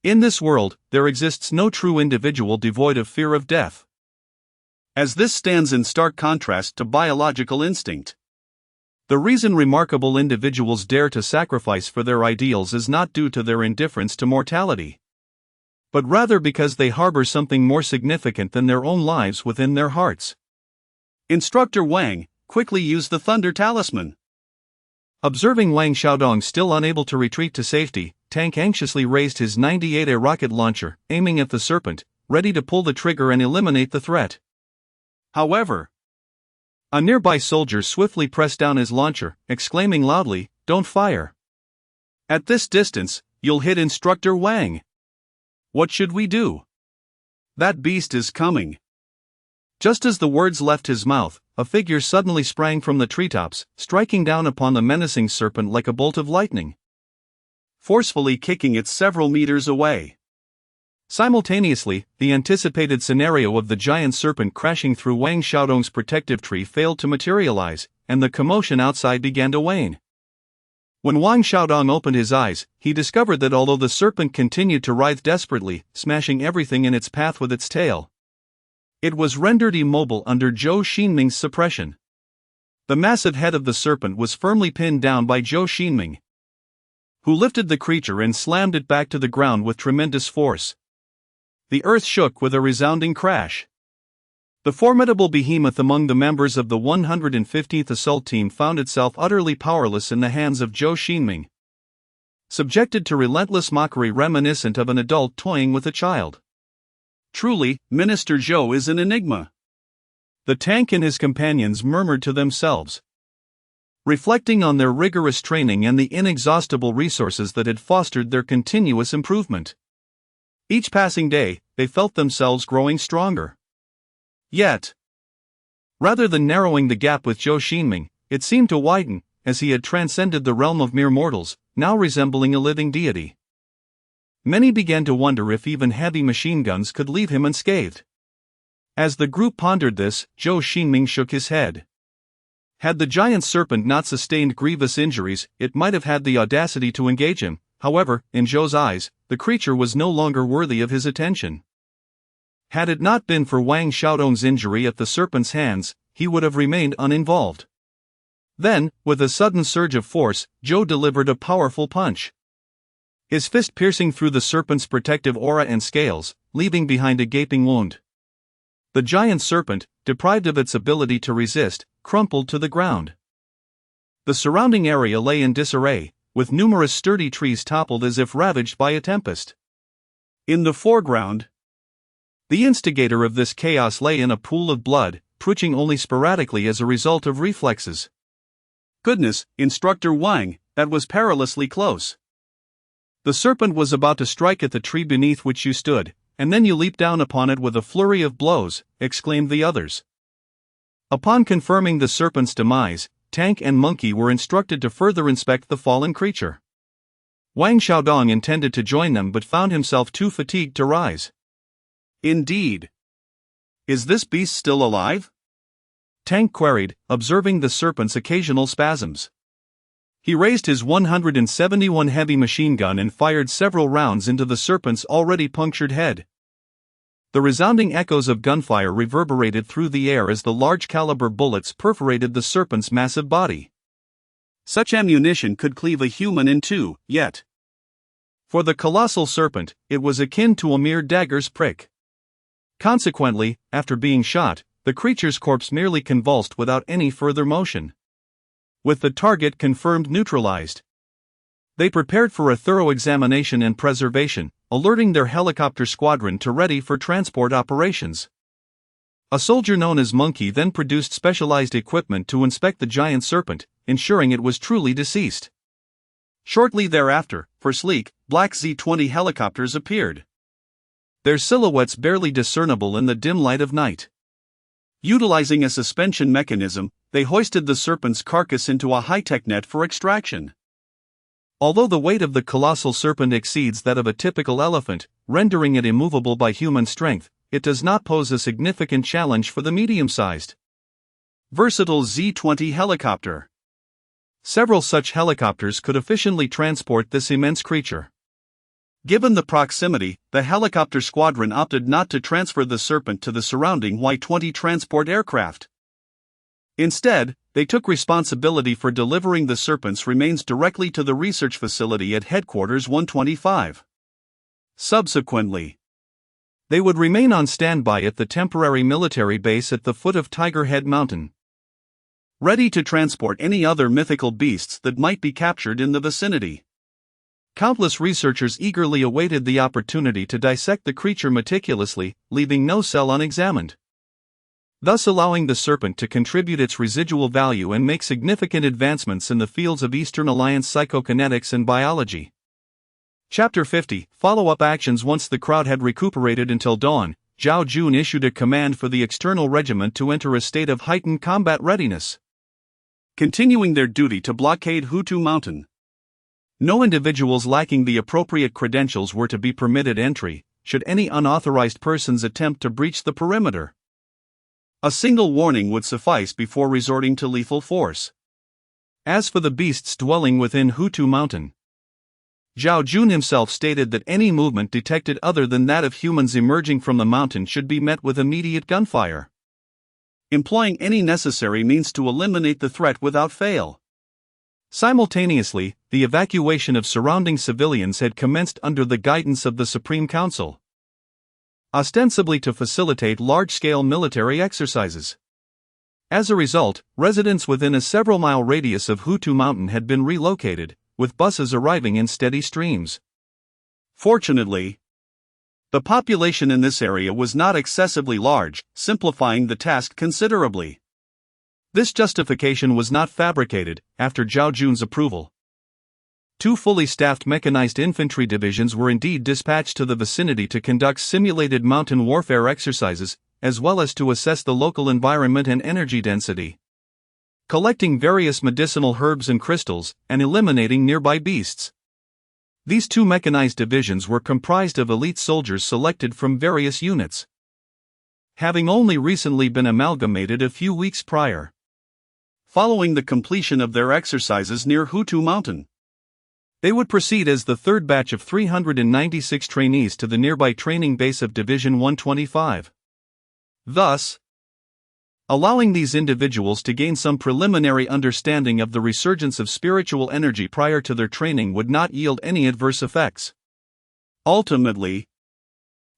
In this world, there exists no true individual devoid of fear of death, as this stands in stark contrast to biological instinct. The reason remarkable individuals dare to sacrifice for their ideals is not due to their indifference to mortality, but rather because they harbor something more significant than their own lives within their hearts. Instructor Wang, quickly use the thunder talisman. Observing Wang Xiaodong still unable to retreat to safety, Tank anxiously raised his 98A rocket launcher, aiming at the serpent, ready to pull the trigger and eliminate the threat. However, a nearby soldier swiftly pressed down his launcher, exclaiming loudly, "Don't fire! At this distance, you'll hit Instructor Wang. What should we do? That beast is coming." Just as the words left his mouth, a figure suddenly sprang from the treetops, striking down upon the menacing serpent like a bolt of lightning, forcefully kicking it several meters away. Simultaneously, the anticipated scenario of the giant serpent crashing through Wang Xiaodong's protective tree failed to materialize, and the commotion outside began to wane. When Wang Xiaodong opened his eyes, he discovered that although the serpent continued to writhe desperately, smashing everything in its path with its tail, it was rendered immobile under Zhou Xingming's suppression. The massive head of the serpent was firmly pinned down by Zhou Xingming, who lifted the creature and slammed it back to the ground with tremendous force. The earth shook with a resounding crash. The formidable behemoth among the members of the 115th Assault Team found itself utterly powerless in the hands of Zhou Xingming, subjected to relentless mockery reminiscent of an adult toying with a child. Truly, Minister Zhou is an enigma. The tank and his companions murmured to themselves, reflecting on their rigorous training and the inexhaustible resources that had fostered their continuous improvement. Each passing day, they felt themselves growing stronger. Yet, rather than narrowing the gap with Zhou Xingming, it seemed to widen, as he had transcended the realm of mere mortals, now resembling a living deity. Many began to wonder if even heavy machine guns could leave him unscathed. As the group pondered this, Zhou Xingming shook his head. Had the giant serpent not sustained grievous injuries, it might have had the audacity to engage him. However, in Zhou's eyes, the creature was no longer worthy of his attention. Had it not been for Wang Xiaodong's injury at the serpent's hands, he would have remained uninvolved. Then, with a sudden surge of force, Zhou delivered a powerful punch. His fist piercing through the serpent's protective aura and scales, leaving behind a gaping wound. The giant serpent, deprived of its ability to resist, crumpled to the ground. The surrounding area lay in disarray, with numerous sturdy trees toppled as if ravaged by a tempest. In the foreground, the instigator of this chaos lay in a pool of blood, twitching only sporadically as a result of reflexes. Goodness, Instructor Wang, that was perilously close. The serpent was about to strike at the tree beneath which you stood, and then you leaped down upon it with a flurry of blows, exclaimed the others. Upon confirming the serpent's demise, Tank and Monkey were instructed to further inspect the fallen creature. Wang Xiaodong intended to join them but found himself too fatigued to rise. Indeed. Is this beast still alive? Tank queried, observing the serpent's occasional spasms. He raised his 171 heavy machine gun and fired several rounds into the serpent's already punctured head. The resounding echoes of gunfire reverberated through the air as the large-caliber bullets perforated the serpent's massive body. Such ammunition could cleave a human in two, yet. For the colossal serpent, it was akin to a mere dagger's prick. Consequently, after being shot, the creature's corpse merely convulsed without any further motion. With the target confirmed neutralized, they prepared for a thorough examination and preservation, alerting their helicopter squadron to ready for transport operations. A soldier known as Monkey then produced specialized equipment to inspect the giant serpent, ensuring it was truly deceased. Shortly thereafter, four sleek, black Z-20 helicopters appeared. Their silhouettes barely discernible in the dim light of night. Utilizing a suspension mechanism, they hoisted the serpent's carcass into a high-tech net for extraction. Although the weight of the colossal serpent exceeds that of a typical elephant, rendering it immovable by human strength, it does not pose a significant challenge for the medium-sized, versatile Z-20 helicopter. Several such helicopters could efficiently transport this immense creature. Given the proximity, the helicopter squadron opted not to transfer the serpent to the surrounding Y-20 transport aircraft. Instead, they took responsibility for delivering the serpent's remains directly to the research facility at Headquarters 125. Subsequently, they would remain on standby at the temporary military base at the foot of Tiger Head Mountain, ready to transport any other mythical beasts that might be captured in the vicinity. Countless researchers eagerly awaited the opportunity to dissect the creature meticulously, leaving no cell unexamined, thus allowing the serpent to contribute its residual value and make significant advancements in the fields of Eastern Alliance psychokinetics and biology. Chapter 50, Follow-up actions. Once the crowd had recuperated until dawn, Zhao Jun issued a command for the external regiment to enter a state of heightened combat readiness, continuing their duty to blockade Hutu Mountain. No individuals lacking the appropriate credentials were to be permitted entry, should any unauthorized persons attempt to breach the perimeter. A single warning would suffice before resorting to lethal force. As for the beasts dwelling within Hutu Mountain, Zhao Jun himself stated that any movement detected other than that of humans emerging from the mountain should be met with immediate gunfire, employing any necessary means to eliminate the threat without fail. Simultaneously, the evacuation of surrounding civilians had commenced under the guidance of the Supreme Council, ostensibly to facilitate large-scale military exercises. As a result, residents within a several-mile radius of Hutu Mountain had been relocated, with buses arriving in steady streams. Fortunately, the population in this area was not excessively large, simplifying the task considerably. This justification was not fabricated. After Zhao Jun's approval, 2 fully staffed mechanized infantry divisions were indeed dispatched to the vicinity to conduct simulated mountain warfare exercises, as well as to assess the local environment and energy density. collecting various medicinal herbs and crystals, and eliminating nearby beasts. These two mechanized divisions were comprised of elite soldiers selected from various units, having only recently been amalgamated a few weeks prior, following the completion of their exercises near Hutu Mountain. They would proceed as the third batch of 396 trainees to the nearby training base of Division 125. Thus, allowing these individuals to gain some preliminary understanding of the resurgence of spiritual energy prior to their training would not yield any adverse effects. Ultimately,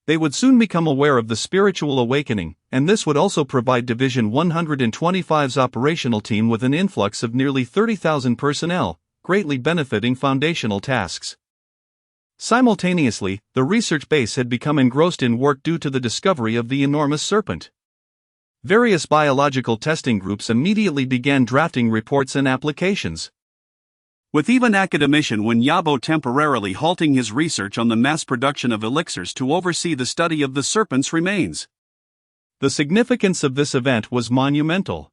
they would soon become aware of the spiritual awakening, and this would also provide Division 125's operational team with an influx of nearly 30,000 personnel, greatly benefiting foundational tasks. Simultaneously, the research base had become engrossed in work due to the discovery of the enormous serpent. Various biological testing groups immediately began drafting reports and applications, with even academician Wen Yabo temporarily halting his research on the mass production of elixirs to oversee the study of the serpent's remains. The significance of this event was monumental.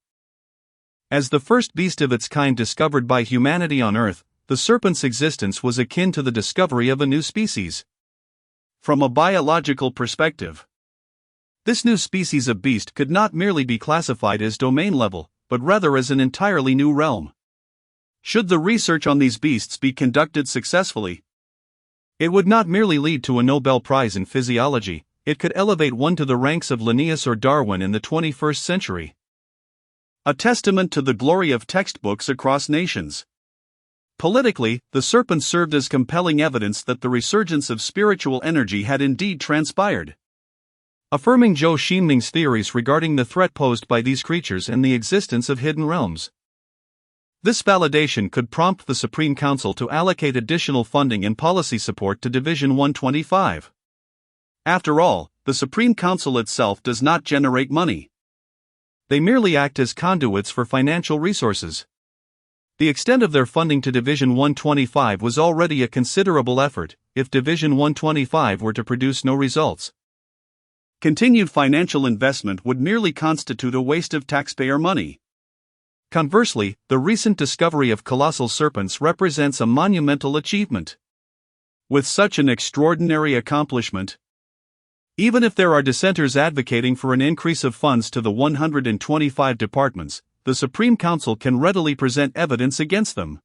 As the first beast of its kind discovered by humanity on Earth, the serpent's existence was akin to the discovery of a new species. From a biological perspective, this new species of beast could not merely be classified as domain level, but rather as an entirely new realm. Should the research on these beasts be conducted successfully, it would not merely lead to a Nobel Prize in physiology, it could elevate one to the ranks of Linnaeus or Darwin in the 21st century. A testament to the glory of textbooks across nations. Politically, the serpent served as compelling evidence that the resurgence of spiritual energy had indeed transpired, affirming Zhou Xingming's theories regarding the threat posed by these creatures and the existence of hidden realms. This validation could prompt the Supreme Council to allocate additional funding and policy support to Division 125. After all, the Supreme Council itself does not generate money. They merely act as conduits for financial resources. The extent of their funding to Division 125 was already a considerable effort, if Division 125 were to produce no results. Continued financial investment would merely constitute a waste of taxpayer money. Conversely, the recent discovery of colossal serpents represents a monumental achievement. With such an extraordinary accomplishment, even if there are dissenters advocating for an increase of funds to the 125 departments, the Supreme Council can readily present evidence against them.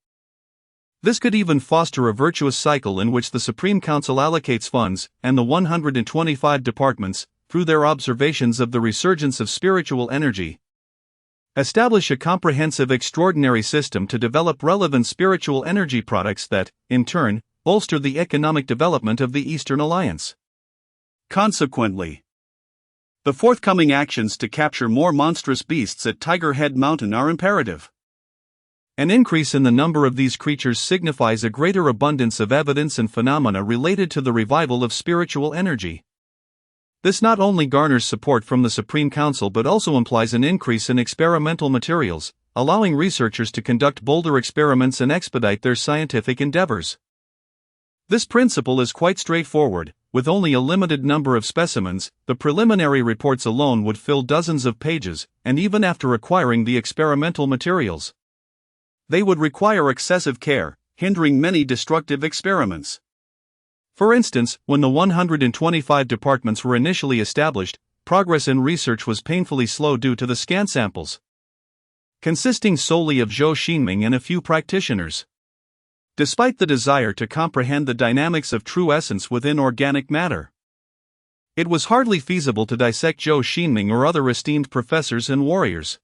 This could even foster a virtuous cycle in which the Supreme Council allocates funds, and the 125 departments, through their observations of the resurgence of spiritual energy, establish a comprehensive extraordinary system to develop relevant spiritual energy products that, in turn, bolster the economic development of the Eastern Alliance. Consequently, the forthcoming actions to capture more monstrous beasts at Tiger Head Mountain are imperative. An increase in the number of these creatures signifies a greater abundance of evidence and phenomena related to the revival of spiritual energy. This not only garners support from the Supreme Council but also implies an increase in experimental materials, allowing researchers to conduct bolder experiments and expedite their scientific endeavors. This principle is quite straightforward. With only a limited number of specimens, the preliminary reports alone would fill dozens of pages, and even after acquiring the experimental materials, they would require excessive care, hindering many destructive experiments. For instance, when the 125 departments were initially established, progress in research was painfully slow due to the scant samples, consisting solely of Zhou Xingming and a few practitioners. Despite the desire to comprehend the dynamics of true essence within organic matter, it was hardly feasible to dissect Zhou Xingming or other esteemed professors and warriors.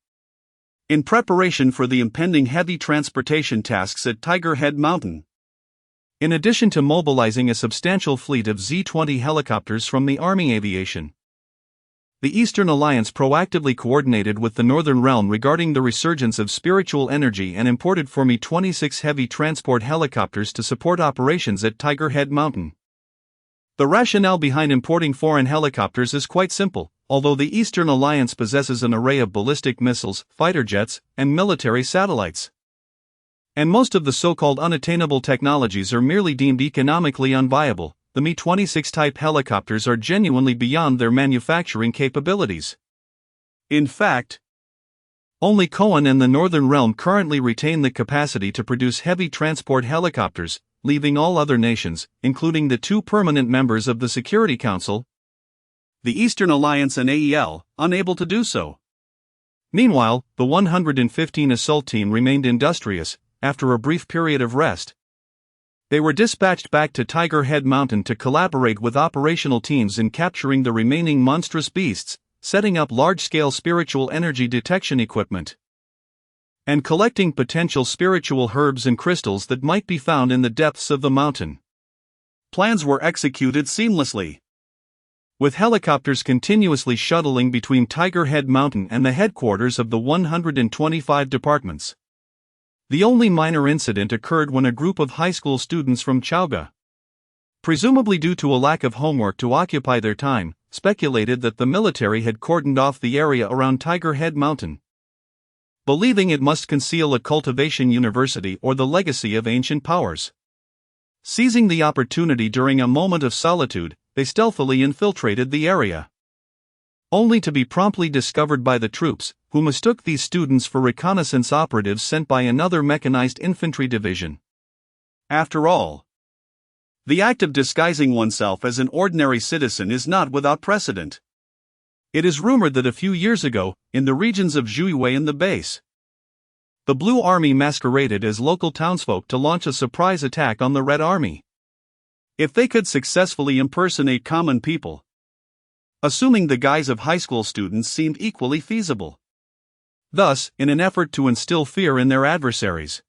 In preparation for the impending heavy transportation tasks at Tiger Head Mountain, in addition to mobilizing a substantial fleet of Z-20 helicopters from the Army Aviation, the Eastern Alliance proactively coordinated with the Northern Realm regarding the resurgence of spiritual energy and imported for Mi-26 heavy transport helicopters to support operations at Tiger Head Mountain. The rationale behind importing foreign helicopters is quite simple. Although the Eastern Alliance possesses an array of ballistic missiles, fighter jets, and military satellites, and most of the so-called unattainable technologies are merely deemed economically unviable, the Mi-26 type helicopters are genuinely beyond their manufacturing capabilities. In fact, Only Koan and the Northern Realm currently retain the capacity to produce heavy transport helicopters, leaving all other nations, including the 2 permanent members of the Security Council, the Eastern Alliance and AEL, unable to do so. Meanwhile, the 115 assault team remained industrious, after a brief period of rest. They were dispatched back to Tiger Head Mountain to collaborate with operational teams in capturing the remaining monstrous beasts, setting up large-scale spiritual energy detection equipment, and collecting potential spiritual herbs and crystals that might be found in the depths of the mountain. Plans were executed seamlessly, with helicopters continuously shuttling between Tiger Head Mountain and the headquarters of the 125 departments. The only minor incident occurred when a group of high school students from Chauga, presumably due to a lack of homework to occupy their time, speculated that the military had cordoned off the area around Tiger Head Mountain, believing it must conceal a cultivation university or the legacy of ancient powers. Seizing the opportunity during a moment of solitude, they stealthily infiltrated the area, only to be promptly discovered by the troops, who mistook these students for reconnaissance operatives sent by another mechanized infantry division. After all, the act of disguising oneself as an ordinary citizen is not without precedent. It is rumored that a few years ago, in the regions of Zhuiwei and the base, the Blue Army masqueraded as local townsfolk to launch a surprise attack on the Red Army. If they could successfully impersonate common people, assuming the guise of high school students seemed equally feasible. Thus, in an effort to instill fear in their adversaries,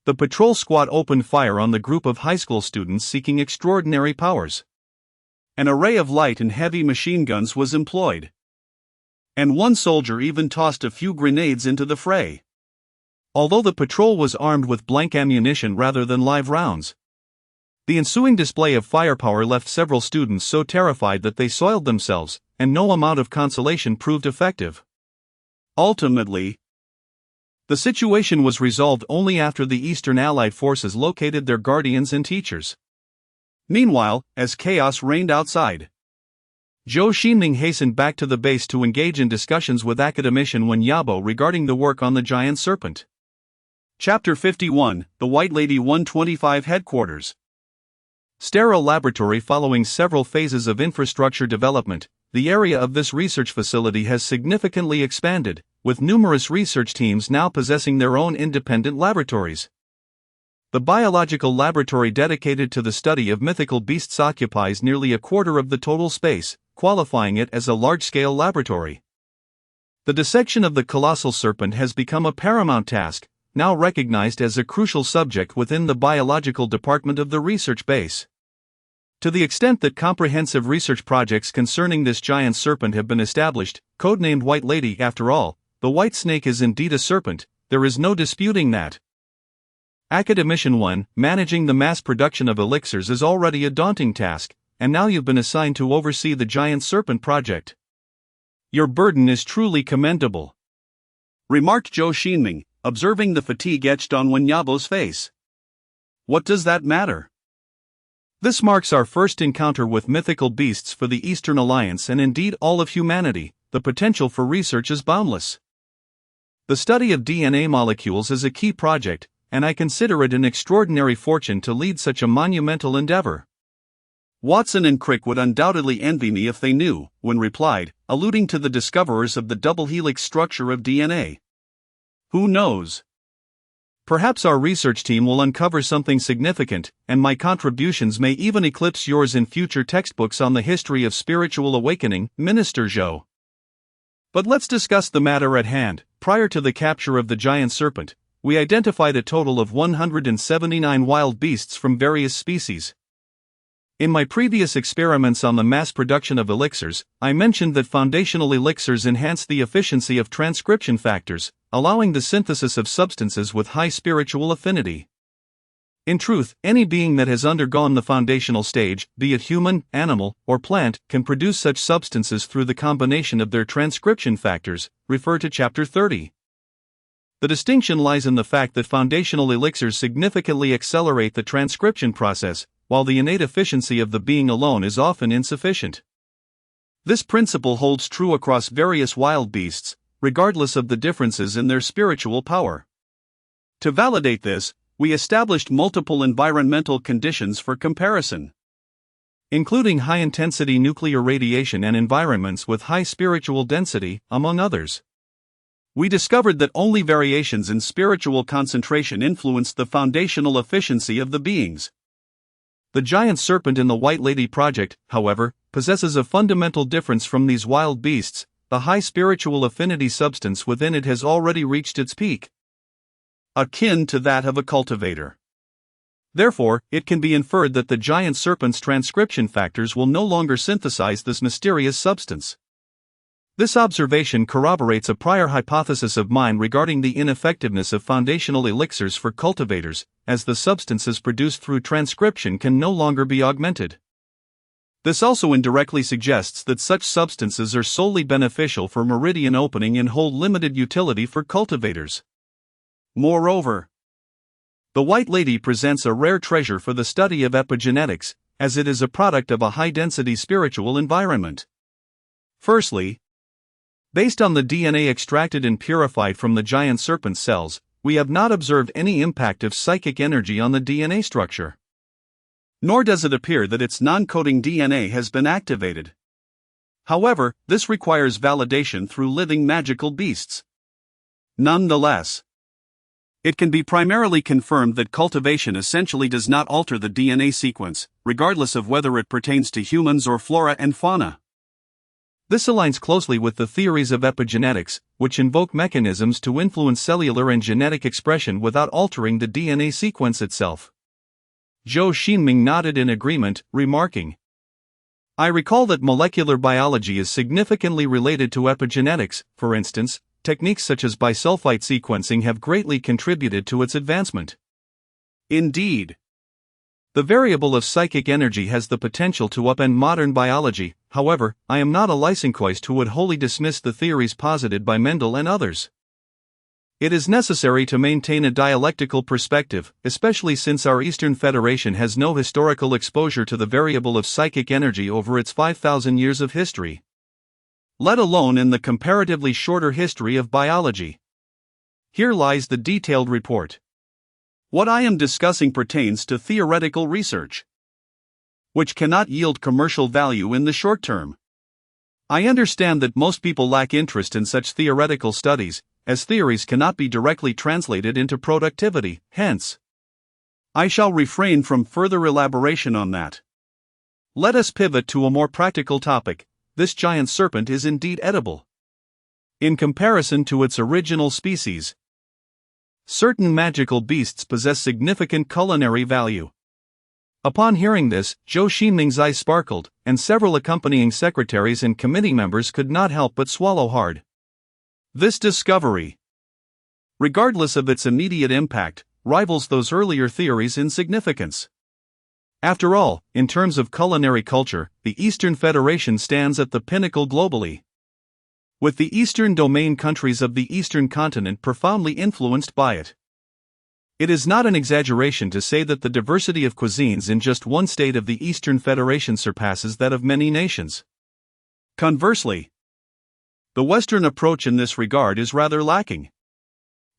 the patrol squad opened fire on the group of high school students seeking extraordinary powers. An array of light and heavy machine guns was employed, and one soldier even tossed a few grenades into the fray. Although the patrol was armed with blank ammunition rather than live rounds, the ensuing display of firepower left several students so terrified that they soiled themselves, and no amount of consolation proved effective. Ultimately, the situation was resolved only after the Eastern Allied forces located their guardians and teachers. Meanwhile, as chaos reigned outside, Zhou Xingming hastened back to the base to engage in discussions with academician Wen Yabo regarding the work on the giant serpent. Chapter 51, The White Lady 125 Headquarters. Sterile laboratory. Following several phases of infrastructure development, the area of this research facility has significantly expanded, with numerous research teams now possessing their own independent laboratories. The biological laboratory dedicated to the study of mythical beasts occupies nearly a quarter of the total space, qualifying it as a large-scale laboratory. The dissection of the colossal serpent has become a paramount task, now recognized as a crucial subject within the biological department of the research base. To the extent that comprehensive research projects concerning this giant serpent have been established, codenamed White Lady after all, the white snake is indeed a serpent, there is no disputing that. Academician 1, managing the mass production of elixirs is already a daunting task, and now you've been assigned to oversee the giant serpent project. Your burden is truly commendable, remarked Zhou Xingming, observing the fatigue etched on Wen Yabo's face. What does that matter? This marks our first encounter with mythical beasts for the Eastern Alliance and indeed all of humanity. The potential for research is boundless. The study of DNA molecules is a key project, and I consider it an extraordinary fortune to lead such a monumental endeavor. Watson and Crick would undoubtedly envy me if they knew, Wen replied, alluding to the discoverers of the double helix structure of DNA. Who knows? Perhaps our research team will uncover something significant, and my contributions may even eclipse yours in future textbooks on the history of spiritual awakening, Minister Zhou. But let's discuss the matter at hand. Prior to the capture of the giant serpent, we identified a total of 179 wild beasts from various species. In my previous experiments on the mass production of elixirs, I mentioned that foundational elixirs enhance the efficiency of transcription factors, allowing the synthesis of substances with high spiritual affinity. In truth, any being that has undergone the foundational stage, be it human, animal, or plant, can produce such substances through the combination of their transcription factors. Refer to Chapter 30. The distinction lies in the fact that foundational elixirs significantly accelerate the transcription process, while the innate efficiency of the being alone is often insufficient. This principle holds true across various wild beasts, regardless of the differences in their spiritual power. To validate this, we established multiple environmental conditions for comparison, including high-intensity nuclear radiation and environments with high spiritual density, among others. We discovered that only variations in spiritual concentration influenced the foundational efficiency of the beings. The giant serpent in the White Lady project, however, possesses a fundamental difference from these wild beasts. The high spiritual affinity substance within it has already reached its peak, akin to that of a cultivator. Therefore, it can be inferred that the giant serpent's transcription factors will no longer synthesize this mysterious substance. This observation corroborates a prior hypothesis of mine regarding the ineffectiveness of foundational elixirs for cultivators, as the substances produced through transcription can no longer be augmented. This also indirectly suggests that such substances are solely beneficial for meridian opening and hold limited utility for cultivators. Moreover, the White Lady presents a rare treasure for the study of epigenetics, as it is a product of a high-density spiritual environment. Firstly, based on the DNA extracted and purified from the giant serpent cells, we have not observed any impact of psychic energy on the DNA structure. Nor does it appear that its non-coding DNA has been activated. However, this requires validation through living magical beasts. Nonetheless, it can be primarily confirmed that cultivation essentially does not alter the DNA sequence, regardless of whether it pertains to humans or flora and fauna. This aligns closely with the theories of epigenetics, which invoke mechanisms to influence cellular and genetic expression without altering the DNA sequence itself. Zhou Xingming nodded in agreement, remarking, "I recall that molecular biology is significantly related to epigenetics. For instance, techniques such as bisulfite sequencing have greatly contributed to its advancement." Indeed, the variable of psychic energy has the potential to upend modern biology. However, I am not a Lysenkoist who would wholly dismiss the theories posited by Mendel and others. It is necessary to maintain a dialectical perspective, especially since our Eastern Federation has no historical exposure to the variable of psychic energy over its 5,000 years of history, let alone in the comparatively shorter history of biology. Here lies the detailed report. What I am discussing pertains to theoretical research, which cannot yield commercial value in the short term. I understand that most people lack interest in such theoretical studies, as theories cannot be directly translated into productivity. Hence, I shall refrain from further elaboration on that. Let us pivot to a more practical topic. This giant serpent is indeed edible. In comparison to its original species, certain magical beasts possess significant culinary value. Upon hearing this, Zhou Xingming's eyes sparkled, and several accompanying secretaries and committee members could not help but swallow hard. This discovery, regardless of its immediate impact, rivals those earlier theories in significance. After all, in terms of culinary culture, the Eastern Federation stands at the pinnacle globally, with the Eastern Domain countries of the Eastern continent profoundly influenced by it. It is not an exaggeration to say that the diversity of cuisines in just one state of the Eastern Federation surpasses that of many nations. Conversely, the Western approach in this regard is rather lacking.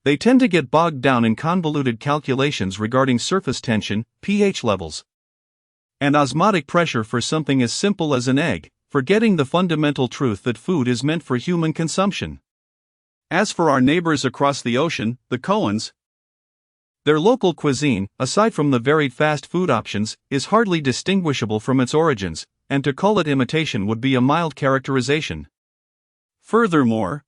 They tend to get bogged down in convoluted calculations regarding surface tension, pH levels, and osmotic pressure for something as simple as an egg, forgetting the fundamental truth that food is meant for human consumption. As for our neighbors across the ocean, the Coans, their local cuisine, aside from the varied fast food options, is hardly distinguishable from its origins, and to call it imitation would be a mild characterization. Furthermore,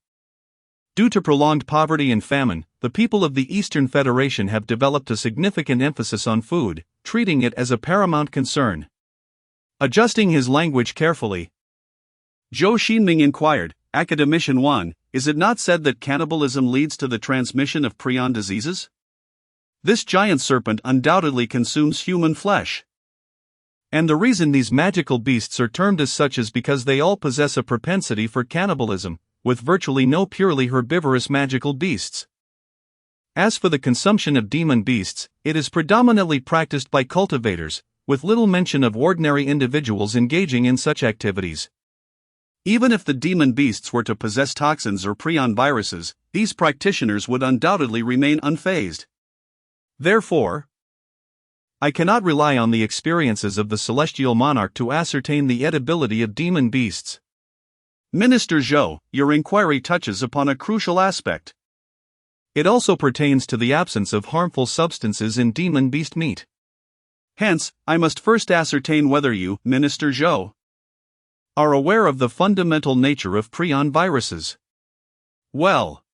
due to prolonged poverty and famine, the people of the Eastern Federation have developed a significant emphasis on food, treating it as a paramount concern. Adjusting his language carefully, Zhou Xingming inquired, "Academician 1, is it not said that cannibalism leads to the transmission of prion diseases? This giant serpent undoubtedly consumes human flesh. And the reason these magical beasts are termed as such is because they all possess a propensity for cannibalism, with virtually no purely herbivorous magical beasts. As for the consumption of demon beasts, it is predominantly practiced by cultivators, with little mention of ordinary individuals engaging in such activities. Even if the demon beasts were to possess toxins or prion viruses, these practitioners would undoubtedly remain unfazed. Therefore, I cannot rely on the experiences of the celestial monarch to ascertain the edibility of demon beasts. Minister Zhou, your inquiry touches upon a crucial aspect. It also pertains to the absence of harmful substances in demon beast meat. Hence, I must first ascertain whether you, Minister Zhou, are aware of the fundamental nature of prion viruses. Well,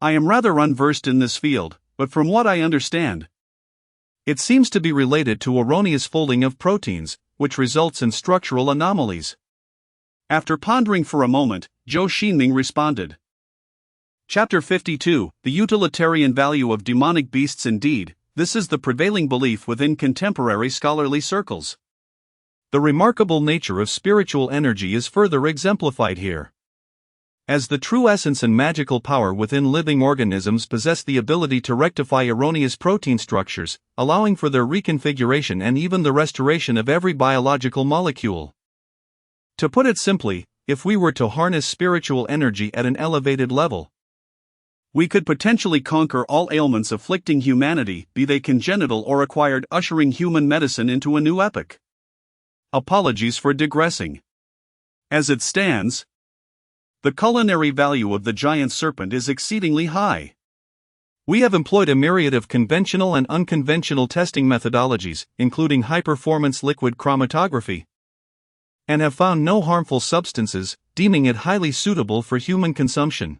I am rather unversed in this field, but from what I understand, it seems to be related to erroneous folding of proteins, which results in structural anomalies. After pondering for a moment, Zhou Xingming responded. Chapter 52, The Utilitarian Value of Demonic Beasts. Indeed, this is the prevailing belief within contemporary scholarly circles. The remarkable nature of spiritual energy is further exemplified here. As the true essence and magical power within living organisms possess the ability to rectify erroneous protein structures, allowing for their reconfiguration and even the restoration of every biological molecule. To put it simply, if we were to harness spiritual energy at an elevated level, we could potentially conquer all ailments afflicting humanity, be they congenital or acquired, ushering human medicine into a new epoch. Apologies for digressing. As it stands, the culinary value of the giant serpent is exceedingly high. We have employed a myriad of conventional and unconventional testing methodologies, including high-performance liquid chromatography, and have found no harmful substances, deeming it highly suitable for human consumption.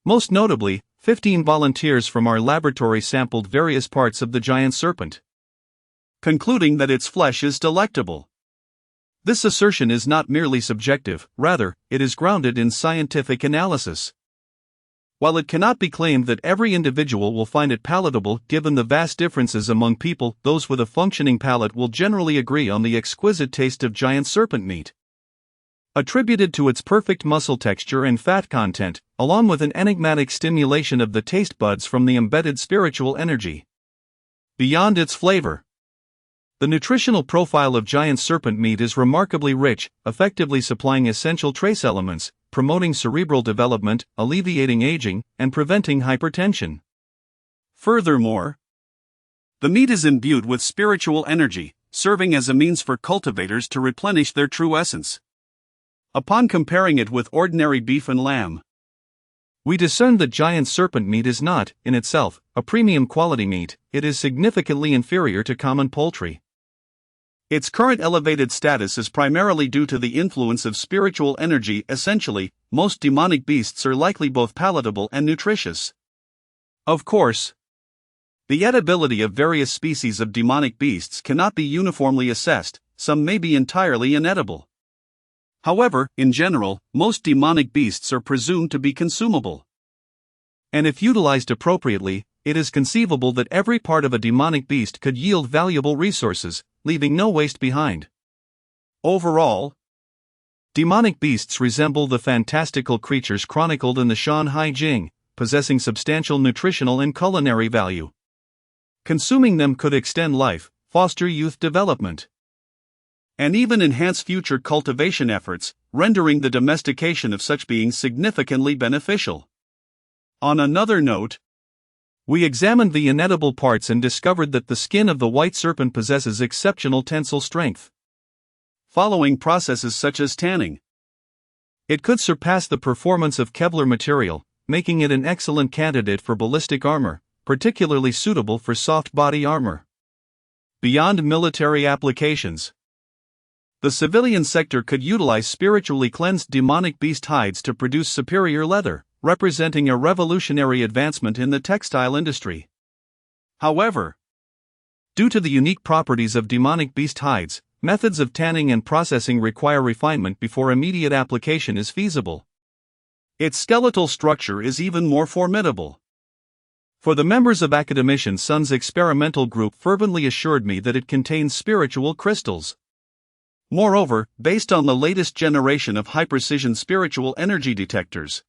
Most notably, 15 volunteers from our laboratory sampled various parts of the giant serpent, concluding that its flesh is delectable. This assertion is not merely subjective, rather, it is grounded in scientific analysis. While it cannot be claimed that every individual will find it palatable given the vast differences among people, those with a functioning palate will generally agree on the exquisite taste of giant serpent meat, attributed to its perfect muscle texture and fat content, along with an enigmatic stimulation of the taste buds from the embedded spiritual energy. Beyond its flavor, the nutritional profile of giant serpent meat is remarkably rich, effectively supplying essential trace elements, promoting cerebral development, alleviating aging, and preventing hypertension. Furthermore, the meat is imbued with spiritual energy, serving as a means for cultivators to replenish their true essence. Upon comparing it with ordinary beef and lamb, we discern that giant serpent meat is not, in itself, a premium quality meat. It is significantly inferior to common poultry. Its current elevated status is primarily due to the influence of spiritual energy. Essentially, most demonic beasts are likely both palatable and nutritious. Of course, the edibility of various species of demonic beasts cannot be uniformly assessed, some may be entirely inedible. However, in general, most demonic beasts are presumed to be consumable. And if utilized appropriately, it is conceivable that every part of a demonic beast could yield valuable resources, leaving no waste behind. Overall, demonic beasts resemble the fantastical creatures chronicled in the Shanhai Jing, possessing substantial nutritional and culinary value. Consuming them could extend life, foster youth development, and even enhance future cultivation efforts, rendering the domestication of such beings significantly beneficial. On another note, we examined the inedible parts and discovered that the skin of the white serpent possesses exceptional tensile strength. Following processes such as tanning, it could surpass the performance of Kevlar material, making it an excellent candidate for ballistic armor, particularly suitable for soft body armor. Beyond military applications, the civilian sector could utilize spiritually cleansed demonic beast hides to produce superior leather, representing a revolutionary advancement in the textile industry. However, due to the unique properties of demonic beast hides, methods of tanning and processing require refinement before immediate application is feasible. Its skeletal structure is even more formidable. For the members of Academician Sun's experimental group fervently assured me that it contains spiritual crystals. Moreover, based on the latest generation of high-precision spiritual energy detectors,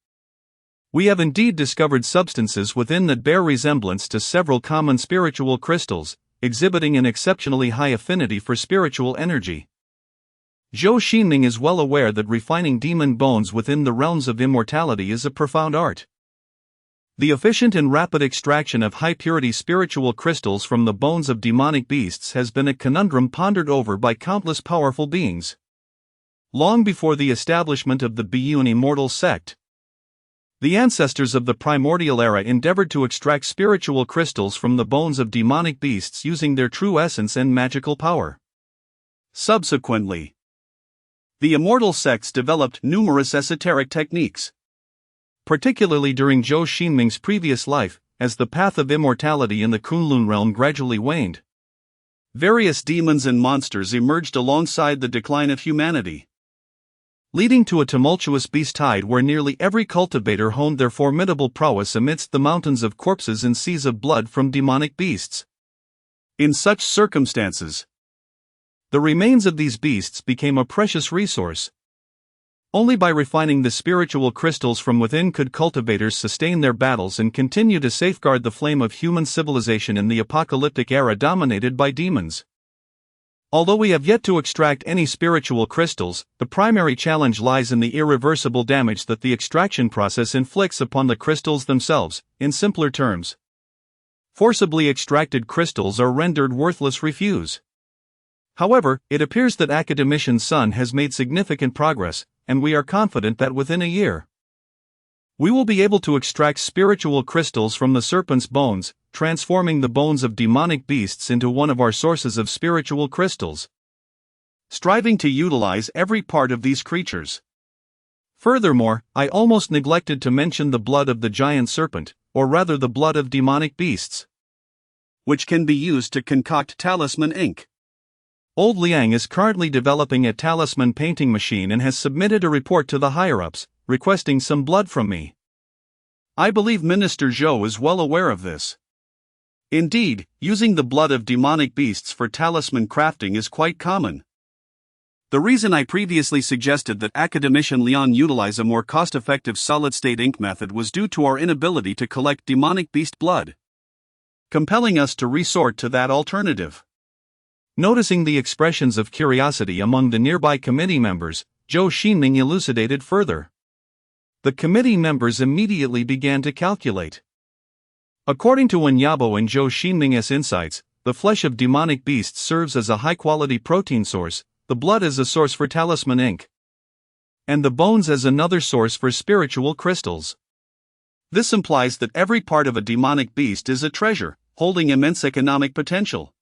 we have indeed discovered substances within that bear resemblance to several common spiritual crystals, exhibiting an exceptionally high affinity for spiritual energy. Zhou Xingming is well aware that refining demon bones within the realms of immortality is a profound art. The efficient and rapid extraction of high-purity spiritual crystals from the bones of demonic beasts has been a conundrum pondered over by countless powerful beings. Long before the establishment of the Biyun immortal sect, the ancestors of the primordial era endeavored to extract spiritual crystals from the bones of demonic beasts using their true essence and magical power. Subsequently, the immortal sects developed numerous esoteric techniques. Particularly during Zhou Xingming's previous life, as the path of immortality in the Kunlun realm gradually waned, various demons and monsters emerged alongside the decline of humanity, leading to a tumultuous beast tide where nearly every cultivator honed their formidable prowess amidst the mountains of corpses and seas of blood from demonic beasts. In such circumstances, the remains of these beasts became a precious resource. Only by refining the spiritual crystals from within could cultivators sustain their battles and continue to safeguard the flame of human civilization in the apocalyptic era dominated by demons. Although we have yet to extract any spiritual crystals, the primary challenge lies in the irreversible damage that the extraction process inflicts upon the crystals themselves. In simpler terms, forcibly extracted crystals are rendered worthless refuse. However, it appears that Academician Sun has made significant progress, and we are confident that within a year, we will be able to extract spiritual crystals from the serpent's bones, transforming the bones of demonic beasts into one of our sources of spiritual crystals, striving to utilize every part of these creatures. Furthermore, I almost neglected to mention the blood of the giant serpent, or rather the blood of demonic beasts, which can be used to concoct talisman ink. Old Liang is currently developing a talisman painting machine and has submitted a report to the higher-ups, requesting some blood from me. I believe Minister Zhou is well aware of this. Indeed, using the blood of demonic beasts for talisman crafting is quite common. The reason I previously suggested that Academician Liang utilize a more cost-effective solid-state ink method was due to our inability to collect demonic beast blood, compelling us to resort to that alternative. Noticing the expressions of curiosity among the nearby committee members, Zhou Xingming elucidated further. The committee members immediately began to calculate. According to Wenyabo and Zhou Xingming's insights, the flesh of demonic beasts serves as a high-quality protein source, the blood as a source for talisman ink, and the bones as another source for spiritual crystals. This implies that every part of a demonic beast is a treasure, holding immense economic potential.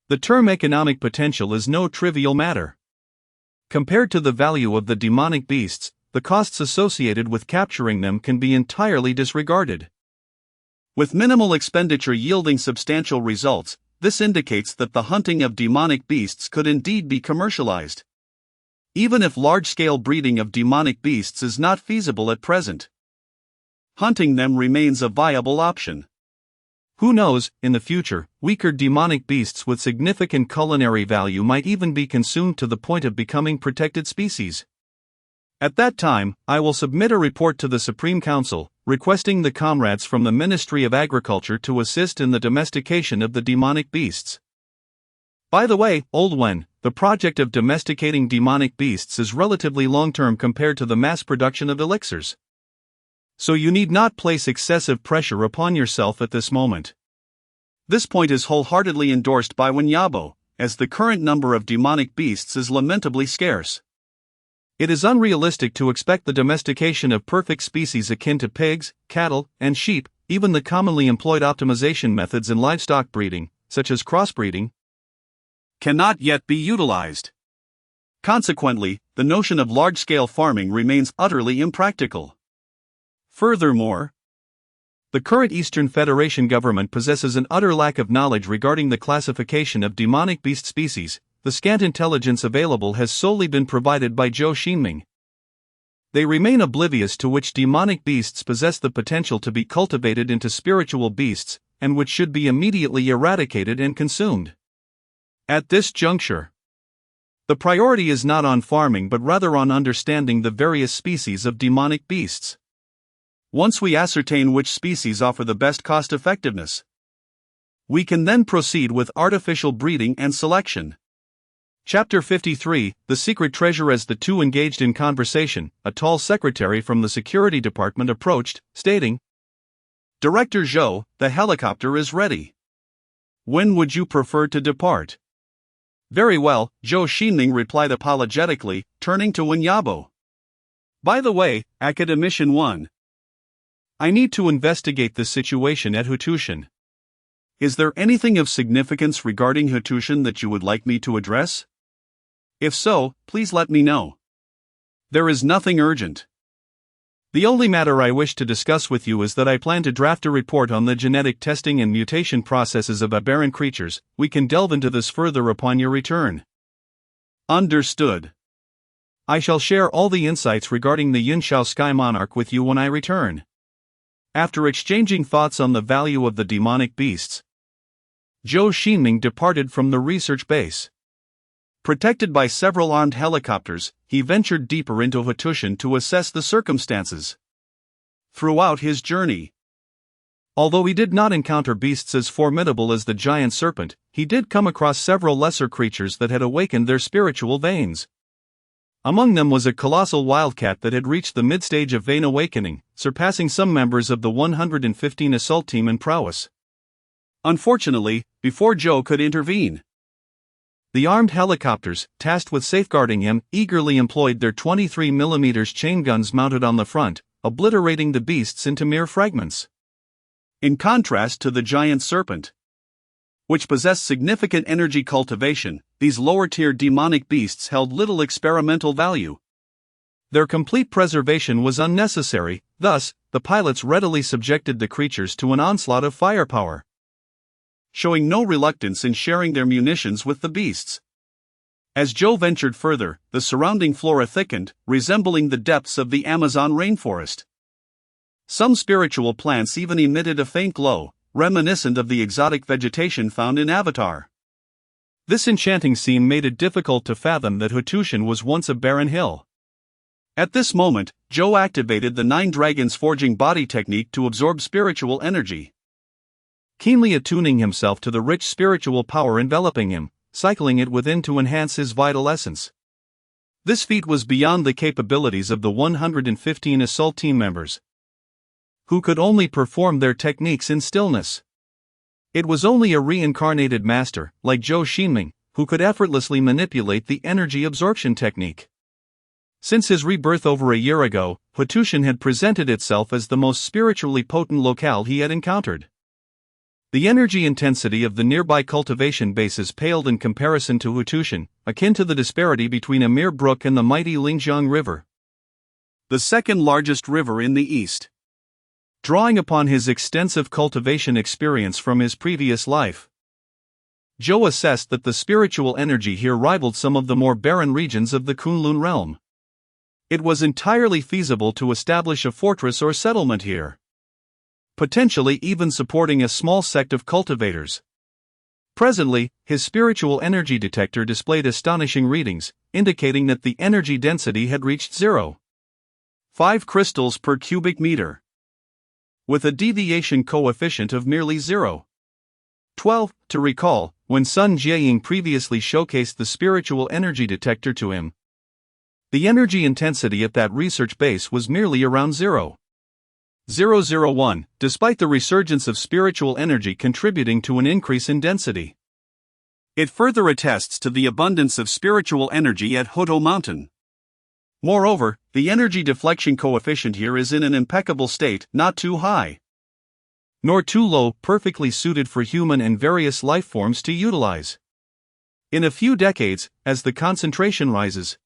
The term economic potential is no trivial matter. Compared to the value of the demonic beasts, the costs associated with capturing them can be entirely disregarded. With minimal expenditure yielding substantial results, this indicates that the hunting of demonic beasts could indeed be commercialized, even if large-scale breeding of demonic beasts is not feasible at present. Hunting them remains a viable option. Who knows, in the future, weaker demonic beasts with significant culinary value might even be consumed to the point of becoming protected species. At that time, I will submit a report to the Supreme Council, requesting the comrades from the Ministry of Agriculture to assist in the domestication of the demonic beasts. By the way, Old Wen, the project of domesticating demonic beasts is relatively long-term compared to the mass production of elixirs. So you need not place excessive pressure upon yourself at this moment. This point is wholeheartedly endorsed by Wenyabo, as the current number of demonic beasts is lamentably scarce. It is unrealistic to expect the domestication of perfect species akin to pigs, cattle, and sheep, even the commonly employed optimization methods in livestock breeding, such as crossbreeding, cannot yet be utilized. Consequently, the notion of large-scale farming remains utterly impractical. Furthermore, the current Eastern Federation government possesses an utter lack of knowledge regarding the classification of demonic beast species. The scant intelligence available has solely been provided by Zhou Xingming. They remain oblivious to which demonic beasts possess the potential to be cultivated into spiritual beasts, and which should be immediately eradicated and consumed. At this juncture, the priority is not on farming but rather on understanding the various species of demonic beasts. Once we ascertain which species offer the best cost-effectiveness, we can then proceed with artificial breeding and selection. Chapter 53, The Secret Treasure. As the two engaged in conversation, a tall secretary from the security department approached, stating, "Director Zhou, the helicopter is ready. When would you prefer to depart?" "Very well," Zhou Xingming replied apologetically, turning to Wenyabo. "By the way, Academician 1. I need to investigate the situation at Hutushan. Is there anything of significance regarding Hutushan that you would like me to address? If so, please let me know. There is nothing urgent. The only matter I wish to discuss with you is that I plan to draft a report on the genetic testing and mutation processes of aberrant creatures. We can delve into this further upon your return." "Understood. I shall share all the insights regarding the Yunshao Sky Monarch with you when I return." After exchanging thoughts on the value of the demonic beasts, Zhou Xingming departed from the research base. Protected by several armed helicopters, he ventured deeper into Hutushan to assess the circumstances. Throughout his journey, although he did not encounter beasts as formidable as the giant serpent, he did come across several lesser creatures that had awakened their spiritual veins. Among them was a colossal wildcat that had reached the mid-stage of vein awakening, surpassing some members of the 115 assault team in prowess. Unfortunately, before Zhou could intervene, the armed helicopters, tasked with safeguarding him, eagerly employed their 23mm chain guns mounted on the front, obliterating the beasts into mere fragments. In contrast to the giant serpent, which possessed significant energy cultivation, these lower-tier demonic beasts held little experimental value. Their complete preservation was unnecessary, thus, the pilots readily subjected the creatures to an onslaught of firepower, showing no reluctance in sharing their munitions with the beasts. As Zhou ventured further, the surrounding flora thickened, resembling the depths of the Amazon rainforest. Some spiritual plants even emitted a faint glow, reminiscent of the exotic vegetation found in Avatar. This enchanting scene made it difficult to fathom that Hutushan was once a barren hill. At this moment, Zhou activated the 9 Dragons forging body technique to absorb spiritual energy, keenly attuning himself to the rich spiritual power enveloping him, cycling it within to enhance his vital essence. This feat was beyond the capabilities of the 115 assault team members, who could only perform their techniques in stillness. It was only a reincarnated master, like Zhou Xingming, who could effortlessly manipulate the energy absorption technique. Since his rebirth over a year ago, Hutushan had presented itself as the most spiritually potent locale he had encountered. The energy intensity of the nearby cultivation bases paled in comparison to Hutushan, akin to the disparity between a mere brook and the mighty Lingjiang River, the second largest river in the east. Drawing upon his extensive cultivation experience from his previous life, Zhou assessed that the spiritual energy here rivaled some of the more barren regions of the Kunlun realm. It was entirely feasible to establish a fortress or settlement here, potentially even supporting a small sect of cultivators. Presently, his spiritual energy detector displayed astonishing readings, indicating that the energy density had reached 0.5 crystals per cubic meter, with a deviation coefficient of merely 0.12. To recall, when Sun Jiaying previously showcased the spiritual energy detector to him, the energy intensity at that research base was merely around 0.001, despite the resurgence of spiritual energy contributing to an increase in density. It further attests to the abundance of spiritual energy at Huto Mountain. Moreover, the energy deflection coefficient here is in an impeccable state, not too high, nor too low, perfectly suited for human and various life forms to utilize. In a few decades, as the concentration rises,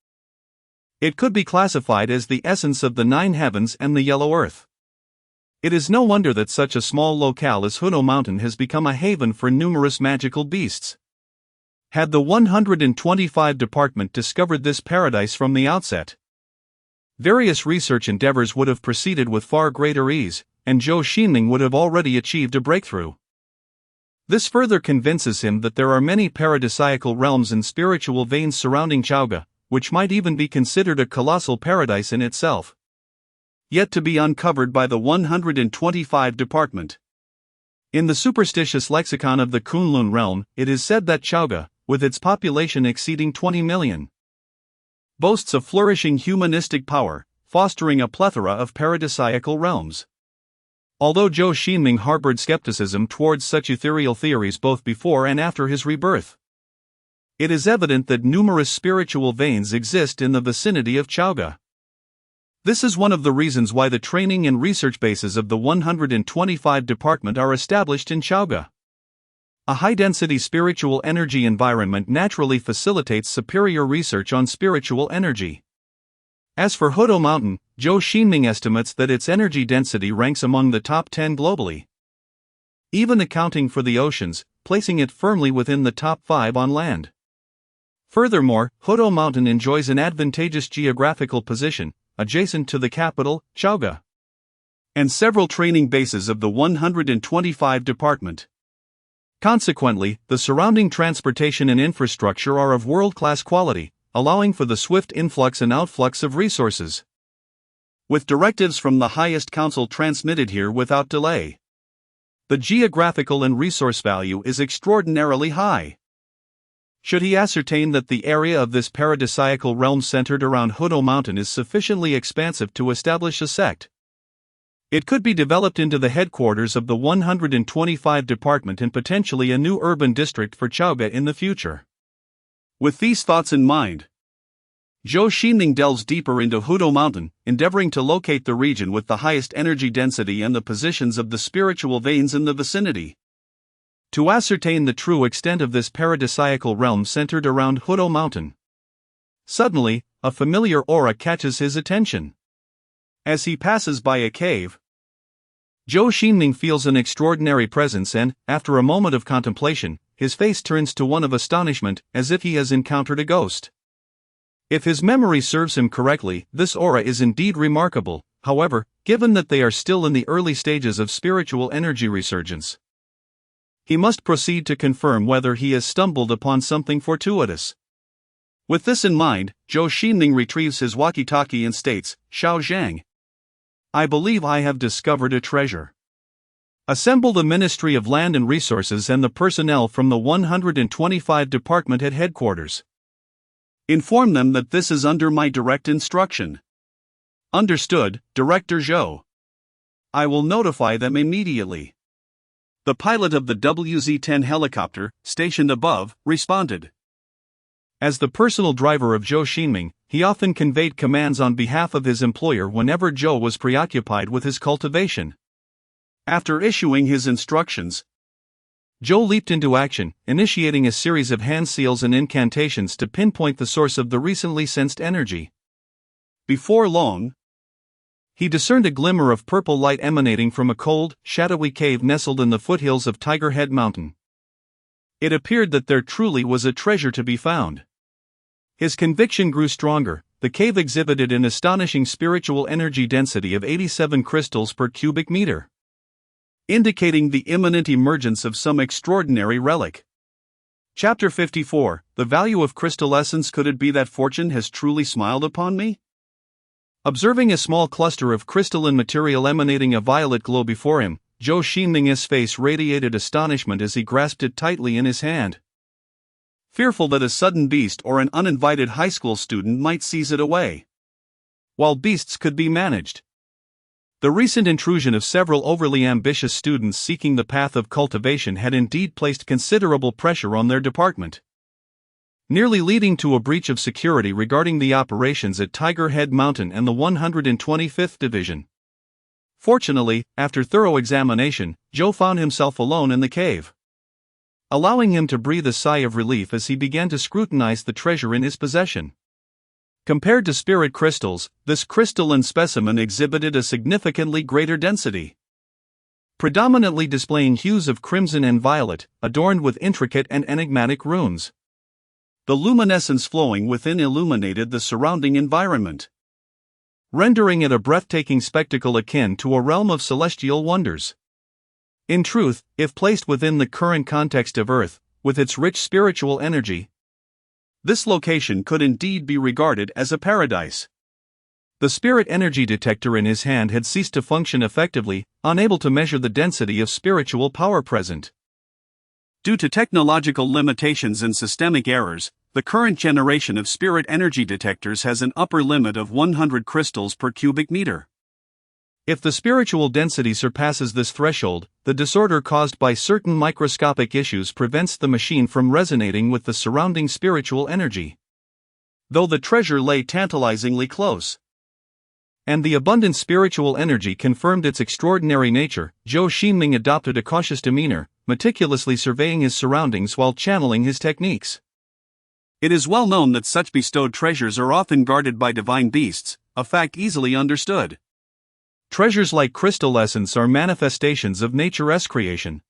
it could be classified as the essence of the 9 heavens and the yellow earth. It is no wonder that such a small locale as Huto Mountain has become a haven for numerous magical beasts. Had the 125 department discovered this paradise from the outset, various research endeavors would have proceeded with far greater ease, and Zhou Xingming would have already achieved a breakthrough. This further convinces him that there are many paradisiacal realms and spiritual veins surrounding Chaoga, which might even be considered a colossal paradise in itself, yet to be uncovered by the 125 department. In the superstitious lexicon of the Kunlun realm, it is said that Chaoga, with its population exceeding 20 million. Boasts a flourishing humanistic power, fostering a plethora of paradisiacal realms. Although Zhou Xingming harbored skepticism towards such ethereal theories both before and after his rebirth, it is evident that numerous spiritual veins exist in the vicinity of Chaoga. This is one of the reasons why the training and research bases of the 125 Department are established in Chaoga. A high-density spiritual energy environment naturally facilitates superior research on spiritual energy. As for Hudo Mountain, Zhou Xingming estimates that its energy density ranks among the top 10 globally, even accounting for the oceans, placing it firmly within the top 5 on land. Furthermore, Hudo Mountain enjoys an advantageous geographical position, adjacent to the capital, Chaoga, and several training bases of the 125 Department. Consequently, the surrounding transportation and infrastructure are of world-class quality, allowing for the swift influx and outflux of resources, with directives from the highest council transmitted here without delay. The geographical and resource value is extraordinarily high. Should he ascertain that the area of this paradisiacal realm centered around Hudo Mountain is sufficiently expansive to establish a sect, it could be developed into the headquarters of the 125 Department and potentially a new urban district for Chaoga in the future. With these thoughts in mind, Zhou Xingming delves deeper into Hudo Mountain, endeavoring to locate the region with the highest energy density and the positions of the spiritual veins in the vicinity, to ascertain the true extent of this paradisiacal realm centered around Hudo Mountain. Suddenly, a familiar aura catches his attention. As he passes by a cave, Zhou Xingming feels an extraordinary presence and, after a moment of contemplation, his face turns to one of astonishment, as if he has encountered a ghost. If his memory serves him correctly, this aura is indeed remarkable. However, given that they are still in the early stages of spiritual energy resurgence, he must proceed to confirm whether he has stumbled upon something fortuitous. With this in mind, Zhou Xingming retrieves his walkie-talkie and states, "Xiao Zhang, I believe I have discovered a treasure. Assemble the Ministry of Land and Resources and the personnel from the 125 Department at headquarters. Inform them that this is under my direct instruction." "Understood, Director Zhou. I will notify them immediately." The pilot of the WZ-10 helicopter, stationed above, responded. As the personal driver of Zhou Xingming, he often conveyed commands on behalf of his employer whenever Zhou was preoccupied with his cultivation. After issuing his instructions, Zhou leaped into action, initiating a series of hand seals and incantations to pinpoint the source of the recently sensed energy. Before long, he discerned a glimmer of purple light emanating from a cold, shadowy cave nestled in the foothills of Tiger Head Mountain. It appeared that there truly was a treasure to be found. His conviction grew stronger. The cave exhibited an astonishing spiritual energy density of 87 crystals per cubic meter, indicating the imminent emergence of some extraordinary relic. Chapter 54, The Value of Crystal Essence. Could it be that fortune has truly smiled upon me? Observing a small cluster of crystalline material emanating a violet glow before him, Zhou Xingming's face radiated astonishment as he grasped it tightly in his hand, fearful that a sudden beast or an uninvited high school student might seize it away. While beasts could be managed, the recent intrusion of several overly ambitious students seeking the path of cultivation had indeed placed considerable pressure on their department, nearly leading to a breach of security regarding the operations at Tiger Head Mountain and the 125th Division. Fortunately, after thorough examination, Zhou found himself alone in the cave, allowing him to breathe a sigh of relief as he began to scrutinize the treasure in his possession. Compared to spirit crystals, this crystalline specimen exhibited a significantly greater density, predominantly displaying hues of crimson and violet, adorned with intricate and enigmatic runes. The luminescence flowing within illuminated the surrounding environment, rendering it a breathtaking spectacle akin to a realm of celestial wonders. In truth, if placed within the current context of Earth, with its rich spiritual energy, this location could indeed be regarded as a paradise. The spirit energy detector in his hand had ceased to function effectively, unable to measure the density of spiritual power present. Due to technological limitations and systemic errors, the current generation of spirit energy detectors has an upper limit of 100 crystals per cubic meter. If the spiritual density surpasses this threshold, the disorder caused by certain microscopic issues prevents the machine from resonating with the surrounding spiritual energy. Though the treasure lay tantalizingly close, and the abundant spiritual energy confirmed its extraordinary nature, Zhou Xingming adopted a cautious demeanor, meticulously surveying his surroundings while channeling his techniques. It is well known that such bestowed treasures are often guarded by divine beasts, a fact easily understood. Treasures like crystal essence are manifestations of nature's creation,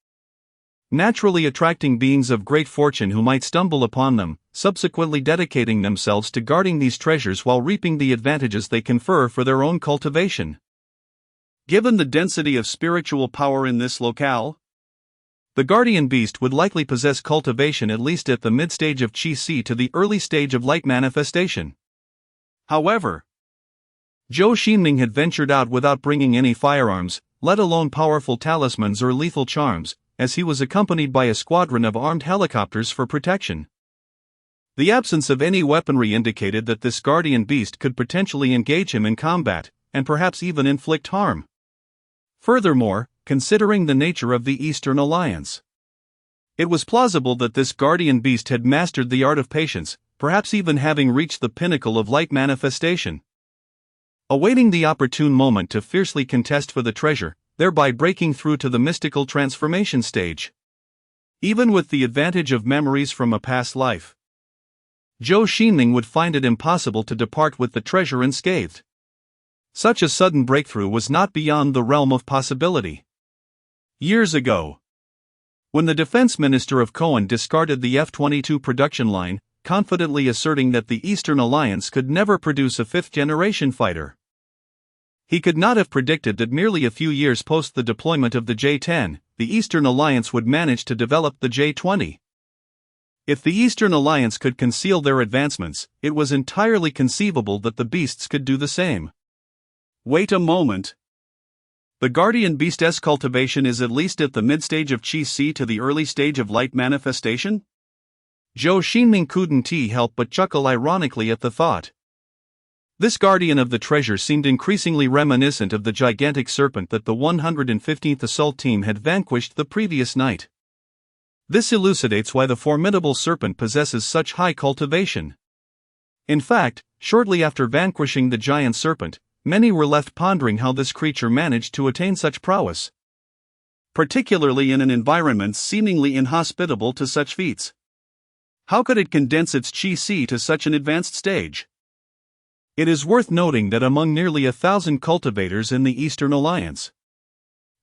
naturally attracting beings of great fortune who might stumble upon them, subsequently dedicating themselves to guarding these treasures while reaping the advantages they confer for their own cultivation. Given the density of spiritual power in this locale, the guardian beast would likely possess cultivation at least at the mid-stage of Qi to the early stage of light manifestation. However, Zhou Xingming had ventured out without bringing any firearms, let alone powerful talismans or lethal charms, as he was accompanied by a squadron of armed helicopters for protection. The absence of any weaponry indicated that this guardian beast could potentially engage him in combat, and perhaps even inflict harm. Furthermore, considering the nature of the Eastern Alliance, it was plausible that this guardian beast had mastered the art of patience, perhaps even having reached the pinnacle of light manifestation, awaiting the opportune moment to fiercely contest for the treasure, thereby breaking through to the mystical transformation stage. Even with the advantage of memories from a past life, Zhou Xingming would find it impossible to depart with the treasure unscathed. Such a sudden breakthrough was not beyond the realm of possibility. Years ago, when the defense minister of Cohen discarded the F-22 production line, confidently asserting that the Eastern Alliance could never produce a fifth-generation fighter, he could not have predicted that merely a few years post the deployment of the J-10, the Eastern Alliance would manage to develop the J-20. If the Eastern Alliance could conceal their advancements, it was entirely conceivable that the beasts could do the same. Wait a moment. The guardian beast's cultivation is at least at the mid-stage of Qi to the early stage of light manifestation? Zhou Xingming couldn't help but chuckle ironically at the thought. This guardian of the treasure seemed increasingly reminiscent of the gigantic serpent that the 115th Assault Team had vanquished the previous night. This elucidates why the formidable serpent possesses such high cultivation. In fact, shortly after vanquishing the giant serpent, many were left pondering how this creature managed to attain such prowess, particularly in an environment seemingly inhospitable to such feats. How could it condense its Qi to such an advanced stage? It is worth noting that among nearly 1,000 cultivators in the Eastern Alliance,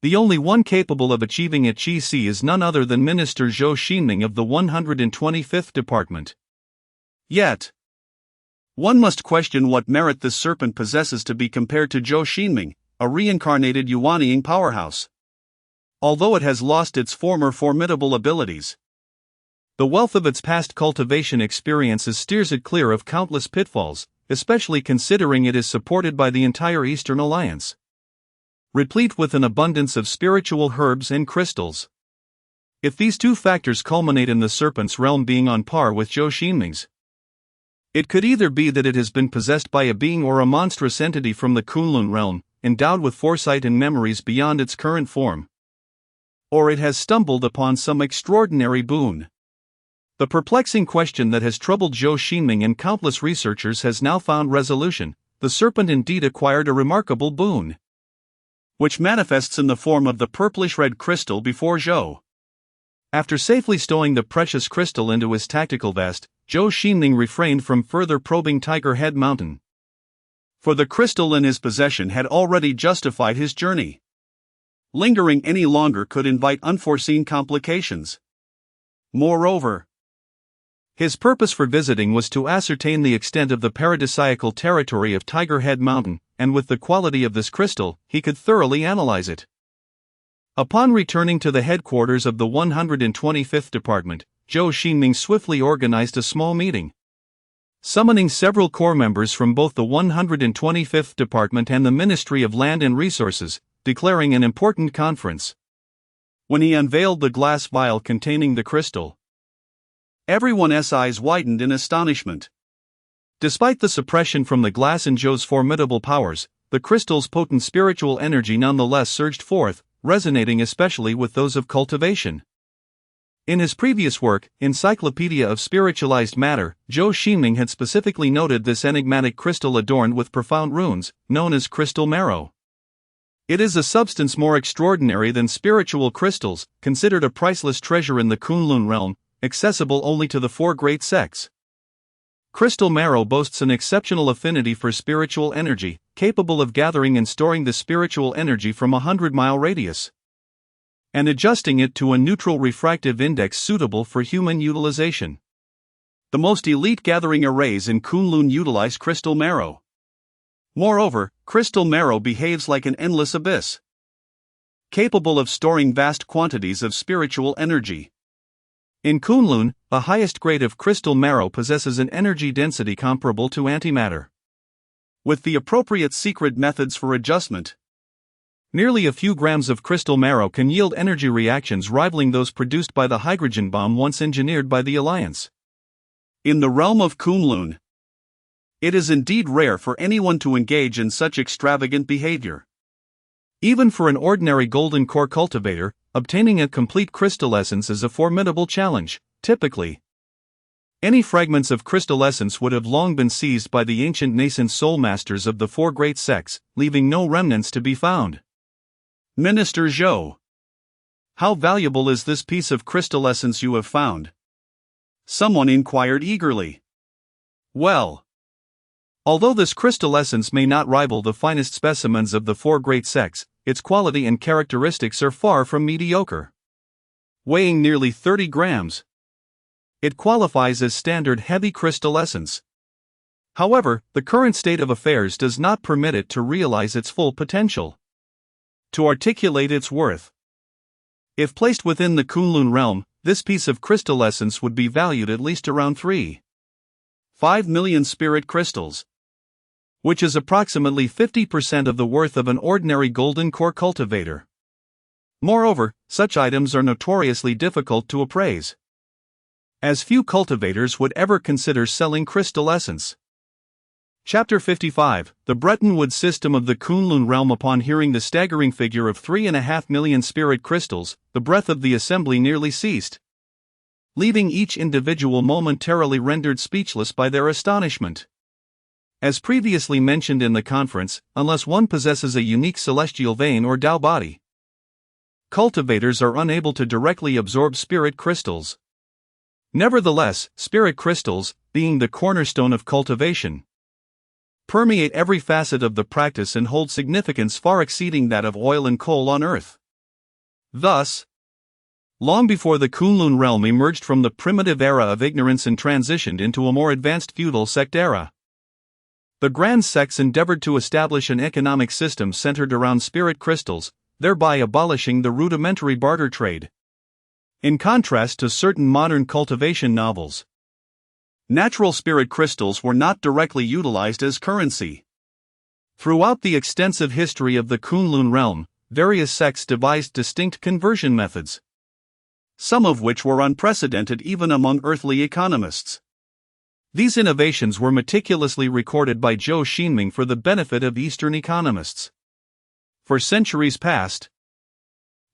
the only one capable of achieving a Qi is none other than Minister Zhou Xingming of the 125th Department. Yet, one must question what merit this serpent possesses to be compared to Zhou Xingming, a reincarnated Yuanying powerhouse. Although it has lost its former formidable abilities, the wealth of its past cultivation experiences steers it clear of countless pitfalls, especially considering it is supported by the entire Eastern Alliance, replete with an abundance of spiritual herbs and crystals. If these two factors culminate in the serpent's realm being on par with Zhou Xingming's, it could either be that it has been possessed by a being or a monstrous entity from the Kunlun realm, endowed with foresight and memories beyond its current form, or it has stumbled upon some extraordinary boon. The perplexing question that has troubled Zhou Xingming and countless researchers has now found resolution. The serpent indeed acquired a remarkable boon, which manifests in the form of the purplish-red crystal before Zhou. After safely stowing the precious crystal into his tactical vest, Zhou Xingming refrained from further probing Tiger Head Mountain, for the crystal in his possession had already justified his journey. Lingering any longer could invite unforeseen complications. Moreover, his purpose for visiting was to ascertain the extent of the paradisiacal territory of Tiger Head Mountain, and with the quality of this crystal, he could thoroughly analyze it. Upon returning to the headquarters of the 125th Department, Zhou Xingming swiftly organized a small meeting, summoning several corps members from both the 125th Department and the Ministry of Land and Resources, declaring an important conference When he unveiled the glass vial containing the crystal, everyone's eyes widened in astonishment. Despite the suppression from the glass and Zhou's formidable powers, the crystal's potent spiritual energy nonetheless surged forth, resonating especially with those of cultivation. In his previous work, Encyclopedia of Spiritualized Matter, Zhou Xingming had specifically noted this enigmatic crystal adorned with profound runes, known as crystal marrow. It is a substance more extraordinary than spiritual crystals, considered a priceless treasure in the Kunlun realm, accessible only to the four great sects. Crystal marrow boasts an exceptional affinity for spiritual energy, capable of gathering and storing the spiritual energy from a 100-mile radius, and adjusting it to a neutral refractive index suitable for human utilization. The most elite gathering arrays in Kunlun utilize crystal marrow. Moreover, crystal marrow behaves like an endless abyss, capable of storing vast quantities of spiritual energy. In Kunlun, the highest grade of crystal marrow possesses an energy density comparable to antimatter. With the appropriate secret methods for adjustment, nearly a few grams of crystal marrow can yield energy reactions rivaling those produced by the hydrogen bomb once engineered by the Alliance. In the realm of Kunlun, it is indeed rare for anyone to engage in such extravagant behavior. Even for an ordinary golden core cultivator, obtaining a complete crystal essence is a formidable challenge. Typically, any fragments of crystal essence would have long been seized by the ancient nascent soul masters of the four great sects, leaving no remnants to be found. Minister Zhou, how valuable is this piece of crystal essence you have found? Someone inquired eagerly. Well, although this crystal essence may not rival the finest specimens of the four great sects, its quality and characteristics are far from mediocre. Weighing nearly 30 grams, it qualifies as standard heavy crystal essence. However, the current state of affairs does not permit it to realize its full potential. To articulate its worth, if placed within the Kunlun realm, this piece of crystal essence would be valued at least around 3.5 million spirit crystals, which is approximately 50% of the worth of an ordinary golden core cultivator. Moreover, such items are notoriously difficult to appraise, as few cultivators would ever consider selling crystal essence. Chapter 55, The Bretton Woods System of the Kunlun Realm. Upon hearing the staggering figure of 3.5 million spirit crystals, the breath of the assembly nearly ceased, leaving each individual momentarily rendered speechless by their astonishment. As previously mentioned in the conference, unless one possesses a unique celestial vein or Tao body, cultivators are unable to directly absorb spirit crystals. Nevertheless, spirit crystals, being the cornerstone of cultivation, permeate every facet of the practice and hold significance far exceeding that of oil and coal on Earth. Thus, long before the Kunlun realm emerged from the primitive era of ignorance and transitioned into a more advanced feudal sect era, the grand sects endeavored to establish an economic system centered around spirit crystals, thereby abolishing the rudimentary barter trade. In contrast to certain modern cultivation novels, natural spirit crystals were not directly utilized as currency. Throughout the extensive history of the Kunlun realm, various sects devised distinct conversion methods, some of which were unprecedented even among earthly economists. These innovations were meticulously recorded by Zhou Xingming for the benefit of Eastern economists. For centuries past,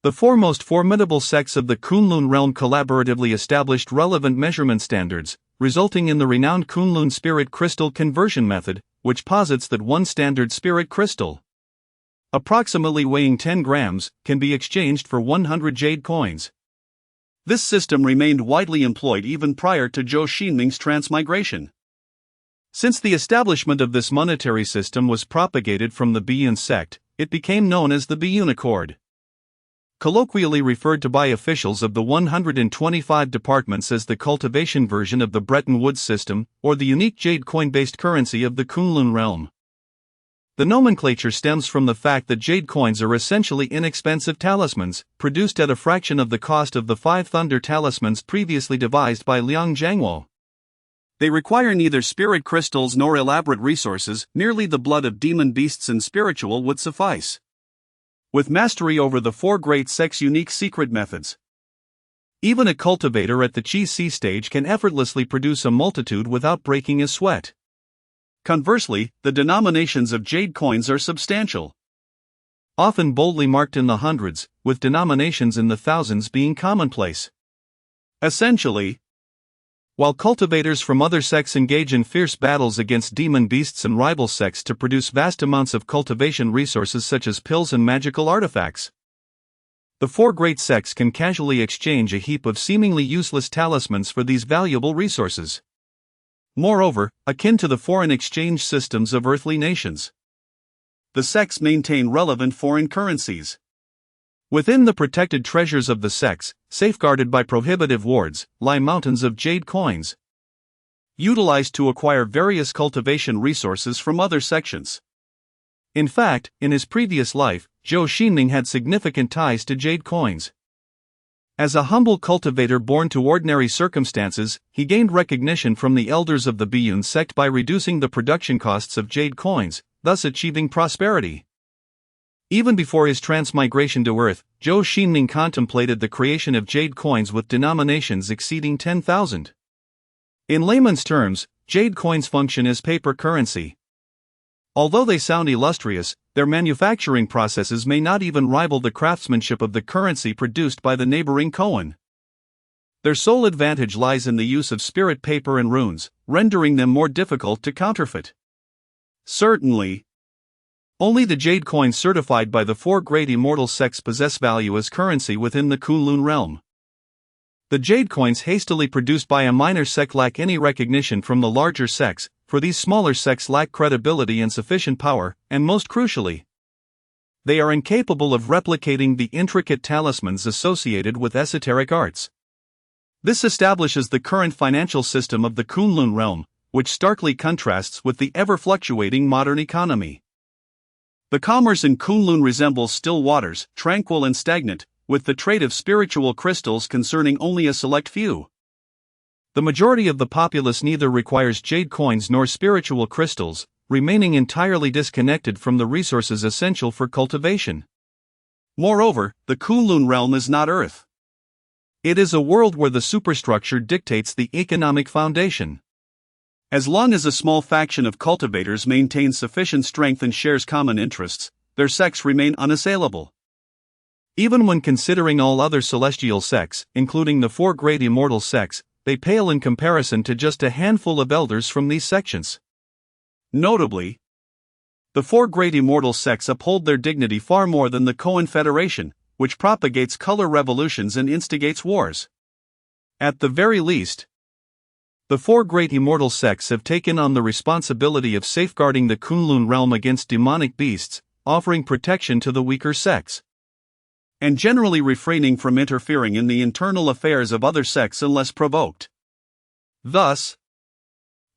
the four most formidable sects of the Kunlun realm collaboratively established relevant measurement standards, resulting in the renowned Kunlun spirit crystal conversion method, which posits that one standard spirit crystal, approximately weighing 10 grams, can be exchanged for 100 jade coins. This system remained widely employed even prior to Zhou Xingming's transmigration. Since the establishment of this monetary system was propagated from the Biyun sect, it became known as the Biyun Accord, colloquially referred to by officials of the 125 departments as the cultivation version of the Bretton Woods system, or the unique jade coin-based currency of the Kunlun realm. The nomenclature stems from the fact that jade coins are essentially inexpensive talismans, produced at a fraction of the cost of the 5 thunder talismans previously devised by Liang Zhangguo. They require neither spirit crystals nor elaborate resources, merely the blood of demon beasts and spiritual would suffice. with mastery over the 4 great sex unique secret methods. Even a cultivator at the Chi-C stage can effortlessly produce a multitude without breaking a sweat. Conversely, the denominations of jade coins are substantial, often boldly marked in the hundreds, with denominations in the thousands being commonplace. Essentially, while cultivators from other sects engage in fierce battles against demon beasts and rival sects to produce vast amounts of cultivation resources such as pills and magical artifacts, the 4 great sects can casually exchange a heap of seemingly useless talismans for these valuable resources. Moreover, akin to the foreign exchange systems of earthly nations, the sects maintain relevant foreign currencies. Within the protected treasures of the sects, safeguarded by prohibitive wards, lie mountains of jade coins, utilized to acquire various cultivation resources from other sections. In fact, in his previous life, Zhou Xingming had significant ties to jade coins. As a humble cultivator born to ordinary circumstances, he gained recognition from the elders of the Biyun sect by reducing the production costs of jade coins, thus achieving prosperity. Even before his transmigration to Earth, Zhou Xingming contemplated the creation of jade coins with denominations exceeding 10,000. In layman's terms, jade coins function as paper currency. Although they sound illustrious, their manufacturing processes may not even rival the craftsmanship of the currency produced by the neighboring koan. Their sole advantage lies in the use of spirit paper and runes, rendering them more difficult to counterfeit. Certainly, only the jade coins certified by the 4 great immortal sects possess value as currency within the Kunlun realm. The jade coins hastily produced by a minor sect lack any recognition from the larger sects, for these smaller sects lack credibility and sufficient power, and most crucially, they are incapable of replicating the intricate talismans associated with esoteric arts. This establishes the current financial system of the Kunlun realm, which starkly contrasts with the ever-fluctuating modern economy. The commerce in Kunlun resembles still waters, tranquil and stagnant, with the trade of spiritual crystals concerning only a select few. The majority of the populace neither requires jade coins nor spiritual crystals, remaining entirely disconnected from the resources essential for cultivation. Moreover, the Kunlun realm is not Earth. It is a world where the superstructure dictates the economic foundation. As long as a small faction of cultivators maintains sufficient strength and shares common interests, their sects remain unassailable. Even when considering all other celestial sects, including the 4 great immortal sects, they pale in comparison to just a handful of elders from these sections. Notably, the 4 great immortal sects uphold their dignity far more than the Koan Federation, which propagates color revolutions and instigates wars. At the very least, the 4 great immortal sects have taken on the responsibility of safeguarding the Kunlun realm against demonic beasts, offering protection to the weaker sects, and generally refraining from interfering in the internal affairs of other sects unless provoked. Thus,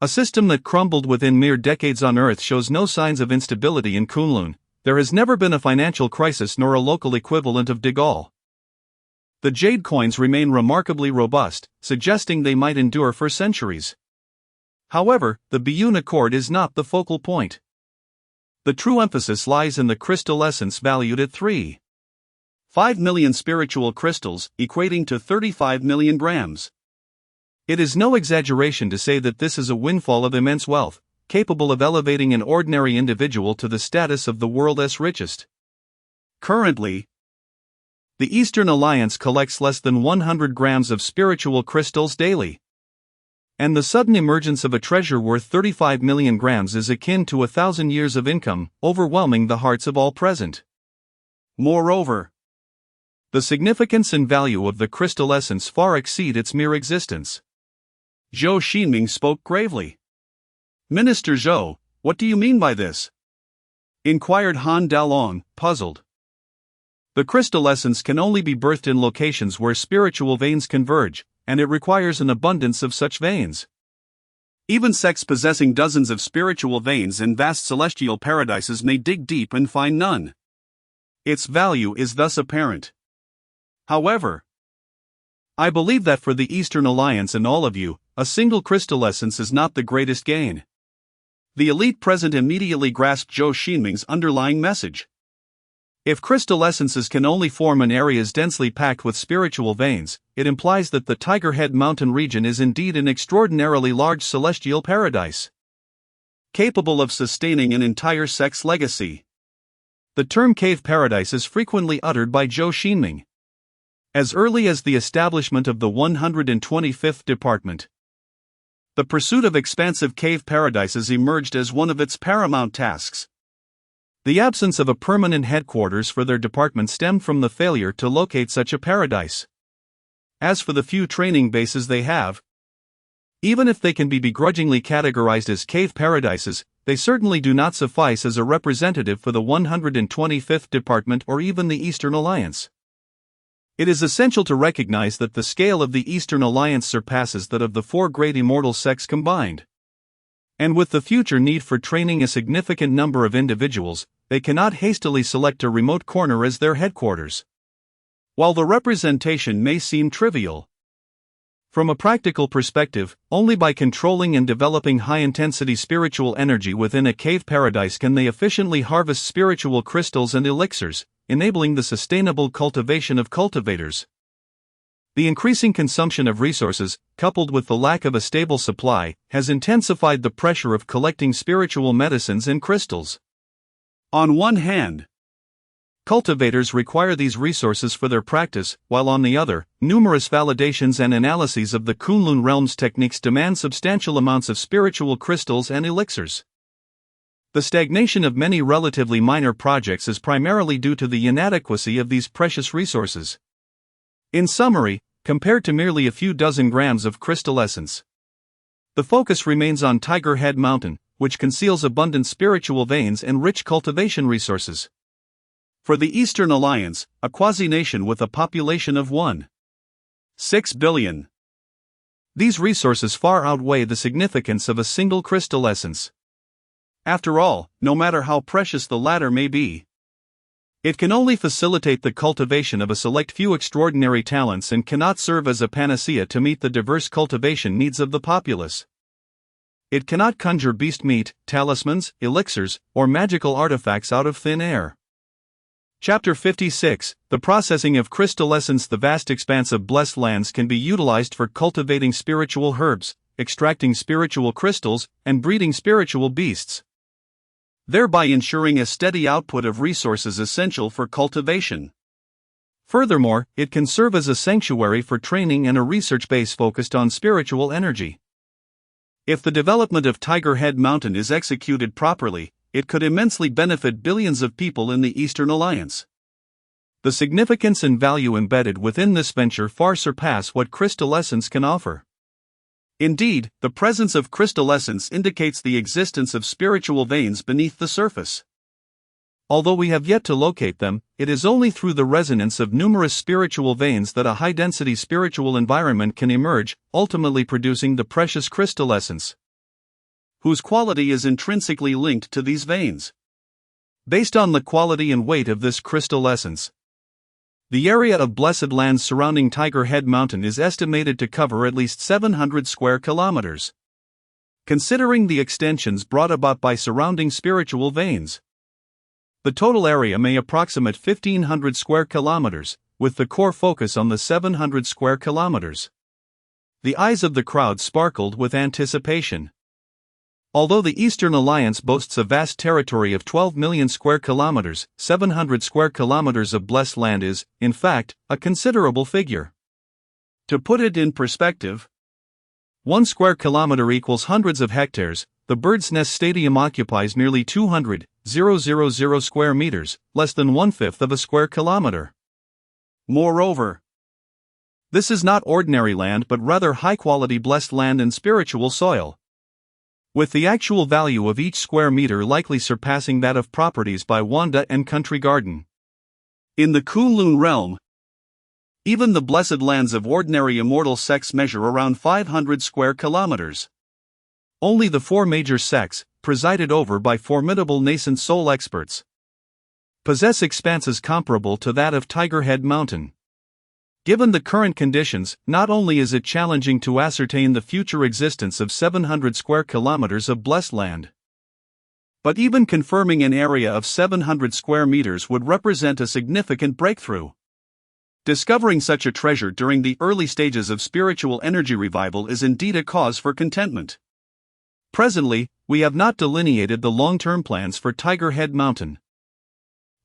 a system that crumbled within mere decades on Earth shows no signs of instability in Kunlun. There has never been a financial crisis nor a local equivalent of Degal. The jade coins remain remarkably robust, suggesting they might endure for centuries. However, the Biyun Accord is not the focal point. The true emphasis lies in the crystal essence valued at 3.5 million spiritual crystals, equating to 35 million grams. It is no exaggeration to say that this is a windfall of immense wealth, capable of elevating an ordinary individual to the status of the world's richest. Currently, the Eastern Alliance collects less than 100 grams of spiritual crystals daily. And the sudden emergence of a treasure worth 35 million grams is akin to 1,000 years of income, overwhelming the hearts of all present. Moreover, the significance and value of the crystal essence far exceed its mere existence. Zhou Xingming spoke gravely. "Minister Zhou, what do you mean by this?" inquired Han Dalong, puzzled. The crystal essence can only be birthed in locations where spiritual veins converge, and it requires an abundance of such veins. Even sects possessing dozens of spiritual veins in vast celestial paradises may dig deep and find none. Its value is thus apparent. However, I believe that for the Eastern Alliance and all of you, a single crystal essence is not the greatest gain. The elite present immediately grasped Zhou Xingming's underlying message. If crystal essences can only form in areas densely packed with spiritual veins, it implies that the Tiger Head Mountain region is indeed an extraordinarily large celestial paradise, capable of sustaining an entire sex legacy. The term cave paradise is frequently uttered by Zhou Xingming. As early as the establishment of the 125th Department, the pursuit of expansive cave paradises emerged as one of its paramount tasks. The absence of a permanent headquarters for their department stemmed from the failure to locate such a paradise. As for the few training bases they have, even if they can be begrudgingly categorized as cave paradises, they certainly do not suffice as a representative for the 125th Department or even the Eastern Alliance. It is essential to recognize that the scale of the Eastern Alliance surpasses that of the four great immortal sects combined. And with the future need for training a significant number of individuals, they cannot hastily select a remote corner as their headquarters. While the representation may seem trivial, from a practical perspective, only by controlling and developing high-intensity spiritual energy within a cave paradise can they efficiently harvest spiritual crystals and elixirs, enabling the sustainable cultivation of cultivators. The increasing consumption of resources, coupled with the lack of a stable supply, has intensified the pressure of collecting spiritual medicines and crystals. On one hand, cultivators require these resources for their practice, while on the other, numerous validations and analyses of the Kunlun realm's techniques demand substantial amounts of spiritual crystals and elixirs. The stagnation of many relatively minor projects is primarily due to the inadequacy of these precious resources. In summary, compared to merely a few dozen grams of crystal essence, the focus remains on Tiger Head Mountain, which conceals abundant spiritual veins and rich cultivation resources. For the Eastern Alliance, a quasi-nation with a population of 1.6 billion, these resources far outweigh the significance of a single crystal essence. After all, no matter how precious the latter may be, it can only facilitate the cultivation of a select few extraordinary talents and cannot serve as a panacea to meet the diverse cultivation needs of the populace. It cannot conjure beast meat, talismans, elixirs, or magical artifacts out of thin air. Chapter 56, The Processing of Crystal Essence. The vast expanse of blessed lands can be utilized for cultivating spiritual herbs, extracting spiritual crystals, and breeding spiritual beasts, thereby ensuring a steady output of resources essential for cultivation. Furthermore, it can serve as a sanctuary for training and a research base focused on spiritual energy. If the development of Tiger Head Mountain is executed properly, it could immensely benefit billions of people in the Eastern Alliance. The significance and value embedded within this venture far surpass what crystal essence can offer. Indeed, the presence of crystal essence indicates the existence of spiritual veins beneath the surface. Although we have yet to locate them, it is only through the resonance of numerous spiritual veins that a high-density spiritual environment can emerge, ultimately producing the precious crystal essence, whose quality is intrinsically linked to these veins. Based on the quality and weight of this crystal essence, the area of blessed lands surrounding Tiger Head Mountain is estimated to cover at least 700 square kilometers. Considering the extensions brought about by surrounding spiritual veins, the total area may approximate 1,500 square kilometers, with the core focus on the 700 square kilometers. The eyes of the crowd sparkled with anticipation. Although the Eastern Alliance boasts a vast territory of 12 million square kilometers, 700 square kilometers of blessed land is, in fact, a considerable figure. To put it in perspective, 1 square kilometer equals hundreds of hectares. The Bird's Nest Stadium occupies nearly 200,000 square meters, less than 1/5 of a square kilometer. Moreover, this is not ordinary land but rather high-quality blessed land and spiritual soil, with the actual value of each square meter likely surpassing that of properties by Wanda and Country Garden. In the Kunlun realm, even the blessed lands of ordinary immortal sects measure around 500 square kilometers. Only the four major sects, presided over by formidable nascent soul experts, possess expanses comparable to that of Tiger Head Mountain. Given the current conditions, not only is it challenging to ascertain the future existence of 700 square kilometers of blessed land, But even confirming an area of 700 square meters would represent a significant breakthrough. Discovering such a treasure during the early stages of spiritual energy revival is indeed a cause for contentment. Presently, we have not delineated the long-term plans for Tiger Head Mountain.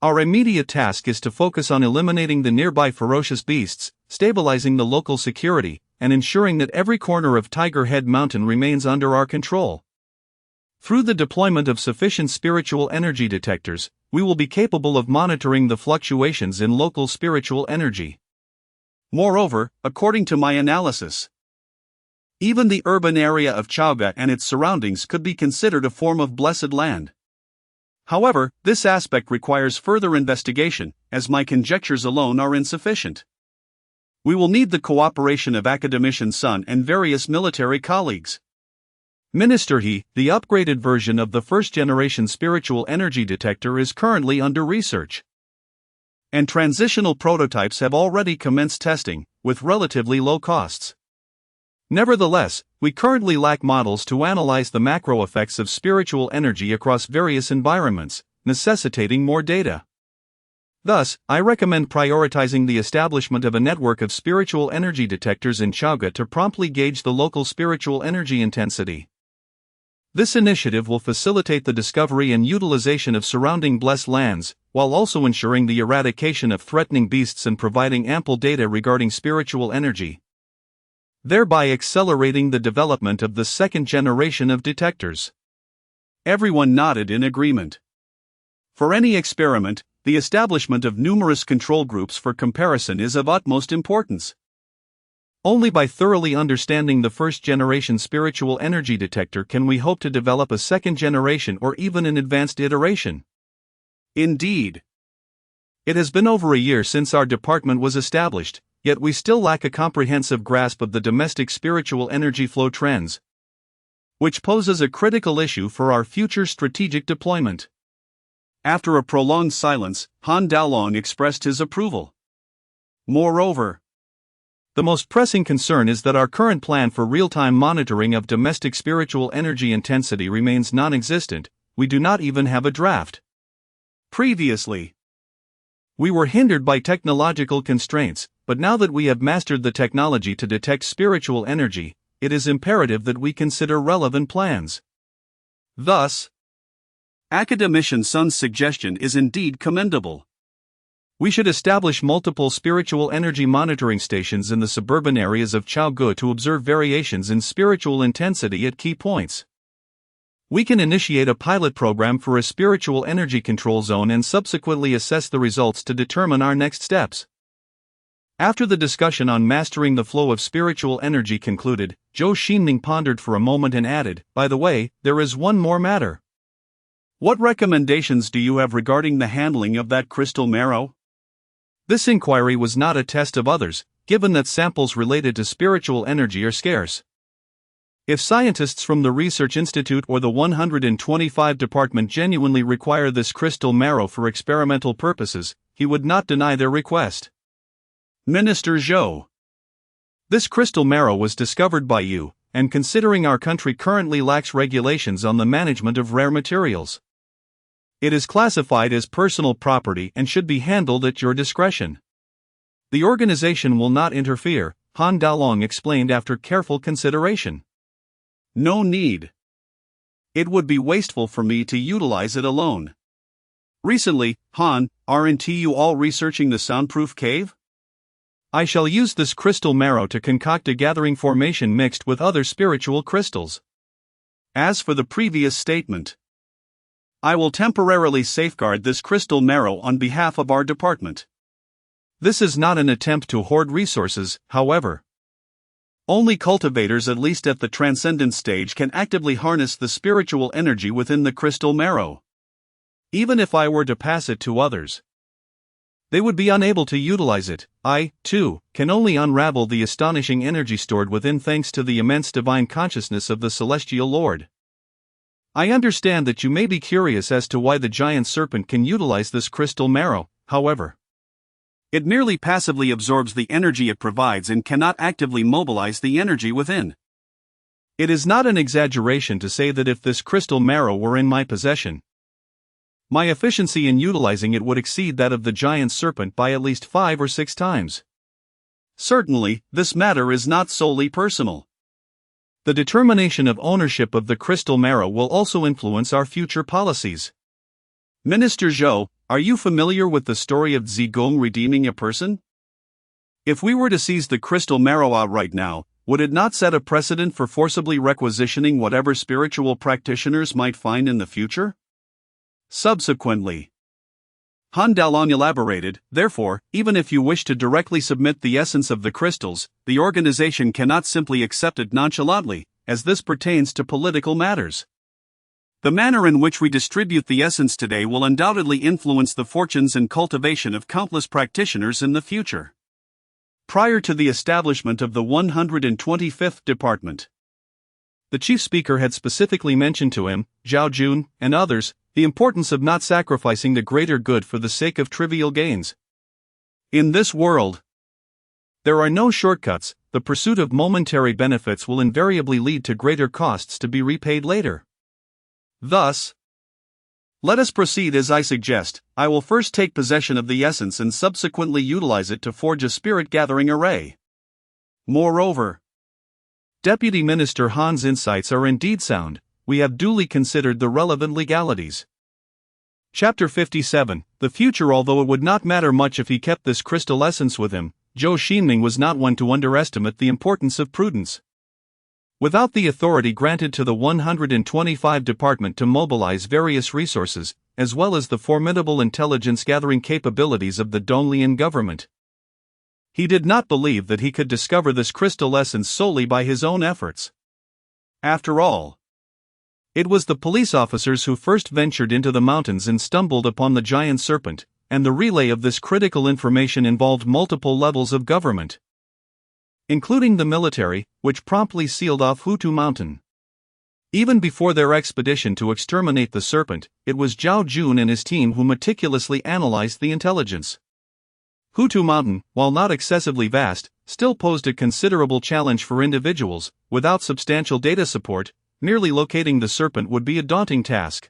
Our immediate task is to focus on eliminating the nearby ferocious beasts, stabilizing the local security, and ensuring that every corner of Tiger Head Mountain remains under our control. Through the deployment of sufficient spiritual energy detectors, we will be capable of monitoring the fluctuations in local spiritual energy. Moreover, according to my analysis, even the urban area of Chaoga and its surroundings could be considered a form of blessed land. However, this aspect requires further investigation, as my conjectures alone are insufficient. We will need the cooperation of Academician Sun and various military colleagues. Minister He, the upgraded version of the first-generation spiritual energy detector is currently under research, and transitional prototypes have already commenced testing, with relatively low costs. Nevertheless, we currently lack models to analyze the macro effects of spiritual energy across various environments, necessitating more data. Thus, I recommend prioritizing the establishment of a network of spiritual energy detectors in Chaoga to promptly gauge the local spiritual energy intensity. This initiative will facilitate the discovery and utilization of surrounding blessed lands, while also ensuring the eradication of threatening beasts and providing ample data regarding spiritual energy, thereby accelerating the development of the second generation of detectors. Everyone nodded in agreement. For any experiment, the establishment of numerous control groups for comparison is of utmost importance. Only by thoroughly understanding the first-generation spiritual energy detector can we hope to develop a second generation or even an advanced iteration. Indeed, it has been over a year since our department was established, yet we still lack a comprehensive grasp of the domestic spiritual energy flow trends, which poses a critical issue for our future strategic deployment. After a prolonged silence, Han Daolong expressed his approval. Moreover, the most pressing concern is that our current plan for real-time monitoring of domestic spiritual energy intensity remains non-existent. We do not even have a draft. Previously, we were hindered by technological constraints, but now that we have mastered the technology to detect spiritual energy, it is imperative that we consider relevant plans. Thus, Academician Sun's suggestion is indeed commendable. We should establish multiple spiritual energy monitoring stations in the suburban areas of Chaogu to observe variations in spiritual intensity at key points. We can initiate a pilot program for a spiritual energy control zone and subsequently assess the results to determine our next steps. After the discussion on mastering the flow of spiritual energy concluded, Zhou Xingming pondered for a moment and added, "By the way, there is one more matter. What recommendations do you have regarding the handling of that crystal marrow?" This inquiry was not a test of others, given that samples related to spiritual energy are scarce. If scientists from the Research Institute or the 125 department genuinely require this crystal marrow for experimental purposes, he would not deny their request. Minister Zhou, this crystal marrow was discovered by you, and considering our country currently lacks regulations on the management of rare materials, it is classified as personal property and should be handled at your discretion. The organization will not interfere, Han Daolong explained after careful consideration. No need. It would be wasteful for me to utilize it alone. Recently, Han, aren't you all researching the soundproof cave? I shall use this crystal marrow to concoct a gathering formation mixed with other spiritual crystals. As for the previous statement, I will temporarily safeguard this crystal marrow on behalf of our department. This is not an attempt to hoard resources, however. Only cultivators, at least at the transcendent stage, can actively harness the spiritual energy within the crystal marrow. Even if I were to pass it to others, they would be unable to utilize it. I, too, can only unravel the astonishing energy stored within thanks to the immense divine consciousness of the Celestial Lord. I understand that you may be curious as to why the giant serpent can utilize this crystal marrow, however. It merely passively absorbs the energy it provides and cannot actively mobilize the energy within. It is not an exaggeration to say that if this crystal marrow were in my possession, my efficiency in utilizing it would exceed that of the giant serpent by at least 5 or 6 times. Certainly, this matter is not solely personal. The determination of ownership of the crystal marrow will also influence our future policies. Minister Zhou, are you familiar with the story of Zigong redeeming a person? If we were to seize the crystal marrow outright now, would it not set a precedent for forcibly requisitioning whatever spiritual practitioners might find in the future? Subsequently, Han Dalong elaborated, therefore, even if you wish to directly submit the essence of the crystals, the organization cannot simply accept it nonchalantly, as this pertains to political matters. The manner in which we distribute the essence today will undoubtedly influence the fortunes and cultivation of countless practitioners in the future. Prior to the establishment of the 125th Department, the chief speaker had specifically mentioned to him, Zhao Jun, and others, the importance of not sacrificing the greater good for the sake of trivial gains. In this world, there are no shortcuts. The pursuit of momentary benefits will invariably lead to greater costs to be repaid later. Thus, let us proceed as I suggest. I will first take possession of the essence and subsequently utilize it to forge a spirit-gathering array. Moreover, Deputy Minister Han's insights are indeed sound. We have duly considered the relevant legalities. Chapter 57, The Future. Although it would not matter much if he kept this crystal essence with him, Zhou Xingming was not one to underestimate the importance of prudence. Without the authority granted to the 125 Department to mobilize various resources, as well as the formidable intelligence-gathering capabilities of the Donglian government, he did not believe that he could discover this crystal essence solely by his own efforts. After all, it was the police officers who first ventured into the mountains and stumbled upon the giant serpent, and the relay of this critical information involved multiple levels of government, including the military, which promptly sealed off Hutu Mountain. Even before their expedition to exterminate the serpent, it was Zhao Jun and his team who meticulously analyzed the intelligence. Hutu Mountain, while not excessively vast, still posed a considerable challenge for individuals. Without substantial data support, merely locating the serpent would be a daunting task.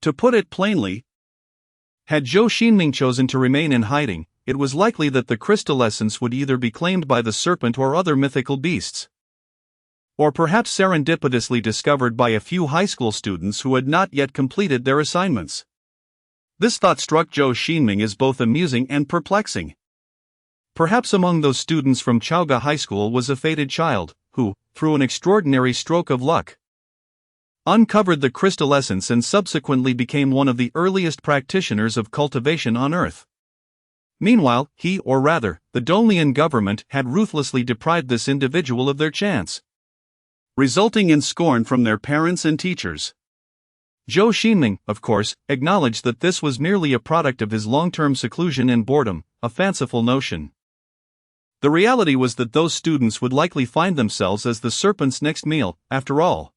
To put it plainly, had Zhou Xingming chosen to remain in hiding, it was likely that the crystal essence would either be claimed by the serpent or other mythical beasts, or perhaps serendipitously discovered by a few high school students who had not yet completed their assignments. This thought struck Zhou Xingming as both amusing and perplexing. Perhaps among those students from Chaoga High School was a fated child, who, through an extraordinary stroke of luck, uncovered the crystal essence and subsequently became one of the earliest practitioners of cultivation on Earth. Meanwhile, he, or rather, the Donglian government, had ruthlessly deprived this individual of their chance, resulting in scorn from their parents and teachers. Zhou Xingming, of course, acknowledged that this was merely a product of his long-term seclusion and boredom, a fanciful notion. The reality was that those students would likely find themselves as the serpent's next meal. After all,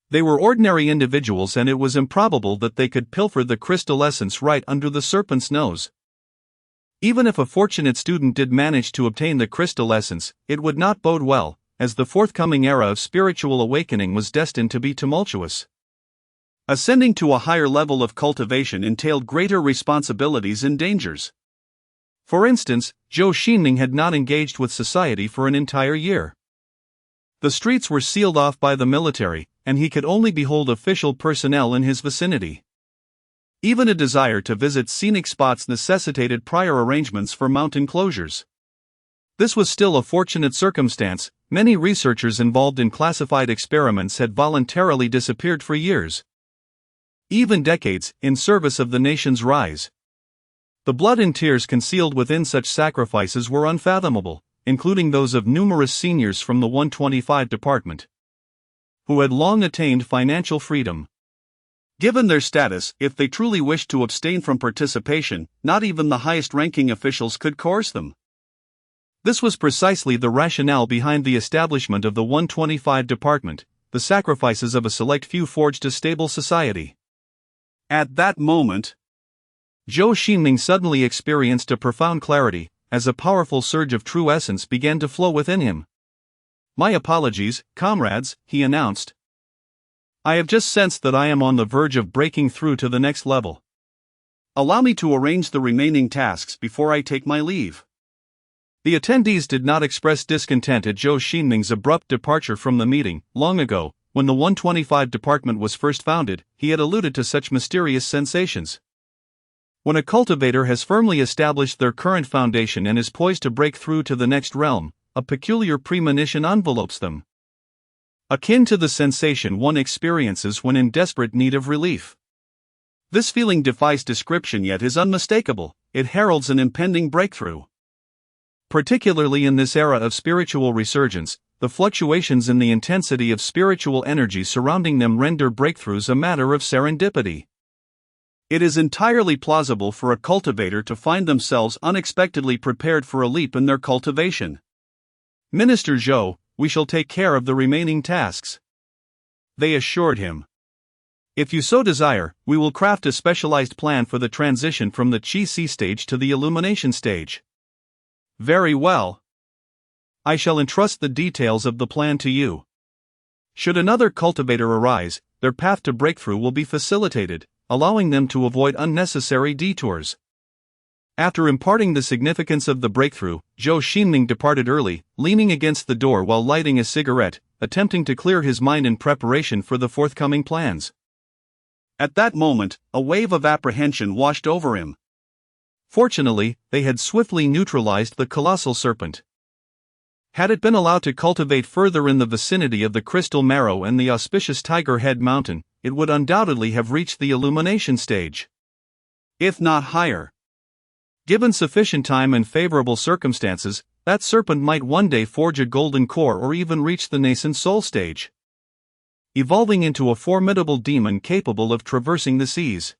they were ordinary individuals and it was improbable that they could pilfer the crystal essence right under the serpent's nose. Even if a fortunate student did manage to obtain the crystal essence, it would not bode well, as the forthcoming era of spiritual awakening was destined to be tumultuous. Ascending to a higher level of cultivation entailed greater responsibilities and dangers. For instance, Zhou Xingming had not engaged with society for an entire year. The streets were sealed off by the military, and he could only behold official personnel in his vicinity. Even a desire to visit scenic spots necessitated prior arrangements for mountain closures. This was still a fortunate circumstance. Many researchers involved in classified experiments had voluntarily disappeared for years, even decades, in service of the nation's rise. The blood and tears concealed within such sacrifices were unfathomable, including those of numerous seniors from the 125 Department, who had long attained financial freedom. Given their status, if they truly wished to abstain from participation, not even the highest-ranking officials could coerce them. This was precisely the rationale behind the establishment of the 125 Department. The sacrifices of a select few forged a stable society. At that moment, Zhou Xingming suddenly experienced a profound clarity, as a powerful surge of true essence began to flow within him. "My apologies, comrades," he announced. "I have just sensed that I am on the verge of breaking through to the next level. Allow me to arrange the remaining tasks before I take my leave." The attendees did not express discontent at Zhou Xingming's abrupt departure from the meeting. Long ago, when the 125 department was first founded, he had alluded to such mysterious sensations. When a cultivator has firmly established their current foundation and is poised to break through to the next realm, a peculiar premonition envelopes them, akin to the sensation one experiences when in desperate need of relief. This feeling defies description yet is unmistakable. It heralds an impending breakthrough. Particularly in this era of spiritual resurgence, the fluctuations in the intensity of spiritual energy surrounding them render breakthroughs a matter of serendipity. It is entirely plausible for a cultivator to find themselves unexpectedly prepared for a leap in their cultivation. "Minister Zhou, we shall take care of the remaining tasks," they assured him. "If you so desire, we will craft a specialized plan for the transition from the Qi stage to the illumination stage." "Very well. I shall entrust the details of the plan to you. Should another cultivator arise, their path to breakthrough will be facilitated, allowing them to avoid unnecessary detours." After imparting the significance of the breakthrough, Zhou Xingming departed early, leaning against the door while lighting a cigarette, attempting to clear his mind in preparation for the forthcoming plans. At that moment, a wave of apprehension washed over him. Fortunately, they had swiftly neutralized the colossal serpent. Had it been allowed to cultivate further in the vicinity of the crystal marrow and the auspicious Tiger Head Mountain, it would undoubtedly have reached the illumination stage, if not higher. Given sufficient time and favorable circumstances, that serpent might one day forge a golden core or even reach the nascent soul stage, evolving into a formidable demon capable of traversing the seas.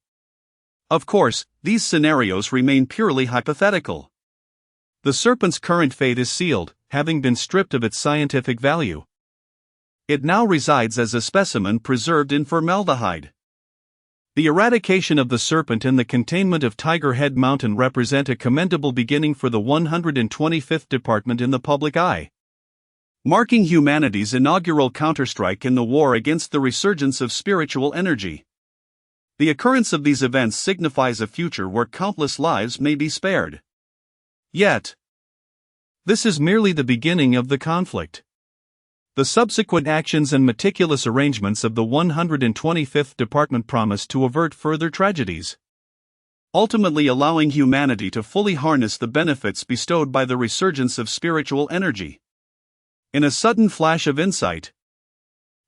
Of course, these scenarios remain purely hypothetical. The serpent's current fate is sealed, having been stripped of its scientific value. It now resides as a specimen preserved in formaldehyde. The eradication of the serpent and the containment of Tiger Head Mountain represent a commendable beginning for the 125th Department in the public eye, marking humanity's inaugural counterstrike in the war against the resurgence of spiritual energy. The occurrence of these events signifies a future where countless lives may be spared. Yet, this is merely the beginning of the conflict. The subsequent actions and meticulous arrangements of the 125th Department promise to avert further tragedies, ultimately allowing humanity to fully harness the benefits bestowed by the resurgence of spiritual energy. In a sudden flash of insight,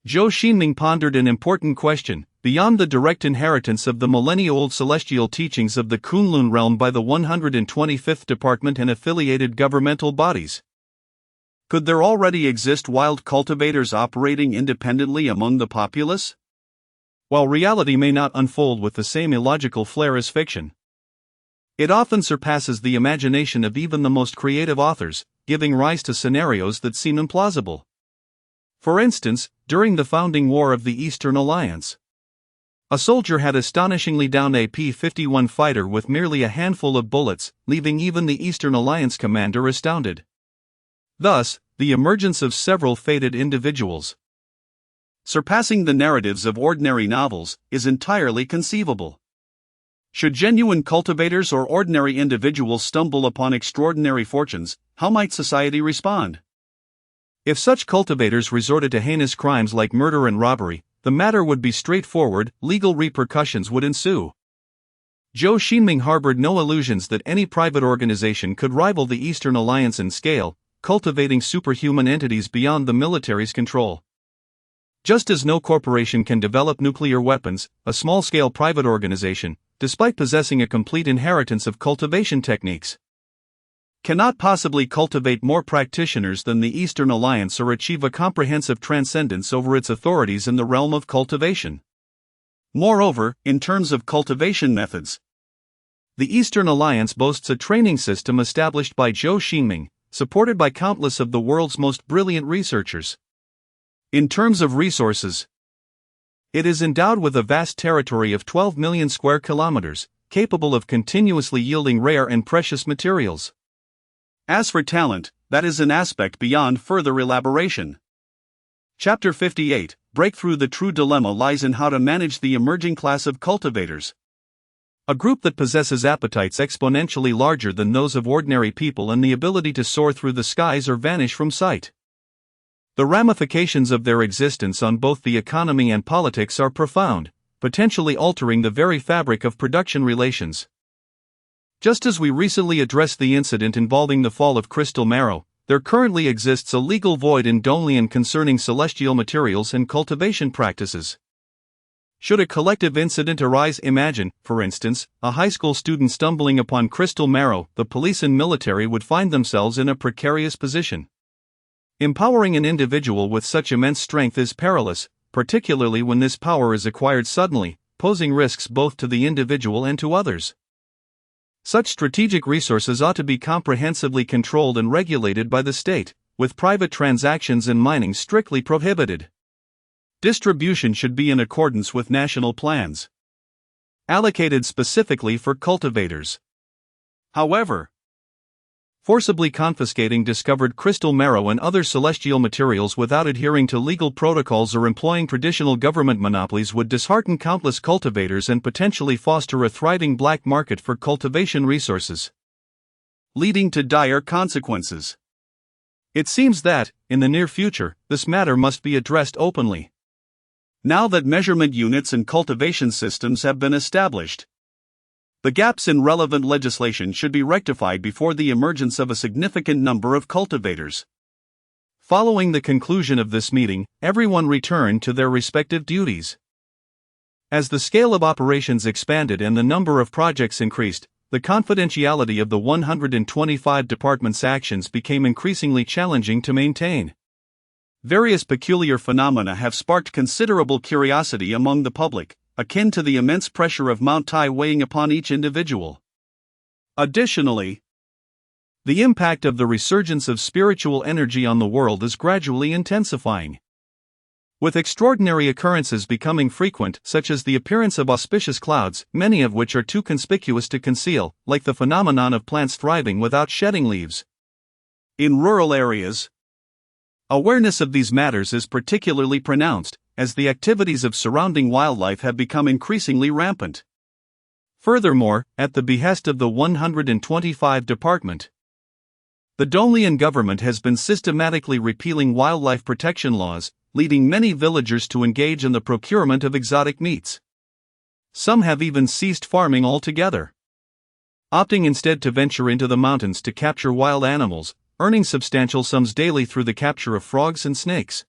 Zhou Xingming pondered an important question: beyond the direct inheritance of the millennia-old celestial teachings of the Kunlun realm by the 125th Department and affiliated governmental bodies, could there already exist wild cultivators operating independently among the populace? While reality may not unfold with the same illogical flair as fiction, it often surpasses the imagination of even the most creative authors, giving rise to scenarios that seem implausible. For instance, during the founding war of the Eastern Alliance, a soldier had astonishingly downed a P-51 fighter with merely a handful of bullets, leaving even the Eastern Alliance commander astounded. Thus, the emergence of several fated individuals, surpassing the narratives of ordinary novels, is entirely conceivable. Should genuine cultivators or ordinary individuals stumble upon extraordinary fortunes, how might society respond? If such cultivators resorted to heinous crimes like murder and robbery, the matter would be straightforward. Legal repercussions would ensue. Zhou Xingming harbored no illusions that any private organization could rival the Eastern Alliance in scale, cultivating superhuman entities beyond the military's control. Just as no corporation can develop nuclear weapons, a small-scale private organization, despite possessing a complete inheritance of cultivation techniques, cannot possibly cultivate more practitioners than the Eastern Alliance or achieve a comprehensive transcendence over its authorities in the realm of cultivation. Moreover, in terms of cultivation methods, the Eastern Alliance boasts a training system established by Zhou Xingming, supported by countless of the world's most brilliant researchers. In terms of resources, it is endowed with a vast territory of 12 million square kilometers, capable of continuously yielding rare and precious materials. As for talent, that is an aspect beyond further elaboration. Chapter 58, Breakthrough. The true dilemma lies in how to manage the emerging class of cultivators. A group that possesses appetites exponentially larger than those of ordinary people and the ability to soar through the skies or vanish from sight. The ramifications of their existence on both the economy and politics are profound, potentially altering the very fabric of production relations. Just as we recently addressed the incident involving the fall of crystal marrow, there currently exists a legal void in Donlian concerning celestial materials and cultivation practices. Should a collective incident arise, imagine, for instance, a high school student stumbling upon crystal marrow, the police and military would find themselves in a precarious position. Empowering an individual with such immense strength is perilous, particularly when this power is acquired suddenly, posing risks both to the individual and to others. Such strategic resources ought to be comprehensively controlled and regulated by the state, with private transactions and mining strictly prohibited. Distribution should be in accordance with national plans, allocated specifically for cultivators. However, forcibly confiscating discovered crystal marrow and other celestial materials without adhering to legal protocols or employing traditional government monopolies would dishearten countless cultivators and potentially foster a thriving black market for cultivation resources, leading to dire consequences. It seems that, in the near future, this matter must be addressed openly. Now that measurement units and cultivation systems have been established, the gaps in relevant legislation should be rectified before the emergence of a significant number of cultivators. Following the conclusion of this meeting, everyone returned to their respective duties. As the scale of operations expanded and the number of projects increased, the confidentiality of the 125 departments' actions became increasingly challenging to maintain. Various peculiar phenomena have sparked considerable curiosity among the public, akin to the immense pressure of Mount Tai weighing upon each individual. Additionally, the impact of the resurgence of spiritual energy on the world is gradually intensifying. With extraordinary occurrences becoming frequent, such as the appearance of auspicious clouds, many of which are too conspicuous to conceal, like the phenomenon of plants thriving without shedding leaves. In rural areas, awareness of these matters is particularly pronounced, as the activities of surrounding wildlife have become increasingly rampant. Furthermore, at the behest of the 125 Department, the Donlian government has been systematically repealing wildlife protection laws, leading many villagers to engage in the procurement of exotic meats. Some have even ceased farming altogether, opting instead to venture into the mountains to capture wild animals, earning substantial sums daily through the capture of frogs and snakes.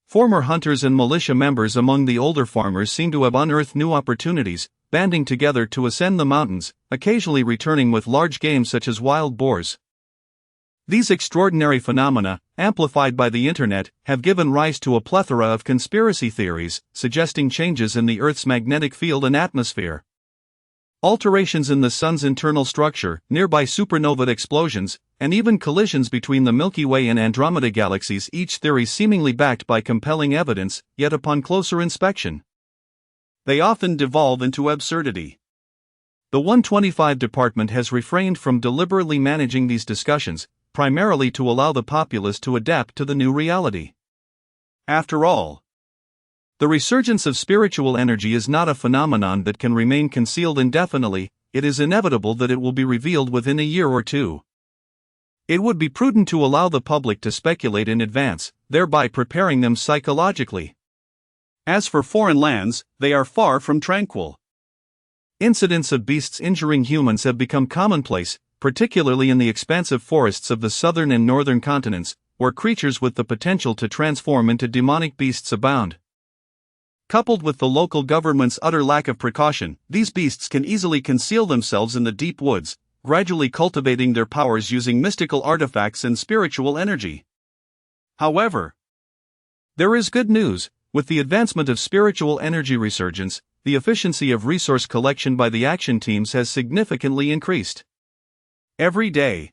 Former hunters and militia members among the older farmers seem to have unearthed new opportunities, banding together to ascend the mountains, occasionally returning with large game such as wild boars. These extraordinary phenomena, amplified by the internet, have given rise to a plethora of conspiracy theories, suggesting changes in the Earth's magnetic field and atmosphere, alterations in the Sun's internal structure, nearby supernova explosions, and even collisions between the Milky Way and Andromeda galaxies, each theory seemingly backed by compelling evidence, yet upon closer inspection, they often devolve into absurdity. The 125 Department has refrained from deliberately managing these discussions, primarily to allow the populace to adapt to the new reality. After all, the resurgence of spiritual energy is not a phenomenon that can remain concealed indefinitely. It is inevitable that it will be revealed within a year or two. It would be prudent to allow the public to speculate in advance, thereby preparing them psychologically. As for foreign lands, they are far from tranquil. Incidents of beasts injuring humans have become commonplace, particularly in the expansive forests of the southern and northern continents, where creatures with the potential to transform into demonic beasts abound. Coupled with the local government's utter lack of precaution, these beasts can easily conceal themselves in the deep woods, gradually cultivating their powers using mystical artifacts and spiritual energy. However, there is good news. With the advancement of spiritual energy resurgence, the efficiency of resource collection by the action teams has significantly increased. Every day,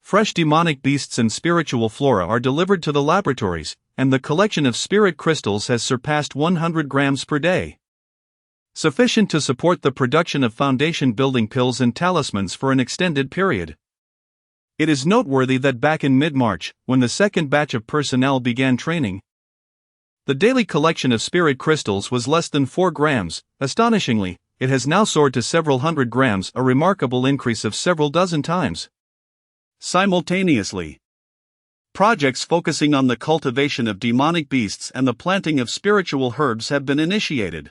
fresh demonic beasts and spiritual flora are delivered to the laboratories, and the collection of spirit crystals has surpassed 100 grams per day, sufficient to support the production of foundation-building pills and talismans for an extended period. It is noteworthy that back in mid-March, when the second batch of personnel began training, the daily collection of spirit crystals was less than 4 grams. Astonishingly, it has now soared to several hundred grams, a remarkable increase of several dozen times. Simultaneously, projects focusing on the cultivation of demonic beasts and the planting of spiritual herbs have been initiated.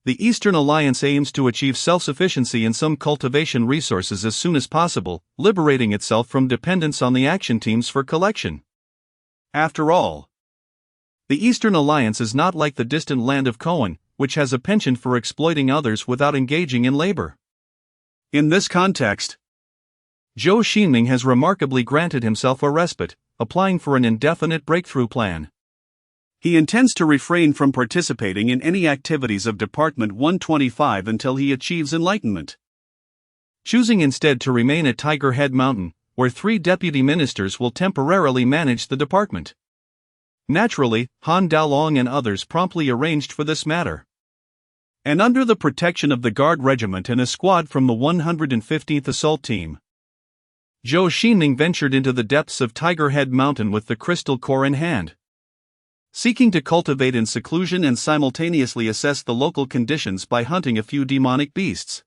The Eastern Alliance aims to achieve self-sufficiency in some cultivation resources as soon as possible, liberating itself from dependence on the action teams for collection. After all, the Eastern Alliance is not like the distant land of Cohen, which has a penchant for exploiting others without engaging in labor. In this context, Zhou Xingming has remarkably granted himself a respite, applying for an indefinite breakthrough plan. He intends to refrain from participating in any activities of Department 125 until he achieves enlightenment, choosing instead to remain at Tiger Head Mountain, where 3 deputy ministers will temporarily manage the department. Naturally, Han Daolong and others promptly arranged for this matter. And under the protection of the Guard Regiment and a squad from the 115th Assault Team, Zhou Xingming ventured into the depths of Tiger Head Mountain with the crystal core in hand, seeking to cultivate in seclusion and simultaneously assess the local conditions by hunting a few demonic beasts.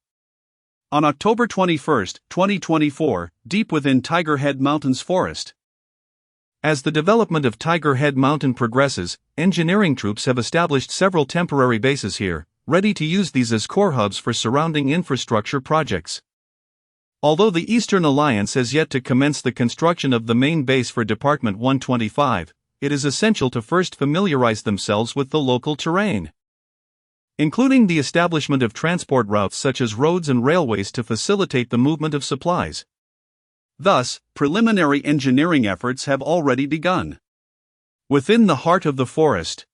On October 21, 2024, deep within Tiger Head Mountain's forest. As the development of Tiger Head Mountain progresses, engineering troops have established several temporary bases here, ready to use these as core hubs for surrounding infrastructure projects. Although the Eastern Alliance has yet to commence the construction of the main base for Department 125, it is essential to first familiarize themselves with the local terrain, including the establishment of transport routes such as roads and railways to facilitate the movement of supplies. Thus, preliminary engineering efforts have already begun. Within the heart of the forest,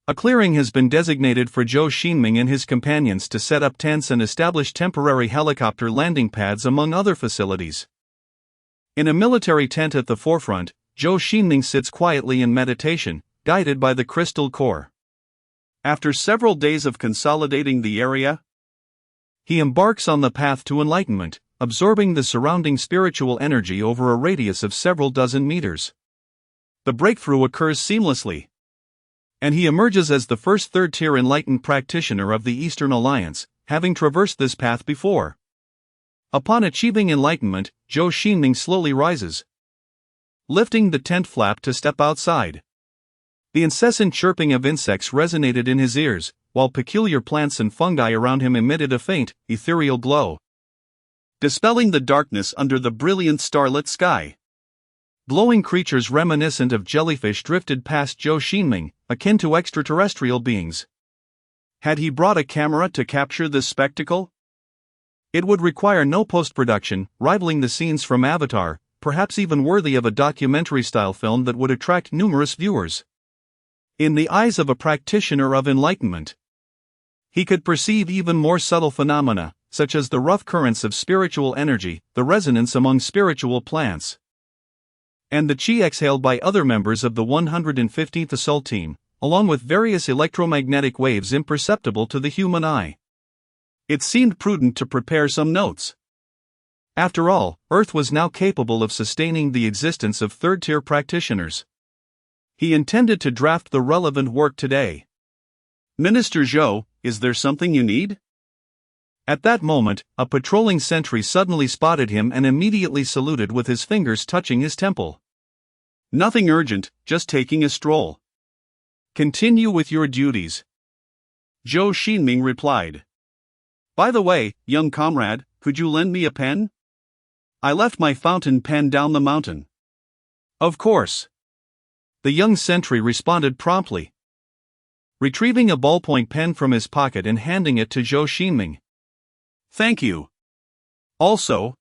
a clearing has been designated for Zhou Xingming and his companions to set up tents and establish temporary helicopter landing pads among other facilities. In a military tent at the forefront, Zhou Xingming sits quietly in meditation, guided by the crystal core. After several days of consolidating the area, he embarks on the path to enlightenment, absorbing the surrounding spiritual energy over a radius of several dozen meters. The breakthrough occurs seamlessly, and he emerges as the first third-tier enlightened practitioner of the Eastern Alliance, having traversed this path before. Upon achieving enlightenment, Zhou Xingming slowly rises, lifting the tent flap to step outside. The incessant chirping of insects resonated in his ears, while peculiar plants and fungi around him emitted a faint, ethereal glow, dispelling the darkness under the brilliant starlit sky. Glowing creatures reminiscent of jellyfish drifted past Zhou Xingming, akin to extraterrestrial beings. Had he brought a camera to capture this spectacle? It would require no post-production, rivaling the scenes from Avatar, perhaps even worthy of a documentary-style film that would attract numerous viewers. In the eyes of a practitioner of enlightenment, he could perceive even more subtle phenomena, such as the rough currents of spiritual energy, the resonance among spiritual plants, and the chi exhaled by other members of the 115th Assault Team, along with various electromagnetic waves imperceptible to the human eye. It seemed prudent to prepare some notes. After all, Earth was now capable of sustaining the existence of third-tier practitioners. He intended to draft the relevant work today. "Minister Zhou, is there something you need?" At that moment, a patrolling sentry suddenly spotted him and immediately saluted with his fingers touching his temple. "Nothing urgent, just taking a stroll." "Continue with your duties," Zhou Xingming replied. "By the way, young comrade, could you lend me a pen? I left my fountain pen down the mountain." "Of course." The young sentry responded promptly, retrieving a ballpoint pen from his pocket and handing it to Zhou Xingming. "Thank you. Also,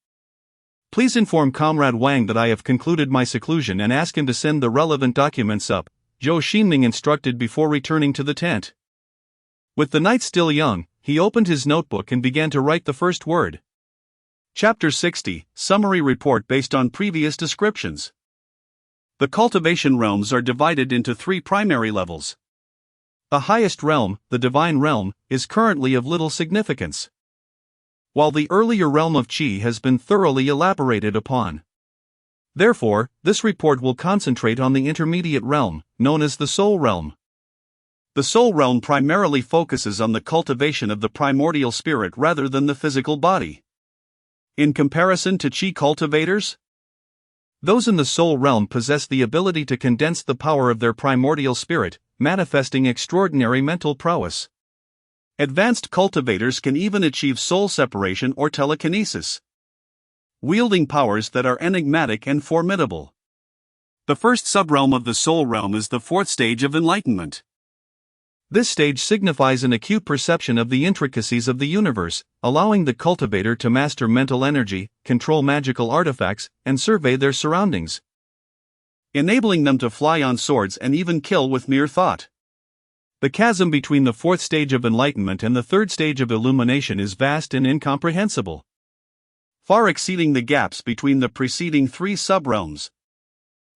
please inform Comrade Wang that I have concluded my seclusion and ask him to send the relevant documents up," Zhou Xingming instructed before returning to the tent. With the night still young, he opened his notebook and began to write the first word. Chapter 60, Summary Report based on previous descriptions. The cultivation realms are divided into 3 primary levels. The highest realm, the divine realm, is currently of little significance. while the earlier realm of Qi has been thoroughly elaborated upon. Therefore, this report will concentrate on the intermediate realm, known as the Soul Realm. The Soul Realm primarily focuses on the cultivation of the primordial spirit rather than the physical body. In comparison to Qi cultivators, those in the Soul Realm possess the ability to condense the power of their primordial spirit, manifesting extraordinary mental prowess. Advanced cultivators can even achieve soul separation or telekinesis, wielding powers that are enigmatic and formidable. The first subrealm of the Soul Realm is the fourth stage of enlightenment. This stage signifies an acute perception of the intricacies of the universe, allowing the cultivator to master mental energy, control magical artifacts, and survey their surroundings, enabling them to fly on swords and even kill with mere thought. The chasm between the fourth stage of enlightenment and the third stage of illumination is vast and incomprehensible, far exceeding the gaps between the preceding three subrealms.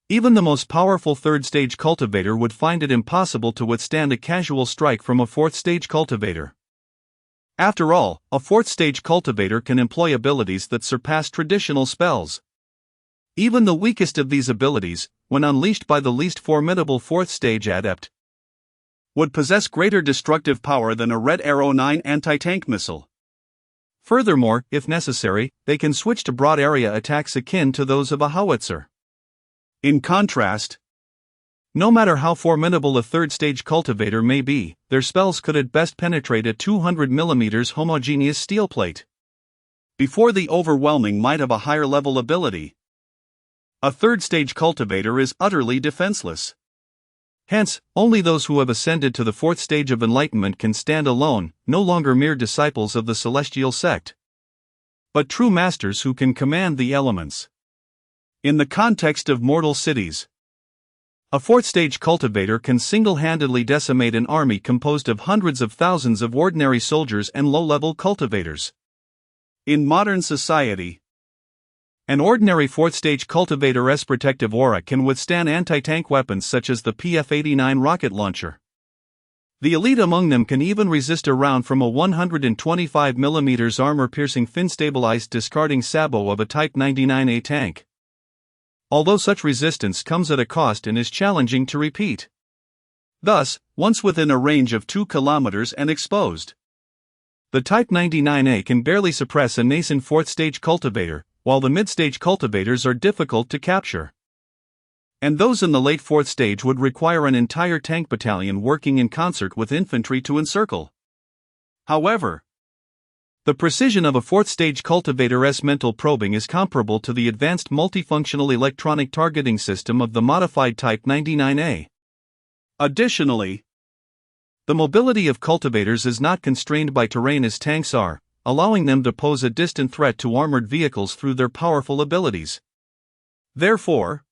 Even the most powerful third-stage cultivator would find it impossible to withstand a casual strike from a fourth-stage cultivator. After all, a fourth-stage cultivator can employ abilities that surpass traditional spells. Even the weakest of these abilities, when unleashed by the least formidable fourth-stage adept, would possess greater destructive power than a Red Arrow 9 anti-tank missile. Furthermore, if necessary, they can switch to broad-area attacks akin to those of a howitzer. In contrast, no matter how formidable a third-stage cultivator may be, their spells could at best penetrate a 200 mm homogeneous steel plate before the overwhelming might of a higher-level ability. A third-stage cultivator is utterly defenseless. Hence, only those who have ascended to the fourth stage of enlightenment can stand alone, no longer mere disciples of the celestial sect, but true masters who can command the elements. In the context of mortal cities, a fourth-stage cultivator can single-handedly decimate an army composed of hundreds of thousands of ordinary soldiers and low-level cultivators. In modern society, an ordinary fourth-stage cultivator's protective aura can withstand anti-tank weapons such as the PF-89 rocket launcher. The elite among them can even resist a round from a 125 mm armor-piercing fin-stabilized discarding sabot of a Type 99A tank. Although such resistance comes at a cost and is challenging to repeat. Thus, once within a range of 2 kilometers and exposed, the Type 99A can barely suppress a nascent fourth-stage cultivator, while the mid-stage cultivators are difficult to capture. And those in the late fourth stage would require an entire tank battalion working in concert with infantry to encircle. However, the precision of a fourth-stage cultivator's mental probing is comparable to the advanced multifunctional electronic targeting system of the modified Type 99A. Additionally, the mobility of cultivators is not constrained by terrain as tanks are, allowing them to pose a distant threat to armored vehicles through their powerful abilities. Therefore,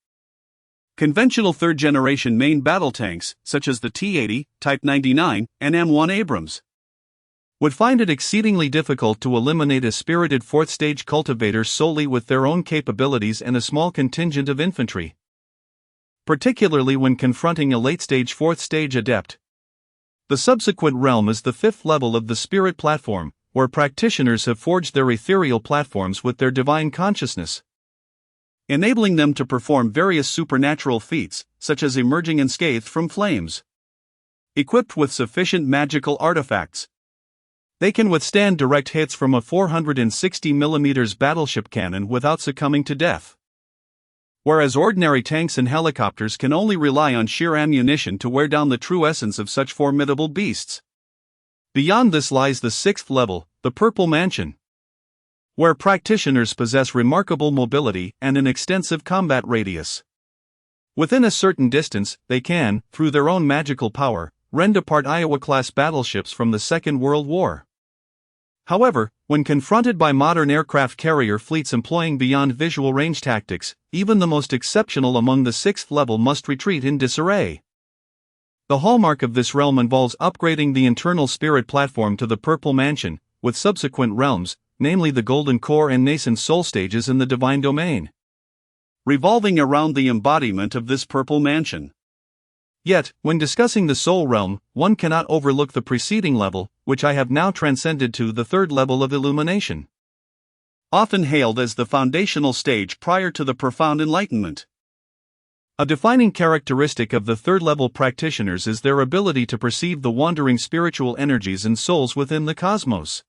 conventional third-generation main battle tanks, such as the T-80, Type 99, and M1 Abrams, would find it exceedingly difficult to eliminate a spirited fourth-stage cultivator solely with their own capabilities and a small contingent of infantry, particularly when confronting a late-stage fourth-stage adept. The subsequent realm is the fifth level of the spirit platform, where practitioners have forged their ethereal platforms with their divine consciousness, enabling them to perform various supernatural feats, such as emerging unscathed from flames. Equipped with sufficient magical artifacts, they can withstand direct hits from a 460 mm battleship cannon without succumbing to death, whereas ordinary tanks and helicopters can only rely on sheer ammunition to wear down the true essence of such formidable beasts. Beyond this lies the sixth level, the Purple Mansion, where practitioners possess remarkable mobility and an extensive combat radius. Within a certain distance, they can, through their own magical power, rend apart Iowa-class battleships from the Second World War. However, when confronted by modern aircraft carrier fleets employing beyond visual range tactics, even the most exceptional among the sixth level must retreat in disarray. The hallmark of this realm involves upgrading the internal spirit platform to the Purple Mansion, with subsequent realms, namely the Golden Core and Nascent Soul stages in the Divine Domain, revolving around the embodiment of this Purple Mansion. Yet, when discussing the Soul Realm, one cannot overlook the preceding level, which I have now transcended to the third level of illumination. often hailed as the foundational stage prior to the profound enlightenment. A defining characteristic of the third-level practitioners is their ability to perceive the wandering spiritual energies and souls within the cosmos.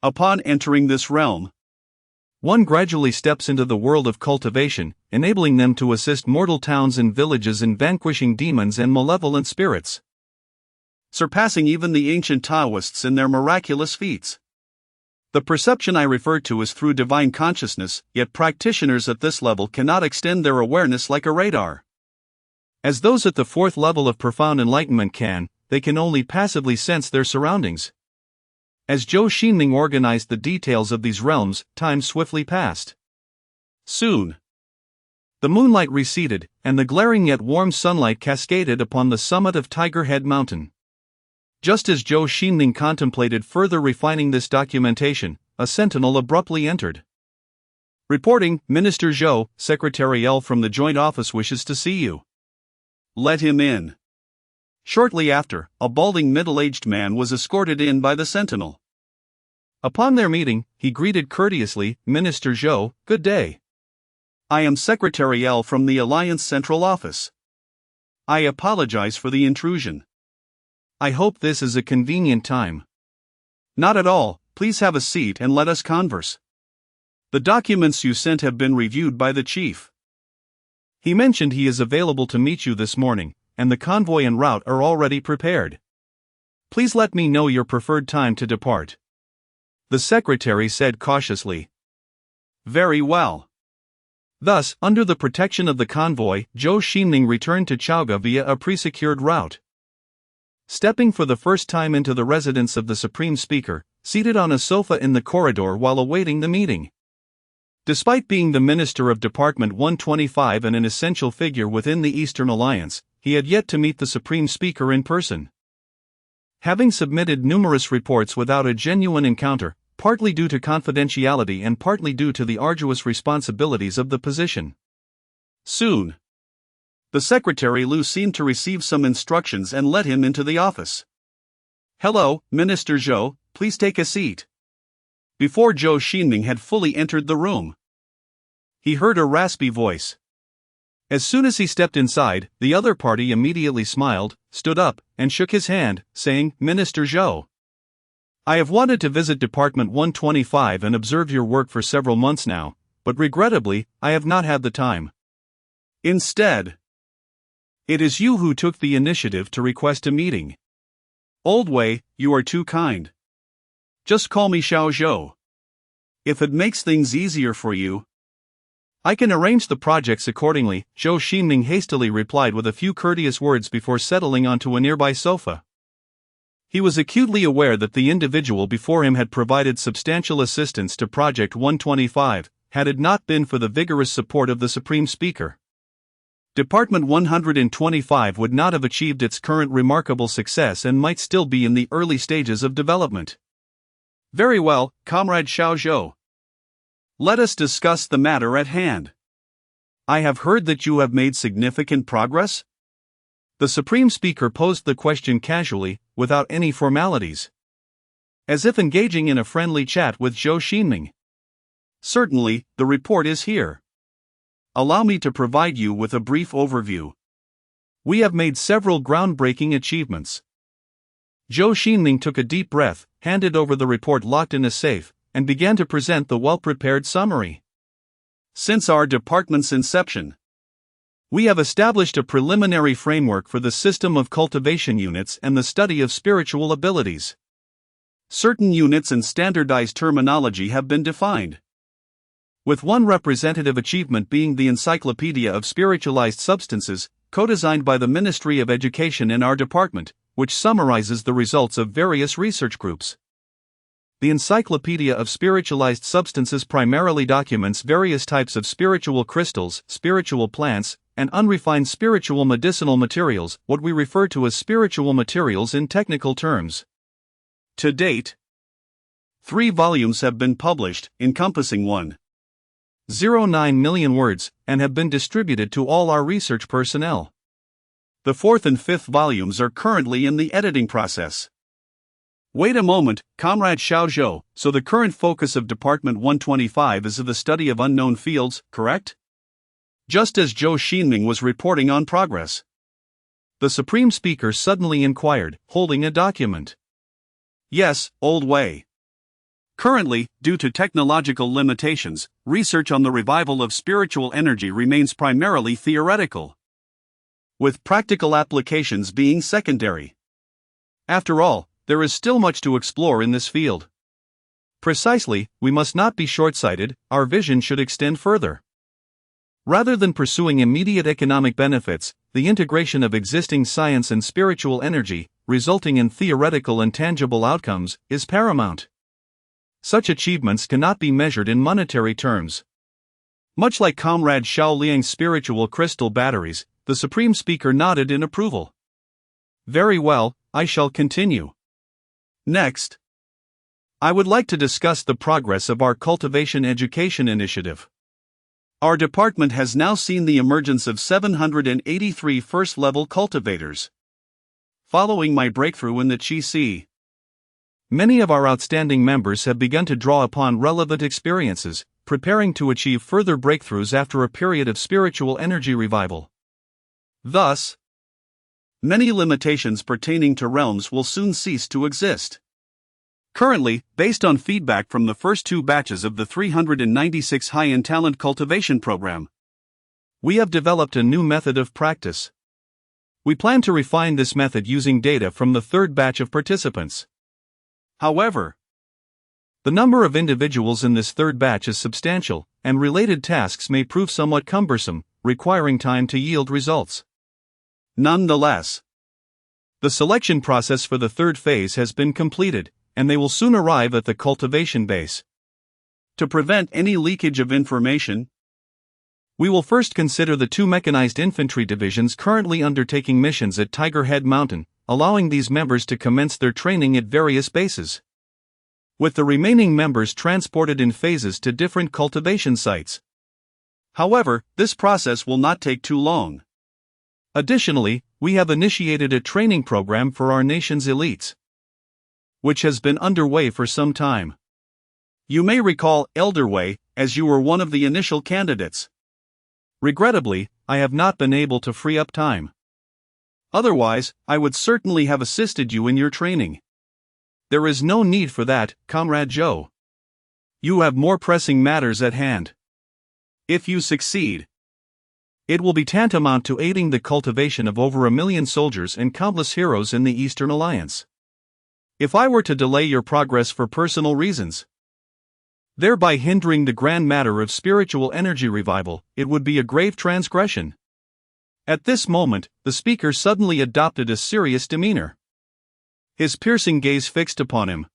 Upon entering this realm, one gradually steps into the world of cultivation, enabling them to assist mortal towns and villages in vanquishing demons and malevolent spirits, surpassing even the ancient Taoists in their miraculous feats. The perception I refer to is through divine consciousness, yet practitioners at this level cannot extend their awareness like a radar. As those at the fourth level of profound enlightenment can, they can only passively sense their surroundings. As Zhou Xingming organized the details of these realms, time swiftly passed. Soon, the moonlight receded, and the glaring yet warm sunlight cascaded upon the summit of Tiger Head Mountain. Just as Zhou Xingming contemplated further refining this documentation, a sentinel abruptly entered. Reporting, Minister Zhou, Secretary L from the Joint Office wishes to see you. Let him in. Shortly after, a balding middle-aged man was escorted in by the sentinel. Upon their meeting, he greeted courteously, Minister Zhou, good day. I am Secretary L from the Alliance Central Office. I apologize for the intrusion. I hope this is a convenient time. Not at all, please have a seat and let us converse. The documents you sent have been reviewed by the chief. He mentioned he is available to meet you this morning, and the convoy en route are already prepared. Please let me know your preferred time to depart. The secretary said cautiously. Very well. Thus, under the protection of the convoy, Zhou Xingming returned to Chaoga via a pre-secured route. Stepping for the first time into the residence of the Supreme Speaker, seated on a sofa in the corridor while awaiting the meeting. Despite being the Minister of Department 125 and an essential figure within the Eastern Alliance, he had yet to meet the Supreme Speaker in person. Having submitted numerous reports without a genuine encounter, partly due to confidentiality and partly due to the arduous responsibilities of the position. Soon, the Secretary Liu seemed to receive some instructions and led him into the office. Hello, Minister Zhou, please take a seat. Before Zhou Xingming had fully entered the room, he heard a raspy voice. As soon as he stepped inside, the other party immediately smiled, stood up, and shook his hand, saying, Minister Zhou, I have wanted to visit Department 125 and observe your work for several months now, but regrettably, I have not had the time. Instead, it is you who took the initiative to request a meeting. Old Wei, you are too kind. Just call me Xiao Zhou. If it makes things easier for you, I can arrange the projects accordingly, Zhou Xingming hastily replied with a few courteous words before settling onto a nearby sofa. He was acutely aware that the individual before him had provided substantial assistance to Project 125, had it not been for the vigorous support of the Supreme Speaker. Department 125 would not have achieved its current remarkable success and might still be in the early stages of development. Very well, Comrade Xiao Zhou. Let us discuss the matter at hand. I have heard that you have made significant progress? The Supreme Speaker posed the question casually, without any formalities, as if engaging in a friendly chat with Zhou Xingming. Certainly, the report is here. Allow me to provide you with a brief overview. We have made several groundbreaking achievements. Zhou Xingming took a deep breath, handed over the report locked in a safe, and began to present the well-prepared summary. Since our department's inception, we have established a preliminary framework for the system of cultivation units and the study of spiritual abilities. Certain units and standardized terminology have been defined, with one representative achievement being the Encyclopedia of Spiritualized Substances, co-designed by the Ministry of Education in our department, which summarizes the results of various research groups. The Encyclopedia of Spiritualized Substances primarily documents various types of spiritual crystals, spiritual plants, and unrefined spiritual medicinal materials, what we refer to as spiritual materials in technical terms. To date, 3 volumes have been published, encompassing 1.09 million words, and have been distributed to all our research personnel. The 4th and 5th volumes are currently in the editing process. Wait a moment, Comrade Xiao Zhou, so the current focus of Department 125 is the study of unknown fields, correct? Just as Zhou Xingming was reporting on progress. The Supreme Speaker suddenly inquired, holding a document. Yes, old way. Currently, due to technological limitations, research on the revival of spiritual energy remains primarily theoretical, with practical applications being secondary. After all, there is still much to explore in this field. Precisely, we must not be short-sighted, our vision should extend further. Rather than pursuing immediate economic benefits, the integration of existing science and spiritual energy, resulting in theoretical and tangible outcomes, is paramount. Such achievements cannot be measured in monetary terms. Much like Comrade Xiao Liang's spiritual crystal batteries, the Supreme Speaker nodded in approval. Very well, I shall continue. Next, I would like to discuss the progress of our cultivation education initiative. Our department has now seen the emergence of 783 first-level cultivators. Following my breakthrough in the Qi, many of our outstanding members have begun to draw upon relevant experiences, preparing to achieve further breakthroughs after a period of spiritual energy revival. Thus, many limitations pertaining to realms will soon cease to exist. Currently, based on feedback from the first two batches of the 396 high-end talent cultivation program, we have developed a new method of practice. We plan to refine this method using data from the third batch of participants. However, the number of individuals in this third batch is substantial, and related tasks may prove somewhat cumbersome, requiring time to yield results. Nonetheless, the selection process for the third phase has been completed, and they will soon arrive at the cultivation base. To prevent any leakage of information, we will first consider the two mechanized infantry divisions currently undertaking missions at Tiger Head Mountain, allowing these members to commence their training at various bases, with the remaining members transported in phases to different cultivation sites. However, this process will not take too long. Additionally, we have initiated a training program for our nation's elites, which has been underway for some time. You may recall Elder Wei, as you were one of the initial candidates. Regrettably, I have not been able to free up time. Otherwise, I would certainly have assisted you in your training. There is no need for that, Comrade Zhou. You have more pressing matters at hand. If you succeed, it will be tantamount to aiding the cultivation of over 1 million soldiers and countless heroes in the Eastern Alliance. If I were to delay your progress for personal reasons, thereby hindering the grand matter of spiritual energy revival, it would be a grave transgression. At this moment, the speaker suddenly adopted a serious demeanor, his piercing gaze fixed upon him.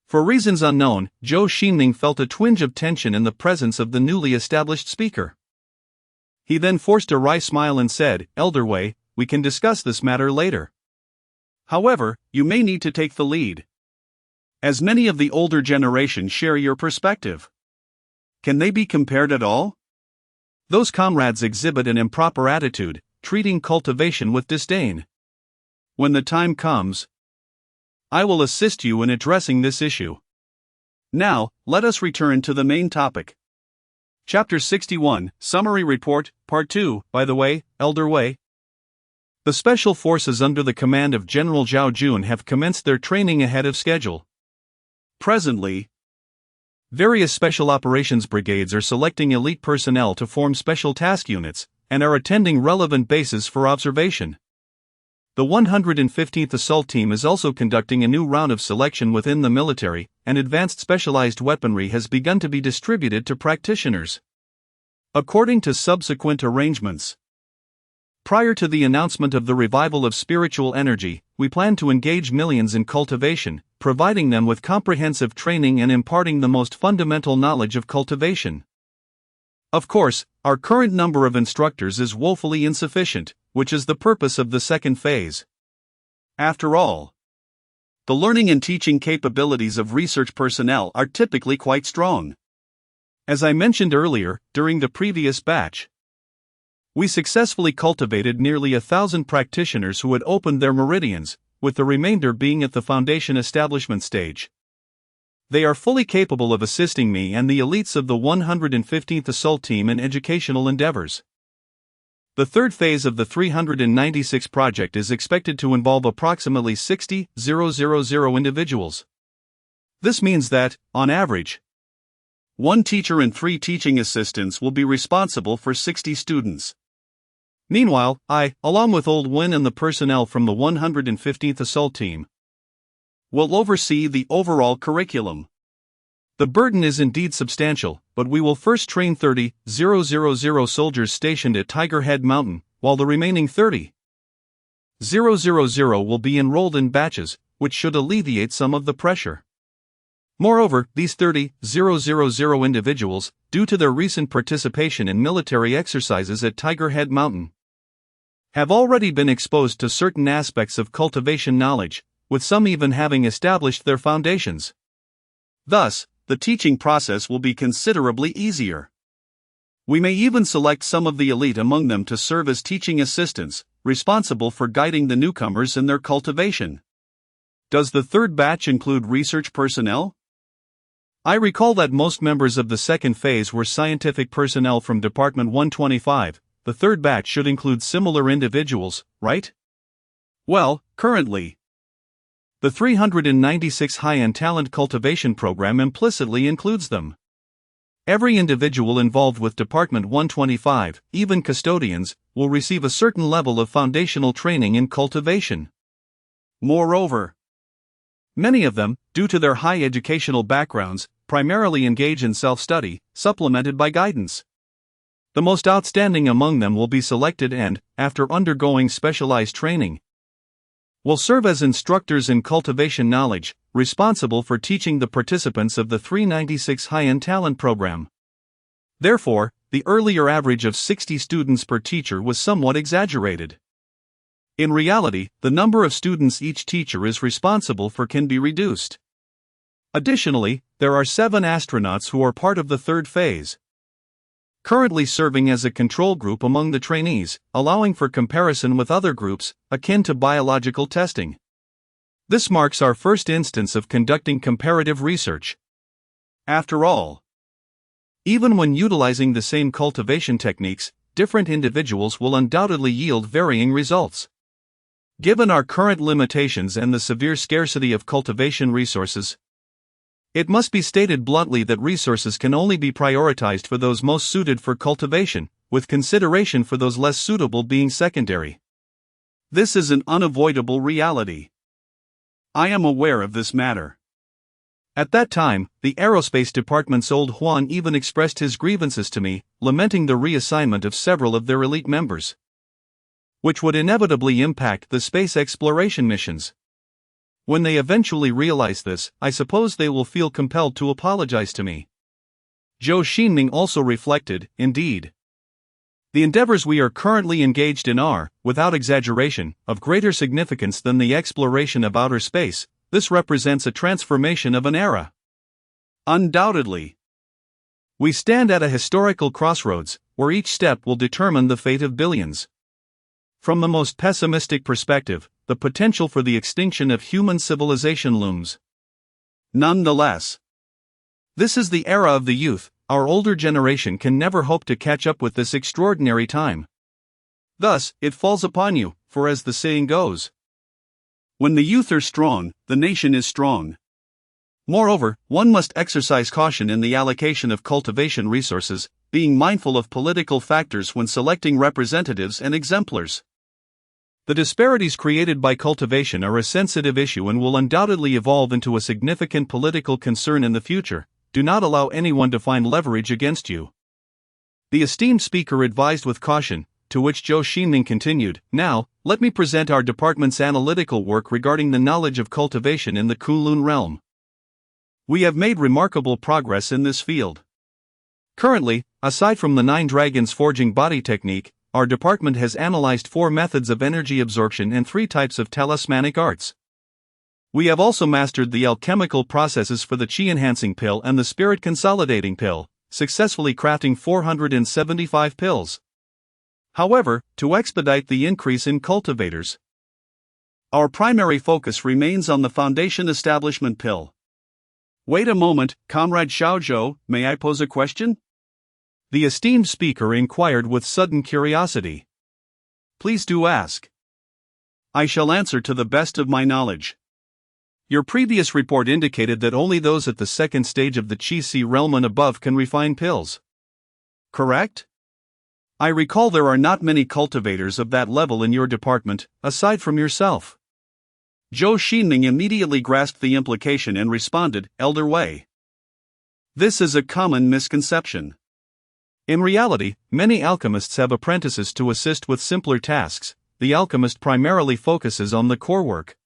For reasons unknown, Zhou Xingming felt a twinge of tension in the presence of the newly established speaker. He then forced a wry smile and said, "Elder Wei, we can discuss this matter later. However, you may need to take the lead, as many of the older generation share your perspective. Can they be compared at all? Those comrades exhibit an improper attitude, treating cultivation with disdain. When the time comes, I will assist you in addressing this issue. Now, let us return to the main topic. Chapter 61, Summary Report, Part 2, by the way, Elder Wei. The Special Forces under the command of General Zhao Jun have commenced their training ahead of schedule. Presently, various special operations brigades are selecting elite personnel to form special task units, and are attending relevant bases for observation. The 115th Assault Team is also conducting a new round of selection within the military, and advanced specialized weaponry has begun to be distributed to practitioners, according to subsequent arrangements. Prior to the announcement of the revival of spiritual energy, we plan to engage millions in cultivation, providing them with comprehensive training and imparting the most fundamental knowledge of cultivation. Of course, our current number of instructors is woefully insufficient, which is the purpose of the second phase. After all, the learning and teaching capabilities of research personnel are typically quite strong. As I mentioned earlier, during the previous batch, we successfully cultivated nearly 1,000 practitioners who had opened their meridians, with the remainder being at the foundation establishment stage. They are fully capable of assisting me and the elites of the 115th Assault Team in educational endeavors. The third phase of the 396 project is expected to involve approximately 60,000 individuals. This means that, on average, one teacher and 3 teaching assistants will be responsible for 60 students. Meanwhile, I, along with Old Win and the personnel from the 115th Assault Team, will oversee the overall curriculum. The burden is indeed substantial, but we will first train 30,000 soldiers stationed at Tiger Head Mountain, while the remaining 30,000 will be enrolled in batches, which should alleviate some of the pressure. Moreover, these 30,000 individuals, due to their recent participation in military exercises at Tiger Head Mountain, have already been exposed to certain aspects of cultivation knowledge, with some even having established their foundations. Thus, the teaching process will be considerably easier. We may even select some of the elite among them to serve as teaching assistants, responsible for guiding the newcomers in their cultivation. Does the third batch include research personnel? I recall that most members of the second phase were scientific personnel from Department 125. The third batch should include similar individuals, right? Well, currently, the 396 high-end talent cultivation program implicitly includes them. Every individual involved with Department 125, even custodians, will receive a certain level of foundational training in cultivation. Moreover, many of them, due to their high educational backgrounds, primarily engage in self-study, supplemented by guidance. The most outstanding among them will be selected and, after undergoing specialized training, will serve as instructors in cultivation knowledge, responsible for teaching the participants of the 396 high-end talent program. Therefore, the earlier average of 60 students per teacher was somewhat exaggerated. In reality, the number of students each teacher is responsible for can be reduced. Additionally, there are 7 astronauts who are part of the third phase, currently serving as a control group among the trainees, allowing for comparison with other groups, akin to biological testing. This marks our first instance of conducting comparative research. After all, even when utilizing the same cultivation techniques, different individuals will undoubtedly yield varying results. Given our current limitations and the severe scarcity of cultivation resources, it must be stated bluntly that resources can only be prioritized for those most suited for cultivation, with consideration for those less suitable being secondary. This is an unavoidable reality. I am aware of this matter. At that time, the aerospace department's old Juan even expressed his grievances to me, lamenting the reassignment of several of their elite members, which would inevitably impact the space exploration missions. When they eventually realize this, I suppose they will feel compelled to apologize to me. Zhou Xingming also reflected, indeed, the endeavors we are currently engaged in are, without exaggeration, of greater significance than the exploration of outer space. This represents a transformation of an era. Undoubtedly, we stand at a historical crossroads, where each step will determine the fate of billions. From the most pessimistic perspective, the potential for the extinction of human civilization looms. Nonetheless, this is the era of the youth. Our older generation can never hope to catch up with this extraordinary time. Thus, it falls upon you, for as the saying goes, when the youth are strong, the nation is strong. Moreover, one must exercise caution in the allocation of cultivation resources, being mindful of political factors when selecting representatives and exemplars. The disparities created by cultivation are a sensitive issue and will undoubtedly evolve into a significant political concern in the future. Do not allow anyone to find leverage against you. The esteemed speaker advised with caution, to which Zhou Xingming continued, now, let me present our department's analytical work regarding the knowledge of cultivation in the Kunlun realm. We have made remarkable progress in this field. Currently, aside from the 9 dragons forging body technique, our department has analyzed 4 methods of energy absorption and 3 types of talismanic arts. We have also mastered the alchemical processes for the chi-enhancing pill and the spirit consolidating pill, successfully crafting 475 pills. However, to expedite the increase in cultivators, Our primary focus remains on the Foundation Establishment Pill. Wait a moment, Comrade Xiaozhou, may I pose a question? The esteemed speaker inquired with sudden curiosity. Please do ask. I shall answer to the best of my knowledge. Your previous report indicated that only those at the second stage of the Qi realm and above can refine pills. Correct? I recall there are not many cultivators of that level in your department, aside from yourself. Zhou Xingming immediately grasped the implication and responded, Elder Wei. This is a common misconception. In reality, many alchemists have apprentices to assist with simpler tasks. The alchemist primarily focuses on the core work,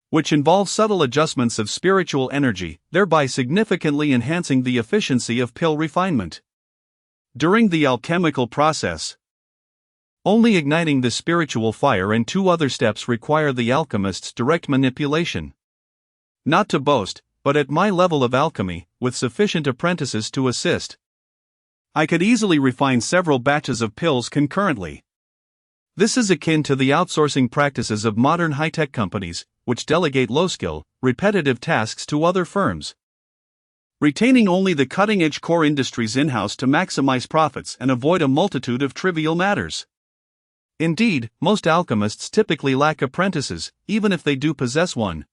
which involves subtle adjustments of spiritual energy, thereby significantly enhancing the efficiency of pill refinement. During the alchemical process, only igniting the spiritual fire and two other steps require the alchemist's direct manipulation. Not to boast, but at my level of alchemy, with sufficient apprentices to assist, I could easily refine several batches of pills concurrently. This is akin to the outsourcing practices of modern high-tech companies, which delegate low-skill, repetitive tasks to other firms, retaining only the cutting-edge core industries in-house to maximize profits and avoid a multitude of trivial matters. Indeed, most alchemists typically lack apprentices, even if they do possess one.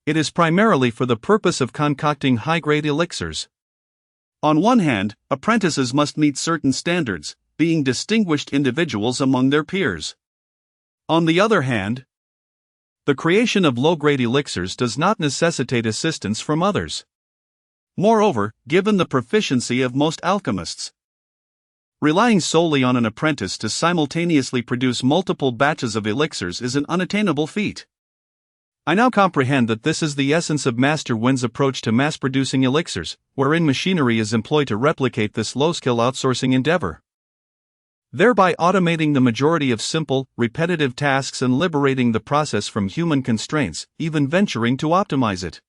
It is primarily for the purpose of concocting high-grade elixirs. On one hand, apprentices must meet certain standards, being distinguished individuals among their peers. On the other hand, the creation of low-grade elixirs does not necessitate assistance from others. Moreover, given the proficiency of most alchemists, relying solely on an apprentice to simultaneously produce multiple batches of elixirs is an unattainable feat. I now comprehend that this is the essence of Master Win's approach to mass-producing elixirs, wherein machinery is employed to replicate this low-skill outsourcing endeavor, thereby automating the majority of simple, repetitive tasks and liberating the process from human constraints, even venturing to optimize it.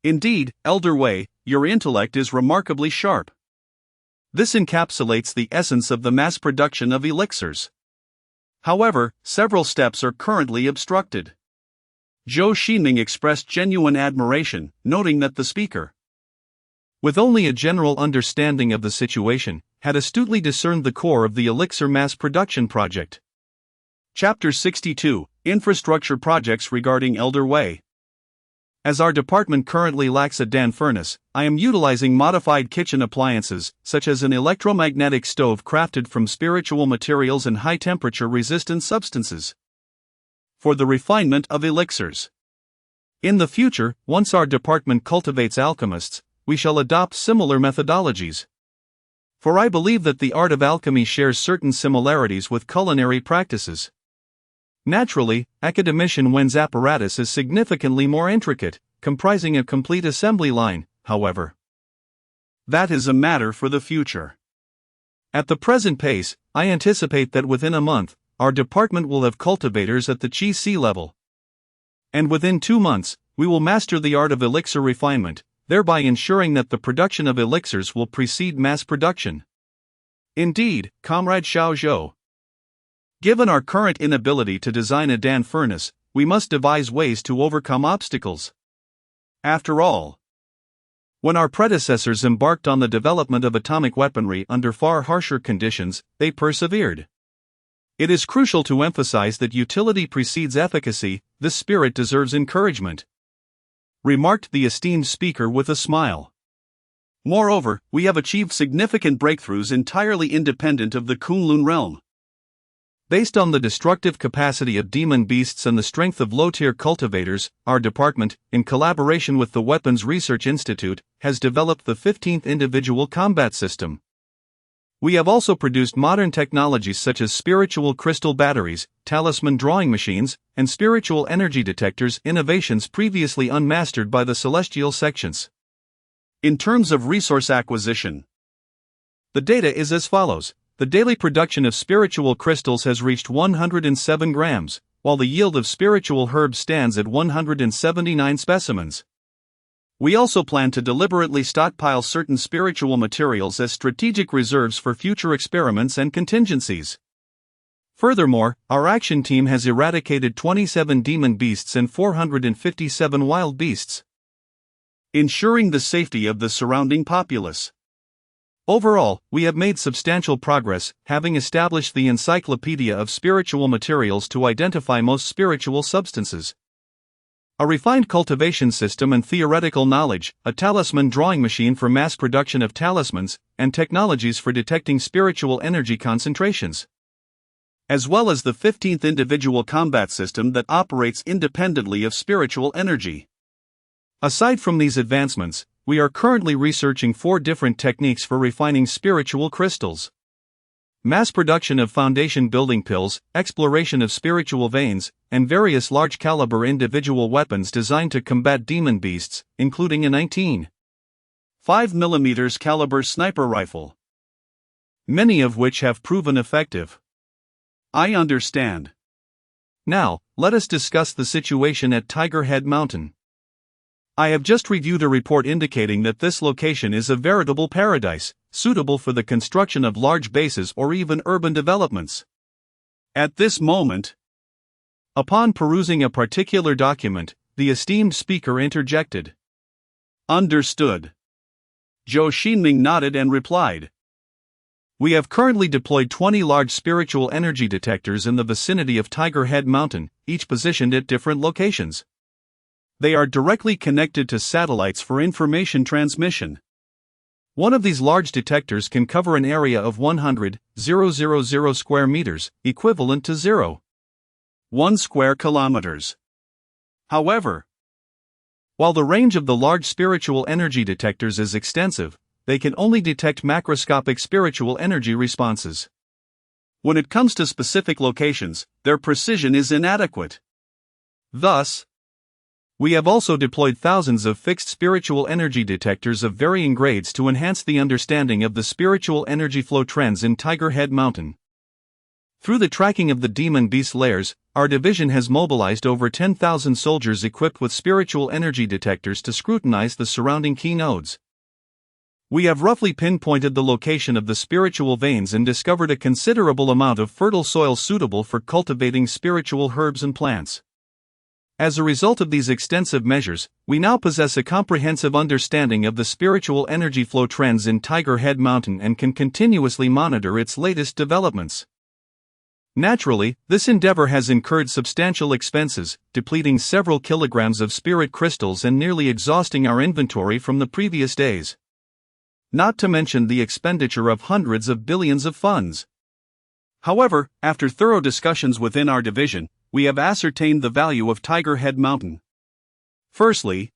Indeed, Elder Wei, your intellect is remarkably sharp. This encapsulates the essence of the mass production of elixirs. However, several steps are currently obstructed. Zhou Xingming expressed genuine admiration, noting that the speaker, with only a general understanding of the situation, had astutely discerned the core of the elixir mass production project. Chapter 62, Infrastructure Projects regarding Elder Wei. As our department currently lacks a Dan furnace, I am utilizing modified kitchen appliances, such as an electromagnetic stove crafted from spiritual materials and high-temperature resistant substances, for the refinement of elixirs. In the future, once our department cultivates alchemists, we shall adopt similar methodologies. For I believe that the art of alchemy shares certain similarities with culinary practices. Naturally, academician Wen's apparatus is significantly more intricate, comprising a complete assembly line, however. That is a matter for the future. At the present pace, I anticipate that within a month, our department will have cultivators at the Qi level. And within 2 months, we will master the art of elixir refinement, thereby ensuring that the production of elixirs will precede mass production. Indeed, Comrade Xiaozhou, given our current inability to design a Dan furnace, we must devise ways to overcome obstacles. After all, when our predecessors embarked on the development of atomic weaponry under far harsher conditions, they persevered. It is crucial to emphasize that utility precedes efficacy. This spirit deserves encouragement, remarked the esteemed speaker with a smile. Moreover, we have achieved significant breakthroughs entirely independent of the Kunlun realm. Based on the destructive capacity of demon beasts and the strength of low-tier cultivators, our department, in collaboration with the Weapons Research Institute, has developed the 15th individual combat system. We have also produced modern technologies such as spiritual crystal batteries, talisman drawing machines, and spiritual energy detectors, innovations previously unmastered by the celestial sections. In terms of resource acquisition, the data is as follows. The daily production of spiritual crystals has reached 107 grams, while the yield of spiritual herbs stands at 179 specimens. We also plan to deliberately stockpile certain spiritual materials as strategic reserves for future experiments and contingencies. Furthermore, our action team has eradicated 27 demon beasts and 457 wild beasts, ensuring the safety of the surrounding populace. Overall, we have made substantial progress, having established the encyclopedia of spiritual materials to identify most spiritual substances, a refined cultivation system and theoretical knowledge, a talisman drawing machine for mass production of talismans, and technologies for detecting spiritual energy concentrations, as well as the 15th individual combat system that operates independently of spiritual energy. Aside from these advancements, we are currently researching 4 different techniques for refining spiritual crystals: mass production of foundation building pills, exploration of spiritual veins, and various large-caliber individual weapons designed to combat demon beasts, including a 19.5 mm caliber sniper rifle, many of which have proven effective. I understand. Now, let us discuss the situation at Tiger Head Mountain. I have just reviewed a report indicating that this location is a veritable paradise, suitable for the construction of large bases or even urban developments. At this moment, upon perusing a particular document, the esteemed speaker interjected. Understood. Zhou Xingming nodded and replied. We have currently deployed 20 large spiritual energy detectors in the vicinity of Tiger Head Mountain, each positioned at different locations. They are directly connected to satellites for information transmission. One of these large detectors can cover an area of 100,000 square meters, equivalent to 0.1 square kilometers. However, while the range of the large spiritual energy detectors is extensive, they can only detect macroscopic spiritual energy responses. When it comes to specific locations, their precision is inadequate. Thus, we have also deployed thousands of fixed spiritual energy detectors of varying grades to enhance the understanding of the spiritual energy flow trends in Tiger Head Mountain. Through the tracking of the demon beast layers, our division has mobilized over 10,000 soldiers equipped with spiritual energy detectors to scrutinize the surrounding key nodes. We have roughly pinpointed the location of the spiritual veins and discovered a considerable amount of fertile soil suitable for cultivating spiritual herbs and plants. As a result of these extensive measures, we now possess a comprehensive understanding of the spiritual energy flow trends in Tiger Head Mountain and can continuously monitor its latest developments. Naturally, this endeavor has incurred substantial expenses, depleting several kilograms of spirit crystals and nearly exhausting our inventory from the previous days. Not to mention the expenditure of hundreds of billions of funds. However, after thorough discussions within our division, we have ascertained the value of Tiger Head Mountain. Firstly,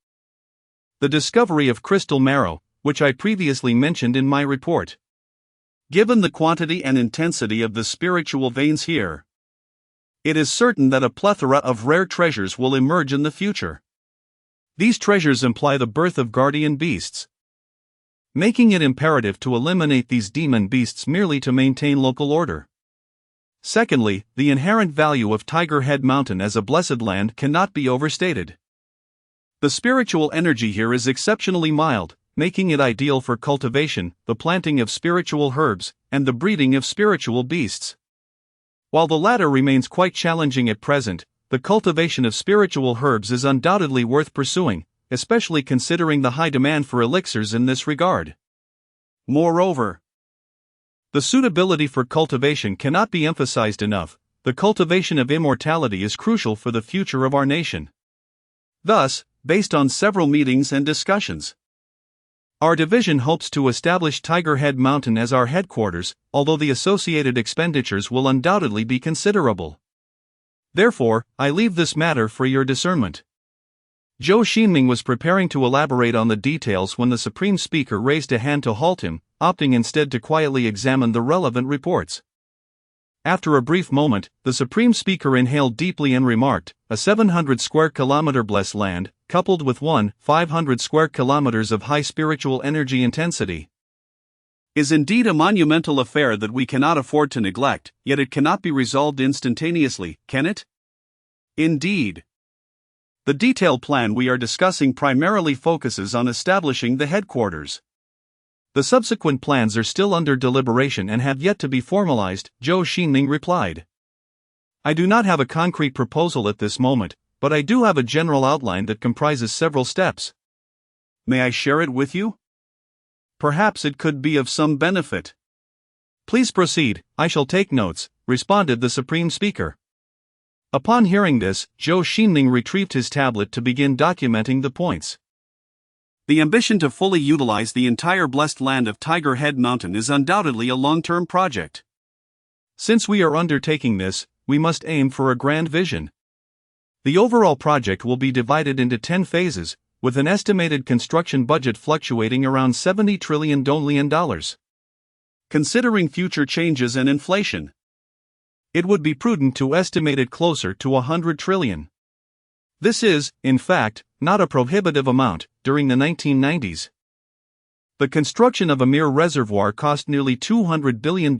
the discovery of crystal marrow, which I previously mentioned in my report. Given the quantity and intensity of the spiritual veins here, it is certain that a plethora of rare treasures will emerge in the future. These treasures imply the birth of guardian beasts, making it imperative to eliminate these demon beasts merely to maintain local order. Secondly, the inherent value of Tiger Head Mountain as a blessed land cannot be overstated. The spiritual energy here is exceptionally mild, making it ideal for cultivation, the planting of spiritual herbs, and the breeding of spiritual beasts. While the latter remains quite challenging at present, the cultivation of spiritual herbs is undoubtedly worth pursuing, especially considering the high demand for elixirs in this regard. Moreover, the suitability for cultivation cannot be emphasized enough. The cultivation of immortality is crucial for the future of our nation. Thus, based on several meetings and discussions, our division hopes to establish Tiger Head Mountain as our headquarters, although the associated expenditures will undoubtedly be considerable. Therefore, I leave this matter for your discernment. Zhou Xingming was preparing to elaborate on the details when the Supreme Speaker raised a hand to halt him, opting instead to quietly examine the relevant reports. After a brief moment, the Supreme Speaker inhaled deeply and remarked, "A 700 square kilometer blessed land, coupled with 500 square kilometers of high spiritual energy intensity, is indeed a monumental affair that we cannot afford to neglect, yet it cannot be resolved instantaneously, can it?" Indeed. The detailed plan we are discussing primarily focuses on establishing the headquarters. The subsequent plans are still under deliberation and have yet to be formalized, Zhou Xingming replied. I do not have a concrete proposal at this moment, but I do have a general outline that comprises several steps. May I share it with you? Perhaps it could be of some benefit. Please proceed, I shall take notes, responded the Supreme Speaker. Upon hearing this, Zhou Xingming retrieved his tablet to begin documenting the points. The ambition to fully utilize the entire blessed land of Tiger Head Mountain is undoubtedly a long-term project. Since we are undertaking this, we must aim for a grand vision. The overall project will be divided into 10 phases, with an estimated construction budget fluctuating around $70 trillion. Considering future changes and inflation, it would be prudent to estimate it closer to $100 trillion. This is, in fact, not a prohibitive amount. During the 1990s, the construction of a mere reservoir cost nearly $200 billion.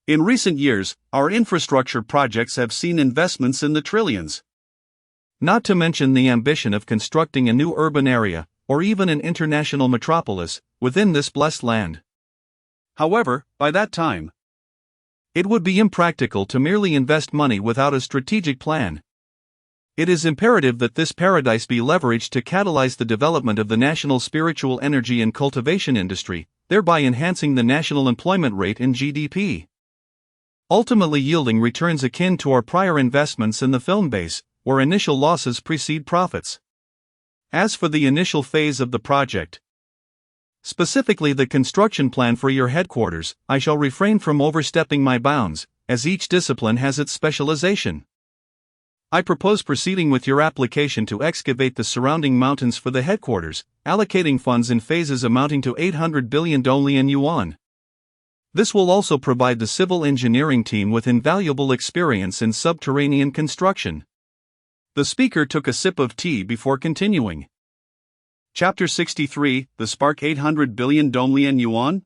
In recent years, our infrastructure projects have seen investments in the trillions. Not to mention the ambition of constructing a new urban area, or even an international metropolis, within this blessed land. However, by that time, it would be impractical to merely invest money without a strategic plan. It is imperative that this paradise be leveraged to catalyze the development of the national spiritual energy and cultivation industry, thereby enhancing the national employment rate and GDP. Ultimately yielding returns akin to our prior investments in the film base, where initial losses precede profits. As for the initial phase of the project, specifically the construction plan for your headquarters, I shall refrain from overstepping my bounds, as each discipline has its specialization. I propose proceeding with your application to excavate the surrounding mountains for the headquarters, allocating funds in phases amounting to 800 billion yuan. This will also provide the civil engineering team with invaluable experience in subterranean construction. The speaker took a sip of tea before continuing. Chapter 63, The Spark 800 billion yuan?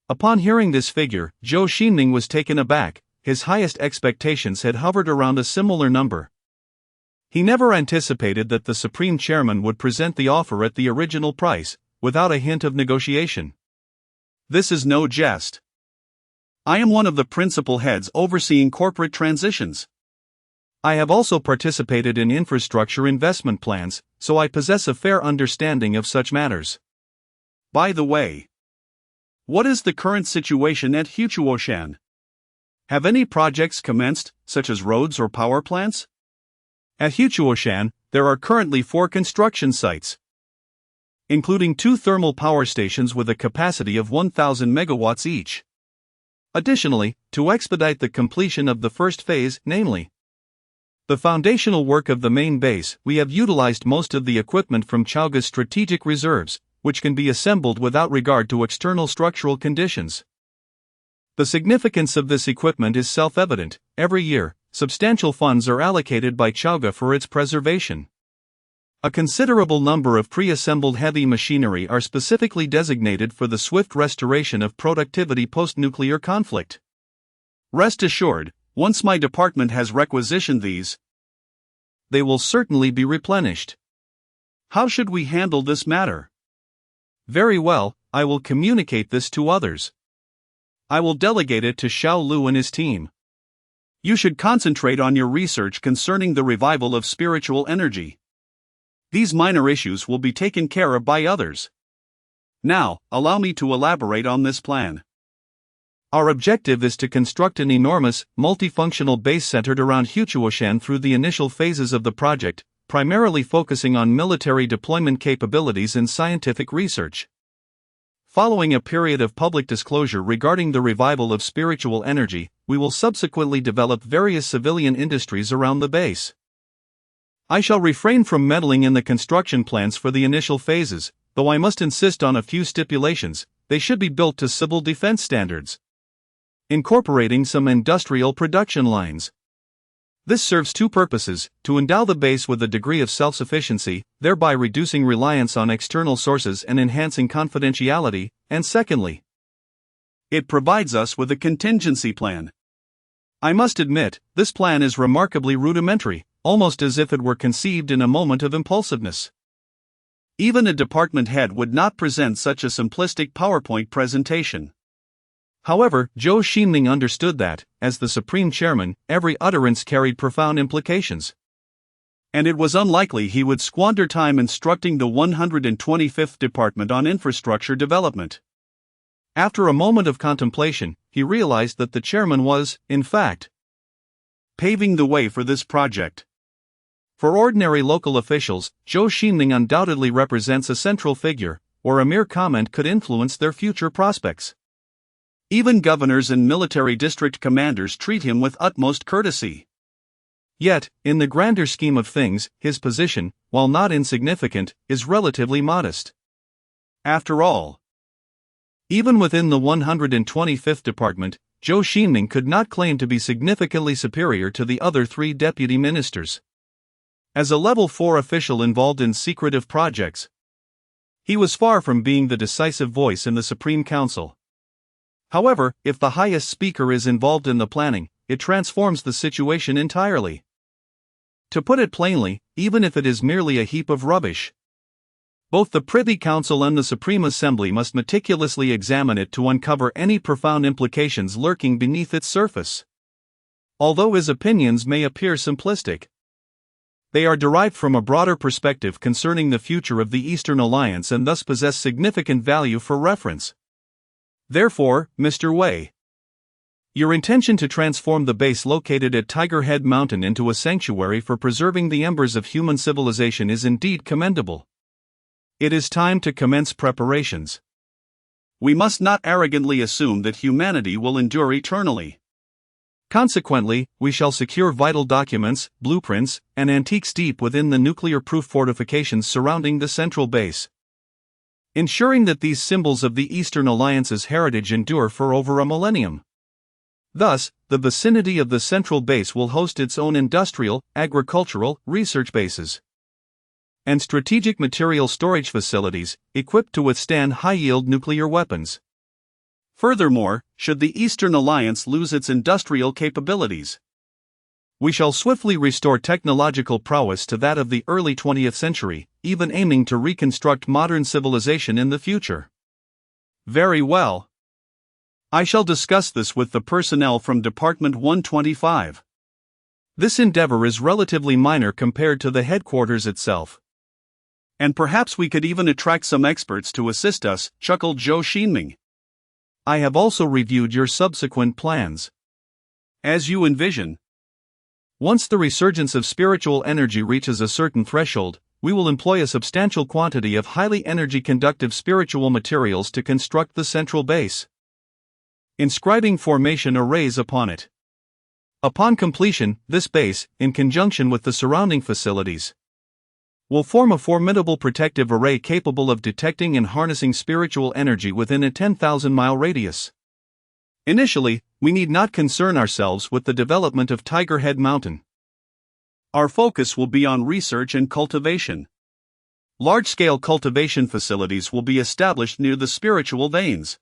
Upon hearing this figure, Zhou Xingming was taken aback. His highest expectations had hovered around a similar number. He never anticipated that the Supreme Chairman would present the offer at the original price, without a hint of negotiation. This is no jest. I am one of the principal heads overseeing corporate transitions. I have also participated in infrastructure investment plans, so I possess a fair understanding of such matters. By the way, what is the current situation at Huchuoshan? Have any projects commenced, such as roads or power plants? At Huchuoshan, there are currently 4 construction sites, including 2 thermal power stations with a capacity of 1,000 megawatts each. Additionally, to expedite the completion of the first phase, namely the foundational work of the main base, we have utilized most of the equipment from Chaoga's strategic reserves, which can be assembled without regard to external structural conditions. The significance of this equipment is self-evident. Every year, substantial funds are allocated by Chaoga for its preservation. A considerable number of pre-assembled heavy machinery are specifically designated for the swift restoration of productivity post-nuclear conflict. Rest assured, once my department has requisitioned these, they will certainly be replenished. How should we handle this matter? Very well, I will communicate this to others. I will delegate it to Xiao Lu and his team. You should concentrate on your research concerning the revival of spiritual energy. These minor issues will be taken care of by others. Now, allow me to elaborate on this plan. Our objective is to construct an enormous, multifunctional base centered around Huchuoshan through the initial phases of the project, primarily focusing on military deployment capabilities and scientific research. Following a period of public disclosure regarding the revival of spiritual energy, we will subsequently develop various civilian industries around the base. I shall refrain from meddling in the construction plans for the initial phases, though I must insist on a few stipulations. They should be built to civil defense standards, incorporating some industrial production lines. This serves 2 purposes: to endow the base with a degree of self-sufficiency, thereby reducing reliance on external sources and enhancing confidentiality, and secondly, it provides us with a contingency plan. I must admit, this plan is remarkably rudimentary, almost as if it were conceived in a moment of impulsiveness. Even a department head would not present such a simplistic PowerPoint presentation. However, Zhou Xingming understood that, as the supreme chairman, every utterance carried profound implications. And it was unlikely he would squander time instructing the 125th Department on infrastructure development. After a moment of contemplation, he realized that the chairman was, in fact, paving the way for this project. For ordinary local officials, Zhou Xingming undoubtedly represents a central figure, or a mere comment could influence their future prospects. Even governors and military district commanders treat him with utmost courtesy. Yet, in the grander scheme of things, his position, while not insignificant, is relatively modest. After all, even within the 125th Department, Zhou Xingming could not claim to be significantly superior to the other 3 deputy ministers. As a level 4 official involved in secretive projects, he was far from being the decisive voice in the Supreme Council. However, if the highest speaker is involved in the planning, it transforms the situation entirely. To put it plainly, even if it is merely a heap of rubbish, both the Privy Council and the Supreme Assembly must meticulously examine it to uncover any profound implications lurking beneath its surface. Although his opinions may appear simplistic, they are derived from a broader perspective concerning the future of the Eastern Alliance and thus possess significant value for reference. Therefore, Mr. Wei, your intention to transform the base located at Tiger Head Mountain into a sanctuary for preserving the embers of human civilization is indeed commendable. It is time to commence preparations. We must not arrogantly assume that humanity will endure eternally. Consequently, we shall secure vital documents, blueprints, and antiques deep within the nuclear-proof fortifications surrounding the central base, ensuring that these symbols of the Eastern Alliance's heritage endure for over a millennium. Thus, the vicinity of the central base will host its own industrial, agricultural, research bases, and strategic material storage facilities, equipped to withstand high-yield nuclear weapons. Furthermore, should the Eastern Alliance lose its industrial capabilities, we shall swiftly restore technological prowess to that of the early 20th century, even aiming to reconstruct modern civilization in the future. Very well. I shall discuss this with the personnel from Department 125. This endeavor is relatively minor compared to the headquarters itself. And perhaps we could even attract some experts to assist us, chuckled Zhou Xingming. I have also reviewed your subsequent plans. As you envision, once the resurgence of spiritual energy reaches a certain threshold, we will employ a substantial quantity of highly energy-conductive spiritual materials to construct the central base, inscribing formation arrays upon it. Upon completion, this base, in conjunction with the surrounding facilities, will form a formidable protective array capable of detecting and harnessing spiritual energy within a 10,000-mile radius. Initially, we need not concern ourselves with the development of Tiger Head Mountain. Our focus will be on research and cultivation. Large-scale cultivation facilities will be established near the spiritual veins,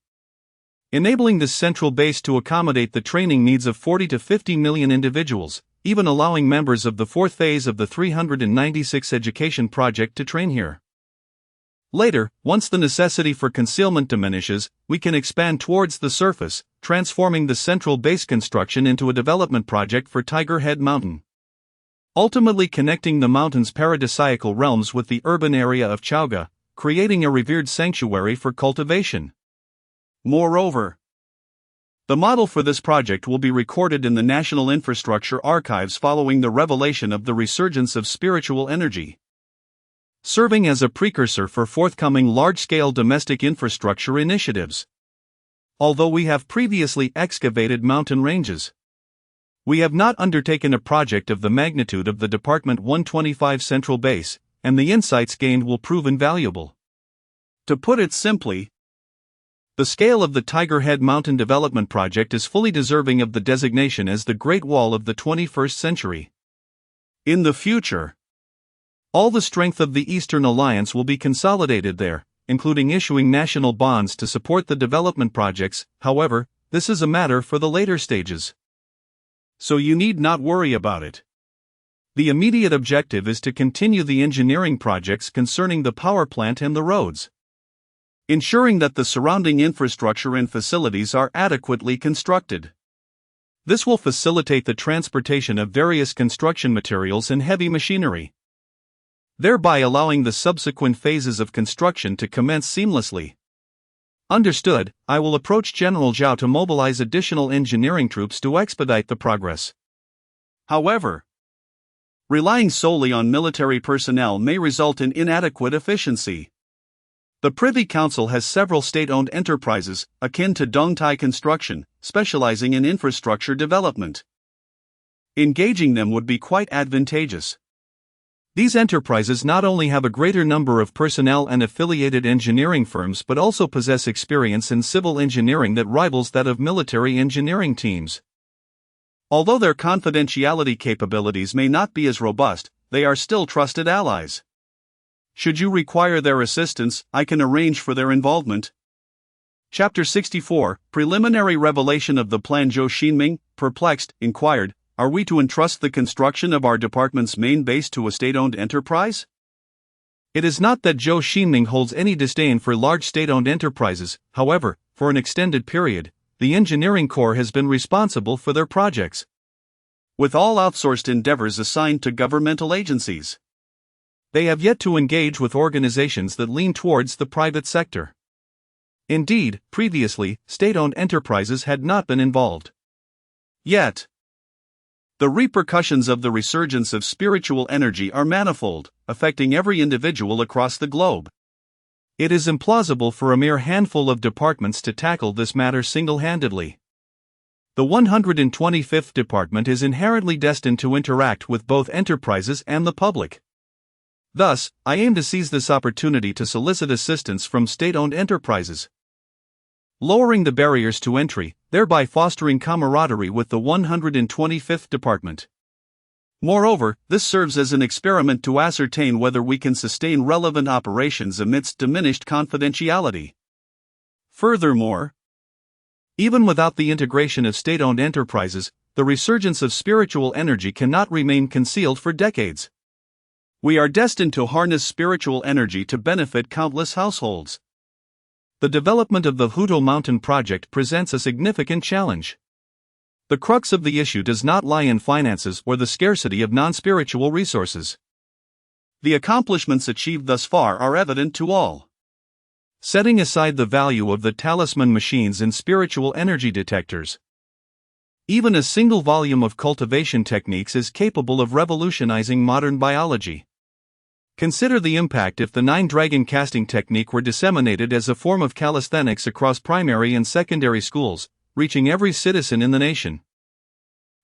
enabling this central base to accommodate the training needs of 40 to 50 million individuals, even allowing members of the 4th phase of the 396 education project to train here. Later, once the necessity for concealment diminishes, we can expand towards the surface, transforming the central base construction into a development project for Tiger Head Mountain, ultimately connecting the mountain's paradisiacal realms with the urban area of Chaoga, creating a revered sanctuary for cultivation. Moreover, the model for this project will be recorded in the National Infrastructure Archives following the revelation of the resurgence of spiritual energy, serving as a precursor for forthcoming large-scale domestic infrastructure initiatives. Although we have previously excavated mountain ranges, we have not undertaken a project of the magnitude of the Department 125 Central Base, and the insights gained will prove invaluable. To put it simply, the scale of the Tiger Head Mountain Development Project is fully deserving of the designation as the Great Wall of the 21st century. In the future, all the strength of the Eastern Alliance will be consolidated there, including issuing national bonds to support the development projects. However, this is a matter for the later stages, so you need not worry about it. The immediate objective is to continue the engineering projects concerning the power plant and the roads. ensuring that the surrounding infrastructure and facilities are adequately constructed. This will facilitate the transportation of various construction materials and heavy machinery, thereby allowing the subsequent phases of construction to commence seamlessly. Understood. I will approach General Zhou to mobilize additional engineering troops to expedite the progress. However, relying solely on military personnel may result in inadequate efficiency. The Privy Council has several state-owned enterprises, akin to Dongtai Construction, specializing in infrastructure development. Engaging them would be quite advantageous. These enterprises not only have a greater number of personnel and affiliated engineering firms but also possess experience in civil engineering that rivals that of military engineering teams. Although their confidentiality capabilities may not be as robust, they are still trusted allies. Should you require their assistance, I can arrange for their involvement. Chapter 64, Preliminary Revelation of the Plan. Zhou Xingming, perplexed, inquired, "Are we to entrust the construction of our department's main base to a state-owned enterprise?" It is not that Zhou Xingming holds any disdain for large state-owned enterprises. However, for an extended period, the engineering corps has been responsible for their projects, with all outsourced endeavors assigned to governmental agencies. They have yet to engage with organizations that lean towards the private sector. Indeed, previously, state-owned enterprises had not been involved. Yet, the repercussions of the resurgence of spiritual energy are manifold, affecting every individual across the globe. It is implausible for a mere handful of departments to tackle this matter single-handedly. The 125th Department is inherently destined to interact with both enterprises and the public. Thus, I aim to seize this opportunity to solicit assistance from state-owned enterprises, lowering the barriers to entry, thereby fostering camaraderie with the 125th Department. Moreover, this serves as an experiment to ascertain whether we can sustain relevant operations amidst diminished confidentiality. Furthermore, even without the integration of state-owned enterprises, the resurgence of spiritual energy cannot remain concealed for decades. We are destined to harness spiritual energy to benefit countless households. The development of the Hudo Mountain project presents a significant challenge. The crux of the issue does not lie in finances or the scarcity of non-spiritual resources. The accomplishments achieved thus far are evident to all. Setting aside the value of the talisman machines and spiritual energy detectors, even a single volume of cultivation techniques is capable of revolutionizing modern biology. Consider the impact if the 9-dragon casting technique were disseminated as a form of calisthenics across primary and secondary schools, reaching every citizen in the nation.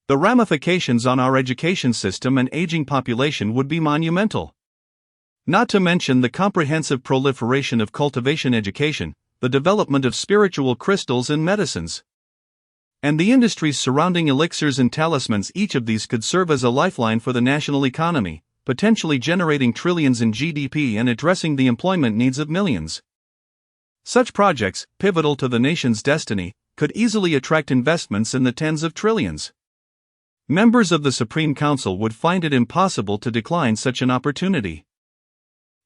The ramifications on our education system and aging population would be monumental. Not to mention the comprehensive proliferation of cultivation education, the development of spiritual crystals and medicines, and the industries surrounding elixirs and talismans. Each of these could serve as a lifeline for the national economy, potentially generating trillions in GDP and addressing the employment needs of millions. Such projects, pivotal to the nation's destiny, could easily attract investments in the tens of trillions. Members of the Supreme Council would find it impossible to decline such an opportunity.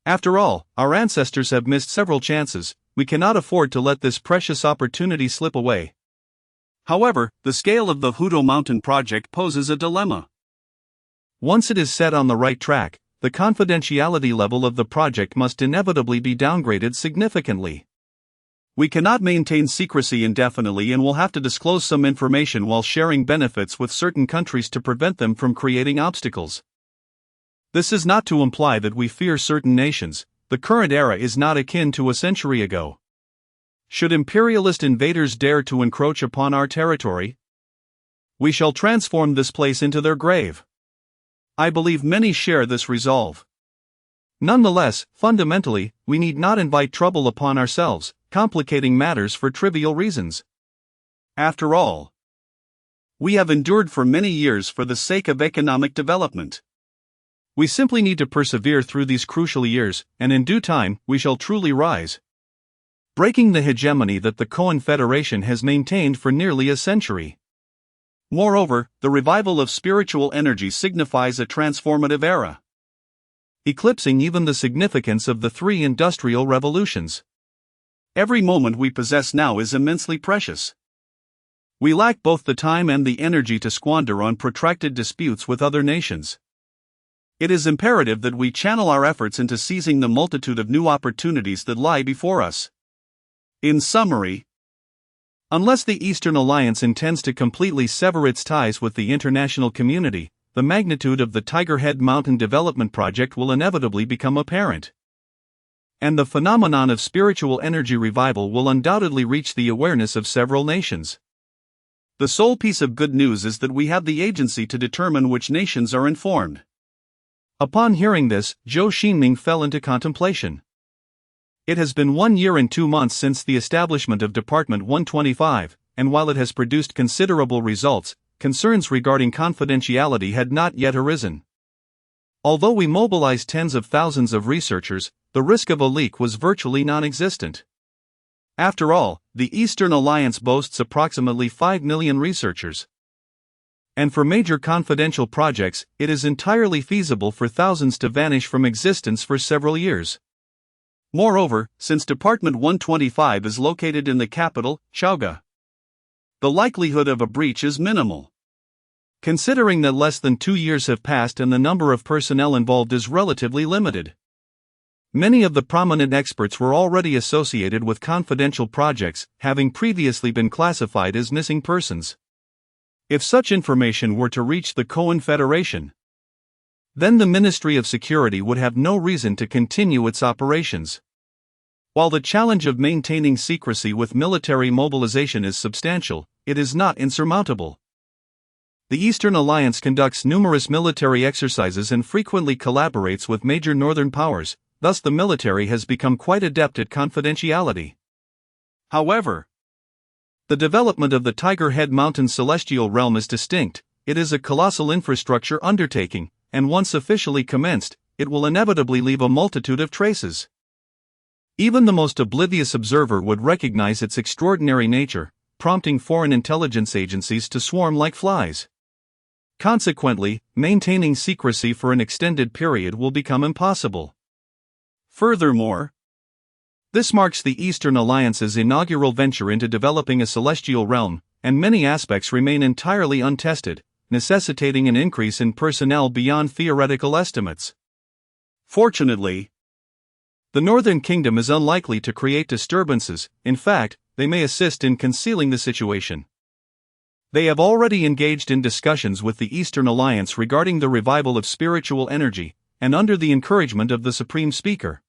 After all, our ancestors have missed several chances. We cannot afford to let this precious opportunity slip away. However, the scale of the Hudo Mountain project poses a dilemma. Once it is set on the right track, the confidentiality level of the project must inevitably be downgraded significantly. We cannot maintain secrecy indefinitely and will have to disclose some information while sharing benefits with certain countries to prevent them from creating obstacles. This is not to imply that we fear certain nations. The current era is not akin to a century ago. Should imperialist invaders dare to encroach upon our territory, we shall transform this place into their grave. I believe many share this resolve. Nonetheless, fundamentally, we need not invite trouble upon ourselves, complicating matters for trivial reasons. After all, we have endured for many years for the sake of economic development. We simply need to persevere through these crucial years, and in due time, we shall truly rise, breaking the hegemony that the Cohen Federation has maintained for nearly a century. Moreover, the revival of spiritual energy signifies a transformative era, eclipsing even the significance of the 3 industrial revolutions. Every moment we possess now is immensely precious. We lack both the time and the energy to squander on protracted disputes with other nations. It is imperative that we channel our efforts into seizing the multitude of new opportunities that lie before us. In summary, unless the Eastern Alliance intends to completely sever its ties with the international community, the magnitude of the Tiger Head Mountain Development Project will inevitably become apparent. And the phenomenon of spiritual energy revival will undoubtedly reach the awareness of several nations. The sole piece of good news is that we have the agency to determine which nations are informed. Upon hearing this, Zhou Xingming fell into contemplation. It has been 1 year and 2 months since the establishment of Department 125, and while it has produced considerable results, concerns regarding confidentiality had not yet arisen. Although we mobilized tens of thousands of researchers, the risk of a leak was virtually non-existent. After all, the Eastern Alliance boasts approximately 5 million researchers. And for major confidential projects, it is entirely feasible for thousands to vanish from existence for several years. Moreover, since Department 125 is located in the capital, Chaoga, the likelihood of a breach is minimal. Considering that less than 2 years have passed and the number of personnel involved is relatively limited. Many of the prominent experts were already associated with confidential projects, having previously been classified as missing persons. If such information were to reach the Confederation, then the Ministry of Security would have no reason to continue its operations. While the challenge of maintaining secrecy with military mobilization is substantial, it is not insurmountable. The Eastern Alliance conducts numerous military exercises and frequently collaborates with major northern powers, thus the military has become quite adept at confidentiality. However, the development of the Tiger Head Mountain celestial realm is distinct. It is a colossal infrastructure undertaking, and once officially commenced, it will inevitably leave a multitude of traces. Even the most oblivious observer would recognize its extraordinary nature, prompting foreign intelligence agencies to swarm like flies. Consequently, maintaining secrecy for an extended period will become impossible. Furthermore, this marks the Eastern Alliance's inaugural venture into developing a celestial realm, and many aspects remain entirely untested, necessitating an increase in personnel beyond theoretical estimates. Fortunately, the Northern Kingdom is unlikely to create disturbances. In fact, they may assist in concealing the situation. They have already engaged in discussions with the Eastern Alliance regarding the revival of spiritual energy, and under the encouragement of the Supreme Speaker.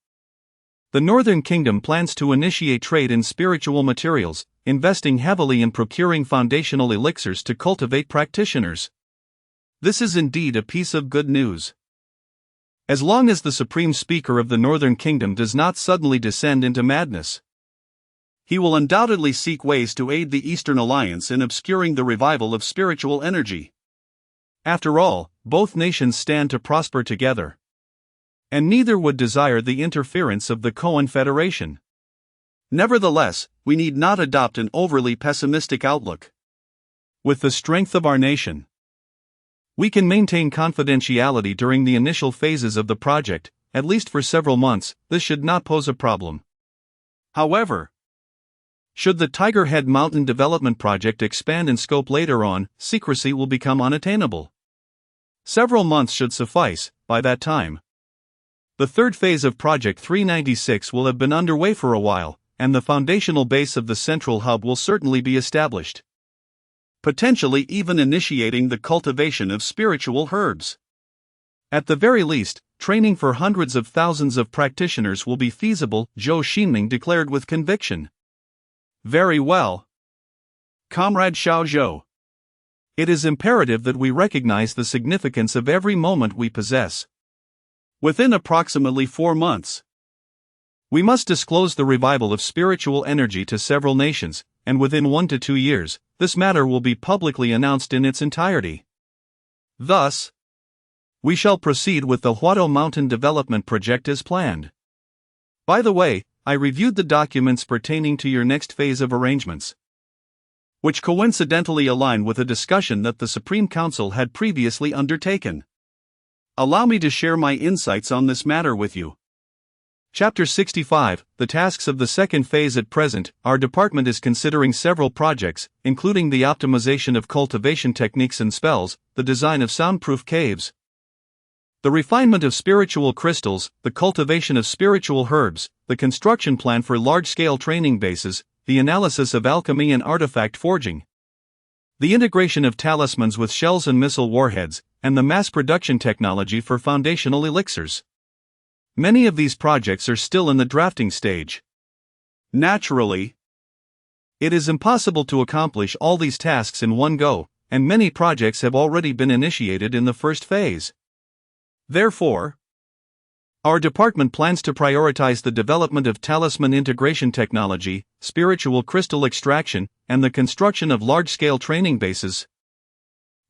The Northern Kingdom plans to initiate trade in spiritual materials, investing heavily in procuring foundational elixirs to cultivate practitioners. This is indeed a piece of good news. As long as the Supreme Speaker of the Northern Kingdom does not suddenly descend into madness, he will undoubtedly seek ways to aid the Eastern Alliance in obscuring the revival of spiritual energy. After all, both nations stand to prosper together, and neither would desire the interference of the Confederation. Nevertheless, we need not adopt an overly pessimistic outlook. With the strength of our nation, we can maintain confidentiality during the initial phases of the project, at least for several months. This should not pose a problem. However, should the Tiger Head Mountain Development Project expand in scope later on, secrecy will become unattainable. Several months should suffice. By that time, the third phase of Project 396 will have been underway for a while, and the foundational base of the central hub will certainly be established, potentially even initiating the cultivation of spiritual herbs. At the very least, training for hundreds of thousands of practitioners will be feasible, Zhou Xingming declared with conviction. Very well, Comrade Xiao Zhou. It is imperative that we recognize the significance of every moment we possess. Within approximately 4 months, we must disclose the revival of spiritual energy to several nations, and within 1 to 2 years, this matter will be publicly announced in its entirety. Thus, we shall proceed with the Huato Mountain Development Project as planned. By the way, I reviewed the documents pertaining to your next phase of arrangements, which coincidentally align with a discussion that the Supreme Council had previously undertaken. Allow me to share my insights on this matter with you. Chapter 65, The Tasks of the Second Phase. At present, our department is considering several projects, including the optimization of cultivation techniques and spells, the design of soundproof caves, the refinement of spiritual crystals, the cultivation of spiritual herbs, the construction plan for large-scale training bases, the analysis of alchemy and artifact forging, the integration of talismans with shells and missile warheads, and the mass production technology for foundational elixirs. Many of these projects are still in the drafting stage. Naturally, it is impossible to accomplish all these tasks in one go, and many projects have already been initiated in the first phase. Therefore, our department plans to prioritize the development of talisman integration technology, spiritual crystal extraction, and the construction of large-scale training bases,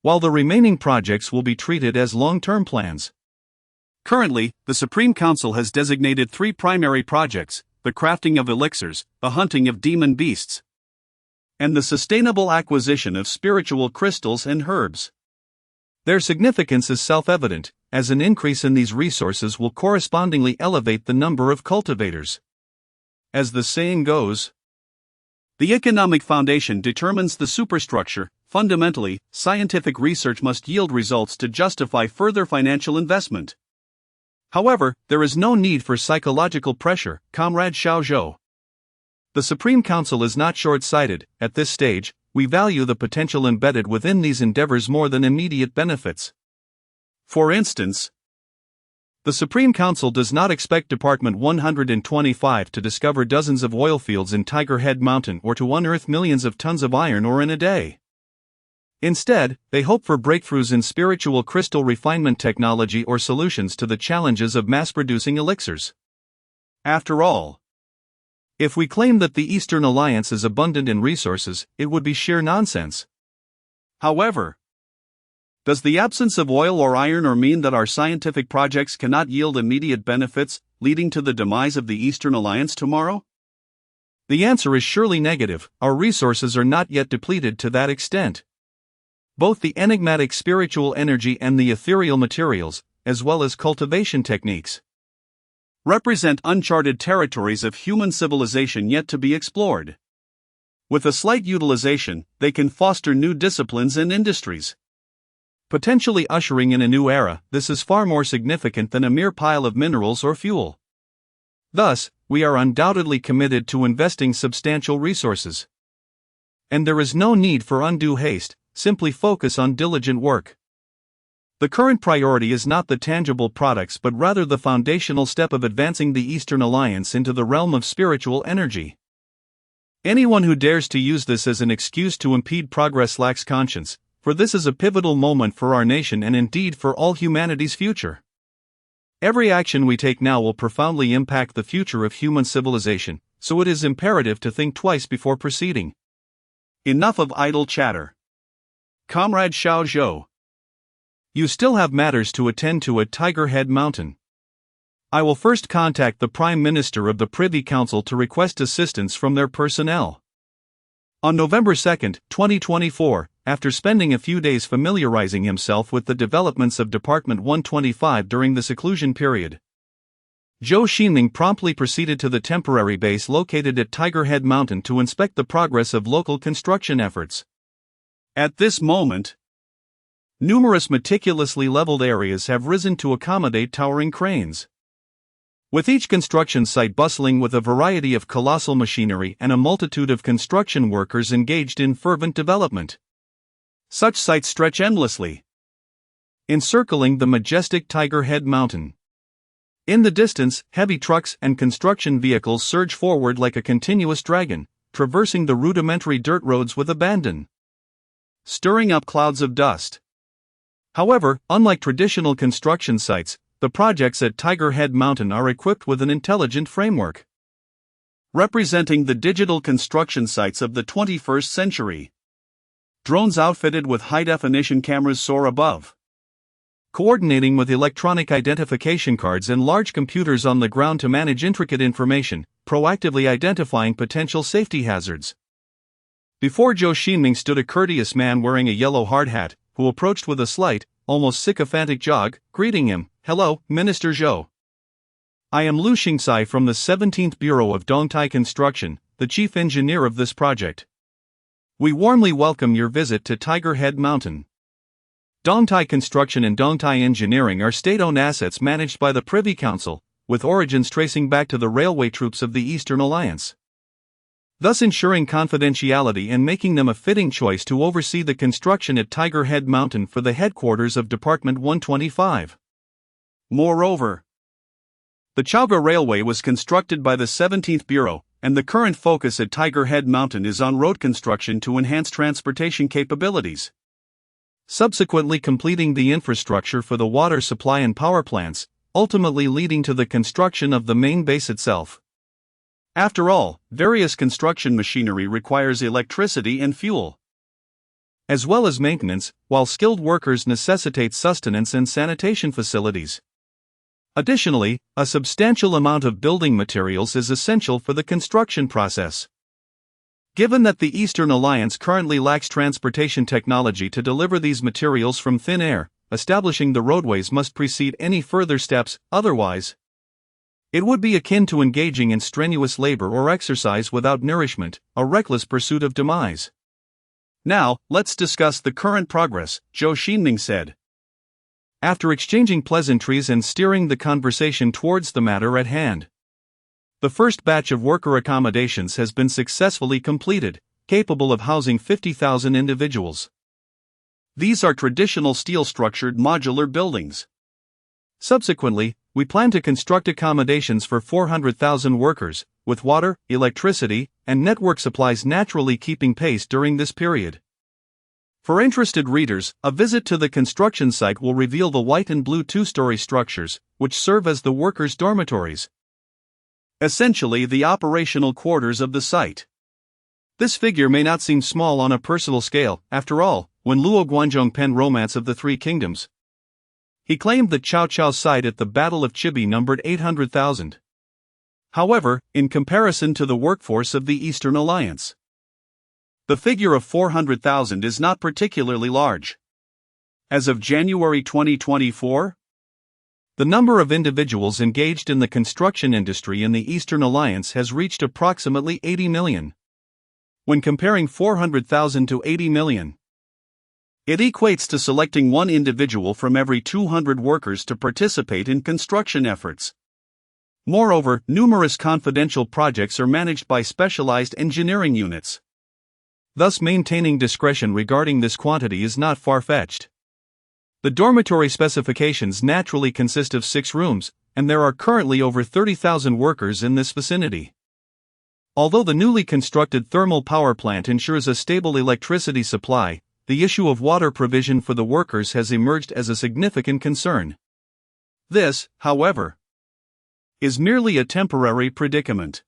while the remaining projects will be treated as long-term plans. Currently, the Supreme Council has designated 3 primary projects: the crafting of elixirs, the hunting of demon beasts, and the sustainable acquisition of spiritual crystals and herbs. Their significance is self-evident, as an increase in these resources will correspondingly elevate the number of cultivators. As the saying goes, the economic foundation determines the superstructure. Fundamentally, scientific research must yield results to justify further financial investment. However, there is no need for psychological pressure, Comrade Xiao Zhou. The Supreme Council is not short-sighted. At this stage, we value the potential embedded within these endeavors more than immediate benefits. For instance, the Supreme Council does not expect Department 125 to discover dozens of oil fields in Tiger Head Mountain or to unearth millions of tons of iron ore in a day. Instead, they hope for breakthroughs in spiritual crystal refinement technology or solutions to the challenges of mass-producing elixirs. After all, if we claim that the Eastern Alliance is abundant in resources, it would be sheer nonsense. However, does the absence of oil or iron ore mean that our scientific projects cannot yield immediate benefits, leading to the demise of the Eastern Alliance tomorrow? The answer is surely negative. Our resources are not yet depleted to that extent. Both the enigmatic spiritual energy and the ethereal materials, as well as cultivation techniques, represent uncharted territories of human civilization yet to be explored. With a slight utilization, they can foster new disciplines and industries, potentially ushering in a new era. This is far more significant than a mere pile of minerals or fuel. Thus, we are undoubtedly committed to investing substantial resources. And there is no need for undue haste. Simply focus on diligent work. The current priority is not the tangible products but rather the foundational step of advancing the Eastern Alliance into the realm of spiritual energy. Anyone who dares to use this as an excuse to impede progress lacks conscience, for this is a pivotal moment for our nation and indeed for all humanity's future. Every action we take now will profoundly impact the future of human civilization, so it is imperative to think twice before proceeding. Enough of idle chatter. Comrade Xiao Zhou, you still have matters to attend to at Tiger Head Mountain. I will first contact the Prime Minister of the Privy Council to request assistance from their personnel. On November 2, 2024, after spending a few days familiarizing himself with the developments of Department 125 during the seclusion period, Zhou Xingming promptly proceeded to the temporary base located at Tiger Head Mountain to inspect the progress of local construction efforts. At this moment, numerous meticulously leveled areas have risen to accommodate towering cranes, with each construction site bustling with a variety of colossal machinery and a multitude of construction workers engaged in fervent development. Such sites stretch endlessly, encircling the majestic Tiger Head Mountain. In the distance, heavy trucks and construction vehicles surge forward like a continuous dragon, traversing the rudimentary dirt roads with abandon, stirring up clouds of dust. However, unlike traditional construction sites, the projects at Tiger Head Mountain are equipped with an intelligent framework, representing the digital construction sites of the 21st century. Drones outfitted with high-definition cameras soar above, coordinating with electronic identification cards and large computers on the ground to manage intricate information, proactively identifying potential safety hazards. Before Zhou Xingming stood a courteous man wearing a yellow hard hat, who approached with a slight, almost sycophantic jog, greeting him. "Hello, Minister Zhou. I am Zhou Xingming from the 17th Bureau of Dongtai Construction, the chief engineer of this project. We warmly welcome your visit to Tiger Head Mountain. Dongtai Construction and Dongtai Engineering are state-owned assets managed by the Privy Council, with origins tracing back to the railway troops of the Eastern Alliance, thus ensuring confidentiality and making them a fitting choice to oversee the construction at Tiger Head Mountain for the headquarters of Department 125. Moreover, the Chaoga Railway was constructed by the 17th Bureau, and the current focus at Tiger Head Mountain is on road construction to enhance transportation capabilities, subsequently completing the infrastructure for the water supply and power plants, ultimately leading to the construction of the main base itself. After all, various construction machinery requires electricity and fuel, as well as maintenance, while skilled workers necessitate sustenance and sanitation facilities. Additionally, a substantial amount of building materials is essential for the construction process. Given that the Eastern Alliance currently lacks transportation technology to deliver these materials from thin air, establishing the roadways must precede any further steps, otherwise, it would be akin to engaging in strenuous labor or exercise without nourishment, a reckless pursuit of demise. Now, let's discuss the current progress, Zhou Xingming said, after exchanging pleasantries and steering the conversation towards the matter at hand. The first batch of worker accommodations has been successfully completed, capable of housing 50,000 individuals. These are traditional steel-structured modular buildings. Subsequently, we plan to construct accommodations for 400,000 workers, with water, electricity, and network supplies naturally keeping pace during this period. For interested readers, a visit to the construction site will reveal the white and blue two-story structures, which serve as the workers' dormitories, essentially the operational quarters of the site. This figure may not seem small on a personal scale. After all, when Luo Guanzhong penned Romance of the Three Kingdoms, he claimed that Cao Cao's site at the Battle of Chibi numbered 800,000. However, in comparison to the workforce of the Eastern Alliance, the figure of 400,000 is not particularly large. As of January 2024, the number of individuals engaged in the construction industry in the Eastern Alliance has reached approximately 80 million. When comparing 400,000 to 80 million, it equates to selecting one individual from every 200 workers to participate in construction efforts. Moreover, numerous confidential projects are managed by specialized engineering units. Thus, maintaining discretion regarding this quantity is not far-fetched. The dormitory specifications naturally consist of 6 rooms, and there are currently over 30,000 workers in this vicinity. Although the newly constructed thermal power plant ensures a stable electricity supply, the issue of water provision for the workers has emerged as a significant concern. This, however, is merely a temporary predicament.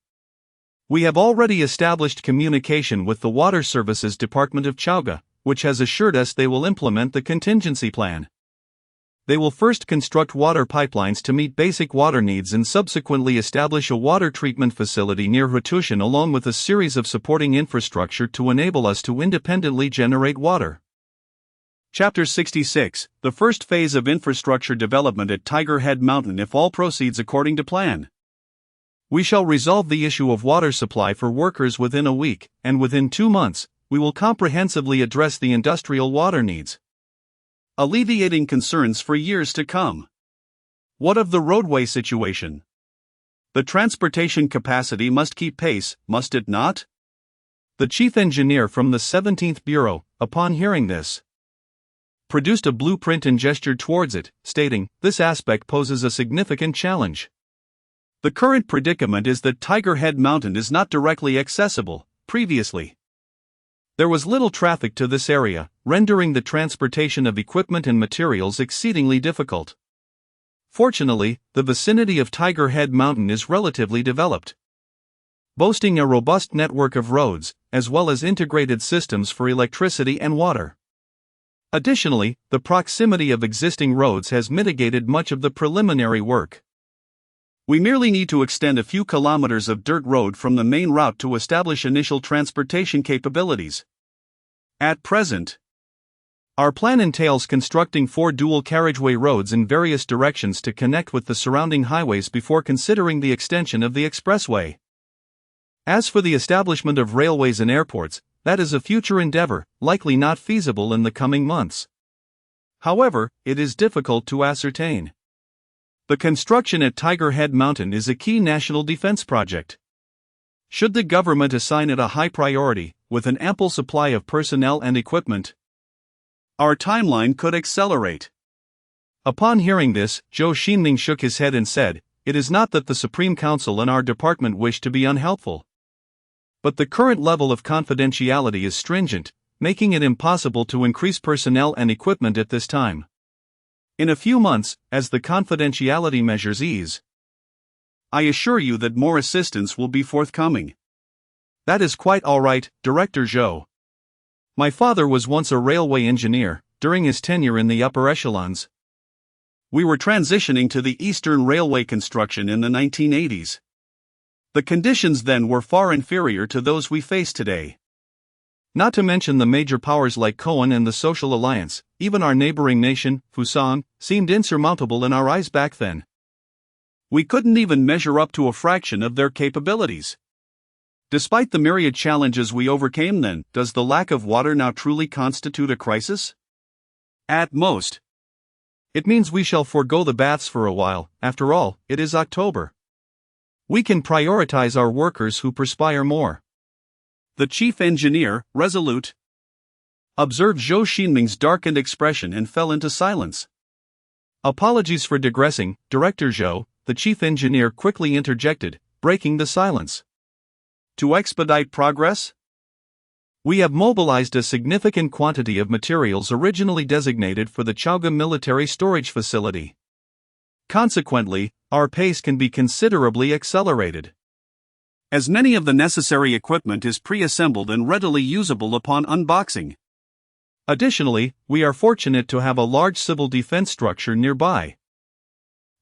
We have already established communication with the Water Services Department of Chaoga, which has assured us they will implement the contingency plan. They will first construct water pipelines to meet basic water needs and subsequently establish a water treatment facility near Hutushan along with a series of supporting infrastructure to enable us to independently generate water. Chapter 66, the first phase of infrastructure development at Tiger Head Mountain if all proceeds according to plan. We shall resolve the issue of water supply for workers within a week, and within 2 months, we will comprehensively address the industrial water needs, alleviating concerns for years to come. What of the roadway situation? The transportation capacity must keep pace, must it not? The chief engineer from the 17th Bureau, upon hearing this, produced a blueprint and gestured towards it, stating, "This aspect poses a significant challenge. The current predicament is that Tiger Head Mountain is not directly accessible. Previously, there was little traffic to this area, rendering the transportation of equipment and materials exceedingly difficult. Fortunately, the vicinity of Tiger Head Mountain is relatively developed, boasting a robust network of roads, as well as integrated systems for electricity and water. Additionally, the proximity of existing roads has mitigated much of the preliminary work. We merely need to extend a few kilometers of dirt road from the main route to establish initial transportation capabilities. At present, Our plan entails constructing 4 dual carriageway roads in various directions to connect with the surrounding highways before considering the extension of the expressway. As for the establishment of railways and airports, that is a future endeavor, likely not feasible in the coming months. However, it is difficult to ascertain. The construction at Tiger Head Mountain is a key national defense project. Should the government assign it a high priority, with an ample supply of personnel and equipment, our timeline could accelerate. Upon hearing this, Zhou Xingming shook his head and said, "It is not that the Supreme Council and our department wish to be unhelpful. But the current level of confidentiality is stringent, making it impossible to increase personnel and equipment at this time. In a few months, as the confidentiality measures ease, I assure you that more assistance will be forthcoming." "That is quite all right, Director Zhou. My father was once a railway engineer, during his tenure in the upper echelons. We were transitioning to the Eastern Railway construction in the 1980s. The conditions then were far inferior to those we face today. Not to mention the major powers like Cohen and the Social Alliance, even our neighboring nation, Fusang, seemed insurmountable in our eyes back then. We couldn't even measure up to a fraction of their capabilities. Despite the myriad challenges we overcame then, does the lack of water now truly constitute a crisis? At most. It means we shall forego the baths for a while. After all, it is October. We can prioritize our workers who perspire more." The chief engineer, resolute, observed Zhou Xingming's darkened expression and fell into silence. "Apologies for digressing, Director Zhou," the chief engineer quickly interjected, breaking the silence. "To expedite progress? We have mobilized a significant quantity of materials originally designated for the Chaogam military storage facility. Consequently, our pace can be considerably accelerated, as many of the necessary equipment is pre-assembled and readily usable upon unboxing. Additionally, we are fortunate to have a large civil defense structure nearby,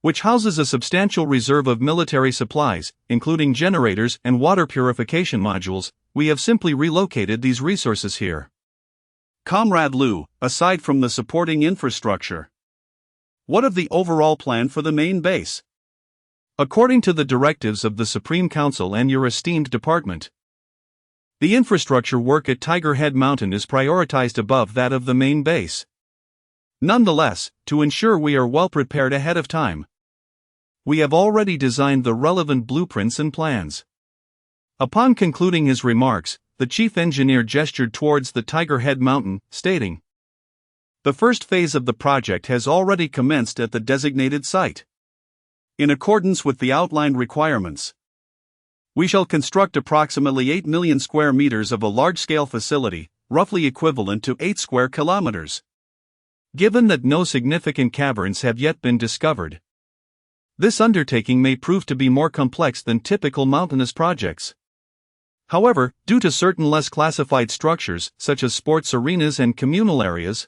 which houses a substantial reserve of military supplies, including generators and water purification modules. We have simply relocated these resources here." "Comrade Liu, aside from the supporting infrastructure, what of the overall plan for the main base? According to the directives of the Supreme Council and your esteemed department, the infrastructure work at Tiger Head Mountain is prioritized above that of the main base. Nonetheless, to ensure we are well prepared ahead of time, we have already designed the relevant blueprints and plans." Upon concluding his remarks, the chief engineer gestured towards the Tiger Head Mountain, stating, "The first phase of the project has already commenced at the designated site. In accordance with the outlined requirements, we shall construct approximately 8 million square meters of a large-scale facility, roughly equivalent to 8 square kilometers. Given that no significant caverns have yet been discovered, this undertaking may prove to be more complex than typical mountainous projects. However, due to certain less classified structures, such as sports arenas and communal areas,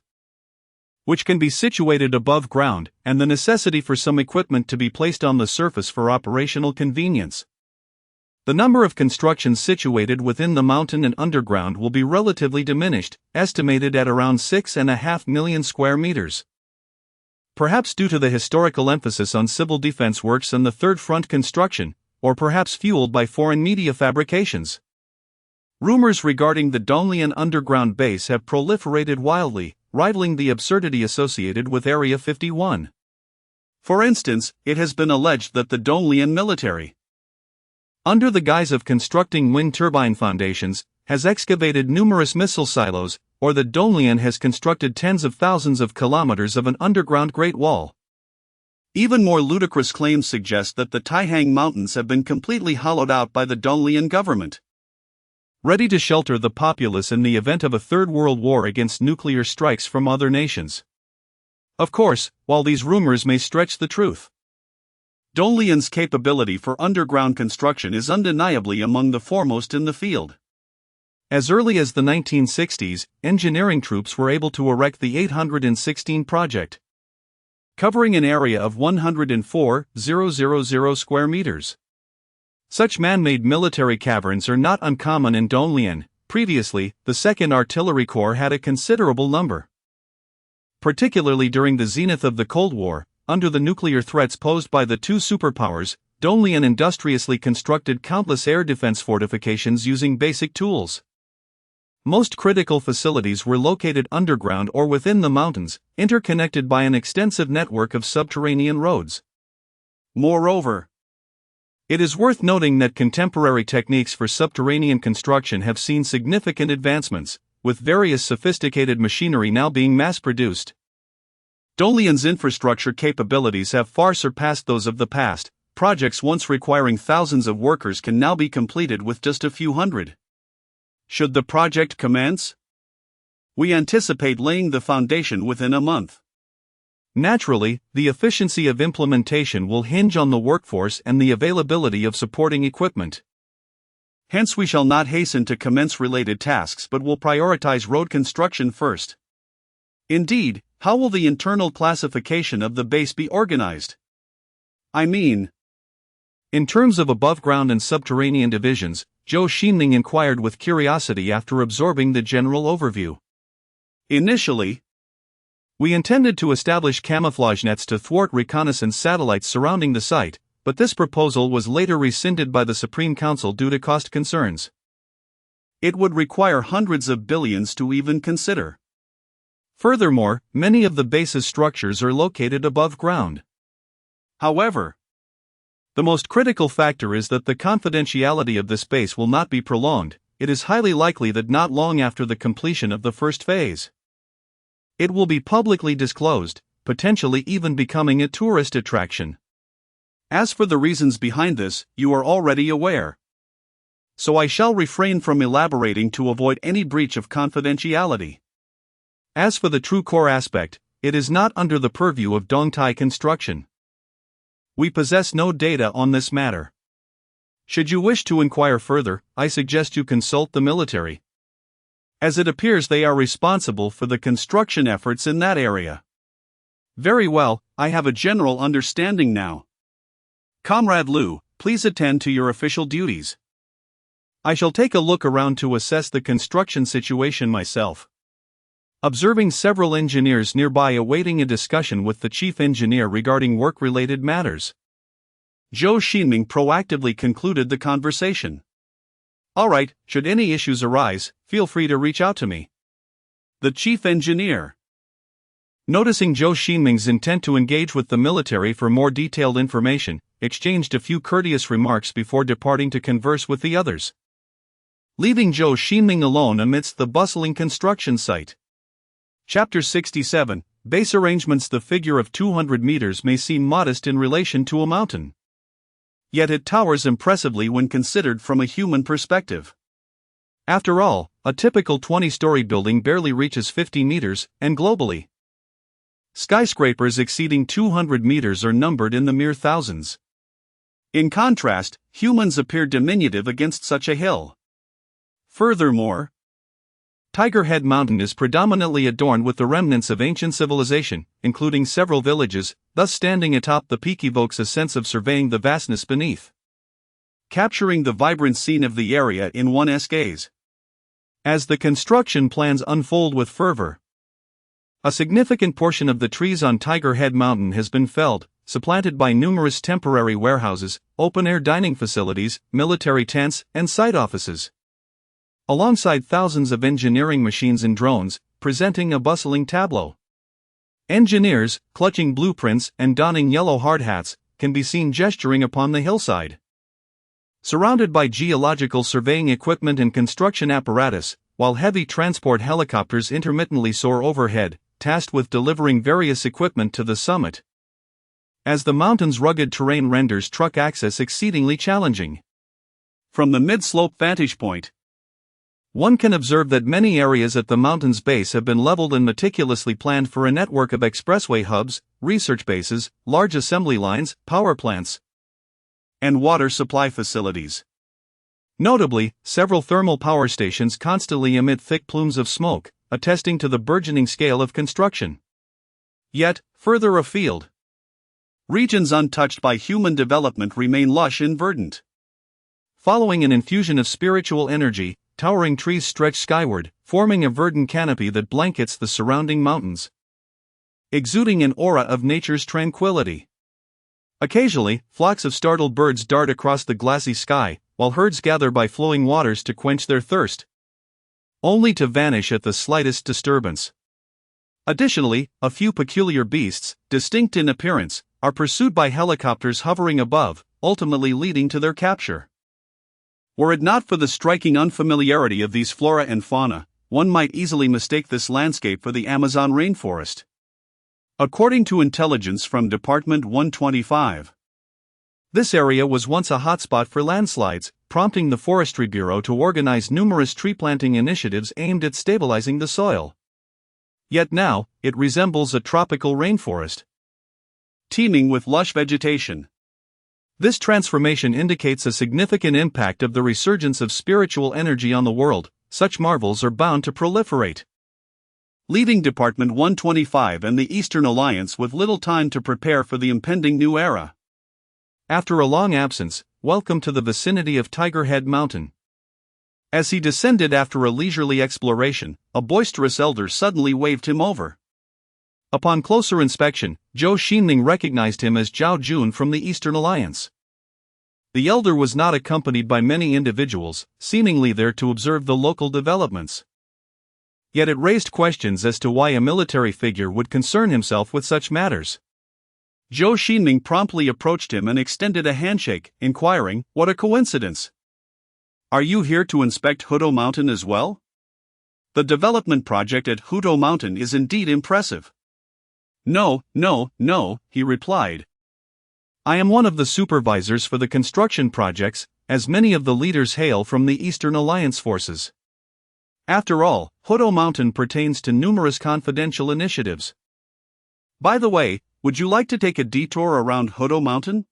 which can be situated above ground, and the necessity for some equipment to be placed on the surface for operational convenience, the number of constructions situated within the mountain and underground will be relatively diminished, estimated at around 6.5 million square meters. Perhaps due to the historical emphasis on civil defense works and the third front construction, or perhaps fueled by foreign media fabrications. Rumors regarding the Donglian underground base have proliferated wildly, rivaling the absurdity associated with Area 51. For instance, it has been alleged that the Donglian military, under the guise of constructing wind turbine foundations, has excavated numerous missile silos, or that Donglian has constructed tens of thousands of kilometers of an underground Great Wall. Even more ludicrous claims suggest that the Taihang Mountains have been completely hollowed out by the Donglian government, ready to shelter the populace in the event of a Third World War against nuclear strikes from other nations. Of course, while these rumors may stretch the truth, Donglian's capability for underground construction is undeniably among the foremost in the field. As early as the 1960s, engineering troops were able to erect the 816 project, covering an area of 104,000 square meters. Such man-made military caverns are not uncommon in Donglian. Previously, the 2nd Artillery Corps had a considerable number. Particularly during the zenith of the Cold War, under the nuclear threats posed by the two superpowers, Donglian industriously constructed countless air defense fortifications using basic tools. Most critical facilities were located underground or within the mountains, interconnected by an extensive network of subterranean roads. Moreover, it is worth noting that contemporary techniques for subterranean construction have seen significant advancements, with various sophisticated machinery now being mass-produced. Donglian's infrastructure capabilities have far surpassed those of the past. Projects once requiring thousands of workers can now be completed with just a few hundred. Should the project commence? We anticipate laying the foundation within a month. Naturally, the efficiency of implementation will hinge on the workforce and the availability of supporting equipment. Hence, we shall not hasten to commence related tasks but will prioritize road construction first. Indeed, how will the internal classification of the base be organized? In terms of above-ground and subterranean divisions, Zhou Xingming inquired with curiosity after absorbing the general overview. Initially, we intended to establish camouflage nets to thwart reconnaissance satellites surrounding the site, but this proposal was later rescinded by the Supreme Council due to cost concerns. It would require hundreds of billions to even consider. Furthermore, many of the base's structures are located above ground. However, the most critical factor is that the confidentiality of this base will not be prolonged. It is highly likely that not long after the completion of the first phase, it will be publicly disclosed, potentially even becoming a tourist attraction. As for the reasons behind this, you are already aware. So I shall refrain from elaborating to avoid any breach of confidentiality. As for the true core aspect, it is not under the purview of Dongtai Construction. We possess no data on this matter. Should you wish to inquire further, I suggest you consult the military, as it appears they are responsible for the construction efforts in that area. Very well, I have a general understanding now. Comrade Liu, please attend to your official duties. I shall take a look around to assess the construction situation myself. Observing several engineers nearby awaiting a discussion with the chief engineer regarding work-related matters, Zhou Xingming proactively concluded the conversation. Alright, should any issues arise, feel free to reach out to me. The chief engineer, noticing Zhou Xingming's intent to engage with the military for more detailed information, exchanged a few courteous remarks before departing to converse with the others, leaving Zhou Xingming alone amidst the bustling construction site. Chapter 67, Base Arrangements. The figure of 200 meters may seem modest in relation to a mountain. Yet it towers impressively when considered from a human perspective. After all, a typical 20-story building barely reaches 50 meters, and globally, skyscrapers exceeding 200 meters are numbered in the mere thousands. In contrast, humans appear diminutive against such a hill. Furthermore, Tiger Head Mountain is predominantly adorned with the remnants of ancient civilization, including several villages, thus standing atop the peak evokes a sense of surveying the vastness beneath, capturing the vibrant scene of the area in one's gaze. As the construction plans unfold with fervor, a significant portion of the trees on Tiger Head Mountain has been felled, supplanted by numerous temporary warehouses, open-air dining facilities, military tents, and site offices, alongside thousands of engineering machines and drones, presenting a bustling tableau. Engineers, clutching blueprints and donning yellow hard hats, can be seen gesturing upon the hillside. Surrounded by geological surveying equipment and construction apparatus, while heavy transport helicopters intermittently soar overhead, tasked with delivering various equipment to the summit, as the mountain's rugged terrain renders truck access exceedingly challenging. From the mid-slope vantage point, one can observe that many areas at the mountain's base have been leveled and meticulously planned for a network of expressway hubs, research bases, large assembly lines, power plants, and water supply facilities. Notably, several thermal power stations constantly emit thick plumes of smoke, attesting to the burgeoning scale of construction. Yet, further afield, regions untouched by human development remain lush and verdant. Following an infusion of spiritual energy, towering trees stretch skyward, forming a verdant canopy that blankets the surrounding mountains. exuding an aura of nature's tranquility. Occasionally, flocks of startled birds dart across the glassy sky, while herds gather by flowing waters to quench their thirst, only to vanish at the slightest disturbance. Additionally, a few peculiar beasts, distinct in appearance, are pursued by helicopters hovering above, ultimately leading to their capture. Were it not for the striking unfamiliarity of these flora and fauna, one might easily mistake this landscape for the Amazon rainforest. According to intelligence from Department 125, this area was once a hotspot for landslides, prompting the Forestry Bureau to organize numerous tree planting initiatives aimed at stabilizing the soil. Yet now, it resembles a tropical rainforest, teeming with lush vegetation. This transformation indicates a significant impact of the resurgence of spiritual energy on the world. Such marvels are bound to proliferate, leaving Department 125 and the Eastern Alliance with little time to prepare for the impending new era. After a long absence, welcome to the vicinity of Tiger Head Mountain. As he descended after a leisurely exploration, a boisterous elder suddenly waved him over. Upon closer inspection, Zhou Xingming recognized him as Zhao Jun from the Eastern Alliance. The elder was not accompanied by many individuals, seemingly there to observe the local developments. Yet it raised questions as to why a military figure would concern himself with such matters. Zhou Xingming promptly approached him and extended a handshake, inquiring, "What a coincidence! Are you here to inspect Hudou Mountain as well? The development project at Hudou Mountain is indeed impressive." No, he replied. "I am one of the supervisors for the construction projects, as many of the leaders hail from the Eastern Alliance forces. After all, Hudou Mountain pertains to numerous confidential initiatives. By the way, would you like to take a detour around Hudou Mountain?"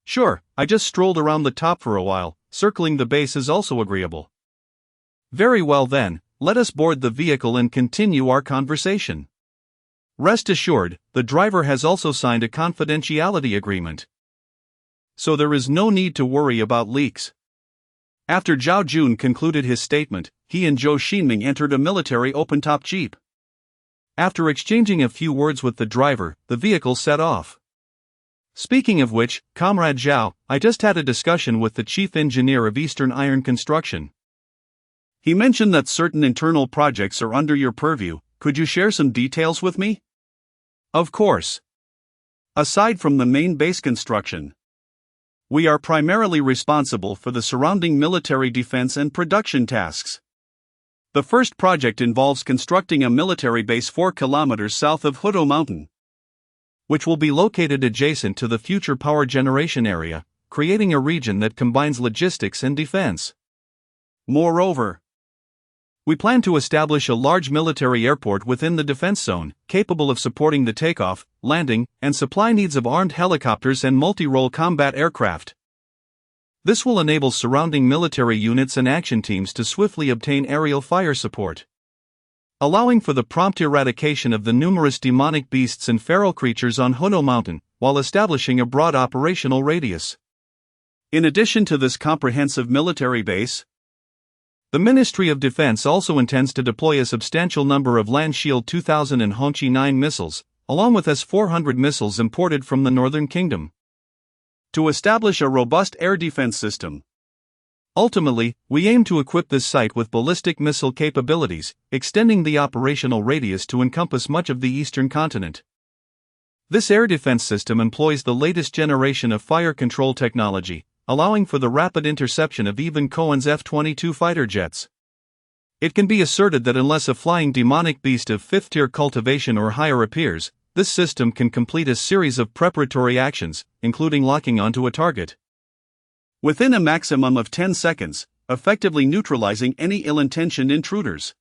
"Sure, I just strolled around the top for a while, circling the base is also agreeable." "Very well then, let us board the vehicle and continue our conversation. Rest assured, the driver has also signed a confidentiality agreement, so there is no need to worry about leaks." After Zhao Jun concluded his statement, he and Zhou Xingming entered a military open-top jeep. After exchanging a few words with the driver, the vehicle set off. "Speaking of which, Comrade Zhao, I just had a discussion with the chief engineer of Eastern Iron Construction. He mentioned that certain internal projects are under your purview. Could you share some details with me?" "Of course. Aside from the main base construction, we are primarily responsible for the surrounding military defense and production tasks. The first project involves constructing a military base 4 kilometers south of Hudou Mountain, which will be located adjacent to the future power generation area, creating a region that combines logistics and defense. Moreover, we plan to establish a large military airport within the defense zone, capable of supporting the takeoff, landing, and supply needs of armed helicopters and multi-role combat aircraft. This will enable surrounding military units and action teams to swiftly obtain aerial fire support, allowing for the prompt eradication of the numerous demonic beasts and feral creatures on Hudou Mountain, while establishing a broad operational radius. In addition to this comprehensive military base, the Ministry of Defense also intends to deploy a substantial number of Land Shield 2000 and Hongqi 9 missiles, along with S-400 missiles imported from the Northern Kingdom, to establish a robust air defense system. Ultimately, we aim to equip this site with ballistic missile capabilities, extending the operational radius to encompass much of the eastern continent. This air defense system employs the latest generation of fire control technology, allowing for the rapid interception of even Cohen's F-22 fighter jets. It can be asserted that unless a flying demonic beast of 5th-tier cultivation or higher appears, this system can complete a series of preparatory actions, including locking onto a target within a maximum of 10 seconds, effectively neutralizing any ill-intentioned intruders.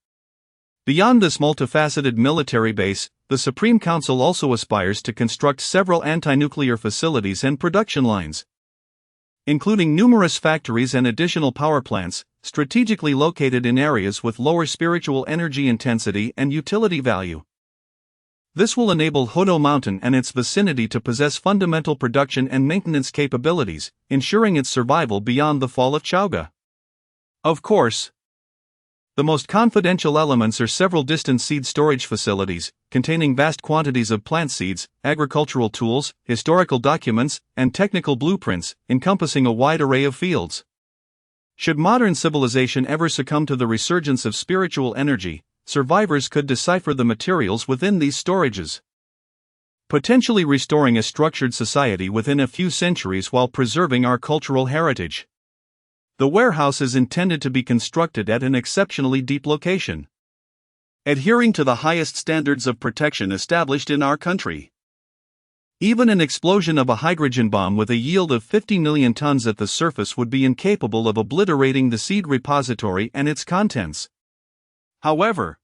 Beyond this multifaceted military base, the Supreme Council also aspires to construct several anti-nuclear facilities and production lines, including numerous factories and additional power plants, strategically located in areas with lower spiritual energy intensity and utility value. This will enable Hudou Mountain and its vicinity to possess fundamental production and maintenance capabilities, ensuring its survival beyond the fall of Chaoga. Of course, The most confidential elements are several distant seed storage facilities, containing vast quantities of plant seeds, agricultural tools, historical documents, and technical blueprints, encompassing a wide array of fields. Should modern civilization ever succumb to the resurgence of spiritual energy, survivors could decipher the materials within these storages, potentially restoring a structured society within a few centuries while preserving our cultural heritage. The warehouse is intended to be constructed at an exceptionally deep location, adhering to the highest standards of protection established in our country. Even an explosion of a hydrogen bomb with a yield of 50 million tons at the surface would be incapable of obliterating the seed repository and its contents. However,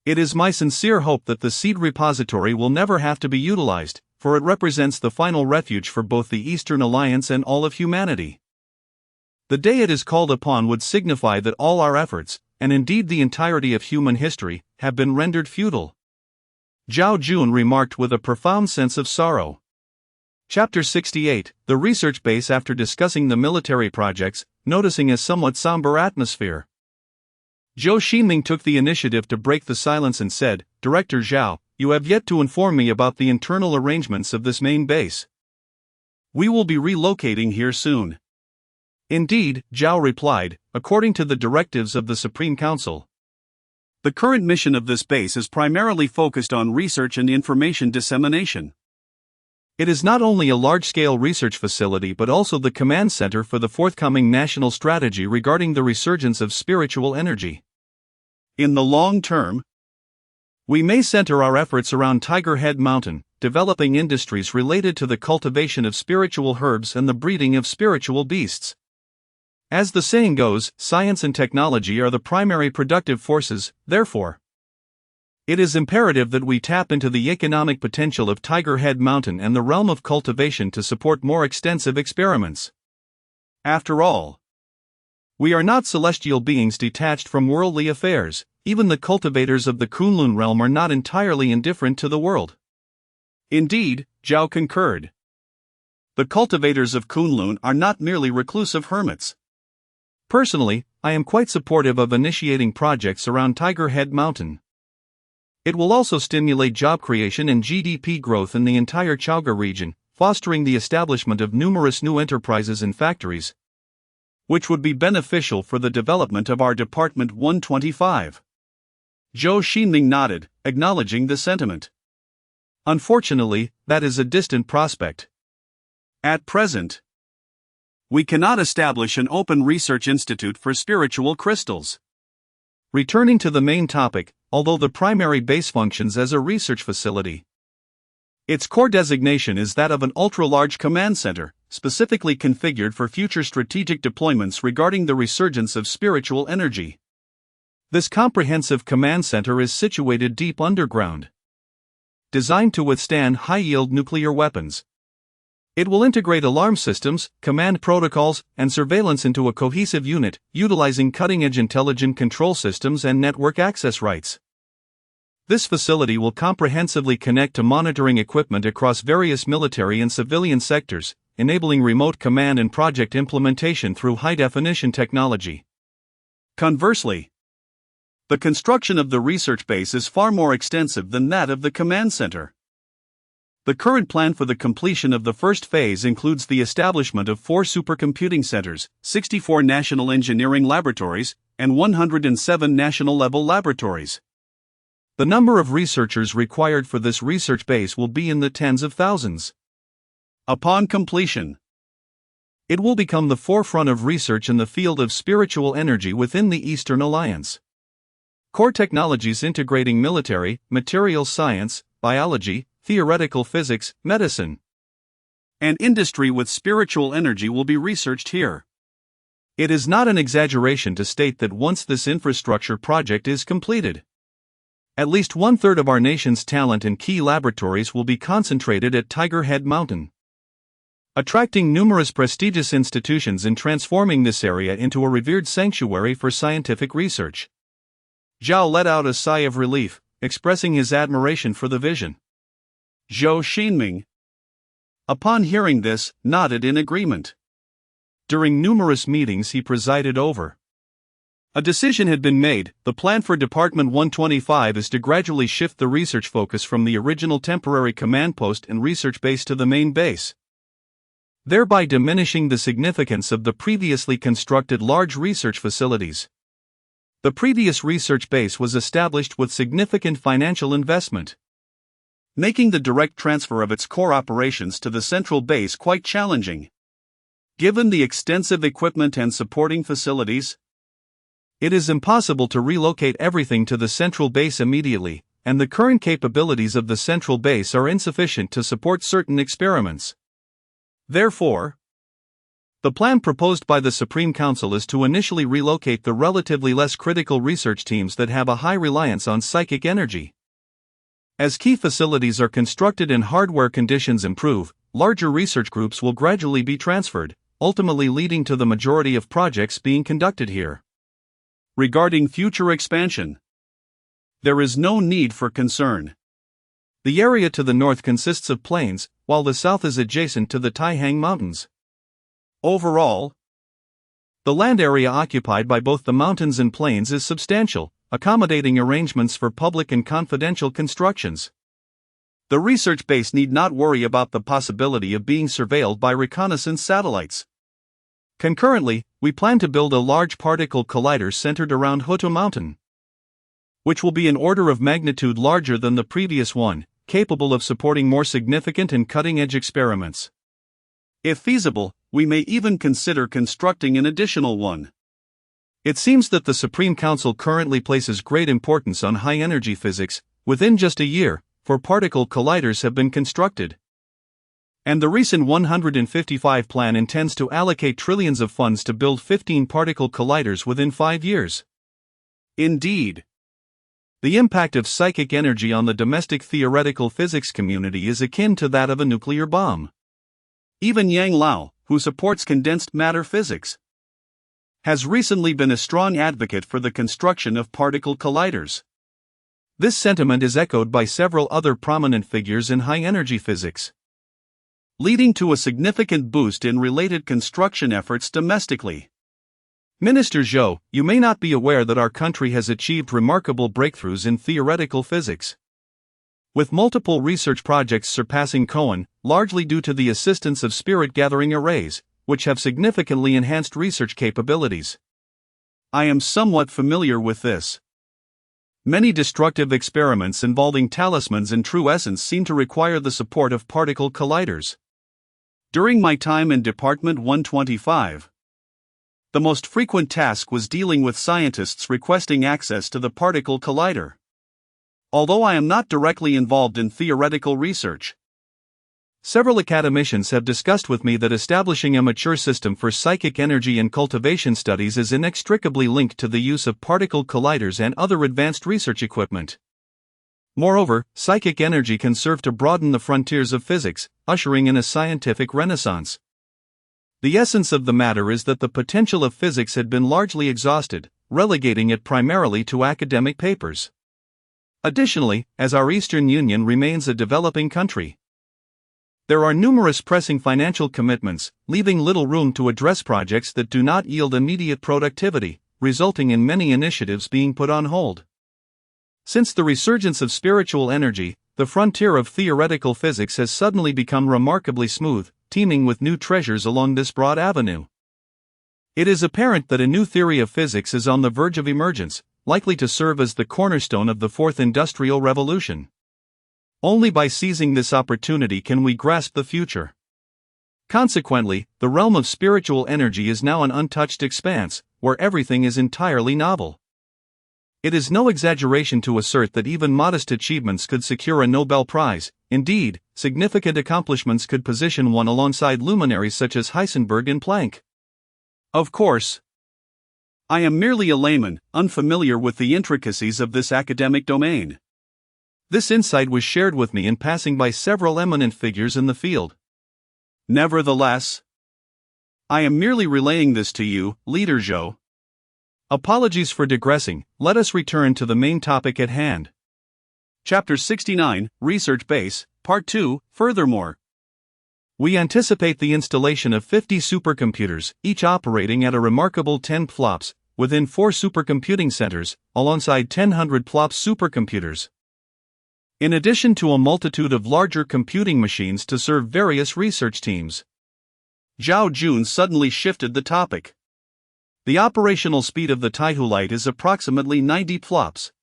it is my sincere hope that the seed repository will never have to be utilized, for it represents the final refuge for both the Eastern Alliance and all of humanity. The day it is called upon would signify that all our efforts, and indeed the entirety of human history, have been rendered futile. Zhou Jun remarked with a profound sense of sorrow. Chapter 68, The Research Base. After discussing the military projects, noticing a somewhat somber atmosphere, Zhou Xingming took the initiative to break the silence and said, "Director Zhao, you have yet to inform me about the internal arrangements of this main base. We will be relocating here soon." "Indeed," Zhao replied, "according to the directives of the Supreme Council. The current mission of this base is primarily focused on research and information dissemination. It is not only a large-scale research facility but also the command center for the forthcoming national strategy regarding the resurgence of spiritual energy. In the long term, we may center our efforts around Tiger Head Mountain, developing industries related to the cultivation of spiritual herbs and the breeding of spiritual beasts. As the saying goes, science and technology are the primary productive forces, therefore, it is imperative that we tap into the economic potential of Tiger Head Mountain and the realm of cultivation to support more extensive experiments. After all, we are not celestial beings detached from worldly affairs. Even the cultivators of the Kunlun realm are not entirely indifferent to the world." Indeed, Zhao concurred. The cultivators of Kunlun are not merely reclusive hermits. Personally, I am quite supportive of initiating projects around Tiger Head Mountain. It will also stimulate job creation and GDP growth in the entire Chaoga region, fostering the establishment of numerous new enterprises and factories, which would be beneficial for the development of our Department 125. Zhou Xingming nodded, acknowledging the sentiment. Unfortunately, that is a distant prospect. At present, we cannot establish an open research institute for spiritual crystals. Returning to the main topic, although the primary base functions as a research facility, its core designation is that of an ultra-large command center, specifically configured for future strategic deployments regarding the resurgence of spiritual energy. This comprehensive command center is situated deep underground, designed to withstand high-yield nuclear weapons. It will integrate alarm systems, command protocols, and surveillance into a cohesive unit, utilizing cutting-edge intelligent control systems and network access rights. This facility will comprehensively connect to monitoring equipment across various military and civilian sectors, enabling remote command and project implementation through high-definition technology. Conversely, the construction of the research base is far more extensive than that of the command center. The current plan for the completion of the first phase includes the establishment of 4 supercomputing centers, 64 national engineering laboratories, and 107 national-level laboratories. The number of researchers required for this research base will be in the tens of thousands. Upon completion, it will become the forefront of research in the field of spiritual energy within the Eastern Alliance. Core technologies integrating military, materials science, biology, theoretical physics, medicine, and industry with spiritual energy will be researched here. It is not an exaggeration to state that once this infrastructure project is completed, at least 1/3 of our nation's talent and key laboratories will be concentrated at Tiger Head Mountain, attracting numerous prestigious institutions and transforming this area into a revered sanctuary for scientific research. Zhao let out a sigh of relief, expressing his admiration for the vision. Zhou Xingming, upon hearing this, nodded in agreement. During numerous meetings he presided over, A decision had been made. The plan for Department 125 is to gradually shift the research focus from the original temporary command post and research base to the main base, thereby diminishing the significance of the previously constructed large research facilities. The previous research base was established with significant financial investment, making the direct transfer of its core operations to the central base quite challenging. Given the extensive equipment and supporting facilities, it is impossible to relocate everything to the central base immediately, and the current capabilities of the central base are insufficient to support certain experiments. Therefore, the plan proposed by the Supreme Council is to initially relocate the relatively less critical research teams that have a high reliance on psychic energy. As key facilities are constructed and hardware conditions improve, larger research groups will gradually be transferred, ultimately leading to the majority of projects being conducted here. Regarding future expansion, there is no need for concern. The area to the north consists of plains, while the south is adjacent to the Taihang Mountains. Overall, the land area occupied by both the mountains and plains is substantial, accommodating arrangements for public and confidential constructions. The research base need not worry about the possibility of being surveilled by reconnaissance satellites. Concurrently, we plan to build a large particle collider centered around Hutu Mountain, which will be an order of magnitude larger than the previous one, capable of supporting more significant and cutting-edge experiments. If feasible, we may even consider constructing an additional one. It seems that the Supreme Council currently places great importance on high-energy physics. Within just a year, 4 particle colliders have been constructed, and the recent 155 plan intends to allocate trillions of funds to build 15 particle colliders within 5 years. Indeed, the impact of psychic energy on the domestic theoretical physics community is akin to that of a nuclear bomb. Even Yang Lao, who supports condensed matter physics, has recently been a strong advocate for the construction of particle colliders. This sentiment is echoed by several other prominent figures in high-energy physics, leading to a significant boost in related construction efforts domestically. Minister Zhou, you may not be aware that our country has achieved remarkable breakthroughs in theoretical physics, with multiple research projects surpassing Cohen, largely due to the assistance of spirit-gathering arrays, which have significantly enhanced research capabilities. I am somewhat familiar with this. Many destructive experiments involving talismans and true essence seem to require the support of particle colliders. During my time in Department 125, the most frequent task was dealing with scientists requesting access to the particle collider. Although I am not directly involved in theoretical research, several academicians have discussed with me that establishing a mature system for psychic energy and cultivation studies is inextricably linked to the use of particle colliders and other advanced research equipment. Moreover, psychic energy can serve to broaden the frontiers of physics, ushering in a scientific renaissance. The essence of the matter is that the potential of physics had been largely exhausted, relegating it primarily to academic papers. Additionally, as our Eastern Union remains a developing country, there are numerous pressing financial commitments, leaving little room to address projects that do not yield immediate productivity, resulting in many initiatives being put on hold. Since the resurgence of spiritual energy, the frontier of theoretical physics has suddenly become remarkably smooth, teeming with new treasures along this broad avenue. It is apparent that a new theory of physics is on the verge of emergence, likely to serve as the cornerstone of the Fourth Industrial Revolution. Only by seizing this opportunity can we grasp the future. Consequently, the realm of spiritual energy is now an untouched expanse, where everything is entirely novel. It is no exaggeration to assert that even modest achievements could secure a Nobel Prize. Indeed, significant accomplishments could position one alongside luminaries such as Heisenberg and Planck. Of course, I am merely a layman, unfamiliar with the intricacies of this academic domain. This insight was shared with me in passing by several eminent figures in the field. Nevertheless, I am merely relaying this to you, Leader Zhou. Apologies for digressing, let us return to the main topic at hand. Chapter 69, Research Base, Part 2. Furthermore, we anticipate the installation of 50 supercomputers, each operating at a remarkable 10 flops, within 4 supercomputing centers, alongside 1,000 PLOPS supercomputers. In addition to a multitude of larger computing machines to serve various research teams. Zhou Jun suddenly shifted the topic. The operational speed of the Taihulite is approximately 90 PLOPS.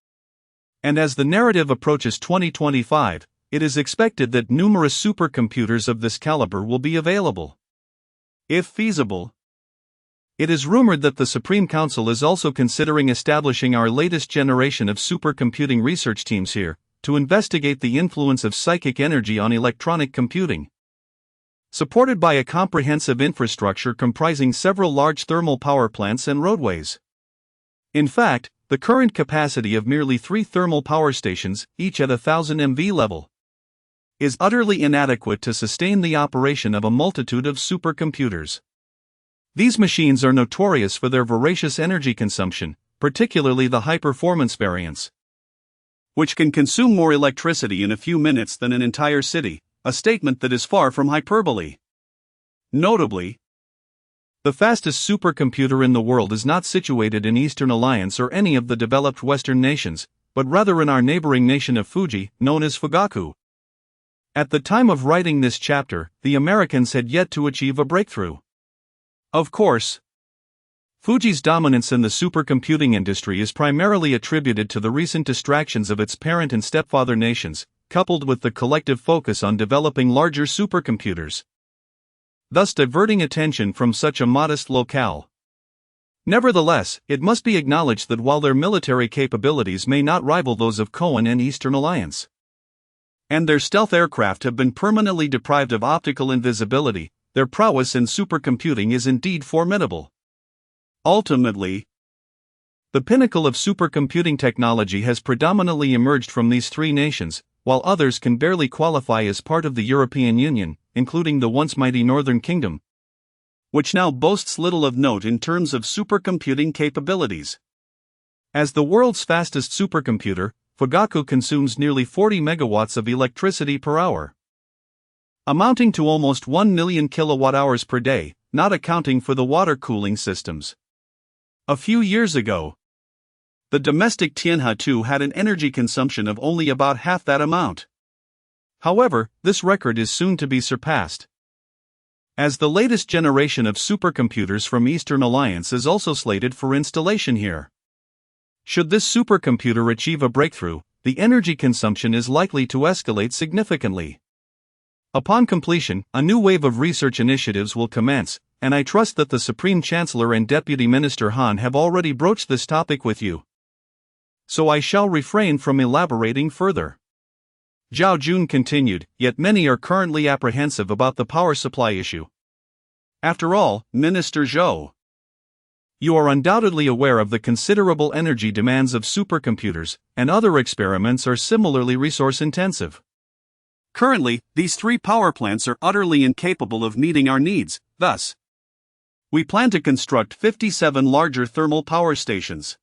And as the narrative approaches 2025, it is expected that numerous supercomputers of this caliber will be available. If feasible. It is rumored that the Supreme Council is also considering establishing our latest generation of supercomputing research teams here, to investigate the influence of psychic energy on electronic computing. Supported by a comprehensive infrastructure comprising several large thermal power plants and roadways. In fact, the current capacity of merely 3 thermal power stations, each at 1,000 MV level, is utterly inadequate to sustain the operation of a multitude of supercomputers. These machines are notorious for their voracious energy consumption, particularly the high-performance variants, which can consume more electricity in a few minutes than an entire city, a statement that is far from hyperbole. Notably, the fastest supercomputer in the world is not situated in Eastern Alliance or any of the developed Western nations, but rather in our neighboring nation of Fuji, known as Fugaku. At the time of writing this chapter, the Americans had yet to achieve a breakthrough. Of course, Fuji's dominance in the supercomputing industry is primarily attributed to the recent distractions of its parent and stepfather nations, coupled with the collective focus on developing larger supercomputers, thus diverting attention from such a modest locale. Nevertheless, it must be acknowledged that while their military capabilities may not rival those of Cohen and Eastern Alliance, and their stealth aircraft have been permanently deprived of optical invisibility, their prowess in supercomputing is indeed formidable. Ultimately, the pinnacle of supercomputing technology has predominantly emerged from these 3 nations, while others can barely qualify as part of the European Union, including the once mighty Northern Kingdom, which now boasts little of note in terms of supercomputing capabilities. As the world's fastest supercomputer, Fugaku consumes nearly 40 megawatts of electricity per hour, amounting to almost 1 million kilowatt-hours per day, not accounting for the water cooling systems. A few years ago, the domestic Tianhe-2 had an energy consumption of only about half that amount. However, this record is soon to be surpassed, as the latest generation of supercomputers from Eastern Alliance is also slated for installation here. Should this supercomputer achieve a breakthrough, the energy consumption is likely to escalate significantly. Upon completion, a new wave of research initiatives will commence, and I trust that the Supreme Chancellor and Deputy Minister Han have already broached this topic with you. So I shall refrain from elaborating further. Zhou Jun continued, yet many are currently apprehensive about the power supply issue. After all, Minister Zhou, you are undoubtedly aware of the considerable energy demands of supercomputers, and other experiments are similarly resource-intensive. Currently, these 3 power plants are utterly incapable of meeting our needs, thus, we plan to construct 57 larger thermal power stations.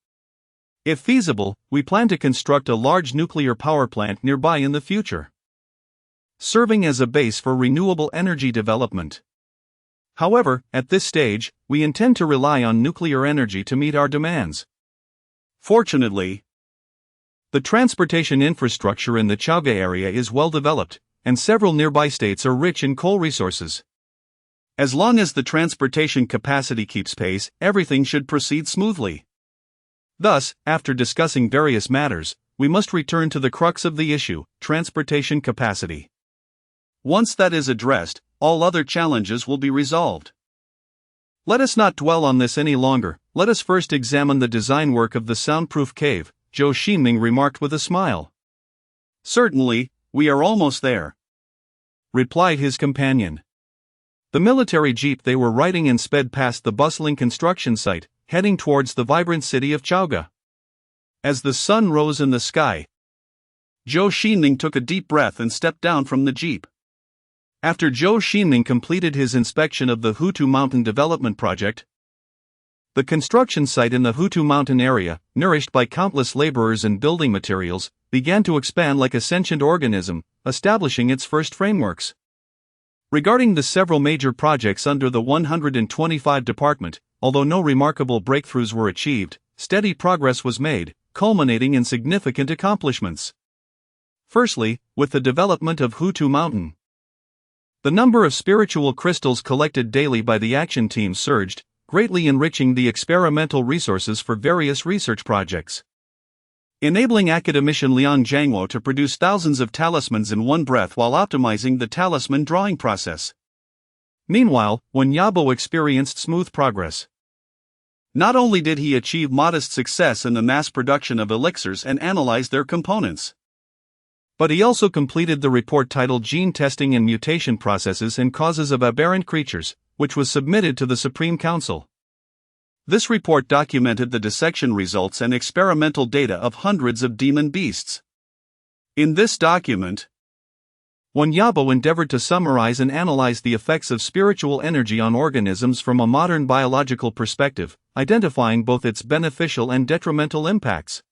If feasible, we plan to construct a large nuclear power plant nearby in the future, serving as a base for renewable energy development. However, at this stage, we intend to rely on nuclear energy to meet our demands. Fortunately, the transportation infrastructure in the Chaga area is well developed, and several nearby states are rich in coal resources. As long as the transportation capacity keeps pace, everything should proceed smoothly. Thus, after discussing various matters, we must return to the crux of the issue, transportation capacity. Once that is addressed, all other challenges will be resolved. Let us not dwell on this any longer, let us first examine the design work of the soundproof cave, Zhou Xingming remarked with a smile. Certainly, we are almost there, replied his companion. The military jeep they were riding in sped past the bustling construction site, heading towards the vibrant city of Chaoga. As the sun rose in the sky, Zhou Xingming took a deep breath and stepped down from the jeep. After Zhou Xingming completed his inspection of the Hutu Mountain Development Project, the construction site in the Hutu Mountain area, nourished by countless laborers and building materials, began to expand like a sentient organism, establishing its first frameworks. Regarding the several major projects under the 125 department, although no remarkable breakthroughs were achieved, steady progress was made, culminating in significant accomplishments. Firstly, with the development of Hutu Mountain. The number of spiritual crystals collected daily by the action team surged, greatly enriching the experimental resources for various research projects. Enabling academician Liang Jiangwo to produce thousands of talismans in one breath while optimizing the talisman drawing process. Meanwhile, Wen Yabo experienced smooth progress. Not only did he achieve modest success in the mass production of elixirs and analyze their components, but he also completed the report titled Gene Testing and Mutation Processes and Causes of Aberrant Creatures, which was submitted to the Supreme Council. This report documented the dissection results and experimental data of hundreds of demon beasts. In this document, Wen Yabo endeavored to summarize and analyze the effects of spiritual energy on organisms from a modern biological perspective, identifying both its beneficial and detrimental impacts.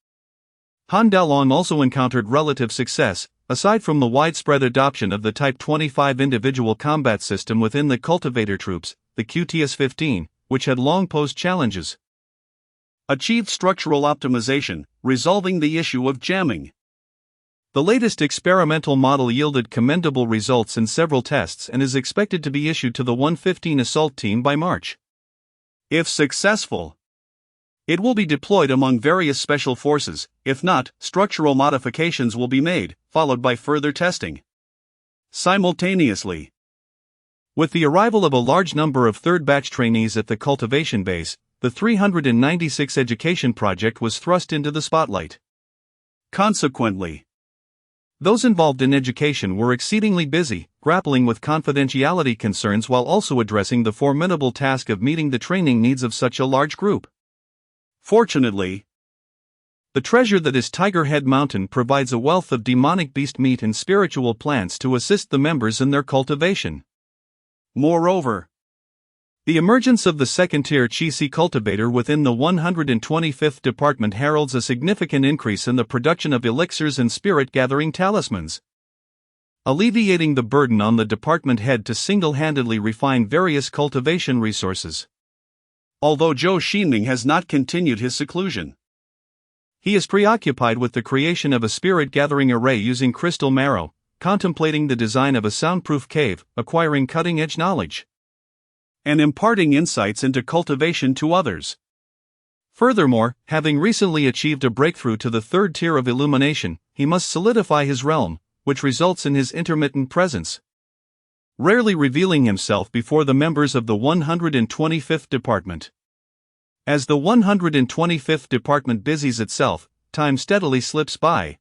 Han Dalong also encountered relative success, aside from the widespread adoption of the Type 25 individual combat system within the cultivator troops, the QTS-15, which had long posed challenges. Achieved structural optimization, resolving the issue of jamming. The latest experimental model yielded commendable results in several tests and is expected to be issued to the 115 assault team by March. If successful, it will be deployed among various special forces. If not, structural modifications will be made, followed by further testing. Simultaneously, with the arrival of a large number of third-batch trainees at the cultivation base, the 396 education project was thrust into the spotlight. Consequently, those involved in education were exceedingly busy, grappling with confidentiality concerns while also addressing the formidable task of meeting the training needs of such a large group. Fortunately, the treasure that is Tiger Head Mountain provides a wealth of demonic beast meat and spiritual plants to assist the members in their cultivation. Moreover, the emergence of the second-tier Qi cultivator within the 125th Department heralds a significant increase in the production of elixirs and spirit-gathering talismans, alleviating the burden on the department head to single-handedly refine various cultivation resources. Although Zhou Xingming has not continued his seclusion, he is preoccupied with the creation of a spirit-gathering array using crystal marrow, contemplating the design of a soundproof cave, acquiring cutting-edge knowledge, and imparting insights into cultivation to others. Furthermore, having recently achieved a breakthrough to the third tier of illumination, he must solidify his realm, which results in his intermittent presence, rarely revealing himself before the members of the 125th Department. As the 125th Department busies itself, time steadily slips by,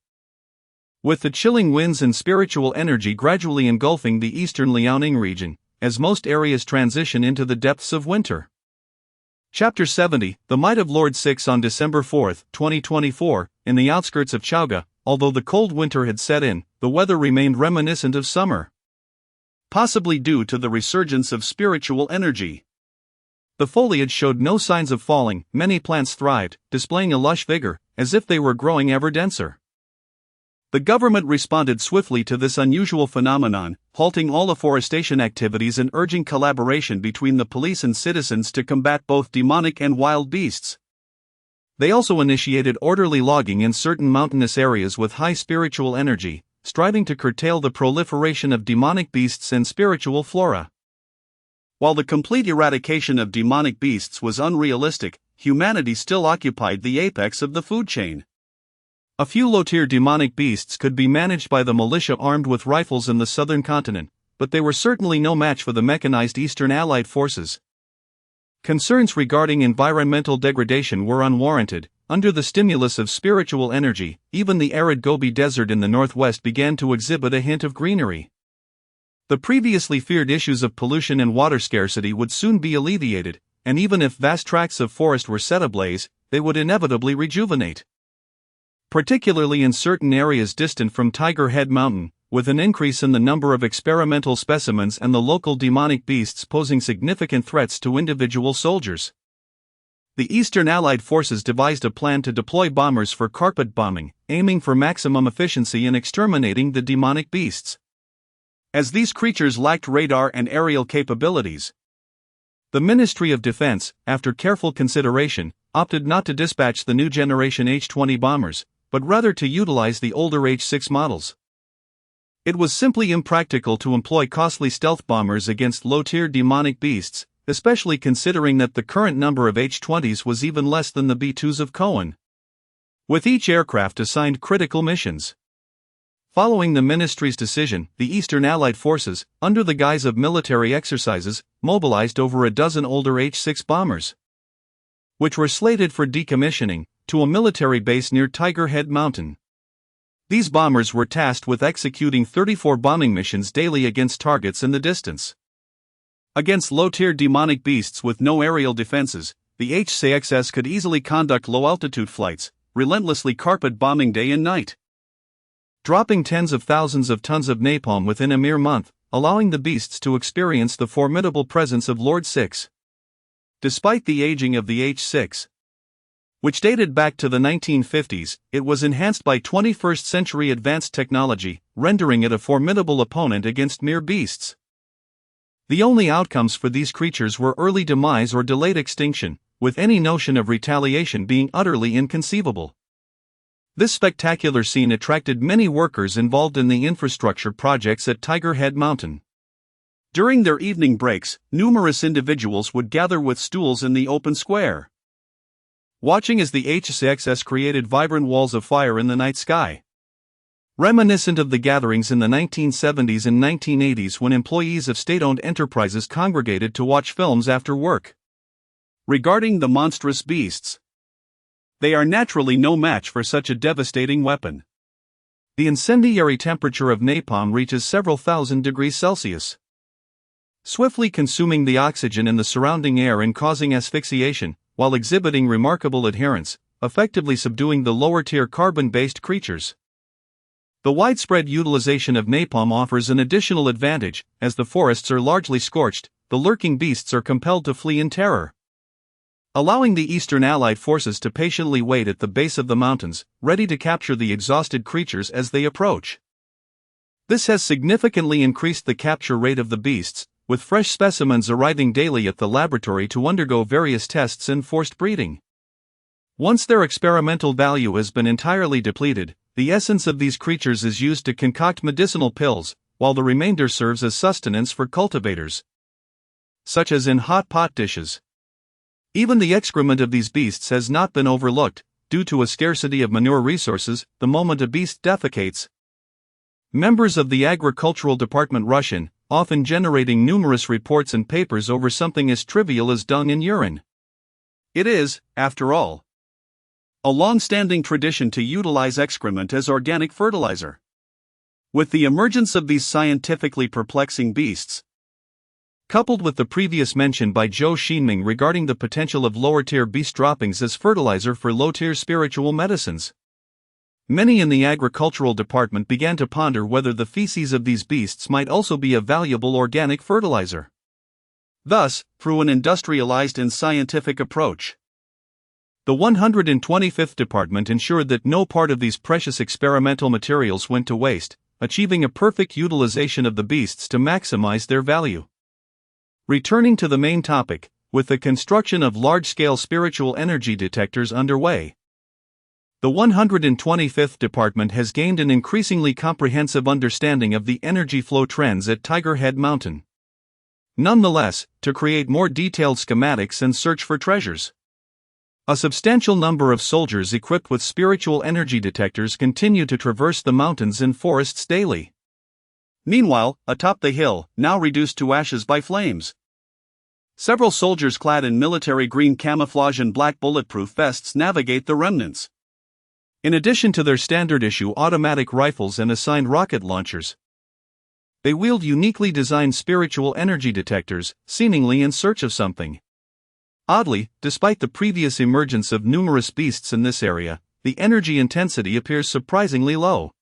with the chilling winds and spiritual energy gradually engulfing the eastern Liaoning region, as most areas transition into the depths of winter. Chapter 70, The Might of Lord 6. On December 4, 2024, in the outskirts of Chaoga, although the cold winter had set in, the weather remained reminiscent of summer, possibly due to the resurgence of spiritual energy. The foliage showed no signs of falling, many plants thrived, displaying a lush vigor, as if they were growing ever denser. The government responded swiftly to this unusual phenomenon, halting all afforestation activities and urging collaboration between the police and citizens to combat both demonic and wild beasts. They also initiated orderly logging in certain mountainous areas with high spiritual energy, striving to curtail the proliferation of demonic beasts and spiritual flora. While the complete eradication of demonic beasts was unrealistic, humanity still occupied the apex of the food chain. A few low-tier demonic beasts could be managed by the militia armed with rifles in the southern continent, but they were certainly no match for the mechanized Eastern Allied forces. Concerns regarding environmental degradation were unwarranted. Under the stimulus of spiritual energy, even the arid Gobi Desert in the northwest began to exhibit a hint of greenery. The previously feared issues of pollution and water scarcity would soon be alleviated, and even if vast tracts of forest were set ablaze, they would inevitably rejuvenate. Particularly in certain areas distant from Tiger Head Mountain, with an increase in the number of experimental specimens and the local demonic beasts posing significant threats to individual soldiers. The Eastern Allied forces devised a plan to deploy bombers for carpet bombing, aiming for maximum efficiency in exterminating the demonic beasts. As these creatures lacked radar and aerial capabilities, The Ministry of Defense, after careful consideration, opted not to dispatch the new generation H-20 bombers, but rather to utilize the older H-6 models. It was simply impractical to employ costly stealth bombers against low-tier demonic beasts, especially considering that the current number of H-20s was even less than the B-2s of Cohen, with each aircraft assigned critical missions. Following the ministry's decision, the Eastern Allied forces, under the guise of military exercises, mobilized over a dozen older H-6 bombers, which were slated for decommissioning, to a military base near Tiger Head Mountain. These bombers were tasked with executing 34 bombing missions daily against targets in the distance. Against low-tier demonic beasts with no aerial defenses, the H-6s could easily conduct low-altitude flights, relentlessly carpet bombing day and night, dropping tens of thousands of tons of napalm within a mere month, allowing the beasts to experience the formidable presence of Lord 6. Despite the aging of the H-6, which dated back to the 1950s, it was enhanced by 21st-century advanced technology, rendering it a formidable opponent against mere beasts. The only outcomes for these creatures were early demise or delayed extinction, with any notion of retaliation being utterly inconceivable. This spectacular scene attracted many workers involved in the infrastructure projects at Tiger Head Mountain. During their evening breaks, numerous individuals would gather with stools in the open square, watching as the H-6s created vibrant walls of fire in the night sky, reminiscent of the gatherings in the 1970s and 1980s when employees of state-owned enterprises congregated to watch films after work. Regarding the monstrous beasts, they are naturally no match for such a devastating weapon. The incendiary temperature of napalm reaches several thousand degrees Celsius, swiftly consuming the oxygen in the surrounding air and causing asphyxiation, while exhibiting remarkable adherence, effectively subduing the lower-tier carbon-based creatures. The widespread utilization of napalm offers an additional advantage, as the forests are largely scorched, the lurking beasts are compelled to flee in terror, allowing the Eastern Allied forces to patiently wait at the base of the mountains, ready to capture the exhausted creatures as they approach. This has significantly increased the capture rate of the beasts, with fresh specimens arriving daily at the laboratory to undergo various tests and forced breeding. Once their experimental value has been entirely depleted, the essence of these creatures is used to concoct medicinal pills, while the remainder serves as sustenance for cultivators, such as in hot pot dishes. Even the excrement of these beasts has not been overlooked, due to a scarcity of manure resources. The moment a beast defecates, members of the agricultural department rush in, often generating numerous reports and papers over something as trivial as dung and urine. It is, after all, a long-standing tradition to utilize excrement as organic fertilizer. With the emergence of these scientifically perplexing beasts, coupled with the previous mention by Zhou Xingming regarding the potential of lower-tier beast droppings as fertilizer for low-tier spiritual medicines, many in the agricultural department began to ponder whether the feces of these beasts might also be a valuable organic fertilizer. Thus, through an industrialized and scientific approach, the 125th Department ensured that no part of these precious experimental materials went to waste, achieving a perfect utilization of the beasts to maximize their value. Returning to the main topic, with the construction of large-scale spiritual energy detectors underway, the 125th Department has gained an increasingly comprehensive understanding of the energy flow trends at Tiger Head Mountain. Nonetheless, to create more detailed schematics and search for treasures, a substantial number of soldiers equipped with spiritual energy detectors continue to traverse the mountains and forests daily. Meanwhile, atop the hill, now reduced to ashes by flames, several soldiers clad in military green camouflage and black bulletproof vests navigate the remnants. In addition to their standard-issue automatic rifles and assigned rocket launchers, they wield uniquely designed spiritual energy detectors, seemingly in search of something. Oddly, despite the previous emergence of numerous beasts in this area, the energy intensity appears surprisingly low.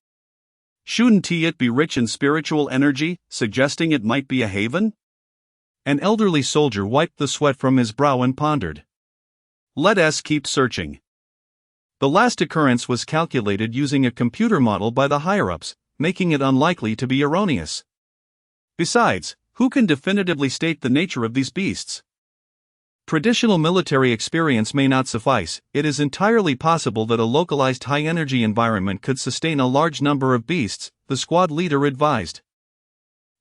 Shouldn't it be rich in spiritual energy, suggesting it might be a haven? An elderly soldier wiped the sweat from his brow and pondered. Let us keep searching. The last occurrence was calculated using a computer model by the higher-ups, making it unlikely to be erroneous. Besides, who can definitively state the nature of these beasts? Traditional military experience may not suffice. It is entirely possible that a localized high-energy environment could sustain a large number of beasts, the squad leader advised.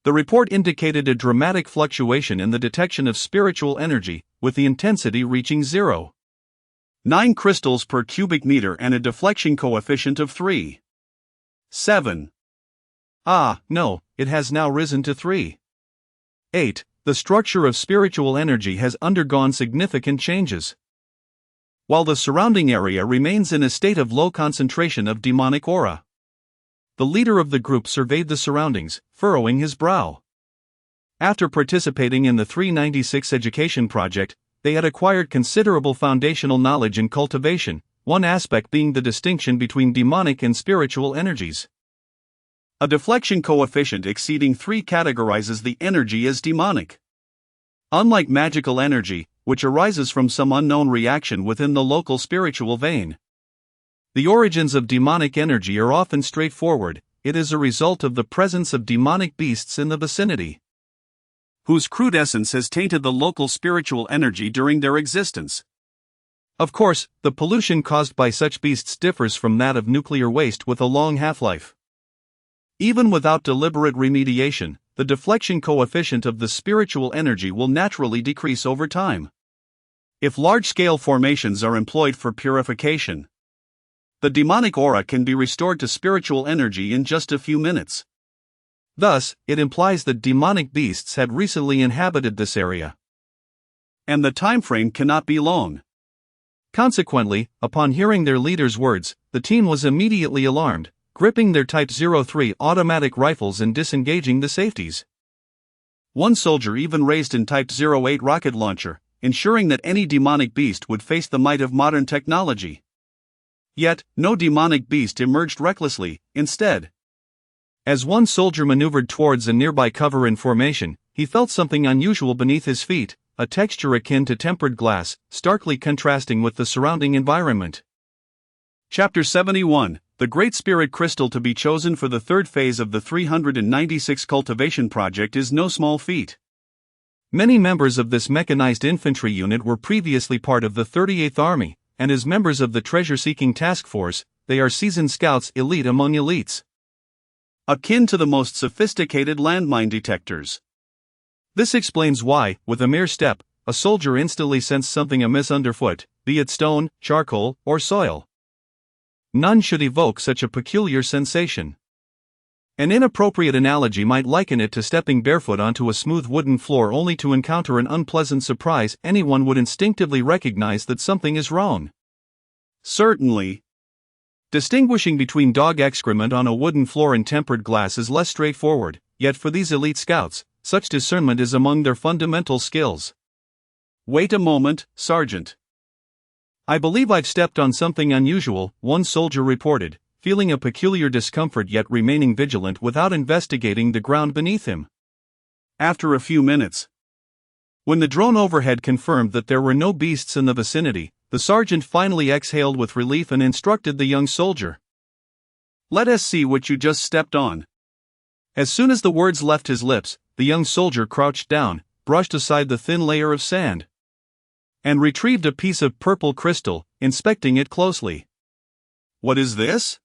The report indicated a dramatic fluctuation in the detection of spiritual energy, with the intensity reaching 0.9 crystals per cubic meter and a deflection coefficient of 3.7. No, it has now risen to 3.8. The structure of spiritual energy has undergone significant changes. While the surrounding area remains in a state of low concentration of demonic aura. The leader of the group surveyed the surroundings, furrowing his brow. After participating in the 396 education project, they had acquired considerable foundational knowledge in cultivation, one aspect being the distinction between demonic and spiritual energies. A deflection coefficient exceeding 3 categorizes the energy as demonic. Unlike magical energy, which arises from some unknown reaction within the local spiritual vein. The origins of demonic energy are often straightforward. It is a result of the presence of demonic beasts in the vicinity, whose crude essence has tainted the local spiritual energy during their existence. Of course, the pollution caused by such beasts differs from that of nuclear waste with a long half-life. Even without deliberate remediation, the deflection coefficient of the spiritual energy will naturally decrease over time. If large-scale formations are employed for purification, the demonic aura can be restored to spiritual energy in just a few minutes. Thus, it implies that demonic beasts had recently inhabited this area. And the time frame cannot be long. Consequently, upon hearing their leader's words, the team was immediately alarmed, gripping their Type 03 automatic rifles and disengaging the safeties. One soldier even raised an Type 08 rocket launcher, ensuring that any demonic beast would face the might of modern technology. Yet, no demonic beast emerged recklessly. Instead, as one soldier maneuvered towards a nearby cover in formation, he felt something unusual beneath his feet, a texture akin to tempered glass, starkly contrasting with the surrounding environment. Chapter 71: The Great Spirit Crystal to be chosen for the third phase of the 396 cultivation project is no small feat. Many members of this mechanized infantry unit were previously part of the 38th Army, and as members of the treasure-seeking task force, they are seasoned scouts, elite among elites. Akin to the most sophisticated landmine detectors. This explains why, with a mere step, a soldier instantly sensed something amiss underfoot, be it stone, charcoal, or soil. None should evoke such a peculiar sensation. An inappropriate analogy might liken it to stepping barefoot onto a smooth wooden floor only to encounter an unpleasant surprise. Anyone would instinctively recognize that something is wrong. Certainly. Distinguishing between dog excrement on a wooden floor and tempered glass is less straightforward, yet for these elite scouts, such discernment is among their fundamental skills. Wait a moment, Sergeant. I believe I've stepped on something unusual, one soldier reported, feeling a peculiar discomfort yet remaining vigilant without investigating the ground beneath him. After a few minutes, when the drone overhead confirmed that there were no beasts in the vicinity, the sergeant finally exhaled with relief and instructed the young soldier. Let us see what you just stepped on. As soon as the words left his lips, the young soldier crouched down, brushed aside the thin layer of sand, and retrieved a piece of purple crystal, inspecting it closely. What is this?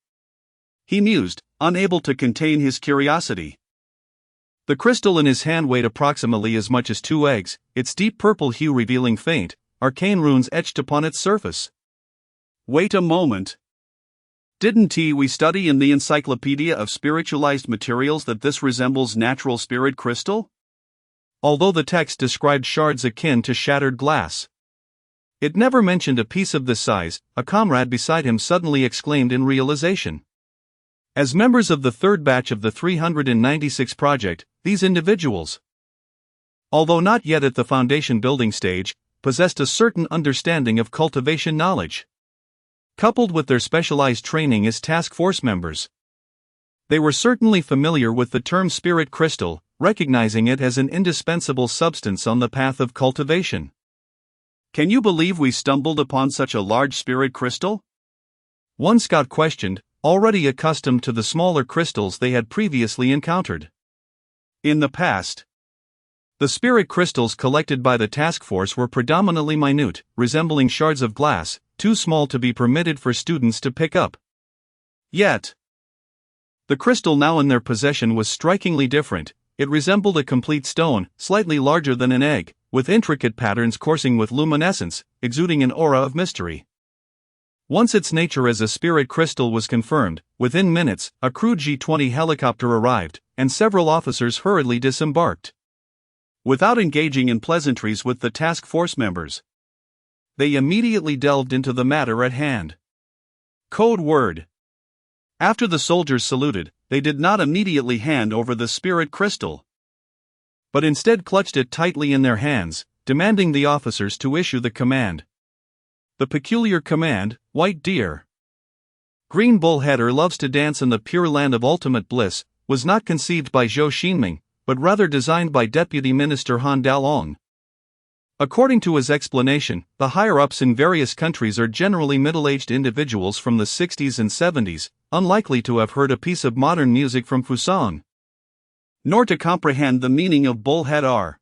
He mused, unable to contain his curiosity. The crystal in his hand weighed approximately as much as 2 eggs, its deep purple hue revealing faint, arcane runes etched upon its surface. Wait a moment. Didn't we study in the Encyclopedia of Spiritualized Materials that this resembles natural spirit crystal? Although the text described shards akin to shattered glass, it never mentioned a piece of this size. A comrade beside him suddenly exclaimed in realization. As members of the third batch of the 396 project, these individuals, although not yet at the foundation building stage, possessed a certain understanding of cultivation knowledge. Coupled with their specialized training as task force members, they were certainly familiar with the term spirit crystal, recognizing it as an indispensable substance on the path of cultivation. Can you believe we stumbled upon such a large spirit crystal? One scout questioned, already accustomed to the smaller crystals they had previously encountered. In the past, The spirit crystals collected by the task force were predominantly minute, resembling shards of glass, too small to be permitted for students to pick up. Yet, the crystal now in their possession was strikingly different. It resembled a complete stone, slightly larger than an egg, with intricate patterns coursing with luminescence, exuding an aura of mystery. Once its nature as a spirit crystal was confirmed, within minutes, a crewed G-20 helicopter arrived, and several officers hurriedly disembarked. Without engaging in pleasantries with the task force members, they immediately delved into the matter at hand. Code word. After the soldiers saluted, they did not immediately hand over the spirit crystal, but instead clutched it tightly in their hands, demanding the officers to issue the command. The peculiar command, "White deer, green bullheader loves to dance in the pure land of ultimate bliss," was not conceived by Zhou Xingming, but rather designed by Deputy Minister Han Dalong. According to his explanation, the higher-ups in various countries are generally middle-aged individuals from the 60s and 70s, unlikely to have heard a piece of modern music from Fusang, nor to comprehend the meaning of bullhead R.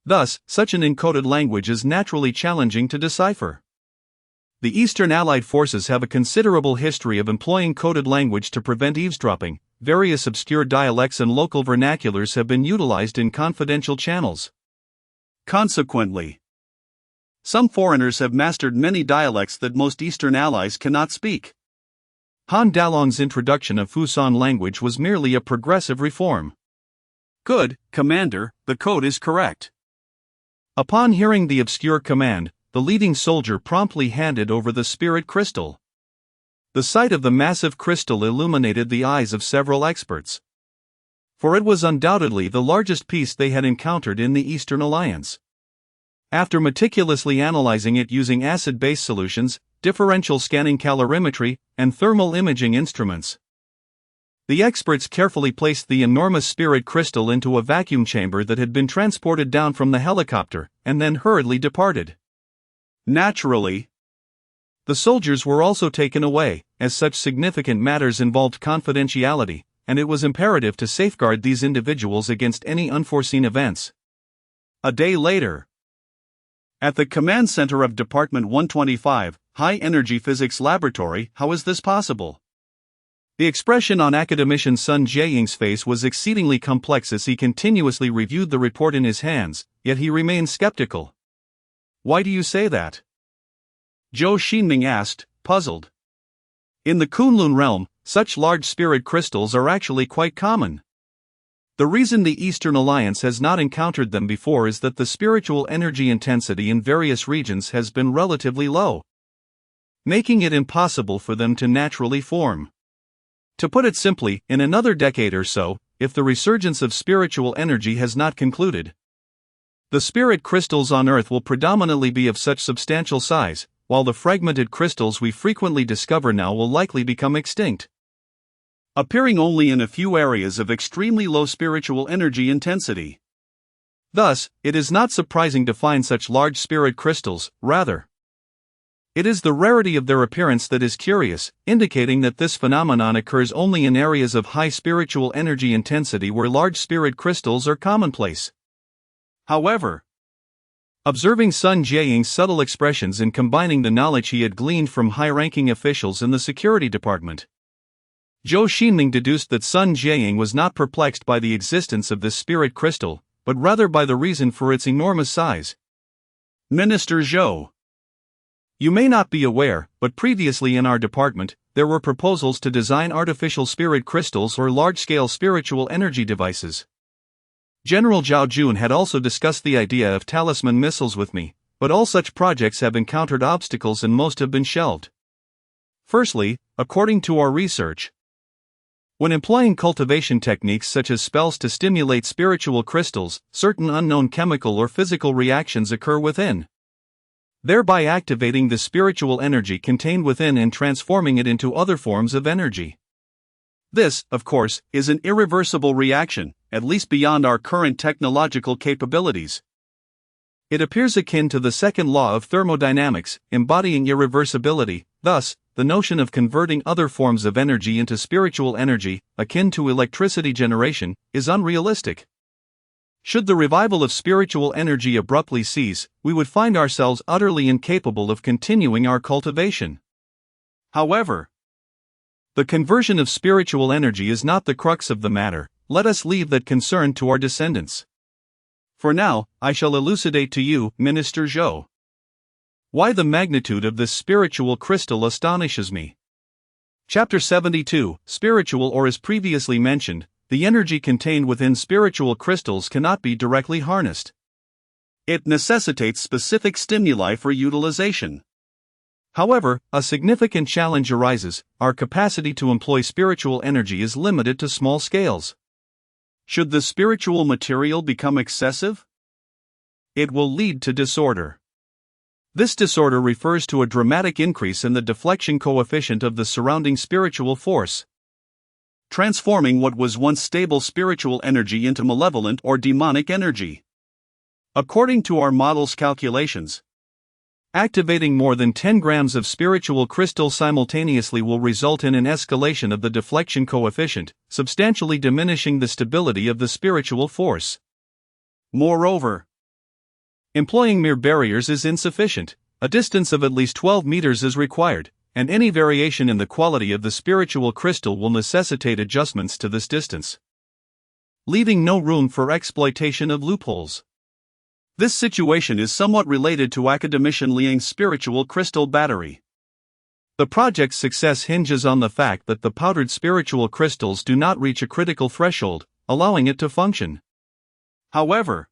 Thus, such an encoded language is naturally challenging to decipher. The Eastern Allied forces have a considerable history of employing coded language to prevent eavesdropping. Various obscure dialects and local vernaculars have been utilized in confidential channels. Consequently, some foreigners have mastered many dialects that most Eastern allies cannot speak. Han Dalong's introduction of Fusang language was merely a progressive reform. Good, Commander, the code is correct. Upon hearing the obscure command, the leading soldier promptly handed over the spirit crystal. The sight of the massive crystal illuminated the eyes of several experts, for it was undoubtedly the largest piece they had encountered in the Eastern Alliance. After meticulously analyzing it using acid-base solutions, differential scanning calorimetry, and thermal imaging instruments, the experts carefully placed the enormous spirit crystal into a vacuum chamber that had been transported down from the helicopter, and then hurriedly departed. Naturally, the soldiers were also taken away, as such significant matters involved confidentiality, and it was imperative to safeguard these individuals against any unforeseen events. A day later, at the command center of Department 125, High Energy Physics Laboratory, how is this possible? The expression on academician Sun Jiaying's face was exceedingly complex as he continuously reviewed the report in his hands, yet he remained skeptical. Why do you say that? Zhou Xingming asked, puzzled. In the Kunlun realm, such large spirit crystals are actually quite common. The reason the Eastern Alliance has not encountered them before is that the spiritual energy intensity in various regions has been relatively low, making it impossible for them to naturally form. To put it simply, in another decade or so, if the resurgence of spiritual energy has not concluded, the spirit crystals on Earth will predominantly be of such substantial size, while the fragmented crystals we frequently discover now will likely become extinct, appearing only in a few areas of extremely low spiritual energy intensity. Thus, it is not surprising to find such large spirit crystals, rather, it is the rarity of their appearance that is curious, indicating that this phenomenon occurs only in areas of high spiritual energy intensity where large spirit crystals are commonplace. However, observing Sun Jiaying's subtle expressions and combining the knowledge he had gleaned from high-ranking officials in the security department, Zhou Xingming deduced that Sun Jiaying was not perplexed by the existence of this spirit crystal, but rather by the reason for its enormous size. Minister Zhou, you may not be aware, but previously in our department, there were proposals to design artificial spirit crystals or large-scale spiritual energy devices. General Zhao Jun had also discussed the idea of talisman missiles with me, but all such projects have encountered obstacles and most have been shelved. Firstly, according to our research, when employing cultivation techniques such as spells to stimulate spiritual crystals, certain unknown chemical or physical reactions occur within, thereby activating the spiritual energy contained within and transforming it into other forms of energy. This, of course, is an irreversible reaction, at least beyond our current technological capabilities. It appears akin to the second law of thermodynamics, embodying irreversibility. Thus, the notion of converting other forms of energy into spiritual energy, akin to electricity generation, is unrealistic. Should the revival of spiritual energy abruptly cease, we would find ourselves utterly incapable of continuing our cultivation. However, the conversion of spiritual energy is not the crux of the matter. Let us leave that concern to our descendants. For now, I shall elucidate to you, Minister Zhou, why the magnitude of this spiritual crystal astonishes me. Chapter 72, Spiritual, or as previously mentioned, the energy contained within spiritual crystals cannot be directly harnessed. It necessitates specific stimuli for utilization. However, a significant challenge arises: our capacity to employ spiritual energy is limited to small scales. Should the spiritual material become excessive, it will lead to disorder. This disorder refers to a dramatic increase in the deflection coefficient of the surrounding spiritual force, transforming what was once stable spiritual energy into malevolent or demonic energy. According to our model's calculations, activating more than 10 grams of spiritual crystal simultaneously will result in an escalation of the deflection coefficient, substantially diminishing the stability of the spiritual force. Moreover, employing mere barriers is insufficient. A distance of at least 12 meters is required, and any variation in the quality of the spiritual crystal will necessitate adjustments to this distance, leaving no room for exploitation of loopholes. This situation is somewhat related to academician Liang's spiritual crystal battery. The project's success hinges on the fact that the powdered spiritual crystals do not reach a critical threshold, allowing it to function. However,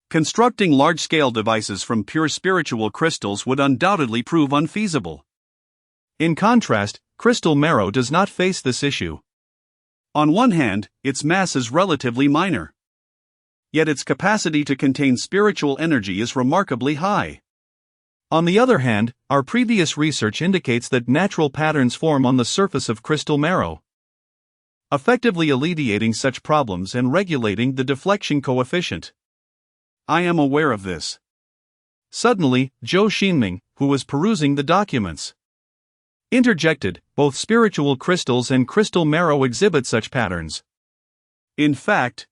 constructing large-scale devices from pure spiritual crystals would undoubtedly prove unfeasible. In contrast, crystal marrow does not face this issue. On one hand, its mass is relatively minor, yet its capacity to contain spiritual energy is remarkably high. On the other hand, our previous research indicates that natural patterns form on the surface of crystal marrow, effectively alleviating such problems and regulating the deflection coefficient. I am aware of this. Suddenly, Zhou Xingming, who was perusing the documents, interjected. Both spiritual crystals and crystal marrow exhibit such patterns. In fact,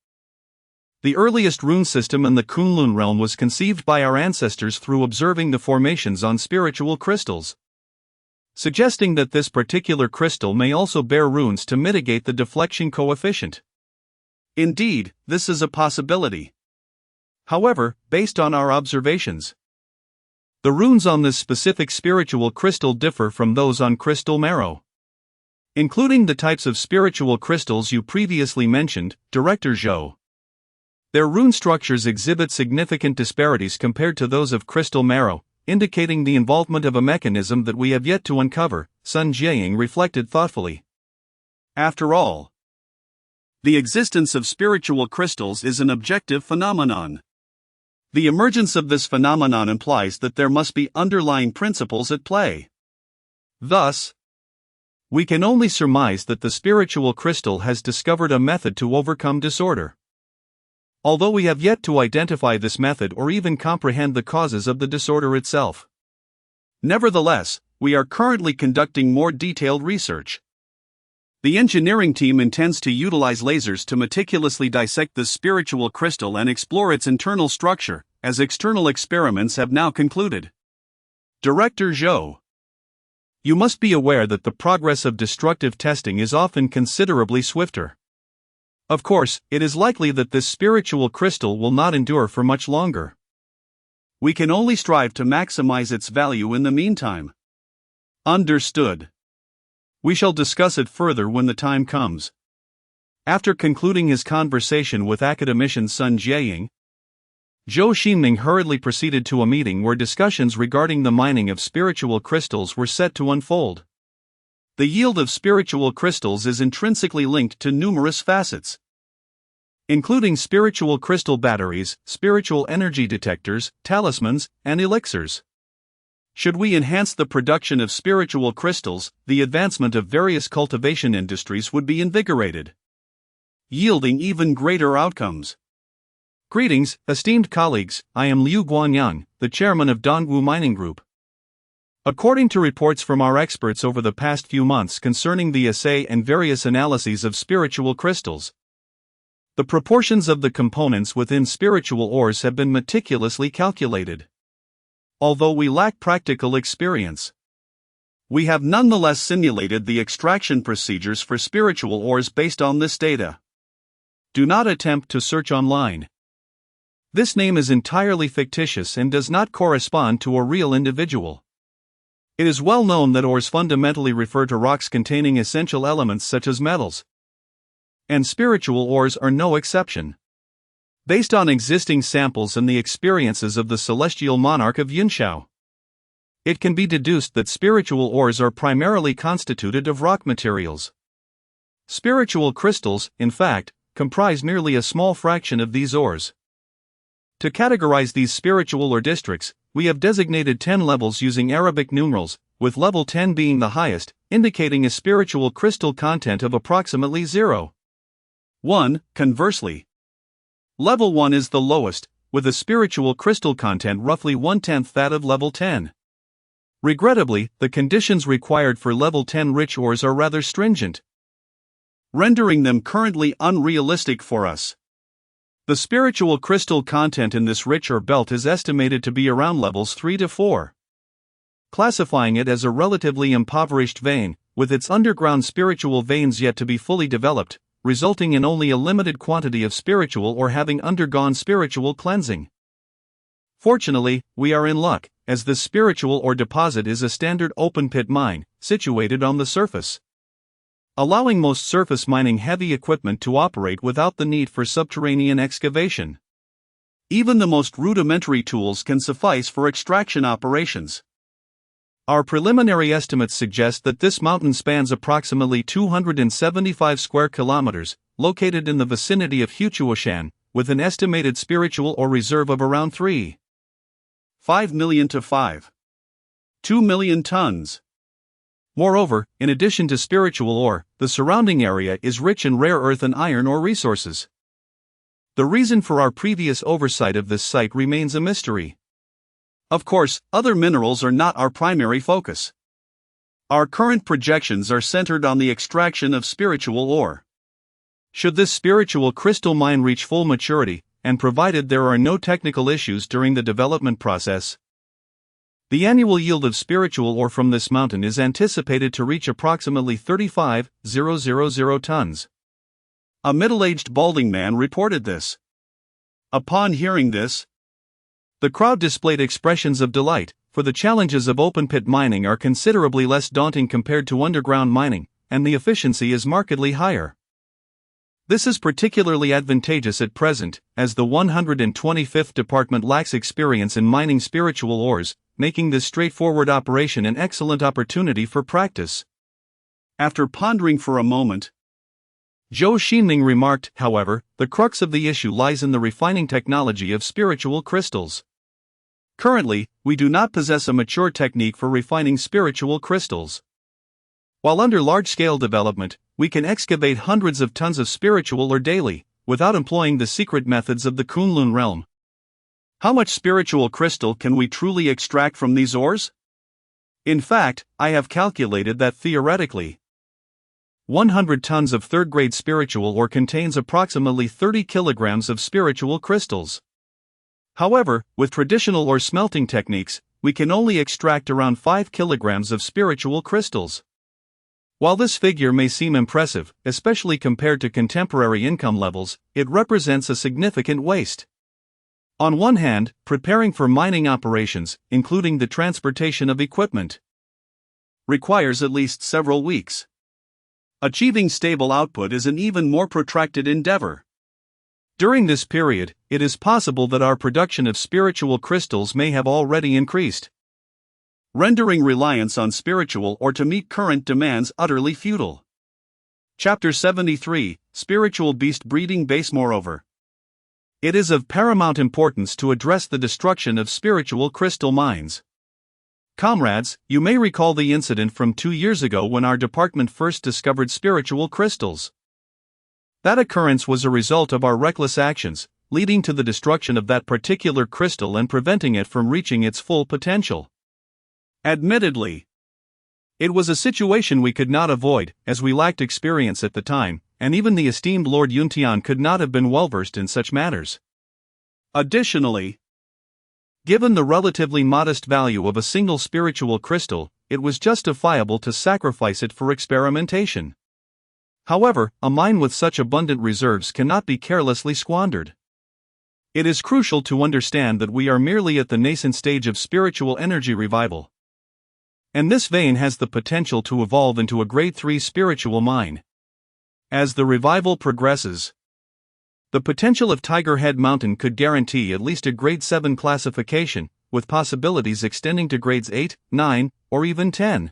the earliest rune system in the Kunlun realm was conceived by our ancestors through observing the formations on spiritual crystals, suggesting that this particular crystal may also bear runes to mitigate the deflection coefficient. Indeed, this is a possibility. However, based on our observations, the runes on this specific spiritual crystal differ from those on crystal marrow. Including the types of spiritual crystals you previously mentioned, Director Zhou, their rune structures exhibit significant disparities compared to those of crystal marrow, indicating the involvement of a mechanism that we have yet to uncover, Sun Jiaying reflected thoughtfully. After all, the existence of spiritual crystals is an objective phenomenon. The emergence of this phenomenon implies that there must be underlying principles at play. Thus, we can only surmise that the spiritual crystal has discovered a method to overcome disorder. Although we have yet to identify this method or even comprehend the causes of the disorder itself. Nevertheless, we are currently conducting more detailed research. The engineering team intends to utilize lasers to meticulously dissect the spiritual crystal and explore its internal structure, as external experiments have now concluded. Director Zhou, you must be aware that the progress of destructive testing is often considerably swifter. Of course, it is likely that this spiritual crystal will not endure for much longer. We can only strive to maximize its value in the meantime. Understood. We shall discuss it further when the time comes. After concluding his conversation with academician Sun Jiaying, Zhou Xingming hurriedly proceeded to a meeting where discussions regarding the mining of spiritual crystals were set to unfold. The yield of spiritual crystals is intrinsically linked to numerous facets, including spiritual crystal batteries, spiritual energy detectors, talismans, and elixirs. Should we enhance the production of spiritual crystals, the advancement of various cultivation industries would be invigorated, yielding even greater outcomes. Greetings, esteemed colleagues, I am Liu Guanyan, the chairman of Dongwu Mining Group. According to reports from our experts over the past few months concerning the assay and various analyses of spiritual crystals, the The proportions of the components within spiritual ores have been meticulously calculated. Although we lack practical experience, we have nonetheless simulated the extraction procedures for spiritual ores based on this data. Do not attempt to search online. This name is entirely fictitious and does not correspond to a real individual. It is well known that ores fundamentally refer to rocks containing essential elements such as metals, and spiritual ores are no exception. Based on existing samples and the experiences of the celestial monarch of Yunshao, it can be deduced that spiritual ores are primarily constituted of rock materials. Spiritual crystals, in fact, comprise merely a small fraction of these ores. To categorize these spiritual ore districts, we have designated 10 levels using Arabic numerals, with level 10 being the highest, indicating a spiritual crystal content of approximately 0.1. Conversely, level 1 is the lowest, with a spiritual crystal content roughly 1/10 that of level 10. Regrettably, the conditions required for level 10 rich ores are rather stringent, rendering them currently unrealistic for us. The spiritual crystal content in this rich ore belt is estimated to be around levels 3 to 4. Classifying it as a relatively impoverished vein, with its underground spiritual veins yet to be fully developed, resulting in only a limited quantity of spiritual ore having undergone spiritual cleansing. Fortunately, we are in luck, as this spiritual ore deposit is a standard open-pit mine, situated on the surface, allowing most surface mining heavy equipment to operate without the need for subterranean excavation. Even the most rudimentary tools can suffice for extraction operations. Our preliminary estimates suggest that this mountain spans approximately 275 square kilometers, located in the vicinity of Huchuoshan, with an estimated spiritual ore reserve of around 3.5 million to 5.2 million tons. Moreover, in addition to spiritual ore, the surrounding area is rich in rare earth and iron ore resources. The reason for our previous oversight of this site remains a mystery. Of course, other minerals are not our primary focus. Our current projections are centered on the extraction of spiritual ore. Should this spiritual crystal mine reach full maturity, and provided there are no technical issues during the development process, the annual yield of spiritual ore from this mountain is anticipated to reach approximately 35,000 tons. A middle-aged balding man reported this. Upon hearing this, the crowd displayed expressions of delight, for the challenges of open-pit mining are considerably less daunting compared to underground mining, and the efficiency is markedly higher. This is particularly advantageous at present, as the 125th Department lacks experience in mining spiritual ores, making this straightforward operation an excellent opportunity for practice. After pondering for a moment, Zhou Xingming remarked, however, the crux of the issue lies in the refining technology of spiritual crystals. Currently, we do not possess a mature technique for refining spiritual crystals. While under large-scale development, we can excavate hundreds of tons of spiritual ore daily, without employing the secret methods of the Kunlun realm. How much spiritual crystal can we truly extract from these ores? In fact, I have calculated that theoretically, 100 tons of third-grade spiritual ore contains approximately 30 kilograms of spiritual crystals. However, with traditional ore smelting techniques, we can only extract around 5 kilograms of spiritual crystals. While this figure may seem impressive, especially compared to contemporary income levels, it represents a significant waste. On one hand, preparing for mining operations, including the transportation of equipment, requires at least several weeks. Achieving stable output is an even more protracted endeavor. During this period, it is possible that our production of spiritual crystals may have already increased, rendering reliance on spiritual ore to meet current demands utterly futile. Chapter 73, Spiritual Beast Breeding Base. Moreover, it is of paramount importance to address the destruction of spiritual crystal mines. Comrades, you may recall the incident from 2 years ago when our department first discovered spiritual crystals. That occurrence was a result of our reckless actions, leading to the destruction of that particular crystal and preventing it from reaching its full potential. Admittedly, it was a situation we could not avoid, as we lacked experience at the time, and even the esteemed Lord Yuntian could not have been well-versed in such matters. Additionally, given the relatively modest value of a single spiritual crystal, it was justifiable to sacrifice it for experimentation. However, a mine with such abundant reserves cannot be carelessly squandered. It is crucial to understand that we are merely at the nascent stage of spiritual energy revival. And this vein has the potential to evolve into a Grade 3 spiritual mine. As the revival progresses, the potential of Tiger Head Mountain could guarantee at least a Grade 7 classification, with possibilities extending to Grades 8, 9, or even 10.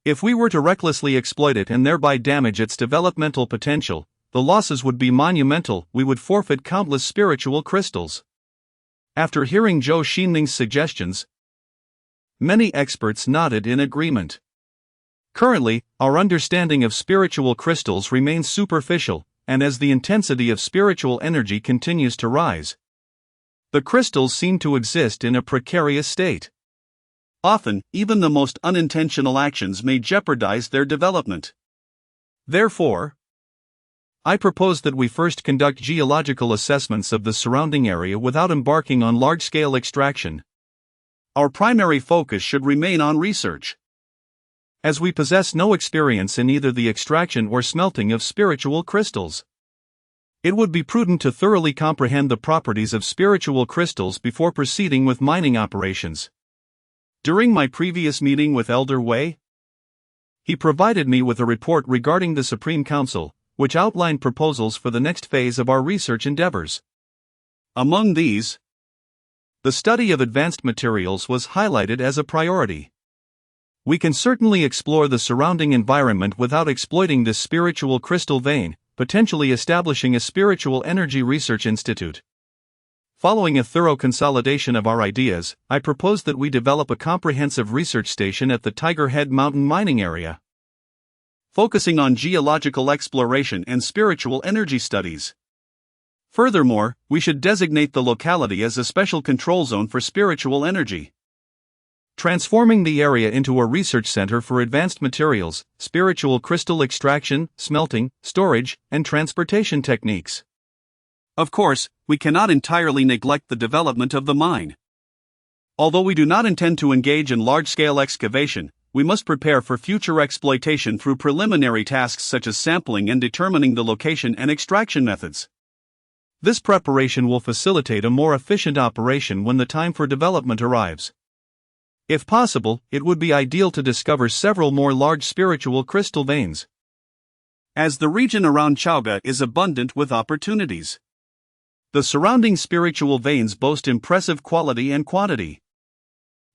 If we were to recklessly exploit it and thereby damage its developmental potential, the losses would be monumental. We would forfeit countless spiritual crystals. After hearing Zhou Xingming's suggestions, many experts nodded in agreement. Currently, our understanding of spiritual crystals remains superficial, and as the intensity of spiritual energy continues to rise, the crystals seem to exist in a precarious state. Often, even the most unintentional actions may jeopardize their development. Therefore, I propose that we first conduct geological assessments of the surrounding area without embarking on large-scale extraction. Our primary focus should remain on research, as we possess no experience in either the extraction or smelting of spiritual crystals. It would be prudent to thoroughly comprehend the properties of spiritual crystals before proceeding with mining operations. During my previous meeting with Elder Wei, he provided me with a report regarding the Supreme Council, which outlined proposals for the next phase of our research endeavors. Among these, the study of advanced materials was highlighted as a priority. We can certainly explore the surrounding environment without exploiting this spiritual crystal vein, potentially establishing a spiritual energy research institute. Following a thorough consolidation of our ideas, I propose that we develop a comprehensive research station at the Tiger Head Mountain mining area, focusing on geological exploration and spiritual energy studies. Furthermore, we should designate the locality as a special control zone for spiritual energy, transforming the area into a research center for advanced materials, spiritual crystal extraction, smelting, storage, and transportation techniques. Of course, we cannot entirely neglect the development of the mine. Although we do not intend to engage in large-scale excavation, we must prepare for future exploitation through preliminary tasks such as sampling and determining the location and extraction methods. This preparation will facilitate a more efficient operation when the time for development arrives. If possible, it would be ideal to discover several more large spiritual crystal veins, as the region around Chaoga is abundant with opportunities. The surrounding spiritual veins boast impressive quality and quantity,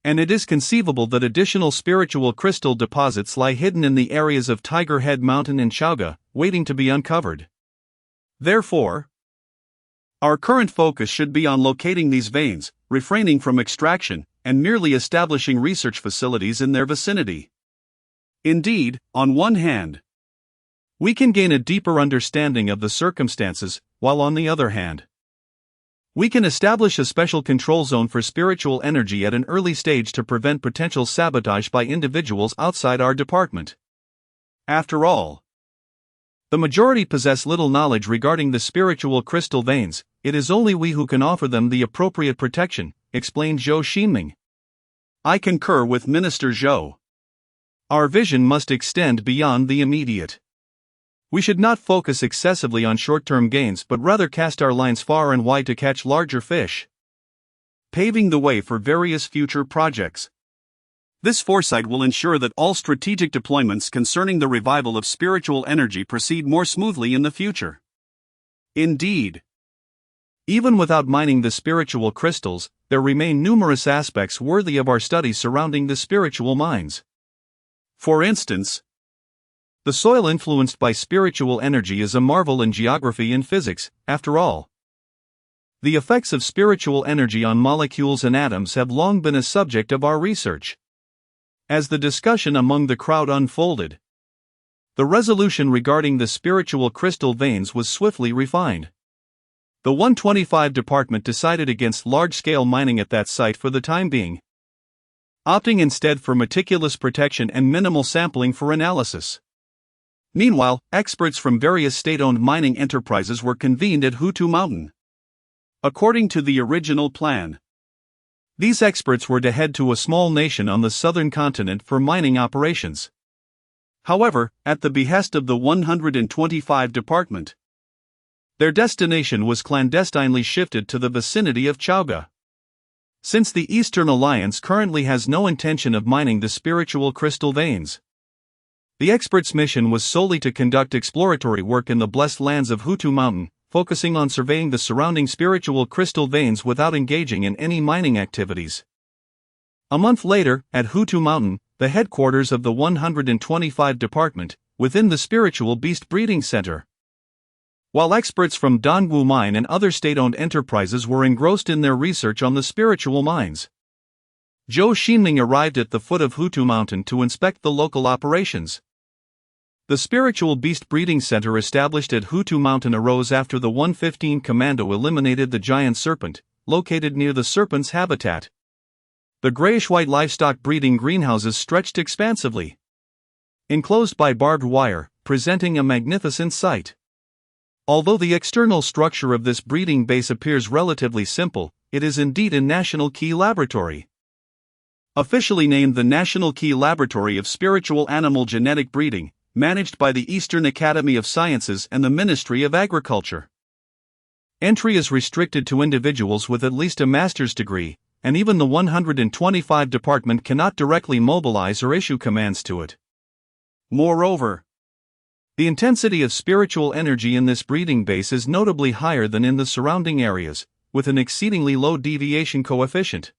and it is conceivable that additional spiritual crystal deposits lie hidden in the areas of Tiger Head Mountain and Chaoga, waiting to be uncovered. Therefore, our current focus should be on locating these veins, refraining from extraction, and merely establishing research facilities in their vicinity. Indeed, on one hand, we can gain a deeper understanding of the circumstances, while on the other hand, we can establish a special control zone for spiritual energy at an early stage to prevent potential sabotage by individuals outside our department. After all, the majority possess little knowledge regarding the spiritual crystal veins. It is only we who can offer them the appropriate protection, explained Zhou Xingming. I concur with Minister Zhou. Our vision must extend beyond the immediate. We should not focus excessively on short-term gains but rather cast our lines far and wide to catch larger fish, paving the way for various future projects. This foresight will ensure that all strategic deployments concerning the revival of spiritual energy proceed more smoothly in the future. Indeed, even without mining the spiritual crystals, there remain numerous aspects worthy of our study surrounding the spiritual mines. For instance, the soil influenced by spiritual energy is a marvel in geography and physics, after all. The effects of spiritual energy on molecules and atoms have long been a subject of our research. As the discussion among the crowd unfolded, the resolution regarding the spiritual crystal veins was swiftly refined. The 125 department decided against large-scale mining at that site for the time being, opting instead for meticulous protection and minimal sampling for analysis. Meanwhile, experts from various state-owned mining enterprises were convened at Hutu Mountain. According to the original plan, these experts were to head to a small nation on the southern continent for mining operations. However, at the behest of the 125 Department, their destination was clandestinely shifted to the vicinity of Chauga. Since the Eastern Alliance currently has no intention of mining the spiritual crystal veins, the experts' mission was solely to conduct exploratory work in the blessed lands of Hutu Mountain, focusing on surveying the surrounding spiritual crystal veins without engaging in any mining activities. A month later, at Hutu Mountain, the headquarters of the 125 Department, within the Spiritual Beast Breeding Center. While experts from Dongwu Mine and other state-owned enterprises were engrossed in their research on the spiritual mines, Zhou Xingming arrived at the foot of Hutu Mountain to inspect the local operations. The Spiritual Beast Breeding Center established at Hutu Mountain arose after the 115 Commando eliminated the giant serpent, located near the serpent's habitat. The grayish-white livestock breeding greenhouses stretched expansively, enclosed by barbed wire, presenting a magnificent sight. Although the external structure of this breeding base appears relatively simple, it is indeed a National Key Laboratory. Officially named the National Key Laboratory of Spiritual Animal Genetic Breeding, managed by the Eastern Academy of Sciences and the Ministry of Agriculture. Entry is restricted to individuals with at least a master's degree, and even the 125 Department cannot directly mobilize or issue commands to it. Moreover, the intensity of spiritual energy in this breeding base is notably higher than in the surrounding areas, with an exceedingly low deviation coefficient,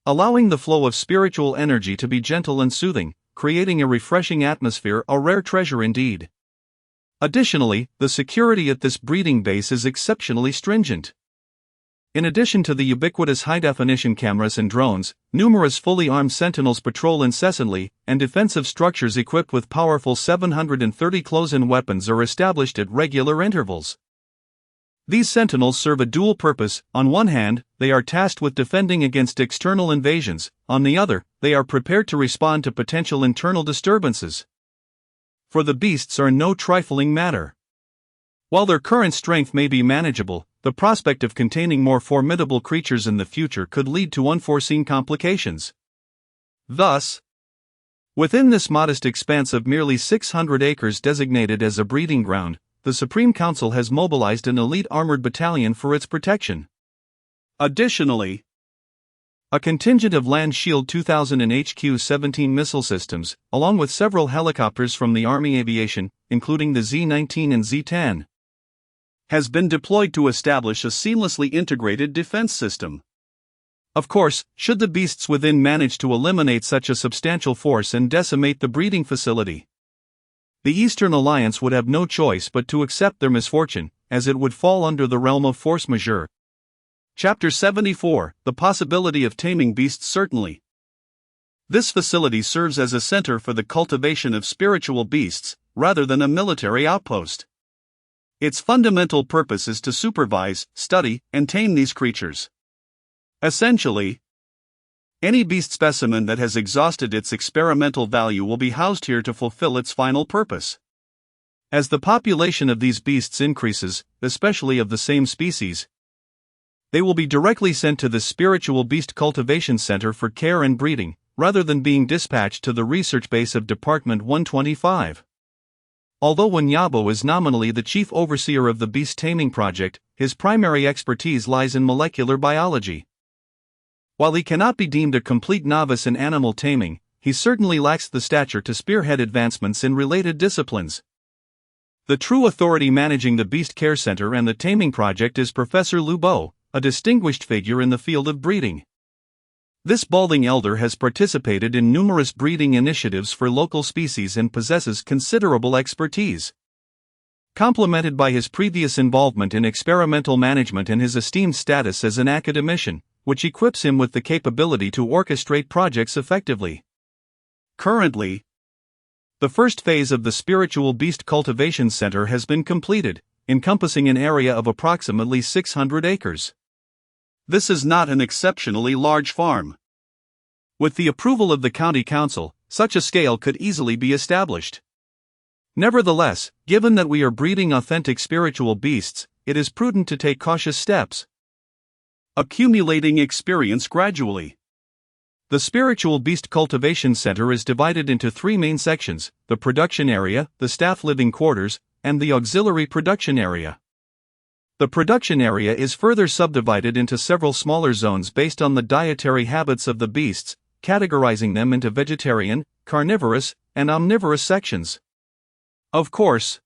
allowing the flow of spiritual energy to be gentle and soothing, creating a refreshing atmosphere, a rare treasure indeed. Additionally, the security at this breeding base is exceptionally stringent. In addition to the ubiquitous high-definition cameras and drones, numerous fully armed sentinels patrol incessantly, and defensive structures equipped with powerful 730 close-in weapons are established at regular intervals. These sentinels serve a dual purpose. On one hand, they are tasked with defending against external invasions; on the other, they are prepared to respond to potential internal disturbances. For the beasts are no trifling matter. While their current strength may be manageable, the prospect of containing more formidable creatures in the future could lead to unforeseen complications. Thus, within this modest expanse of merely 600 acres designated as a breeding ground, the Supreme Council has mobilized an elite armored battalion for its protection. Additionally, a contingent of Land Shield 2000 and HQ-17 missile systems, along with several helicopters from the Army Aviation, including the Z-19 and Z-10, has been deployed to establish a seamlessly integrated defense system. Of course, should the beasts within manage to eliminate such a substantial force and decimate the breeding facility, the Eastern Alliance would have no choice but to accept their misfortune, as it would fall under the realm of force majeure. Chapter 74: The Possibility of Taming Beasts. Certainly, this facility serves as a center for the cultivation of spiritual beasts, rather than a military outpost. Its fundamental purpose is to supervise, study, and tame these creatures. Essentially, any beast specimen that has exhausted its experimental value will be housed here to fulfill its final purpose. As the population of these beasts increases, especially of the same species, they will be directly sent to the Spiritual Beast Cultivation Center for care and breeding, rather than being dispatched to the research base of Department 125. Although Wanyabo is nominally the chief overseer of the beast taming project, his primary expertise lies in molecular biology. While he cannot be deemed a complete novice in animal taming, he certainly lacks the stature to spearhead advancements in related disciplines. The true authority managing the Beast Care Center and the Taming Project is Professor Lubo, a distinguished figure in the field of breeding. This balding elder has participated in numerous breeding initiatives for local species and possesses considerable expertise. Complemented by his previous involvement in experimental management and his esteemed status as an academician, which equips him with the capability to orchestrate projects effectively. Currently, the first phase of the Spiritual Beast Cultivation Center has been completed, encompassing an area of approximately 600 acres. This is not an exceptionally large farm. With the approval of the County Council, such a scale could easily be established. Nevertheless, given that we are breeding authentic spiritual beasts, it is prudent to take cautious steps. Accumulating experience gradually. The Spiritual Beast Cultivation Center is divided into three main sections: the production area, the staff living quarters, and the auxiliary production area. The production area is further subdivided into several smaller zones based on the dietary habits of the beasts, categorizing them into vegetarian, carnivorous, and omnivorous sections. Of course,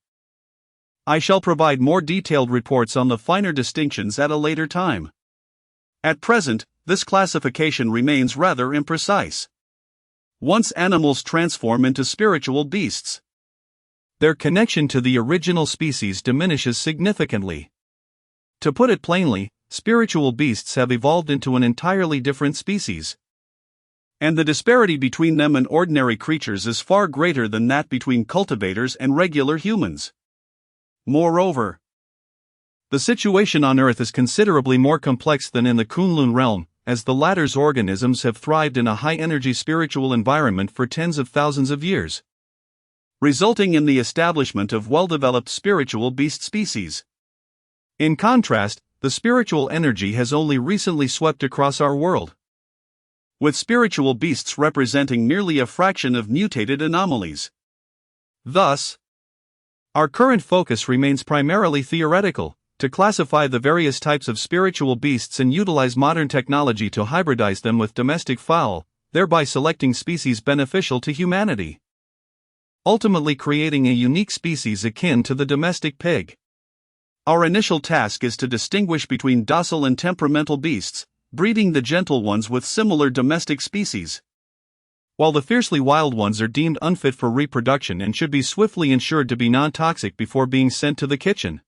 I shall provide more detailed reports on the finer distinctions at a later time. At present, this classification remains rather imprecise. Once animals transform into spiritual beasts, their connection to the original species diminishes significantly. To put it plainly, spiritual beasts have evolved into an entirely different species. And the disparity between them and ordinary creatures is far greater than that between cultivators and regular humans. Moreover, the situation on Earth is considerably more complex than in the Kunlun realm, as the latter's organisms have thrived in a high-energy spiritual environment for tens of thousands of years, resulting in the establishment of well-developed spiritual beast species. In contrast, the spiritual energy has only recently swept across our world, with spiritual beasts representing merely a fraction of mutated anomalies. Thus, our current focus remains primarily theoretical, to classify the various types of spiritual beasts and utilize modern technology to hybridize them with domestic fowl, thereby selecting species beneficial to humanity, ultimately creating a unique species akin to the domestic pig. Our initial task is to distinguish between docile and temperamental beasts, breeding the gentle ones with similar domestic species, while the fiercely wild ones are deemed unfit for reproduction and should be swiftly ensured to be non-toxic before being sent to the kitchen.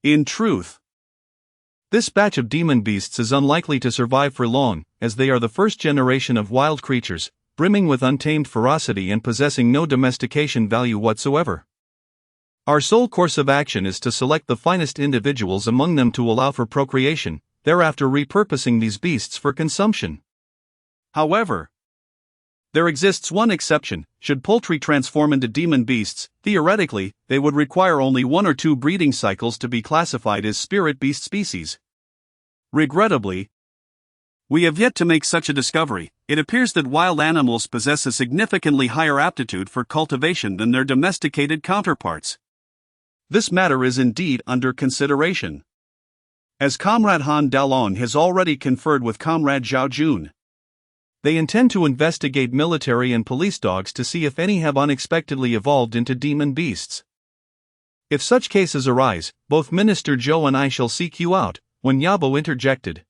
In truth, this batch of demon beasts is unlikely to survive for long, as they are the first generation of wild creatures, brimming with untamed ferocity and possessing no domestication value whatsoever. Our sole course of action is to select the finest individuals among them to allow for procreation, thereafter repurposing these beasts for consumption. However, there exists one exception: should poultry transform into demon beasts, theoretically, they would require only 1 or 2 breeding cycles to be classified as spirit beast species. Regrettably, we have yet to make such a discovery. It appears that wild animals possess a significantly higher aptitude for cultivation than their domesticated counterparts. This matter is indeed under consideration, as Comrade Han Dalong has already conferred with Comrade Zhao Jun. They intend to investigate military and police dogs to see if any have unexpectedly evolved into demon beasts. If such cases arise, both Minister Zhou and I shall seek you out, Wen Yabo interjected.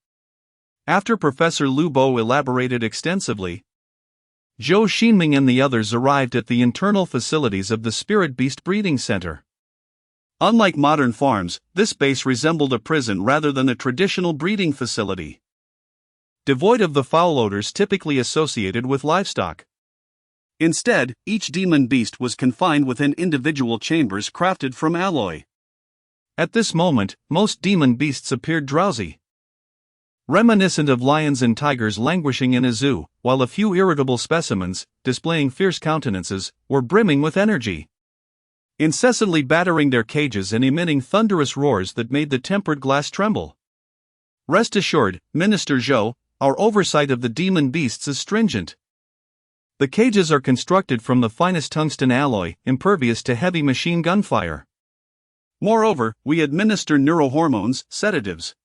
After Professor Lu Bo elaborated extensively, Zhou Xingming and the others arrived at the internal facilities of the Spirit Beast Breeding Center. Unlike modern farms, this base resembled a prison rather than a traditional breeding facility, devoid of the foul odors typically associated with livestock. Instead, each demon beast was confined within individual chambers crafted from alloy. At this moment, most demon beasts appeared drowsy, reminiscent of lions and tigers languishing in a zoo, while a few irritable specimens, displaying fierce countenances, were brimming with energy, incessantly battering their cages and emitting thunderous roars that made the tempered glass tremble. Rest assured, Minister Zhou, our oversight of the demon beasts is stringent. The cages are constructed from the finest tungsten alloy, impervious to heavy machine gun fire. Moreover, we administer neurohormones, sedatives,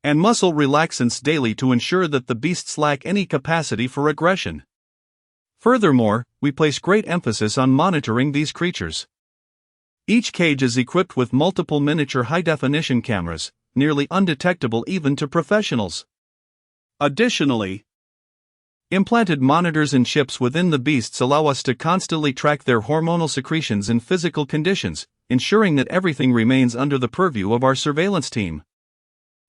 and muscle relaxants daily to ensure that the beasts lack any capacity for aggression. Furthermore, we place great emphasis on monitoring these creatures. Each cage is equipped with multiple miniature high-definition cameras, nearly undetectable even to professionals. Additionally, implanted monitors and chips within the beasts allow us to constantly track their hormonal secretions and physical conditions, ensuring that everything remains under the purview of our surveillance team.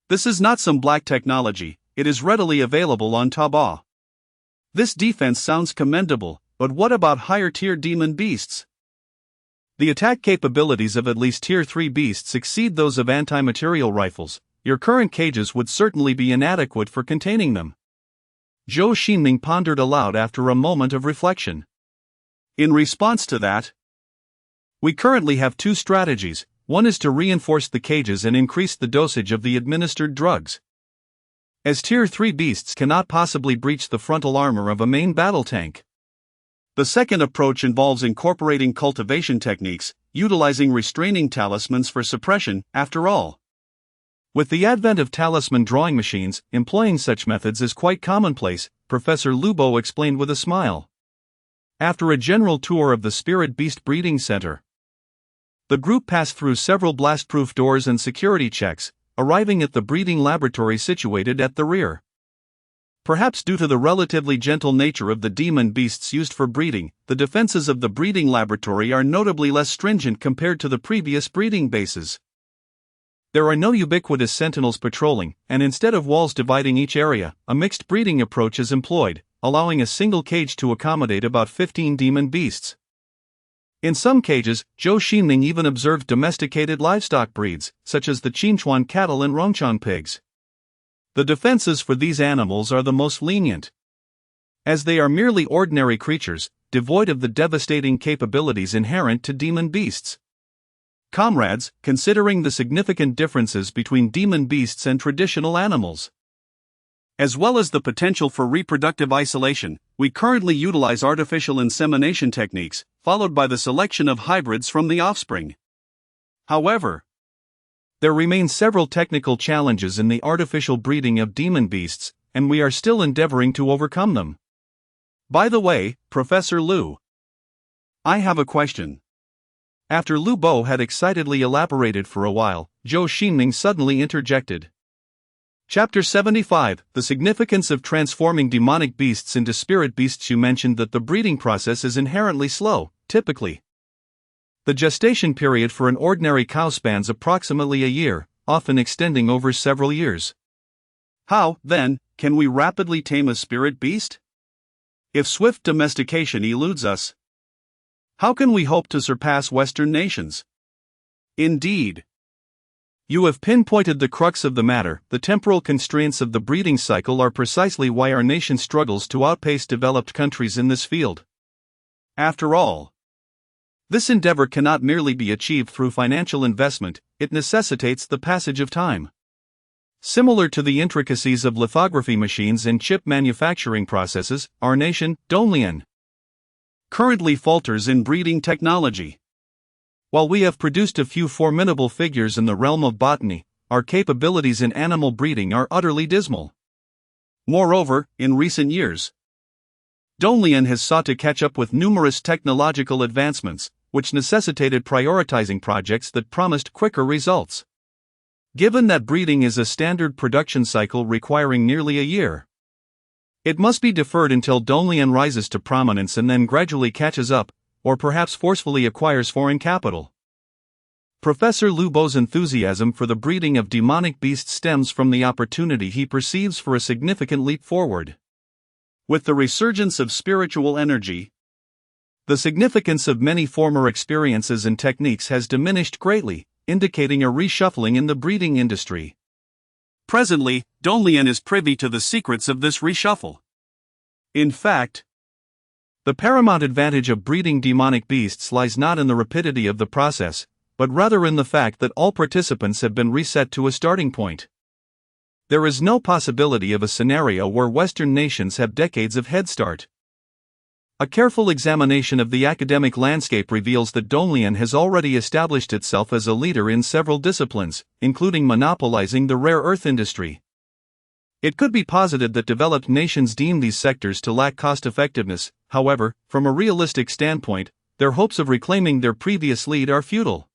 This is not some black technology, it is readily available on Taobao. This defense sounds commendable, but what about higher-tier demon beasts? The attack capabilities of at least Tier 3 beasts exceed those of anti-material rifles. Your current cages would certainly be inadequate for containing them. Zhou Xingming pondered aloud after a moment of reflection. In response to that, We currently have two strategies. One is to reinforce the cages and increase the dosage of the administered drugs, as Tier 3 beasts cannot possibly breach the frontal armor of a main battle tank. The second approach involves incorporating cultivation techniques, utilizing restraining talismans for suppression. After all, with the advent of talisman drawing machines, employing such methods is quite commonplace, Professor Lubo explained with a smile. After a general tour of the Spirit Beast Breeding Center, the group passed through several blast-proof doors and security checks, arriving at the breeding laboratory situated at the rear. Perhaps due to the relatively gentle nature of the demon beasts used for breeding, the defenses of the breeding laboratory are notably less stringent compared to the previous breeding bases. There are no ubiquitous sentinels patrolling, and instead of walls dividing each area, a mixed breeding approach is employed, allowing a single cage to accommodate about 15 demon beasts. In some cages, Zhou Xingming even observed domesticated livestock breeds, such as the Qinchuan cattle and Rongchang pigs. The defenses for these animals are the most lenient, as they are merely ordinary creatures, devoid of the devastating capabilities inherent to demon beasts. Comrades, considering the significant differences between demon beasts and traditional animals, as well as the potential for reproductive isolation, we currently utilize artificial insemination techniques, followed by the selection of hybrids from the offspring. However, there remain several technical challenges in the artificial breeding of demon beasts, and we are still endeavoring to overcome them. By the way, Professor Lu, I have a question. After Lu Bo had excitedly elaborated for a while, Zhou Xingming suddenly interjected. Chapter 75, The Significance of Transforming Demonic Beasts into Spirit Beasts. You mentioned that the breeding process is inherently slow, typically. The gestation period for an ordinary cow spans approximately a year, often extending over several years. How, then, can we rapidly tame a spirit beast? If swift domestication eludes us, how can we hope to surpass Western nations? Indeed, you have pinpointed the crux of the matter. The temporal constraints of the breeding cycle are precisely why our nation struggles to outpace developed countries in this field. After all, this endeavor cannot merely be achieved through financial investment, it necessitates the passage of time. Similar to the intricacies of lithography machines and chip manufacturing processes, our nation, Donlian, currently falters in breeding technology. While we have produced a few formidable figures in the realm of botany, our capabilities in animal breeding are utterly dismal. Moreover, in recent years, Donlian has sought to catch up with numerous technological advancements, which necessitated prioritizing projects that promised quicker results. Given that breeding is a standard production cycle requiring nearly a year, it must be deferred until Donlian rises to prominence and then gradually catches up, or perhaps forcefully acquires foreign capital. Professor Lubo's enthusiasm for the breeding of demonic beasts stems from the opportunity he perceives for a significant leap forward. With the resurgence of spiritual energy, the significance of many former experiences and techniques has diminished greatly, indicating a reshuffling in the breeding industry. Presently, Donlian is privy to the secrets of this reshuffle. In fact, the paramount advantage of breeding demonic beasts lies not in the rapidity of the process, but rather in the fact that all participants have been reset to a starting point. There is no possibility of a scenario where Western nations have decades of head start. A careful examination of the academic landscape reveals that Donlian has already established itself as a leader in several disciplines, including monopolizing the rare earth industry. It could be posited that developed nations deem these sectors to lack cost-effectiveness. However, from a realistic standpoint, their hopes of reclaiming their previous lead are futile.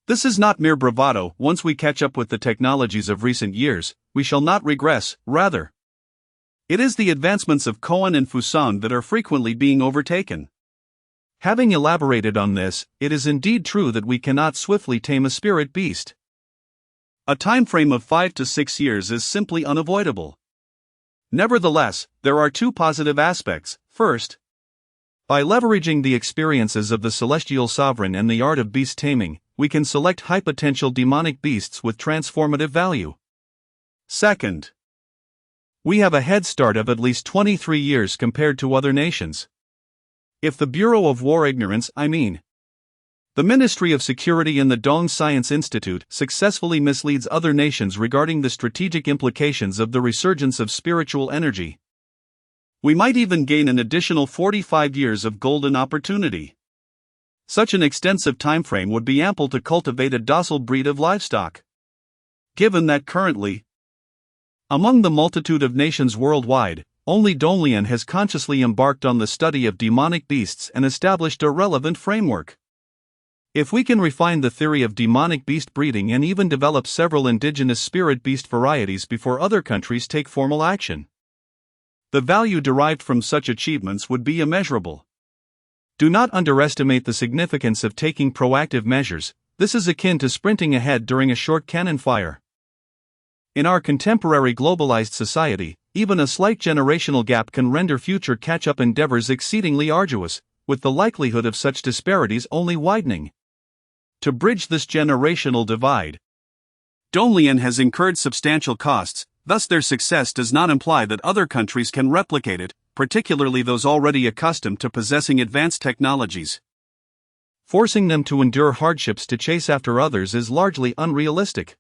This is not mere bravado. Once we catch up with the technologies of recent years, we shall not regress, rather. It is the advancements of Coan and Fusan that are frequently being overtaken. Having elaborated on this, it is indeed true that we cannot swiftly tame a spirit beast. A time frame of 5 to 6 years is simply unavoidable. Nevertheless, there are two positive aspects. First, by leveraging the experiences of the celestial sovereign and the art of beast taming, we can select high-potential demonic beasts with transformative value. Second, we have a head start of at least 23 years compared to other nations. If the Bureau of War Ignorance, The Ministry of Security and the Dong Science Institute successfully misleads other nations regarding the strategic implications of the resurgence of spiritual energy. We might even gain an additional 45 years of golden opportunity. Such an extensive timeframe would be ample to cultivate a docile breed of livestock. Given that currently, among the multitude of nations worldwide, only Donglian has consciously embarked on the study of demonic beasts and established a relevant framework. If we can refine the theory of demonic beast breeding and even develop several indigenous spirit beast varieties before other countries take formal action, the value derived from such achievements would be immeasurable. Do not underestimate the significance of taking proactive measures. This is akin to sprinting ahead during a short cannon fire. In our contemporary globalized society, even a slight generational gap can render future catch-up endeavors exceedingly arduous, with the likelihood of such disparities only widening. To bridge this generational divide, Donglian has incurred substantial costs, thus their success does not imply that other countries can replicate it, particularly those already accustomed to possessing advanced technologies. Forcing them to endure hardships to chase after others is largely unrealistic.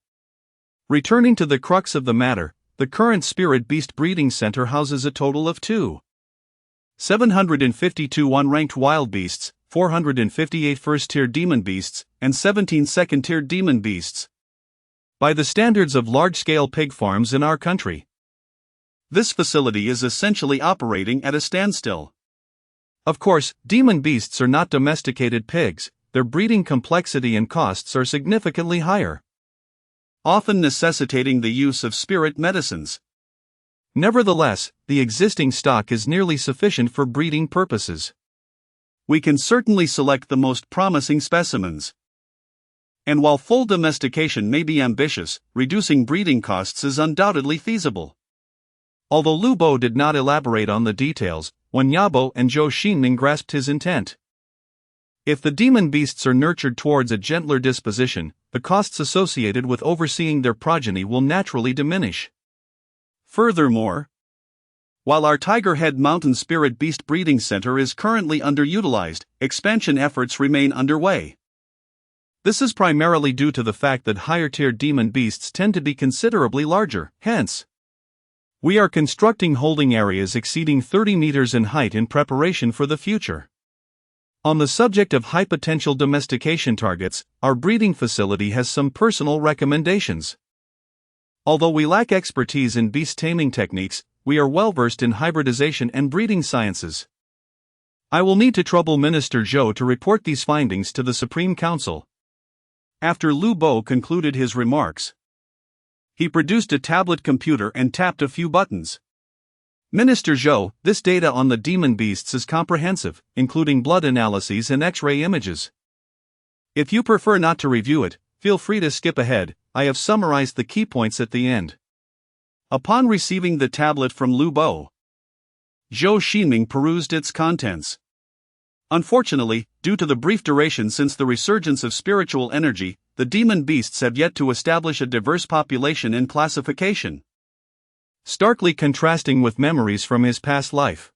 Returning to the crux of the matter, the current Spirit Beast Breeding Center houses a total of 752 unranked wild beasts, 458 first-tier demon beasts, and 17 second-tier demon beasts. By the standards of large-scale pig farms in our country, this facility is essentially operating at a standstill. Of course, demon beasts are not domesticated pigs, their breeding complexity and costs are significantly higher, often necessitating the use of spirit medicines. Nevertheless, the existing stock is nearly sufficient for breeding purposes. We can certainly select the most promising specimens. And while full domestication may be ambitious, reducing breeding costs is undoubtedly feasible. Although Lu Bo did not elaborate on the details, Wen Yabo and Zhou Xingming grasped his intent. If the demon beasts are nurtured towards a gentler disposition, the costs associated with overseeing their progeny will naturally diminish. Furthermore, while our Tiger Head Mountain Spirit Beast Breeding Center is currently underutilized, expansion efforts remain underway. This is primarily due to the fact that higher-tier demon beasts tend to be considerably larger, hence, we are constructing holding areas exceeding 30 meters in height in preparation for the future. On the subject of high-potential domestication targets, our breeding facility has some personal recommendations. Although we lack expertise in beast taming techniques, we are well-versed in hybridization and breeding sciences. I will need to trouble Minister Zhou to report these findings to the Supreme Council. After Lu Bo concluded his remarks, he produced a tablet computer and tapped a few buttons. Minister Zhou, this data on the demon beasts is comprehensive, including blood analyses and X-ray images. If you prefer not to review it, feel free to skip ahead. I have summarized the key points at the end. Upon receiving the tablet from Lu Bo, Zhou Xingming perused its contents. Unfortunately, due to the brief duration since the resurgence of spiritual energy, the demon beasts have yet to establish a diverse population and classification, starkly contrasting with memories from his past life.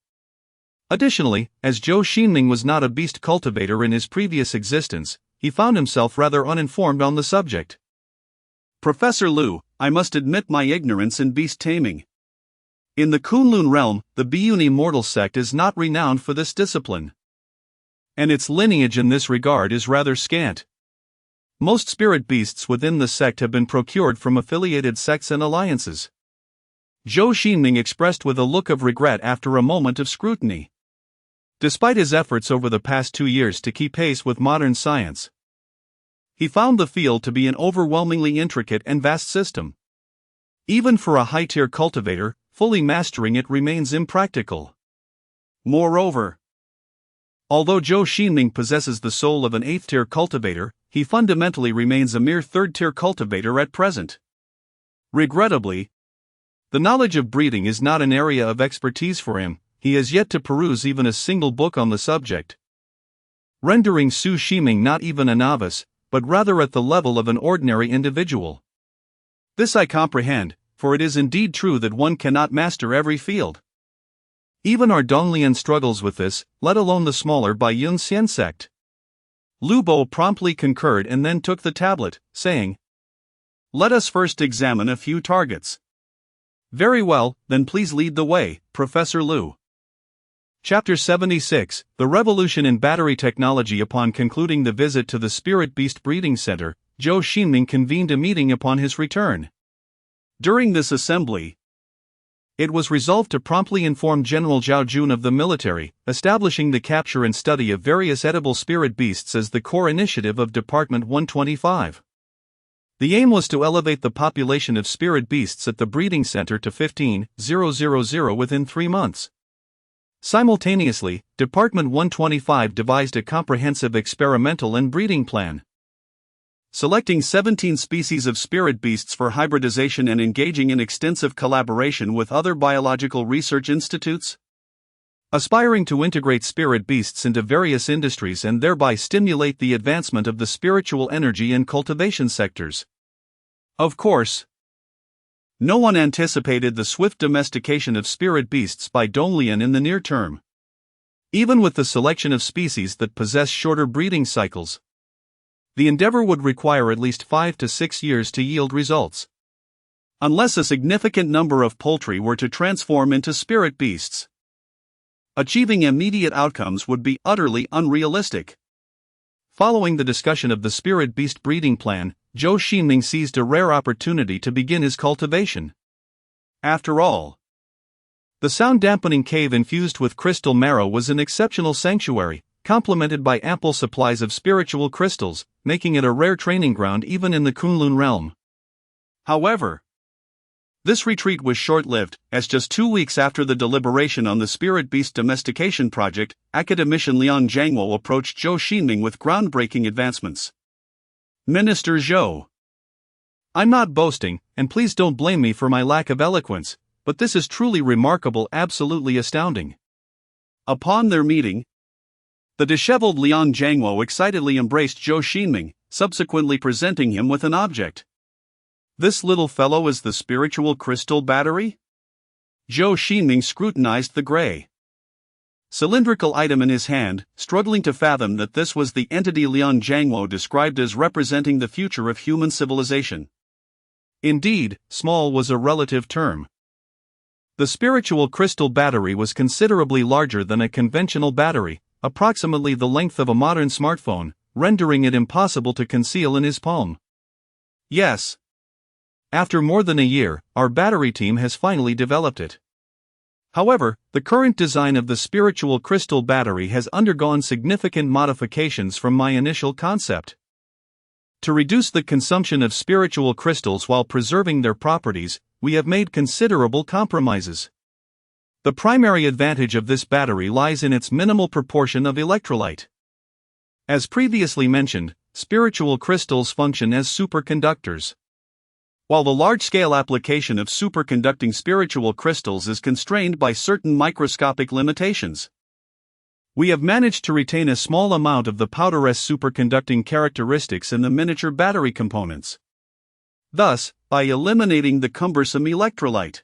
Additionally, as Zhou Xingming was not a beast cultivator in his previous existence, he found himself rather uninformed on the subject. Professor Lu, I must admit my ignorance in beast taming. In the Kunlun realm, the Biyuni mortal sect is not renowned for this discipline, and its lineage in this regard is rather scant. Most spirit beasts within the sect have been procured from affiliated sects and alliances. Zhou Xingming expressed with a look of regret after a moment of scrutiny. Despite his efforts over the past 2 years to keep pace with modern science, he found the field to be an overwhelmingly intricate and vast system. Even for a high-tier cultivator, fully mastering it remains impractical. Moreover, although Zhou Xingming possesses the soul of an 8th-tier cultivator, he fundamentally remains a mere 3rd-tier cultivator at present. Regrettably, the knowledge of breeding is not an area of expertise for him. He has yet to peruse even a single book on the subject, rendering Zhou Xingming not even a novice, but rather at the level of an ordinary individual. This I comprehend, for it is indeed true that one cannot master every field. Even our Donglian struggles with this, let alone the smaller Baiyun Xian sect. Lu Bo promptly concurred and then took the tablet, saying, "Let us first examine a few targets." "Very well, then please lead the way, Professor Lu." Chapter 76, The Revolution in Battery Technology. Upon concluding the visit to the Spirit Beast Breeding Center, Zhou Xingming convened a meeting upon his return. During this assembly, it was resolved to promptly inform General Zhao Jun of the military, establishing the capture and study of various edible spirit beasts as the core initiative of Department 125. The aim was to elevate the population of spirit beasts at the breeding center to 15,000 within 3 months. Simultaneously, Department 125 devised a comprehensive experimental and breeding plan. Selecting 17 species of spirit beasts for hybridization and engaging in extensive collaboration with other biological research institutes. Aspiring to integrate spirit beasts into various industries and thereby stimulate the advancement of the spiritual energy and cultivation sectors. Of course, no one anticipated the swift domestication of spirit beasts by Donglian in the near term. Even with the selection of species that possess shorter breeding cycles, the endeavor would require at least 5 to 6 years to yield results. Unless a significant number of poultry were to transform into spirit beasts, achieving immediate outcomes would be utterly unrealistic. Following the discussion of the spirit beast breeding plan, Zhou Xingming seized a rare opportunity to begin his cultivation. After all, the sound-dampening cave infused with crystal marrow was an exceptional sanctuary, complemented by ample supplies of spiritual crystals, making it a rare training ground even in the Kunlun realm. However, this retreat was short-lived, as just 2 weeks after the deliberation on the spirit beast domestication project, academician Liang Jiangwo approached Zhou Xingming with groundbreaking advancements. "Minister Zhou, I'm not boasting, and please don't blame me for my lack of eloquence, but this is truly remarkable, absolutely astounding." Upon their meeting, the disheveled Liang Jiangwo excitedly embraced Zhou Xingming, subsequently presenting him with an object. "This little fellow is the spiritual crystal battery?" Zhou Xingming scrutinized the gray, cylindrical item in his hand, struggling to fathom that this was the entity Liang Jiangwo described as representing the future of human civilization. Indeed, small was a relative term. The spiritual crystal battery was considerably larger than a conventional battery, approximately the length of a modern smartphone, rendering it impossible to conceal in his palm. "Yes. After more than a year, our battery team has finally developed it. However, the current design of the spiritual crystal battery has undergone significant modifications from my initial concept. To reduce the consumption of spiritual crystals while preserving their properties, we have made considerable compromises. The primary advantage of this battery lies in its minimal proportion of electrolyte. As previously mentioned, spiritual crystals function as superconductors. While the large-scale application of superconducting spiritual crystals is constrained by certain microscopic limitations, we have managed to retain a small amount of the powder-S superconducting characteristics in the miniature battery components. Thus, by eliminating the cumbersome electrolyte,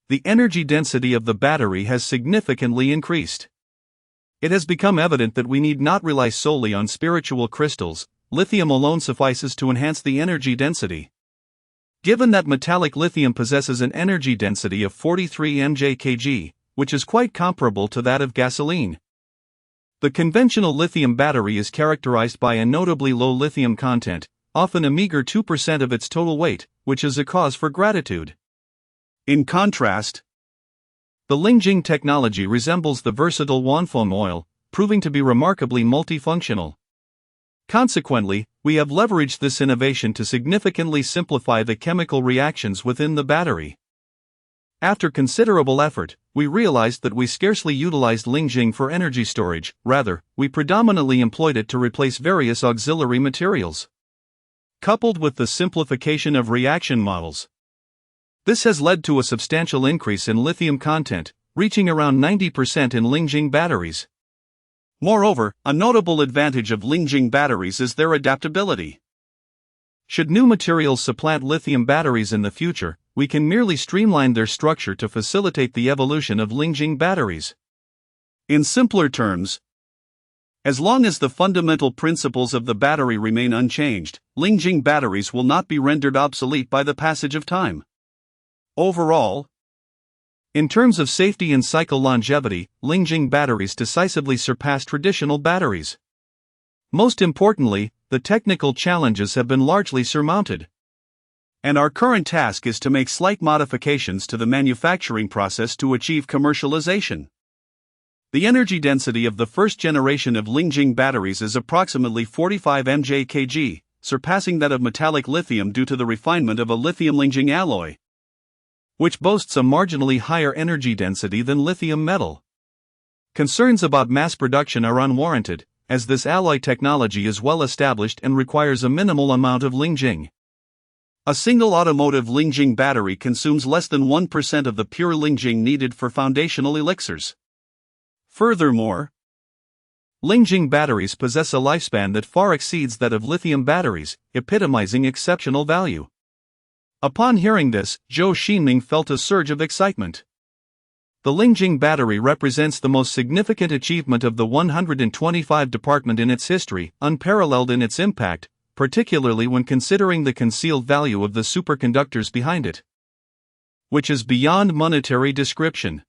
the energy density of the battery has significantly increased. It has become evident that we need not rely solely on spiritual crystals. Lithium alone suffices to enhance the energy density. Given that metallic lithium possesses an energy density of 43 mJ/kg, which is quite comparable to that of gasoline. The conventional lithium battery is characterized by a notably low lithium content, often a meager 2% of its total weight, which is a cause for gratitude. In contrast, the Lingjing technology resembles the versatile Wanfeng oil, proving to be remarkably multifunctional. Consequently, we have leveraged this innovation to significantly simplify the chemical reactions within the battery. After considerable effort, we realized that we scarcely utilized Lingjing for energy storage, rather, we predominantly employed it to replace various auxiliary materials. Coupled with the simplification of reaction models, this has led to a substantial increase in lithium content, reaching around 90% in Lingjing batteries. Moreover, a notable advantage of Lingjing batteries is their adaptability. Should new materials supplant lithium batteries in the future, we can merely streamline their structure to facilitate the evolution of Lingjing batteries. In simpler terms, As long as the fundamental principles of the battery remain unchanged, Lingjing batteries will not be rendered obsolete by the passage of time. Overall, in terms of safety and cycle longevity, Lingjing batteries decisively surpass traditional batteries. Most importantly, the technical challenges have been largely surmounted. And our current task is to make slight modifications to the manufacturing process to achieve commercialization. The energy density of the first generation of Lingjing batteries is approximately 45 mJ/kg, surpassing that of metallic lithium due to the refinement of a lithium Lingjing alloy, which boasts a marginally higher energy density than lithium metal. Concerns about mass production are unwarranted, as this alloy technology is well established and requires a minimal amount of Lingjing. A single automotive Lingjing battery consumes less than 1% of the pure Lingjing needed for foundational elixirs. Furthermore, Lingjing batteries possess a lifespan that far exceeds that of lithium batteries, epitomizing exceptional value. Upon hearing this, Zhou Xingming felt a surge of excitement. The Lingjing battery represents the most significant achievement of the 125 department in its history, unparalleled in its impact, particularly when considering the concealed value of the superconductors behind it, which is beyond monetary description.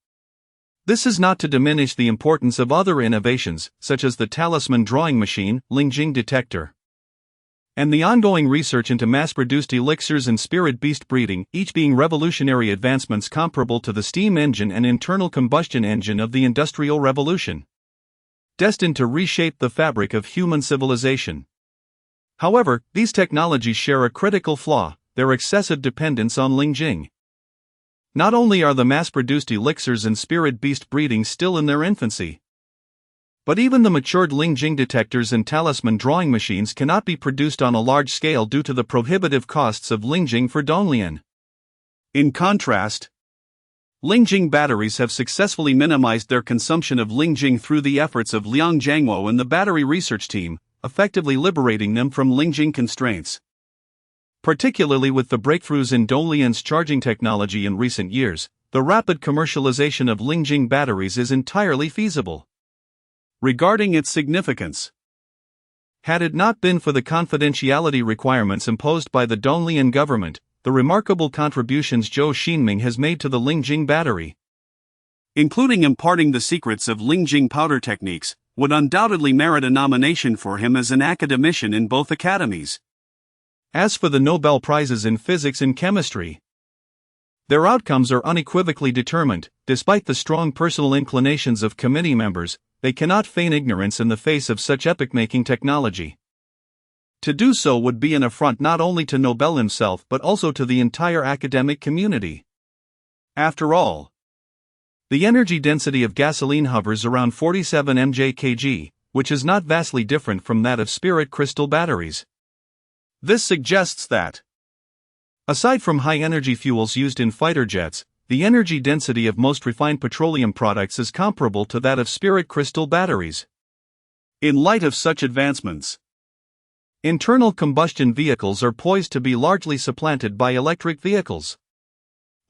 This is not to diminish the importance of other innovations, such as the talisman drawing machine, Lingjing detector, and the ongoing research into mass-produced elixirs and spirit beast breeding, each being revolutionary advancements comparable to the steam engine and internal combustion engine of the Industrial Revolution, destined to reshape the fabric of human civilization. However, these technologies share a critical flaw: their excessive dependence on Lingjing. Not only are the mass-produced elixirs and spirit beast breeding still in their infancy, but even the matured Lingjing detectors and talisman drawing machines cannot be produced on a large scale due to the prohibitive costs of Lingjing for Donglian. In contrast, Lingjing batteries have successfully minimized their consumption of Lingjing through the efforts of Liang Jiangwo and the battery research team, effectively liberating them from Lingjing constraints. Particularly with the breakthroughs in Donglian's charging technology in recent years, the rapid commercialization of Lingjing batteries is entirely feasible. Regarding its significance, had it not been for the confidentiality requirements imposed by the Donglian government, the remarkable contributions Zhou Xingming has made to the Lingjing battery, including imparting the secrets of Lingjing powder techniques, would undoubtedly merit a nomination for him as an academician in both academies. As for the Nobel Prizes in physics and chemistry, their outcomes are unequivocally determined. Despite the strong personal inclinations of committee members, they cannot feign ignorance in the face of such epoch-making technology. To do so would be an affront not only to Nobel himself but also to the entire academic community. After all, the energy density of gasoline hovers around 47 mJ/kg, which is not vastly different from that of spirit crystal batteries. This suggests that, aside from high-energy fuels used in fighter jets, the energy density of most refined petroleum products is comparable to that of spirit crystal batteries. In light of such advancements, internal combustion vehicles are poised to be largely supplanted by electric vehicles.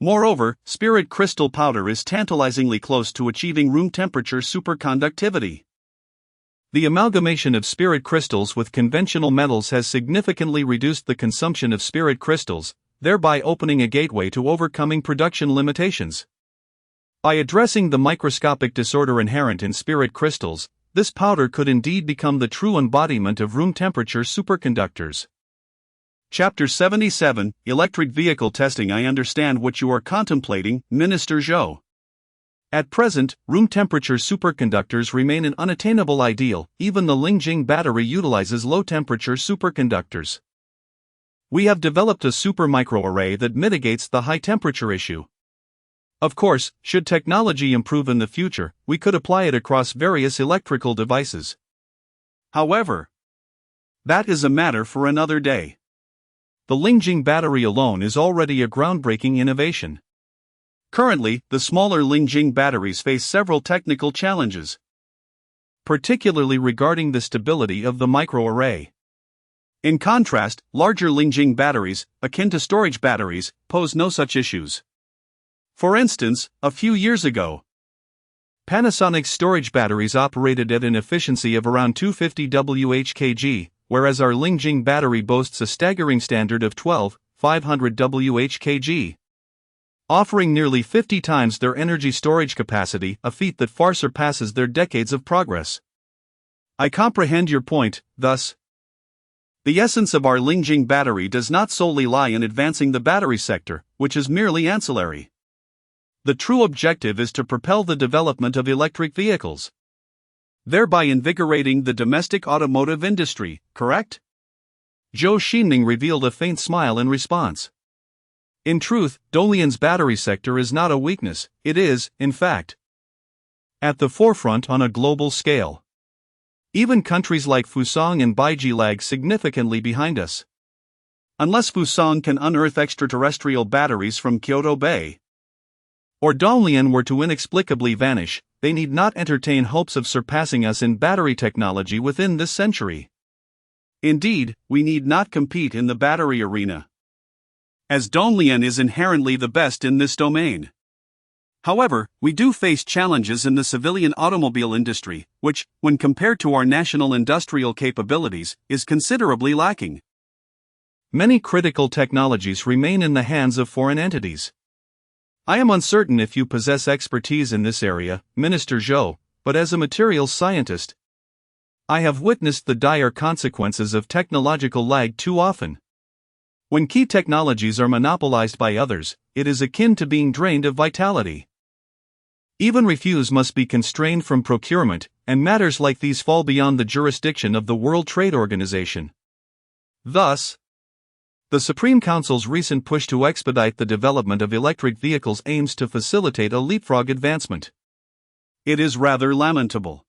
Moreover, spirit crystal powder is tantalizingly close to achieving room temperature superconductivity. The amalgamation of spirit crystals with conventional metals has significantly reduced the consumption of spirit crystals, thereby opening a gateway to overcoming production limitations. By addressing the microscopic disorder inherent in spirit crystals, this powder could indeed become the true embodiment of room temperature superconductors. Chapter 77, Electric Vehicle Testing. I understand what you are contemplating, Minister Zhou. At present, room temperature superconductors remain an unattainable ideal. Even the Lingjing battery utilizes low temperature superconductors. We have developed a supermicroarray that mitigates the high temperature issue. Of course, should technology improve in the future, we could apply it across various electrical devices. However, that is a matter for another day. The Lingjing battery alone is already a groundbreaking innovation. Currently, the smaller Lingjing batteries face several technical challenges, particularly regarding the stability of the microarray. In contrast, larger Lingjing batteries, akin to storage batteries, pose no such issues. For instance, a few years ago, Panasonic's storage batteries operated at an efficiency of around 250 Wh/kg, whereas our Lingjing battery boasts a staggering standard of 12,500 Wh/kg, offering nearly 50 times their energy storage capacity, a feat that far surpasses their decades of progress. I comprehend your point, thus. The essence of our Lingjing battery does not solely lie in advancing the battery sector, which is merely ancillary. The true objective is to propel the development of electric vehicles, thereby invigorating the domestic automotive industry, correct? Zhou Xingming revealed a faint smile in response. In truth, Dolian's battery sector is not a weakness, it is, in fact, at the forefront on a global scale. Even countries like Fusang and Baiji lag significantly behind us. Unless Fusang can unearth extraterrestrial batteries from Kyoto Bay, or Dalian were to inexplicably vanish, they need not entertain hopes of surpassing us in battery technology within this century. Indeed, we need not compete in the battery arena, as Dalian is inherently the best in this domain. However, we do face challenges in the civilian automobile industry, which, when compared to our national industrial capabilities, is considerably lacking. Many critical technologies remain in the hands of foreign entities. I am uncertain if you possess expertise in this area, Minister Zhou, but as a materials scientist, I have witnessed the dire consequences of technological lag too often. When key technologies are monopolized by others, it is akin to being drained of vitality. Even refuse must be constrained from procurement, and matters like these fall beyond the jurisdiction of the World Trade Organization. Thus, the Supreme Council's recent push to expedite the development of electric vehicles aims to facilitate a leapfrog advancement. It is rather lamentable.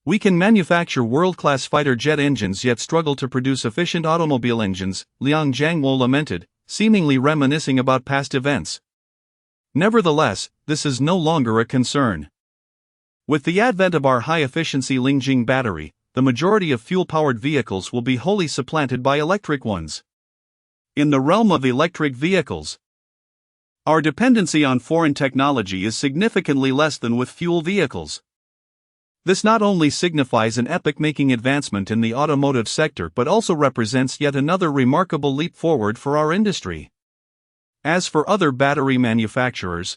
We can manufacture world-class fighter jet engines yet struggle to produce efficient automobile engines, Liang Jiangwo lamented, seemingly reminiscing about past events. Nevertheless, this is no longer a concern. With the advent of our high-efficiency Lingjing battery, the majority of fuel-powered vehicles will be wholly supplanted by electric ones. In the realm of electric vehicles, our dependency on foreign technology is significantly less than with fuel vehicles. This not only signifies an epoch-making advancement in the automotive sector but also represents yet another remarkable leap forward for our industry. As for other battery manufacturers,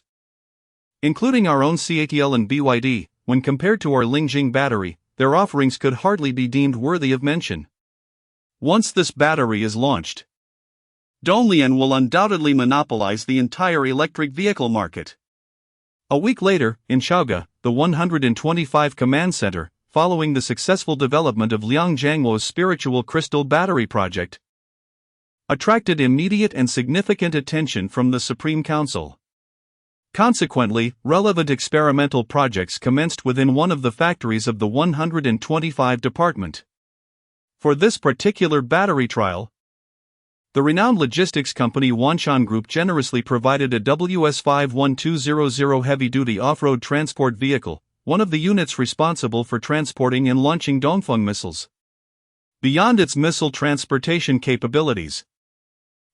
including our own CATL and BYD, when compared to our Lingjing battery, their offerings could hardly be deemed worthy of mention. Once this battery is launched, Dalian will undoubtedly monopolize the entire electric vehicle market. A week later, in Chaoga, the 125 Command Center, following the successful development of Liang Jiangwo's spiritual crystal battery project, attracted immediate and significant attention from the Supreme Council. Consequently, relevant experimental projects commenced within one of the factories of the 125 department. For this particular battery trial, the renowned logistics company Wanshan Group generously provided a WS-51200 heavy-duty off-road transport vehicle, one of the units responsible for transporting and launching Dongfeng missiles. Beyond its missile transportation capabilities,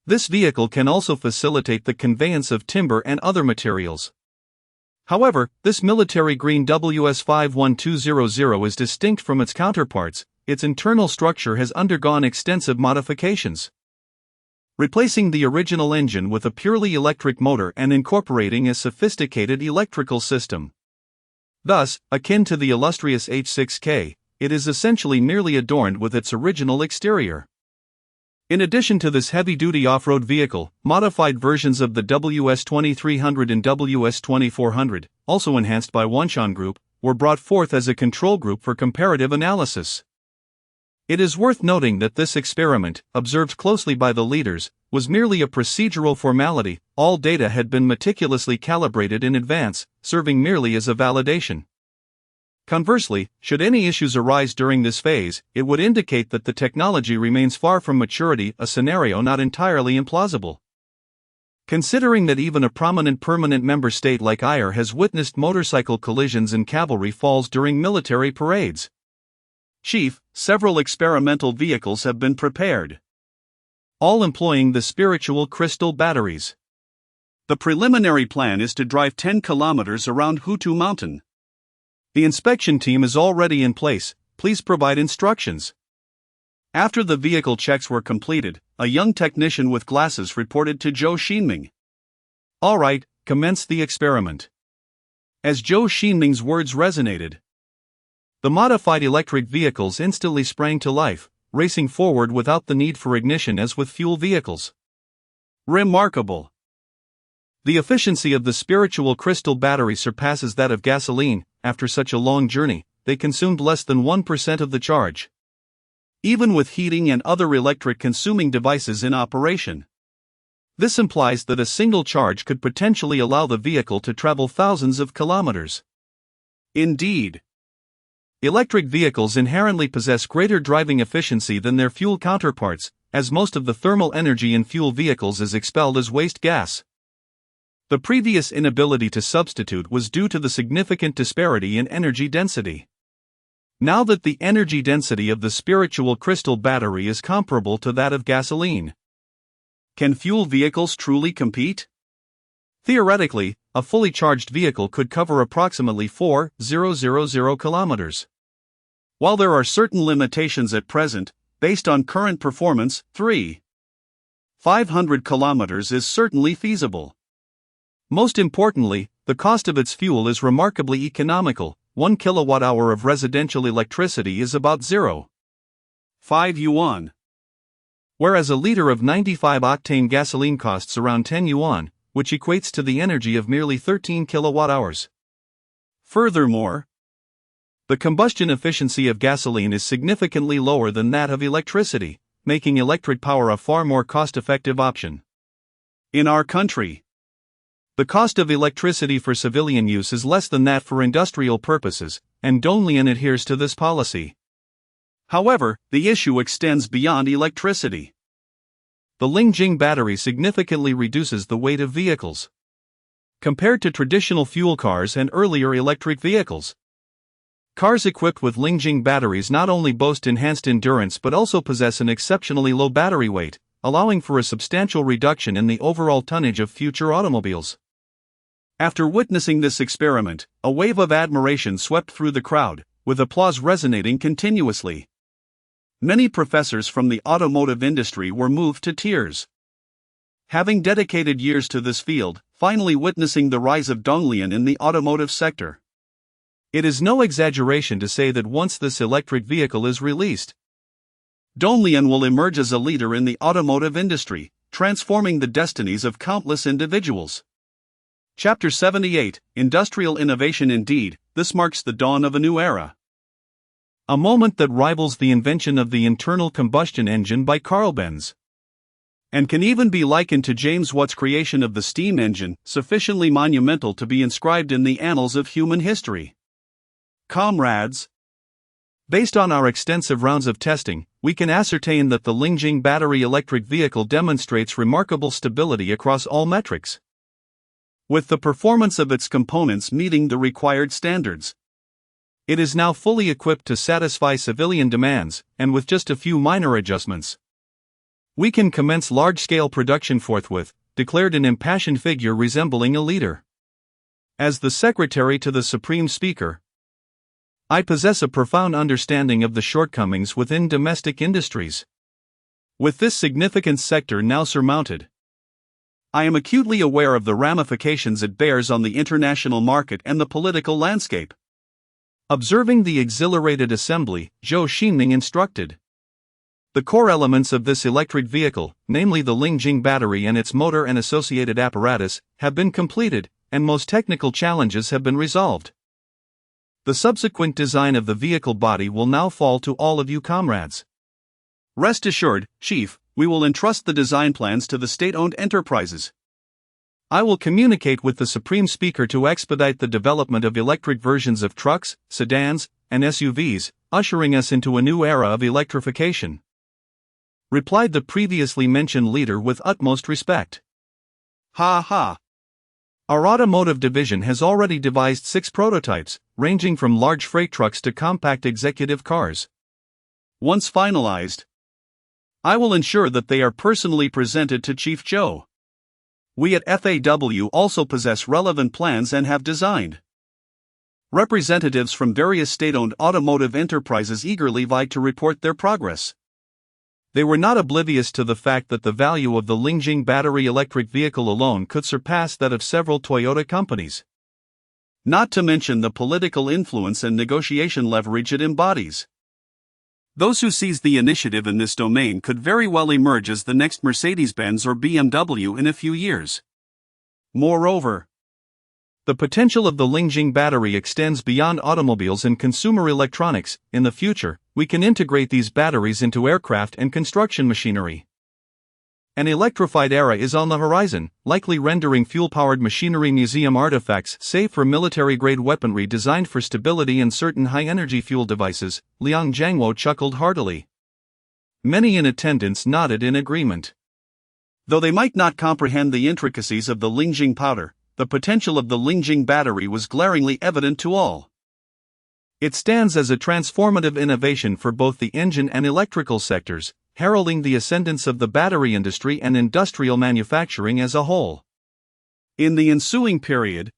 this vehicle can also facilitate the conveyance of timber and other materials. However, this military-green WS-51200 is distinct from its counterparts. Its internal structure has undergone extensive modifications, replacing the original engine with a purely electric motor and incorporating a sophisticated electrical system. Thus, akin to the illustrious H6K, it is essentially merely adorned with its original exterior. In addition to this heavy-duty off-road vehicle, modified versions of the WS-2300 and WS-2400, also enhanced by Wanshan Group, were brought forth as a control group for comparative analysis. It is worth noting that this experiment, observed closely by the leaders, was merely a procedural formality. All data had been meticulously calibrated in advance, serving merely as a validation. Conversely, should any issues arise during this phase, it would indicate that the technology remains far from maturity, a scenario not entirely implausible. Considering that even a prominent permanent member state like IR has witnessed motorcycle collisions and cavalry falls during military parades. Chief, several experimental vehicles have been prepared, all employing the spiritual crystal batteries. The preliminary plan is to drive 10 kilometers around Hutu Mountain. The inspection team is already in place, please provide instructions. After the vehicle checks were completed, a young technician with glasses reported to Zhou Xingming. Alright, commence the experiment. As Zhou Xingming's words resonated, the modified electric vehicles instantly sprang to life, racing forward without the need for ignition as with fuel vehicles. Remarkable! The efficiency of the spiritual crystal battery surpasses that of gasoline. After such a long journey, they consumed less than 1% of the charge. Even with heating and other electric consuming devices in operation. This implies that a single charge could potentially allow the vehicle to travel thousands of kilometers. Indeed, electric vehicles inherently possess greater driving efficiency than their fuel counterparts, as most of the thermal energy in fuel vehicles is expelled as waste gas. The previous inability to substitute was due to the significant disparity in energy density. Now that the energy density of the spiritual crystal battery is comparable to that of gasoline, can fuel vehicles truly compete? Theoretically, a fully charged vehicle could cover approximately 4,000 kilometers. While there are certain limitations at present, based on current performance, 3,500 kilometers is certainly feasible. Most importantly, the cost of its fuel is remarkably economical. 1 kilowatt-hour of residential electricity is about 0.5 yuan. Whereas a liter of 95-octane gasoline costs around 10 yuan, which equates to the energy of merely 13 kilowatt-hours. Furthermore, the combustion efficiency of gasoline is significantly lower than that of electricity, making electric power a far more cost-effective option. In our country, the cost of electricity for civilian use is less than that for industrial purposes, and Donglian adheres to this policy. However, the issue extends beyond electricity. The Lingjing battery significantly reduces the weight of vehicles compared to traditional fuel cars and earlier electric vehicles. Cars equipped with Lingjing batteries not only boast enhanced endurance but also possess an exceptionally low battery weight, allowing for a substantial reduction in the overall tonnage of future automobiles. After witnessing this experiment, a wave of admiration swept through the crowd, with applause resonating continuously. Many professors from the automotive industry were moved to tears. Having dedicated years to this field, finally witnessing the rise of Donglian in the automotive sector. It is no exaggeration to say that once this electric vehicle is released, Donglian will emerge as a leader in the automotive industry, transforming the destinies of countless individuals. Chapter 78, Industrial Innovation. Indeed, this marks the dawn of a new era. A moment that rivals the invention of the internal combustion engine by Carl Benz, and can even be likened to James Watt's creation of the steam engine, sufficiently monumental to be inscribed in the annals of human history. Comrades, based on our extensive rounds of testing, we can ascertain that the Lingjing battery electric vehicle demonstrates remarkable stability across all metrics, with the performance of its components meeting the required standards. It is now fully equipped to satisfy civilian demands, and with just a few minor adjustments, we can commence large-scale production forthwith, declared an impassioned figure resembling a leader. As the secretary to the Supreme Speaker, I possess a profound understanding of the shortcomings within domestic industries. With this significant sector now surmounted, I am acutely aware of the ramifications it bears on the international market and the political landscape. Observing the exhilarated assembly, Zhou Xingming instructed. The core elements of this electric vehicle, namely the Lingjing battery and its motor and associated apparatus, have been completed, and most technical challenges have been resolved. The subsequent design of the vehicle body will now fall to all of you comrades. Rest assured, Chief, we will entrust the design plans to the state-owned enterprises. I will communicate with the Supreme Speaker to expedite the development of electric versions of trucks, sedans, and SUVs, ushering us into a new era of electrification. Replied the previously mentioned leader with utmost respect. Ha ha! Our automotive division has already devised 6 prototypes, ranging from large freight trucks to compact executive cars. Once finalized, I will ensure that they are personally presented to Chief Zhou. We at FAW also possess relevant plans and have designed Representatives from various state-owned automotive enterprises eagerly vied to report their progress. They were not oblivious to the fact that the value of the Lingjing battery electric vehicle alone could surpass that of several Toyota companies. Not to mention the political influence and negotiation leverage it embodies. Those who seized the initiative in this domain could very well emerge as the next Mercedes-Benz or BMW in a few years. Moreover, the potential of the Lingjing battery extends beyond automobiles and consumer electronics. In the future, we can integrate these batteries into aircraft and construction machinery. An electrified era is on the horizon, likely rendering fuel-powered machinery museum artifacts safe for military-grade weaponry designed for stability in certain high-energy fuel devices. Liang Jiangwo chuckled heartily. Many in attendance nodded in agreement. Though they might not comprehend the intricacies of the Lingjing powder, the potential of the Lingjing battery was glaringly evident to all. It stands as a transformative innovation for both the engine and electrical sectors, heralding the ascendance of the battery industry and industrial manufacturing as a whole. In the ensuing period,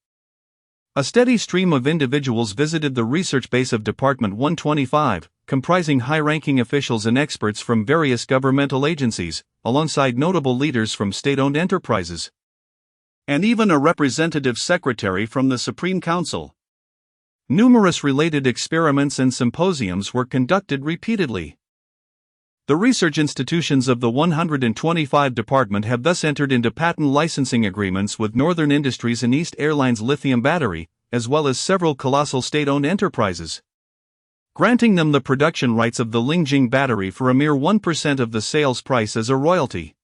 a steady stream of individuals visited the research base of Department 125, comprising high-ranking officials and experts from various governmental agencies, alongside notable leaders from state-owned enterprises, and even a representative secretary from the Supreme Council. Numerous related experiments and symposiums were conducted repeatedly. The research institutions of the 125 department have thus entered into patent licensing agreements with Northern Industries and East Airlines Lithium Battery, as well as several colossal state-owned enterprises, granting them the production rights of the Lingjing battery for a mere 1% of the sales price as a royalty.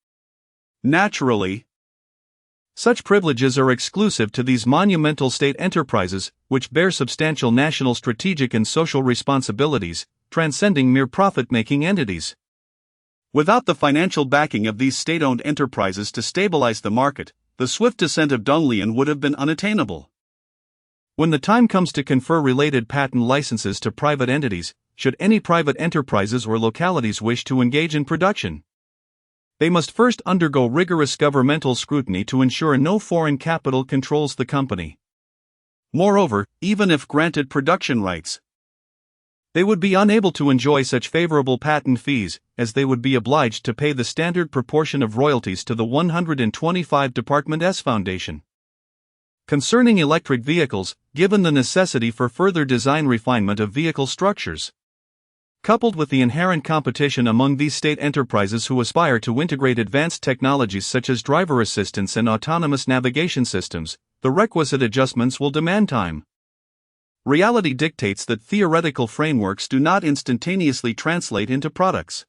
Naturally, such privileges are exclusive to these monumental state enterprises, which bear substantial national strategic and social responsibilities, transcending mere profit-making entities. Without the financial backing of these state-owned enterprises to stabilize the market, the swift descent of Donglian would have been unattainable. When the time comes to confer related patent licenses to private entities, should any private enterprises or localities wish to engage in production, they must first undergo rigorous governmental scrutiny to ensure no foreign capital controls the company. Moreover, even if granted production rights, they would be unable to enjoy such favorable patent fees, as they would be obliged to pay the standard proportion of royalties to the 125 Department S Foundation. Concerning electric vehicles, given the necessity for further design refinement of vehicle structures, coupled with the inherent competition among these state enterprises who aspire to integrate advanced technologies such as driver assistance and autonomous navigation systems, the requisite adjustments will demand time. Reality dictates that theoretical frameworks do not instantaneously translate into products.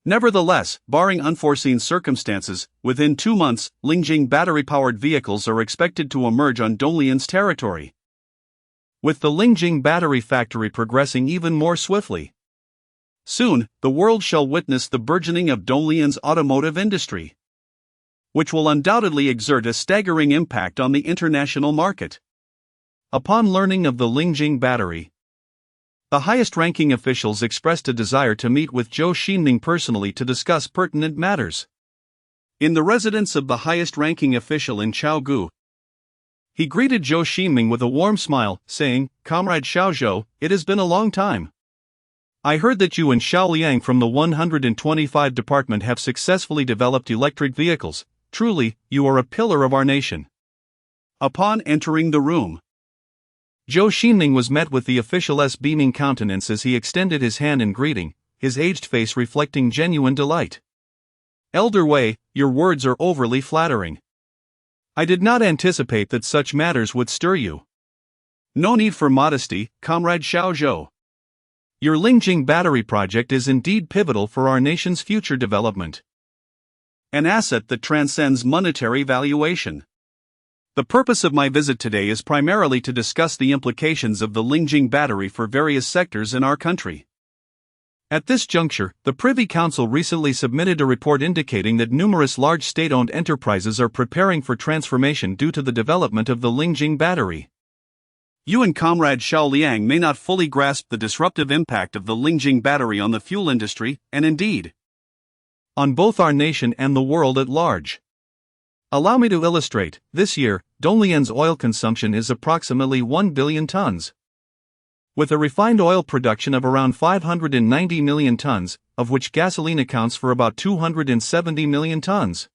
Nevertheless, barring unforeseen circumstances, within 2 months, Lingjing battery-powered vehicles are expected to emerge on Donglian's territory, with the Lingjing battery factory progressing even more swiftly. Soon, the world shall witness the burgeoning of Donglian's automotive industry, which will undoubtedly exert a staggering impact on the international market. Upon learning of the Lingjing battery, the highest-ranking officials expressed a desire to meet with Zhou Xingming personally to discuss pertinent matters. In the residence of the highest-ranking official in Chaogu, he greeted Zhou Xingming with a warm smile, saying, "Comrade Xiaozhou, it has been a long time. I heard that you and Xiao Liang from the 125 department have successfully developed electric vehicles. Truly, you are a pillar of our nation." Upon entering the room, Zhou Xingming was met with the official's beaming countenance as he extended his hand in greeting, his aged face reflecting genuine delight. "Elder Wei, your words are overly flattering. I did not anticipate that such matters would stir you." "No need for modesty, Comrade Xiaozhou. Your Lingjing battery project is indeed pivotal for our nation's future development. An asset that transcends monetary valuation. The purpose of my visit today is primarily to discuss the implications of the Lingjing battery for various sectors in our country." At this juncture, the Privy Council recently submitted a report indicating that numerous large state-owned enterprises are preparing for transformation due to the development of the Lingjing battery. You and Comrade Xiao Liang may not fully grasp the disruptive impact of the Lingjing battery on the fuel industry, and indeed, on both our nation and the world at large. Allow me to illustrate. This year, Donglian's oil consumption is approximately 1 billion tons. With a refined oil production of around 590 million tons, of which gasoline accounts for about 270 million tons.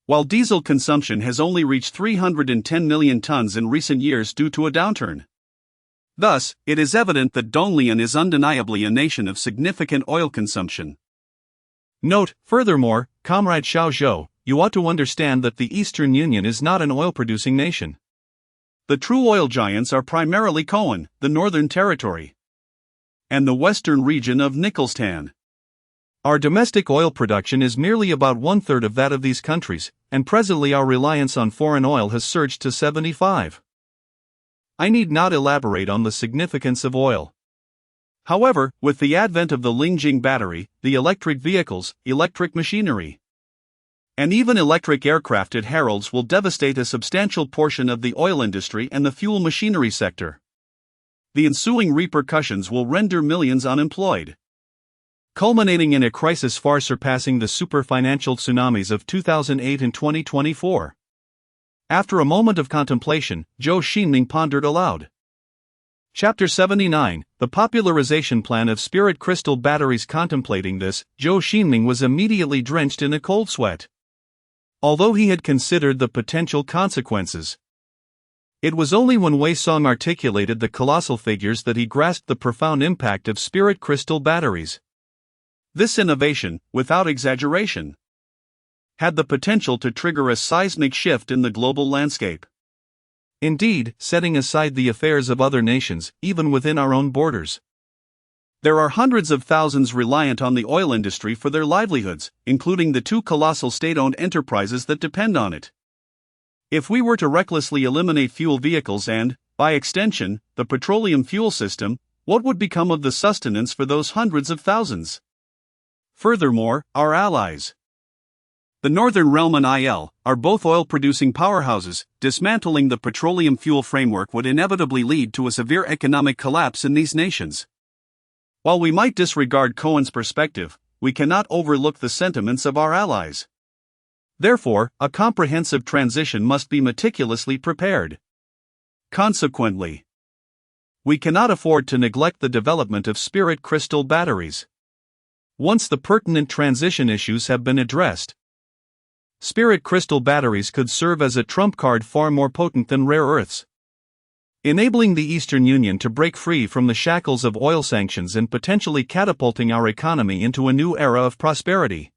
While diesel consumption has only reached 310 million tons in recent years due to a downturn. Thus, it is evident that Donglian is undeniably a nation of significant oil consumption. Note, furthermore, Comrade Xiao Zhou, you ought to understand that the Eastern Union is not an oil-producing nation. The true oil giants are primarily Coan, the Northern Territory, and the western region of Nikolstan. Our domestic oil production is merely about one-third of that of these countries, and presently our reliance on foreign oil has surged to 75%. I need not elaborate on the significance of oil. However, with the advent of the Lingjing battery, the electric vehicles, electric machinery, and even electric aircraft, it heralds will devastate a substantial portion of the oil industry and the fuel machinery sector. The ensuing repercussions will render millions unemployed, culminating in a crisis far surpassing the super-financial tsunamis of 2008 and 2024. After a moment of contemplation, Zhou Xingming pondered aloud. Chapter 79, The Popularization Plan of Spirit Crystal Batteries. Contemplating this, Zhou Xingming was immediately drenched in a cold sweat. Although he had considered the potential consequences, it was only when Wei Song articulated the colossal figures that he grasped the profound impact of spirit crystal batteries. This innovation, without exaggeration, had the potential to trigger a seismic shift in the global landscape. Indeed, setting aside the affairs of other nations, even within our own borders, there are hundreds of thousands reliant on the oil industry for their livelihoods, including the two colossal state-owned enterprises that depend on it. If we were to recklessly eliminate fuel vehicles and, by extension, the petroleum fuel system, what would become of the sustenance for those hundreds of thousands? Furthermore, our allies, the Northern Realm and IL, are both oil-producing powerhouses. Dismantling the petroleum fuel framework would inevitably lead to a severe economic collapse in these nations. While we might disregard Cohen's perspective, we cannot overlook the sentiments of our allies. Therefore, a comprehensive transition must be meticulously prepared. Consequently, we cannot afford to neglect the development of spirit crystal batteries. Once the pertinent transition issues have been addressed, spirit crystal batteries could serve as a trump card far more potent than rare earths, enabling the Eastern Union to break free from the shackles of oil sanctions and potentially catapulting our economy into a new era of prosperity.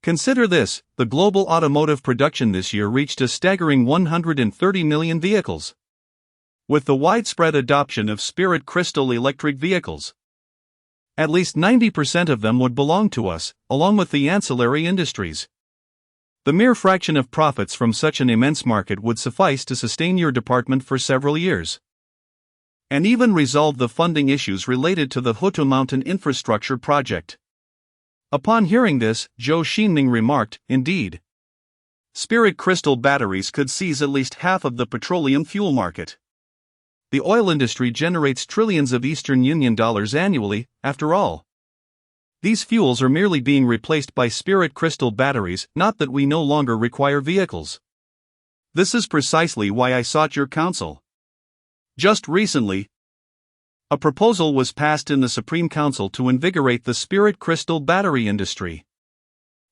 Consider this: the global automotive production this year reached a staggering 130 million vehicles. With the widespread adoption of spirit crystal electric vehicles, at least 90% of them would belong to us, along with the ancillary industries. The mere fraction of profits from such an immense market would suffice to sustain your department for several years, and even resolve the funding issues related to the Hutu Mountain infrastructure project. Upon hearing this, Zhou Xingming remarked, "Indeed, spirit crystal batteries could seize at least half of the petroleum fuel market. The oil industry generates trillions of Eastern Union dollars annually, after all. These fuels are merely being replaced by spirit crystal batteries, not that we no longer require vehicles. This is precisely why I sought your counsel. Just recently, a proposal was passed in the Supreme Council to invigorate the spirit crystal battery industry.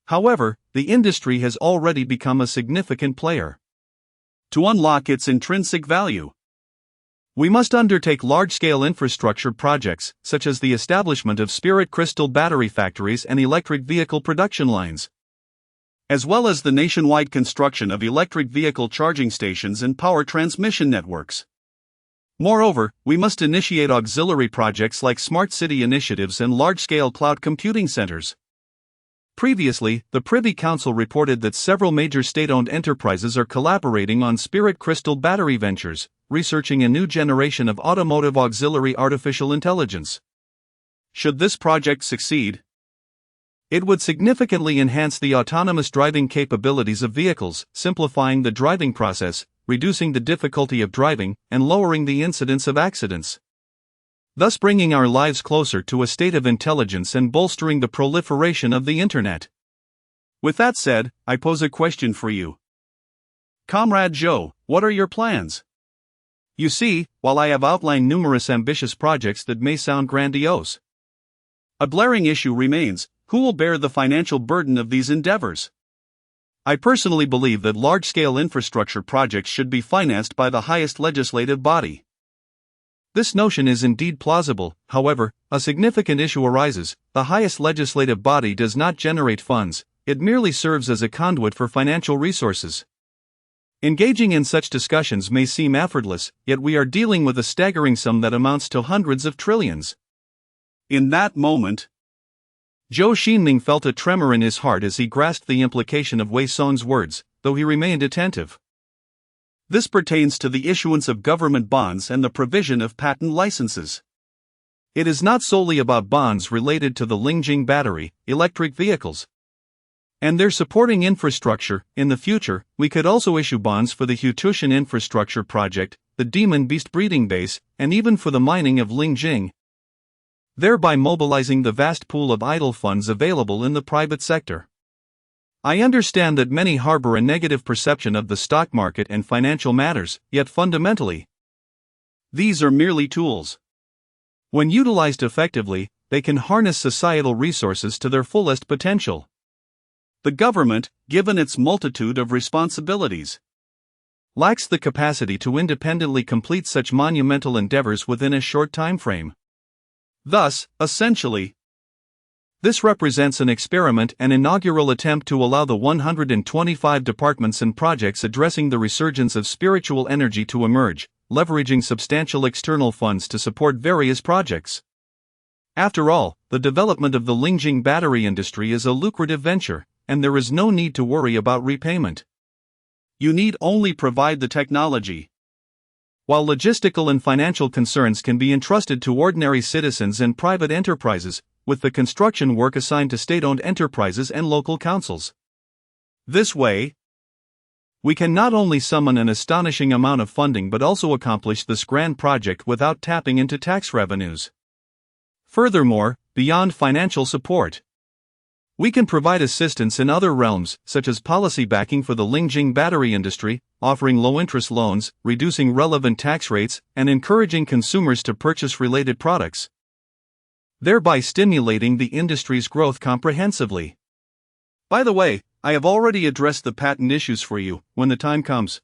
However, the industry has already become a significant player. To unlock its intrinsic value, we must undertake large-scale infrastructure projects, such as the establishment of spirit crystal battery factories and electric vehicle production lines, as well as the nationwide construction of electric vehicle charging stations and power transmission networks. Moreover, we must initiate auxiliary projects like smart city initiatives and large-scale cloud computing centers. Previously, the Privy Council reported that several major state-owned enterprises are collaborating on spirit crystal battery ventures, researching a new generation of automotive auxiliary artificial intelligence. Should this project succeed, it would significantly enhance the autonomous driving capabilities of vehicles, simplifying the driving process, reducing the difficulty of driving, and lowering the incidence of accidents, thus bringing our lives closer to a state of intelligence and bolstering the proliferation of the Internet. With that said, I pose a question for you. Comrade Zhou, what are your plans? You see, while I have outlined numerous ambitious projects that may sound grandiose, a glaring issue remains: who will bear the financial burden of these endeavors? I personally believe that large-scale infrastructure projects should be financed by the highest legislative body. This notion is indeed plausible. However, a significant issue arises: the highest legislative body does not generate funds, it merely serves as a conduit for financial resources. Engaging in such discussions may seem effortless, yet we are dealing with a staggering sum that amounts to hundreds of trillions. In that moment, Zhou Xingming felt a tremor in his heart as he grasped the implication of Wei Song's words, though he remained attentive. This pertains to the issuance of government bonds and the provision of patent licenses. It is not solely about bonds related to the Lingjing battery, electric vehicles, and their supporting infrastructure. In the future, we could also issue bonds for the Hutushan infrastructure project, the Demon Beast breeding base, and even for the mining of Lingjing, thereby mobilizing the vast pool of idle funds available in the private sector. I understand that many harbor a negative perception of the stock market and financial matters, yet fundamentally, these are merely tools. When utilized effectively, they can harness societal resources to their fullest potential. The government, given its multitude of responsibilities, lacks the capacity to independently complete such monumental endeavors within a short time frame. Thus, essentially, this represents an experiment, an inaugural attempt to allow the 125 departments and projects addressing the resurgence of spiritual energy to emerge, leveraging substantial external funds to support various projects. After all, the development of the Lingjing battery industry is a lucrative venture, and there is no need to worry about repayment. You need only provide the technology. While logistical and financial concerns can be entrusted to ordinary citizens and private enterprises, with the construction work assigned to state-owned enterprises and local councils. This way, we can not only summon an astonishing amount of funding but also accomplish this grand project without tapping into tax revenues. Furthermore, beyond financial support, we can provide assistance in other realms, such as policy backing for the Lingjing battery industry, offering low-interest loans, reducing relevant tax rates, and encouraging consumers to purchase related products, thereby stimulating the industry's growth comprehensively. By the way, I have already addressed the patent issues for you. When the time comes,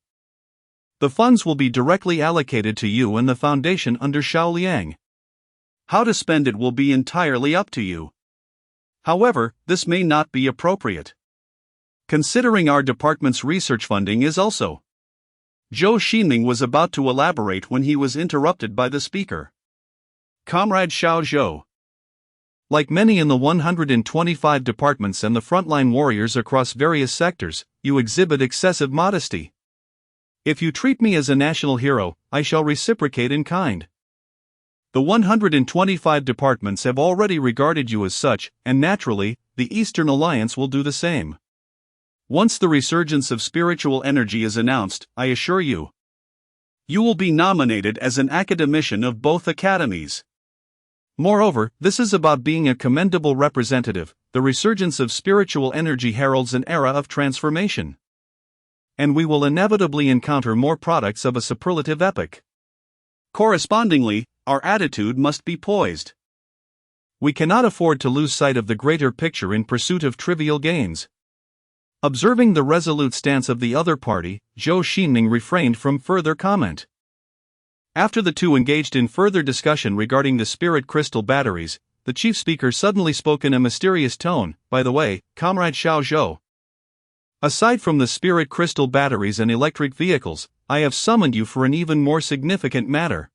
the funds will be directly allocated to you and the foundation under Shaoliang. How to spend it will be entirely up to you. However, this may not be appropriate, considering our department's research funding is also. Zhou Xingming was about to elaborate when he was interrupted by the speaker. Comrade Xiao Zhou. Like many in the 125 departments and the frontline warriors across various sectors, you exhibit excessive modesty. If you treat me as a national hero, I shall reciprocate in kind. The 125 departments have already regarded you as such, and naturally, the Eastern Alliance will do the same. Once the resurgence of spiritual energy is announced, I assure you, you will be nominated as an academician of both academies. Moreover, this is about being a commendable representative. The resurgence of spiritual energy heralds an era of transformation, and we will inevitably encounter more products of a superlative epoch. Correspondingly, our attitude must be poised. We cannot afford to lose sight of the greater picture in pursuit of trivial gains. Observing the resolute stance of the other party, Zhou Xingming refrained from further comment. After the two engaged in further discussion regarding the spirit crystal batteries, the chief speaker suddenly spoke in a mysterious tone. By the way, Comrade Xiao Zhou, aside from the spirit crystal batteries and electric vehicles, I have summoned you for an even more significant matter.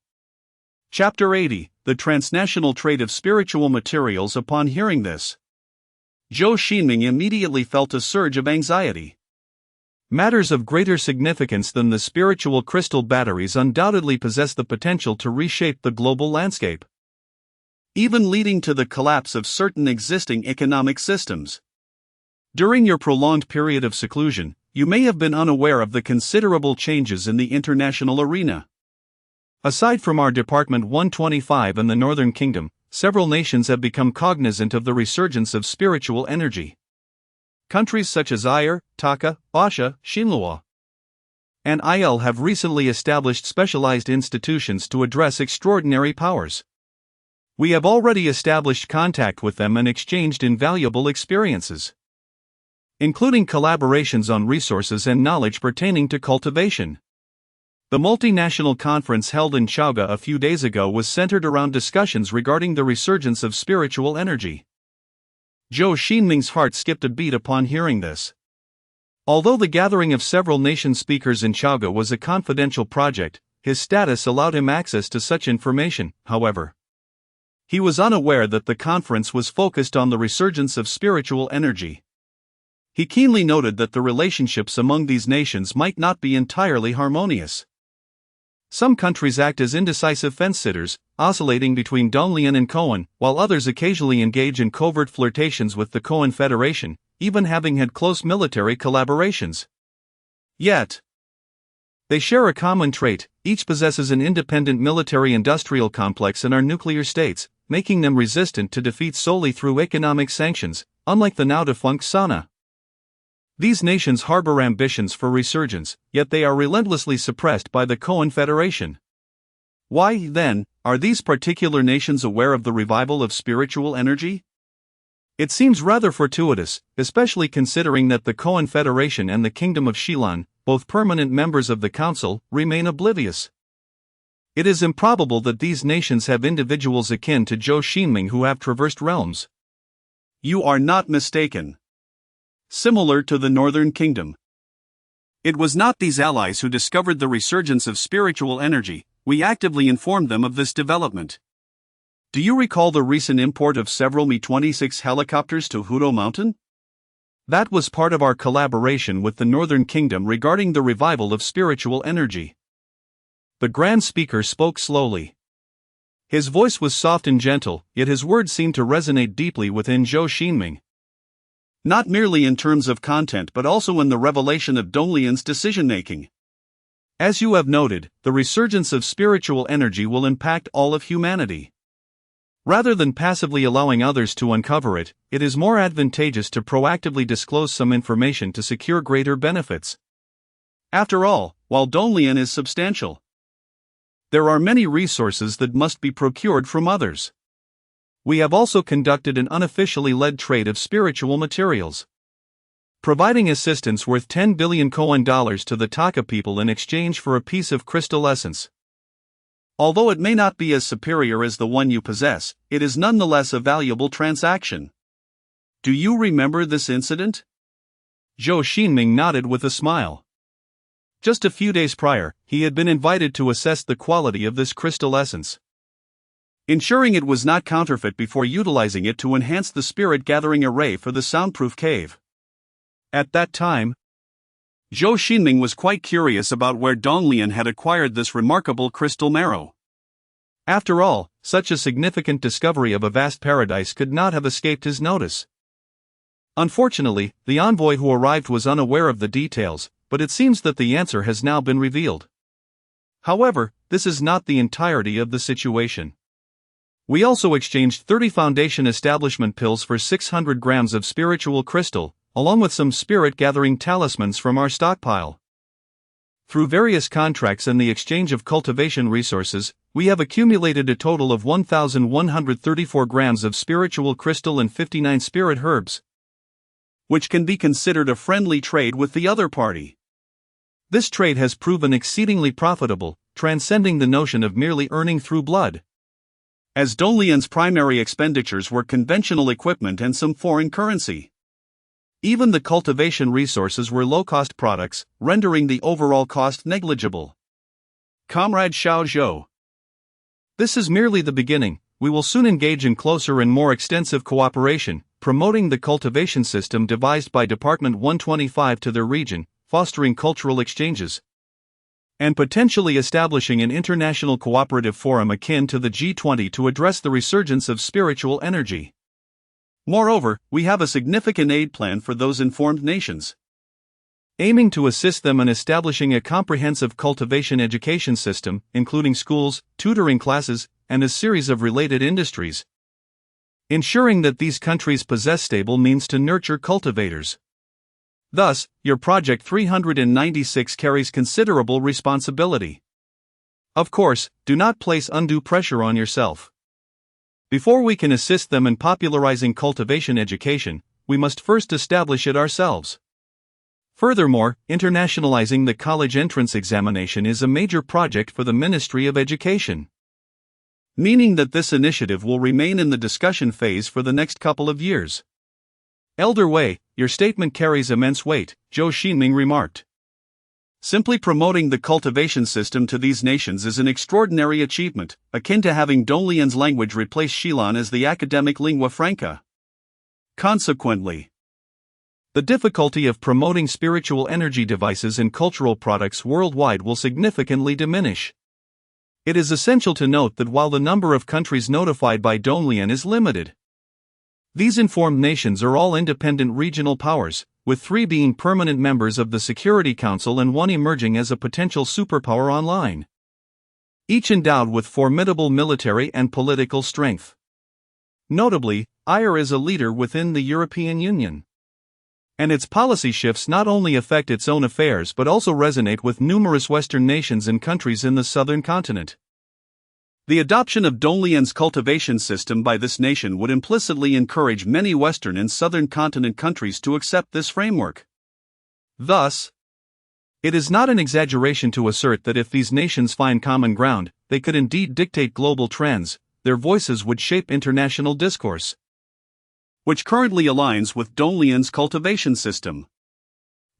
Chapter 80, The Transnational Trade of Spiritual Materials. Upon hearing this, Zhou Xingming immediately felt a surge of anxiety. Matters of greater significance than the spiritual crystal batteries undoubtedly possess the potential to reshape the global landscape, even leading to the collapse of certain existing economic systems. During your prolonged period of seclusion, you may have been unaware of the considerable changes in the international arena. Aside from our Department 125 and the Northern Kingdom, several nations have become cognizant of the resurgence of spiritual energy. Countries such as Ir, Taka, Basha, Xinhua, and Il have recently established specialized institutions to address extraordinary powers. We have already established contact with them and exchanged invaluable experiences, including collaborations on resources and knowledge pertaining to cultivation. The multinational conference held in Chaga a few days ago was centered around discussions regarding the resurgence of spiritual energy. Zhou Xingming's heart skipped a beat upon hearing this. Although the gathering of several nation speakers in Chaga was a confidential project, his status allowed him access to such information. However, he was unaware that the conference was focused on the resurgence of spiritual energy. He keenly noted that the relationships among these nations might not be entirely harmonious. Some countries act as indecisive fence-sitters, oscillating between Donglian and Koan, while others occasionally engage in covert flirtations with the Koan Federation, even having had close military collaborations. Yet, they share a common trait: each possesses an independent military-industrial complex and are nuclear states, making them resistant to defeat solely through economic sanctions, unlike the now-defunct Sana. These nations harbor ambitions for resurgence, yet they are relentlessly suppressed by the Koan Federation. Why, then, are these particular nations aware of the revival of spiritual energy? It seems rather fortuitous, especially considering that the Koan Federation and the Kingdom of Shilan, both permanent members of the Council, remain oblivious. It is improbable that these nations have individuals akin to Zhou Xingming who have traversed realms. You are not mistaken. Similar to the Northern Kingdom, it was not these allies who discovered the resurgence of spiritual energy. We actively informed them of this development. Do you recall the recent import of several Mi-26 helicopters to Hudo Mountain? That was part of our collaboration with the Northern Kingdom regarding the revival of spiritual energy. The Grand Speaker spoke slowly. His voice was soft and gentle, yet his words seemed to resonate deeply within Zhou Xingming. Not merely in terms of content but also in the revelation of Donglian's decision-making. As you have noted, the resurgence of spiritual energy will impact all of humanity. Rather than passively allowing others to uncover it, it is more advantageous to proactively disclose some information to secure greater benefits. After all, while Donglian is substantial, there are many resources that must be procured from others. We have also conducted an unofficially led trade of spiritual materials, providing assistance worth 10 billion Koan dollars to the Taka people in exchange for a piece of crystal essence. Although it may not be as superior as the one you possess, it is nonetheless a valuable transaction. Do you remember this incident? Zhou Xingming nodded with a smile. Just a few days prior, he had been invited to assess the quality of this crystal essence, ensuring it was not counterfeit before utilizing it to enhance the spirit-gathering array for the soundproof cave. At that time, Zhou Xingming was quite curious about where Donglian had acquired this remarkable crystal marrow. After all, such a significant discovery of a vast paradise could not have escaped his notice. Unfortunately, the envoy who arrived was unaware of the details, but it seems that the answer has now been revealed. However, this is not the entirety of the situation. We also exchanged 30 Foundation establishment pills for 600 grams of spiritual crystal, along with some spirit-gathering talismans from our stockpile. Through various contracts and the exchange of cultivation resources, we have accumulated a total of 1,134 grams of spiritual crystal and 59 spirit herbs, which can be considered a friendly trade with the other party. This trade has proven exceedingly profitable, transcending the notion of merely earning through blood, as Donglian's primary expenditures were conventional equipment and some foreign currency. Even the cultivation resources were low-cost products, rendering the overall cost negligible. Comrade Xiao Zhou, this is merely the beginning. We will soon engage in closer and more extensive cooperation, promoting the cultivation system devised by Department 125 to their region, fostering cultural exchanges, and potentially establishing an international cooperative forum akin to the G20 to address the resurgence of spiritual energy. Moreover, we have a significant aid plan for those informed nations, aiming to assist them in establishing a comprehensive cultivation education system, including schools, tutoring classes, and a series of related industries, ensuring that these countries possess stable means to nurture cultivators. Thus, your Project 396 carries considerable responsibility. Of course, do not place undue pressure on yourself. Before we can assist them in popularizing cultivation education, we must first establish it ourselves. Furthermore, internationalizing the college entrance examination is a major project for the Ministry of Education. Meaning that this initiative will remain in the discussion phase for the next couple of years. Elder Wei, your statement carries immense weight, Zhou Xingming remarked. Simply promoting the cultivation system to these nations is an extraordinary achievement, akin to having Donglian's language replace Shilan as the academic lingua franca. Consequently, the difficulty of promoting spiritual energy devices and cultural products worldwide will significantly diminish. It is essential to note that while the number of countries notified by Donglian is limited, these informed nations are all independent regional powers, with 3 being permanent members of the Security Council and 1 emerging as a potential superpower online. Each endowed with formidable military and political strength. Notably, IR is a leader within the European Union. And its policy shifts not only affect its own affairs but also resonate with numerous Western nations and countries in the southern continent. The adoption of Donglian's cultivation system by this nation would implicitly encourage many Western and Southern continent countries to accept this framework. Thus, it is not an exaggeration to assert that if these nations find common ground, they could indeed dictate global trends. Their voices would shape international discourse, which currently aligns with Donglian's cultivation system.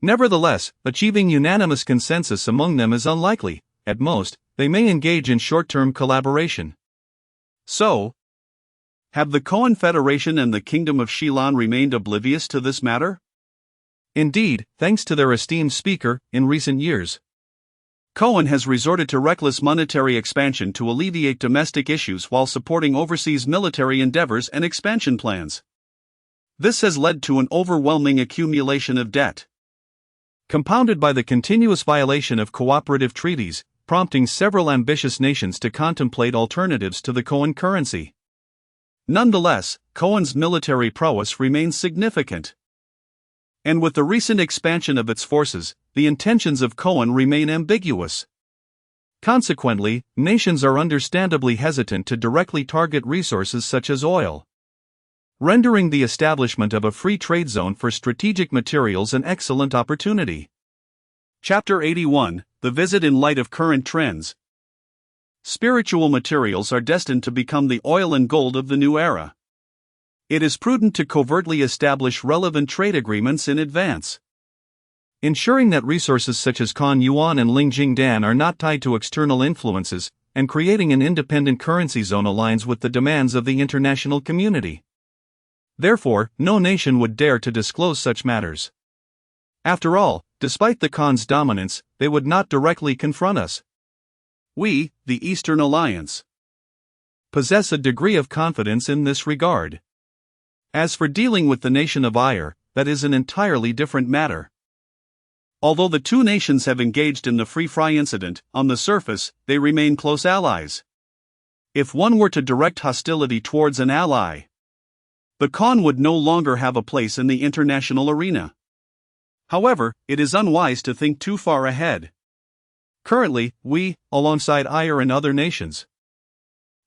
Nevertheless, achieving unanimous consensus among them is unlikely. At most, they may engage in short-term collaboration. So, have the Koan Federation and the Kingdom of Shilan remained oblivious to this matter? Indeed, thanks to their esteemed speaker, in recent years, Koan has resorted to reckless monetary expansion to alleviate domestic issues while supporting overseas military endeavors and expansion plans. This has led to an overwhelming accumulation of debt, compounded by the continuous violation of cooperative treaties, prompting several ambitious nations to contemplate alternatives to the Koan currency. Nonetheless, Koan's military prowess remains significant. And with the recent expansion of its forces, the intentions of Koan remain ambiguous. Consequently, nations are understandably hesitant to directly target resources such as oil, rendering the establishment of a free trade zone for strategic materials an excellent opportunity. Chapter 81, The Visit in Light of Current Trends. Spiritual materials are destined to become the oil and gold of the new era. It is prudent to covertly establish relevant trade agreements in advance, ensuring that resources such as Kan Yuan and Ling Jingdan are not tied to external influences, and creating an independent currency zone aligns with the demands of the international community. Therefore, no nation would dare to disclose such matters. After all, despite the Khan's dominance, they would not directly confront us. We, the Eastern Alliance, possess a degree of confidence in this regard. As for dealing with the nation of Ayr, that is an entirely different matter. Although the two nations have engaged in the Free Fry incident, on the surface, they remain close allies. If one were to direct hostility towards an ally, the Khan would no longer have a place in the international arena. However, it is unwise to think too far ahead. Currently, we, alongside Ayr and other nations,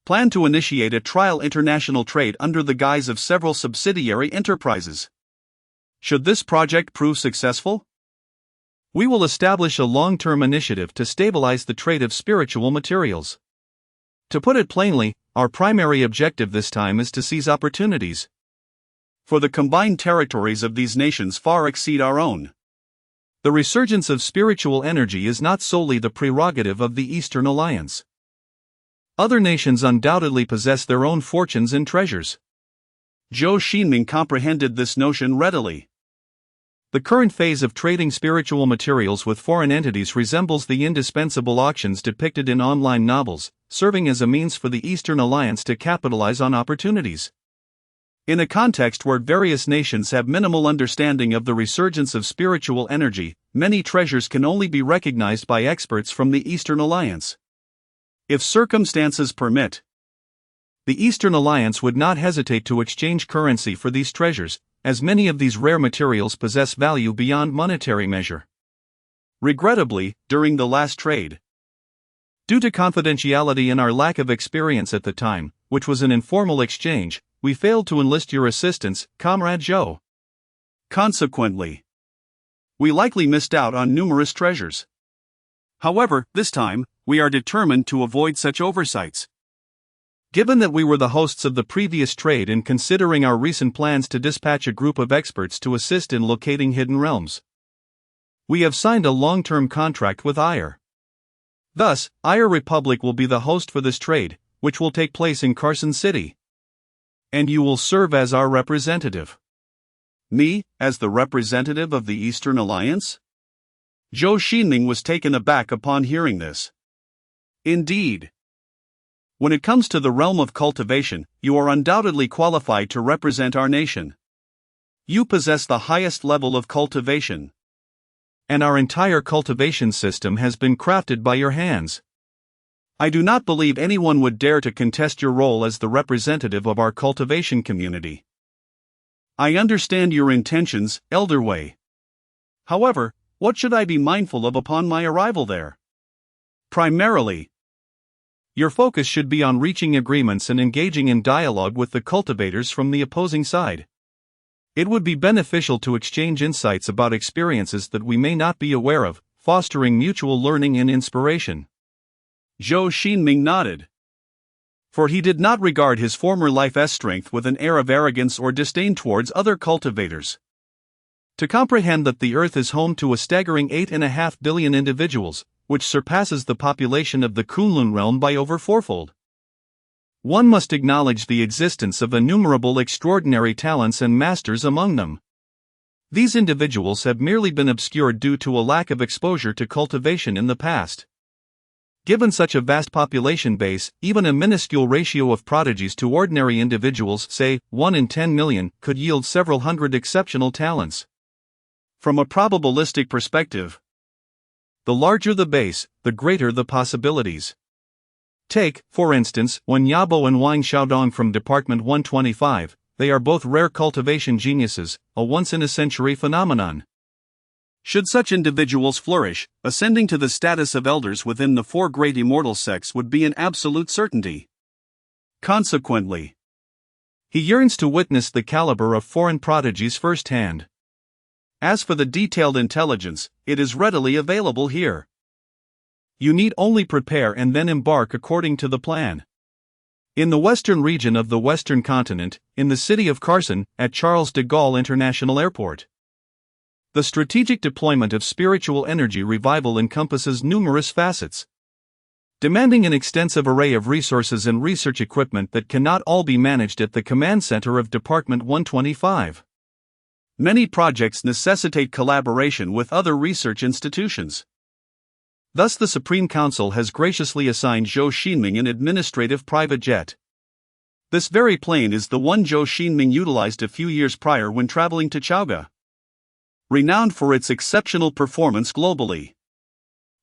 plan to initiate a trial international trade under the guise of several subsidiary enterprises. Should this project prove successful, we will establish a long-term initiative to stabilize the trade of spiritual materials. To put it plainly, our primary objective this time is to seize opportunities, for the combined territories of these nations far exceed our own. The resurgence of spiritual energy is not solely the prerogative of the Eastern Alliance. Other nations undoubtedly possess their own fortunes and treasures. Zhou Xingming comprehended this notion readily. The current phase of trading spiritual materials with foreign entities resembles the indispensable auctions depicted in online novels, serving as a means for the Eastern Alliance to capitalize on opportunities. In a context where various nations have minimal understanding of the resurgence of spiritual energy, many treasures can only be recognized by experts from the Eastern Alliance. If circumstances permit, the Eastern Alliance would not hesitate to exchange currency for these treasures, as many of these rare materials possess value beyond monetary measure. Regrettably, during the last trade, due to confidentiality and our lack of experience at the time, which was an informal exchange, we failed to enlist your assistance, Comrade Zhou. Consequently, we likely missed out on numerous treasures. However, this time, we are determined to avoid such oversights. Given that we were the hosts of the previous trade and considering our recent plans to dispatch a group of experts to assist in locating hidden realms, we have signed a long-term contract with IR. Thus, IR Republic will be the host for this trade, which will take place in Carson City. And you will serve as our representative. Me, as the representative of the Eastern Alliance? Zhou Xingming was taken aback upon hearing this. Indeed. When it comes to the realm of cultivation, you are undoubtedly qualified to represent our nation. You possess the highest level of cultivation. And our entire cultivation system has been crafted by your hands. I do not believe anyone would dare to contest your role as the representative of our cultivation community. I understand your intentions, Elder Wei. However, what should I be mindful of upon my arrival there? Primarily, your focus should be on reaching agreements and engaging in dialogue with the cultivators from the opposing side. It would be beneficial to exchange insights about experiences that we may not be aware of, fostering mutual learning and inspiration. Zhou Xingming nodded. For he did not regard his former life's strength with an air of arrogance or disdain towards other cultivators. To comprehend that the Earth is home to a staggering 8.5 billion individuals, which surpasses the population of the Kunlun realm by over fourfold, one must acknowledge the existence of innumerable extraordinary talents and masters among them. These individuals have merely been obscured due to a lack of exposure to cultivation in the past. Given such a vast population base, even a minuscule ratio of prodigies to ordinary individuals, say 1 in 10 million, could yield several hundred exceptional talents. From a probabilistic perspective, the larger the base, the greater the possibilities. Take, for instance, Wen Yabo and Wang Xiaodong from Department 125, they are both rare cultivation geniuses, a once-in-a-century phenomenon. Should such individuals flourish, ascending to the status of elders within the four great immortal sects would be an absolute certainty. Consequently, he yearns to witness the caliber of foreign prodigies firsthand. As for the detailed intelligence, it is readily available here. You need only prepare and then embark according to the plan. In the western region of the western continent, in the city of Carson, at Charles de Gaulle International Airport, the strategic deployment of spiritual energy revival encompasses numerous facets, demanding an extensive array of resources and research equipment that cannot all be managed at the command center of Department 125. Many projects necessitate collaboration with other research institutions. Thus the Supreme Council has graciously assigned Zhou Xingming an administrative private jet. This very plane is the one Zhou Xingming utilized a few years prior when traveling to Chaoga, renowned for its exceptional performance globally.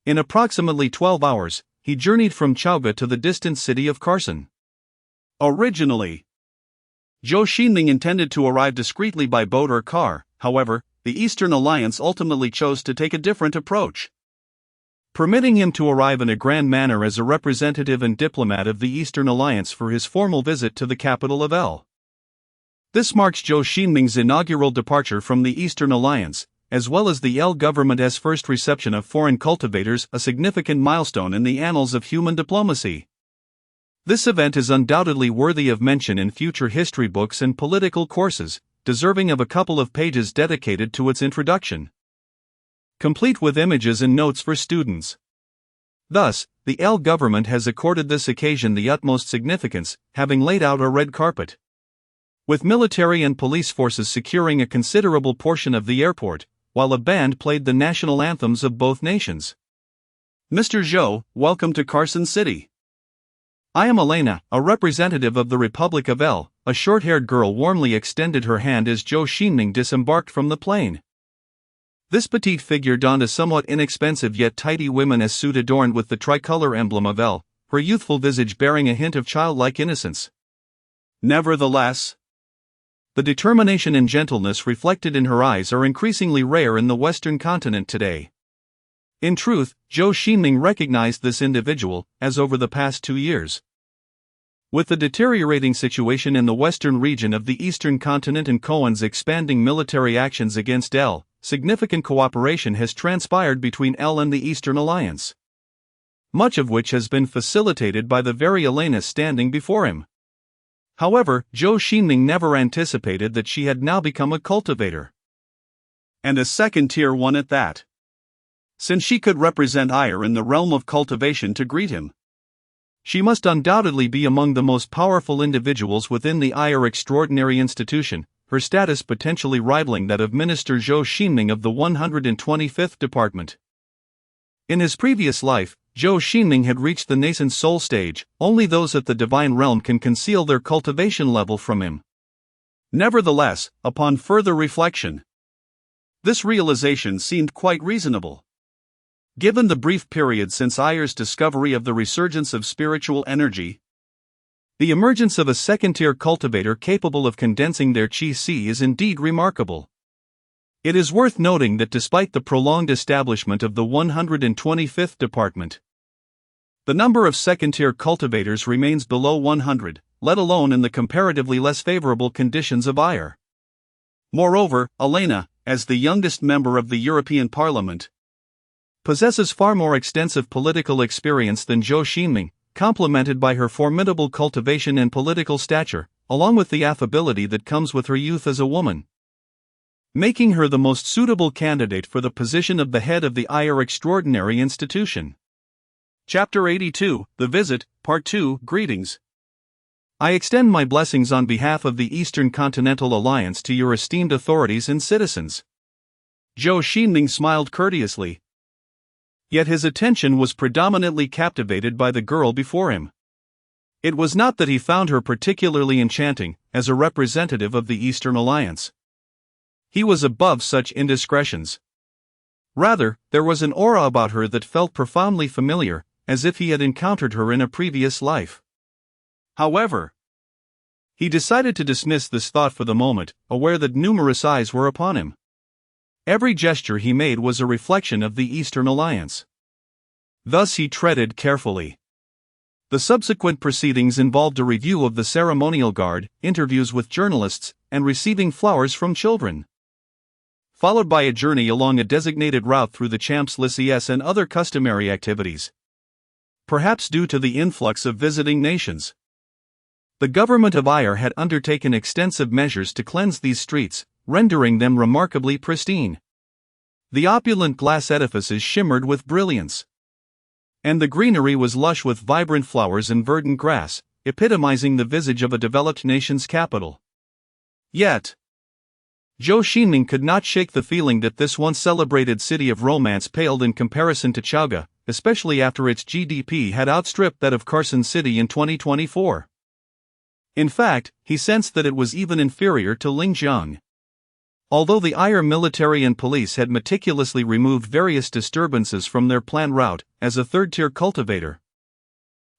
In approximately 12 hours, he journeyed from Chaoga to the distant city of Carson. Originally, Zhou Xingming intended to arrive discreetly by boat or car. However, the Eastern Alliance ultimately chose to take a different approach, permitting him to arrive in a grand manner as a representative and diplomat of the Eastern Alliance for his formal visit to the capital of L. This marks Zhou Xingming's inaugural departure from the Eastern Alliance, as well as the L government's first reception of foreign cultivators, a significant milestone in the annals of human diplomacy. This event is undoubtedly worthy of mention in future history books and political courses, deserving of a couple of pages dedicated to its introduction, complete with images and notes for students. Thus, the L government has accorded this occasion the utmost significance, having laid out a red carpet, with military and police forces securing a considerable portion of the airport, while a band played the national anthems of both nations. Mr. Zhou, welcome to Carson City. I am Elena, a representative of the Republic of L. A short-haired girl warmly extended her hand as Zhou Xingming disembarked from the plane. This petite figure donned a somewhat inexpensive yet tidy woman's suit adorned with the tricolor emblem of L, her youthful visage bearing a hint of childlike innocence. Nevertheless, The determination and gentleness reflected in her eyes are increasingly rare in the Western continent today. In truth, Zhou Xingming recognized this individual, as over the past 2 years. With the deteriorating situation in the western region of the eastern continent and Cohen's expanding military actions against L, significant cooperation has transpired between L and the Eastern Alliance, much of which has been facilitated by the very Elena standing before him. However, Zhou Xingming never anticipated that she had now become a cultivator. And a second-tier one at that. Since she could represent Ire in the realm of cultivation to greet him, she must undoubtedly be among the most powerful individuals within the Ire extraordinary institution, her status potentially rivaling that of Minister Zhou Xingming of the 125th Department. In his previous life, Zhou Xingming had reached the nascent soul stage. Only those at the divine realm can conceal their cultivation level from him. Nevertheless, upon further reflection, this realization seemed quite reasonable. Given the brief period since Ire's discovery of the resurgence of spiritual energy, the emergence of a second-tier cultivator capable of condensing their chi-si is indeed remarkable. It is worth noting that despite the prolonged establishment of the 125th Department, the number of second-tier cultivators remains below 100, let alone in the comparatively less favorable conditions of Ire. Moreover, Elena, as the youngest member of the European Parliament, possesses far more extensive political experience than Zhou Xingming, complemented by her formidable cultivation and political stature, along with the affability that comes with her youth as a woman, making her the most suitable candidate for the position of the head of the Ire Extraordinary Institution. Chapter 82, The Visit, Part 2, Greetings. I extend my blessings on behalf of the Eastern Continental Alliance to your esteemed authorities and citizens. Zhou Xingming smiled courteously. Yet his attention was predominantly captivated by the girl before him. It was not that he found her particularly enchanting, as a representative of the Eastern Alliance. He was above such indiscretions. Rather, there was an aura about her that felt profoundly familiar, as if he had encountered her in a previous life. However, he decided to dismiss this thought for the moment, aware that numerous eyes were upon him. Every gesture he made was a reflection of the Eastern Alliance. Thus he treaded carefully. The subsequent proceedings involved a review of the ceremonial guard, interviews with journalists, and receiving flowers from children, followed by a journey along a designated route through the Champs-Élysées and other customary activities. Perhaps due to the influx of visiting nations, the government of Ire had undertaken extensive measures to cleanse these streets, rendering them remarkably pristine. The opulent glass edifices shimmered with brilliance, and the greenery was lush with vibrant flowers and verdant grass, epitomizing the visage of a developed nation's capital. Yet, Zhou Xingming could not shake the feeling that this once celebrated city of romance paled in comparison to Chaga, especially after its GDP had outstripped that of Carson City in 2024. In fact, he sensed that it was even inferior to Lingjiang. Although the Ire military and police had meticulously removed various disturbances from their planned route, as a third-tier cultivator,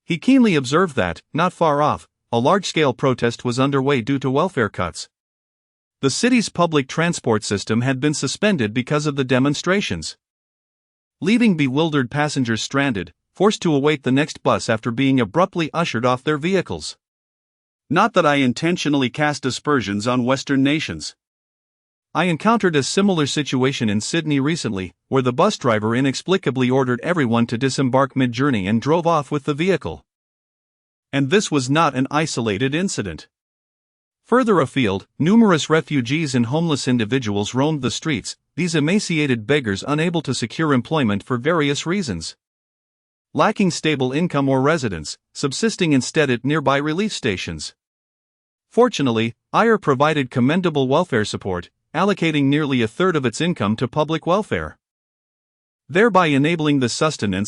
he keenly observed that, not far off, a large-scale protest was underway due to welfare cuts. The city's public transport system had been suspended because of the demonstrations, leaving bewildered passengers stranded, forced to await the next bus after being abruptly ushered off their vehicles. Not that I intentionally cast aspersions on Western nations. I encountered a similar situation in Sydney recently, where the bus driver inexplicably ordered everyone to disembark mid-journey and drove off with the vehicle. And this was not an isolated incident. Further afield, numerous refugees and homeless individuals roamed the streets, these emaciated beggars unable to secure employment for various reasons, lacking stable income or residence, subsisting instead at nearby relief stations. Fortunately, Ire provided commendable welfare support, allocating nearly a third of its income to public welfare, thereby enabling the sustenance